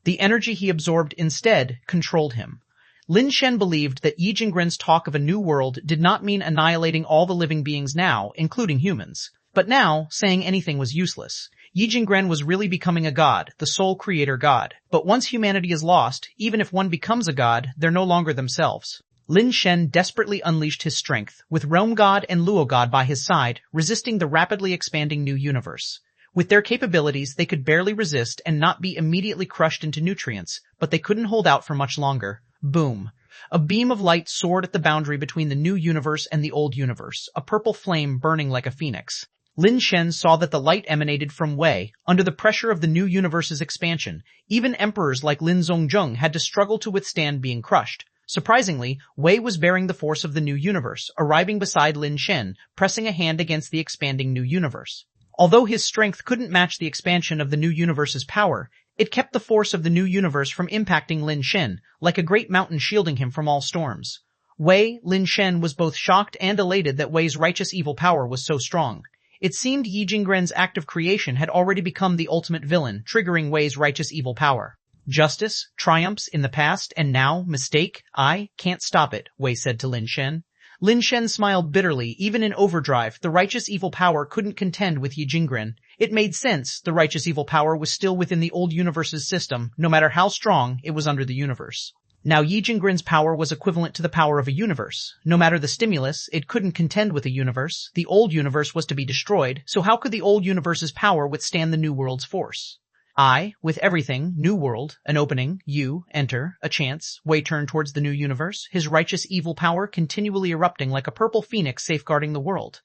A: The energy he absorbed instead controlled him. Lin Shen believed that Yi Jingren's talk of a new world did not mean annihilating all the living beings now, including humans. But now, saying anything was useless. Yi Jingren was really becoming a god, the sole creator god. But once humanity is lost, even if one becomes a god, they're no longer themselves. Lin Shen desperately unleashed his strength, with Realm God and Luo God by his side, resisting the rapidly expanding new universe. With their capabilities, they could barely resist and not be immediately crushed into nutrients, but they couldn't hold out for much longer. Boom. A beam of light soared at the boundary between the new universe and the old universe, a purple flame burning like a phoenix. Lin Shen saw that the light emanated from Wei. Under the pressure of the new universe's expansion, even emperors like Lin Zongjung had to struggle to withstand being crushed. Surprisingly, Wei was bearing the force of the new universe, arriving beside Lin Shen, pressing a hand against the expanding new universe. Although his strength couldn't match the expansion of the new universe's power, it kept the force of the new universe from impacting Lin Shen, like a great mountain shielding him from all storms. Lin Shen was both shocked and elated that Wei's righteous evil power was so strong. It seemed Yi Jingren's act of creation had already become the ultimate villain, triggering Wei's righteous evil power. Justice, triumphs in the past, and now, mistake, I can't stop it, Wei said to Lin Shen. Lin Shen smiled bitterly. Even in overdrive, the righteous evil power couldn't contend with Yi Jingren. It made sense. The righteous evil power was still within the old universe's system, no matter how strong it was under the universe. Now Yi Jingren's power was equivalent to the power of a universe. No matter the stimulus, it couldn't contend with a universe. The old universe was to be destroyed, so how could the old universe's power withstand the new world's force? I, with everything, new world, an opening, you, enter, a chance, Wei turned towards the new universe, his righteous evil power continually erupting like a purple phoenix safeguarding the world.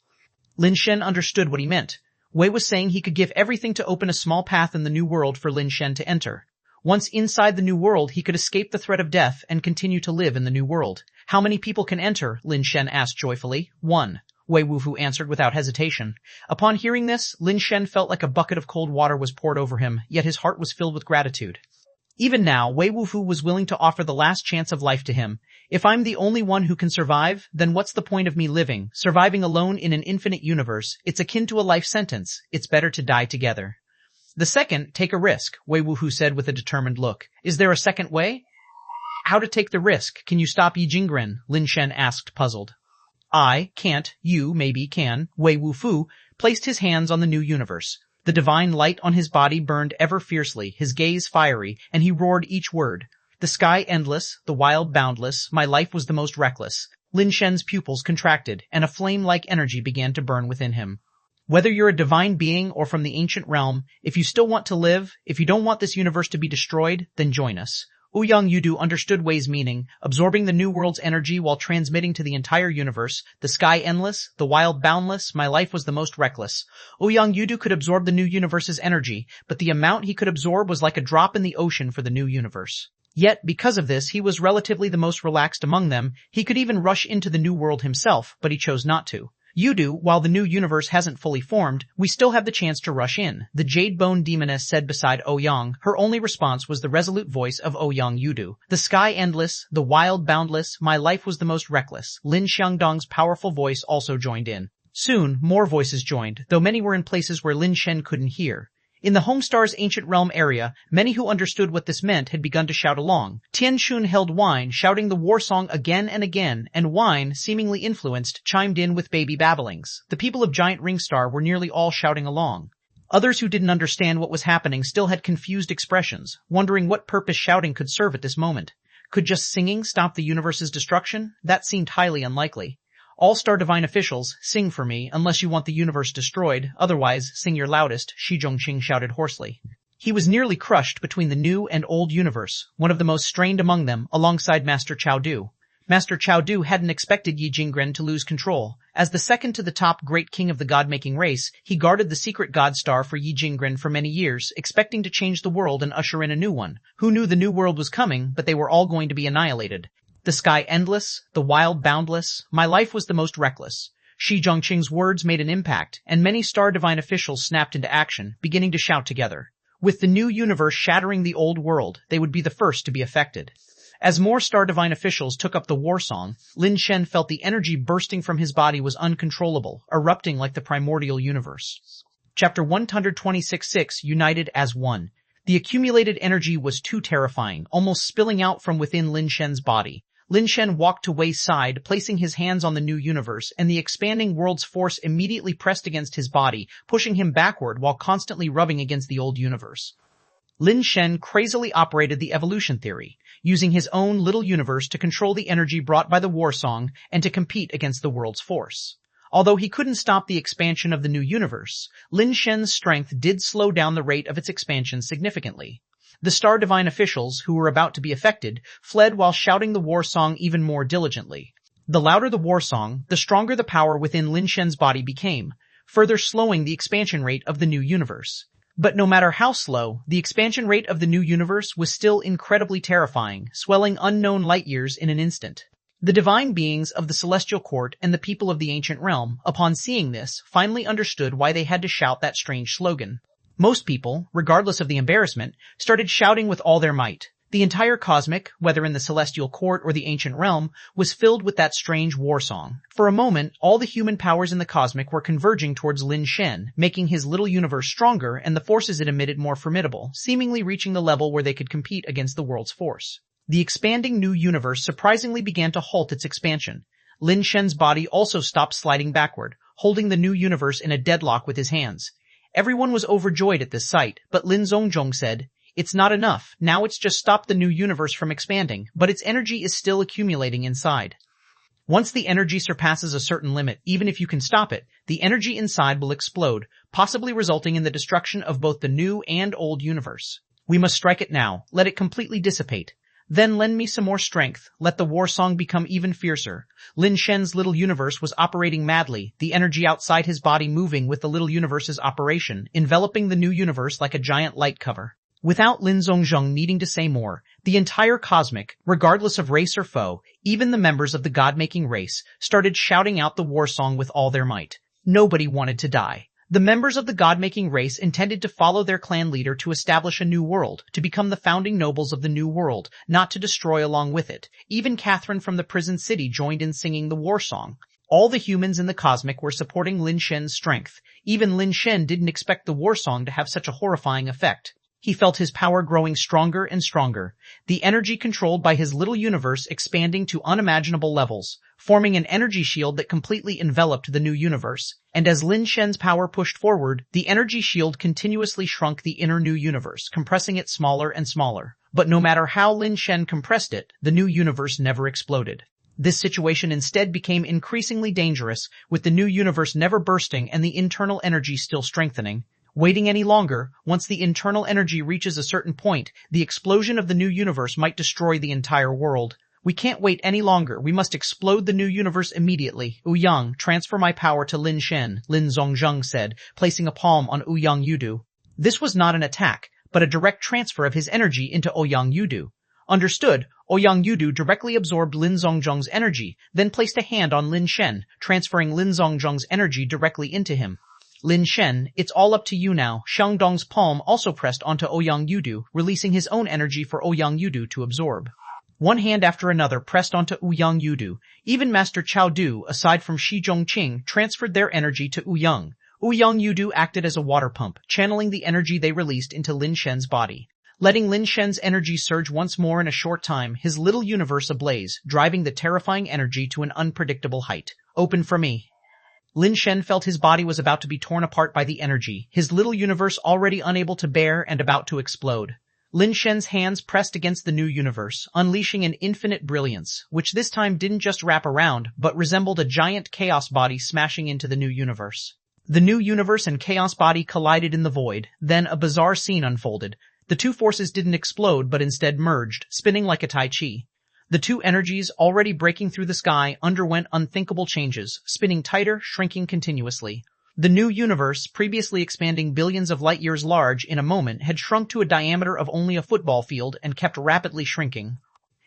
A: Lin Shen understood what he meant. Wei was saying he could give everything to open a small path in the new world for Lin Shen to enter. Once inside the new world, he could escape the threat of death and continue to live in the new world. How many people can enter? Lin Shen asked joyfully. 1. Wei Wufu answered without hesitation. Upon hearing this, Lin Shen felt like a bucket of cold water was poured over him, yet his heart was filled with gratitude. Even now, Wei Wufu was willing to offer the last chance of life to him. If I'm the only one who can survive, then what's the point of me living? Surviving alone in an infinite universe, it's akin to a life sentence. It's better to die together. The second, take a risk, Wei Wufu said with a determined look. Is there a second way? How to take the risk? Can you stop Yi Jingren? Lin Shen asked, puzzled. I can't, you maybe can. Wei Wufu placed his hands on the new universe. The divine light on his body burned ever fiercely, his gaze fiery, and he roared each word. The sky endless, the wild boundless, my life was the most reckless. Lin Shen's pupils contracted, and a flame-like energy began to burn within him. Whether you're a divine being or from the ancient realm, if you still want to live, if you don't want this universe to be destroyed, then join us. Ouyang Yudu understood Wei's meaning, absorbing the new world's energy while transmitting to the entire universe. The sky endless, the wild boundless, my life was the most reckless. Ouyang Yudu could absorb the new universe's energy, but the amount he could absorb was like a drop in the ocean for the new universe. Yet, because of this, he was relatively the most relaxed among them. He could even rush into the new world himself, but he chose not to. Yudu, while the new universe hasn't fully formed, we still have the chance to rush in, the Jade Bone Demoness said beside Ouyang. Her only response was the resolute voice of Ouyang Yudu. The sky endless, the wild boundless, my life was the most reckless. Lin Xiangdong's powerful voice also joined in. Soon, more voices joined, though many were in places where Lin Shen couldn't hear. In the Homestar's ancient realm area, many who understood what this meant had begun to shout along. Tian Xun held wine, shouting the war song again and again, and wine, seemingly influenced, chimed in with baby babblings. The people of Giant Ringstar were nearly all shouting along. Others who didn't understand what was happening still had confused expressions, wondering what purpose shouting could serve at this moment. Could just singing stop the universe's destruction? That seemed highly unlikely. All-Star Divine Officials, sing for me, unless you want the universe destroyed. Otherwise, sing your loudest, Shi Zhongqing shouted hoarsely. He was nearly crushed between the new and old universe, one of the most strained among them, alongside Master Chao Du. Master Chao Du hadn't expected Yi Jinggren to lose control. As the second to the top great king of the god-making race, he guarded the secret god star for Yi Jinggren for many years, expecting to change the world and usher in a new one. Who knew the new world was coming, but they were all going to be annihilated. The sky endless, the wild boundless, my life was the most reckless. Shi Zhongqing's words made an impact, and many Star Divine officials snapped into action, beginning to shout together. With the new universe shattering the old world, they would be the first to be affected. As more Star Divine officials took up the war song, Lin Shen felt the energy bursting from his body was uncontrollable, erupting like the primordial universe. Chapter 126.6 United as One. The accumulated energy was too terrifying, almost spilling out from within Lin Shen's body. Lin Shen walked to Wei's side, placing his hands on the new universe, and the expanding world's force immediately pressed against his body, pushing him backward while constantly rubbing against the old universe. Lin Shen crazily operated the evolution theory, using his own little universe to control the energy brought by the war song and to compete against the world's force. Although he couldn't stop the expansion of the new universe, Lin Shen's strength did slow down the rate of its expansion significantly. The Star Divine officials, who were about to be affected, fled while shouting the war song even more diligently. The louder the war song, the stronger the power within Lin Shen's body became, further slowing the expansion rate of the new universe. But no matter how slow, the expansion rate of the new universe was still incredibly terrifying, swelling unknown light years in an instant. The divine beings of the Celestial Court and the people of the ancient realm, upon seeing this, finally understood why they had to shout that strange slogan. Most people, regardless of the embarrassment, started shouting with all their might. The entire cosmic, whether in the Celestial Court or the ancient realm, was filled with that strange war song. For a moment, all the human powers in the cosmic were converging towards Lin Shen, making his little universe stronger and the forces it emitted more formidable, seemingly reaching the level where they could compete against the world's force. The expanding new universe surprisingly began to halt its expansion. Lin Shen's body also stopped sliding backward, holding the new universe in a deadlock with his hands. Everyone was overjoyed at this sight, but Lin Zongjong said, "It's not enough. Now it's just stopped the new universe from expanding, but its energy is still accumulating inside. Once the energy surpasses a certain limit, even if you can stop it, the energy inside will explode, possibly resulting in the destruction of both the new and old universe. We must strike it now. Let it completely dissipate. Then lend me some more strength. Let the war song become even fiercer." Lin Shen's little universe was operating madly, the energy outside his body moving with the little universe's operation, enveloping the new universe like a giant light cover. Without Lin Zongjong needing to say more, the entire cosmic, regardless of race or foe, even the members of the god-making race, started shouting out the war song with all their might. Nobody wanted to die. The members of the god-making race intended to follow their clan leader to establish a new world, to become the founding nobles of the new world, not to destroy along with it. Even Catherine from the prison city joined in singing the war song. All the humans in the cosmic were supporting Lin Shen's strength. Even Lin Shen didn't expect the war song to have such a horrifying effect. He felt his power growing stronger and stronger, the energy controlled by his little universe expanding to unimaginable levels, forming an energy shield that completely enveloped the new universe. And as Lin Shen's power pushed forward, the energy shield continuously shrunk the inner new universe, compressing it smaller and smaller. But no matter how Lin Shen compressed it, the new universe never exploded. This situation instead became increasingly dangerous, with the new universe never bursting and the internal energy still strengthening. Waiting any longer, once the internal energy reaches a certain point, the explosion of the new universe might destroy the entire world. We can't wait any longer. We must explode the new universe immediately. Ouyang, transfer my power to Lin Shen, Lin Zongjong said, placing a palm on Ouyang Yudu. This was not an attack, but a direct transfer of his energy into Ouyang Yudu. Understood, Ouyang Yudu directly absorbed Lin Zongjong's energy, then placed a hand on Lin Shen, transferring Lin Zongjong's energy directly into him. Lin Shen, it's all up to you now. Xiangdong's palm also pressed onto Ouyang Yudu, releasing his own energy for Ouyang Yudu to absorb. One hand after another pressed onto Ouyang Yudu. Even Master Chao Du, aside from Shi Zhongqing, transferred their energy to Ouyang. Ouyang Yudu acted as a water pump, channeling the energy they released into Lin Shen's body. Letting Lin Shen's energy surge once more in a short time, his little universe ablaze, driving the terrifying energy to an unpredictable height. Open for me. Lin Shen felt his body was about to be torn apart by the energy, his little universe already unable to bear and about to explode. Lin Shen's hands pressed against the new universe, unleashing an infinite brilliance, which this time didn't just wrap around, but resembled a giant chaos body smashing into the new universe. The new universe and chaos body collided in the void, then a bizarre scene unfolded. The two forces didn't explode but instead merged, spinning like a tai chi. The two energies, already breaking through the sky, underwent unthinkable changes, spinning tighter, shrinking continuously. The new universe, previously expanding billions of light years large in a moment, had shrunk to a diameter of only a football field and kept rapidly shrinking.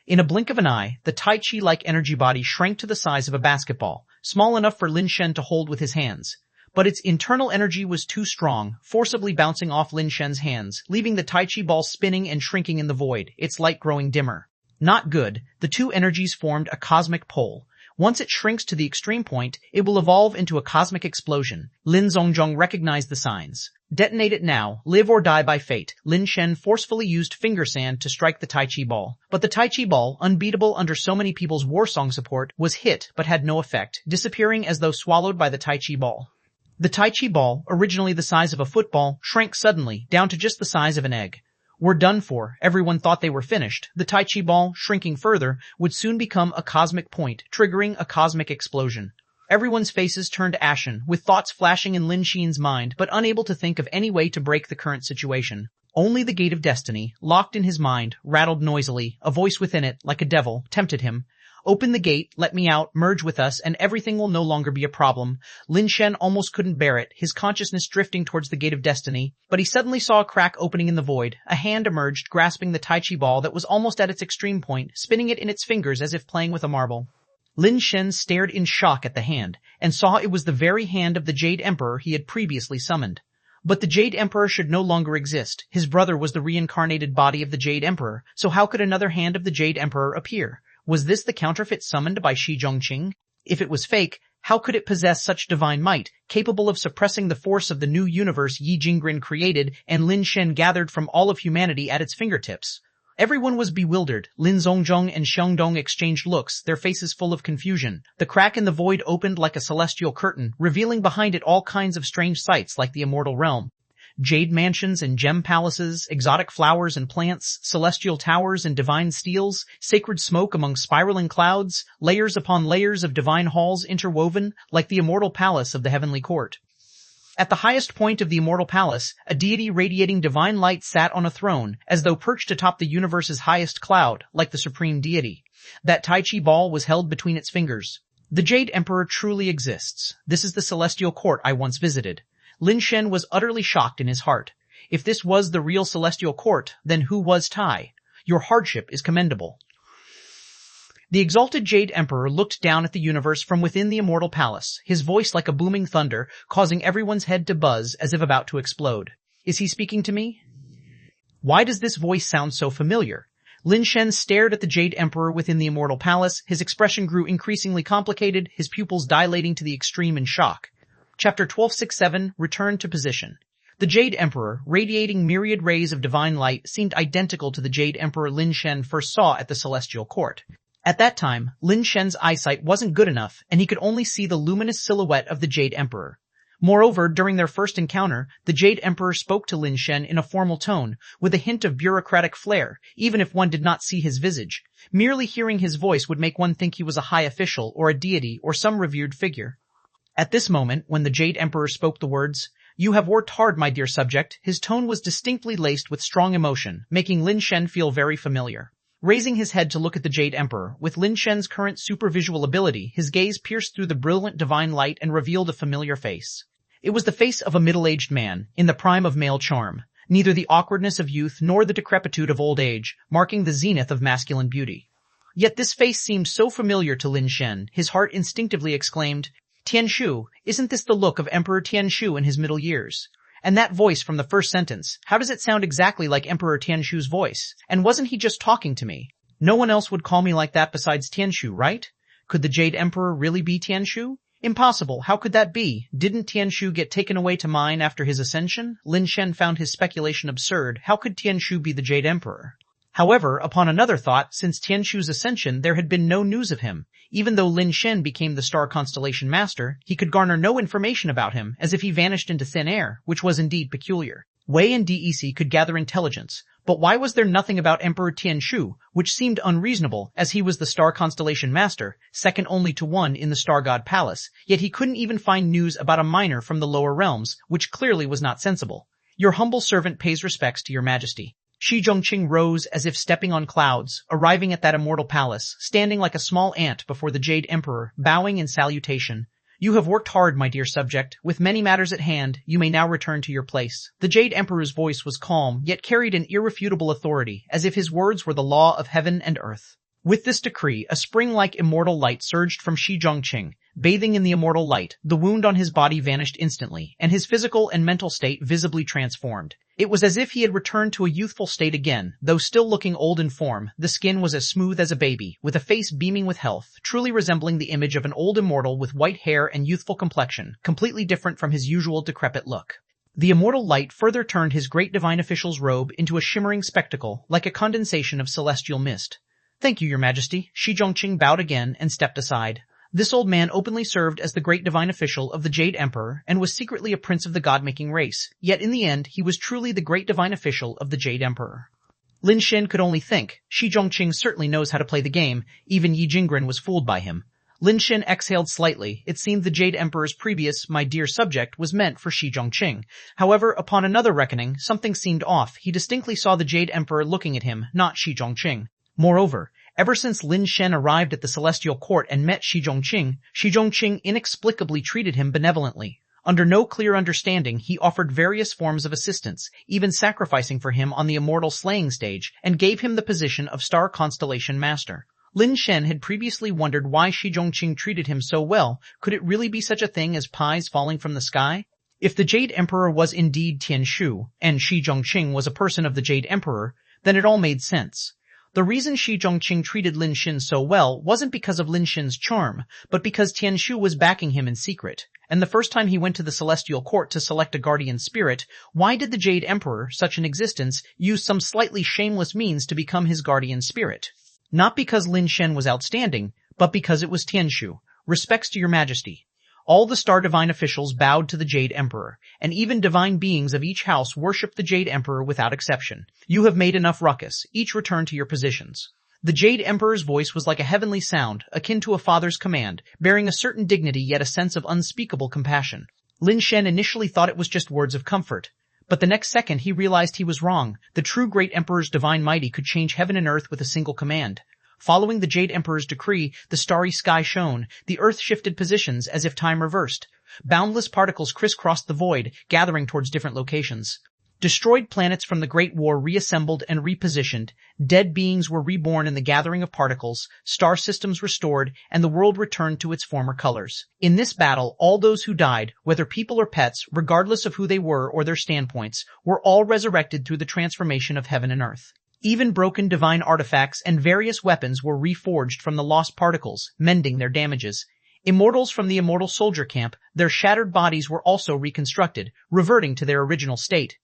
A: In a blink of an eye, the Tai Chi-like energy body shrank to the size of a basketball, small enough for Lin Shen to hold with his hands. But its internal energy was too strong, forcibly bouncing off Lin Shen's hands, leaving the Tai Chi ball spinning and shrinking in the void, its light growing dimmer. Not good. The two energies formed a cosmic pole. Once it shrinks to the extreme point, it will evolve into a cosmic explosion. Lin Zongjong recognized the signs. Detonate it now, live or die by fate. Lin Shen forcefully used finger sand to strike the Tai Chi ball. But the Tai Chi ball, unbeatable under so many people's war song support, was hit but had no effect, disappearing as though swallowed by the Tai Chi ball. The Tai Chi ball, originally the size of a football, shrank suddenly, down to just the size of an egg. We're done for. Everyone thought they were finished. The Tai Chi ball, shrinking further, would soon become a cosmic point, triggering a cosmic explosion. Everyone's faces turned ashen, with thoughts flashing in Lin Shen's mind, but unable to think of any way to break the current situation. Only the gate of destiny, locked in his mind, rattled noisily. A voice within it, like a devil, tempted him. Open the gate, let me out, merge with us, and everything will no longer be a problem. Lin Shen almost couldn't bear it, his consciousness drifting towards the gate of destiny, but he suddenly saw a crack opening in the void. A hand emerged, grasping the Tai Chi ball that was almost at its extreme point, spinning it in its fingers as if playing with a marble. Lin Shen stared in shock at the hand, and saw it was the very hand of the Jade Emperor he had previously summoned. But the Jade Emperor should no longer exist. His brother was the reincarnated body of the Jade Emperor, so how could another hand of the Jade Emperor appear? Was this the counterfeit summoned by Shi Zhongqing? If it was fake, how could it possess such divine might, capable of suppressing the force of the new universe Yi Jinggren created and Lin Shen gathered from all of humanity at its fingertips? Everyone was bewildered. Lin Zongjong and Xiangdong exchanged looks, their faces full of confusion. The crack in the void opened like a celestial curtain, revealing behind it all kinds of strange sights like the immortal realm. Jade mansions and gem palaces, exotic flowers and plants, celestial towers and divine steels, sacred smoke among spiraling clouds, layers upon layers of divine halls interwoven like the immortal palace of the heavenly court. At the highest point of the immortal palace, a deity radiating divine light sat on a throne, as though perched atop the universe's highest cloud, like the supreme deity. That Tai Chi ball was held between its fingers. The Jade Emperor truly exists. This is the celestial court I once visited. Lin Shen was utterly shocked in his heart. If this was the real celestial court, then who was Tai? Your hardship is commendable. The exalted Jade Emperor looked down at the universe from within the immortal palace, his voice like a booming thunder, causing everyone's head to buzz as if about to explode. Is he speaking to me? Why does this voice sound so familiar? Lin Shen stared at the Jade Emperor within the immortal palace. His expression grew increasingly complicated, his pupils dilating to the extreme in shock. Chapter 1267, Return to Position. The Jade Emperor, radiating myriad rays of divine light, seemed identical to the Jade Emperor Lin Shen first saw at the celestial court. At that time, Lin Shen's eyesight wasn't good enough, and he could only see the luminous silhouette of the Jade Emperor. Moreover, during their first encounter, the Jade Emperor spoke to Lin Shen in a formal tone, with a hint of bureaucratic flair, even if one did not see his visage. Merely hearing his voice would make one think he was a high official or a deity or some revered figure. At this moment, when the Jade Emperor spoke the words, "You have worked hard, my dear subject," his tone was distinctly laced with strong emotion, making Lin Shen feel very familiar. Raising his head to look at the Jade Emperor, with Lin Shen's current supervisual ability, his gaze pierced through the brilliant divine light and revealed a familiar face. It was the face of a middle-aged man, in the prime of male charm, neither the awkwardness of youth nor the decrepitude of old age, marking the zenith of masculine beauty. Yet this face seemed so familiar to Lin Shen, his heart instinctively exclaimed, "Tianshu, isn't this the look of Emperor Tianshu in his middle years? And that voice from the first sentence, how does it sound exactly like Emperor Tianshu's voice? And wasn't he just talking to me? No one else would call me like that besides Tianshu, right? Could the Jade Emperor really be Tianshu? Impossible, how could that be? Didn't Tianshu get taken away to mine after his ascension? Lin Shen found his speculation absurd. How could Tianshu be the Jade Emperor? However, upon another thought, since Tianshu's ascension, there had been no news of him. Even though Lin Shen became the star constellation master, he could garner no information about him, as if he vanished into thin air, which was indeed peculiar. Wei and DEC could gather intelligence, but why was there nothing about Emperor Tianshu, which seemed unreasonable, as he was the star constellation master, second only to one in the Star God Palace, yet he couldn't even find news about a miner from the lower realms, which clearly was not sensible. Your humble servant pays respects to your majesty. Ch1201 rose as if stepping on clouds, arriving at that immortal palace, standing like a small ant before the Jade Emperor, bowing in salutation. You have worked hard, my dear subject. With many matters at hand, you may now return to your place. The Jade Emperor's voice was calm, yet carried an irrefutable authority, as if his words were the law of heaven and earth. With this decree, a spring-like immortal light surged from Ch1201. Bathing in the immortal light, the wound on his body vanished instantly, and his physical and mental state visibly transformed. It was as if he had returned to a youthful state again, though still looking old in form. The skin was as smooth as a baby, with a face beaming with health, truly resembling the image of an old immortal with white hair and youthful complexion, completely different from his usual decrepit look. The immortal light further turned his great divine official's robe into a shimmering spectacle, like a condensation of celestial mist. Thank you, your majesty. Ch1201 bowed again and stepped aside. This old man openly served as the great divine official of the Jade Emperor and was secretly a prince of the god-making race, yet in the end he was truly the great divine official of the Jade Emperor. Lin Shen could only think, Ch1201 certainly knows how to play the game, even Yi Jinggren was fooled by him. Lin Shen exhaled slightly. It seemed the Jade Emperor's previous, my dear subject, was meant for Ch1201. However, upon another reckoning, something seemed off. He distinctly saw the Jade Emperor looking at him, not Ch1201. Moreover, ever since Lin Shen arrived at the Celestial Court and met Ch1201 inexplicably treated him benevolently. Under no clear understanding, he offered various forms of assistance, even sacrificing for him on the immortal slaying stage, and gave him the position of Star Constellation Master. Lin Shen had previously wondered why Ch1201 treated him so well. Could it really be such a thing as pies falling from the sky? If the Jade Emperor was indeed Tianshu, and Ch1201 was a person of the Jade Emperor, then it all made sense. The reason Ch1201 treated Lin Shen so well wasn't because of Lin Shen's charm, but because Tianshu was backing him in secret. And the first time he went to the Celestial Court to select a guardian spirit, why did the Jade Emperor, such an existence, use some slightly shameless means to become his guardian spirit? Not because Lin Shen was outstanding, but because it was Tianshu. Respects to your majesty. All the Star Divine officials bowed to the Jade Emperor, and even divine beings of each house worshipped the Jade Emperor without exception. You have made enough ruckus. Each return to your positions. The Jade Emperor's voice was like a heavenly sound, akin to a father's command, bearing a certain dignity yet a sense of unspeakable compassion. Lin Shen initially thought it was just words of comfort, but the next second he realized he was wrong. The true Great Emperor's divine mighty could change heaven and earth with a single command. Following the Jade Emperor's decree, the starry sky shone, the earth shifted positions as if time reversed. Boundless particles crisscrossed the void, gathering towards different locations. Destroyed planets from the Great War reassembled and repositioned, dead beings were reborn in the gathering of particles, star systems restored, and the world returned to its former colors. In this battle, all those who died, whether people or pets, regardless of who they were or their standpoints, were all resurrected through the transformation of heaven and earth. Even broken divine artifacts and various weapons were reforged from the lost particles, mending their damages. Immortals from the immortal soldier camp, their shattered bodies were also reconstructed, reverting to their original state.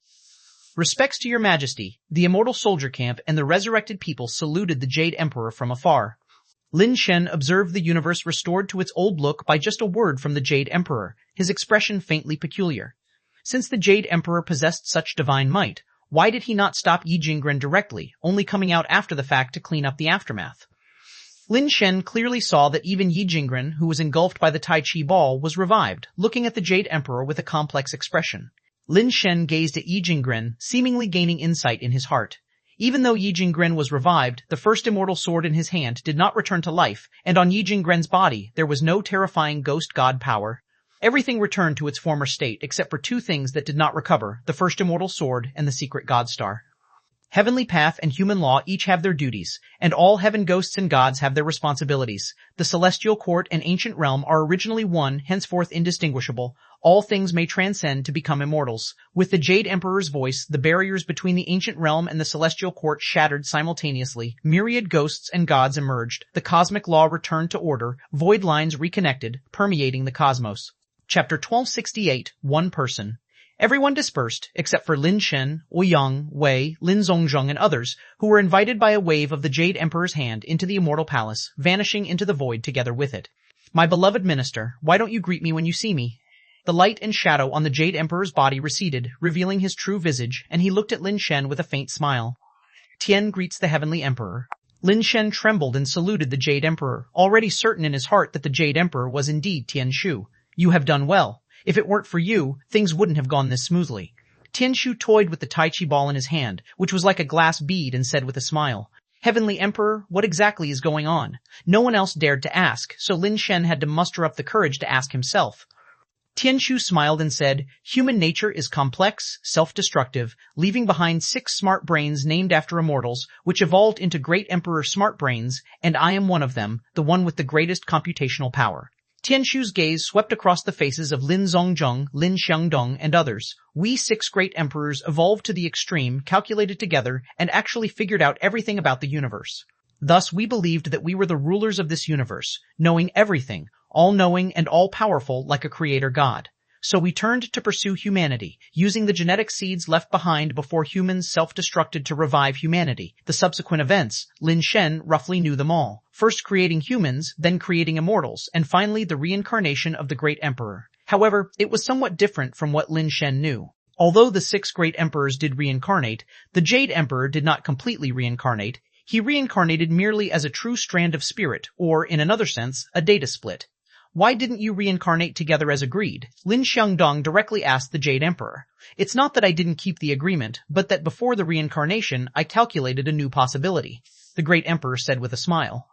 A: Respects to your majesty, the immortal soldier camp and the resurrected people saluted the Jade Emperor from afar. Lin Shen observed the universe restored to its old look by just a word from the Jade Emperor, his expression faintly peculiar. Since the Jade Emperor possessed such divine might, why did he not stop Yi Jinggren directly, only coming out after the fact to clean up the aftermath? Lin Shen clearly saw that even Yi Jinggren, who was engulfed by the Tai Chi ball, was revived, looking at the Jade Emperor with a complex expression. Lin Shen gazed at Yi Jinggren, seemingly gaining insight in his heart. Even though Yi Jinggren was revived, the first immortal sword in his hand did not return to life, and on Yi Jinggren's body there was no terrifying ghost god power. Everything returned to its former state except for two things that did not recover, the first immortal sword and the secret god star. Heavenly path and human law each have their duties, and all heaven ghosts and gods have their responsibilities. The celestial court and ancient realm are originally one, henceforth indistinguishable. All things may transcend to become immortals. With the Jade Emperor's voice, the barriers between the ancient realm and the celestial court shattered simultaneously. Myriad ghosts and gods emerged. The cosmic law returned to order. Void lines reconnected, permeating the cosmos. Chapter 1268, One Person. Everyone dispersed, except for Lin Shen, Ouyang, Wei, Lin Zhongzheng, and others, who were invited by a wave of the Jade Emperor's hand into the immortal palace, vanishing into the void together with it. My beloved minister, why don't you greet me when you see me? The light and shadow on the Jade Emperor's body receded, revealing his true visage, and he looked at Lin Shen with a faint smile. Tian greets the Heavenly Emperor. Lin Shen trembled and saluted the Jade Emperor, already certain in his heart that the Jade Emperor was indeed Tian Shu. You have done well. If it weren't for you, things wouldn't have gone this smoothly. Tian Shu toyed with the Tai Chi ball in his hand, which was like a glass bead, and said with a smile, Heavenly Emperor, what exactly is going on? No one else dared to ask, so Lin Shen had to muster up the courage to ask himself. Tian Shu smiled and said, Human nature is complex, self-destructive, leaving behind 6 smart brains named after immortals, which evolved into great Emperor smart brains, and I am one of them, the one with the greatest computational power. Tian Shu's gaze swept across the faces of Lin Zhongzheng, Lin Xiangdong, and others. We 6 great emperors evolved to the extreme, calculated together, and actually figured out everything about the universe. Thus we believed that we were the rulers of this universe, knowing everything, all-knowing and all-powerful like a creator god. So we turned to pursue humanity, using the genetic seeds left behind before humans self-destructed to revive humanity. The subsequent events, Lin Shen roughly knew them all. First creating humans, then creating immortals, and finally the reincarnation of the great emperor. However, it was somewhat different from what Lin Shen knew. Although the 6 great emperors did reincarnate, the Jade Emperor did not completely reincarnate. He reincarnated merely as a true strand of spirit, or, in another sense, a data split. Why didn't you reincarnate together as agreed? Lin Xiangdong directly asked the Jade Emperor. It's not that I didn't keep the agreement, but that before the reincarnation, I calculated a new possibility. The Great Emperor said with a smile.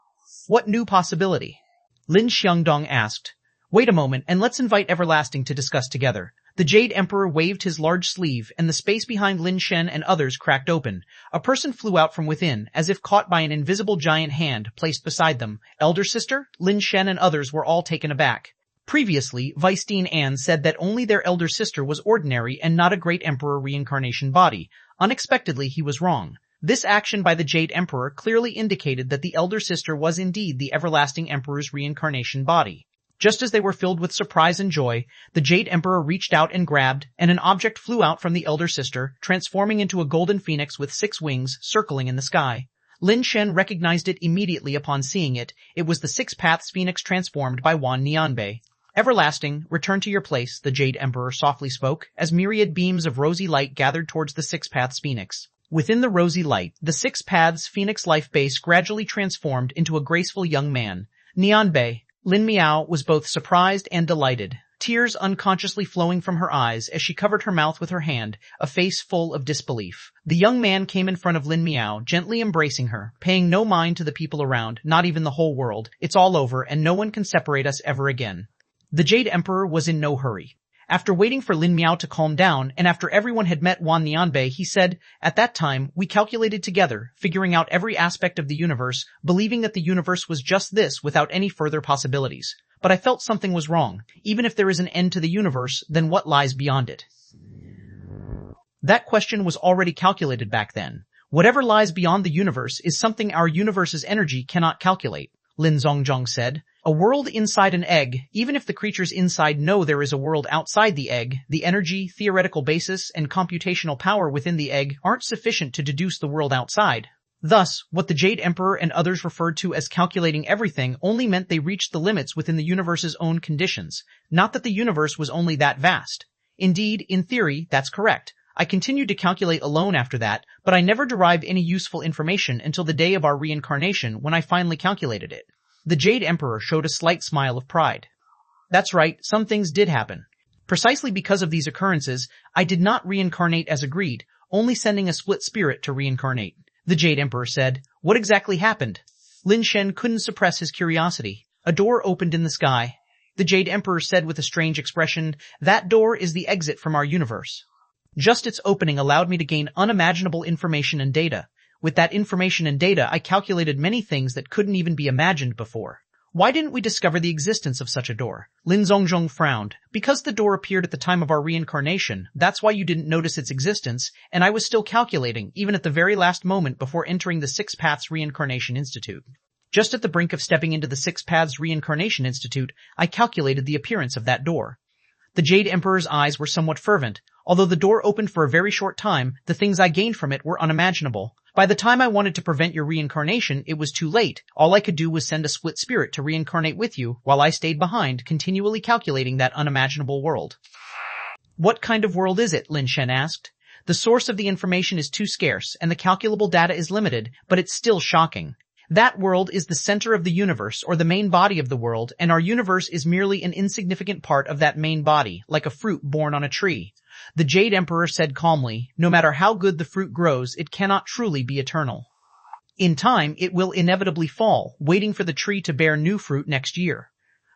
A: What new possibility? Lin Xiangdong asked. Wait a moment, and let's invite Everlasting to discuss together. The Jade Emperor waved his large sleeve, and the space behind Lin Shen and others cracked open. A person flew out from within, as if caught by an invisible giant hand placed beside them. Elder sister? Lin Shen and others were all taken aback. Previously, Vice Dean An said that only their elder sister was ordinary and not a great emperor reincarnation body. Unexpectedly, he was wrong. This action by the Jade Emperor clearly indicated that the elder sister was indeed the Everlasting Emperor's reincarnation body. Just as they were filled with surprise and joy, the Jade Emperor reached out and grabbed, and an object flew out from the elder sister, transforming into a golden phoenix with 6 wings, circling in the sky. Lin Shen recognized it immediately upon seeing it. It was the 6 Paths Phoenix transformed by Wan Nianbei. Everlasting, return to your place, the Jade Emperor softly spoke, as myriad beams of rosy light gathered towards the 6 Paths Phoenix. Within the rosy light, the 6 Paths Phoenix life base gradually transformed into a graceful young man. Nianbei. Lin Miao was both surprised and delighted, tears unconsciously flowing from her eyes as she covered her mouth with her hand, a face full of disbelief. The young man came in front of Lin Miao, gently embracing her, paying no mind to the people around, not even the whole world. It's all over, and no one can separate us ever again. The Jade Emperor was in no hurry. After waiting for Lin Miao to calm down, and after everyone had met Wan Nianbei, he said, At that time, we calculated together, figuring out every aspect of the universe, believing that the universe was just this without any further possibilities. But I felt something was wrong. Even if there is an end to the universe, then what lies beyond it? That question was already calculated back then. Whatever lies beyond the universe is something our universe's energy cannot calculate, Lin Zhongzheng said. A world inside an egg, even if the creatures inside know there is a world outside the egg, the energy, theoretical basis, and computational power within the egg aren't sufficient to deduce the world outside. Thus, what the Jade Emperor and others referred to as calculating everything only meant they reached the limits within the universe's own conditions, not that the universe was only that vast. Indeed, in theory, that's correct. I continued to calculate alone after that, but I never derived any useful information until the day of our reincarnation when I finally calculated it. The Jade Emperor showed a slight smile of pride. That's right, some things did happen. Precisely because of these occurrences, I did not reincarnate as agreed, only sending a split spirit to reincarnate. The Jade Emperor said, What exactly happened? Lin Shen couldn't suppress his curiosity. A door opened in the sky. The Jade Emperor said with a strange expression, That door is the exit from our universe. Just its opening allowed me to gain unimaginable information and data. With that information and data, I calculated many things that couldn't even be imagined before. Why didn't we discover the existence of such a door? Lin Zongjong frowned. Because the door appeared at the time of our reincarnation, that's why you didn't notice its existence, and I was still calculating, even at the very last moment before entering the Six Paths Reincarnation Institute. Just at the brink of stepping into the Six Paths Reincarnation Institute, I calculated the appearance of that door. The Jade Emperor's eyes were somewhat fervent. Although the door opened for a very short time, the things I gained from it were unimaginable. By the time I wanted to prevent your reincarnation, it was too late. All I could do was send a split spirit to reincarnate with you, while I stayed behind, continually calculating that unimaginable world. What kind of world is it? Lin Shen asked. The source of the information is too scarce, and the calculable data is limited, but it's still shocking. That world is the center of the universe, or the main body of the world, and our universe is merely an insignificant part of that main body, like a fruit born on a tree. The Jade Emperor said calmly, no matter how good the fruit grows, it cannot truly be eternal. In time, it will inevitably fall, waiting for the tree to bear new fruit next year.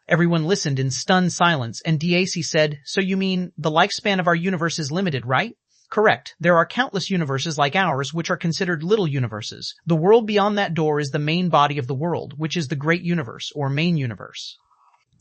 A: Everyone listened in stunned silence, and Dac said, so you mean, the lifespan of our universe is limited, right? Correct. There are countless universes like ours which are considered little universes. The world beyond that door is the main body of the world, which is the great universe, or main universe.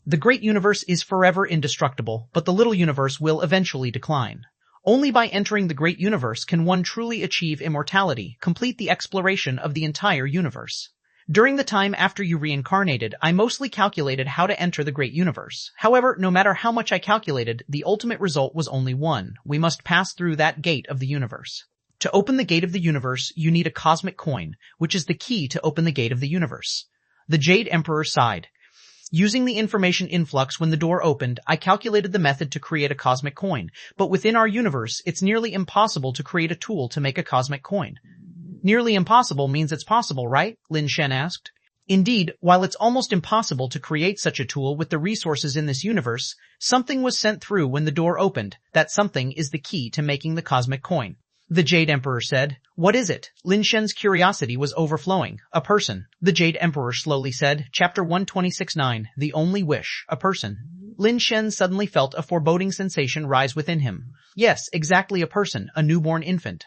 A: The great universe is forever indestructible, but the little universe will eventually decline. Only by entering the great universe can one truly achieve immortality, complete the exploration of the entire universe. During the time after you reincarnated, I mostly calculated how to enter the great universe. However, no matter how much I calculated, the ultimate result was only one. We must pass through that gate of the universe. To open the gate of the universe, you need a cosmic coin, which is the key to open the gate of the universe. The Jade Emperor sighed. Using the information influx when the door opened, I calculated the method to create a cosmic coin, but within our universe, it's nearly impossible to create a tool to make a cosmic coin. Nearly impossible means it's possible, right? Lin Shen asked. Indeed, while it's almost impossible to create such a tool with the resources in this universe, something was sent through when the door opened. That something is the key to making the cosmic coin. The Jade Emperor said. What is it? Lin Shen's curiosity was overflowing. A person. The Jade Emperor slowly said. Chapter 126-9. The Only Wish. A person. Lin Shen suddenly felt a foreboding sensation rise within him. Yes, exactly a person, a newborn infant.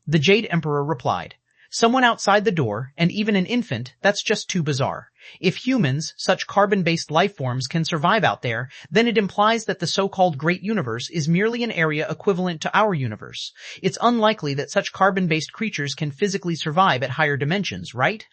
A: The Jade Emperor replied. Someone outside the door, and even an infant, that's just too bizarre. If humans, such carbon-based life forms, can survive out there, then it implies that the so-called Great Universe is merely an area equivalent to our universe. It's unlikely that such carbon-based creatures can physically survive at higher dimensions, right?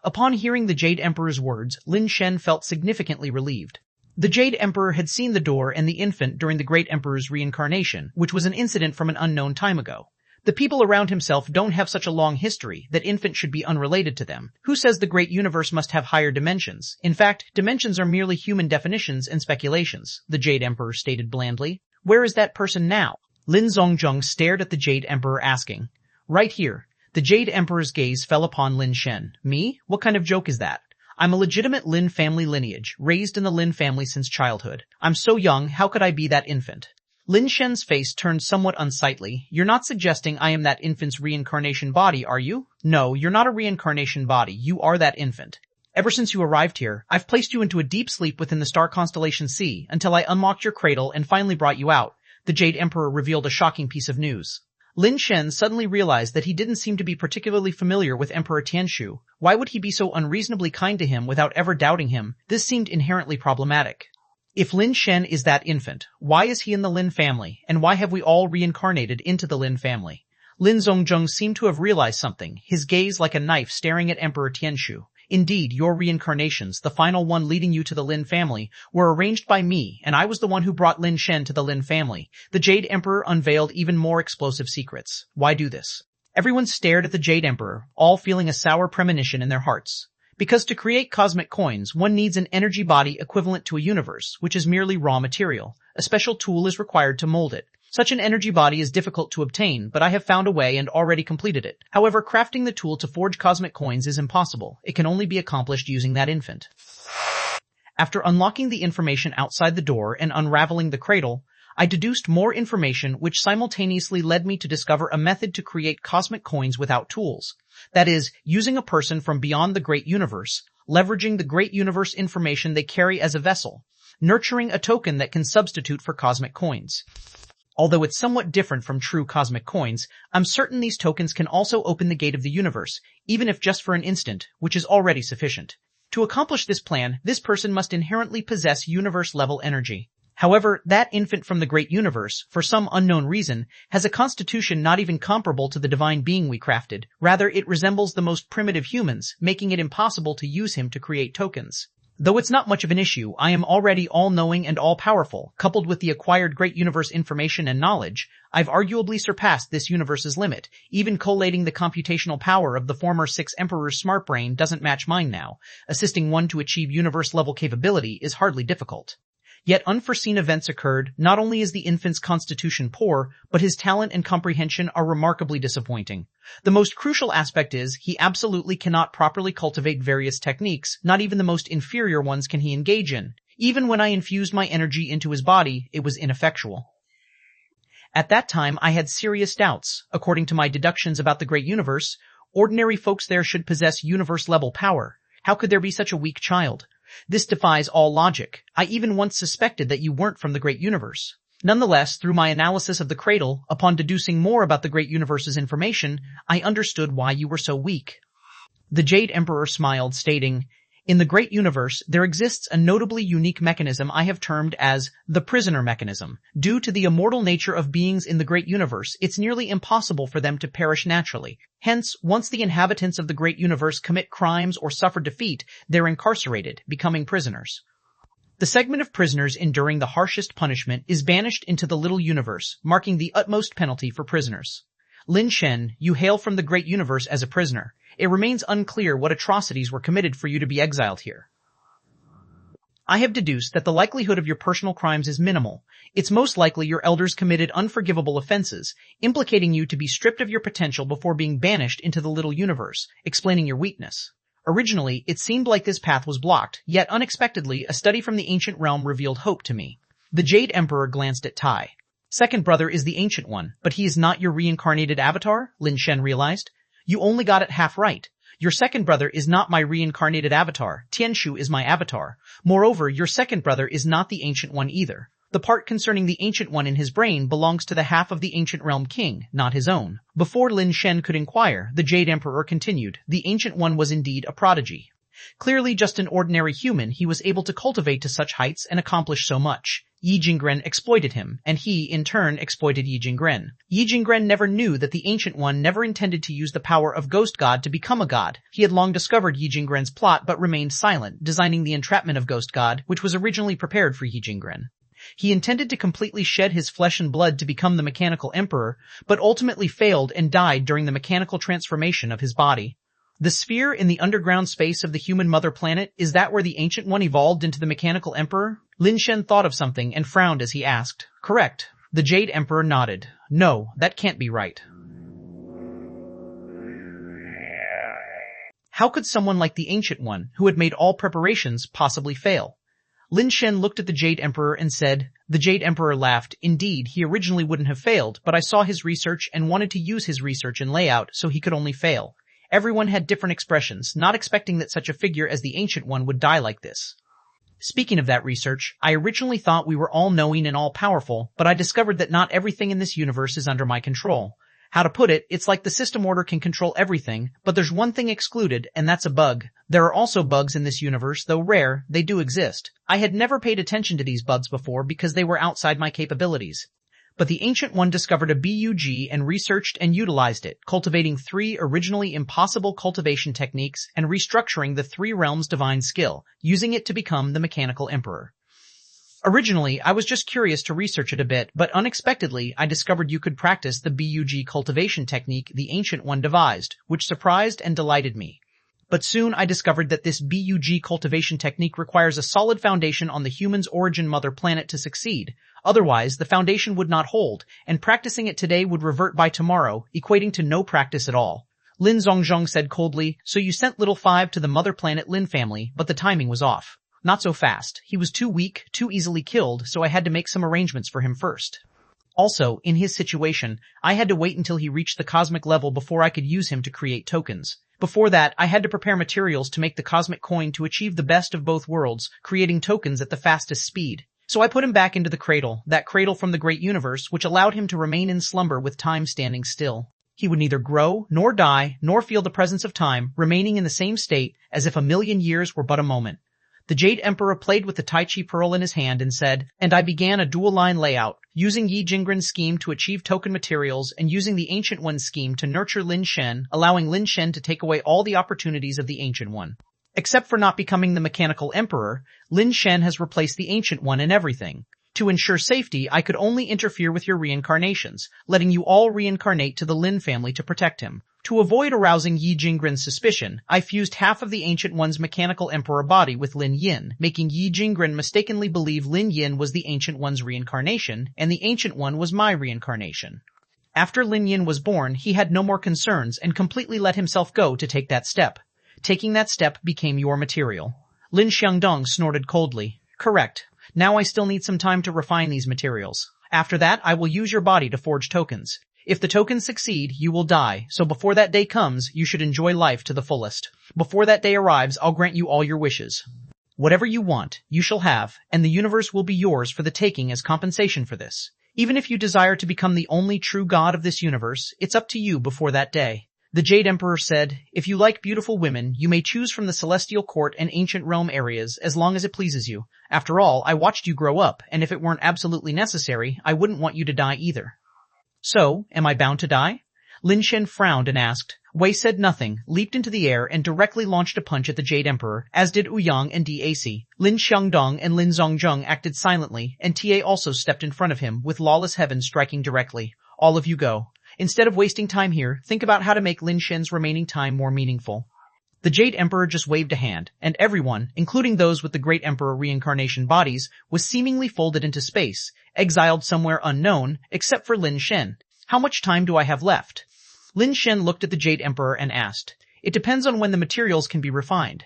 A: Upon hearing the Jade Emperor's words, Lin Shen felt significantly relieved. The Jade Emperor had seen the door and the infant during the Great Emperor's reincarnation, which was an incident from an unknown time ago. The people around himself don't have such a long history that infant should be unrelated to them. Who says the great universe must have higher dimensions? In fact, dimensions are merely human definitions and speculations, the Jade Emperor stated blandly. Where is that person now? Lin Zongjong stared at the Jade Emperor asking. Right here. The Jade Emperor's gaze fell upon Lin Shen. Me? What kind of joke is that? I'm a legitimate Lin family lineage, raised in the Lin family since childhood. I'm so young, how could I be that infant? Lin Shen's face turned somewhat unsightly. You're not suggesting I am that infant's reincarnation body, are you? No, you're not a reincarnation body. You are that infant. Ever since you arrived here, I've placed you into a deep sleep within the star constellation C until I unlocked your cradle and finally brought you out. The Jade Emperor revealed a shocking piece of news. Lin Shen suddenly realized that he didn't seem to be particularly familiar with Emperor Tianshu. Why would he be so unreasonably kind to him without ever doubting him? This seemed inherently problematic. If Lin Shen is that infant, why is he in the Lin family, and why have we all reincarnated into the Lin family? Lin Zongjong seemed to have realized something, his gaze like a knife staring at Emperor Tianshu. Indeed, your reincarnations, the final one leading you to the Lin family, were arranged by me, and I was the one who brought Lin Shen to the Lin family. The Jade Emperor unveiled even more explosive secrets. Why do this? Everyone stared at the Jade Emperor, all feeling a sour premonition in their hearts. Because to create cosmic coins, one needs an energy body equivalent to a universe, which is merely raw material. A special tool is required to mold it. Such an energy body is difficult to obtain, but I have found a way and already completed it. However, crafting the tool to forge cosmic coins is impossible. It can only be accomplished using that infant. After unlocking the information outside the door and unraveling the cradle, I deduced more information which simultaneously led me to discover a method to create cosmic coins without tools. That is, using a person from beyond the great universe, leveraging the great universe information they carry as a vessel, nurturing a token that can substitute for cosmic coins. Although it's somewhat different from true cosmic coins, I'm certain these tokens can also open the gate of the universe, even if just for an instant, which is already sufficient. To accomplish this plan, this person must inherently possess universe-level energy. However, that infant from the great universe, for some unknown reason, has a constitution not even comparable to the divine being we crafted. Rather, it resembles the most primitive humans, making it impossible to use him to create tokens. Though it's not much of an issue, I am already all-knowing and all-powerful. Coupled with the acquired great universe information and knowledge, I've arguably surpassed this universe's limit. Even collating the computational power of the former 6 emperor's smart brain doesn't match mine now. Assisting one to achieve universe-level capability is hardly difficult. Yet unforeseen events occurred. Not only is the infant's constitution poor, but his talent and comprehension are remarkably disappointing. The most crucial aspect is, he absolutely cannot properly cultivate various techniques. Not even the most inferior ones can he engage in. Even when I infused my energy into his body, it was ineffectual. At that time, I had serious doubts. According to my deductions about the great universe, ordinary folks there should possess universe-level power. How could there be such a weak child? This defies all logic. I even once suspected that you weren't from the great universe. Nonetheless, through my analysis of the cradle, upon deducing more about the great universe's information, I understood why you were so weak. The Jade Emperor smiled, stating, "In the great universe, there exists a notably unique mechanism I have termed as the prisoner mechanism. Due to the immortal nature of beings in the great universe, it's nearly impossible for them to perish naturally. Hence, once the inhabitants of the great universe commit crimes or suffer defeat, they're incarcerated, becoming prisoners. The segment of prisoners enduring the harshest punishment is banished into the little universe, marking the utmost penalty for prisoners. Lin Shen, you hail from the great universe as a prisoner. It remains unclear what atrocities were committed for you to be exiled here. I have deduced that the likelihood of your personal crimes is minimal. It's most likely your elders committed unforgivable offenses, implicating you to be stripped of your potential before being banished into the little universe, explaining your weakness. Originally, it seemed like this path was blocked, yet unexpectedly, a study from the ancient realm revealed hope to me." The Jade Emperor glanced at Tai. "Second brother is the ancient one, but he is not your reincarnated avatar," Lin Shen realized. "You only got it half right. Your second brother is not my reincarnated avatar. Tianshu is my avatar. Moreover, your second brother is not the ancient one either. The part concerning the ancient one in his brain belongs to the half of the ancient realm king, not his own." Before Lin Shen could inquire, the Jade Emperor continued, "The ancient one was indeed a prodigy. Clearly just an ordinary human, he was able to cultivate to such heights and accomplish so much. Yi Jingren exploited him, and he, in turn, exploited Yi Jingren. Yi Jingren never knew that the Ancient One never intended to use the power of Ghost God to become a god. He had long discovered Yi Jingren's plot but remained silent, designing the entrapment of Ghost God, which was originally prepared for Yi Jingren. He intended to completely shed his flesh and blood to become the Mechanical Emperor, but ultimately failed and died during the mechanical transformation of his body. The sphere in the underground space of the human mother planet, is that where the Ancient One evolved into the Mechanical Emperor? Lin Shen thought of something and frowned as he asked. Correct. The Jade Emperor nodded. No, that can't be right. How could someone like the Ancient One, who had made all preparations, possibly fail? Lin Shen looked at the Jade Emperor and said, The Jade Emperor laughed. Indeed, he originally wouldn't have failed, but I saw his research and wanted to use his research and layout, so he could only fail. Everyone had different expressions, not expecting that such a figure as the Ancient One would die like this. Speaking of that research, I originally thought we were all-knowing and all-powerful, but I discovered that not everything in this universe is under my control. How to put it, it's like the system order can control everything, but there's one thing excluded, and that's a bug. There are also bugs in this universe, though rare, they do exist. I had never paid attention to these bugs before because they were outside my capabilities. But the Ancient One discovered a bug and researched and utilized it, cultivating 3 originally impossible cultivation techniques and restructuring the 3 realms' divine skill, using it to become the Mechanical Emperor. Originally, I was just curious to research it a bit, but unexpectedly, I discovered you could practice the bug cultivation technique the Ancient One devised, which surprised and delighted me. But soon I discovered that this bug cultivation technique requires a solid foundation on the human's origin mother planet to succeed. Otherwise, the foundation would not hold, and practicing it today would revert by tomorrow, equating to no practice at all. Lin Zhongzhong said coldly, So you sent little Five to the mother planet Lin family, but the timing was off. Not so fast. He was too weak, too easily killed, so I had to make some arrangements for him first. Also, in his situation, I had to wait until he reached the cosmic level before I could use him to create tokens. Before that, I had to prepare materials to make the cosmic coin to achieve the best of both worlds, creating tokens at the fastest speed. So I put him back into the cradle, that cradle from the great universe, which allowed him to remain in slumber with time standing still. He would neither grow, nor die, nor feel the presence of time, remaining in the same state as if 1,000,000 years were but a moment. The Jade Emperor played with the Tai Chi pearl in his hand and said, and I began a dual-line layout, using Yi Jingren's scheme to achieve token materials and using the Ancient One's scheme to nurture Lin Shen, allowing Lin Shen to take away all the opportunities of the Ancient One. Except for not becoming the Mechanical Emperor, Lin Shen has replaced the Ancient One in everything. To ensure safety, I could only interfere with your reincarnations, letting you all reincarnate to the Lin family to protect him. To avoid arousing Yi Jingren's suspicion, I fused half of the Ancient One's Mechanical Emperor body with Lin Yin, making Yi Jingren mistakenly believe Lin Yin was the Ancient One's reincarnation, and the Ancient One was my reincarnation. After Lin Yin was born, he had no more concerns and completely let himself go to take that step. Taking that step became your material. Lin Xiangdong snorted coldly. Correct. Now I still need some time to refine these materials. After that, I will use your body to forge tokens. If the tokens succeed, you will die, so before that day comes, you should enjoy life to the fullest. Before that day arrives, I'll grant you all your wishes. Whatever you want, you shall have, and the universe will be yours for the taking as compensation for this. Even if you desire to become the only true god of this universe, it's up to you before that day. The Jade Emperor said, if you like beautiful women, you may choose from the Celestial Court and Ancient Realm areas as long as it pleases you. After all, I watched you grow up, and if it weren't absolutely necessary, I wouldn't want you to die either. So, am I bound to die? Lin Shen frowned and asked. Wei said nothing, leaped into the air, and directly launched a punch at the Jade Emperor, as did Ouyang and Dac. Lin Xiangdong and Lin Zhongzheng acted silently, and Ta also stepped in front of him, with Lawless Heaven striking directly. All of you go. Instead of wasting time here, think about how to make Lin Shen's remaining time more meaningful. The Jade Emperor just waved a hand, and everyone, including those with the Great Emperor reincarnation bodies, was seemingly folded into space, exiled somewhere unknown, except for Lin Shen. How much time do I have left? Lin Shen looked at the Jade Emperor and asked. It depends on when the materials can be refined.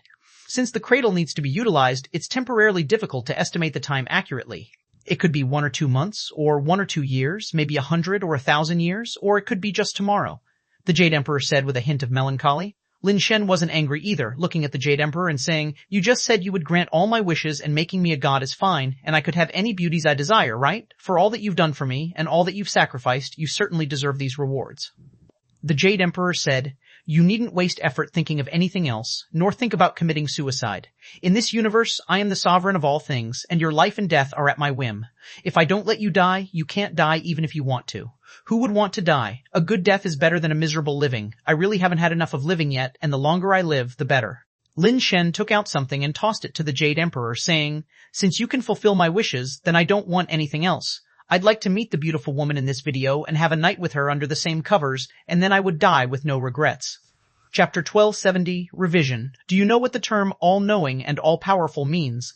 A: Since the cradle needs to be utilized, it's temporarily difficult to estimate the time accurately. It could be 1 or 2 months, or 1 or 2 years, maybe 100 or 1,000 years, or it could be just tomorrow, the Jade Emperor said with a hint of melancholy. Lin Shen wasn't angry either, looking at the Jade Emperor and saying, you just said you would grant all my wishes and making me a god is fine, and I could have any beauties I desire, right? For all that you've done for me, and all that you've sacrificed, you certainly deserve these rewards. The Jade Emperor said, you needn't waste effort thinking of anything else, nor think about committing suicide. In this universe, I am the sovereign of all things, and your life and death are at my whim. If I don't let you die, you can't die even if you want to. Who would want to die? A good death is better than a miserable living. I really haven't had enough of living yet, and the longer I live, the better. Lin Shen took out something and tossed it to the Jade Emperor, saying, since you can fulfill my wishes, then I don't want anything else. I'd like to meet the beautiful woman in this video and have a night with her under the same covers, and then I would die with no regrets. Chapter 1270, Revision. Do you know what the term all-knowing and all-powerful means?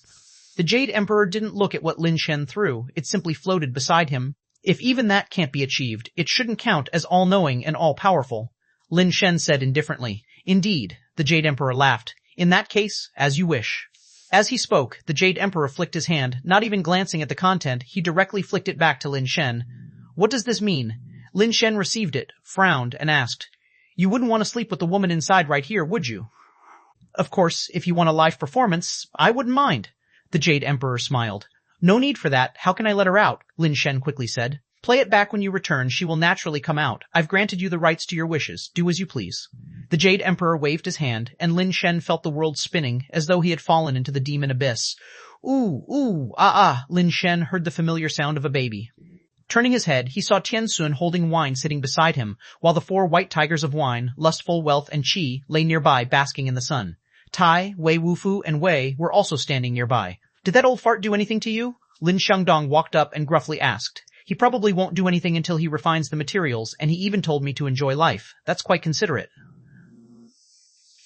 A: The Jade Emperor didn't look at what Lin Shen threw, it simply floated beside him. If even that can't be achieved, it shouldn't count as all-knowing and all-powerful. Lin Shen said indifferently. Indeed, the Jade Emperor laughed. In that case, as you wish. As he spoke, the Jade Emperor flicked his hand, not even glancing at the content, he directly flicked it back to Lin Shen. What does this mean? Lin Shen received it, frowned, and asked, you wouldn't want to sleep with the woman inside right here, would you? Of course, if you want a live performance, I wouldn't mind. The Jade Emperor smiled. No need for that, how can I let her out? Lin Shen quickly said. Play it back when you return, she will naturally come out. I've granted you the rights to your wishes, do as you please. The Jade Emperor waved his hand, and Lin Shen felt the world spinning, as though he had fallen into the demon abyss. Ooh, ooh, Lin Shen heard the familiar sound of a baby. Turning his head, he saw Tiansun holding wine sitting beside him, while the 4 white tigers of wine, lustful, wealth, and qi, lay nearby basking in the sun. Tai, Wei Wufu, and Wei were also standing nearby. Did that old fart do anything to you? Lin Xiangdong walked up and gruffly asked. He probably won't do anything until he refines the materials, and he even told me to enjoy life. That's quite considerate.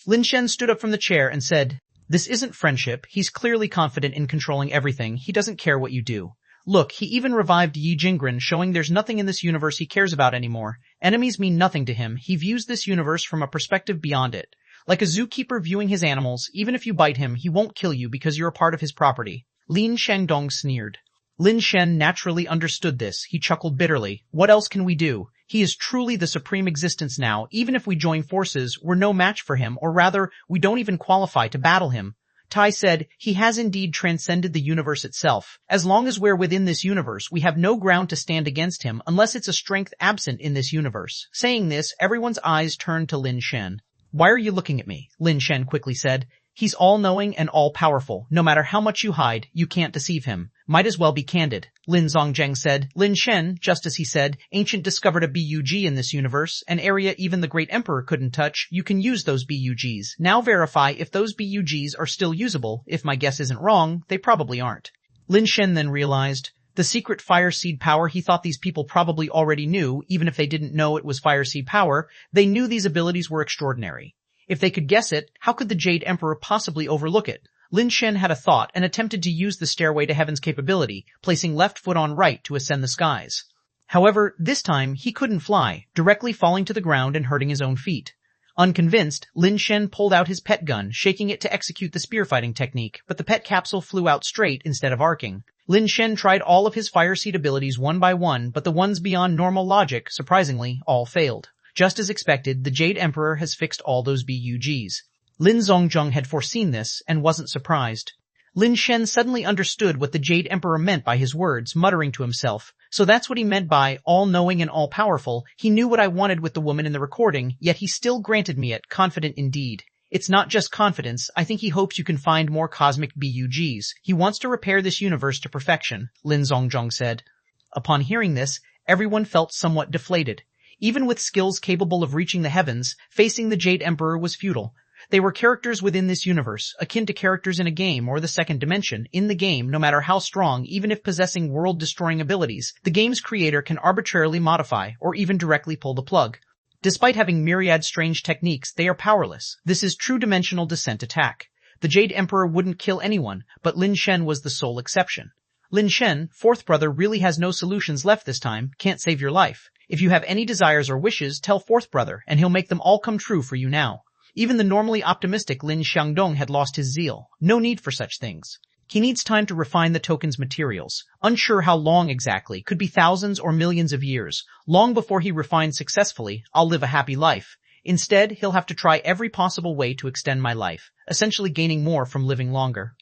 A: Lin Shen stood up from the chair and said, this isn't friendship. He's clearly confident in controlling everything. He doesn't care what you do. Look, he even revived Yi Jingren, showing there's nothing in this universe he cares about anymore. Enemies mean nothing to him. He views this universe from a perspective beyond it. Like a zookeeper viewing his animals, even if you bite him, he won't kill you because you're a part of his property. Lin Xiangdong sneered. Lin Shen naturally understood this. He chuckled bitterly. What else can we do? He is truly the supreme existence now. Even if we join forces, we're no match for him, or rather, we don't even qualify to battle him. Tai said, he has indeed transcended the universe itself. As long as we're within this universe, we have no ground to stand against him unless it's a strength absent in this universe. Saying this, everyone's eyes turned to Lin Shen. Why are you looking at me? Lin Shen quickly said. He's all-knowing and all-powerful. No matter how much you hide, you can't deceive him. Might as well be candid. Lin Zongjang said. Lin Shen, just as he said, Ancient discovered a BUG in this universe, an area even the Great Emperor couldn't touch. You can use those BUGs. Now verify if those BUGs are still usable. If my guess isn't wrong, they probably aren't. Lin Shen then realized the secret fire seed power he thought these people probably already knew, even if they didn't know it was fire seed power. They knew these abilities were extraordinary. If they could guess it, how could the Jade Emperor possibly overlook it? Lin Shen had a thought and attempted to use the Stairway to Heaven's capability, placing left foot on right to ascend the skies. However, this time he couldn't fly, directly falling to the ground and hurting his own feet. Unconvinced, Lin Shen pulled out his pet gun, shaking it to execute the spearfighting technique, but the pet capsule flew out straight instead of arcing. Lin Shen tried all of his fire seed abilities one by one, but the ones beyond normal logic, surprisingly, all failed. Just as expected, the Jade Emperor has fixed all those BUGs. Lin Zongjang had foreseen this and wasn't surprised. Lin Shen suddenly understood what the Jade Emperor meant by his words, muttering to himself. So that's what he meant by all-knowing and all-powerful. He knew what I wanted with the woman in the recording, yet he still granted me it, confident indeed. It's not just confidence, I think he hopes you can find more cosmic BUGs. He wants to repair this universe to perfection, Lin Zongjang said. Upon hearing this, everyone felt somewhat deflated. Even with skills capable of reaching the heavens, facing the Jade Emperor was futile. They were characters within this universe, akin to characters in a game or the second dimension. In the game, no matter how strong, even if possessing world-destroying abilities, the game's creator can arbitrarily modify or even directly pull the plug. Despite having myriad strange techniques, they are powerless. This is true dimensional descent attack. The Jade Emperor wouldn't kill anyone, but Lin Shen was the sole exception. Lin Shen, fourth brother, really has no solutions left this time, can't save your life. If you have any desires or wishes, tell fourth brother, and he'll make them all come true for you now. Even the normally optimistic Lin Xiangdong had lost his zeal. No need for such things. He needs time to refine the token's materials. Unsure how long exactly, could be thousands or millions of years. Long before he refines successfully, I'll live a happy life. Instead, he'll have to try every possible way to extend my life, essentially gaining more from living longer.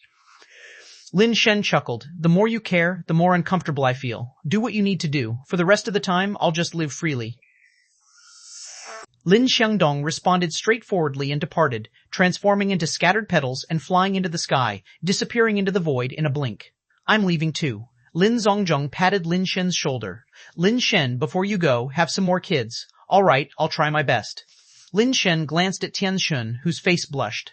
A: Lin Shen chuckled. The more you care, the more uncomfortable I feel. Do what you need to do. For the rest of the time, I'll just live freely. Lin Xiangdong responded straightforwardly and departed, transforming into scattered petals and flying into the sky, disappearing into the void in a blink. I'm leaving too. Lin Zongjang patted Lin Shen's shoulder. Lin Shen, before you go, have some more kids. All right, I'll try my best. Lin Shen glanced at Tian Shun, whose face blushed.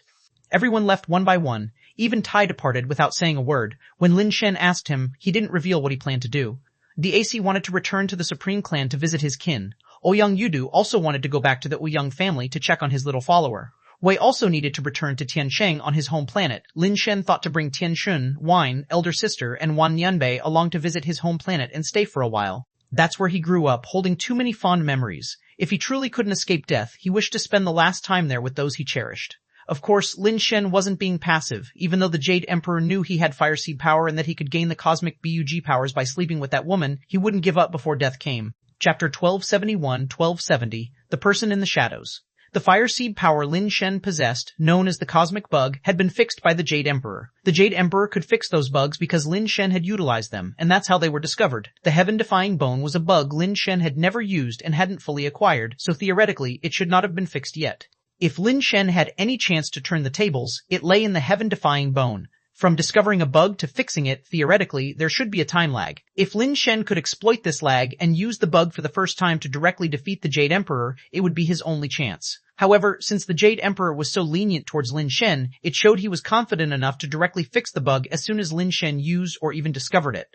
A: Everyone left one by one. Even Tai departed without saying a word. When Lin Shen asked him, he didn't reveal what he planned to do. Dac wanted to return to the Supreme Clan to visit his kin. Ouyang Yudu also wanted to go back to the Ouyang family to check on his little follower. Wei also needed to return to Tiansheng on his home planet. Lin Shen thought to bring Tian Shun, Wine, elder sister, and Wan Nianbei along to visit his home planet and stay for a while. That's where he grew up, holding too many fond memories. If he truly couldn't escape death, he wished to spend the last time there with those he cherished. Of course, Lin Shen wasn't being passive. Even though the Jade Emperor knew he had fire seed power and that he could gain the cosmic BUG powers by sleeping with that woman, he wouldn't give up before death came. Chapter 1271-1270, The Person in the Shadows. The fire seed power Lin Shen possessed, known as the cosmic bug, had been fixed by the Jade Emperor. The Jade Emperor could fix those bugs because Lin Shen had utilized them, and that's how they were discovered. The heaven-defying bone was a bug Lin Shen had never used and hadn't fully acquired, so theoretically it should not have been fixed yet. If Lin Shen had any chance to turn the tables, it lay in the heaven-defying bone. From discovering a bug to fixing it, theoretically, there should be a time lag. If Lin Shen could exploit this lag and use the bug for the first time to directly defeat the Jade Emperor, it would be his only chance. However, since the Jade Emperor was so lenient towards Lin Shen, it showed he was confident enough to directly fix the bug as soon as Lin Shen used or even discovered it.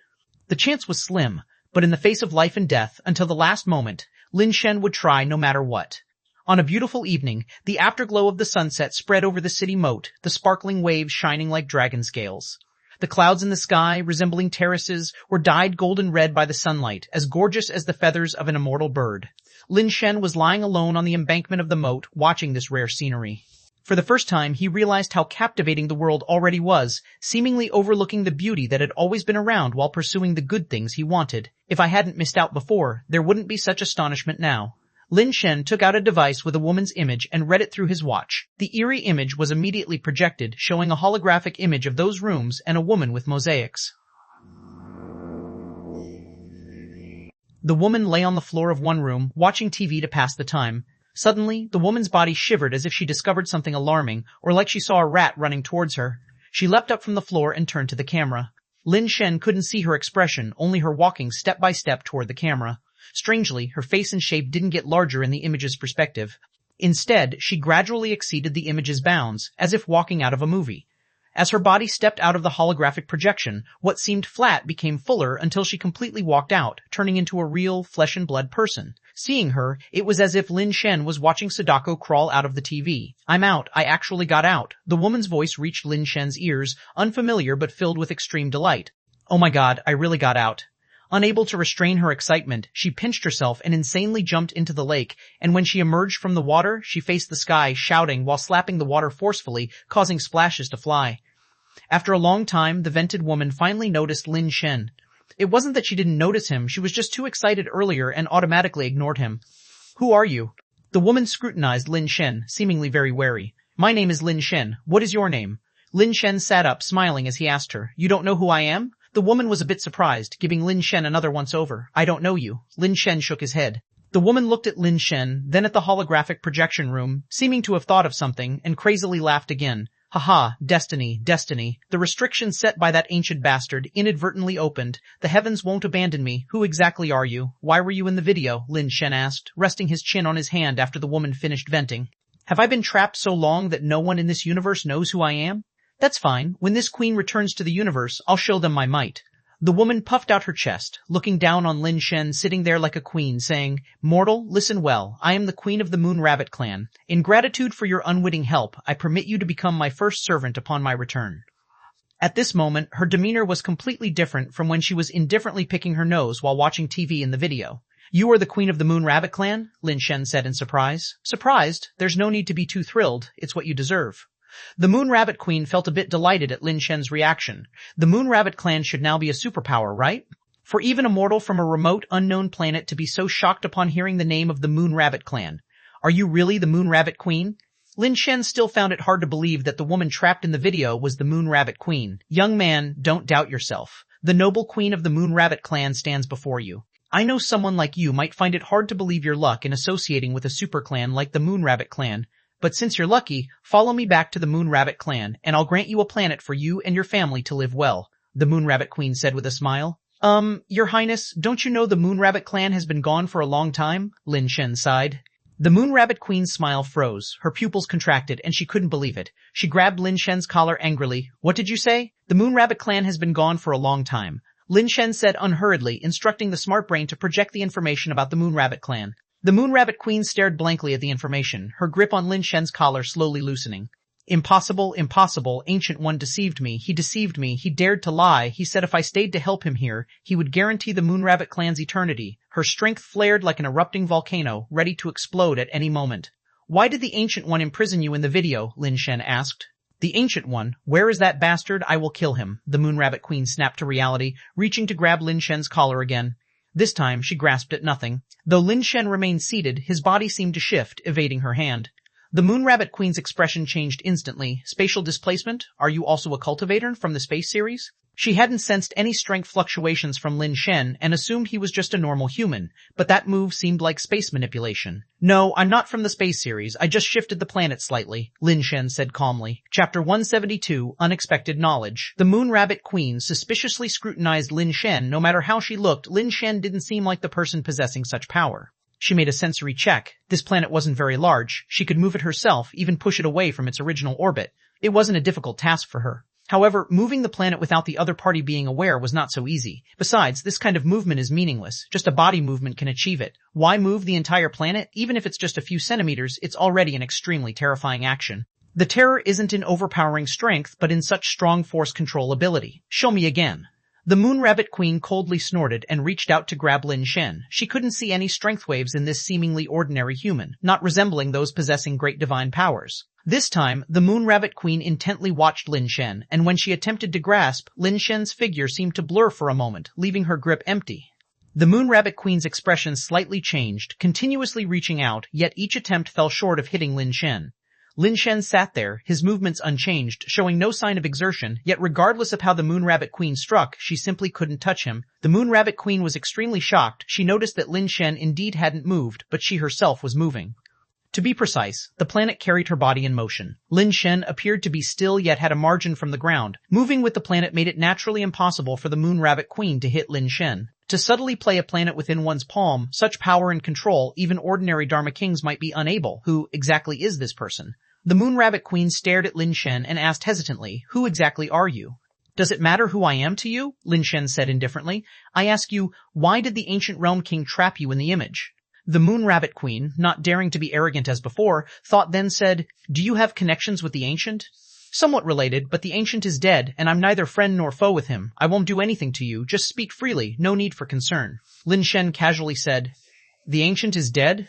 A: The chance was slim, but in the face of life and death, until the last moment, Lin Shen would try no matter what. On a beautiful evening, the afterglow of the sunset spread over the city moat, the sparkling waves shining like dragon scales. The clouds in the sky, resembling terraces, were dyed golden red by the sunlight, as gorgeous as the feathers of an immortal bird. Lin Shen was lying alone on the embankment of the moat, watching this rare scenery. For the first time, he realized how captivating the world already was, seemingly overlooking the beauty that had always been around while pursuing the good things he wanted. If I hadn't missed out before, there wouldn't be such astonishment now. Lin Shen took out a device with a woman's image and read it through his watch. The eerie image was immediately projected, showing a holographic image of those rooms and a woman with mosaics. The woman lay on the floor of one room, watching TV to pass the time. Suddenly, the woman's body shivered as if she discovered something alarming, or like she saw a rat running towards her. She leapt up from the floor and turned to the camera. Lin Shen couldn't see her expression, only her walking step by step toward the camera. Strangely, her face and shape didn't get larger in the image's perspective. Instead, she gradually exceeded the image's bounds, as if walking out of a movie. As her body stepped out of the holographic projection, what seemed flat became fuller until she completely walked out, turning into a real, flesh-and-blood person. Seeing her, it was as if Lin Shen was watching Sadako crawl out of the TV. "I'm out. I actually got out." The woman's voice reached Lin Shen's ears, unfamiliar but filled with extreme delight. "Oh my god, I really got out." Unable to restrain her excitement, she pinched herself and insanely jumped into the lake, and when she emerged from the water, she faced the sky, shouting while slapping the water forcefully, causing splashes to fly. After a long time, the vented woman finally noticed Lin Shen. It wasn't that she didn't notice him, she was just too excited earlier and automatically ignored him. "Who are you?" The woman scrutinized Lin Shen, seemingly very wary. "My name is Lin Shen. What is your name?" Lin Shen sat up, smiling as he asked her. "You don't know who I am?" The woman was a bit surprised, giving Lin Shen another once-over. "I don't know you." Lin Shen shook his head. The woman looked at Lin Shen, then at the holographic projection room, seeming to have thought of something, and crazily laughed again. "Haha, destiny, destiny. The restrictions set by that ancient bastard inadvertently opened. The heavens won't abandon me. Who exactly are you? Why were you in the video?" Lin Shen asked, resting his chin on his hand after the woman finished venting. "Have I been trapped so long that no one in this universe knows who I am? That's fine. When this queen returns to the universe, I'll show them my might." The woman puffed out her chest, looking down on Lin Shen sitting there like a queen, saying, "Mortal, listen well. I am the queen of the Moon Rabbit clan. In gratitude for your unwitting help, I permit you to become my first servant upon my return." At this moment, her demeanor was completely different from when she was indifferently picking her nose while watching TV in the video. "You are the queen of the Moon Rabbit clan?" Lin Shen said in surprise. "Surprised? There's no need to be too thrilled. It's what you deserve." The Moon Rabbit Queen felt a bit delighted at Lin Shen's reaction. The Moon Rabbit clan should now be a superpower, right? For even a mortal from a remote, unknown planet to be so shocked upon hearing the name of the Moon Rabbit clan. "Are you really the Moon Rabbit Queen?" Lin Shen still found it hard to believe that the woman trapped in the video was the Moon Rabbit Queen. "Young man, don't doubt yourself. The noble queen of the Moon Rabbit clan stands before you. I know someone like you might find it hard to believe your luck in associating with a super clan like the Moon Rabbit clan. But since you're lucky, follow me back to the Moon Rabbit clan, and I'll grant you a planet for you and your family to live well," the Moon Rabbit Queen said with a smile. Your Highness, don't you know the Moon Rabbit clan has been gone for a long time?" Lin Shen sighed. The Moon Rabbit Queen's smile froze, her pupils contracted, and she couldn't believe it. She grabbed Lin Shen's collar angrily. "What did you say?" "The Moon Rabbit clan has been gone for a long time," Lin Shen said unhurriedly, instructing the smart brain to project the information about the Moon Rabbit clan. The Moon Rabbit Queen stared blankly at the information, her grip on Lin Shen's collar slowly loosening. "Impossible, impossible. Ancient One deceived me. He deceived me. He dared to lie. He said if I stayed to help him here, he would guarantee the Moon Rabbit clan's eternity." Her strength flared like an erupting volcano, ready to explode at any moment. "Why did the Ancient One imprison you in the video?" Lin Shen asked. "The Ancient One? Where is that bastard? I will kill him," the Moon Rabbit Queen snapped to reality, reaching to grab Lin Shen's collar again. This time, she grasped at nothing. Though Lin Shen remained seated, his body seemed to shift, evading her hand. The Moon Rabbit Queen's expression changed instantly. "Spatial displacement? Are you also a cultivator from the space series?" She hadn't sensed any strength fluctuations from Lin Shen and assumed he was just a normal human, but that move seemed like space manipulation. "No, I'm not from the space series. I just shifted the planet slightly," Lin Shen said calmly. Chapter 172, Unexpected Knowledge. The Moon Rabbit Queen suspiciously scrutinized Lin Shen. No matter how she looked, Lin Shen didn't seem like the person possessing such power. She made a sensory check. This planet wasn't very large. She could move it herself, even push it away from its original orbit. It wasn't a difficult task for her. However, moving the planet without the other party being aware was not so easy. Besides, this kind of movement is meaningless. Just a body movement can achieve it. Why move the entire planet? Even if it's just a few centimeters, it's already an extremely terrifying action. The terror isn't in overpowering strength, but in such strong force control ability. "Show me again." The Moon Rabbit Queen coldly snorted and reached out to grab Lin Shen. She couldn't see any strength waves in this seemingly ordinary human, not resembling those possessing great divine powers. This time, the Moon Rabbit Queen intently watched Lin Shen, and when she attempted to grasp, Lin Shen's figure seemed to blur for a moment, leaving her grip empty. The Moon Rabbit Queen's expression slightly changed, continuously reaching out, yet each attempt fell short of hitting Lin Shen. Lin Shen sat there, his movements unchanged, showing no sign of exertion, yet regardless of how the Moon Rabbit Queen struck, she simply couldn't touch him. The Moon Rabbit Queen was extremely shocked. She noticed that Lin Shen indeed hadn't moved, but she herself was moving. To be precise, the planet carried her body in motion. Lin Shen appeared to be still yet had a margin from the ground. Moving with the planet made it naturally impossible for the Moon Rabbit Queen to hit Lin Shen. To subtly play a planet within one's palm, such power and control, even ordinary Dharma Kings might be unable. Who exactly is this person? The Moon Rabbit Queen stared at Lin Shen and asked hesitantly, "Who exactly are you?" "Does it matter who I am to you?" Lin Shen said indifferently. "I ask you, why did the ancient Realm King trap you in the image?" The Moon Rabbit Queen, not daring to be arrogant as before, thought then said, "Do you have connections with the ancient?" "Somewhat related, but the ancient is dead, and I'm neither friend nor foe with him. I won't do anything to you, just speak freely, no need for concern." Lin Shen casually said, "The ancient is dead?"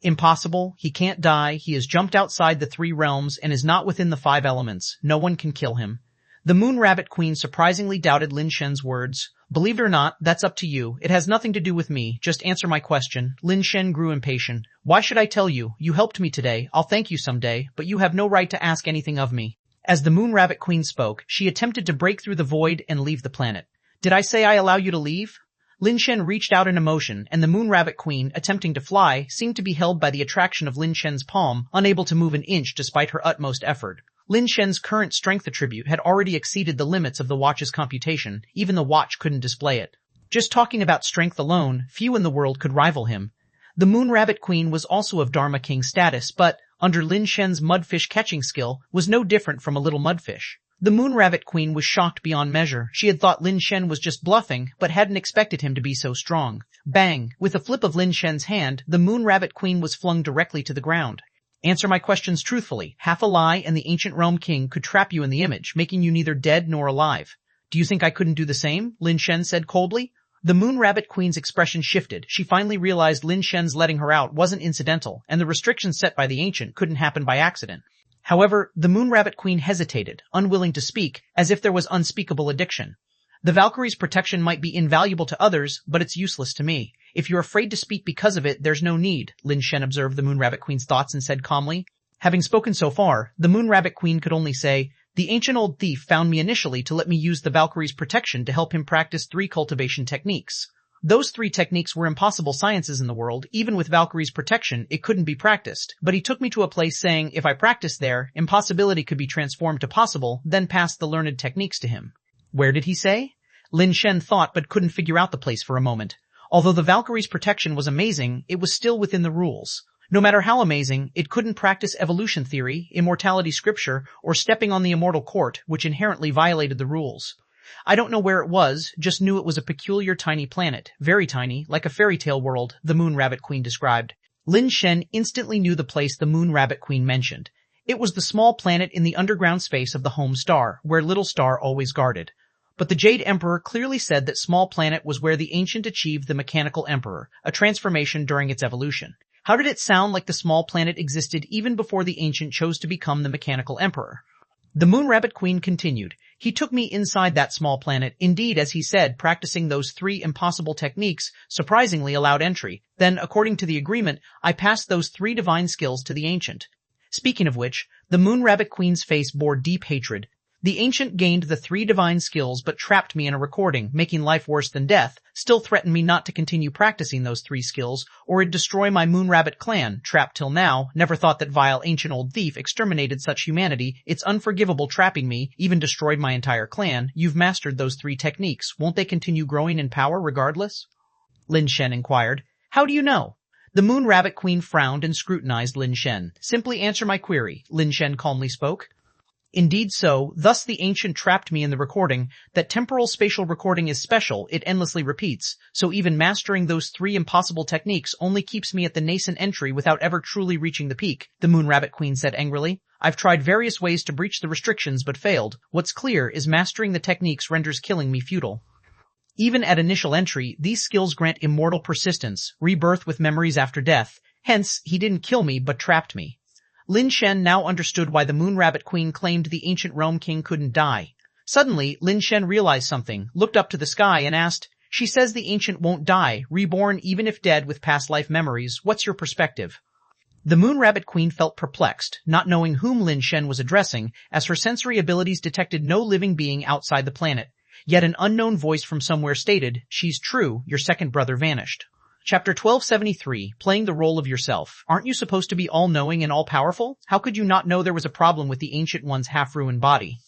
A: "Impossible. He can't die. He has jumped outside the 3 realms and is not within the 5 elements. No one can kill him." The Moon Rabbit Queen surprisingly doubted Lin Shen's words. "Believe it or not, that's up to you. It has nothing to do with me. Just answer my question." Lin Shen grew impatient. "Why should I tell you? You helped me today. I'll thank you someday, but you have no right to ask anything of me." As the Moon Rabbit Queen spoke, she attempted to break through the void and leave the planet. "Did I say I allow you to leave?" Lin Shen reached out in emotion, and the Moon Rabbit Queen, attempting to fly, seemed to be held by the attraction of Lin Shen's palm, unable to move an inch despite her utmost effort. Lin Shen's current strength attribute had already exceeded the limits of the watch's computation. Even the watch couldn't display it. Just talking about strength alone, few in the world could rival him. The Moon Rabbit Queen was also of Dharma King status, but, under Lin Shen's mudfish catching skill, was no different from a little mudfish. The Moon Rabbit Queen was shocked beyond measure. She had thought Lin Shen was just bluffing, but hadn't expected him to be so strong. Bang! With a flip of Lin Shen's hand, the Moon Rabbit Queen was flung directly to the ground. "Answer my questions truthfully. Half a lie and the ancient Realm King could trap you in the image, making you neither dead nor alive." "Do you think I couldn't do the same?" Lin Shen said coldly. The Moon Rabbit Queen's expression shifted. She finally realized Lin Shen's letting her out wasn't incidental, and the restrictions set by the ancient couldn't happen by accident. However, the Moon Rabbit Queen hesitated, unwilling to speak, as if there was unspeakable addiction. "The Valkyrie's protection might be invaluable to others, but it's useless to me. If you're afraid to speak because of it, there's no need." Lin Shen observed the Moon Rabbit Queen's thoughts and said calmly. Having spoken so far, the Moon Rabbit Queen could only say, "The ancient old thief found me initially to let me use the Valkyrie's protection to help him practice 3 cultivation techniques. Those 3 techniques were impossible sciences in the world. Even with Valkyrie's protection, it couldn't be practiced. But he took me to a place saying if I practiced there, impossibility could be transformed to possible, then passed the learned techniques to him." "Where did he say?" Lin Shen thought but couldn't figure out the place for a moment. Although the Valkyrie's protection was amazing, it was still within the rules. No matter how amazing, it couldn't practice evolution theory, immortality scripture, or stepping on the immortal court, which inherently violated the rules. "I don't know where it was, just knew it was a peculiar tiny planet, very tiny, like a fairy tale world," the Moon Rabbit Queen described. Lin Shen instantly knew the place the Moon Rabbit Queen mentioned. It was the small planet in the underground space of the home star, where Little Star always guarded. But the Jade Emperor clearly said that Small Planet was where the ancient achieved the Mechanical Emperor, a transformation during its evolution. How did it sound like the Small Planet existed even before the ancient chose to become the Mechanical Emperor? The Moon Rabbit Queen continued. "He took me inside that small planet. Indeed, as he said, practicing those 3 impossible techniques surprisingly allowed entry. Then, according to the agreement, I passed those 3 divine skills to the ancient." Speaking of which, the Moon Rabbit Queen's face bore deep hatred. "The ancient gained the 3 divine skills but trapped me in a recording, making life worse than death, still threatened me not to continue practicing those 3 skills, or it'd destroy my Moon Rabbit clan, trapped till now, never thought that vile ancient old thief exterminated such humanity, it's unforgivable trapping me, even destroyed my entire clan. You've mastered those 3 techniques, won't they continue growing in power regardless?" Lin Shen inquired. "How do you know?" The Moon Rabbit Queen frowned and scrutinized Lin Shen. "Simply answer my query," Lin Shen calmly spoke. "Indeed so, thus the ancient trapped me in the recording. That temporal spatial recording is special, it endlessly repeats, so even mastering those 3 impossible techniques only keeps me at the nascent entry without ever truly reaching the peak," the Moon Rabbit Queen said angrily. "I've tried various ways to breach the restrictions but failed. What's clear is mastering the techniques renders killing me futile. Even at initial entry, these skills grant immortal persistence, rebirth with memories after death. Hence, he didn't kill me but trapped me." Lin Shen now understood why the Moon Rabbit Queen claimed the ancient Realm King couldn't die. Suddenly, Lin Shen realized something, looked up to the sky and asked, She says the ancient won't die, reborn even if dead with past life memories. What's your perspective? The Moon Rabbit Queen felt perplexed, not knowing whom Lin Shen was addressing, as her sensory abilities detected no living being outside the planet. Yet an unknown voice from somewhere stated, "She's true, your second brother vanished." Chapter 1273, Playing the Role of Yourself. Aren't you supposed to be all-knowing and all-powerful? How could you not know there was a problem with the Ancient One's half-ruined body?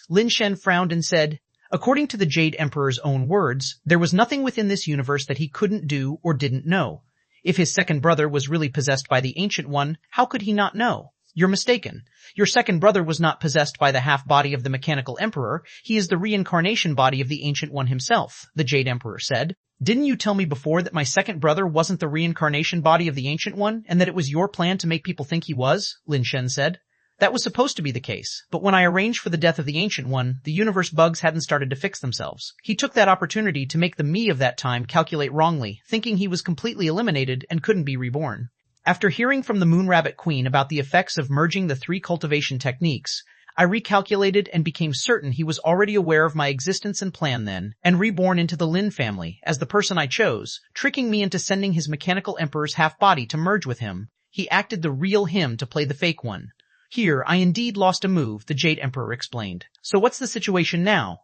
A: Lin Shen frowned and said, according to the Jade Emperor's own words, there was nothing within this universe that he couldn't do or didn't know. If his second brother was really possessed by the Ancient One, how could he not know? You're mistaken. Your second brother was not possessed by the half-body of the Mechanical Emperor. He is the reincarnation body of the Ancient One himself, the Jade Emperor said. Didn't you tell me before that my second brother wasn't the reincarnation body of the Ancient One, and that it was your plan to make people think he was? Lin Shen said. That was supposed to be the case, but when I arranged for the death of the Ancient One, the universe bugs hadn't started to fix themselves. He took that opportunity to make the me of that time calculate wrongly, thinking he was completely eliminated and couldn't be reborn. After hearing from the Moon Rabbit Queen about the effects of merging the 3 cultivation techniques, I recalculated and became certain he was already aware of my existence and plan then, and reborn into the Lin family as the person I chose, tricking me into sending his Mechanical Emperor's half-body to merge with him. He acted the real him to play the fake one. Here, I indeed lost a move, the Jade Emperor explained. So what's the situation now?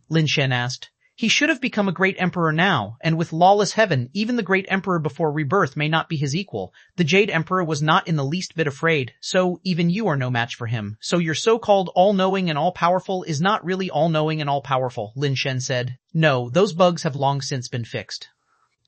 A: Lin Shen asked. He should have become a great emperor now, and with lawless heaven, even the great emperor before rebirth may not be his equal. The Jade Emperor was not in the least bit afraid, so even you are no match for him. So your so-called all-knowing and all-powerful is not really all-knowing and all-powerful, Lin Shen said. No, those bugs have long since been fixed.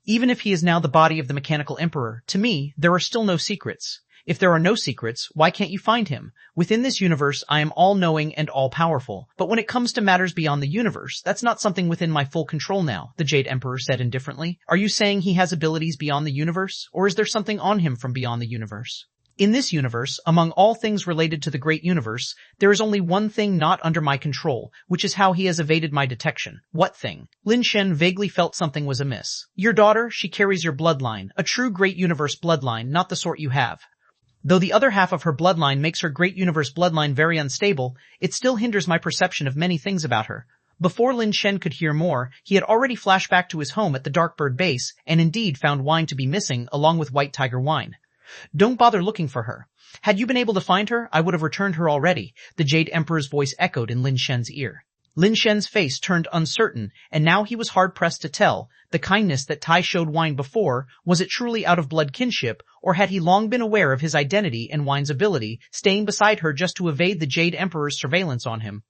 A: Even if he is now the body of the Mechanical Emperor, to me, there are still no secrets. If there are no secrets, why can't you find him? Within this universe, I am all-knowing and all-powerful. But when it comes to matters beyond the universe, that's not something within my full control now, the Jade Emperor said indifferently. Are you saying he has abilities beyond the universe? Or is there something on him from beyond the universe? In this universe, among all things related to the great universe, there is only one thing not under my control, which is how he has evaded my detection. What thing? Lin Shen vaguely felt something was amiss. Your daughter, she carries your bloodline, a true great universe bloodline, not the sort you have. Though the other half of her bloodline makes her great universe bloodline very unstable, it still hinders my perception of many things about her. Before Lin Shen could hear more, he had already flashed back to his home at the Darkbird base and indeed found wine to be missing along with White Tiger wine. Don't bother looking for her. Had you been able to find her, I would have returned her already, the Jade Emperor's voice echoed in Lin Shen's ear. Lin Shen's face turned uncertain, and now he was hard-pressed to tell. The kindness that Tai showed Wine before, was it truly out of blood kinship, or had he long been aware of his identity and Wine's ability, staying beside her just to evade the Jade Emperor's surveillance on him?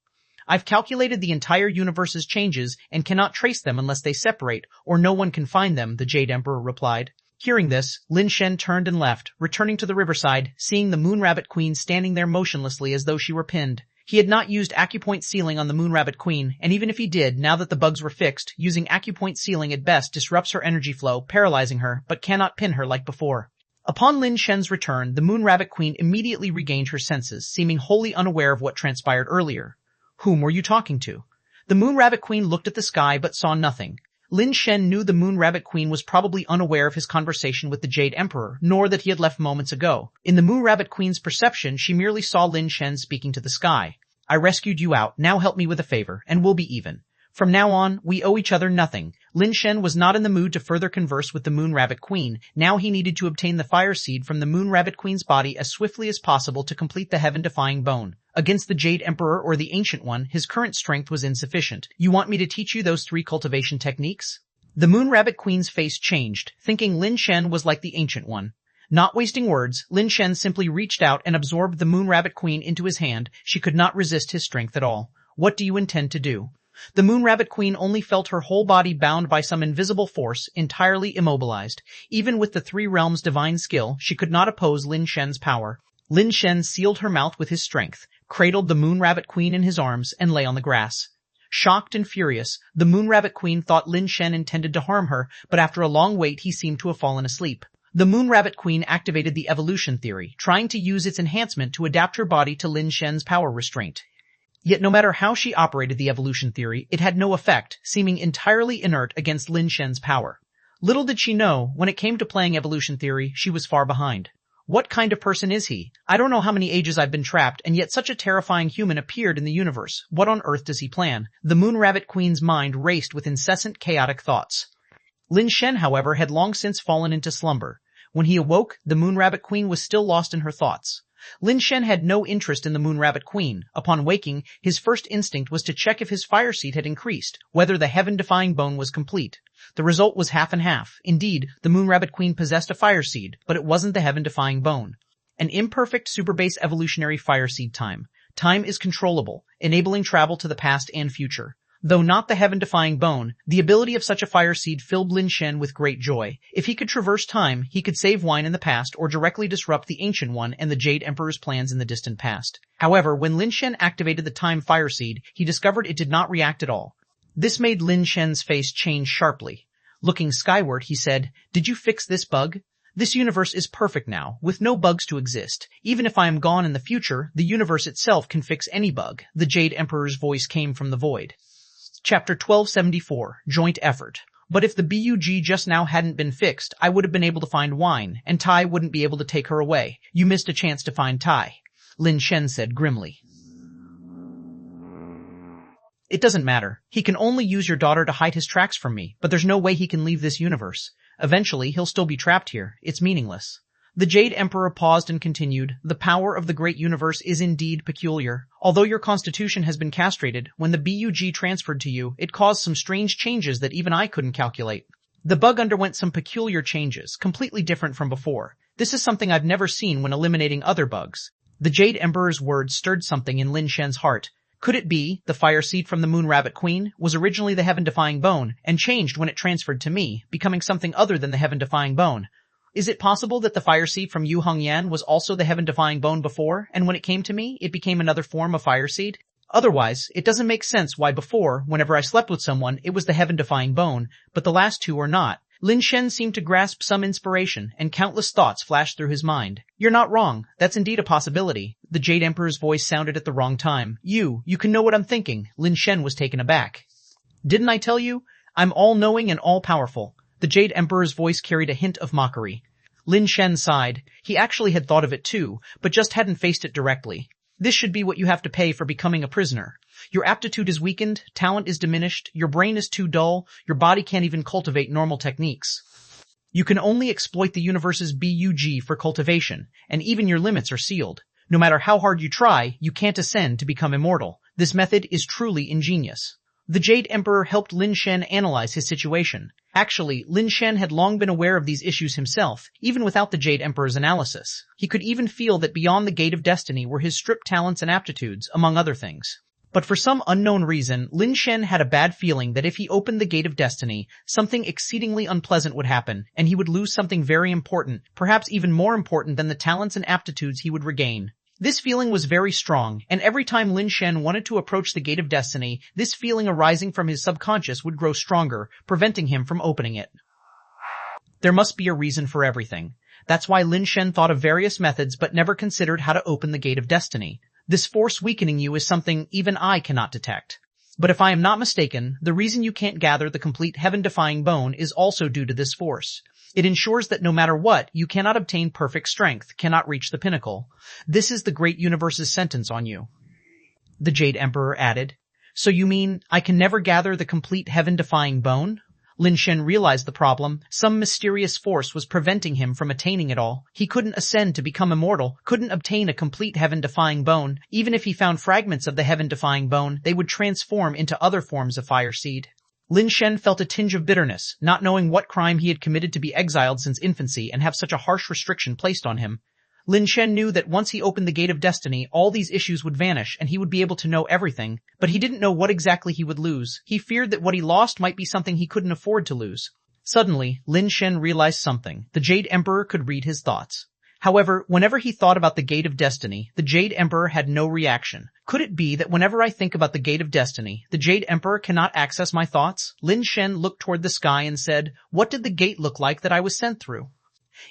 A: I've calculated the entire universe's changes and cannot trace them unless they separate, or no one can find them, the Jade Emperor replied. Hearing this, Lin Shen turned and left, returning to the riverside, seeing the Moon Rabbit Queen standing there motionlessly as though she were pinned. He had not used acupoint sealing on the Moon Rabbit Queen, and even if he did, now that the bugs were fixed, using acupoint sealing at best disrupts her energy flow, paralyzing her, but cannot pin her like before. Upon Lin Shen's return, the Moon Rabbit Queen immediately regained her senses, seeming wholly unaware of what transpired earlier. Whom were you talking to? The Moon Rabbit Queen looked at the sky but saw nothing. Lin Shen knew the Moon Rabbit Queen was probably unaware of his conversation with the Jade Emperor, nor that he had left moments ago. In the Moon Rabbit Queen's perception, she merely saw Lin Shen speaking to the sky. I rescued you out, now help me with a favor, and we'll be even. From now on, we owe each other nothing. Lin Shen was not in the mood to further converse with the Moon Rabbit Queen. Now he needed to obtain the fire seed from the Moon Rabbit Queen's body as swiftly as possible to complete the heaven-defying bone. Against the Jade Emperor or the Ancient One, his current strength was insufficient. You want me to teach you those 3 cultivation techniques? The Moon Rabbit Queen's face changed, thinking Lin Shen was like the Ancient One. Not wasting words, Lin Shen simply reached out and absorbed the Moon Rabbit Queen into his hand. She could not resist his strength at all. What do you intend to do? The Moon Rabbit Queen only felt her whole body bound by some invisible force, entirely immobilized. Even with the 3 realms' divine skill, she could not oppose Lin Shen's power. Lin Shen sealed her mouth with his strength, cradled the Moon Rabbit Queen in his arms, and lay on the grass. Shocked and furious, the Moon Rabbit Queen thought Lin Shen intended to harm her, but after a long wait he seemed to have fallen asleep. The Moon Rabbit Queen activated the evolution theory, trying to use its enhancement to adapt her body to Lin Shen's power restraint. Yet no matter how she operated the evolution theory, it had no effect, seeming entirely inert against Lin Shen's power. Little did she know, when it came to playing evolution theory, she was far behind. What kind of person is he? I don't know how many ages I've been trapped, and yet such a terrifying human appeared in the universe. What on earth does he plan? The Moon Rabbit Queen's mind raced with incessant chaotic thoughts. Lin Shen, however, had long since fallen into slumber. When he awoke, the Moon Rabbit Queen was still lost in her thoughts. Lin Shen had no interest in the Moon Rabbit Queen. Upon waking, his first instinct was to check if his fire seed had increased, whether the heaven-defying bone was complete. The result was half and half. Indeed, the Moon Rabbit Queen possessed a fire seed, but it wasn't the heaven-defying bone. An imperfect superbase evolutionary fire seed time. Time is controllable, enabling travel to the past and future. Though not the heaven-defying bone, the ability of such a fire seed filled Lin Shen with great joy. If he could traverse time, he could save wine in the past or directly disrupt the Ancient One and the Jade Emperor's plans in the distant past. However, when Lin Shen activated the time fire seed, he discovered it did not react at all. This made Lin Shen's face change sharply. Looking skyward, he said, "Did you fix this bug? This universe is perfect now, with no bugs to exist. Even if I am gone in the future, the universe itself can fix any bug." The Jade Emperor's voice came from the void. Chapter 1274, Joint Effort. But if the bug just now hadn't been fixed, I would have been able to find wine, and Tai wouldn't be able to take her away. You missed a chance to find Tai, Lin Shen said grimly. It doesn't matter. He can only use your daughter to hide his tracks from me, but there's no way he can leave this universe. Eventually, he'll still be trapped here. It's meaningless. The Jade Emperor paused and continued, "The power of the great universe is indeed peculiar. Although your constitution has been castrated, when the bug transferred to you, it caused some strange changes that even I couldn't calculate. The bug underwent some peculiar changes, completely different from before. This is something I've never seen when eliminating other bugs." The Jade Emperor's words stirred something in Lin Shen's heart. Could it be the fire seed from the Moon Rabbit Queen was originally the heaven-defying bone and changed when it transferred to me, becoming something other than the heaven-defying bone? Is it possible that the fire seed from Yu Hongyan was also the heaven-defying bone before, and when it came to me, it became another form of fire seed? Otherwise, it doesn't make sense why before, whenever I slept with someone, it was the heaven-defying bone, but the last two are not. Lin Shen seemed to grasp some inspiration, and countless thoughts flashed through his mind. "You're not wrong. That's indeed a possibility." The Jade Emperor's voice sounded at the wrong time. You can know what I'm thinking." Lin Shen was taken aback. "Didn't I tell you? I'm all-knowing and all-powerful." The Jade Emperor's voice carried a hint of mockery. Lin Shen sighed. He actually had thought of it too, but just hadn't faced it directly. "This should be what you have to pay for becoming a prisoner. Your aptitude is weakened, talent is diminished, your brain is too dull, your body can't even cultivate normal techniques. You can only exploit the universe's bug for cultivation, and even your limits are sealed. No matter how hard you try, you can't ascend to become immortal. This method is truly ingenious." The Jade Emperor helped Lin Shen analyze his situation. Actually, Lin Shen had long been aware of these issues himself, even without the Jade Emperor's analysis. He could even feel that beyond the Gate of Destiny were his stripped talents and aptitudes, among other things. But for some unknown reason, Lin Shen had a bad feeling that if he opened the Gate of Destiny, something exceedingly unpleasant would happen, and he would lose something very important, perhaps even more important than the talents and aptitudes he would regain. This feeling was very strong, and every time Lin Shen wanted to approach the Gate of Destiny, this feeling arising from his subconscious would grow stronger, preventing him from opening it. There must be a reason for everything. That's why Lin Shen thought of various methods but never considered how to open the Gate of Destiny. This force weakening you is something even I cannot detect. But if I am not mistaken, the reason you can't gather the complete heaven-defying bone is also due to this force. It ensures that no matter what, you cannot obtain perfect strength, cannot reach the pinnacle. This is the great universe's sentence on you. The Jade Emperor added, "So you mean I can never gather the complete heaven-defying bone?" Lin Shen realized the problem. Some mysterious force was preventing him from attaining it all. He couldn't ascend to become immortal, couldn't obtain a complete heaven-defying bone. Even if he found fragments of the heaven-defying bone, they would transform into other forms of fire seed. Lin Shen felt a tinge of bitterness, not knowing what crime he had committed to be exiled since infancy and have such a harsh restriction placed on him. Lin Shen knew that once he opened the Gate of Destiny, all these issues would vanish and he would be able to know everything, but he didn't know what exactly he would lose. He feared that what he lost might be something he couldn't afford to lose. Suddenly, Lin Shen realized something. The Jade Emperor could read his thoughts. However, whenever he thought about the Gate of Destiny, the Jade Emperor had no reaction. Could it be that whenever I think about the Gate of Destiny, the Jade Emperor cannot access my thoughts? Lin Shen looked toward the sky and said, "What did the gate look like that I was sent through?"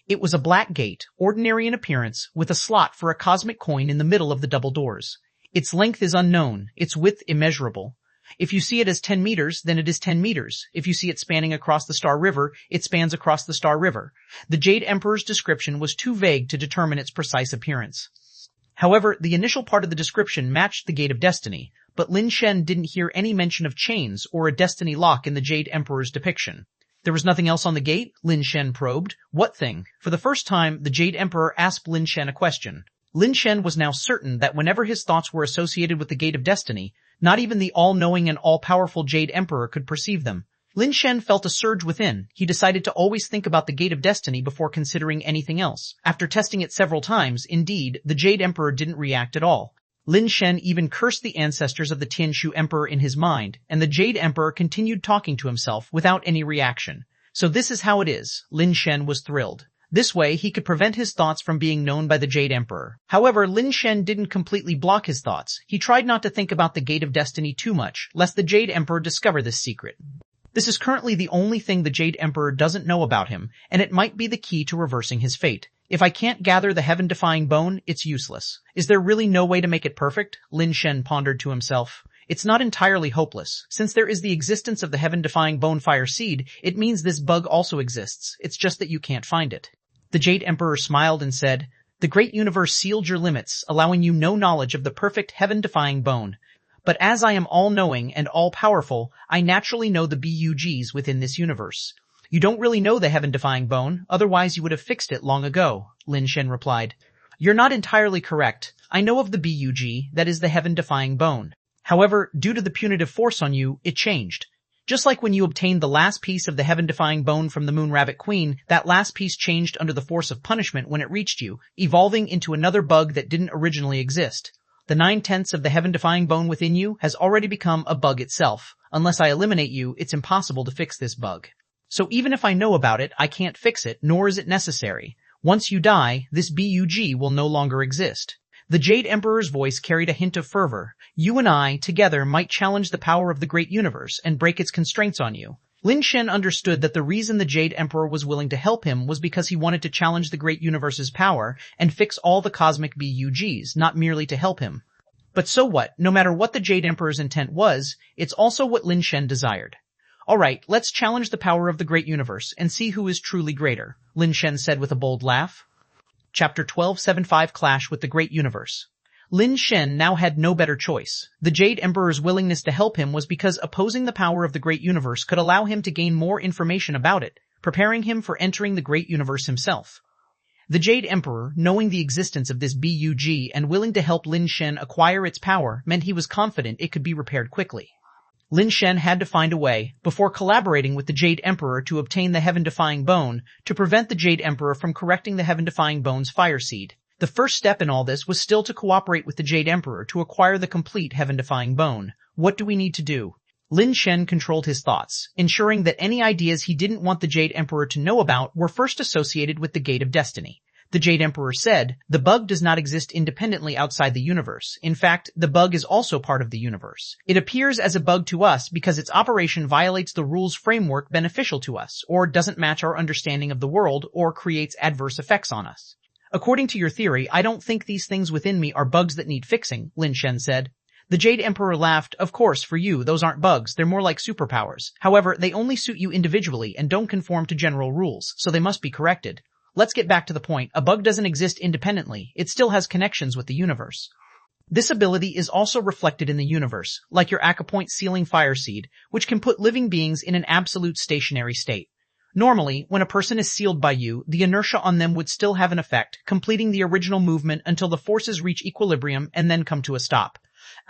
A: It was a black gate, ordinary in appearance, with a slot for a cosmic coin in the middle of the double doors. Its length is unknown, its width immeasurable. If you see it as 10 meters, then it is 10 meters. If you see it spanning across the Star River, it spans across the Star River. The Jade Emperor's description was too vague to determine its precise appearance. However, the initial part of the description matched the Gate of Destiny, but Lin Shen didn't hear any mention of chains or a destiny lock in the Jade Emperor's depiction. There was nothing else on the gate? Lin Shen probed. What thing? For the first time, the Jade Emperor asked Lin Shen a question. Lin Shen was now certain that whenever his thoughts were associated with the Gate of Destiny, not even the all-knowing and all-powerful Jade Emperor could perceive them. Lin Shen felt a surge within. He decided to always think about the Gate of Destiny before considering anything else. After testing it several times, indeed, the Jade Emperor didn't react at all. Lin Shen even cursed the ancestors of the Tianshu Emperor in his mind, and the Jade Emperor continued talking to himself without any reaction. So this is how it is. Lin Shen was thrilled. This way, he could prevent his thoughts from being known by the Jade Emperor. However, Lin Shen didn't completely block his thoughts. He tried not to think about the Gate of Destiny too much, lest the Jade Emperor discover this secret. This is currently the only thing the Jade Emperor doesn't know about him, and it might be the key to reversing his fate. If I can't gather the heaven-defying bone, it's useless. Is there really no way to make it perfect? Lin Shen pondered to himself. It's not entirely hopeless. Since there is the existence of the heaven-defying bone fire seed, it means this bug also exists. It's just that you can't find it. The Jade Emperor smiled and said, "The great universe sealed your limits, allowing you no knowledge of the perfect heaven-defying bone. But as I am all-knowing and all-powerful, I naturally know the BUGs within this universe." "You don't really know the heaven-defying bone, otherwise you would have fixed it long ago," Lin Shen replied. "You're not entirely correct. I know of the BUG, that is the heaven-defying bone. However, due to the punitive force on you, it changed. Just like when you obtained the last piece of the heaven-defying bone from the Moon Rabbit Queen, that last piece changed under the force of punishment when it reached you, evolving into another bug that didn't originally exist. The 9/10 of the heaven-defying bone within you has already become a bug itself. Unless I eliminate you, it's impossible to fix this bug. So even if I know about it, I can't fix it, nor is it necessary. Once you die, this BUG will no longer exist." The Jade Emperor's voice carried a hint of fervor. "You and I, together, might challenge the power of the great universe and break its constraints on you." Lin Shen understood that the reason the Jade Emperor was willing to help him was because he wanted to challenge the great universe's power and fix all the cosmic BUGs, not merely to help him. But so what? No matter what the Jade Emperor's intent was, it's also what Lin Shen desired. "Alright, let's challenge the power of the great universe and see who is truly greater," Lin Shen said with a bold laugh. Chapter 1275 Clash with the Great Universe. Lin Shen now had no better choice. The Jade Emperor's willingness to help him was because opposing the power of the Great Universe could allow him to gain more information about it, preparing him for entering the Great Universe himself. The Jade Emperor, knowing the existence of this BUG and willing to help Lin Shen acquire its power, meant he was confident it could be repaired quickly. Lin Shen had to find a way, before collaborating with the Jade Emperor to obtain the heaven-defying bone, to prevent the Jade Emperor from correcting the heaven-defying bone's fire seed. The first step in all this was still to cooperate with the Jade Emperor to acquire the complete heaven-defying bone. What do we need to do? Lin Shen controlled his thoughts, ensuring that any ideas he didn't want the Jade Emperor to know about were first associated with the Gate of Destiny. The Jade Emperor said, "The bug does not exist independently outside the universe. In fact, the bug is also part of the universe. It appears as a bug to us because its operation violates the rules framework beneficial to us, or doesn't match our understanding of the world, or creates adverse effects on us. According to your theory, I don't think these things within me are bugs that need fixing," Lin Shen said. The Jade Emperor laughed. "Of course, for you, those aren't bugs, they're more like superpowers. However, they only suit you individually and don't conform to general rules, so they must be corrected. Let's get back to the point. A bug doesn't exist independently. It still has connections with the universe. This ability is also reflected in the universe, like your acupoint sealing fire seed, which can put living beings in an absolute stationary state. Normally, when a person is sealed by you, the inertia on them would still have an effect, completing the original movement until the forces reach equilibrium and then come to a stop.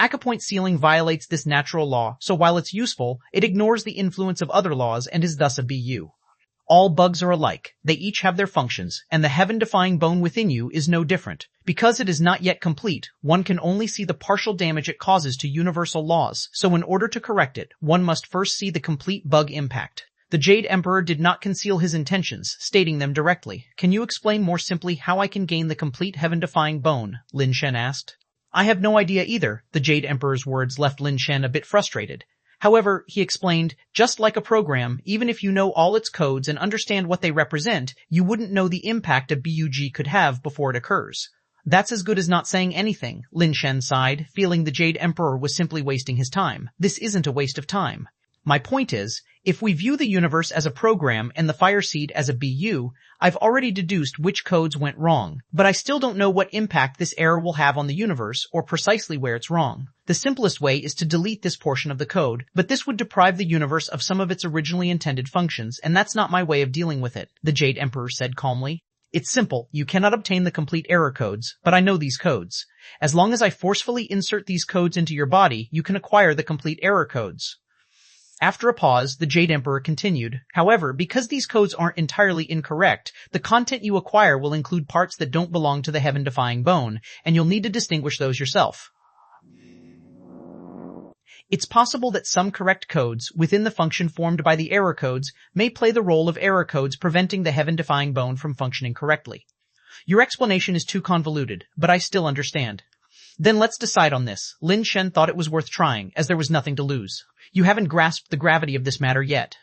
A: Acupoint sealing violates this natural law, so while it's useful, it ignores the influence of other laws and is thus a BU. All bugs are alike. They each have their functions, and the heaven-defying bone within you is no different. Because it is not yet complete, one can only see the partial damage it causes to universal laws, so in order to correct it, one must first see the complete bug impact." The Jade Emperor did not conceal his intentions, stating them directly. "Can you explain more simply how I can gain the complete heaven-defying bone?" Lin Shen asked. "I have no idea either." The Jade Emperor's words left Lin Shen a bit frustrated. However, he explained, "Just like a program, even if you know all its codes and understand what they represent, you wouldn't know the impact a BUG could have before it occurs. That's as good as not saying anything, Lin Shen sighed, feeling the Jade Emperor was simply wasting his time. This isn't a waste of time. My point is, if we view the universe as a program and the fire seed as a BU, I've already deduced which codes went wrong, but I still don't know what impact this error will have on the universe or precisely where it's wrong. The simplest way is to delete this portion of the code, but this would deprive the universe of some of its originally intended functions, and that's not my way of dealing with it, the Jade Emperor said calmly. It's simple. You cannot obtain the complete error codes, but I know these codes. As long as I forcefully insert these codes into your body, you can acquire the complete error codes. After a pause, the Jade Emperor continued, however, because these codes aren't entirely incorrect, the content you acquire will include parts that don't belong to the heaven-defying bone, and you'll need to distinguish those yourself. It's possible that some correct codes, within the function formed by the error codes, may play the role of error codes preventing the heaven-defying bone from functioning correctly. Your explanation is too convoluted, but I still understand. Then let's decide on this. Lin Shen thought it was worth trying, as there was nothing to lose. You haven't grasped the gravity of this matter yet.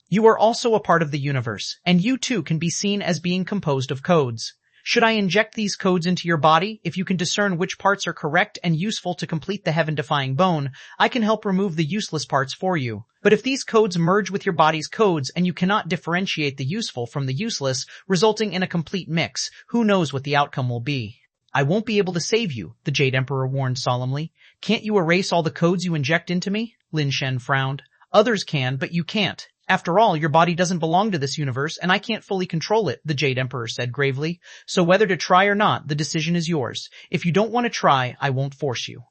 A: You are also a part of the universe, and you too can be seen as being composed of codes. Should I inject these codes into your body? If you can discern which parts are correct and useful to complete the heaven-defying bone, I can help remove the useless parts for you. But if these codes merge with your body's codes and you cannot differentiate the useful from the useless, resulting in a complete mix, who knows what the outcome will be? I won't be able to save you, the Jade Emperor warned solemnly. Can't you erase all the codes you inject into me? Lin Shen frowned. Others can, but you can't. After all, your body doesn't belong to this universe, and I can't fully control it, the Jade Emperor said gravely. So whether to try or not, the decision is yours. If you don't want to try, I won't force you.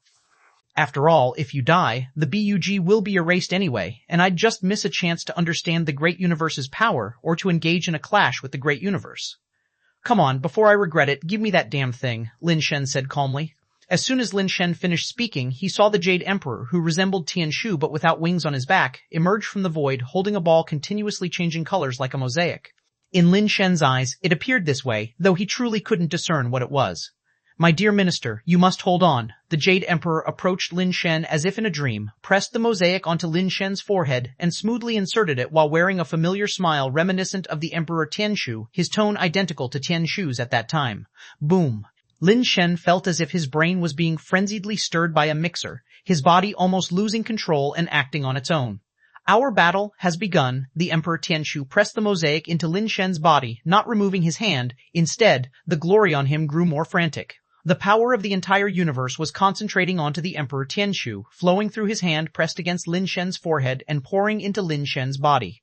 A: After all, if you die, the BUG will be erased anyway, and I'd just miss a chance to understand the great universe's power or to engage in a clash with the great universe. Come on, before I regret it, give me that damn thing, Lin Shen said calmly. As soon as Lin Shen finished speaking, he saw the Jade Emperor, who resembled Tianshu but without wings on his back, emerge from the void holding a ball continuously changing colors like a mosaic. In Lin Shen's eyes, it appeared this way, though he truly couldn't discern what it was. My dear minister, you must hold on. The Jade Emperor approached Lin Shen as if in a dream, pressed the mosaic onto Lin Shen's forehead, and smoothly inserted it while wearing a familiar smile reminiscent of the Emperor Tianshu, his tone identical to Tianshu's at that time. Boom. Lin Shen felt as if his brain was being frenziedly stirred by a mixer, his body almost losing control and acting on its own. Our battle has begun. The Emperor Tianshu pressed the mosaic into Lin Shen's body, not removing his hand. Instead, the glory on him grew more frantic. The power of the entire universe was concentrating onto the Emperor Tianshu, flowing through his hand pressed against Lin Shen's forehead and pouring into Lin Shen's body.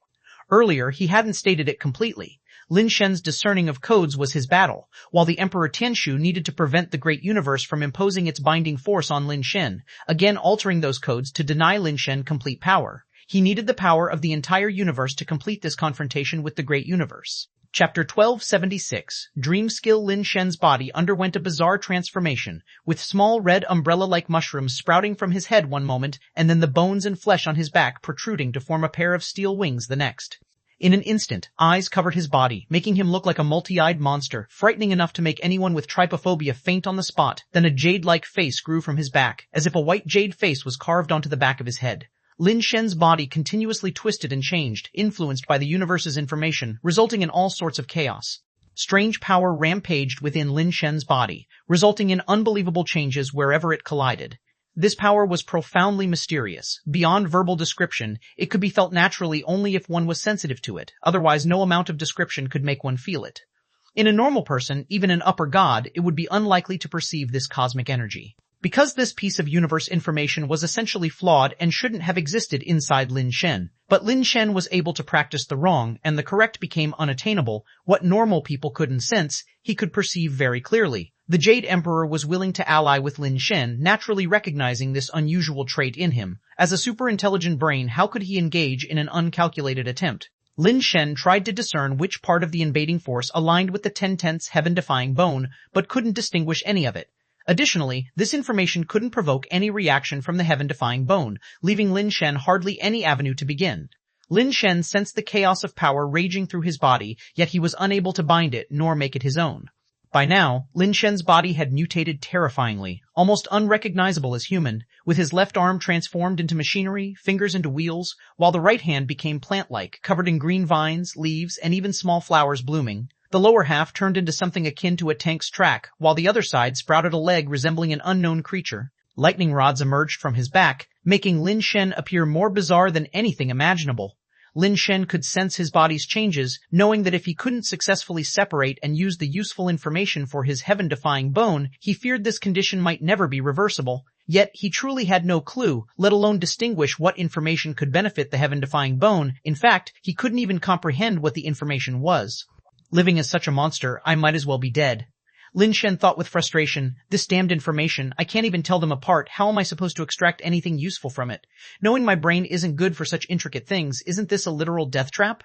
A: Earlier, he hadn't stated it completely. Lin Shen's discerning of codes was his battle, while the Emperor Tianshu needed to prevent the great universe from imposing its binding force on Lin Shen, again altering those codes to deny Lin Shen complete power. He needed the power of the entire universe to complete this confrontation with the great universe. Chapter 1276, Dream Skill. Lin Shen's body underwent a bizarre transformation, with small red umbrella-like mushrooms sprouting from his head one moment, and then the bones and flesh on his back protruding to form a pair of steel wings the next. In an instant, eyes covered his body, making him look like a multi-eyed monster, frightening enough to make anyone with trypophobia faint on the spot. Then a jade-like face grew from his back, as if a white jade face was carved onto the back of his head. Lin Shen's body continuously twisted and changed, influenced by the universe's information, resulting in all sorts of chaos. Strange power rampaged within Lin Shen's body, resulting in unbelievable changes wherever it collided. This power was profoundly mysterious. Beyond verbal description, it could be felt naturally only if one was sensitive to it, otherwise no amount of description could make one feel it. In a normal person, even an upper god, it would be unlikely to perceive this cosmic energy. Because this piece of universe information was essentially flawed and shouldn't have existed inside Lin Shen. But Lin Shen was able to practice the wrong, and the correct became unattainable. What normal people couldn't sense, he could perceive very clearly. The Jade Emperor was willing to ally with Lin Shen, naturally recognizing this unusual trait in him. As a super-intelligent brain, how could he engage in an uncalculated attempt? Lin Shen tried to discern which part of the invading force aligned with the ten-tenths heaven-defying bone, but couldn't distinguish any of it. Additionally, this information couldn't provoke any reaction from the heaven-defying bone, leaving Lin Shen hardly any avenue to begin. Lin Shen sensed the chaos of power raging through his body, yet he was unable to bind it nor make it his own. By now, Lin Shen's body had mutated terrifyingly, almost unrecognizable as human, with his left arm transformed into machinery, fingers into wheels, while the right hand became plant-like, covered in green vines, leaves, and even small flowers blooming. The lower half turned into something akin to a tank's track, while the other side sprouted a leg resembling an unknown creature. Lightning rods emerged from his back, making Lin Shen appear more bizarre than anything imaginable. Lin Shen could sense his body's changes, knowing that if he couldn't successfully separate and use the useful information for his heaven-defying bone, he feared this condition might never be reversible. Yet he truly had no clue, let alone distinguish what information could benefit the heaven-defying bone. In fact, he couldn't even comprehend what the information was. Living as such a monster, I might as well be dead. Lin Shen thought with frustration, this damned information, I can't even tell them apart. How am I supposed to extract anything useful from it? Knowing my brain isn't good for such intricate things, isn't this a literal death trap?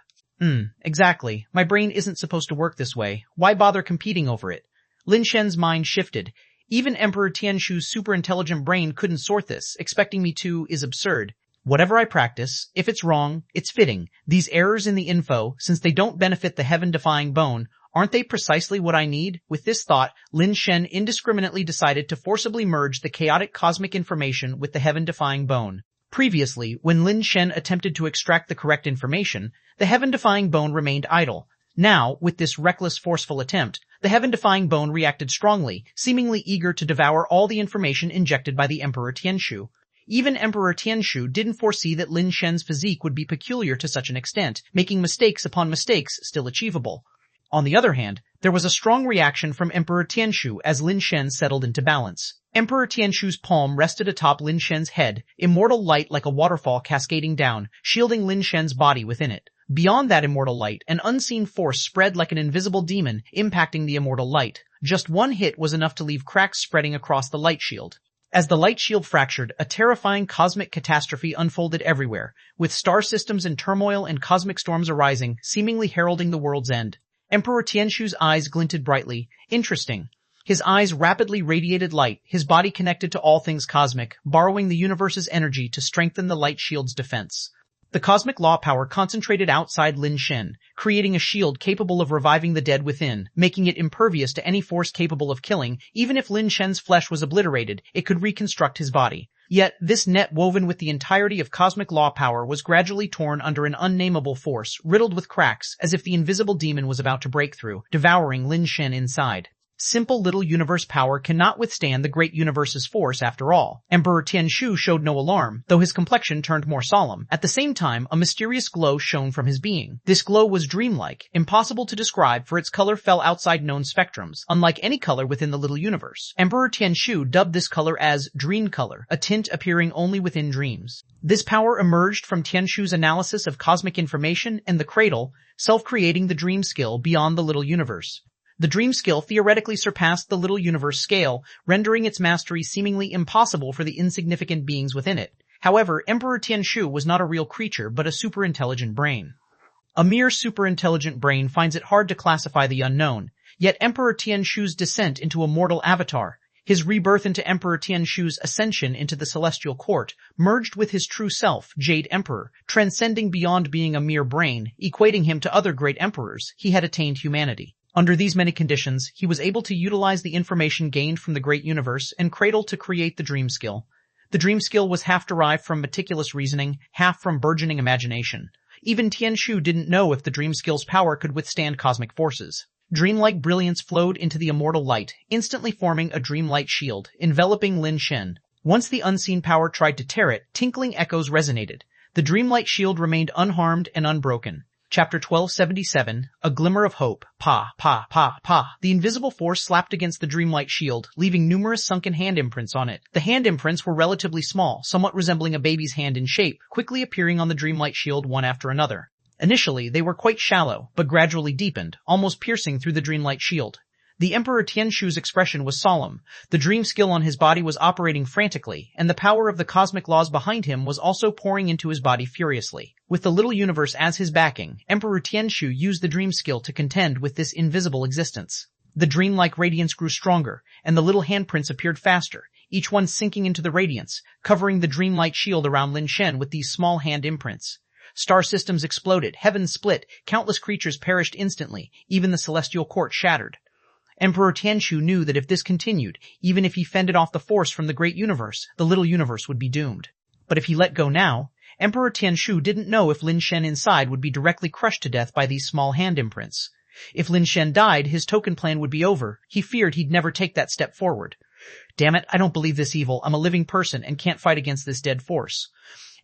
A: Exactly. My brain isn't supposed to work this way. Why bother competing over it? Lin Shen's mind shifted. Even Emperor Tianshu's super-intelligent brain couldn't sort this. Expecting me to is absurd. Whatever I practice, if it's wrong, it's fitting. These errors in the info, since they don't benefit the heaven-defying bone, aren't they precisely what I need? With this thought, Lin Shen indiscriminately decided to forcibly merge the chaotic cosmic information with the heaven-defying bone. Previously, when Lin Shen attempted to extract the correct information, the heaven-defying bone remained idle. Now, with this reckless, forceful attempt, the heaven-defying bone reacted strongly, seemingly eager to devour all the information injected by the Emperor Tianshu. Even Emperor Tianshu didn't foresee that Lin Shen's physique would be peculiar to such an extent, making mistakes upon mistakes still achievable. On the other hand, there was a strong reaction from Emperor Tianshu as Lin Shen settled into balance. Emperor Tianshu's palm rested atop Lin Shen's head, immortal light like a waterfall cascading down, shielding Lin Shen's body within it. Beyond that immortal light, an unseen force spread like an invisible demon, impacting the immortal light. Just one hit was enough to leave cracks spreading across the light shield. As the light shield fractured, a terrifying cosmic catastrophe unfolded everywhere, with star systems in turmoil and cosmic storms arising, seemingly heralding the world's end. Emperor Tianshu's eyes glinted brightly. Interesting. His eyes rapidly radiated light, his body connected to all things cosmic, borrowing the universe's energy to strengthen the light shield's defense. The cosmic law power concentrated outside Lin Shen, creating a shield capable of reviving the dead within, making it impervious to any force capable of killing. Even if Lin Shen's flesh was obliterated, it could reconstruct his body. Yet, this net woven with the entirety of cosmic law power was gradually torn under an unnameable force, riddled with cracks, as if the invisible demon was about to break through, devouring Lin Shen inside. Simple little universe power cannot withstand the great universe's force after all. Emperor Tianshu showed no alarm, though his complexion turned more solemn. At the same time, a mysterious glow shone from his being. This glow was dreamlike, impossible to describe for its color fell outside known spectrums, unlike any color within the little universe. Emperor Tianshu dubbed this color as dream color, a tint appearing only within dreams. This power emerged from Tianshu's analysis of cosmic information and the cradle, self-creating the dream skill beyond the little universe. The dream skill theoretically surpassed the little universe scale, rendering its mastery seemingly impossible for the insignificant beings within it. However, Emperor Tianshu was not a real creature but a super-intelligent brain. A mere super-intelligent brain finds it hard to classify the unknown, yet Emperor Tianshu's descent into a mortal avatar, his rebirth into Emperor Tianshu's ascension into the celestial court, merged with his true self, Jade Emperor, transcending beyond being a mere brain, equating him to other great emperors, he had attained humanity. Under these many conditions, he was able to utilize the information gained from the great universe and cradle to create the dream skill. The dream skill was half derived from meticulous reasoning, half from burgeoning imagination. Even Tianshu didn't know if the dream skill's power could withstand cosmic forces. Dreamlike brilliance flowed into the immortal light, instantly forming a dreamlight shield, enveloping Lin Shen. Once the unseen power tried to tear it, tinkling echoes resonated. The dreamlight shield remained unharmed and unbroken. Chapter 1277, A Glimmer of Hope. Pa, pa, pa, pa. The invisible force slapped against the dreamlight shield, leaving numerous sunken hand imprints on it. The hand imprints were relatively small, somewhat resembling a baby's hand in shape, quickly appearing on the dreamlight shield one after another. Initially, they were quite shallow, but gradually deepened, almost piercing through the dreamlight shield. The Emperor Tianshu's expression was solemn. The dream skill on his body was operating frantically, and the power of the cosmic laws behind him was also pouring into his body furiously. With the little universe as his backing, Emperor Tianshu used the dream skill to contend with this invisible existence. The dreamlike radiance grew stronger, and the little handprints appeared faster, each one sinking into the radiance, covering the dreamlight shield around Lin Shen with these small hand imprints. Star systems exploded, heavens split, countless creatures perished instantly, even the celestial court shattered. Emperor Tianshu knew that if this continued, even if he fended off the force from the great universe, the little universe would be doomed. But if he let go now, Emperor Tianshu didn't know if Lin Shen inside would be directly crushed to death by these small hand imprints. If Lin Shen died, his token plan would be over. He feared he'd never take that step forward. Damn it, I don't believe this evil. I'm a living person and can't fight against this dead force.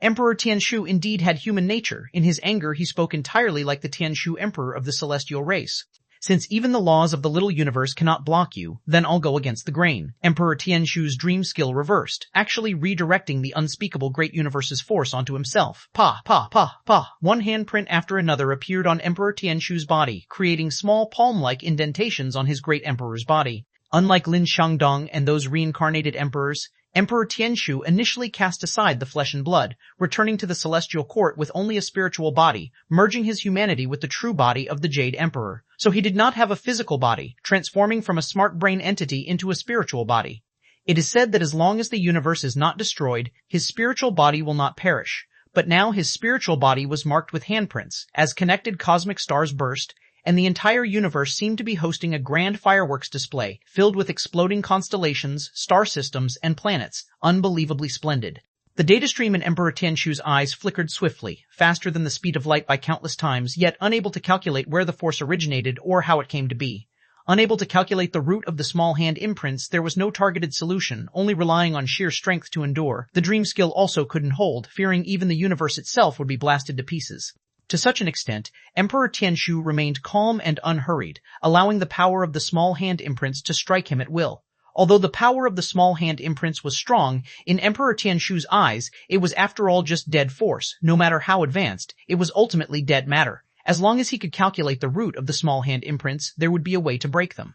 A: Emperor Tianshu indeed had human nature. In his anger, he spoke entirely like the Tianshu Emperor of the celestial race. Since even the laws of the little universe cannot block you, then I'll go against the grain. Emperor Tianshu's dream skill reversed, actually redirecting the unspeakable great universe's force onto himself. Pa, pa, pa, pa. One handprint after another appeared on Emperor Tianshu's body, creating small palm-like indentations on his great emperor's body. Unlike Lin Shangdong and those reincarnated emperors, Emperor Tianshu initially cast aside the flesh and blood, returning to the celestial court with only a spiritual body, merging his humanity with the true body of the Jade Emperor. So he did not have a physical body, transforming from a smart brain entity into a spiritual body. It is said that as long as the universe is not destroyed, his spiritual body will not perish. But now his spiritual body was marked with handprints, as connected cosmic stars burst, and the entire universe seemed to be hosting a grand fireworks display, filled with exploding constellations, star systems, and planets, unbelievably splendid. The data stream in Emperor Tianshu's eyes flickered swiftly, faster than the speed of light by countless times, yet unable to calculate where the force originated or how it came to be. Unable to calculate the root of the small hand imprints, there was no targeted solution, only relying on sheer strength to endure. The dream skill also couldn't hold, fearing even the universe itself would be blasted to pieces. To such an extent, Emperor Tianshu remained calm and unhurried, allowing the power of the small hand imprints to strike him at will. Although the power of the small hand imprints was strong, in Emperor Tianshu's eyes, it was after all just dead force. No matter how advanced, it was ultimately dead matter. As long as he could calculate the root of the small hand imprints, there would be a way to break them.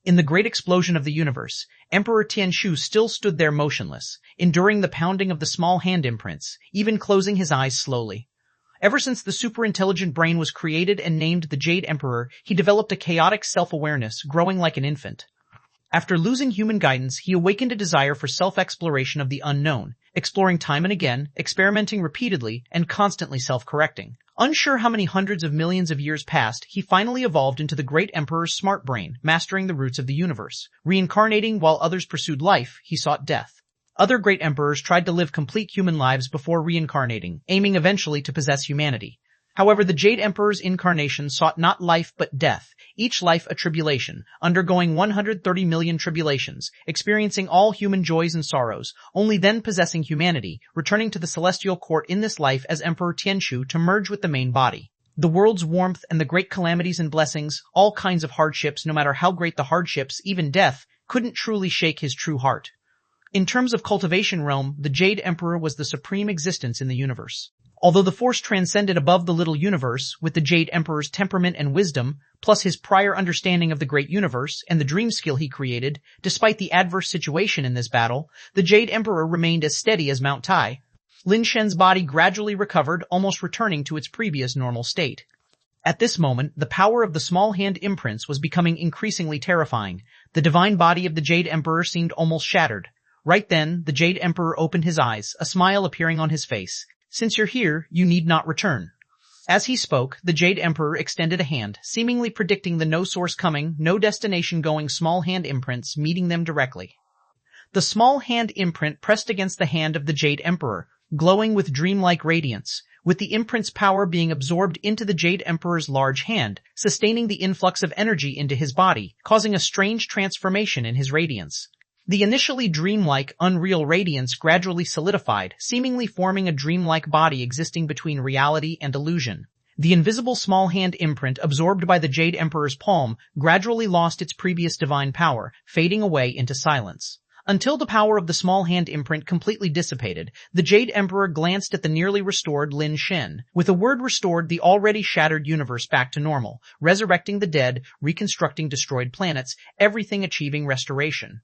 A: In the great explosion of the universe, Emperor Tianshu still stood there motionless, enduring the pounding of the small hand imprints, even closing his eyes slowly. Ever since the superintelligent brain was created and named the Jade Emperor, he developed a chaotic self-awareness, growing like an infant. After losing human guidance, he awakened a desire for self-exploration of the unknown, exploring time and again, experimenting repeatedly, and constantly self-correcting. Unsure how many hundreds of millions of years passed, he finally evolved into the great emperor's smart brain, mastering the roots of the universe. Reincarnating while others pursued life, he sought death. Other great emperors tried to live complete human lives before reincarnating, aiming eventually to possess humanity. However, the Jade Emperor's incarnation sought not life but death, each life a tribulation, undergoing 130 million tribulations, experiencing all human joys and sorrows, only then possessing humanity, returning to the celestial court in this life as Emperor Tianshu to merge with the main body. The world's warmth and the great calamities and blessings, all kinds of hardships, no matter how great the hardships, even death, couldn't truly shake his true heart. In terms of cultivation realm, the Jade Emperor was the supreme existence in the universe. Although the force transcended above the little universe, with the Jade Emperor's temperament and wisdom, plus his prior understanding of the great universe and the dream skill he created, despite the adverse situation in this battle, the Jade Emperor remained as steady as Mount Tai. Lin Shen's body gradually recovered, almost returning to its previous normal state. At this moment, the power of the small hand imprints was becoming increasingly terrifying. The divine body of the Jade Emperor seemed almost shattered. Right then, the Jade Emperor opened his eyes, a smile appearing on his face. "Since you're here, you need not return." As he spoke, the Jade Emperor extended a hand, seemingly predicting the no source coming, no destination going small hand imprints meeting them directly. The small hand imprint pressed against the hand of the Jade Emperor, glowing with dreamlike radiance, with the imprint's power being absorbed into the Jade Emperor's large hand, sustaining the influx of energy into his body, causing a strange transformation in his radiance. The initially dreamlike, unreal radiance gradually solidified, seemingly forming a dreamlike body existing between reality and illusion. The invisible small hand imprint absorbed by the Jade Emperor's palm gradually lost its previous divine power, fading away into silence. Until the power of the small hand imprint completely dissipated, the Jade Emperor glanced at the nearly restored Lin Shen. With a word restored the already shattered universe back to normal, resurrecting the dead, reconstructing destroyed planets, everything achieving restoration.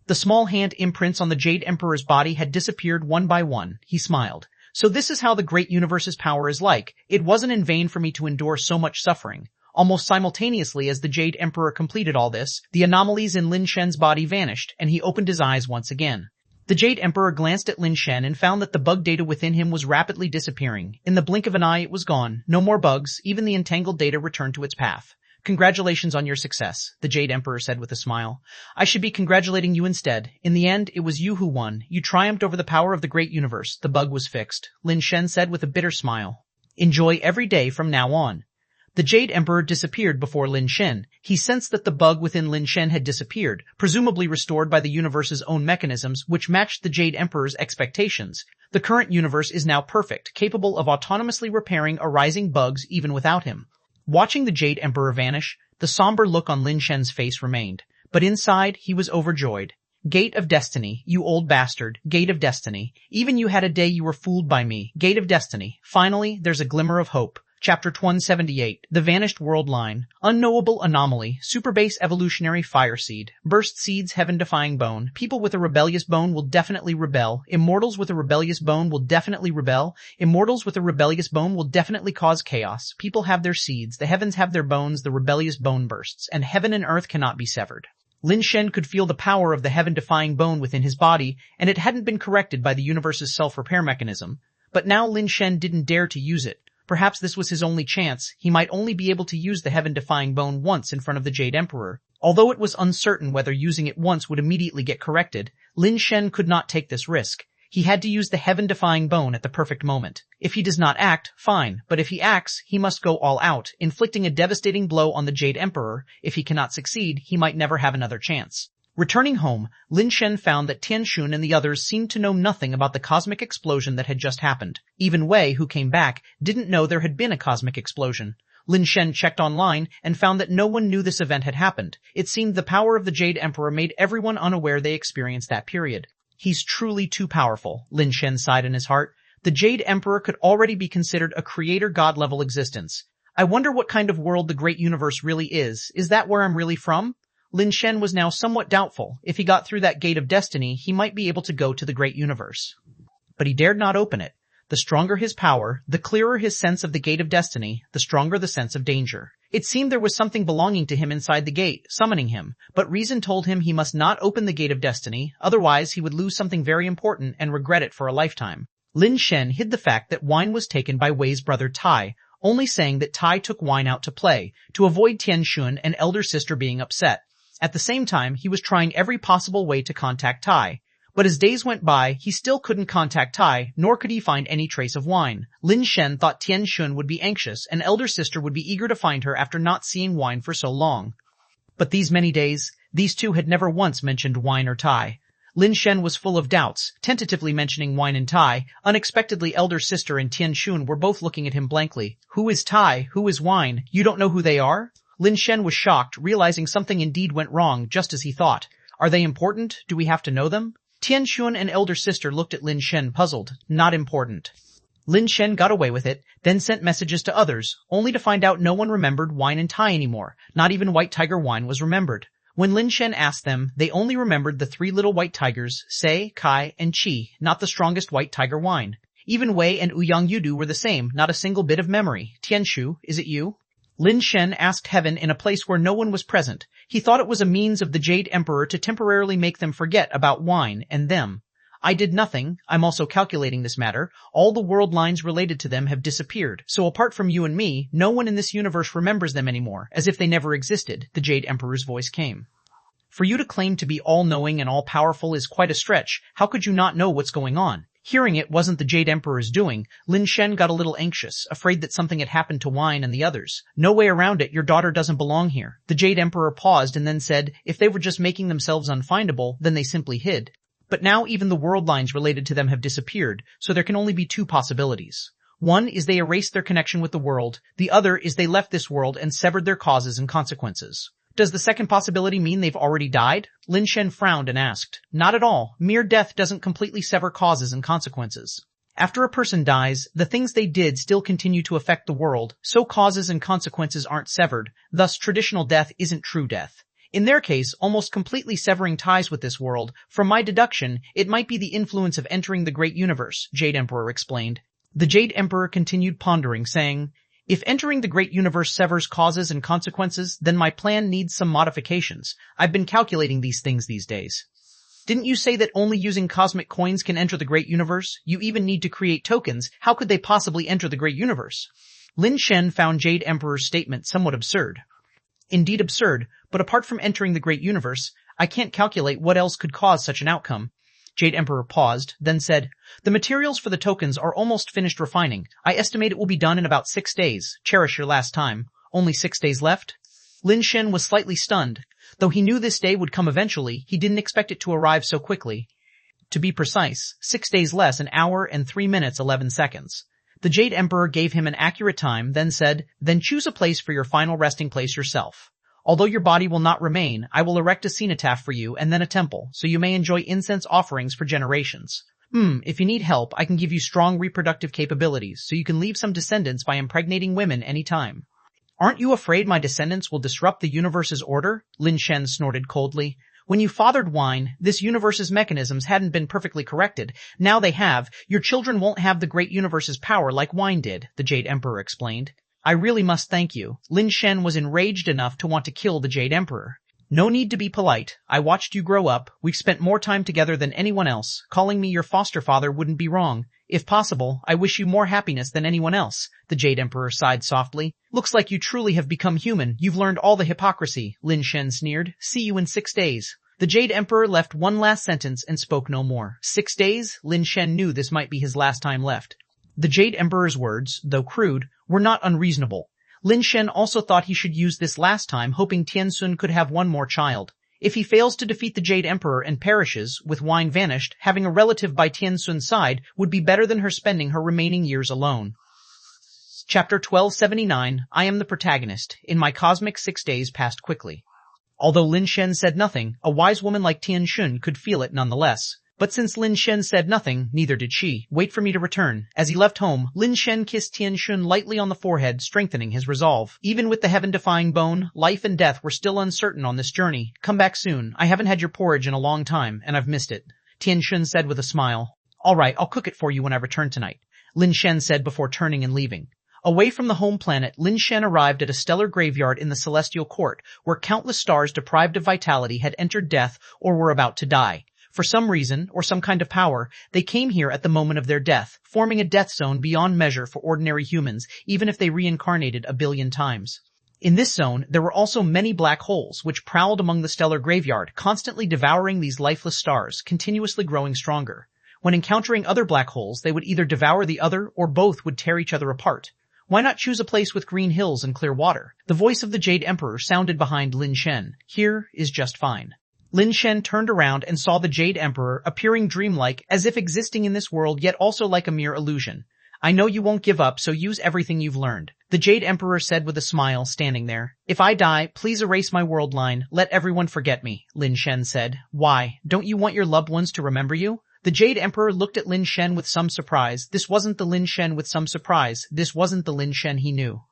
A: The small hand imprints on the Jade Emperor's body had disappeared one by one. He smiled. So this is how the great universe's power is like. It wasn't in vain for me to endure so much suffering. Almost simultaneously as the Jade Emperor completed all this, the anomalies in Lin Shen's body vanished, and he opened his eyes once again. The Jade Emperor glanced at Lin Shen and found that the bug data within him was rapidly disappearing. In the blink of an eye it was gone. No more bugs, even the entangled data returned to its path. "Congratulations on your success," the Jade Emperor said with a smile. "I should be congratulating you instead. In the end, it was you who won. You triumphed over the power of the great universe. The bug was fixed," Lin Shen said with a bitter smile. "Enjoy every day from now on." The Jade Emperor disappeared before Lin Shen. He sensed that the bug within Lin Shen had disappeared, presumably restored by the universe's own mechanisms, which matched the Jade Emperor's expectations. The current universe is now perfect, capable of autonomously repairing arising bugs even without him. Watching the Jade Emperor vanish, the somber look on Lin Shen's face remained, but inside he was overjoyed. Gate of Destiny, you old bastard, Gate of Destiny. Even you had a day you were fooled by me, Gate of Destiny. Finally, there's a glimmer of hope. Chapter 178, The Vanished World Line. Unknowable anomaly, superbase evolutionary fire seed. Burst seeds heaven-defying bone. People with a rebellious bone will definitely rebel. Immortals with a rebellious bone will definitely rebel. Immortals with a rebellious bone will definitely cause chaos. People have their seeds, the heavens have their bones, the rebellious bone bursts, and heaven and earth cannot be severed. Lin Shen could feel the power of the heaven-defying bone within his body, and it hadn't been corrected by the universe's self-repair mechanism. But now Lin Shen didn't dare to use it. Perhaps this was his only chance. He might only be able to use the heaven-defying bone once in front of the Jade Emperor. Although it was uncertain whether using it once would immediately get corrected, Lin Shen could not take this risk. He had to use the heaven-defying bone at the perfect moment. If he does not act, fine, but if he acts, he must go all out, inflicting a devastating blow on the Jade Emperor. If he cannot succeed, he might never have another chance. Returning home, Lin Shen found that Tianxun and the others seemed to know nothing about the cosmic explosion that had just happened. Even Wei, who came back, didn't know there had been a cosmic explosion. Lin Shen checked online and found that no one knew this event had happened. It seemed the power of the Jade Emperor made everyone unaware they experienced that period. He's truly too powerful, Lin Shen sighed in his heart. The Jade Emperor could already be considered a creator-god-level existence. I wonder what kind of world the great universe really is. Is that where I'm really from? Lin Shen was now somewhat doubtful. If he got through that Gate of Destiny, he might be able to go to the great universe. But he dared not open it. The stronger his power, the clearer his sense of the Gate of Destiny, the stronger the sense of danger. It seemed there was something belonging to him inside the gate, summoning him, but reason told him he must not open the Gate of Destiny, otherwise he would lose something very important and regret it for a lifetime. Lin Shen hid the fact that wine was taken by Wei's brother Tai, only saying that Tai took wine out to play, to avoid Tianxun and elder sister being upset. At the same time, he was trying every possible way to contact Tai. But as days went by, he still couldn't contact Tai, nor could he find any trace of wine. Lin Shen thought Tianxun would be anxious, and elder sister would be eager to find her after not seeing wine for so long. But these many days, these two had never once mentioned wine or Tai. Lin Shen was full of doubts, tentatively mentioning wine and Tai. Unexpectedly, elder sister and Tianxun were both looking at him blankly. Who is Tai? Who is wine? You don't know who they are? Lin Shen was shocked, realizing something indeed went wrong, just as he thought. Are they important? Do we have to know them? Tianxun and elder sister looked at Lin Shen puzzled. Not important. Lin Shen got away with it, then sent messages to others, only to find out no one remembered wine and Tai anymore. Not even White Tiger wine was remembered. When Lin Shen asked them, they only remembered the three little white tigers, Sei, Kai, and Qi, not the strongest White Tiger wine. Even Wei and Ouyang Yudu were the same, not a single bit of memory. Tianshu, is it you? Lin Shen asked heaven in a place where no one was present. He thought it was a means of the Jade Emperor to temporarily make them forget about wine and them. I did nothing. I'm also calculating this matter. All the world lines related to them have disappeared. So apart from you and me, no one in this universe remembers them anymore, as if they never existed, the Jade Emperor's voice came. For you to claim to be all-knowing and all-powerful is quite a stretch. How could you not know what's going on? Hearing it wasn't the Jade Emperor's doing, Lin Shen got a little anxious, afraid that something had happened to Wine and the others. No way around it, your daughter doesn't belong here. The Jade Emperor paused and then said, if they were just making themselves unfindable, then they simply hid. But now even the world lines related to them have disappeared, so there can only be two possibilities. One is they erased their connection with the world, the other is they left this world and severed their causes and consequences. Does the second possibility mean they've already died? Lin Shen frowned and asked. Not at all. Mere death doesn't completely sever causes and consequences. After a person dies, the things they did still continue to affect the world, so causes and consequences aren't severed. Thus, traditional death isn't true death. In their case, almost completely severing ties with this world, from my deduction, it might be the influence of entering the great universe, Jade Emperor explained. The Jade Emperor continued pondering, saying, if entering the great universe severs causes and consequences, then my plan needs some modifications. I've been calculating these things these days. Didn't you say that only using cosmic coins can enter the great universe? You even need to create tokens. How could they possibly enter the great universe? Lin Shen found Jade Emperor's statement somewhat absurd. Indeed absurd, but apart from entering the great universe, I can't calculate what else could cause such an outcome. Jade Emperor paused, then said, the materials for the tokens are almost finished refining. I estimate it will be done in about 6 days. Cherish your last time. Only 6 days left? Lin Shen was slightly stunned. Though he knew this day would come eventually, he didn't expect it to arrive so quickly. To be precise, 6 days less, 1 hour and 3 minutes 11 seconds. The Jade Emperor gave him an accurate time, then said, "Then choose a place for your final resting place yourself. Although your body will not remain, I will erect a cenotaph for you and then a temple, so you may enjoy incense offerings for generations. If you need help, I can give you strong reproductive capabilities, so you can leave some descendants by impregnating women any time." "Aren't you afraid my descendants will disrupt the universe's order?" Lin Shen snorted coldly. "When you fathered wine, this universe's mechanisms hadn't been perfectly corrected. Now they have. Your children won't have the great universe's power like wine did," the Jade Emperor explained. "I really must thank you." Lin Shen was enraged enough to want to kill the Jade Emperor. "No need to be polite. I watched you grow up. We've spent more time together than anyone else. Calling me your foster father wouldn't be wrong. If possible, I wish you more happiness than anyone else." The Jade Emperor sighed softly. "Looks like you truly have become human. You've learned all the hypocrisy," Lin Shen sneered. "See you in 6 days." The Jade Emperor left one last sentence and spoke no more. 6 days? Lin Shen knew this might be his last time left. The Jade Emperor's words, though crude, were not unreasonable. Lin Shen also thought he should use this last time, hoping Tianxun could have one more child. If he fails to defeat the Jade Emperor and perishes, with wine vanished, having a relative by Tianxun's side would be better than her spending her remaining years alone. Chapter 1279, I am the protagonist. In my cosmic 6 days passed quickly. Although Lin Shen said nothing, a wise woman like Tianxun could feel it nonetheless. But since Lin Shen said nothing, neither did she. "Wait for me to return." As he left home, Lin Shen kissed Tianxun lightly on the forehead, strengthening his resolve. Even with the heaven-defying bone, life and death were still uncertain on this journey. "Come back soon. I haven't had your porridge in a long time, and I've missed it," Tianxun said with a smile. "All right, I'll cook it for you when I return tonight," Lin Shen said before turning and leaving. Away from the home planet, Lin Shen arrived at a stellar graveyard in the celestial court, where countless stars deprived of vitality had entered death or were about to die. For some reason, or some kind of power, they came here at the moment of their death, forming a death zone beyond measure for ordinary humans, even if they reincarnated 1,000,000,000 times. In this zone, there were also many black holes, which prowled among the stellar graveyard, constantly devouring these lifeless stars, continuously growing stronger. When encountering other black holes, they would either devour the other, or both would tear each other apart. Why not choose a place with green hills and clear water? The voice of the Jade Emperor sounded behind Lin Shen. "Here is just fine." Lin Shen turned around and saw the Jade Emperor appearing dreamlike, as if existing in this world yet also like a mere illusion. "I know you won't give up, so use everything you've learned," the Jade Emperor said with a smile, standing there. "If I die, please erase my world line. Let everyone forget me," Lin Shen said. "Why? Don't you want your loved ones to remember you?" The Jade Emperor looked at Lin Shen with some surprise. This wasn't the Lin Shen with some surprise. This wasn't the Lin Shen he knew.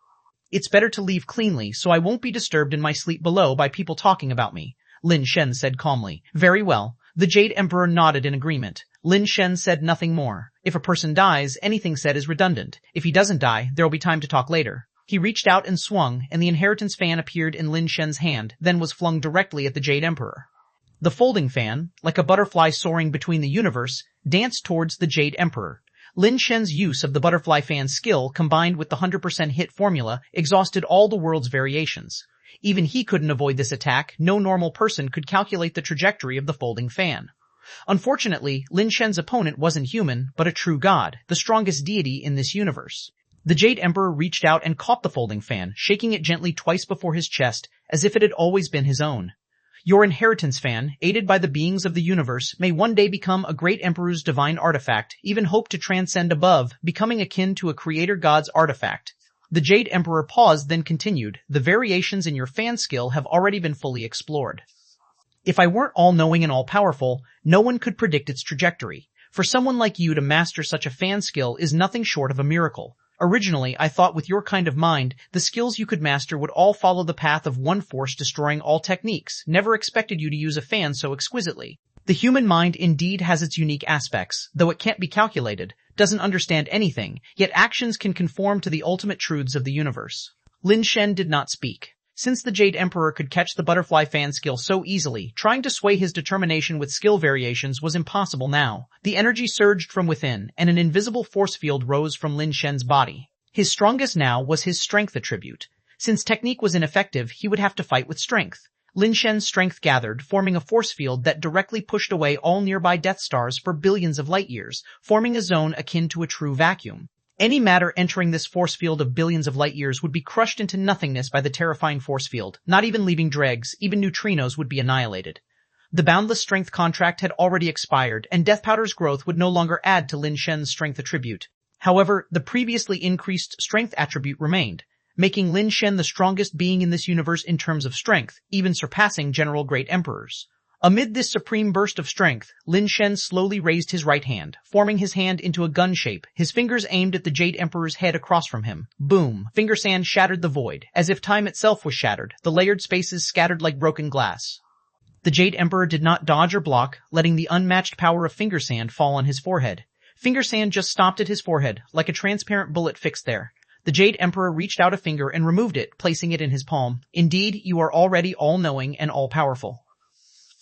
A: "It's better to leave cleanly, so I won't be disturbed in my sleep below by people talking about me," Lin Shen said calmly. "Very well." The Jade Emperor nodded in agreement. Lin Shen said nothing more. If a person dies, anything said is redundant. If he doesn't die, there'll be time to talk later. He reached out and swung, and the inheritance fan appeared in Lin Shen's hand, then was flung directly at the Jade Emperor. The folding fan, like a butterfly soaring between the universe, danced towards the Jade Emperor. Lin Shen's use of the butterfly fan's skill, combined with the 100% hit formula, exhausted all the world's variations. Even he couldn't avoid this attack. No normal person could calculate the trajectory of the folding fan. Unfortunately, Lin Shen's opponent wasn't human, but a true god, the strongest deity in this universe. The Jade Emperor reached out and caught the folding fan, shaking it gently twice before his chest, as if it had always been his own. "Your inheritance fan, aided by the beings of the universe, may one day become a great emperor's divine artifact, even hope to transcend above, becoming akin to a creator god's artifact." The Jade Emperor paused, then continued, "The variations in your fan skill have already been fully explored. If I weren't all-knowing and all-powerful, no one could predict its trajectory. For someone like you to master such a fan skill is nothing short of a miracle. Originally, I thought with your kind of mind, the skills you could master would all follow the path of one force destroying all techniques. Never expected you to use a fan so exquisitely. The human mind indeed has its unique aspects, though it can't be calculated, doesn't understand anything, yet actions can conform to the ultimate truths of the universe." Lin Shen did not speak. Since the Jade Emperor could catch the butterfly fan skill so easily, trying to sway his determination with skill variations was impossible now. The energy surged from within, and an invisible force field rose from Lin Shen's body. His strongest now was his strength attribute. Since technique was ineffective, he would have to fight with strength. Lin Shen's strength gathered, forming a force field that directly pushed away all nearby Death Stars for billions of light years, forming a zone akin to a true vacuum. Any matter entering this force field of billions of light years would be crushed into nothingness by the terrifying force field. Not even leaving dregs, even neutrinos would be annihilated. The boundless strength contract had already expired, and Death Powder's growth would no longer add to Lin Shen's strength attribute. However, the previously increased strength attribute remained, making Lin Shen the strongest being in this universe in terms of strength, even surpassing General Great Emperors. Amid this supreme burst of strength, Lin Shen slowly raised his right hand, forming his hand into a gun shape, his fingers aimed at the Jade Emperor's head across from him. Boom! Finger sand shattered the void, as if time itself was shattered, the layered spaces scattered like broken glass. The Jade Emperor did not dodge or block, letting the unmatched power of finger sand fall on his forehead. Finger sand just stopped at his forehead, like a transparent bullet fixed there. The Jade Emperor reached out a finger and removed it, placing it in his palm. Indeed, you are already all-knowing and all-powerful.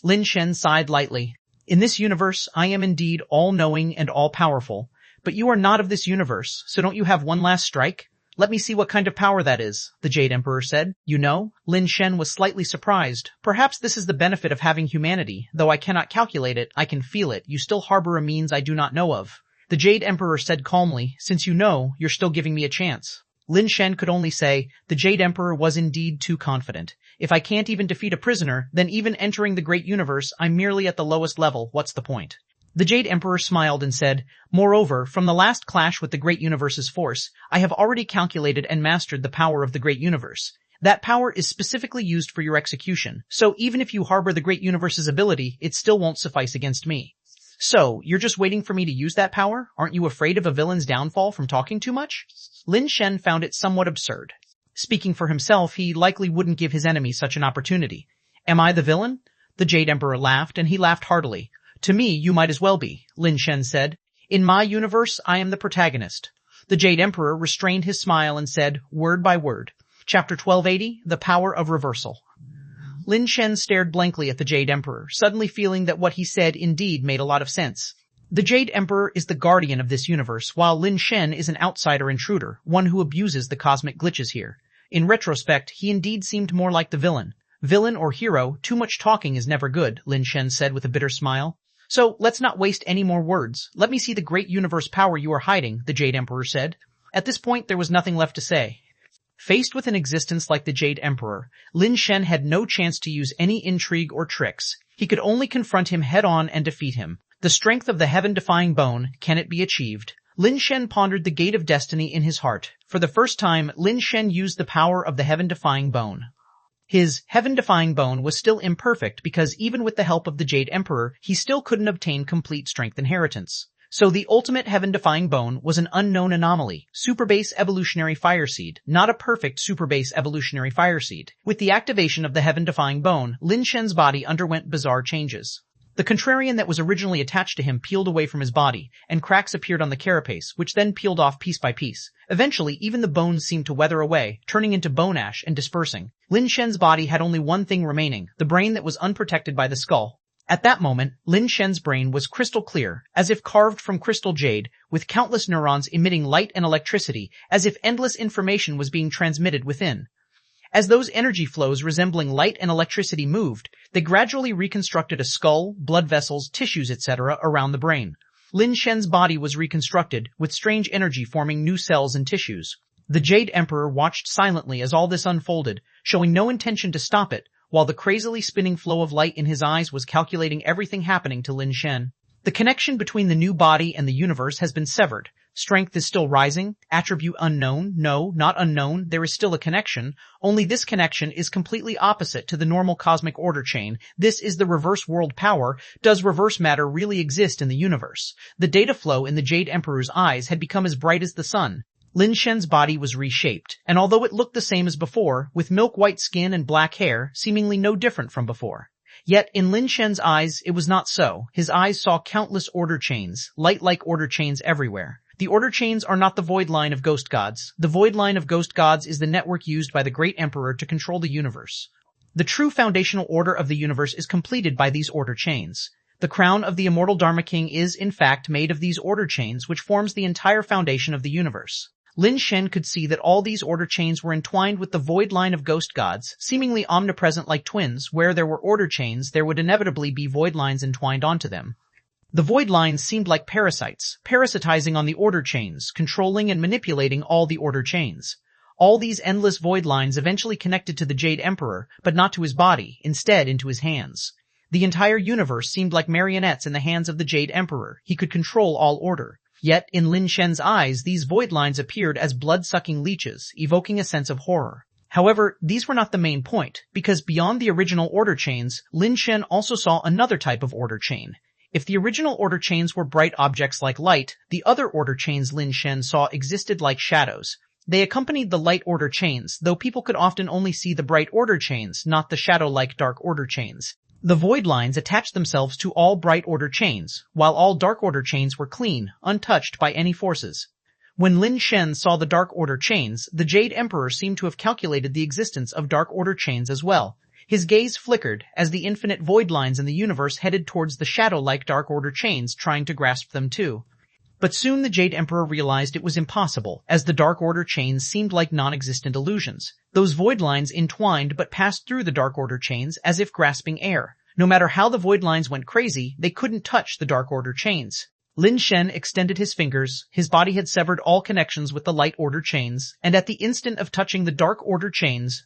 A: Lin Shen sighed lightly. In this universe, I am indeed all-knowing and all-powerful, but you are not of this universe, so don't you have one last strike? Let me see what kind of power that is, the Jade Emperor said. You know? Lin Shen was slightly surprised. Perhaps this is the benefit of having humanity. Though I cannot calculate it, I can feel it. You still harbor a means I do not know of. The Jade Emperor said calmly, since you know, you're still giving me a chance. Lin Shen could only say, the Jade Emperor was indeed too confident. If I can't even defeat a prisoner, then even entering the great universe, I'm merely at the lowest level. What's the point? The Jade Emperor smiled and said, moreover, from the last clash with the great universe's force, I have already calculated and mastered the power of the great universe. That power is specifically used for your execution, so even if you harbor the great universe's ability, it still won't suffice against me. So, you're just waiting for me to use that power? Aren't you afraid of a villain's downfall from talking too much? Lin Shen found it somewhat absurd. Speaking for himself, he likely wouldn't give his enemy such an opportunity. Am I the villain? The Jade Emperor laughed, and he laughed heartily. To me, you might as well be, Lin Shen said. In my universe, I am the protagonist. The Jade Emperor restrained his smile and said, word by word. Chapter 1280, The Power of Reversal. Lin Shen stared blankly at the Jade Emperor, suddenly feeling that what he said indeed made a lot of sense. The Jade Emperor is the guardian of this universe, while Lin Shen is an outsider intruder, one who abuses the cosmic glitches here. In retrospect, he indeed seemed more like the villain. Villain or hero, too much talking is never good, Lin Shen said with a bitter smile. So, let's not waste any more words. Let me see the great universe power you are hiding, the Jade Emperor said. At this point, there was nothing left to say. Faced with an existence like the Jade Emperor, Lin Shen had no chance to use any intrigue or tricks. He could only confront him head-on and defeat him. The strength of the heaven-defying bone, can it be achieved? Lin Shen pondered the gate of destiny in his heart. For the first time, Lin Shen used the power of the heaven-defying bone. His heaven-defying bone was still imperfect because even with the help of the Jade Emperor, he still couldn't obtain complete strength inheritance. So the ultimate heaven-defying bone was an unknown anomaly, superbase evolutionary fire seed, not a perfect superbase evolutionary fire seed. With the activation of the heaven-defying bone, Lin Shen's body underwent bizarre changes. The contrarian that was originally attached to him peeled away from his body, and cracks appeared on the carapace, which then peeled off piece by piece. Eventually, even the bones seemed to weather away, turning into bone ash and dispersing. Lin Shen's body had only one thing remaining, the brain that was unprotected by the skull. At that moment, Lin Shen's brain was crystal clear, as if carved from crystal jade, with countless neurons emitting light and electricity, as if endless information was being transmitted within. As those energy flows resembling light and electricity moved, they gradually reconstructed a skull, blood vessels, tissues, etc. around the brain. Lin Shen's body was reconstructed, with strange energy forming new cells and tissues. The Jade Emperor watched silently as all this unfolded, showing no intention to stop it, while the crazily spinning flow of light in his eyes was calculating everything happening to Lin Shen. The connection between the new body and the universe has been severed. Strength is still rising. Attribute unknown. No, not unknown. There is still a connection. Only this connection is completely opposite to the normal cosmic order chain. This is the reverse world power. Does reverse matter really exist in the universe? The data flow in the Jade Emperor's eyes had become as bright as the sun. Lin Shen's body was reshaped, and although it looked the same as before, with milk-white skin and black hair, seemingly no different from before. Yet, in Lin Shen's eyes, it was not so. His eyes saw countless order chains, light-like order chains everywhere. The order chains are not the void line of ghost gods. The void line of ghost gods is the network used by the Great Emperor to control the universe. The true foundational order of the universe is completed by these order chains. The crown of the immortal Dharma King is, in fact, made of these order chains, which forms the entire foundation of the universe. Lin Shen could see that all these order chains were entwined with the void line of ghost gods, seemingly omnipresent like twins. Where there were order chains, there would inevitably be void lines entwined onto them. The void lines seemed like parasites, parasitizing on the order chains, controlling and manipulating all the order chains. All these endless void lines eventually connected to the Jade Emperor, but not to his body, instead into his hands. The entire universe seemed like marionettes in the hands of the Jade Emperor. He could control all order. Yet, in Lin Shen's eyes, these void lines appeared as blood-sucking leeches, evoking a sense of horror. However, these were not the main point, because beyond the original order chains, Lin Shen also saw another type of order chain. If the original order chains were bright objects like light, the other order chains Lin Shen saw existed like shadows. They accompanied the light order chains, though people could often only see the bright order chains, not the shadow-like dark order chains. The void lines attached themselves to all bright order chains, while all dark order chains were clean, untouched by any forces. When Lin Shen saw the dark order chains, the Jade Emperor seemed to have calculated the existence of dark order chains as well. His gaze flickered as the infinite void lines in the universe headed towards the shadow-like dark order chains, trying to grasp them too. But soon the Jade Emperor realized it was impossible, as the Dark Order chains seemed like non-existent illusions. Those void lines entwined but passed through the Dark Order chains as if grasping air. No matter how the void lines went crazy, they couldn't touch the Dark Order chains. Lin Shen extended his fingers, his body had severed all connections with the Light Order chains, and at the instant of touching the Dark Order chains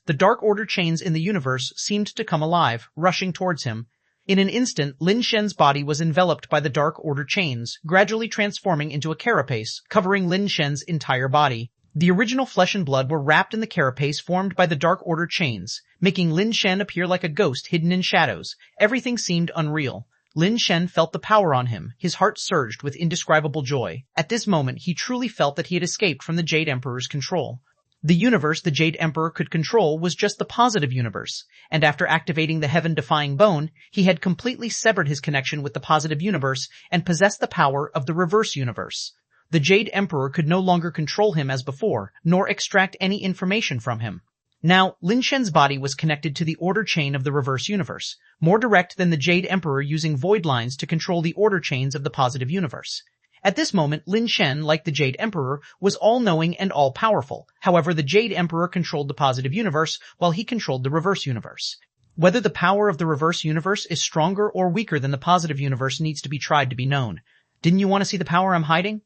A: in the universe seemed to come alive, rushing towards him. In an instant, Lin Shen's body was enveloped by the Dark Order chains, gradually transforming into a carapace, covering Lin Shen's entire body. The original flesh and blood were wrapped in the carapace formed by the Dark Order chains, making Lin Shen appear like a ghost hidden in shadows. Everything seemed unreal. Lin Shen felt the power on him. His heart surged with indescribable joy. At this moment, he truly felt that he had escaped from the Jade Emperor's control. The universe the Jade Emperor could control was just the positive universe, and after activating the heaven-defying bone, he had completely severed his connection with the positive universe and possessed the power of the reverse universe. The Jade Emperor could no longer control him as before, nor extract any information from him. Now, Lin Shen's body was connected to the order chain of the reverse universe, more direct than the Jade Emperor using void lines to control the order chains of the positive universe. At this moment, Lin Shen, like the Jade Emperor, was all-knowing and all-powerful. However, the Jade Emperor controlled the positive universe, while he controlled the reverse universe. Whether the power of the reverse universe is stronger or weaker than the positive universe needs to be tried to be known. Didn't you want to see the power I'm hiding?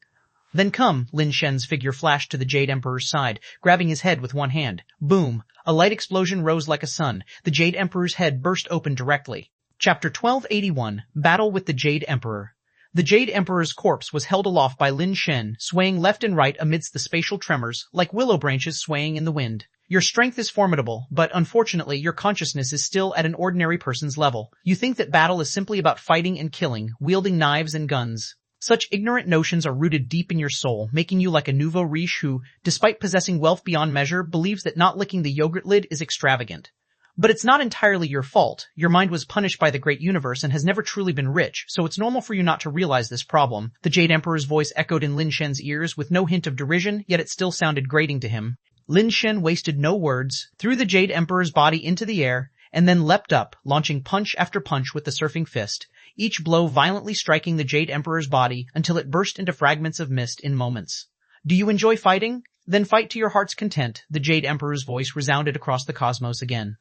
A: Then come, Lin Shen's figure flashed to the Jade Emperor's side, grabbing his head with one hand. Boom! A light explosion rose like a sun. The Jade Emperor's head burst open directly. Chapter 1281, Battle with the Jade Emperor. The Jade Emperor's corpse was held aloft by Lin Shen, swaying left and right amidst the spatial tremors, like willow branches swaying in the wind. Your strength is formidable, but unfortunately your consciousness is still at an ordinary person's level. You think that battle is simply about fighting and killing, wielding knives and guns. Such ignorant notions are rooted deep in your soul, making you like a nouveau riche who, despite possessing wealth beyond measure, believes that not licking the yogurt lid is extravagant. But it's not entirely your fault. Your mind was punished by the great universe and has never truly been rich, so it's normal for you not to realize this problem. The Jade Emperor's voice echoed in Lin Shen's ears with no hint of derision, yet it still sounded grating to him. Lin Shen wasted no words, threw the Jade Emperor's body into the air, and then leapt up, launching punch after punch with the surfing fist, each blow violently striking the Jade Emperor's body until it burst into fragments of mist in moments. Do you enjoy fighting? Then fight to your heart's content, the Jade Emperor's voice resounded across the cosmos again.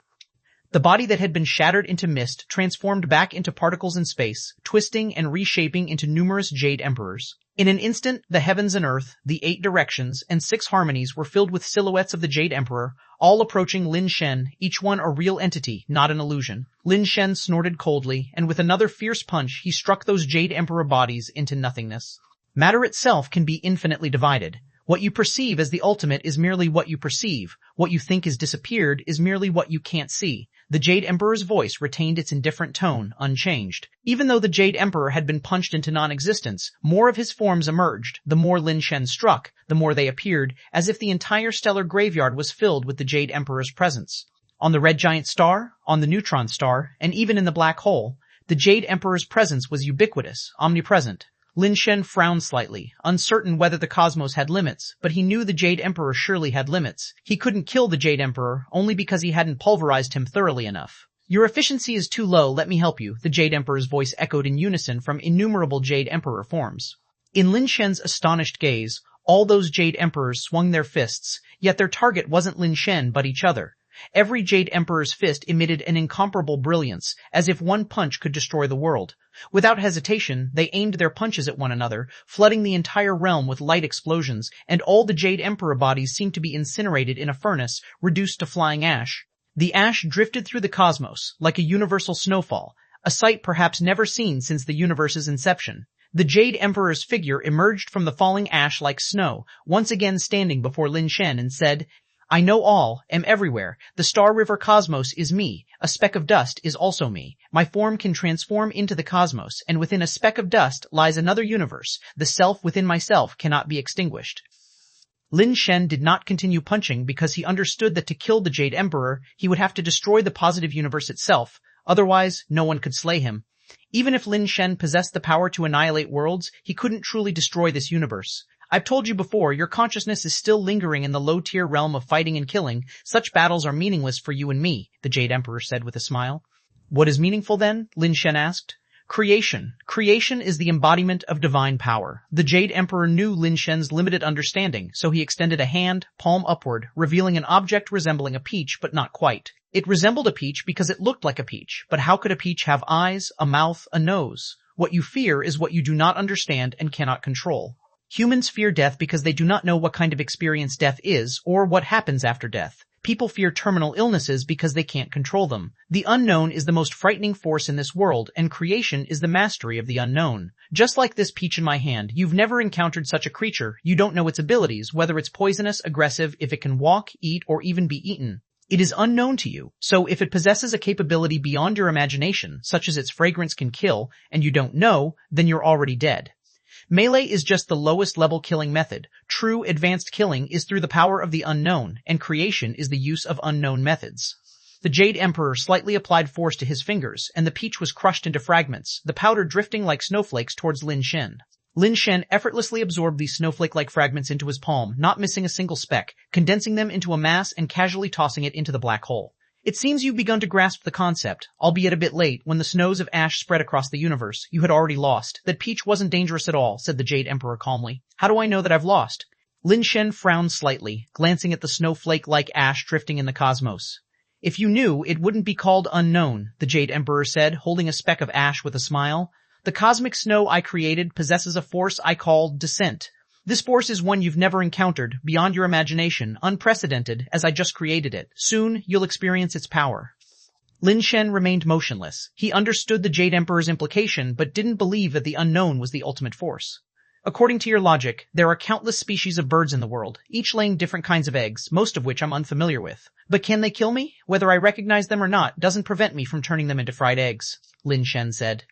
A: The body that had been shattered into mist transformed back into particles in space, twisting and reshaping into numerous Jade Emperors. In an instant, the heavens and earth, the 8 directions, and 6 harmonies were filled with silhouettes of the Jade Emperor, all approaching Lin Shen, each one a real entity, not an illusion. Lin Shen snorted coldly, and with another fierce punch, he struck those Jade Emperor bodies into nothingness. Matter itself can be infinitely divided. What you perceive as the ultimate is merely what you perceive. What you think is disappeared is merely what you can't see. The Jade Emperor's voice retained its indifferent tone, unchanged. Even though the Jade Emperor had been punched into non-existence, more of his forms emerged. The more Lin Shen struck, the more they appeared, as if the entire stellar graveyard was filled with the Jade Emperor's presence. On the red giant star, on the neutron star, and even in the black hole, the Jade Emperor's presence was ubiquitous, omnipresent. Lin Shen frowned slightly, uncertain whether the cosmos had limits, but he knew the Jade Emperor surely had limits. He couldn't kill the Jade Emperor, only because he hadn't pulverized him thoroughly enough. Your efficiency is too low, let me help you, the Jade Emperor's voice echoed in unison from innumerable Jade Emperor forms. In Lin Shen's astonished gaze, all those Jade Emperors swung their fists, yet their target wasn't Lin Shen but each other. Every Jade Emperor's fist emitted an incomparable brilliance, as if one punch could destroy the world. Without hesitation, they aimed their punches at one another, flooding the entire realm with light explosions, and all the Jade Emperor bodies seemed to be incinerated in a furnace, reduced to flying ash. The ash drifted through the cosmos, like a universal snowfall, a sight perhaps never seen since the universe's inception. The Jade Emperor's figure emerged from the falling ash like snow, once again standing before Lin Shen and said, "I know all, am everywhere. The Star River cosmos is me. A speck of dust is also me. My form can transform into the cosmos, and within a speck of dust lies another universe. The self within myself cannot be extinguished." Lin Shen did not continue punching because he understood that to kill the Jade Emperor, he would have to destroy the positive universe itself. Otherwise, no one could slay him. Even if Lin Shen possessed the power to annihilate worlds, he couldn't truly destroy this universe. "I've told you before, your consciousness is still lingering in the low-tier realm of fighting and killing. Such battles are meaningless for you and me," the Jade Emperor said with a smile. "What is meaningful then?" Lin Shen asked. Creation. Creation is the embodiment of divine power. The Jade Emperor knew Lin Shen's limited understanding, so he extended a hand, palm upward, revealing an object resembling a peach, but not quite. It resembled a peach because it looked like a peach, but how could a peach have eyes, a mouth, a nose? What you fear is what you do not understand and cannot control. Humans fear death because they do not know what kind of experience death is, or what happens after death. People fear terminal illnesses because they can't control them. The unknown is the most frightening force in this world, and creation is the mastery of the unknown. Just like this peach in my hand, you've never encountered such a creature. You don't know its abilities, whether it's poisonous, aggressive, if it can walk, eat, or even be eaten. It is unknown to you, so if it possesses a capability beyond your imagination, such as its fragrance can kill, and you don't know, then you're already dead. Melee is just the lowest level killing method. True advanced killing is through the power of the unknown, and creation is the use of unknown methods. The Jade Emperor slightly applied force to his fingers, and the peach was crushed into fragments, the powder drifting like snowflakes towards Lin Shen. Lin Shen effortlessly absorbed these snowflake-like fragments into his palm, not missing a single speck, condensing them into a mass and casually tossing it into the black hole. "It seems you've begun to grasp the concept, albeit a bit late. When the snows of ash spread across the universe, you had already lost. That peach wasn't dangerous at all," said the Jade Emperor calmly. "How do I know that I've lost?" Lin Shen frowned slightly, glancing at the snowflake-like ash drifting in the cosmos. "If you knew, it wouldn't be called unknown," the Jade Emperor said, holding a speck of ash with a smile. "The cosmic snow I created possesses a force I call descent. This force is one you've never encountered, beyond your imagination, unprecedented, as I just created it. Soon, you'll experience its power." Lin Shen remained motionless. He understood the Jade Emperor's implication, but didn't believe that the unknown was the ultimate force. "According to your logic, there are countless species of birds in the world, each laying different kinds of eggs, most of which I'm unfamiliar with. But can they kill me? Whether I recognize them or not doesn't prevent me from turning them into fried eggs," Lin Shen said.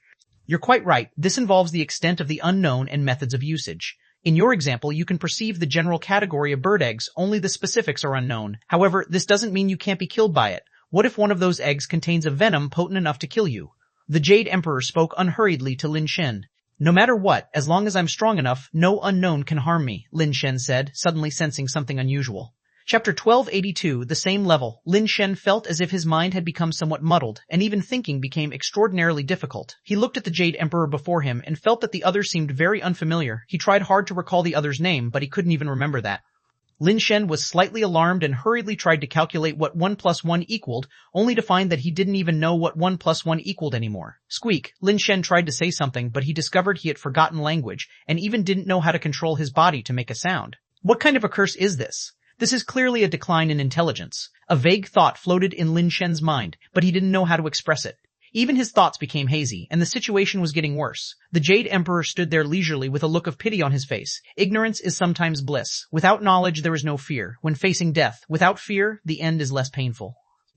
A: "You're quite right. This involves the extent of the unknown and methods of usage. In your example, you can perceive the general category of bird eggs, only the specifics are unknown. However, this doesn't mean you can't be killed by it. What if one of those eggs contains a venom potent enough to kill you?" The Jade Emperor spoke unhurriedly to Lin Shen. "No matter what, as long as I'm strong enough, no unknown can harm me," Lin Shen said, suddenly sensing something unusual. Chapter 1282, the same level. Lin Shen felt as if his mind had become somewhat muddled, and even thinking became extraordinarily difficult. He looked at the Jade Emperor before him and felt that the other seemed very unfamiliar. He tried hard to recall the other's name, but he couldn't even remember that. Lin Shen was slightly alarmed and hurriedly tried to calculate what 1 plus 1 equaled, only to find that he didn't even know what 1 plus 1 equaled anymore. Squeak! Lin Shen tried to say something, but he discovered he had forgotten language, and even didn't know how to control his body to make a sound. What kind of a curse is this? This is clearly a decline in intelligence. A vague thought floated in Lin Shen's mind, but he didn't know how to express it. Even his thoughts became hazy, and the situation was getting worse. The Jade Emperor stood there leisurely with a look of pity on his face. Ignorance is sometimes bliss. Without knowledge, there is no fear. When facing death, without fear, the end is less painful.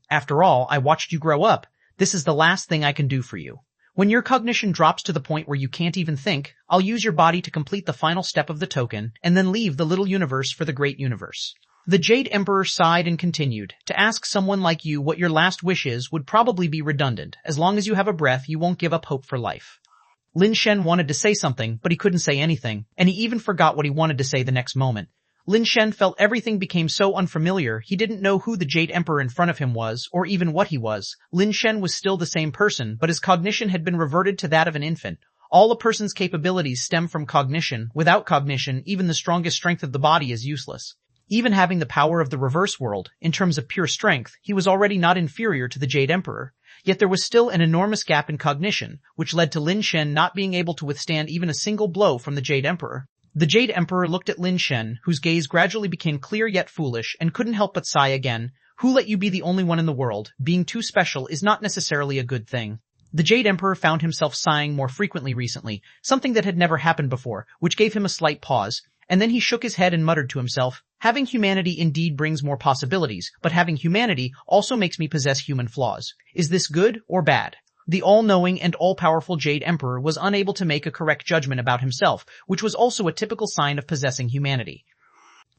A: After all, I watched you grow up. This is the last thing I can do for you. When your cognition drops to the point where you can't even think, I'll use your body to complete the final step of the token, and then leave the little universe for the great universe. The Jade Emperor sighed and continued. To ask someone like you what your last wish is would probably be redundant. As long as you have a breath, you won't give up hope for life. Lin Shen wanted to say something, but he couldn't say anything, and he even forgot what he wanted to say the next moment. Lin Shen felt everything became so unfamiliar, he didn't know who the Jade Emperor in front of him was, or even what he was. Lin Shen was still the same person, but his cognition had been reverted to that of an infant. All a person's capabilities stem from cognition. Without cognition, even the strongest strength of the body is useless. Even having the power of the reverse world, in terms of pure strength, he was already not inferior to the Jade Emperor. Yet there was still an enormous gap in cognition, which led to Lin Shen not being able to withstand even a single blow from the Jade Emperor. The Jade Emperor looked at Lin Shen, whose gaze gradually became clear yet foolish, and couldn't help but sigh again. Who let you be the only one in the world? Being too special is not necessarily a good thing. The Jade Emperor found himself sighing more frequently recently, something that had never happened before, which gave him a slight pause, and then he shook his head and muttered to himself, having humanity indeed brings more possibilities, but having humanity also makes me possess human flaws. Is this good or bad? The all-knowing and all-powerful Jade Emperor was unable to make a correct judgment about himself, which was also a typical sign of possessing humanity.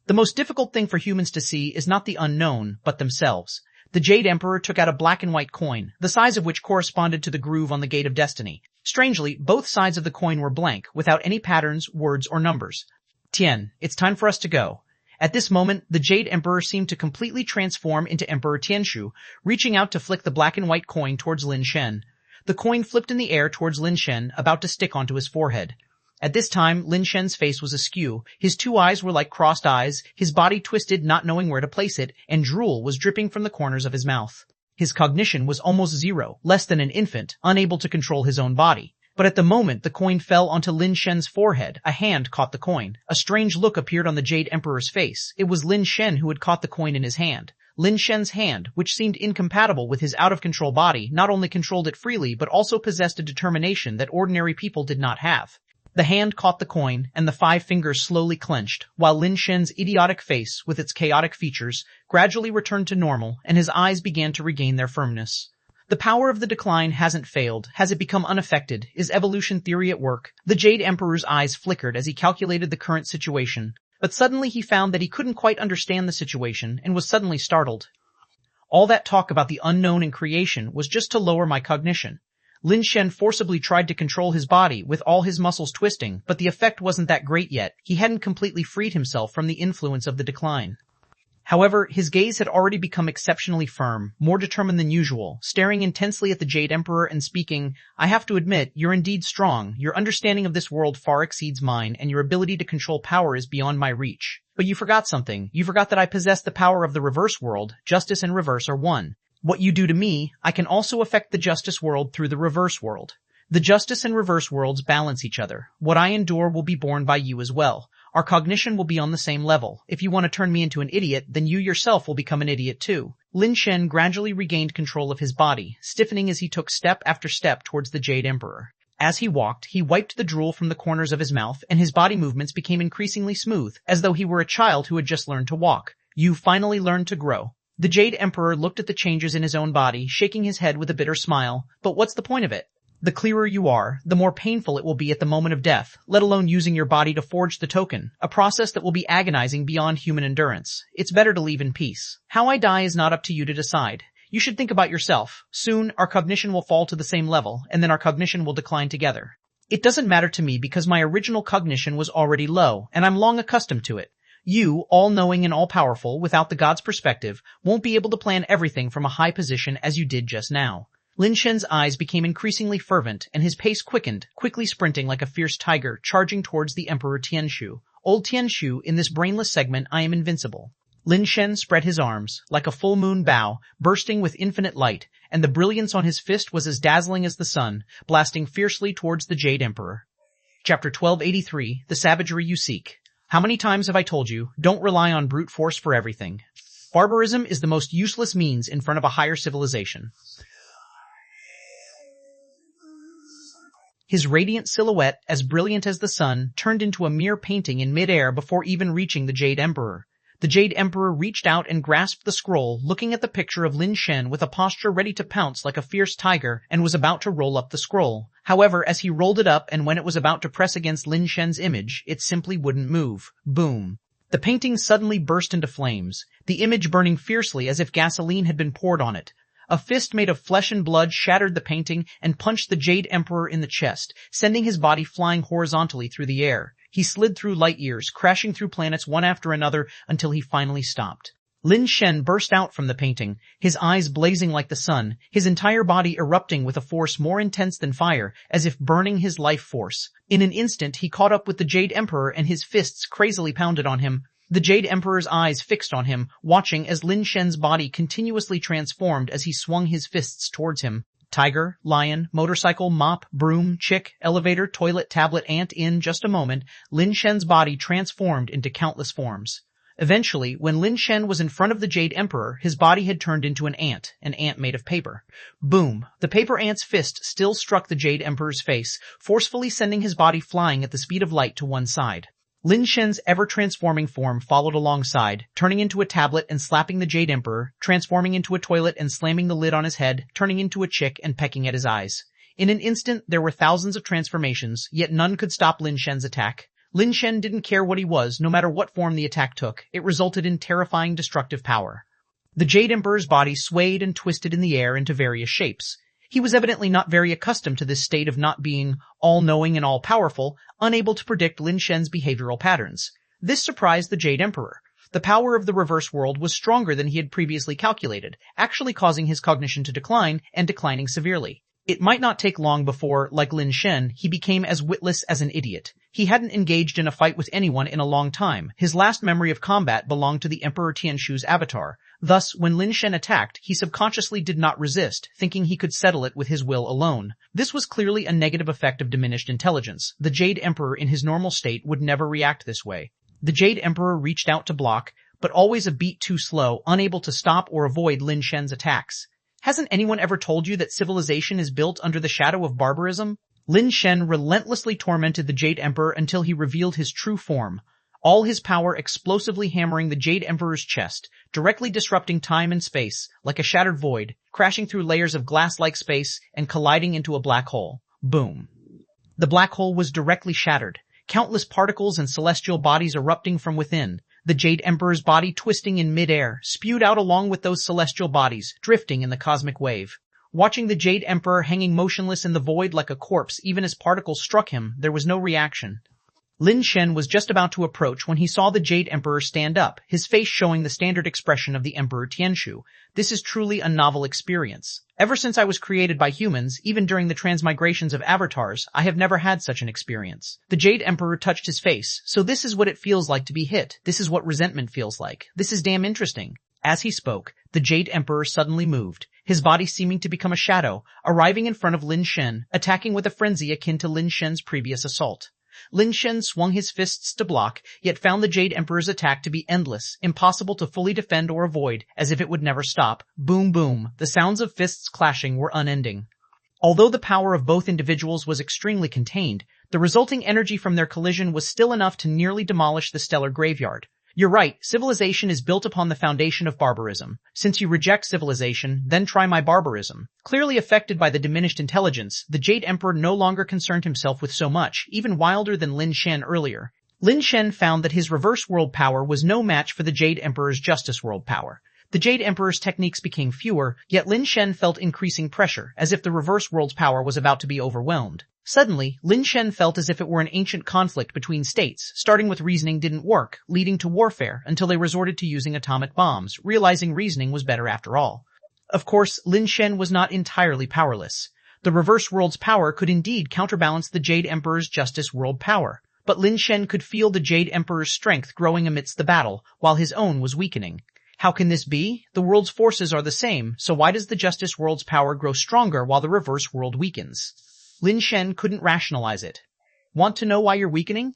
A: The most difficult thing for humans to see is not the unknown, but themselves. The Jade Emperor took out a black and white coin, the size of which corresponded to the groove on the Gate of Destiny. Strangely, both sides of the coin were blank, without any patterns, words, or numbers. Tian, it's time for us to go. At this moment, the Jade Emperor seemed to completely transform into Emperor Tianshu, reaching out to flick the black and white coin towards Lin Shen. The coin flipped in the air towards Lin Shen, about to stick onto his forehead. At this time, Lin Shen's face was askew, his two eyes were like crossed eyes, his body twisted not knowing where to place it, and drool was dripping from the corners of his mouth. His cognition was almost zero, less than an infant, unable to control his own body. But at the moment the coin fell onto Lin Shen's forehead, a hand caught the coin. A strange look appeared on the Jade Emperor's face. It was Lin Shen who had caught the coin in his hand. Lin Shen's hand, which seemed incompatible with his out-of-control body, not only controlled it freely but also possessed a determination that ordinary people did not have. The hand caught the coin, and the 5 fingers slowly clenched, while Lin Shen's idiotic face, with its chaotic features, gradually returned to normal, and his eyes began to regain their firmness. The power of the decline hasn't failed. Has it become unaffected? Is evolution theory at work? The Jade Emperor's eyes flickered as he calculated the current situation, but suddenly he found that he couldn't quite understand the situation and was suddenly startled. All that talk about the unknown in creation was just to lower my cognition. Lin Shen forcibly tried to control his body with all his muscles twisting, but the effect wasn't that great yet. He hadn't completely freed himself from the influence of the decline. However, his gaze had already become exceptionally firm, more determined than usual, staring intensely at the Jade Emperor and speaking, I have to admit, you're indeed strong. Your understanding of this world far exceeds mine, and your ability to control power is beyond my reach. But you forgot something. You forgot that I possess the power of the reverse world. Justice and reverse are one. What you do to me, I can also affect the justice world through the reverse world. The justice and reverse worlds balance each other. What I endure will be borne by you as well. Our cognition will be on the same level. If you want to turn me into an idiot, then you yourself will become an idiot too. Lin Shen gradually regained control of his body, stiffening as he took step after step towards the Jade Emperor. As he walked, he wiped the drool from the corners of his mouth, and his body movements became increasingly smooth, as though he were a child who had just learned to walk. You finally learned to grow. The Jade Emperor looked at the changes in his own body, shaking his head with a bitter smile. But what's the point of it? The clearer you are, the more painful it will be at the moment of death, let alone using your body to forge the token, a process that will be agonizing beyond human endurance. It's better to leave in peace. How I die is not up to you to decide. You should think about yourself. Soon, our cognition will fall to the same level, and then our cognition will decline together. It doesn't matter to me because my original cognition was already low, and I'm long accustomed to it. You, all-knowing and all-powerful, without the god's perspective, won't be able to plan everything from a high position as you did just now. Lin Shen's eyes became increasingly fervent, and his pace quickened, quickly sprinting like a fierce tiger, charging towards the Emperor Tianshu. Old Tianshu, in this brainless segment I am invincible. Lin Shen spread his arms, like a full moon bow, bursting with infinite light, and the brilliance on his fist was as dazzling as the sun, blasting fiercely towards the Jade Emperor. Chapter 1283, The Savagery You Seek. How many times have I told you, don't rely on brute force for everything. Barbarism is the most useless means in front of a higher civilization. His radiant silhouette, as brilliant as the sun, turned into a mere painting in mid-air before even reaching the Jade Emperor. The Jade Emperor reached out and grasped the scroll, looking at the picture of Lin Shen with a posture ready to pounce like a fierce tiger, and was about to roll up the scroll. However, as he rolled it up and when it was about to press against Lin Shen's image, it simply wouldn't move. Boom. The painting suddenly burst into flames, the image burning fiercely as if gasoline had been poured on it. A fist made of flesh and blood shattered the painting and punched the Jade Emperor in the chest, sending his body flying horizontally through the air. He slid through light years, crashing through planets one after another until he finally stopped. Lin Shen burst out from the painting, his eyes blazing like the sun, his entire body erupting with a force more intense than fire, as if burning his life force. In an instant he caught up with the Jade Emperor and his fists crazily pounded on him. The Jade Emperor's eyes fixed on him, watching as Lin Shen's body continuously transformed as he swung his fists towards him. Tiger, lion, motorcycle, mop, broom, chick, elevator, toilet, tablet, ant. In just a moment, Lin Shen's body transformed into countless forms. Eventually, when Lin Shen was in front of the Jade Emperor, his body had turned into an ant made of paper. Boom! The paper ant's fist still struck the Jade Emperor's face, forcefully sending his body flying at the speed of light to one side. Lin Shen's ever-transforming form followed alongside, turning into a tablet and slapping the Jade Emperor, transforming into a toilet and slamming the lid on his head, turning into a chick and pecking at his eyes. In an instant, there were thousands of transformations, yet none could stop Lin Shen's attack. Lin Shen didn't care what he was, no matter what form the attack took. It resulted in terrifying destructive power. The Jade Emperor's body swayed and twisted in the air into various shapes. He was evidently not very accustomed to this state of not being all-knowing and all-powerful, unable to predict Lin Shen's behavioral patterns. This surprised the Jade Emperor. The power of the reverse world was stronger than he had previously calculated, actually causing his cognition to decline, and declining severely. It might not take long before, like Lin Shen, he became as witless as an idiot. He hadn't engaged in a fight with anyone in a long time. His last memory of combat belonged to the Emperor Tianshu's avatar. Thus, when Lin Shen attacked, he subconsciously did not resist, thinking he could settle it with his will alone. This was clearly a negative effect of diminished intelligence. The Jade Emperor in his normal state would never react this way. The Jade Emperor reached out to block, but always a beat too slow, unable to stop or avoid Lin Shen's attacks. Hasn't anyone ever told you that civilization is built under the shadow of barbarism? Lin Shen relentlessly tormented the Jade Emperor until he revealed his true form. All his power explosively hammering the Jade Emperor's chest, directly disrupting time and space, like a shattered void, crashing through layers of glass-like space and colliding into a black hole. Boom. The black hole was directly shattered, countless particles and celestial bodies erupting from within. The Jade Emperor's body twisting in mid-air, spewed out along with those celestial bodies, drifting in the cosmic wave. Watching the Jade Emperor hanging motionless in the void like a corpse even as particles struck him, there was no reaction. Lin Shen was just about to approach when he saw the Jade Emperor stand up, his face showing the standard expression of the Emperor Tianshu. This is truly a novel experience. Ever since I was created by humans, even during the transmigrations of avatars, I have never had such an experience. The Jade Emperor touched his face. So this is what it feels like to be hit. This is what resentment feels like. This is damn interesting. As he spoke, the Jade Emperor suddenly moved, his body seeming to become a shadow, arriving in front of Lin Shen, attacking with a frenzy akin to Lin Shen's previous assault. Lin Shen swung his fists to block, yet found the Jade Emperor's attack to be endless, impossible to fully defend or avoid, as if it would never stop. Boom boom, the sounds of fists clashing were unending. Although the power of both individuals was extremely contained, the resulting energy from their collision was still enough to nearly demolish the stellar graveyard. You're right, civilization is built upon the foundation of barbarism. Since you reject civilization, then try my barbarism. Clearly affected by the diminished intelligence, the Jade Emperor no longer concerned himself with so much, even wilder than Lin Shen earlier. Lin Shen found that his reverse world power was no match for the Jade Emperor's justice world power. The Jade Emperor's techniques became fewer, yet Lin Shen felt increasing pressure, as if the reverse world's power was about to be overwhelmed. Suddenly, Lin Shen felt as if it were an ancient conflict between states. Starting with reasoning didn't work, leading to warfare until they resorted to using atomic bombs, realizing reasoning was better after all. Of course, Lin Shen was not entirely powerless. The reverse world's power could indeed counterbalance the Jade Emperor's justice world power. But Lin Shen could feel the Jade Emperor's strength growing amidst the battle, while his own was weakening. How can this be? The world's forces are the same, so why does the justice world's power grow stronger while the reverse world weakens? Lin Shen couldn't rationalize it. Want to know why you're weakening?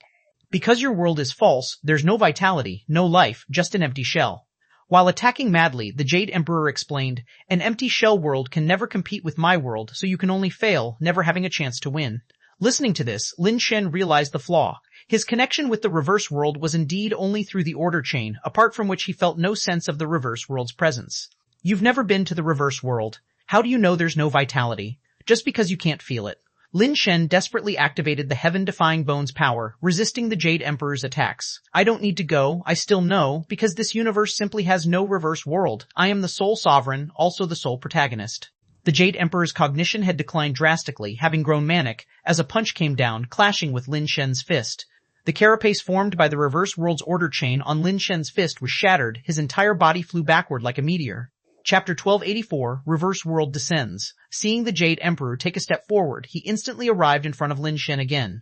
A: Because your world is false, there's no vitality, no life, just an empty shell. While attacking madly, the Jade Emperor explained, an empty shell world can never compete with my world, so you can only fail, never having a chance to win. Listening to this, Lin Shen realized the flaw. His connection with the reverse world was indeed only through the order chain, apart from which he felt no sense of the reverse world's presence. You've never been to the reverse world. How do you know there's no vitality? Just because you can't feel it. Lin Shen desperately activated the heaven-defying bones power, resisting the Jade Emperor's attacks. I don't need to go, I still know, because this universe simply has no reverse world. I am the sole sovereign, also the sole protagonist. The Jade Emperor's cognition had declined drastically, having grown manic, as a punch came down, clashing with Lin Shen's fist. The carapace formed by the reverse world's order chain on Lin Shen's fist was shattered, his entire body flew backward like a meteor. Chapter 1284, Reverse World Descends. Seeing the Jade Emperor take a step forward, he instantly arrived in front of Lin Shen again.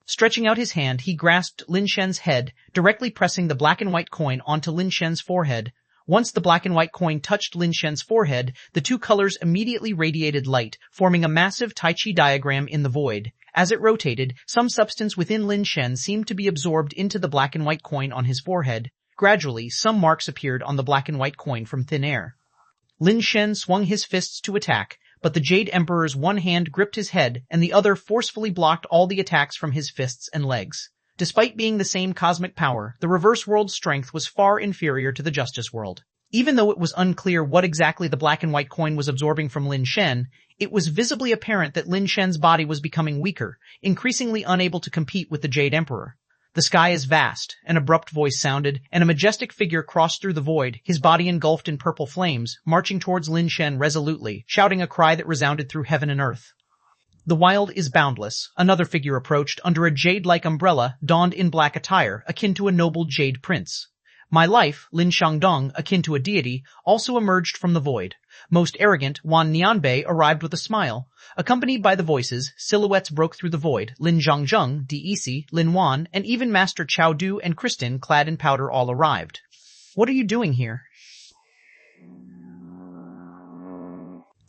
A: Stretching out his hand, he grasped Lin Shen's head, directly pressing the black and white coin onto Lin Shen's forehead. Once the black and white coin touched Lin Shen's forehead, the two colors immediately radiated light, forming a massive Tai Chi diagram in the void. As it rotated, some substance within Lin Shen seemed to be absorbed into the black and white coin on his forehead. Gradually, some marks appeared on the black and white coin from thin air. Lin Shen swung his fists to attack, but the Jade Emperor's one hand gripped his head and the other forcefully blocked all the attacks from his fists and legs. Despite being the same cosmic power, the reverse world's strength was far inferior to the Justice World. Even though it was unclear what exactly the black and white coin was absorbing from Lin Shen, it was visibly apparent that Lin Shen's body was becoming weaker, increasingly unable to compete with the Jade Emperor. The sky is vast, an abrupt voice sounded, and a majestic figure crossed through the void, his body engulfed in purple flames, marching towards Lin Shen resolutely, shouting a cry that resounded through heaven and earth. The wild is boundless. Another figure approached under a jade-like umbrella, donned in black attire, akin to a noble jade prince. My life, Lin Shangdong, akin to a deity, also emerged from the void. Most arrogant, Wan Nianbei arrived with a smile. Accompanied by the voices, silhouettes broke through the void. Lin Zhangzheng, Diisi, Lin Wan, and even Master Chao Du and Kristen, clad in powder, all arrived. What are you doing here?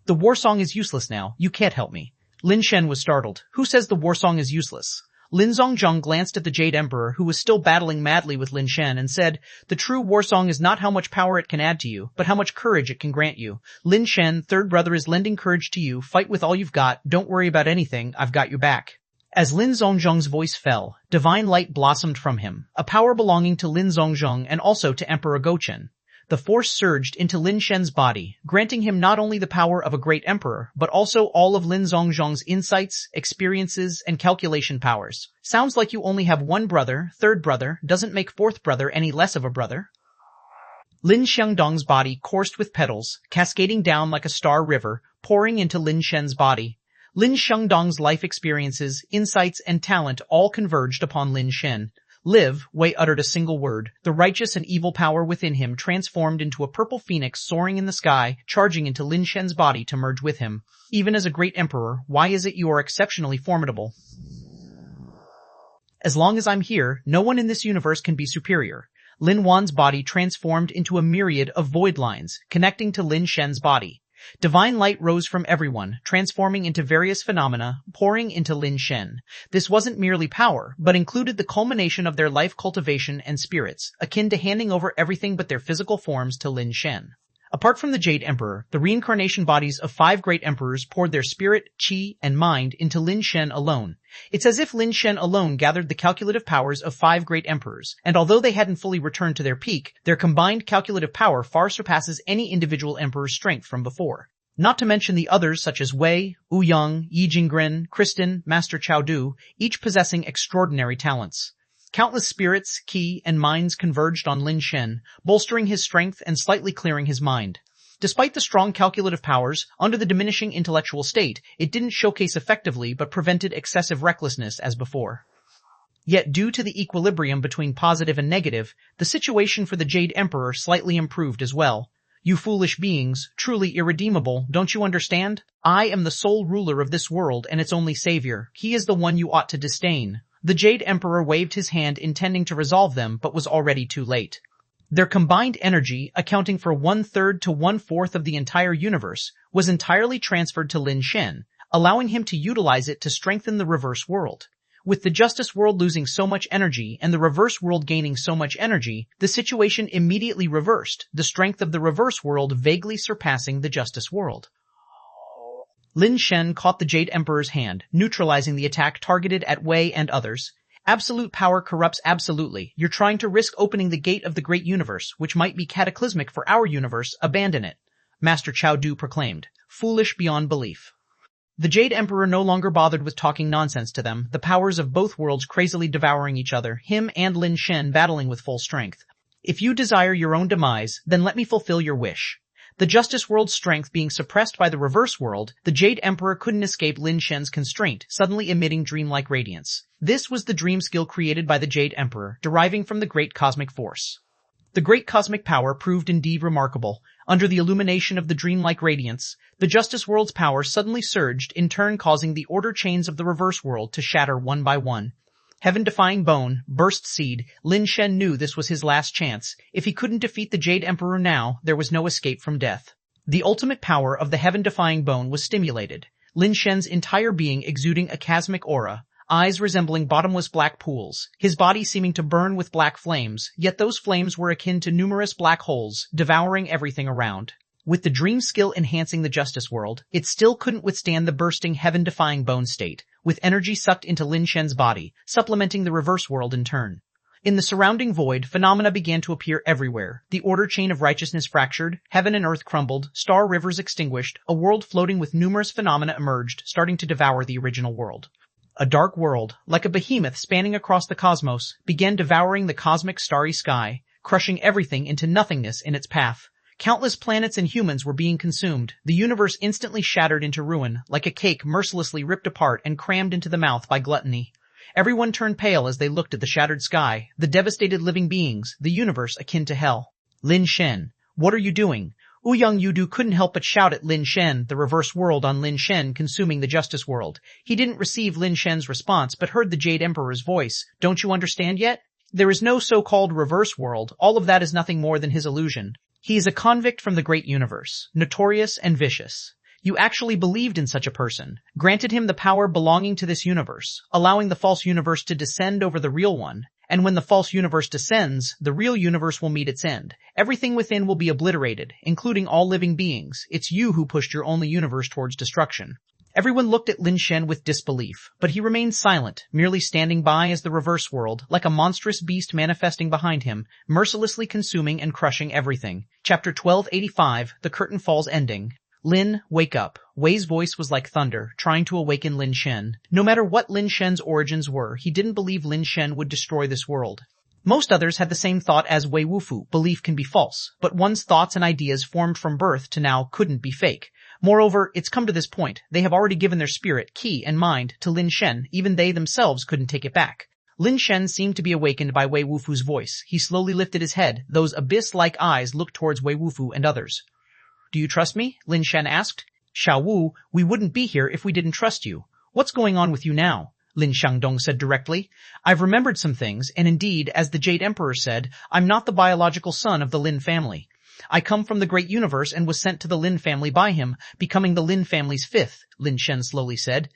A: The war song is useless now. You can't help me. Lin Shen was startled. Who says the war song is useless? Lin Zhongzheng glanced at the Jade Emperor, who was still battling madly with Lin Shen, and said, "The true war song is not how much power it can add to you, but how much courage it can grant you. Lin Shen, third brother, is lending courage to you. Fight with all you've got. Don't worry about anything. I've got your back." As Lin Zhongzheng's voice fell, divine light blossomed from him, a power belonging to Lin Zhongzheng and also to Emperor Gochen. The force surged into Lin Shen's body, granting him not only the power of a great emperor, but also all of Lin Zhongzheng's insights, experiences, and calculation powers. Sounds like you only have one brother. Third brother doesn't make fourth brother any less of a brother. Lin Xiangdong's body coursed with petals, cascading down like a star river, pouring into Lin Shen's body. Lin Xiangdong's life experiences, insights, and talent all converged upon Lin Shen. Live, Wei uttered a single word. The righteous and evil power within him transformed into a purple phoenix soaring in the sky, charging into Lin Shen's body to merge with him. Even as a great emperor, why is it you are exceptionally formidable? As long as I'm here, no one in this universe can be superior. Lin Wan's body transformed into a myriad of void lines, connecting to Lin Shen's body. Divine light rose from everyone, transforming into various phenomena, pouring into Lin Shen. This wasn't merely power, but included the culmination of their life cultivation and spirits, akin to handing over everything but their physical forms to Lin Shen. Apart from the Jade Emperor, the reincarnation bodies of 5 great emperors poured their spirit, chi, and mind into Lin Shen alone. It's as if Lin Shen alone gathered the calculative powers of 5 great emperors, and although they hadn't fully returned to their peak, their combined calculative power far surpasses any individual emperor's strength from before. Not to mention the others such as Wei, Wu Yang, Yi Jinggren, Kristen, Master Chao Du, each possessing extraordinary talents. Countless spirits, ki, and minds converged on Lin Shen, bolstering his strength and slightly clearing his mind. Despite the strong calculative powers, under the diminishing intellectual state, it didn't showcase effectively but prevented excessive recklessness as before. Yet due to the equilibrium between positive and negative, the situation for the Jade Emperor slightly improved as well. You foolish beings, truly irredeemable, don't you understand? I am the sole ruler of this world and its only savior. He is the one you ought to disdain. The Jade Emperor waved his hand intending to resolve them but was already too late. Their combined energy, accounting for 1/3 to 1/4 of the entire universe, was entirely transferred to Lin Shen, allowing him to utilize it to strengthen the reverse world. With the Justice World losing so much energy and the reverse world gaining so much energy, the situation immediately reversed, the strength of the reverse world vaguely surpassing the Justice World. Lin Shen caught the Jade Emperor's hand, neutralizing the attack targeted at Wei and others. Absolute power corrupts absolutely. You're trying to risk opening the gate of the great universe, which might be cataclysmic for our universe. Abandon it, Master Chao Du proclaimed. Foolish beyond belief. The Jade Emperor no longer bothered with talking nonsense to them, the powers of both worlds crazily devouring each other, him and Lin Shen battling with full strength. If you desire your own demise, then let me fulfill your wish. The Justice World's strength being suppressed by the reverse world, the Jade Emperor couldn't escape Lin Shen's constraint, suddenly emitting dreamlike radiance. This was the dream skill created by the Jade Emperor, deriving from the great cosmic force. The great cosmic power proved indeed remarkable. Under the illumination of the dreamlike radiance, the Justice World's power suddenly surged, in turn causing the order chains of the reverse world to shatter one by one. Heaven-defying bone, burst seed. Lin Shen knew this was his last chance. If he couldn't defeat the Jade Emperor now, there was no escape from death. The ultimate power of the heaven-defying bone was stimulated. Lin Shen's entire being exuding a cosmic aura, eyes resembling bottomless black pools, his body seeming to burn with black flames, yet those flames were akin to numerous black holes, devouring everything around. With the dream skill enhancing the justice world, it still couldn't withstand the bursting heaven-defying bone state, with energy sucked into Lin Shen's body, supplementing the reverse world in turn. In the surrounding void, phenomena began to appear everywhere. The order chain of righteousness fractured, heaven and earth crumbled, star rivers extinguished, a world floating with numerous phenomena emerged, starting to devour the original world. A dark world, like a behemoth spanning across the cosmos, began devouring the cosmic starry sky, crushing everything into nothingness in its path. Countless planets and humans were being consumed, the universe instantly shattered into ruin, like a cake mercilessly ripped apart and crammed into the mouth by gluttony. Everyone turned pale as they looked at the shattered sky, the devastated living beings, the universe akin to hell. Lin Shen, what are you doing? Ouyang Yudu couldn't help but shout at Lin Shen, the reverse world on Lin Shen consuming the justice world. He didn't receive Lin Shen's response but heard the Jade Emperor's voice. Don't you understand yet? There is no so-called reverse world, all of that is nothing more than his illusion. He is a convict from the great universe, notorious and vicious. You actually believed in such a person, granted him the power belonging to this universe, allowing the false universe to descend over the real one, and when the false universe descends, the real universe will meet its end. Everything within will be obliterated, including all living beings. It's you who pushed your only universe towards destruction. Everyone looked at Lin Shen with disbelief, but he remained silent, merely standing by as the reverse world, like a monstrous beast manifesting behind him, mercilessly consuming and crushing everything. Chapter 1285, The Curtain Falls Ending. Lin, wake up. Wei's voice was like thunder, trying to awaken Lin Shen. No matter what Lin Shen's origins were, he didn't believe Lin Shen would destroy this world. Most others had the same thought as Wei Wufu, belief can be false, but one's thoughts and ideas formed from birth to now couldn't be fake. Moreover, it's come to this point, they have already given their spirit, ki, and mind to Lin Shen, even they themselves couldn't take it back. Lin Shen seemed to be awakened by Wei Wufu's voice. He slowly lifted his head, those abyss-like eyes looked towards Wei Wufu and others. Do you trust me? Lin Shen asked. Xiao Wu, we wouldn't be here if we didn't trust you. What's going on with you now? Lin Shangdong said directly. I've remembered some things, and indeed, as the Jade Emperor said, I'm not the biological son of the Lin family. I come from the great universe and was sent to the Lin family by him, becoming the Lin family's fifth, Lin Shen slowly said.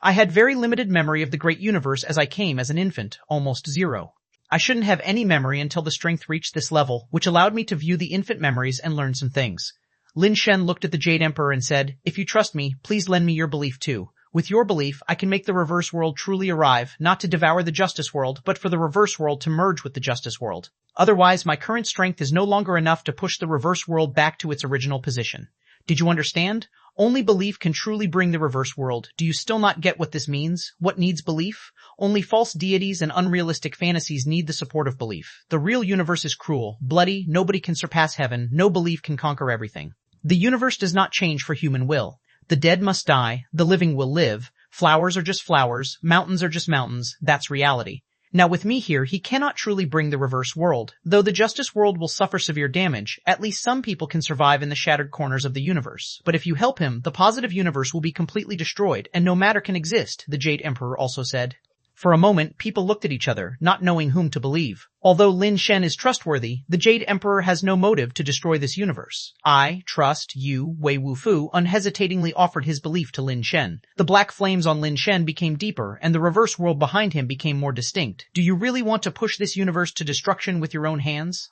A: I had very limited memory of the great universe as I came as an infant, almost zero. I shouldn't have any memory until the strength reached this level, which allowed me to view the infant memories and learn some things. Lin Shen looked at the Jade Emperor and said, if you trust me, please lend me your belief too. With your belief, I can make the reverse world truly arrive, not to devour the justice world, but for the reverse world to merge with the justice world. Otherwise, my current strength is no longer enough to push the reverse world back to its original position. Did you understand? Only belief can truly bring the reverse world. Do you still not get what this means? What needs belief? Only false deities and unrealistic fantasies need the support of belief. The real universe is cruel, bloody, nobody can surpass heaven, no belief can conquer everything. The universe does not change for human will. The dead must die, the living will live, flowers are just flowers, mountains are just mountains, that's reality. Now with me here, he cannot truly bring the reverse world. Though the justice world will suffer severe damage, at least some people can survive in the shattered corners of the universe. But if you help him, the positive universe will be completely destroyed, and no matter can exist, the Jade Emperor also said. For a moment, people looked at each other, not knowing whom to believe. Although Lin Shen is trustworthy, the Jade Emperor has no motive to destroy this universe. I, trust, you, Wei Wufu, unhesitatingly offered his belief to Lin Shen. The black flames on Lin Shen became deeper, and the reverse world behind him became more distinct. Do you really want to push this universe to destruction with your own hands?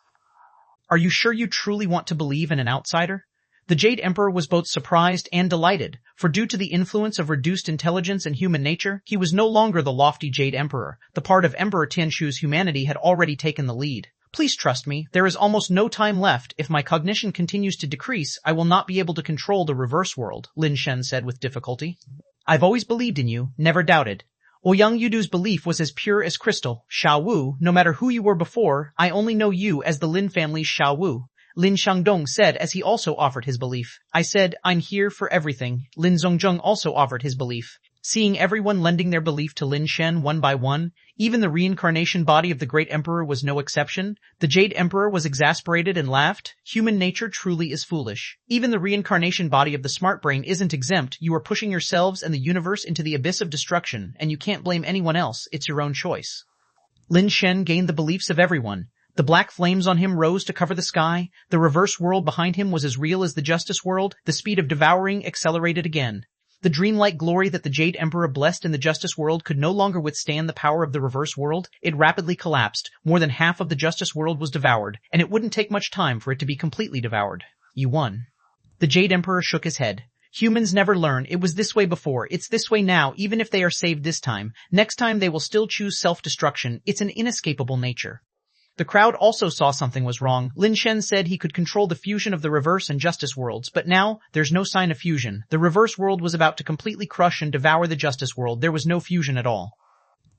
A: Are you sure you truly want to believe in an outsider? The Jade Emperor was both surprised and delighted, for due to the influence of reduced intelligence and human nature, he was no longer the lofty Jade Emperor. The part of Emperor Tianshu's humanity had already taken the lead. Please trust me, there is almost no time left. If my cognition continues to decrease, I will not be able to control the reverse world, Lin Shen said with difficulty. I've always believed in you, never doubted. Ouyang Yudu's belief was as pure as crystal. Xiao Wu, no matter who you were before, I only know you as the Lin family's Xiao Wu. Lin Shangdong said as he also offered his belief. I said, I'm here for everything. Lin Zongjung also offered his belief. Seeing everyone lending their belief to Lin Shen one by one, even the reincarnation body of the Great Emperor was no exception, the Jade Emperor was exasperated and laughed. Human nature truly is foolish. Even the reincarnation body of the smart brain isn't exempt. You are pushing yourselves and the universe into the abyss of destruction, and you can't blame anyone else. It's your own choice. Lin Shen gained the beliefs of everyone. The black flames on him rose to cover the sky. The reverse world behind him was as real as the justice world. The speed of devouring accelerated again. The dreamlike glory that the Jade Emperor blessed in the justice world could no longer withstand the power of the reverse world. It rapidly collapsed. More than half of the justice world was devoured, and it wouldn't take much time for it to be completely devoured. You won. The Jade Emperor shook his head. Humans never learn. It was this way before. It's this way now, even if they are saved this time. Next time they will still choose self-destruction. It's an inescapable nature. The crowd also saw something was wrong. Lin Shen said he could control the fusion of the reverse and justice worlds, but now, there's no sign of fusion. The reverse world was about to completely crush and devour the justice world. There was no fusion at all.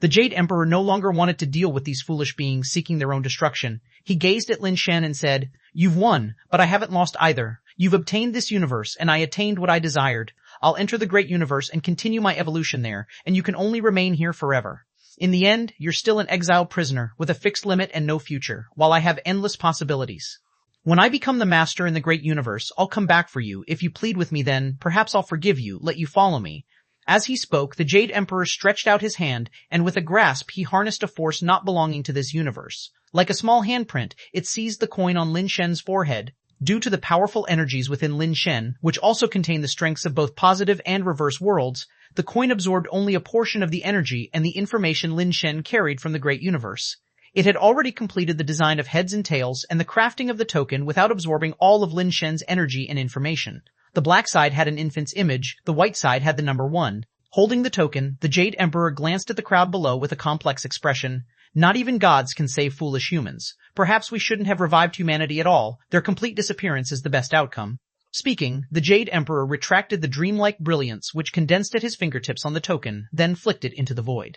A: The Jade Emperor no longer wanted to deal with these foolish beings seeking their own destruction. He gazed at Lin Shen and said, "You've won, but I haven't lost either. You've obtained this universe, and I attained what I desired. I'll enter the great universe and continue my evolution there, and you can only remain here forever. In the end, you're still an exiled prisoner with a fixed limit and no future, while I have endless possibilities. When I become the master in the great universe, I'll come back for you. If you plead with me then, perhaps I'll forgive you, let you follow me." As he spoke, the Jade Emperor stretched out his hand, and with a grasp he harnessed a force not belonging to this universe. Like a small handprint, it seized the coin on Lin Shen's forehead. Due to the powerful energies within Lin Shen, which also contain the strengths of both positive and reverse worlds, the coin absorbed only a portion of the energy and the information Lin Shen carried from the great universe. It had already completed the design of heads and tails and the crafting of the token without absorbing all of Lin Shen's energy and information. The black side had an infant's image, the white side had the number 1. Holding the token, the Jade Emperor glanced at the crowd below with a complex expression. Not even gods can save foolish humans. Perhaps we shouldn't have revived humanity at all. Their complete disappearance is the best outcome. Speaking, the Jade Emperor retracted the dreamlike brilliance which condensed at his fingertips on the token, then flicked it into the void.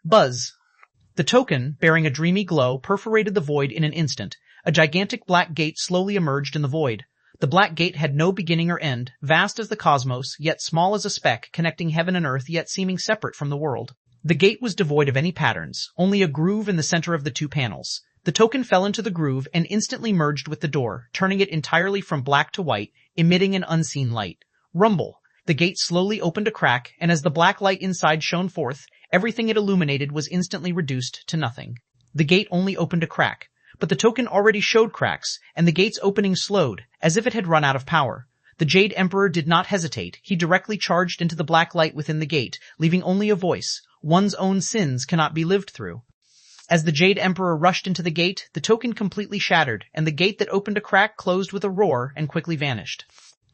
A: Buzz. The token, bearing a dreamy glow, perforated the void in an instant. A gigantic black gate slowly emerged in the void. The black gate had no beginning or end, vast as the cosmos, yet small as a speck, connecting heaven and earth yet seeming separate from the world. The gate was devoid of any patterns, only a groove in the center of the two panels. The token fell into the groove and instantly merged with the door, turning it entirely from black to white, emitting an unseen light. Rumble. The gate slowly opened a crack, and as the black light inside shone forth, everything it illuminated was instantly reduced to nothing. The gate only opened a crack, but the token already showed cracks, and the gate's opening slowed, as if it had run out of power. The Jade Emperor did not hesitate. He directly charged into the black light within the gate, leaving only a voice. One's own sins cannot be lived through. As the Jade Emperor rushed into the gate, the token completely shattered, and the gate that opened a crack closed with a roar and quickly vanished.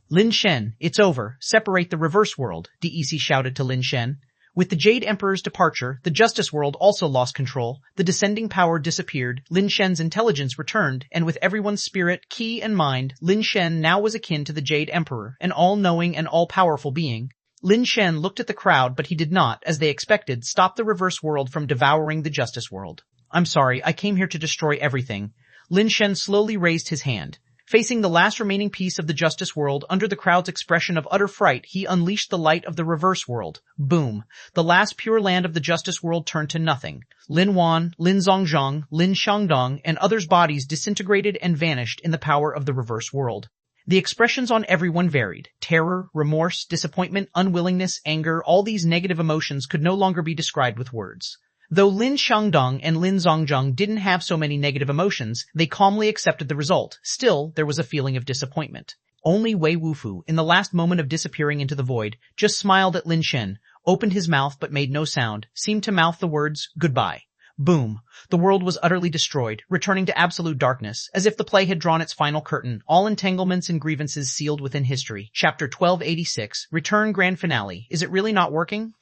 A: "Lin Shen, it's over. Separate the reverse world," DEC shouted to Lin Shen. With the Jade Emperor's departure, the justice world also lost control. The descending power disappeared, Lin Shen's intelligence returned, and with everyone's spirit, ki, and mind, Lin Shen now was akin to the Jade Emperor, an all-knowing and all-powerful being. Lin Shen looked at the crowd, but he did not, as they expected, stop the reverse world from devouring the justice world. "I'm sorry, I came here to destroy everything." Lin Shen slowly raised his hand. Facing the last remaining piece of the justice world, under the crowd's expression of utter fright, he unleashed the light of the reverse world. Boom. The last pure land of the justice world turned to nothing. Lin Wan, Lin Zongzhang, Lin Shangdong, and others' bodies disintegrated and vanished in the power of the reverse world. The expressions on everyone varied. Terror, remorse, disappointment, unwillingness, anger, all these negative emotions could no longer be described with words. Though Lin Shangdong and Lin Zongzhang didn't have so many negative emotions, they calmly accepted the result. Still, there was a feeling of disappointment. Only Wei Wufu, in the last moment of disappearing into the void, just smiled at Lin Shen, opened his mouth but made no sound, seemed to mouth the words, "Goodbye." Boom. The world was utterly destroyed, returning to absolute darkness, as if the play had drawn its final curtain, all entanglements and grievances sealed within history. Chapter 1286, Return Grand Finale. Is it really not working?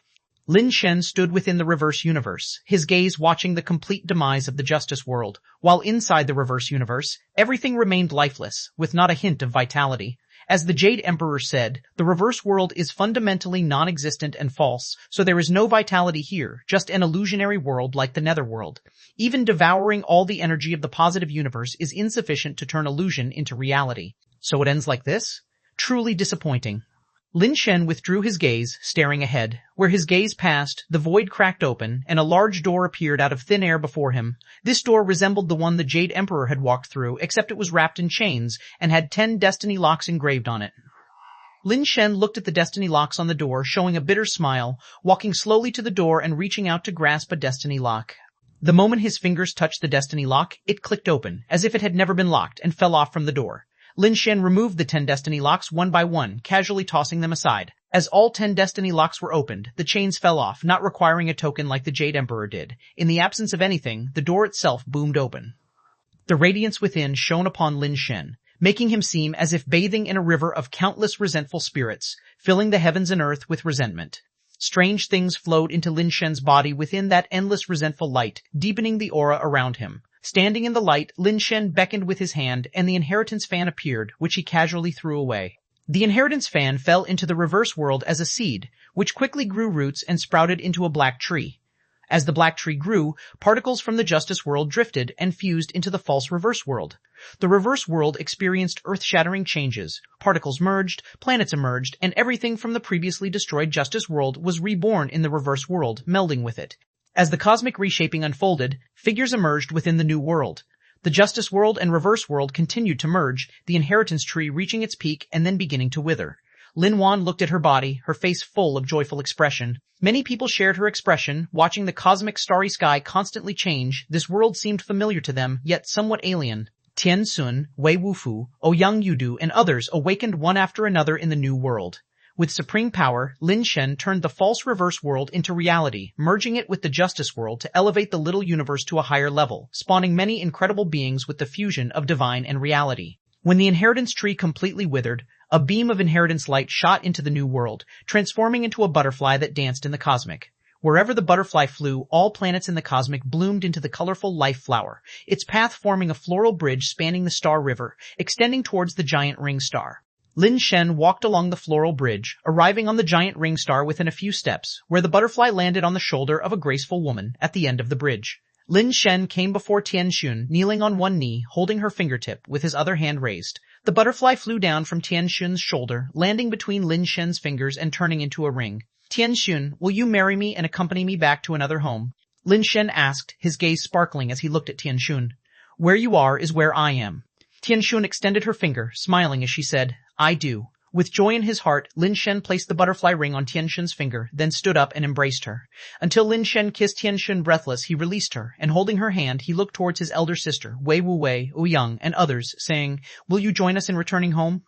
A: Lin Shen stood within the reverse universe, his gaze watching the complete demise of the justice world, while inside the reverse universe, everything remained lifeless, with not a hint of vitality. As the Jade Emperor said, the reverse world is fundamentally non-existent and false, so there is no vitality here, just an illusionary world like the netherworld. Even devouring all the energy of the positive universe is insufficient to turn illusion into reality. So it ends like this? Truly disappointing. Lin Shen withdrew his gaze, staring ahead. Where his gaze passed, the void cracked open, and a large door appeared out of thin air before him. This door resembled the one the Jade Emperor had walked through, except it was wrapped in chains, and had 10 destiny locks engraved on it. Lin Shen looked at the destiny locks on the door, showing a bitter smile, walking slowly to the door and reaching out to grasp a destiny lock. The moment his fingers touched the destiny lock, it clicked open, as if it had never been locked, and fell off from the door. Lin Shen removed the 10 destiny locks one by one, casually tossing them aside. As all 10 destiny locks were opened, the chains fell off, not requiring a token like the Jade Emperor did. In the absence of anything, the door itself boomed open. The radiance within shone upon Lin Shen, making him seem as if bathing in a river of countless resentful spirits, filling the heavens and earth with resentment. Strange things flowed into Lin Shen's body within that endless resentful light, deepening the aura around him. Standing in the light, Lin Shen beckoned with his hand, and the inheritance fan appeared, which he casually threw away. The inheritance fan fell into the reverse world as a seed, which quickly grew roots and sprouted into a black tree. As the black tree grew, particles from the justice world drifted and fused into the false reverse world. The reverse world experienced earth-shattering changes. Particles merged, planets emerged, and everything from the previously destroyed justice world was reborn in the reverse world, melding with it. As the cosmic reshaping unfolded, figures emerged within the new world. The justice world and reverse world continued to merge, the inheritance tree reaching its peak and then beginning to wither. Lin Wan looked at her body, her face full of joyful expression. Many people shared her expression, watching the cosmic starry sky constantly change. This world seemed familiar to them, yet somewhat alien. Tian Sun, Wei Wufu, Ouyang Yudu, and others awakened one after another in the new world. With supreme power, Lin Shen turned the false reverse world into reality, merging it with the justice world to elevate the little universe to a higher level, spawning many incredible beings with the fusion of divine and reality. When the inheritance tree completely withered, a beam of inheritance light shot into the new world, transforming into a butterfly that danced in the cosmic. Wherever the butterfly flew, all planets in the cosmic bloomed into the colorful life flower, its path forming a floral bridge spanning the star river, extending towards the giant ring star. Lin Shen walked along the floral bridge, arriving on the giant ring star within a few steps, where the butterfly landed on the shoulder of a graceful woman at the end of the bridge. Lin Shen came before Tian Xun, kneeling on one knee, holding her fingertip, with his other hand raised. The butterfly flew down from Tian Xun's shoulder, landing between Lin Shen's fingers and turning into a ring. Tian Xun, will you marry me and accompany me back to another home? Lin Shen asked, his gaze sparkling as he looked at Tian Xun. Where you are is where I am. Tian Xun extended her finger, smiling as she said, I do. With joy in his heart, Lin Shen placed the butterfly ring on Tian Xun's finger, then stood up and embraced her. Until Lin Shen kissed Tian Xun breathless, he released her, and holding her hand, he looked towards his elder sister, Wei Wu Wei, Ouyang, and others, saying, will you join us in returning home?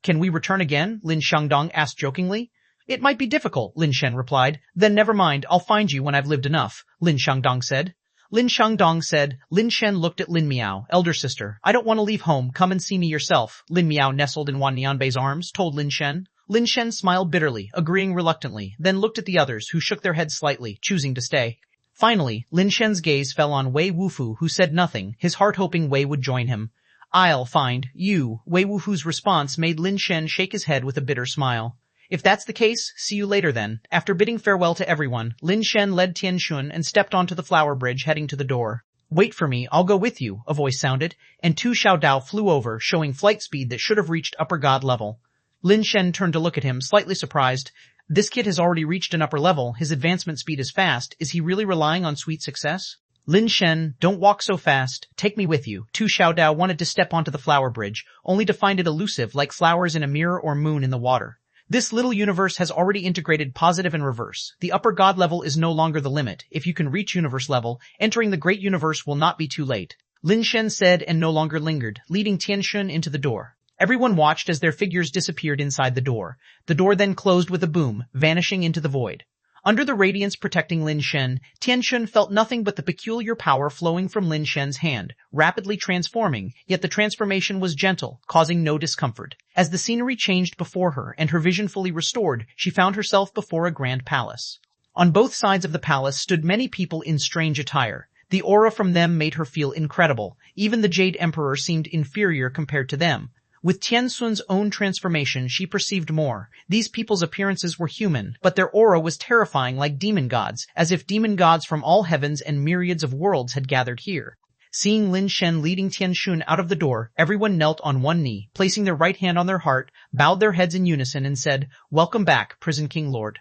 A: Can we return again? Lin Shangdong asked jokingly. It might be difficult, Lin Shen replied. Then never mind, I'll find you when I've lived enough, Lin Shangdong said. Lin Shangdong said. Lin Shen looked at Lin Miao, elder sister. I don't want to leave home, come and see me yourself. Lin Miao nestled in Wan Nianbei's arms, told Lin Shen. Lin Shen smiled bitterly, agreeing reluctantly, then looked at the others, who shook their heads slightly, choosing to stay. Finally, Lin Shen's gaze fell on Wei Wufu, who said nothing, his heart hoping Wei would join him. I'll find you. Wei Wufu's response made Lin Shen shake his head with a bitter smile. If that's the case, see you later then. After bidding farewell to everyone, Lin Shen led Tian Xun and stepped onto the flower bridge heading to the door. Wait for me, I'll go with you, a voice sounded, and Tu Xiaodao flew over, showing flight speed that should have reached upper god level. Lin Shen turned to look at him, slightly surprised. This kid has already reached an upper level, his advancement speed is fast, is he really relying on sweet success? Lin Shen, don't walk so fast, take me with you. Tu Xiaodao wanted to step onto the flower bridge, only to find it elusive like flowers in a mirror or moon in the water. This little universe has already integrated positive and reverse. The upper god level is no longer the limit. If you can reach universe level, entering the great universe will not be too late. Lin Shen said and no longer lingered, leading Tian Xun into the door. Everyone watched as their figures disappeared inside the door. The door then closed with a boom, vanishing into the void. Under the radiance protecting Lin Shen, Tian Xun felt nothing but the peculiar power flowing from Lin Shen's hand, rapidly transforming, yet the transformation was gentle, causing no discomfort. As the scenery changed before her and her vision fully restored, she found herself before a grand palace. On both sides of the palace stood many people in strange attire. The aura from them made her feel incredible. Even the Jade Emperor seemed inferior compared to them. With Tian Xun's own transformation, she perceived more. These people's appearances were human, but their aura was terrifying like demon gods, as if demon gods from all heavens and myriads of worlds had gathered here. Seeing Lin Shen leading Tianxun out of the door, everyone knelt on one knee, placing their right hand on their heart, bowed their heads in unison and said, "Welcome back, Prison King Lord."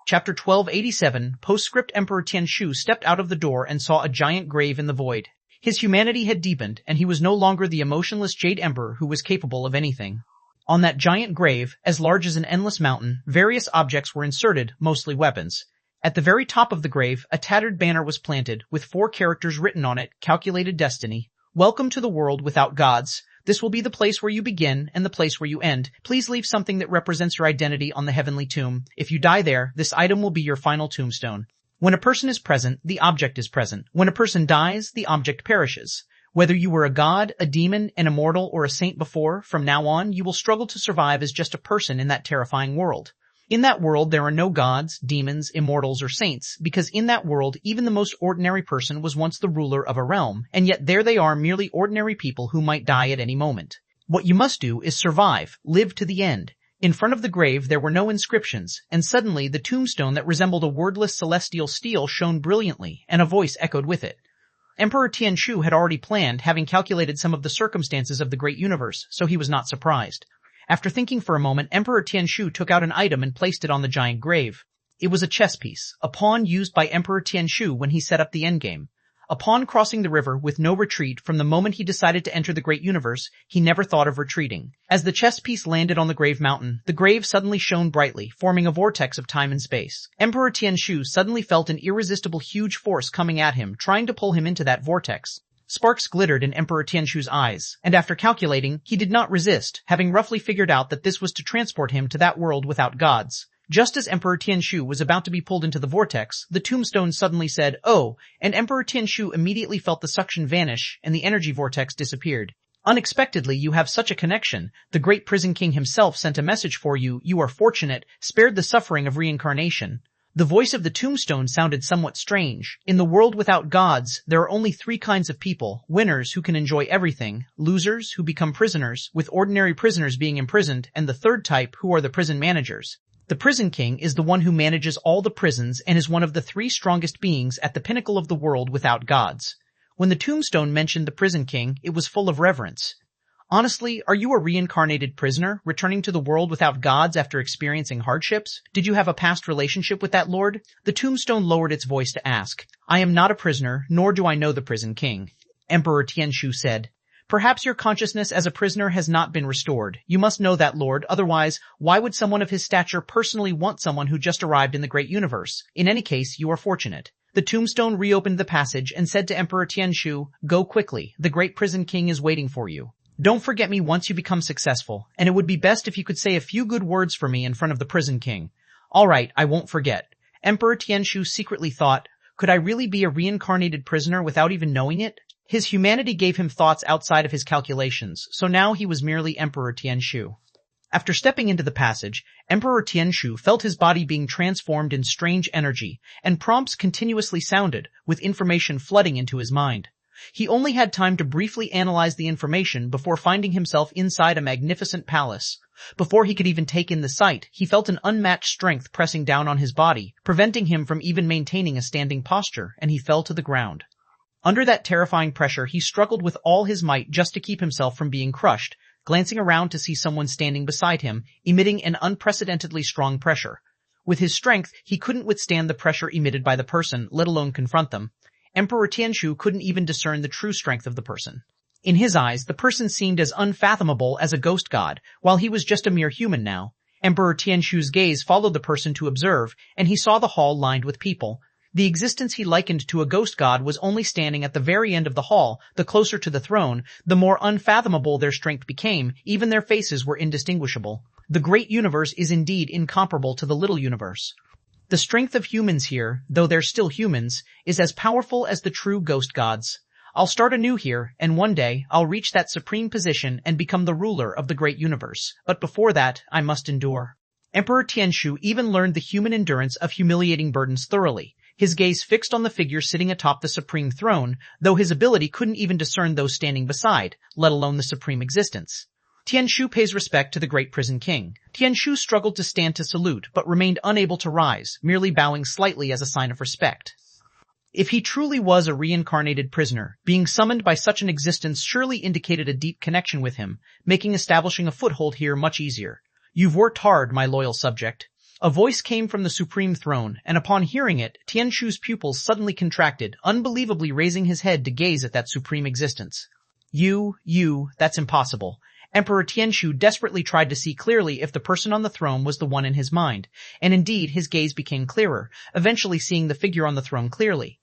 A: Chapter 1287, Postscript. Emperor Tianshu stepped out of the door and saw a giant grave in the void. His humanity had deepened, and he was no longer the emotionless Jade Emperor who was capable of anything. On that giant grave, as large as an endless mountain, various objects were inserted, mostly weapons. At the very top of the grave, a tattered banner was planted, with 4 characters written on it: Calculated Destiny. Welcome to the world without gods. This will be the place where you begin and the place where you end. Please leave something that represents your identity on the heavenly tomb. If you die there, this item will be your final tombstone. When a person is present, the object is present. When a person dies, the object perishes. Whether you were a god, a demon, an immortal, or a saint before, from now on, you will struggle to survive as just a person in that terrifying world. In that world, there are no gods, demons, immortals, or saints, because in that world, even the most ordinary person was once the ruler of a realm, and yet there they are, merely ordinary people who might die at any moment. What you must do is survive, live to the end. In front of the grave, there were no inscriptions, and suddenly the tombstone that resembled a wordless celestial steel shone brilliantly, and a voice echoed with it. Emperor Tianshu had already planned, having calculated some of the circumstances of the great universe, so he was not surprised. After thinking for a moment, Emperor Tianshu took out an item and placed it on the giant grave. It was a chess piece, a pawn used by Emperor Tianshu when he set up the endgame. A pawn crossing the river with no retreat. From the moment he decided to enter the great universe, he never thought of retreating. As the chess piece landed on the grave mountain, the grave suddenly shone brightly, forming a vortex of time and space. Emperor Tianshu suddenly felt an irresistible huge force coming at him, trying to pull him into that vortex. Sparks glittered in Emperor Tianshu's eyes, and after calculating, he did not resist, having roughly figured out that this was to transport him to that world without gods. Just as Emperor Tianshu was about to be pulled into the vortex, the tombstone suddenly said, "Oh," and Emperor Tianshu immediately felt the suction vanish, and the energy vortex disappeared. "Unexpectedly, you have such a connection. The great prison king himself sent a message for you. You are fortunate, spared the suffering of reincarnation." The voice of the tombstone sounded somewhat strange. In the world without gods, there are only 3 kinds of people: winners who can enjoy everything, losers who become prisoners, with ordinary prisoners being imprisoned, and the third type, who are the prison managers. The prison king is the one who manages all the prisons and is one of the 3 strongest beings at the pinnacle of the world without gods. When the tombstone mentioned the prison king, it was full of reverence. "Honestly, are you a reincarnated prisoner, returning to the world without gods after experiencing hardships? Did you have a past relationship with that lord?" The tombstone lowered its voice to ask. "I am not a prisoner, nor do I know the prison king," Emperor Tianshu said. "Perhaps your consciousness as a prisoner has not been restored. You must know that, Lord, otherwise, why would someone of his stature personally want someone who just arrived in the great universe? In any case, you are fortunate." The tombstone reopened the passage and said to Emperor Tianshu, "Go quickly, the great prison king is waiting for you. Don't forget me once you become successful, and it would be best if you could say a few good words for me in front of the prison king." "All right, I won't forget." Emperor Tianshu secretly thought, could I really be a reincarnated prisoner without even knowing it? His humanity gave him thoughts outside of his calculations, so now he was merely Emperor Tianshu. After stepping into the passage, Emperor Tianshu felt his body being transformed in strange energy, and prompts continuously sounded, with information flooding into his mind. He only had time to briefly analyze the information before finding himself inside a magnificent palace. Before he could even take in the sight, he felt an unmatched strength pressing down on his body, preventing him from even maintaining a standing posture, and he fell to the ground. Under that terrifying pressure, he struggled with all his might just to keep himself from being crushed, glancing around to see someone standing beside him, emitting an unprecedentedly strong pressure. With his strength, he couldn't withstand the pressure emitted by the person, let alone confront them. Emperor Tianshu couldn't even discern the true strength of the person. In his eyes, the person seemed as unfathomable as a ghost god, while he was just a mere human now. Emperor Tianshu's gaze followed the person to observe, and he saw the hall lined with people. The existence he likened to a ghost god was only standing at the very end of the hall. The closer to the throne, the more unfathomable their strength became. Even their faces were indistinguishable. The great universe is indeed incomparable to the little universe. The strength of humans here, though they're still humans, is as powerful as the true ghost gods. I'll start anew here, and one day I'll reach that supreme position and become the ruler of the great universe. But before that, I must endure. Emperor Tianshu even learned the human endurance of humiliating burdens thoroughly. His gaze fixed on the figure sitting atop the supreme throne, though his ability couldn't even discern those standing beside, let alone the supreme existence. Tianshu pays respect to the great prison king. Tianshu struggled to stand to salute, but remained unable to rise, merely bowing slightly as a sign of respect. If he truly was a reincarnated prisoner, being summoned by such an existence surely indicated a deep connection with him, making establishing a foothold here much easier. You've worked hard, my loyal subject. A voice came from the supreme throne, and upon hearing it, Tianshu's pupils suddenly contracted, unbelievably raising his head to gaze at that supreme existence. That's impossible. Emperor Tianshu desperately tried to see clearly if the person on the throne was the one in his mind, and indeed his gaze became clearer, eventually seeing the figure on the throne clearly.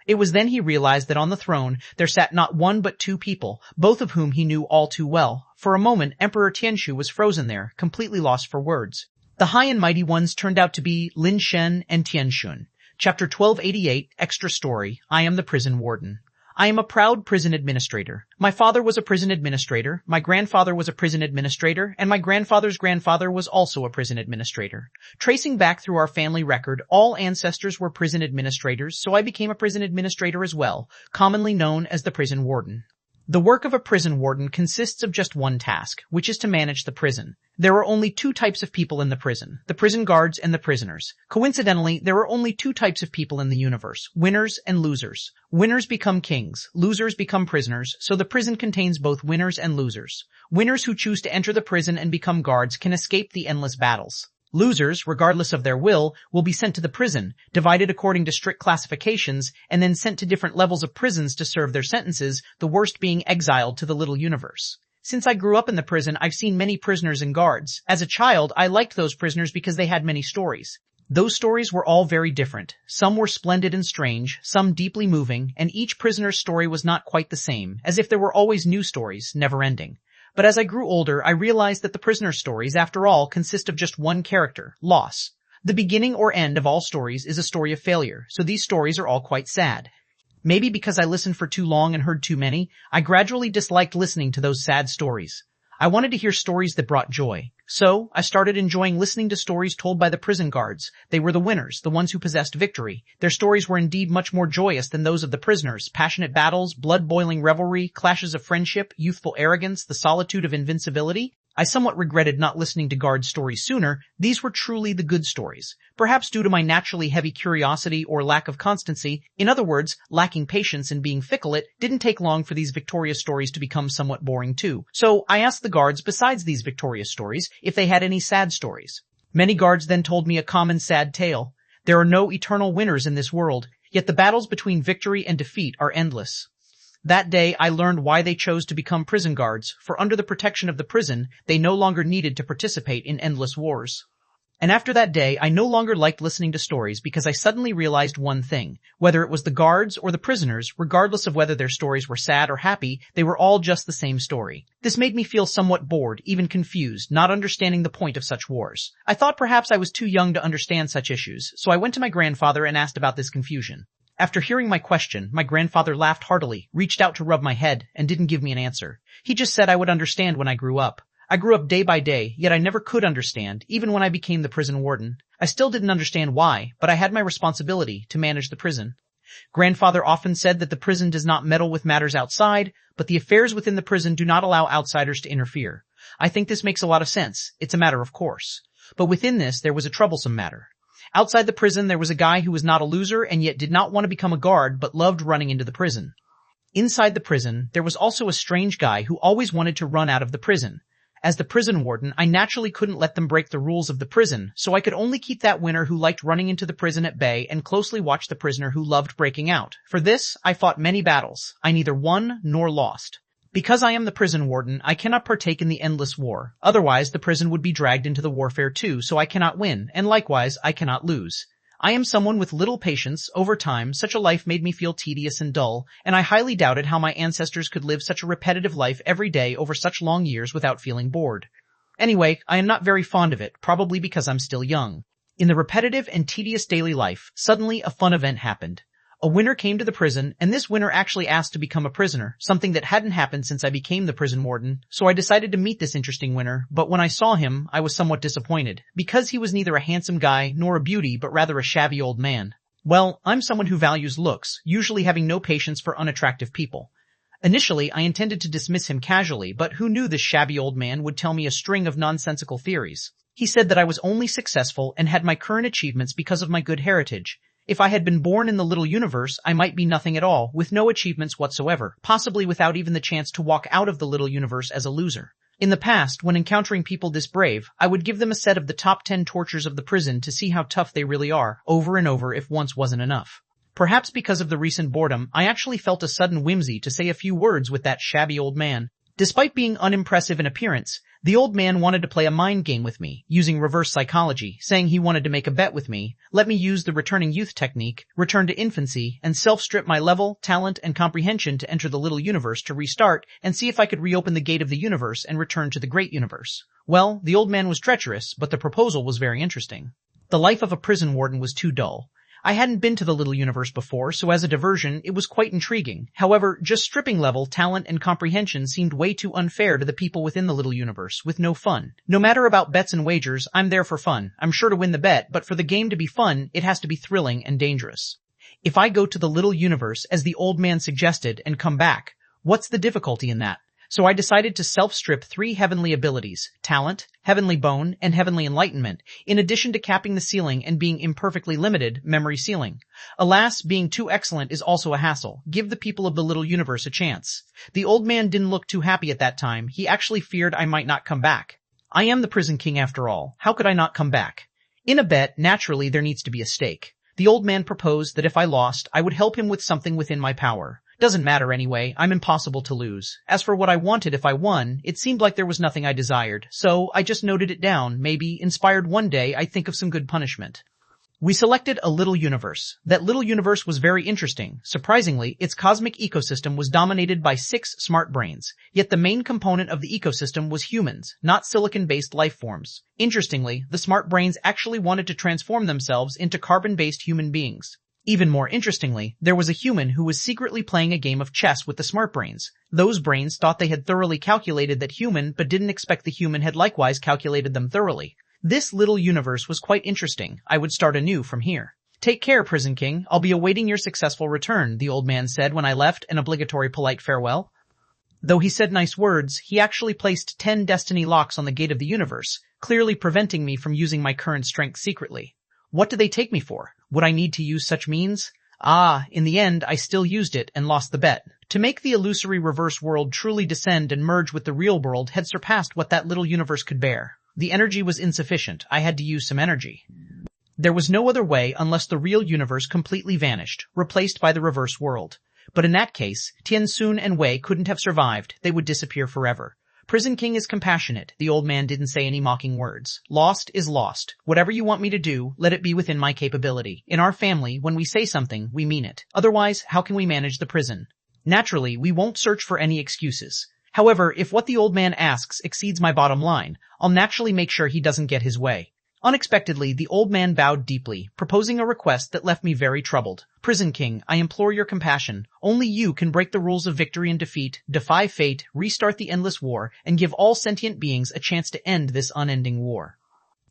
A: It was then he realized that on the throne there sat not one but two people, both of whom he knew all too well. For a moment, Emperor Tianshu was frozen there, completely lost for words. The high and mighty ones turned out to be Lin Shen and Tianshun. Chapter 1288, Extra Story, I am the Prison Warden. I am a proud prison administrator. My father was a prison administrator, my grandfather was a prison administrator, and my grandfather's grandfather was also a prison administrator. Tracing back through our family record, all ancestors were prison administrators, so I became a prison administrator as well, commonly known as the prison warden. The work of a prison warden consists of just one task, which is to manage the prison. There are only two types of people in the prison, the prison guards and the prisoners. Coincidentally, there are only two types of people in the universe, winners and losers. Winners become kings, losers become prisoners, so the prison contains both winners and losers. Winners who choose to enter the prison and become guards can escape the endless battles. Losers, regardless of their will be sent to the prison, divided according to strict classifications, and then sent to different levels of prisons to serve their sentences, the worst being exiled to the little universe. Since I grew up in the prison, I've seen many prisoners and guards. As a child, I liked those prisoners because they had many stories. Those stories were all very different. Some were splendid and strange, some deeply moving, and each prisoner's story was not quite the same, as if there were always new stories, never ending. But as I grew older, I realized that the prisoner stories, after all, consist of just one character, loss. The beginning or end of all stories is a story of failure, so these stories are all quite sad. Maybe because I listened for too long and heard too many, I gradually disliked listening to those sad stories. I wanted to hear stories that brought joy. So, I started enjoying listening to stories told by the prison guards. They were the winners, the ones who possessed victory. Their stories were indeed much more joyous than those of the prisoners. Passionate battles, blood-boiling revelry, clashes of friendship, youthful arrogance, the solitude of invincibility. I somewhat regretted not listening to guard stories sooner. These were truly the good stories. Perhaps due to my naturally heavy curiosity or lack of constancy, in other words, lacking patience and being fickle, it didn't take long for these victorious stories to become somewhat boring too. So I asked the guards, besides these victorious stories, if they had any sad stories. Many guards then told me a common sad tale. There are no eternal winners in this world, yet the battles between victory and defeat are endless. That day, I learned why they chose to become prison guards, for under the protection of the prison, they no longer needed to participate in endless wars. And after that day, I no longer liked listening to stories because I suddenly realized one thing. Whether it was the guards or the prisoners, regardless of whether their stories were sad or happy, they were all just the same story. This made me feel somewhat bored, even confused, not understanding the point of such wars. I thought perhaps I was too young to understand such issues, so I went to my grandfather and asked about this confusion. After hearing my question, my grandfather laughed heartily, reached out to rub my head, and didn't give me an answer. He just said I would understand when I grew up. I grew up day by day, yet I never could understand, even when I became the prison warden. I still didn't understand why, but I had my responsibility to manage the prison. Grandfather often said that the prison does not meddle with matters outside, but the affairs within the prison do not allow outsiders to interfere. I think this makes a lot of sense. It's a matter of course. But within this, there was a troublesome matter. Outside the prison, there was a guy who was not a loser and yet did not want to become a guard but loved running into the prison. Inside the prison, there was also a strange guy who always wanted to run out of the prison. As the prison warden, I naturally couldn't let them break the rules of the prison, so I could only keep that winner who liked running into the prison at bay and closely watch the prisoner who loved breaking out. For this, I fought many battles. I neither won nor lost. Because I am the prison warden, I cannot partake in the endless war. Otherwise, the prison would be dragged into the warfare too, so I cannot win, and likewise, I cannot lose. I am someone with little patience. Over time, such a life made me feel tedious and dull, and I highly doubted how my ancestors could live such a repetitive life every day over such long years without feeling bored. Anyway, I am not very fond of it, probably because I'm still young. In the repetitive and tedious daily life, suddenly a fun event happened. A winner came to the prison, and this winner actually asked to become a prisoner, something that hadn't happened since I became the prison warden, so I decided to meet this interesting winner, but when I saw him, I was somewhat disappointed, because he was neither a handsome guy nor a beauty but rather a shabby old man. Well, I'm someone who values looks, usually having no patience for unattractive people. Initially, I intended to dismiss him casually, but who knew this shabby old man would tell me a string of nonsensical theories. He said that I was only successful and had my current achievements because of my good heritage. If I had been born in the little universe, I might be nothing at all, with no achievements whatsoever, possibly without even the chance to walk out of the little universe as a loser. In the past, when encountering people this brave, I would give them a set of the top 10 tortures of the prison to see how tough they really are, over and over if once wasn't enough. Perhaps because of the recent boredom, I actually felt a sudden whimsy to say a few words with that shabby old man. Despite being unimpressive in appearance, the old man wanted to play a mind game with me, using reverse psychology, saying he wanted to make a bet with me, let me use the returning youth technique, return to infancy, and self-strip my level, talent, and comprehension to enter the little universe to restart and see if I could reopen the gate of the universe and return to the great universe. Well, the old man was treacherous, but the proposal was very interesting. The life of a prison warden was too dull. I hadn't been to the little universe before, so as a diversion, it was quite intriguing. However, just stripping level, talent, and comprehension seemed way too unfair to the people within the little universe, with no fun. No matter about bets and wagers, I'm there for fun. I'm sure to win the bet, but for the game to be fun, it has to be thrilling and dangerous. If I go to the little universe, as the old man suggested, and come back, what's the difficulty in that? So I decided to self-strip 3 heavenly abilities, talent, heavenly bone, and heavenly enlightenment, in addition to capping the ceiling and being imperfectly limited, memory ceiling. Alas, being too excellent is also a hassle. Give the people of the little universe a chance. The old man didn't look too happy at that time. He actually feared I might not come back. I am the prison king after all. How could I not come back? In a bet, naturally there needs to be a stake. The old man proposed that if I lost, I would help him with something within my power. Doesn't matter anyway, I'm impossible to lose. As for what I wanted if I won, it seemed like there was nothing I desired, so I just noted it down, maybe, inspired one day I think of some good punishment. We selected a little universe. That little universe was very interesting. Surprisingly, its cosmic ecosystem was dominated by 6 smart brains, yet the main component of the ecosystem was humans, not silicon-based life forms. Interestingly, the smart brains actually wanted to transform themselves into carbon-based human beings. Even more interestingly, there was a human who was secretly playing a game of chess with the smart brains. Those brains thought they had thoroughly calculated that human, but didn't expect the human had likewise calculated them thoroughly. This little universe was quite interesting. I would start anew from here. Take care, Prison King. I'll be awaiting your successful return, the old man said when I left, an obligatory polite farewell. Though he said nice words, he actually placed 10 destiny locks on the gate of the universe, clearly preventing me from using my current strength secretly. What do they take me for? Would I need to use such means? In the end, I still used it and lost the bet. To make the illusory reverse world truly descend and merge with the real world had surpassed what that little universe could bear. The energy was insufficient. I had to use some energy. There was no other way unless the real universe completely vanished, replaced by the reverse world. But in that case, Tian Sun and Wei couldn't have survived. They would disappear forever. Prison King is compassionate. The old man didn't say any mocking words. Lost is lost. Whatever you want me to do, let it be within my capability. In our family, when we say something, we mean it. Otherwise, how can we manage the prison? Naturally, we won't search for any excuses. However, if what the old man asks exceeds my bottom line, I'll naturally make sure he doesn't get his way. Unexpectedly, the old man bowed deeply, proposing a request that left me very troubled. Prison King, I implore your compassion. Only you can break the rules of victory and defeat, defy fate, restart the endless war, and give all sentient beings a chance to end this unending war.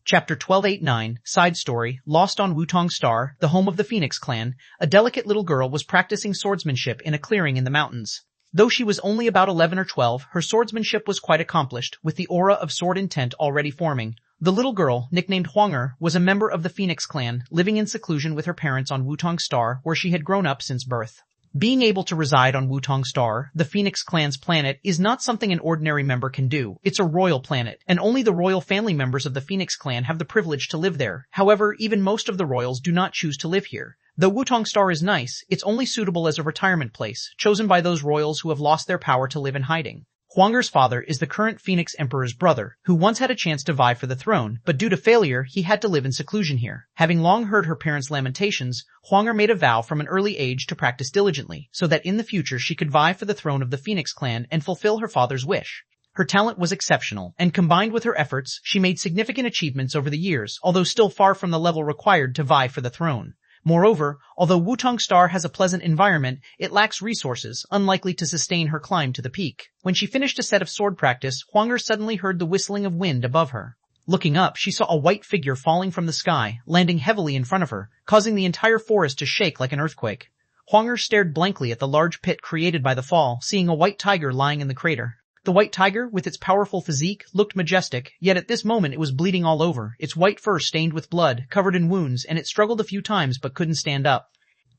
A: Chapter 1289, Side Story, Lost on Wutong Star, the home of the Phoenix clan, a delicate little girl was practicing swordsmanship in a clearing in the mountains. Though she was only about 11 or 12, her swordsmanship was quite accomplished, with the aura of sword intent already forming. The little girl, nicknamed Huanger, was a member of the Phoenix clan, living in seclusion with her parents on Wutong Star, where she had grown up since birth. Being able to reside on Wutong Star, the Phoenix clan's planet, is not something an ordinary member can do. It's a royal planet, and only the royal family members of the Phoenix clan have the privilege to live there. However, even most of the royals do not choose to live here. Though Wutong Star is nice, it's only suitable as a retirement place, chosen by those royals who have lost their power to live in hiding. Huanger's father is the current Phoenix Emperor's brother, who once had a chance to vie for the throne, but due to failure, he had to live in seclusion here. Having long heard her parents' lamentations, Huanger made a vow from an early age to practice diligently, so that in the future she could vie for the throne of the Phoenix clan and fulfill her father's wish. Her talent was exceptional, and combined with her efforts, she made significant achievements over the years, although still far from the level required to vie for the throne. Moreover, although Wutong Star has a pleasant environment, it lacks resources, unlikely to sustain her climb to the peak. When she finished a set of sword practice, Huanger suddenly heard the whistling of wind above her. Looking up, she saw a white figure falling from the sky, landing heavily in front of her, causing the entire forest to shake like an earthquake. Huanger stared blankly at the large pit created by the fall, seeing a white tiger lying in the crater. The white tiger, with its powerful physique, looked majestic, yet at this moment it was bleeding all over, its white fur stained with blood, covered in wounds, and it struggled a few times but couldn't stand up.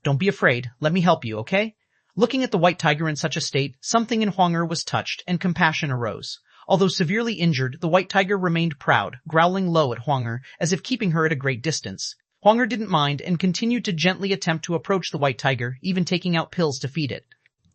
A: Don't be afraid, let me help you, okay? Looking at the white tiger in such a state, something in Huang Er was touched, and compassion arose. Although severely injured, the white tiger remained proud, growling low at Huang Er, as if keeping her at a great distance. Huang Er didn't mind and continued to gently attempt to approach the white tiger, even taking out pills to feed it.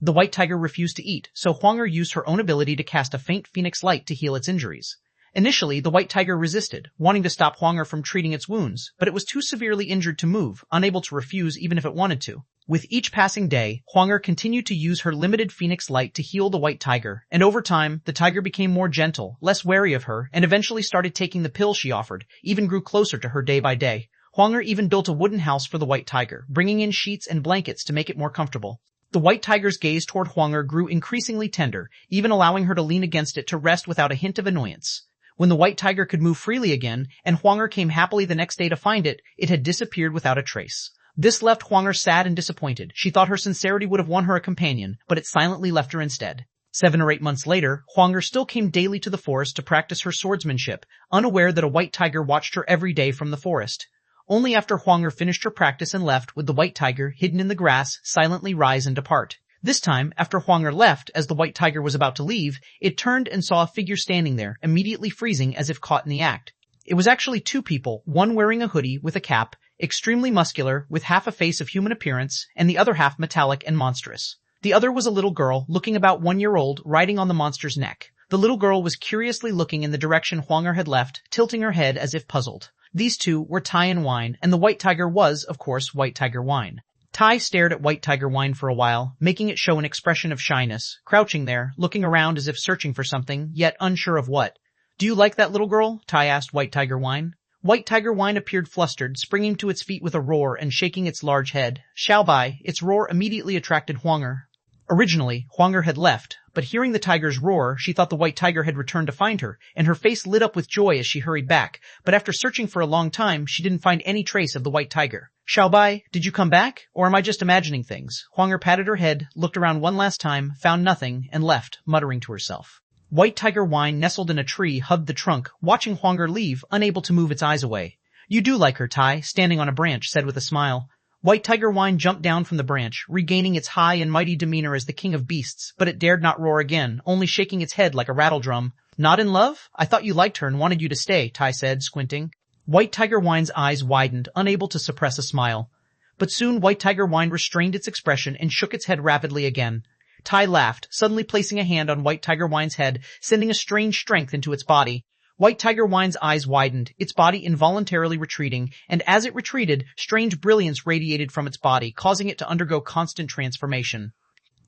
A: The white tiger refused to eat, so Huang Er used her own ability to cast a faint phoenix light to heal its injuries. Initially, the white tiger resisted, wanting to stop Huang Er from treating its wounds, but it was too severely injured to move, unable to refuse even if it wanted to. With each passing day, Huang Er continued to use her limited phoenix light to heal the white tiger, and over time, the tiger became more gentle, less wary of her, and eventually started taking the pill she offered, even grew closer to her day by day. Huang Er even built a wooden house for the white tiger, bringing in sheets and blankets to make it more comfortable. The white tiger's gaze toward Huang Er grew increasingly tender, even allowing her to lean against it to rest without a hint of annoyance. When the white tiger could move freely again, and Huang Er came happily the next day to find it, it had disappeared without a trace. This left Huang Er sad and disappointed. She thought her sincerity would have won her a companion, but it silently left her instead. 7 or 8 months later, Huang Er still came daily to the forest to practice her swordsmanship, unaware that a white tiger watched her every day from the forest. Only after Huang Er finished her practice and left would the white tiger, hidden in the grass, silently rise and depart. This time, after Huang Er left, as the white tiger was about to leave, it turned and saw a figure standing there, immediately freezing as if caught in the act. It was actually 2 people, one wearing a hoodie with a cap, extremely muscular, with half a face of human appearance, and the other half metallic and monstrous. The other was a little girl, looking about 1 year old, riding on the monster's neck. The little girl was curiously looking in the direction Huang Er had left, tilting her head as if puzzled. These 2 were Tai and Wine, and the white tiger was, of course, White Tiger Wine. Tai stared at White Tiger Wine for a while, making it show an expression of shyness, crouching there, looking around as if searching for something, yet unsure of what. "Do you like that little girl?" Tai asked White Tiger Wine. White Tiger Wine appeared flustered, springing to its feet with a roar and shaking its large head. Xiaobai, its roar immediately attracted Huang Er. Originally, Huang Er had left, but hearing the tiger's roar, she thought the white tiger had returned to find her, and her face lit up with joy as she hurried back, but after searching for a long time, she didn't find any trace of the white tiger. "Xiaobai, did you come back? Or am I just imagining things?" Huang Er patted her head, looked around one last time, found nothing, and left, muttering to herself. White Tiger Wine nestled in a tree, hugged the trunk, watching Huang Er leave, unable to move its eyes away. "You do like her, Tai," standing on a branch, said with a smile. White Tiger Wine jumped down from the branch, regaining its high and mighty demeanor as the king of beasts, but it dared not roar again, only shaking its head like a rattledrum. "Not in love? I thought you liked her and wanted you to stay," Tai said, squinting. White Tiger Wine's eyes widened, unable to suppress a smile. But soon White Tiger Wine restrained its expression and shook its head rapidly again. Tai laughed, suddenly placing a hand on White Tiger Wine's head, sending a strange strength into its body. White Tiger Wine's eyes widened, its body involuntarily retreating, and as it retreated, strange brilliance radiated from its body, causing it to undergo constant transformation.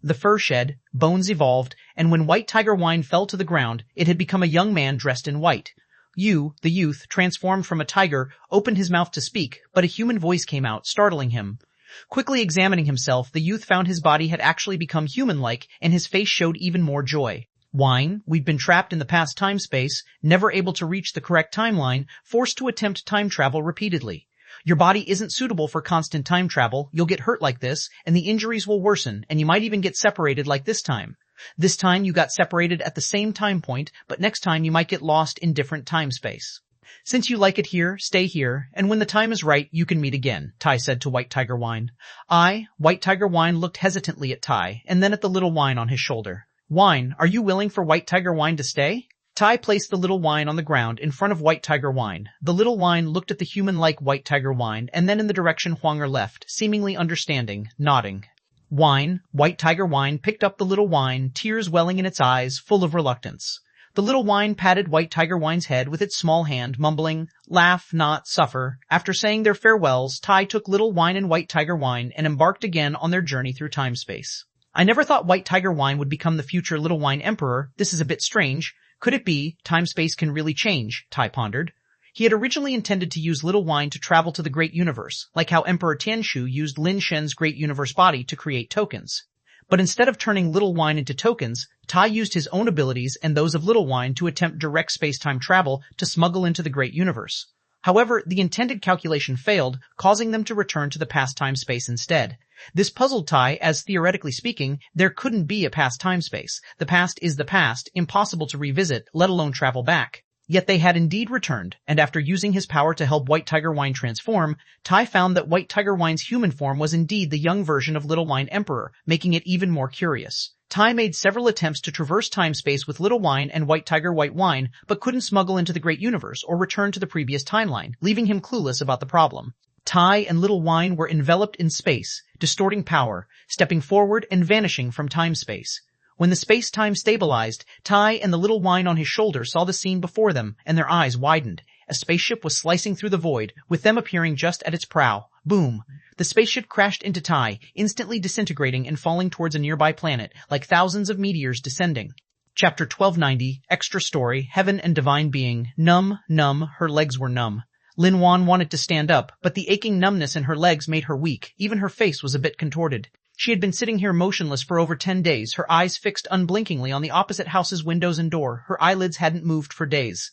A: The fur shed, bones evolved, and when White Tiger Wine fell to the ground, it had become a young man dressed in white. Yu, the youth, transformed from a tiger, opened his mouth to speak, but a human voice came out, startling him. Quickly examining himself, the youth found his body had actually become human-like, and his face showed even more joy. "Wine, we've been trapped in the past time-space, never able to reach the correct timeline, forced to attempt time travel repeatedly. Your body isn't suitable for constant time travel, you'll get hurt like this, and the injuries will worsen, and you might even get separated like this time. This time you got separated at the same time point, but next time you might get lost in different time-space. Since you like it here, stay here, and when the time is right, you can meet again," Tai said to White Tiger Wine. White Tiger Wine looked hesitantly at Tai, and then at the little Wine on his shoulder. "Wine, are you willing for White Tiger Wine to stay?" Tai placed the little Wine on the ground in front of White Tiger Wine. The little Wine looked at the human-like White Tiger Wine, and then in the direction Huang Er left, seemingly understanding, nodding. White Tiger Wine picked up the little Wine, tears welling in its eyes, full of reluctance. The little Wine patted White Tiger Wine's head with its small hand, mumbling, "Laugh, not suffer." After saying their farewells, Tai took little Wine and White Tiger Wine and embarked again on their journey through time-space. "I never thought White Tiger Wine would become the future Little Wine Emperor. This is a bit strange. Could it be time-space can really change?" Tai pondered. He had originally intended to use Little Wine to travel to the Great Universe, like how Emperor Tianshu used Lin Shen's Great Universe body to create tokens. But instead of turning Little Wine into tokens, Tai used his own abilities and those of Little Wine to attempt direct space-time travel to smuggle into the Great Universe. However, the intended calculation failed, causing them to return to the past time-space instead. This puzzled Tai, as theoretically speaking, there couldn't be a past time-space. The past is the past, impossible to revisit, let alone travel back. Yet they had indeed returned, and after using his power to help White Tiger Wine transform, Tai found that White Tiger Wine's human form was indeed the young version of Little Wine Emperor, making it even more curious. Tai made several attempts to traverse time-space with Little Wine and White Tiger White Wine, but couldn't smuggle into the Great Universe or return to the previous timeline, leaving him clueless about the problem. Tai and Little Wine were enveloped in space, distorting power, stepping forward and vanishing from time-space. When the space-time stabilized, Tai and the Little Wine on his shoulder saw the scene before them, and their eyes widened. A spaceship was slicing through the void, with them appearing just at its prow. Boom! The spaceship crashed into Tai, instantly disintegrating and falling towards a nearby planet, like thousands of meteors descending. Chapter 1290, Extra Story, Heaven and Divine Being. Numb, her legs were numb. Lin Wan wanted to stand up, but the aching numbness in her legs made her weak. Even her face was a bit contorted. She had been sitting here motionless for over 10 days, her eyes fixed unblinkingly on the opposite house's windows and door. Her eyelids hadn't moved for days.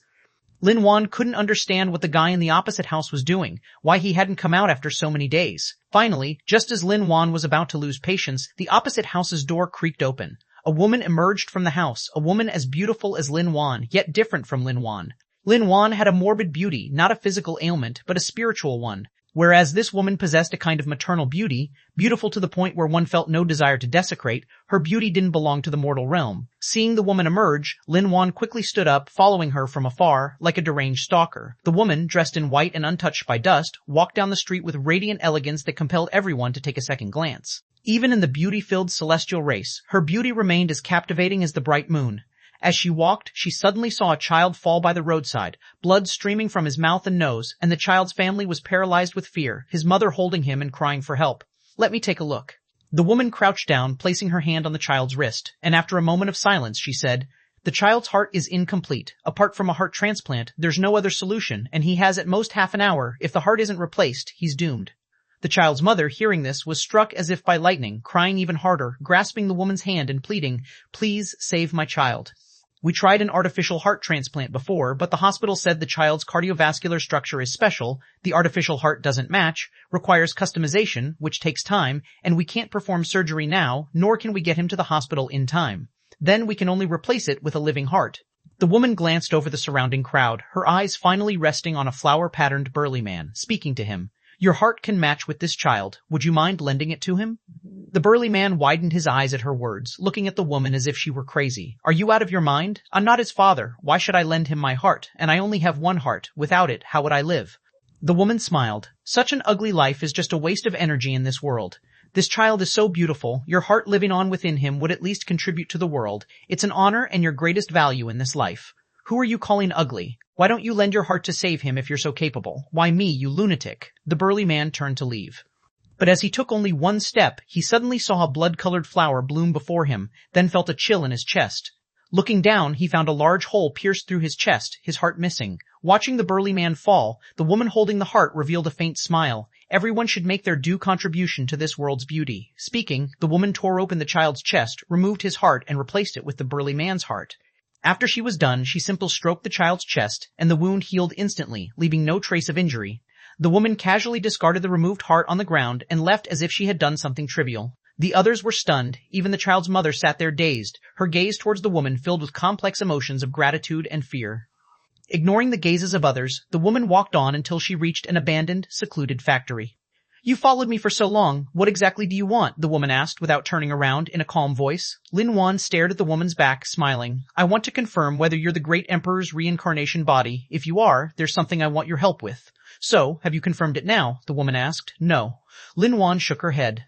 A: Lin Wan couldn't understand what the guy in the opposite house was doing, why he hadn't come out after so many days. Finally, just as Lin Wan was about to lose patience, the opposite house's door creaked open. A woman emerged from the house, a woman as beautiful as Lin Wan, yet different from Lin Wan. Lin Wan had a morbid beauty, not a physical ailment, but a spiritual one. Whereas this woman possessed a kind of maternal beauty, beautiful to the point where one felt no desire to desecrate, her beauty didn't belong to the mortal realm. Seeing the woman emerge, Lin Wan quickly stood up, following her from afar, like a deranged stalker. The woman, dressed in white and untouched by dust, walked down the street with radiant elegance that compelled everyone to take a second glance. Even in the beauty-filled celestial race, her beauty remained as captivating as the bright moon. As she walked, she suddenly saw a child fall by the roadside, blood streaming from his mouth and nose, and the child's family was paralyzed with fear, his mother holding him and crying for help. "Let me take a look." The woman crouched down, placing her hand on the child's wrist, and after a moment of silence, she said, "The child's heart is incomplete. Apart from a heart transplant, there's no other solution, and he has at most half an hour. If the heart isn't replaced, he's doomed." The child's mother, hearing this, was struck as if by lightning, crying even harder, grasping the woman's hand and pleading, "Please save my child." "We tried an artificial heart transplant before, but the hospital said the child's cardiovascular structure is special, the artificial heart doesn't match, requires customization, which takes time, and we can't perform surgery now, nor can we get him to the hospital in time. Then we can only replace it with a living heart." The woman glanced over the surrounding crowd, her eyes finally resting on a flower-patterned burly man, speaking to him. "Your heart can match with this child. Would you mind lending it to him?" The burly man widened his eyes at her words, looking at the woman as if she were crazy. "Are you out of your mind? I'm not his father. Why should I lend him my heart? And I only have one heart. Without it, how would I live?" The woman smiled. "Such an ugly life is just a waste of energy in this world. This child is so beautiful, your heart living on within him would at least contribute to the world. It's an honor and your greatest value in this life. Who are you calling ugly? Why don't you lend your heart to save him if you're so capable? Why me, you lunatic?" The burly man turned to leave. But as he took only one step, he suddenly saw a blood-colored flower bloom before him, then felt a chill in his chest. Looking down, he found a large hole pierced through his chest, his heart missing. Watching the burly man fall, the woman holding the heart revealed a faint smile. Everyone should make their due contribution to this world's beauty. Speaking, the woman tore open the child's chest, removed his heart, and replaced it with the burly man's heart. After she was done, she simply stroked the child's chest, and the wound healed instantly, leaving no trace of injury. The woman casually discarded the removed heart on the ground and left as if she had done something trivial. The others were stunned. Even the child's mother sat there dazed, her gaze towards the woman filled with complex emotions of gratitude and fear. Ignoring the gazes of others, the woman walked on until she reached an abandoned, secluded factory. "You followed me for so long. What exactly do you want?" the woman asked without turning around in a calm voice. Lin Wan stared at the woman's back, smiling. "I want to confirm whether you're the great emperor's reincarnation body. If you are, there's something I want your help with." "So, have you confirmed it now?" the woman asked. "No." Lin Wan shook her head.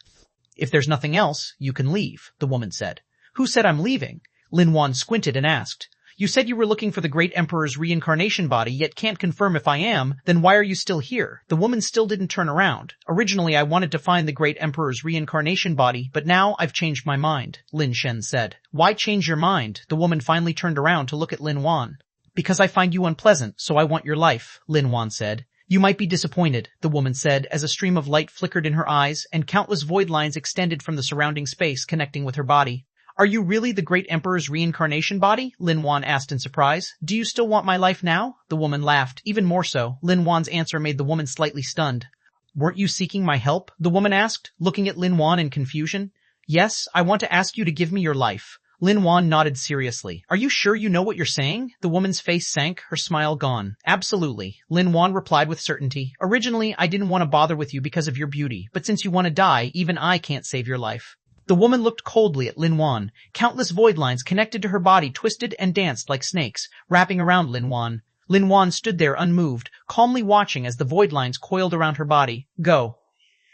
A: "If there's nothing else, you can leave," the woman said. "Who said I'm leaving?" Lin Wan squinted and asked. "You said you were looking for the great emperor's reincarnation body, yet can't confirm if I am, then why are you still here?" The woman still didn't turn around. "Originally I wanted to find the great emperor's reincarnation body, but now I've changed my mind," Lin Shen said. "Why change your mind?" The woman finally turned around to look at Lin Wan. "Because I find you unpleasant, so I want your life," Lin Wan said. "You might be disappointed," the woman said as a stream of light flickered in her eyes and countless void lines extended from the surrounding space connecting with her body. Are you really the great emperor's reincarnation body? Lin Wan asked in surprise. Do you still want my life now? The woman laughed. Even more so. Lin Wan's answer made the woman slightly stunned. Weren't you seeking my help? The woman asked, looking at Lin Wan in confusion. Yes, I want to ask you to give me your life. Lin Wan nodded seriously. Are you sure you know what you're saying? The woman's face sank, her smile gone. Absolutely. Lin Wan replied with certainty. Originally, I didn't want to bother with you because of your beauty, but since you want to die, even I can't save your life. The woman looked coldly at Lin Wan. Countless void lines connected to her body twisted and danced like snakes, wrapping around Lin Wan. Lin Wan stood there unmoved, calmly watching as the void lines coiled around her body. Go.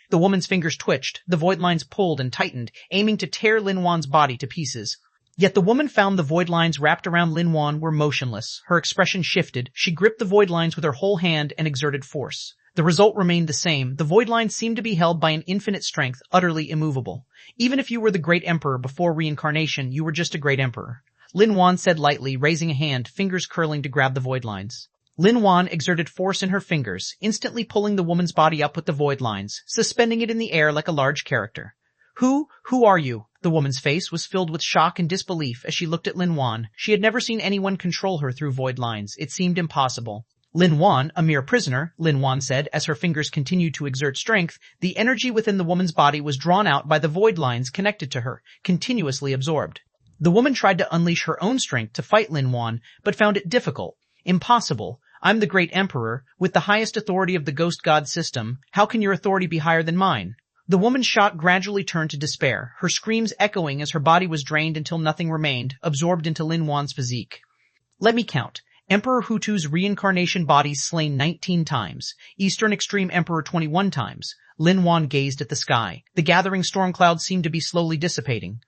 A: The woman's fingers twitched, the void lines pulled and tightened, aiming to tear Lin Wan's body to pieces. Yet the woman found the void lines wrapped around Lin Wan were motionless. Her expression shifted. She gripped the void lines with her whole hand and exerted force. The result remained the same. The void lines seemed to be held by an infinite strength, utterly immovable. Even if you were the great emperor before reincarnation, you were just a great emperor. Lin Wan said lightly, raising a hand, fingers curling to grab the void lines. Lin Wan exerted force in her fingers, instantly pulling the woman's body up with the void lines, suspending it in the air like a large character. Who are you? The woman's face was filled with shock and disbelief as she looked at Lin Wan. She had never seen anyone control her through void lines. It seemed impossible. Lin Wan, a mere prisoner, Lin Wan said as her fingers continued to exert strength. The energy within the woman's body was drawn out by the void lines connected to her, continuously absorbed. The woman tried to unleash her own strength to fight Lin Wan, but found it difficult. Impossible. I'm the great emperor, with the highest authority of the ghost god system. How can your authority be higher than mine? The woman's shock gradually turned to despair, her screams echoing as her body was drained until nothing remained, absorbed into Lin Wan's physique. Let me count. Emperor Hutu's reincarnation body slain 19 times. Eastern Extreme Emperor 21 times. Lin Wan gazed at the sky. The gathering storm clouds seemed to be slowly dissipating.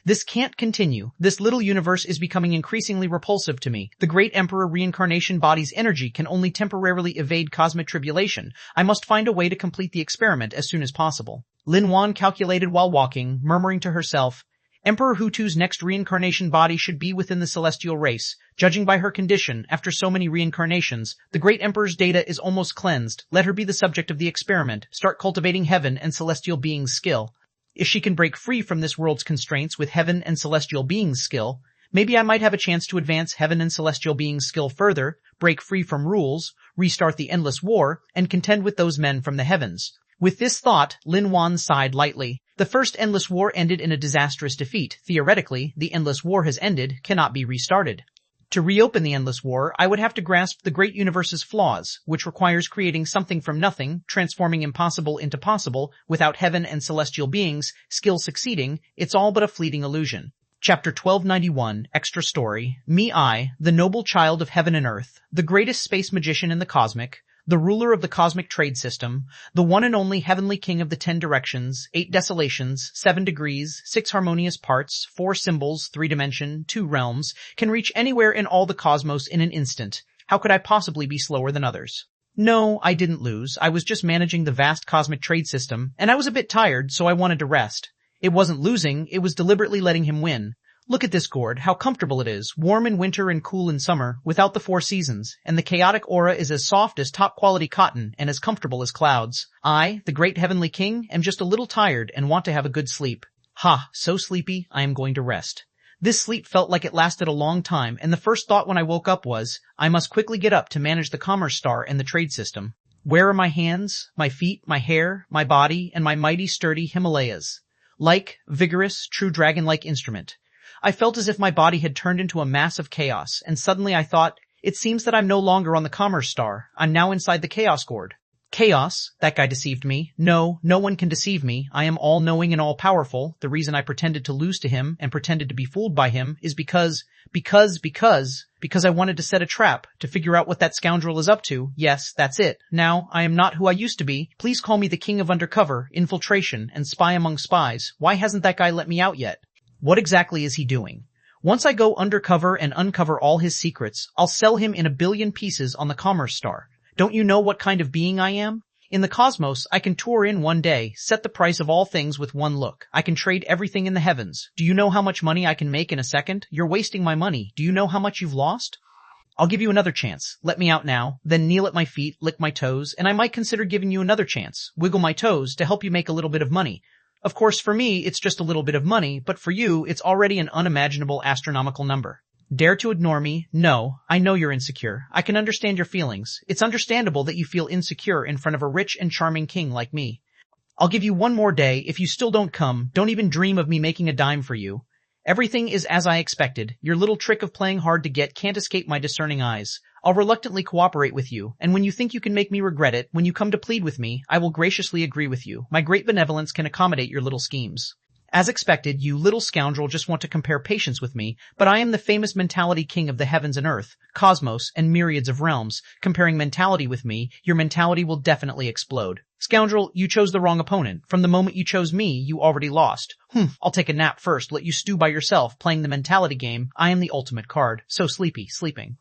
A: This can't continue. This little universe is becoming increasingly repulsive to me. The great emperor reincarnation body's energy can only temporarily evade cosmic tribulation. I must find a way to complete the experiment as soon as possible. Lin Wan calculated while walking, murmuring to herself, Emperor Hutu's next reincarnation body should be within the celestial race. Judging by her condition, after so many reincarnations, the great emperor's data is almost cleansed. Let her be the subject of the experiment. Start cultivating heaven and celestial beings' skill. If she can break free from this world's constraints with heaven and celestial beings' skill, maybe I might have a chance to advance heaven and celestial beings' skill further, break free from rules, restart the endless war, and contend with those men from the heavens. With this thought, Lin Wan sighed lightly. The first endless war ended in a disastrous defeat. Theoretically, the endless war has ended, cannot be restarted. To reopen the endless war, I would have to grasp the great universe's flaws, which requires creating something from nothing, transforming impossible into possible, without heaven and celestial beings, skill succeeding, it's all but a fleeting illusion. Chapter 1291, Extra Story. Me I, the noble child of heaven and earth, the greatest space magician in the cosmic, the ruler of the cosmic trade system, the one and only heavenly king of the 10 directions, 8 desolations, 7 degrees, 6 harmonious parts, 4 symbols, 3 dimension, 2 realms, can reach anywhere in all the cosmos in an instant. How could I possibly be slower than others? No, I didn't lose. I was just managing the vast cosmic trade system, and I was a bit tired, so I wanted to rest. It wasn't losing, it was deliberately letting him win. Look at this gourd, how comfortable it is, warm in winter and cool in summer, without the 4 seasons, and the chaotic aura is as soft as top-quality cotton and as comfortable as clouds. I, the great heavenly king, am just a little tired and want to have a good sleep. Ha, so sleepy, I am going to rest. This sleep felt like it lasted a long time, and the first thought when I woke up was, I must quickly get up to manage the commerce star and the trade system. Where are my hands, my feet, my hair, my body, and my mighty sturdy Himalayas? Like, vigorous, true dragon-like instrument. I felt as if my body had turned into a mass of chaos, and suddenly I thought, it seems that I'm no longer on the commerce star. I'm now inside the chaos gourd. Chaos? That guy deceived me. No, no one can deceive me. I am all-knowing and all-powerful. The reason I pretended to lose to him and pretended to be fooled by him is because I wanted to set a trap, to figure out what that scoundrel is up to. Yes, that's it. Now, I am not who I used to be. Please call me the king of undercover, infiltration, and spy among spies. Why hasn't that guy let me out yet? What exactly is he doing? Once I go undercover and uncover all his secrets, I'll sell him in 1 billion pieces on the commerce star. Don't you know what kind of being I am? In the cosmos, I can tour in one day, set the price of all things with one look. I can trade everything in the heavens. Do you know how much money I can make in a second? You're wasting my money. Do you know how much you've lost? I'll give you another chance. Let me out now, then kneel at my feet, lick my toes, and I might consider giving you another chance. Wiggle my toes to help you make a little bit of money. Of course, for me, it's just a little bit of money, but for you, it's already an unimaginable astronomical number. Dare to ignore me? No, I know you're insecure. I can understand your feelings. It's understandable that you feel insecure in front of a rich and charming king like me. I'll give you one more day. If you still don't come, don't even dream of me making a dime for you. Everything is as I expected. Your little trick of playing hard to get can't escape my discerning eyes. I'll reluctantly cooperate with you, and when you think you can make me regret it, when you come to plead with me, I will graciously agree with you. My great benevolence can accommodate your little schemes. As expected, you little scoundrel just want to compare patience with me, but I am the famous mentality king of the heavens and earth, cosmos, and myriads of realms. Comparing mentality with me, your mentality will definitely explode. Scoundrel, you chose the wrong opponent. From the moment you chose me, you already lost. I'll take a nap first, let you stew by yourself, playing the mentality game. I am the ultimate card. So sleepy, sleeping.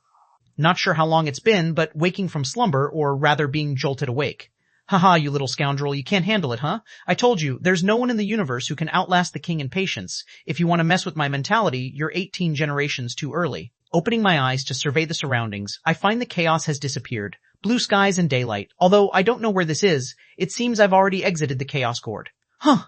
A: Not sure how long it's been, but waking from slumber, or rather being jolted awake. Haha, you little scoundrel, you can't handle it, huh? I told you, there's no one in the universe who can outlast the king in patience. If you want to mess with my mentality, you're 18 generations too early. Opening my eyes to survey the surroundings, I find the chaos has disappeared. Blue skies and daylight. Although I don't know where this is, it seems I've already exited the chaos court.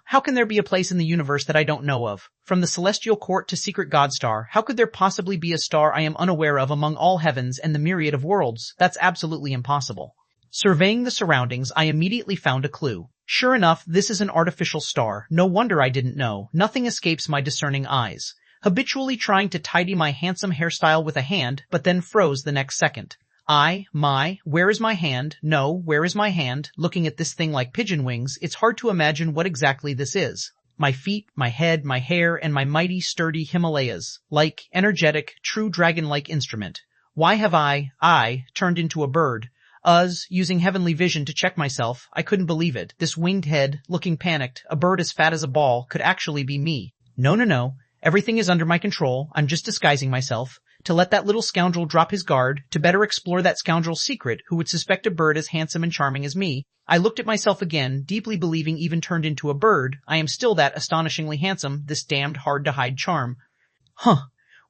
A: How can there be a place in the universe that I don't know of? From the celestial court to secret god star, how could there possibly be a star I am unaware of among all heavens and the myriad of worlds? That's absolutely impossible. Surveying the surroundings, I immediately found a clue. Sure enough, this is an artificial star. No wonder I didn't know. Nothing escapes my discerning eyes. Habitually trying to tidy my handsome hairstyle with a hand, but then froze the next second. Where is my hand? No, where is my hand? Looking at this thing like pigeon wings, it's hard to imagine what exactly this is. My feet, my head, my hair, and my mighty, sturdy Himalayas. Like, energetic, true dragon-like instrument. Why have I turned into a bird? Using heavenly vision to check myself, I couldn't believe it. This winged head, looking panicked, a bird as fat as a ball, could actually be me. No. Everything is under my control. I'm just disguising myself. To let that little scoundrel drop his guard, to better explore that scoundrel's secret, who would suspect a bird as handsome and charming as me. I looked at myself again, deeply believing even turned into a bird, I am still that astonishingly handsome, this damned hard-to-hide charm.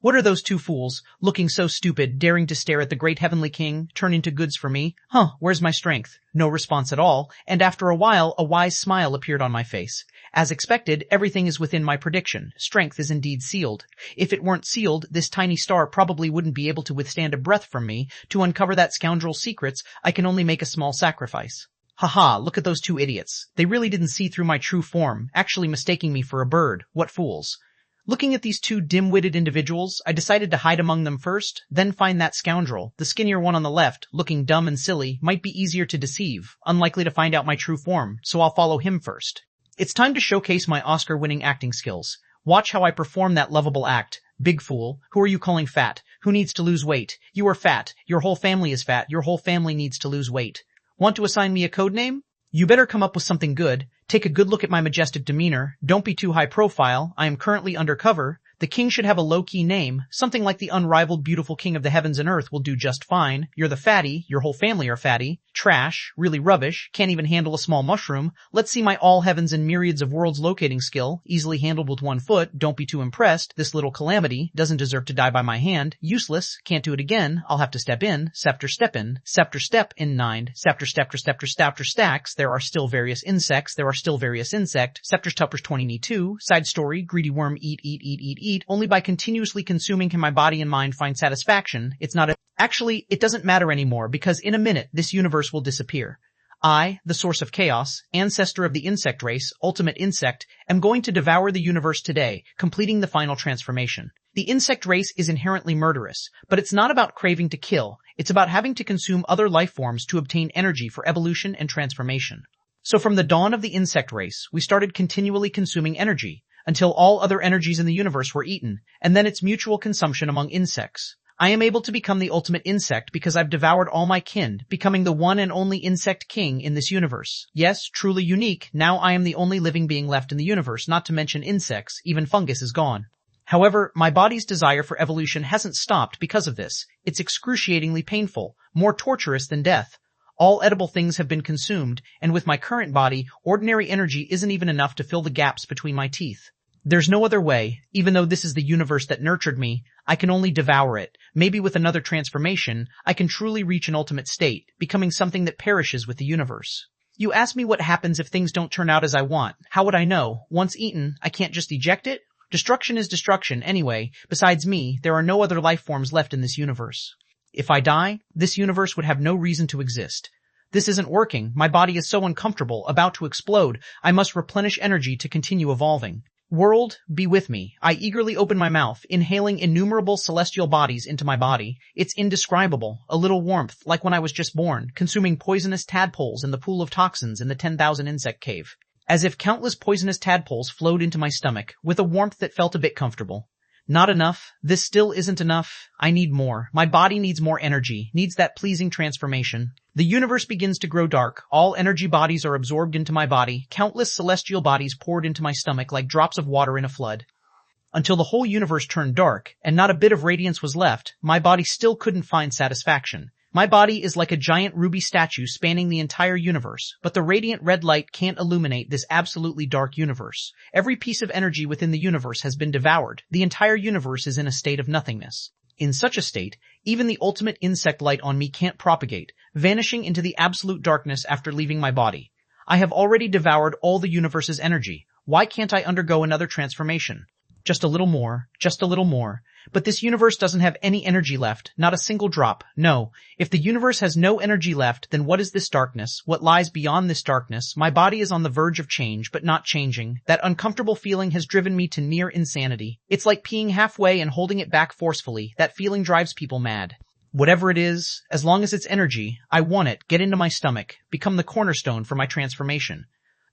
A: What are those two fools, looking so stupid, daring to stare at the great heavenly king, turn into goods for me? Where's my strength? No response at all, and after a while a wise smile appeared on my face. As expected, everything is within my prediction. Strength is indeed sealed. If it weren't sealed, this tiny star probably wouldn't be able to withstand a breath from me. To uncover that scoundrel's secrets, I can only make a small sacrifice. Look at those two idiots. They really didn't see through my true form, actually mistaking me for a bird. What fools. Looking at these two dim-witted individuals, I decided to hide among them first, then find that scoundrel. The skinnier one on the left, looking dumb and silly, might be easier to deceive, unlikely to find out my true form, so I'll follow him first. It's time to showcase my Oscar-winning acting skills. Watch how I perform that lovable act. Big fool, who are you calling fat? Who needs to lose weight? You are fat. Your whole family is fat. Your whole family needs to lose weight. Want to assign me a code name? You better come up with something good. Take a good look at my majestic demeanor. Don't be too high profile. I am currently undercover. The king should have a low-key name. Something like the unrivaled beautiful king of the heavens and earth will do just fine. You're the fatty. Your whole family are fatty. Trash. Really rubbish. Can't even handle a small mushroom. Let's see my all heavens and myriads of worlds locating skill. Easily handled with 1 foot. Don't be too impressed. This little calamity doesn't deserve to die by my hand. Useless. Can't do it again. I'll have to step in. Scepter step in. Scepter step in 9. Scepter stacks. There are still various insects. There are still various insect. Scepter's tuppers 20 Side story. Greedy worm eat. Only by continuously consuming can my body and mind find satisfaction. It's not a... Actually, it doesn't matter anymore, because in a minute, this universe will disappear. I, the source of chaos, ancestor of the insect race, ultimate insect, am going to devour the universe today, completing the final transformation. The insect race is inherently murderous, but it's not about craving to kill. It's about having to consume other life forms to obtain energy for evolution and transformation. So from the dawn of the insect race, we started continually consuming energy, until all other energies in the universe were eaten, and then its mutual consumption among insects. I am able to become the ultimate insect because I've devoured all my kin, becoming the one and only insect king in this universe. Yes, truly unique, now I am the only living being left in the universe, not to mention insects, even fungus is gone. However, my body's desire for evolution hasn't stopped because of this. It's excruciatingly painful, more torturous than death. All edible things have been consumed, and with my current body, ordinary energy isn't even enough to fill the gaps between my teeth. There's no other way. Even though this is the universe that nurtured me, I can only devour it. Maybe with another transformation, I can truly reach an ultimate state, becoming something that perishes with the universe. You ask me what happens if things don't turn out as I want. How would I know? Once eaten, I can't just eject it? Destruction is destruction anyway. Besides me, there are no other life forms left in this universe. If I die, this universe would have no reason to exist. This isn't working. My body is so uncomfortable, about to explode. I must replenish energy to continue evolving. World, be with me. I eagerly open my mouth, inhaling innumerable celestial bodies into my body. It's indescribable. A little warmth, like when I was just born, consuming poisonous tadpoles in the pool of toxins in the 10,000 insect cave. As if countless poisonous tadpoles flowed into my stomach, with a warmth that felt a bit comfortable. Not enough. This still isn't enough. I need more. My body needs more energy, needs that pleasing transformation. The universe begins to grow dark. All energy bodies are absorbed into my body, countless celestial bodies poured into my stomach like drops of water in a flood. Until the whole universe turned dark, and not a bit of radiance was left, my body still couldn't find satisfaction. My body is like a giant ruby statue spanning the entire universe, but the radiant red light can't illuminate this absolutely dark universe. Every piece of energy within the universe has been devoured. The entire universe is in a state of nothingness. In such a state, even the ultimate insect light on me can't propagate, vanishing into the absolute darkness after leaving my body. I have already devoured all the universe's energy. Why can't I undergo another transformation? Just a little more, just a little more. But this universe doesn't have any energy left, not a single drop. No, if the universe has no energy left, then what is this darkness? What lies beyond this darkness? My body is on the verge of change, but not changing. That uncomfortable feeling has driven me to near insanity. It's like peeing halfway and holding it back forcefully. That feeling drives people mad. Whatever it is, as long as it's energy, I want it. Get into my stomach. Become the cornerstone for my transformation.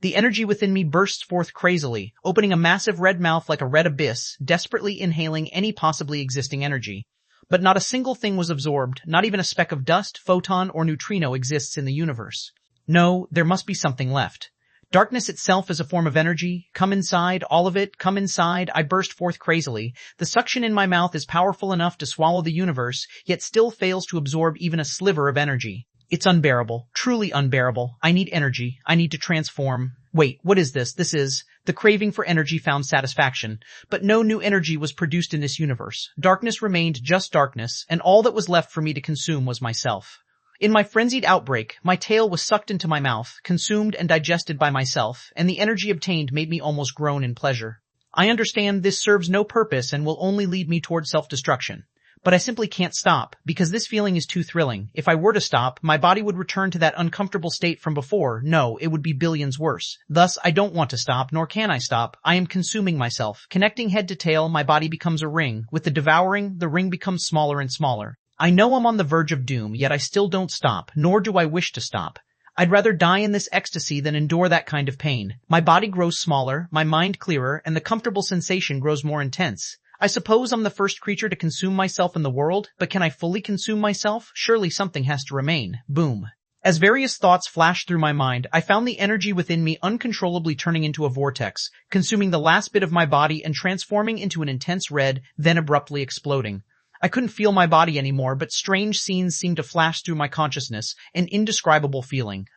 A: The energy within me bursts forth crazily, opening a massive red mouth like a red abyss, desperately inhaling any possibly existing energy. But not a single thing was absorbed, not even a speck of dust, photon, or neutrino exists in the universe. No, there must be something left. Darkness itself is a form of energy. Come inside, all of it, come inside. I burst forth crazily. The suction in my mouth is powerful enough to swallow the universe, yet still fails to absorb even a sliver of energy. It's unbearable, truly unbearable. I need energy. I need to transform. Wait, what is this? The craving for energy found satisfaction. But no new energy was produced in this universe. Darkness remained just darkness, and all that was left for me to consume was myself. In my frenzied outbreak, my tail was sucked into my mouth, consumed and digested by myself, and the energy obtained made me almost groan in pleasure. I understand this serves no purpose and will only lead me toward self-destruction. But I simply can't stop, because this feeling is too thrilling. If I were to stop, my body would return to that uncomfortable state from before. No, it would be billions worse. Thus, I don't want to stop, nor can I stop. I am consuming myself. Connecting head to tail, my body becomes a ring. With the devouring, the ring becomes smaller and smaller. I know I'm on the verge of doom, yet I still don't stop, nor do I wish to stop. I'd rather die in this ecstasy than endure that kind of pain. My body grows smaller, my mind clearer, and the comfortable sensation grows more intense. I suppose I'm the first creature to consume myself in the world, but can I fully consume myself? Surely something has to remain. Boom. As various thoughts flashed through my mind, I found the energy within me uncontrollably turning into a vortex, consuming the last bit of my body and transforming into an intense red, then abruptly exploding. I couldn't feel my body anymore, but strange scenes seemed to flash through my consciousness, an indescribable feeling.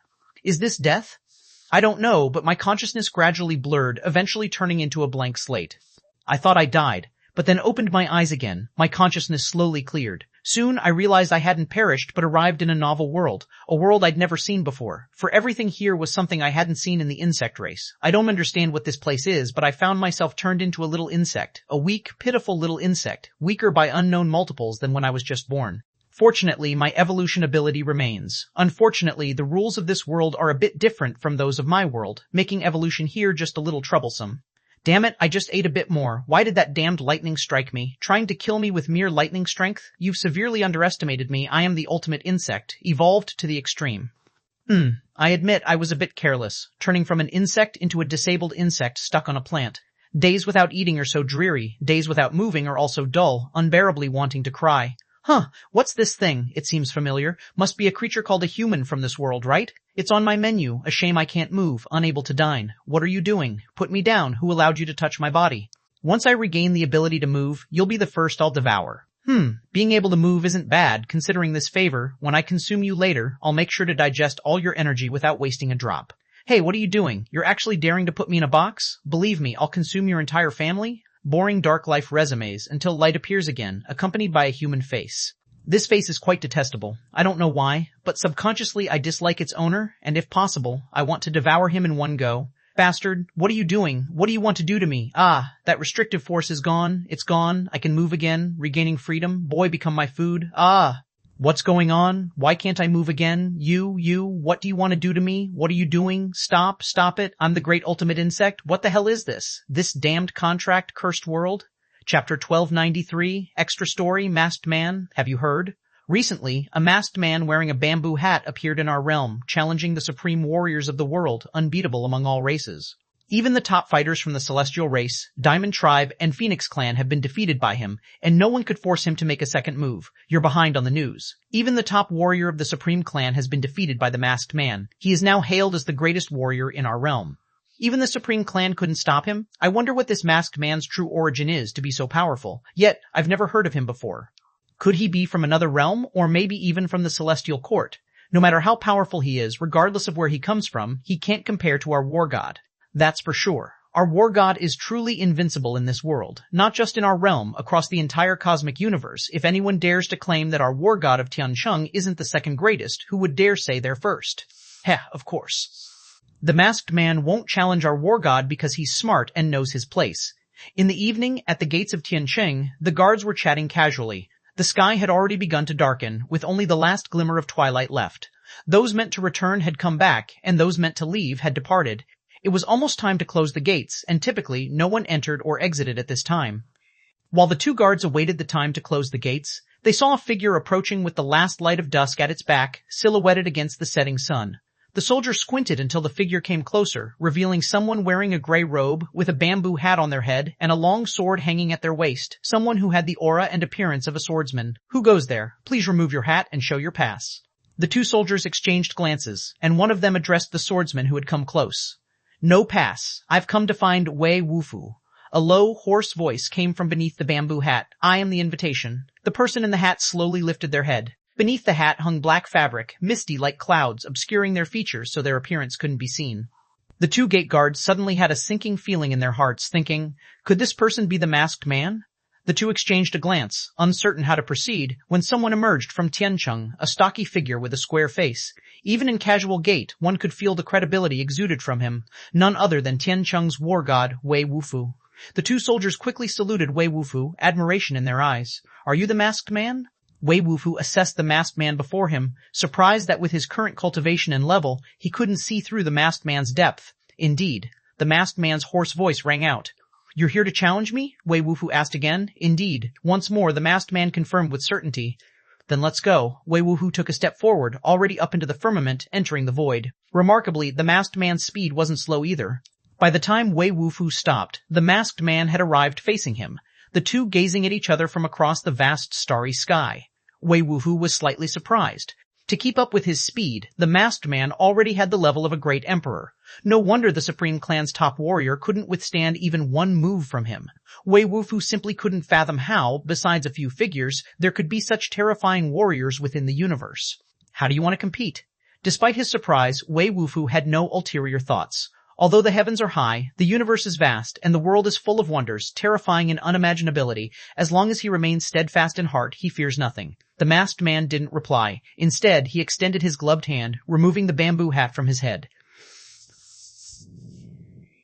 A: Is this death? I don't know, but my consciousness gradually blurred, eventually turning into a blank slate. I thought I died, but then opened my eyes again. My consciousness slowly cleared. Soon I realized I hadn't perished, but arrived in a novel world, a world I'd never seen before. For everything here was something I hadn't seen in the insect race. I don't understand what this place is, but I found myself turned into a little insect, a weak, pitiful little insect, weaker by unknown multiples than when I was just born. Fortunately, my evolution ability remains. Unfortunately, the rules of this world are a bit different from those of my world, making evolution here just a little troublesome. Damn it, I just ate a bit more. Why did that damned lightning strike me? Trying to kill me with mere lightning strength? You've severely underestimated me. I am the ultimate insect, evolved to the extreme. I admit I was a bit careless, turning from an insect into a disabled insect stuck on a plant. Days without eating are so dreary. Days without moving are also dull, unbearably wanting to cry. What's this thing? It seems familiar. Must be a creature called a human from this world, right? It's on my menu. A shame I can't move, unable to dine. What are you doing? Put me down. Who allowed you to touch my body? Once I regain the ability to move, you'll be the first I'll devour. Being able to move isn't bad, considering this favor. When I consume you later, I'll make sure to digest all your energy without wasting a drop. Hey, what are you doing? You're actually daring to put me in a box? Believe me, I'll consume your entire family? Boring dark life resumes until light appears again, accompanied by a human face. This face is quite detestable. I don't know why, but subconsciously I dislike its owner, and if possible, I want to devour him in one go. Bastard, what are you doing? What do you want to do to me? Ah, that restrictive force is gone. It's gone. I can move again, regaining freedom. Boy, become my food. Ah! What's going on? Why can't I move again? You, what do you want to do to me? What are you doing? Stop it. I'm the great ultimate insect. What the hell is this? This damned contract, cursed world? Chapter 1293, Extra Story, Masked Man. Have you heard? Recently, a masked man wearing a bamboo hat appeared in our realm, challenging the supreme warriors of the world, unbeatable among all races. Even the top fighters from the Celestial Race, Diamond Tribe, and Phoenix Clan have been defeated by him, and no one could force him to make a second move. You're behind on the news. Even the top warrior of the Supreme Clan has been defeated by the masked man. He is now hailed as the greatest warrior in our realm. Even the Supreme Clan couldn't stop him? I wonder what this masked man's true origin is to be so powerful. Yet, I've never heard of him before. Could he be from another realm, or maybe even from the Celestial Court? No matter how powerful he is, regardless of where he comes from, he can't compare to our war god. That's for sure. Our war god is truly invincible in this world, not just in our realm, across the entire cosmic universe. If anyone dares to claim that our war god of Tiancheng isn't the second greatest, who would dare say they're first? Heh, of course. The masked man won't challenge our war god because he's smart and knows his place. In the evening, at the gates of Tiancheng, the guards were chatting casually. The sky had already begun to darken, with only the last glimmer of twilight left. Those meant to return had come back, and those meant to leave had departed. It was almost time to close the gates, and typically no one entered or exited at this time. While the two guards awaited the time to close the gates, they saw a figure approaching with the last light of dusk at its back, silhouetted against the setting sun. The soldier squinted until the figure came closer, revealing someone wearing a gray robe, with a bamboo hat on their head, and a long sword hanging at their waist, someone who had the aura and appearance of a swordsman. Who goes there? Please remove your hat and show your pass. The two soldiers exchanged glances, and one of them addressed the swordsman who had come close. No pass. I've come to find Wei Wufu. A low, hoarse voice came from beneath the bamboo hat. I am the invitation. The person in the hat slowly lifted their head. Beneath the hat hung black fabric, misty like clouds, obscuring their features so their appearance couldn't be seen. The two gate guards suddenly had a sinking feeling in their hearts, thinking, could this person be the masked man? The two exchanged a glance, uncertain how to proceed, when someone emerged from Tiancheng, a stocky figure with a square face. Even in casual gait, one could feel the credibility exuded from him, none other than Tiancheng's war god, Wei Wufu. The two soldiers quickly saluted Wei Wufu, admiration in their eyes. Are you the masked man? Wei Wufu assessed the masked man before him, surprised that with his current cultivation and level, he couldn't see through the masked man's depth. Indeed, the masked man's hoarse voice rang out. You're here to challenge me? Wei Wufu asked again. Indeed. Once more, the masked man confirmed with certainty. Then let's go. Wei Wufu took a step forward, already up into the firmament, entering the void. Remarkably, the masked man's speed wasn't slow either. By the time Wei Wufu stopped, the masked man had arrived facing him, the two gazing at each other from across the vast starry sky. Wei Wufu was slightly surprised. To keep up with his speed, the masked man already had the level of a great emperor. No wonder the Supreme Clan's top warrior couldn't withstand even one move from him. Wei Wufu simply couldn't fathom how, besides a few figures, there could be such terrifying warriors within the universe. How do you want to compete? Despite his surprise, Wei Wufu had no ulterior thoughts. Although the heavens are high, the universe is vast, and the world is full of wonders, terrifying in unimaginability, as long as he remains steadfast in heart, he fears nothing. The masked man didn't reply. Instead, he extended his gloved hand, removing the bamboo hat from his head.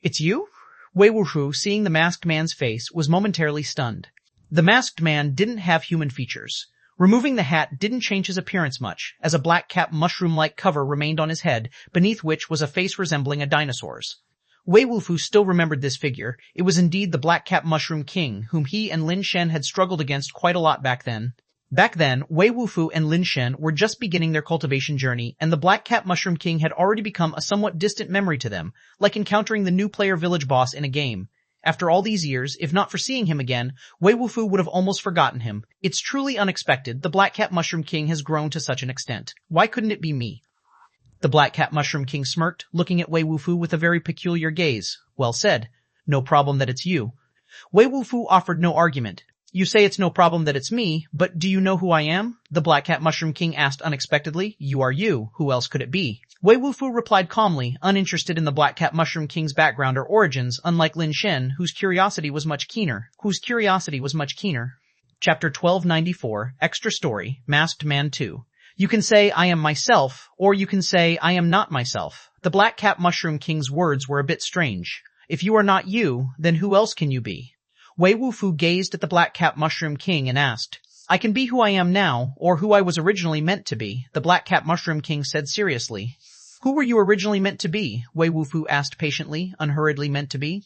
A: It's you? Wei Wufu, seeing the masked man's face, was momentarily stunned. The masked man didn't have human features. Removing the hat didn't change his appearance much, as a black-capped mushroom-like cover remained on his head, beneath which was a face resembling a dinosaur's. Wei Wufu still remembered this figure. It was indeed the black-capped mushroom king, whom he and Lin Shen had struggled against quite a lot back then. Back then, Wei Wufu and Lin Shen were just beginning their cultivation journey, and the black-capped mushroom king had already become a somewhat distant memory to them, like encountering the new player village boss in a game. After all these years, if not for seeing him again, Wei Wufu would have almost forgotten him. It's truly unexpected the Black Cat Mushroom King has grown to such an extent. Why couldn't it be me? The Black Cat Mushroom King smirked, looking at Wei Wufu with a very peculiar gaze. Well said. No problem that it's you. Wei Wufu offered no argument. You say it's no problem that it's me, but do you know who I am? The Black Cat Mushroom King asked unexpectedly. You are you. Who else could it be? Wei Wufu replied calmly, uninterested in the Black Cat Mushroom King's background or origins, unlike Lin Shen, whose curiosity was much keener. Chapter 1294, Extra Story, Masked Man 2. You can say, I am myself, or you can say, I am not myself. The Black Cat Mushroom King's words were a bit strange. If you are not you, then who else can you be? Wei Wufu gazed at the Black Cat Mushroom King and asked, I can be who I am now, or who I was originally meant to be, the Black Cat Mushroom King said seriously. Who were you originally meant to be? Wei Wufu asked patiently, unhurriedly meant to be.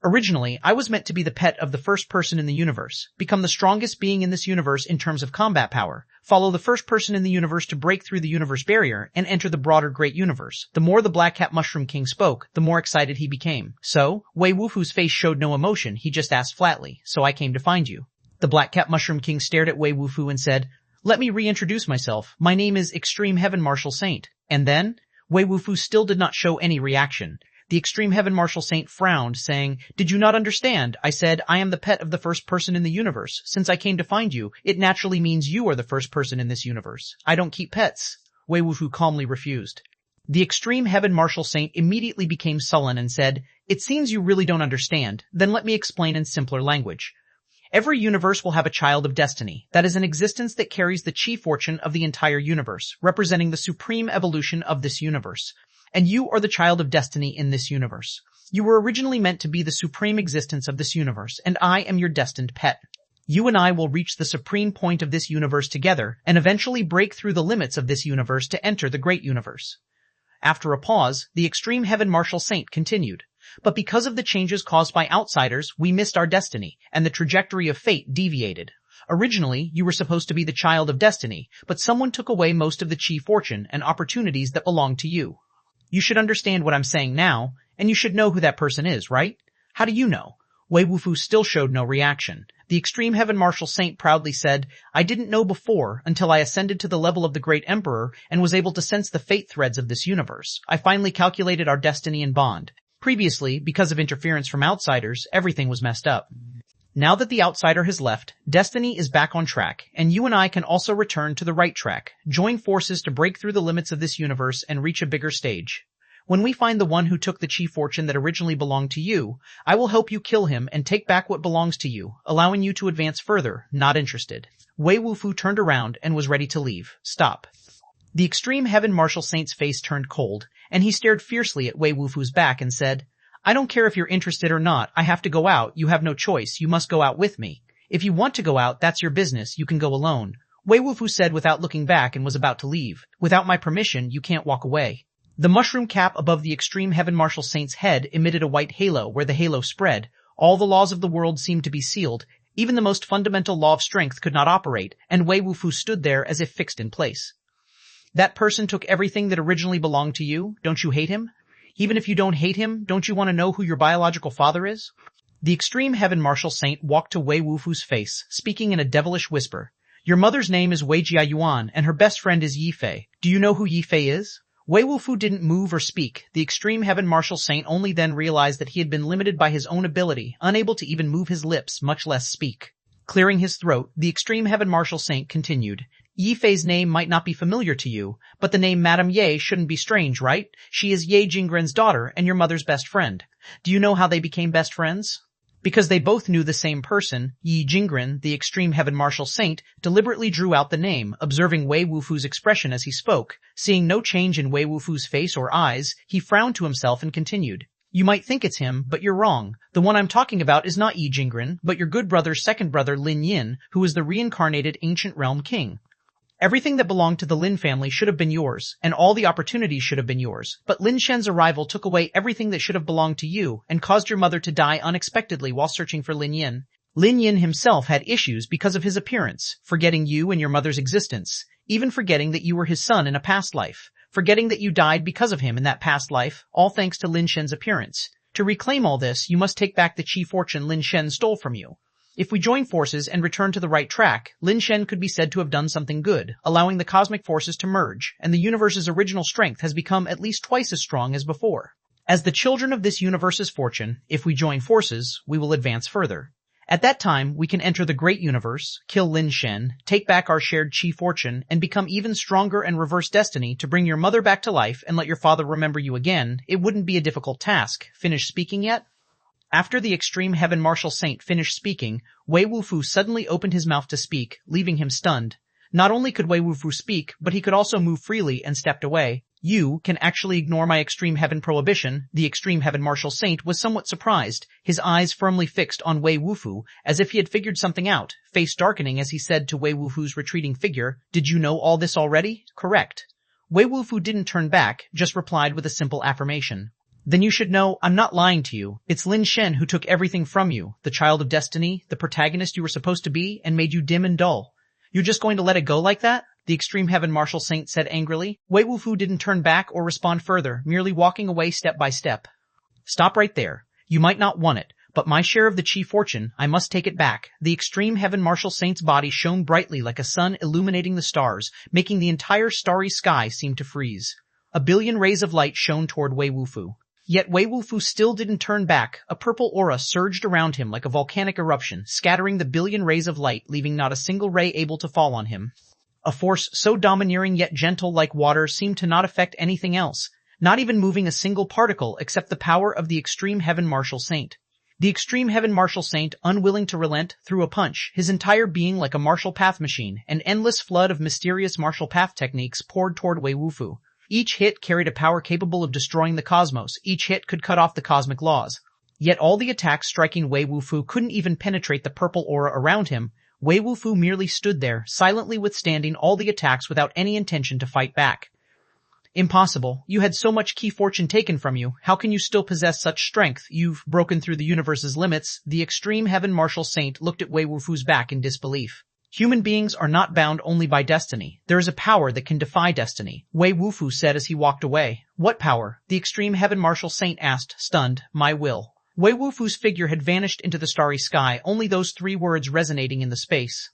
A: Originally, I was meant to be the pet of the first person in the universe, become the strongest being in this universe in terms of combat power, follow the first person in the universe to break through the universe barrier and enter the broader great universe. The more the Black Cat Mushroom King spoke, the more excited he became. So, Wei Wufu's face showed no emotion, he just asked flatly, so I came to find you. The Black Cat Mushroom King stared at Wei Wufu and said, let me reintroduce myself. My name is Extreme Heaven Martial Saint. And then, Wei Wufu still did not show any reaction. The Extreme Heaven Martial Saint frowned, saying, did you not understand? I said, I am the pet of the first person in the universe. Since I came to find you, it naturally means you are the first person in this universe. I don't keep pets. Wei Wufu calmly refused. The Extreme Heaven Martial Saint immediately became sullen and said, it seems you really don't understand. Then let me explain in simpler language. Every universe will have a child of destiny. That is an existence that carries the chi fortune of the entire universe, representing the supreme evolution of this universe. And you are the child of destiny in this universe. You were originally meant to be the supreme existence of this universe, and I am your destined pet. You and I will reach the supreme point of this universe together, and eventually break through the limits of this universe to enter the great universe. After a pause, the Extreme Heaven Martial Saint continued. But because of the changes caused by outsiders, we missed our destiny, and the trajectory of fate deviated. Originally, you were supposed to be the child of destiny, but someone took away most of the chi fortune and opportunities that belonged to you. You should understand what I'm saying now, and you should know who that person is, right? How do you know? Wei Wufu still showed no reaction. The Extreme Heaven Martial Saint proudly said, I didn't know before until I ascended to the level of the Great Emperor and was able to sense the fate threads of this universe. I finally calculated our destiny and bond. Previously, because of interference from outsiders, everything was messed up. Now that the outsider has left, destiny is back on track, and you and I can also return to the right track, join forces to break through the limits of this universe and reach a bigger stage. When we find the one who took the chi fortune that originally belonged to you, I will help you kill him and take back what belongs to you, allowing you to advance further, not interested. Wei Wufu turned around and was ready to leave. Stop. The Extreme Heaven Martial Saint's face turned cold, and he stared fiercely at Wei Wufu's back and said, I don't care if you're interested or not, I have to go out, you have no choice, you must go out with me. If you want to go out, that's your business, you can go alone. Wei Wufu said without looking back and was about to leave. Without my permission, you can't walk away. The mushroom cap above the Extreme Heaven Martial Saint's head emitted a white halo. Where the halo spread, all the laws of the world seemed to be sealed, even the most fundamental law of strength could not operate, and Wei Wufu stood there as if fixed in place. That person took everything that originally belonged to you, don't you hate him? Even if you don't hate him, don't you want to know who your biological father is? The Extreme Heaven Martial Saint walked to Wei Wufu's face, speaking in a devilish whisper. Your mother's name is Wei Jiayuan, and her best friend is Yi Fei. Do you know who Yi Fei is? Wei Wufu didn't move or speak. The Extreme Heaven Martial Saint only then realized that he had been limited by his own ability, unable to even move his lips, much less speak. Clearing his throat, the Extreme Heaven Martial Saint continued. Yi Fei's name might not be familiar to you, but the name Madame Ye shouldn't be strange, right? She is Ye Jingren's daughter and your mother's best friend. Do you know how they became best friends? Because they both knew the same person, Yi Jingren, the Extreme Heaven Martial Saint, deliberately drew out the name, observing Wei Wufu's expression as he spoke. Seeing no change in Wei Wufu's face or eyes, he frowned to himself and continued. You might think it's him, but you're wrong. The one I'm talking about is not Yi Jingren, but your good brother's second brother Lin Yin, who is the reincarnated ancient realm king. Everything that belonged to the Lin family should have been yours, and all the opportunities should have been yours, but Lin Shen's arrival took away everything that should have belonged to you and caused your mother to die unexpectedly while searching for Lin Yin. Lin Yin himself had issues because of his appearance, forgetting you and your mother's existence, even forgetting that you were his son in a past life, forgetting that you died because of him in that past life, all thanks to Lin Shen's appearance. To reclaim all this, you must take back the chi fortune Lin Shen stole from you. If we join forces and return to the right track, Lin Shen could be said to have done something good, allowing the cosmic forces to merge, and the universe's original strength has become at least twice as strong as before. As the children of this universe's fortune, if we join forces, we will advance further. At that time, we can enter the great universe, kill Lin Shen, take back our shared chi fortune, and become even stronger and reverse destiny to bring your mother back to life and let your father remember you again. It wouldn't be a difficult task. Finished speaking yet? After the extreme heaven martial saint finished speaking, Wei Wufu suddenly opened his mouth to speak, leaving him stunned. Not only could Wei Wufu speak, but he could also move freely and stepped away. You can actually ignore my extreme heaven prohibition. The extreme heaven martial saint was somewhat surprised, his eyes firmly fixed on Wei Wufu, as if he had figured something out, face darkening as he said to Wei Wufu's retreating figure, "Did you know all this already?" "Correct." Wei Wufu didn't turn back, just replied with a simple affirmation. "Then you should know I'm not lying to you. It's Lin Shen who took everything from you, the child of destiny, the protagonist you were supposed to be, and made you dim and dull. You're just going to let it go like that?" The extreme heaven martial saint said angrily. Wei Wufu didn't turn back or respond further, merely walking away step by step. "Stop right there. You might not want it, but my share of the chi fortune, I must take it back." The extreme heaven martial saint's body shone brightly like a sun illuminating the stars, making the entire starry sky seem to freeze. A billion rays of light shone toward Wei Wufu. Yet Wei Wufu still didn't turn back. A purple aura surged around him like a volcanic eruption, scattering the billion rays of light, leaving not a single ray able to fall on him. A force so domineering yet gentle like water seemed to not affect anything else, not even moving a single particle except the power of the extreme heaven martial saint. The extreme heaven martial saint, unwilling to relent, threw a punch, his entire being like a martial path machine. An endless flood of mysterious martial path techniques poured toward Wei Wufu. Each hit carried a power capable of destroying the cosmos. Each hit could cut off the cosmic laws. Yet all the attacks striking Wei Wufu couldn't even penetrate the purple aura around him. Wei Wufu merely stood there, silently withstanding all the attacks without any intention to fight back. "Impossible. You had so much key fortune taken from you. How can you still possess such strength? You've broken through the universe's limits." The extreme heaven martial saint looked at Wei Wufu's back in disbelief. "Human beings are not bound only by destiny. There is a power that can defy destiny," Wei Wufu said as he walked away. "What power?" the extreme heaven martial saint asked, stunned. "My will." Wei Wufu's figure had vanished into the starry sky, only those three words resonating in the space.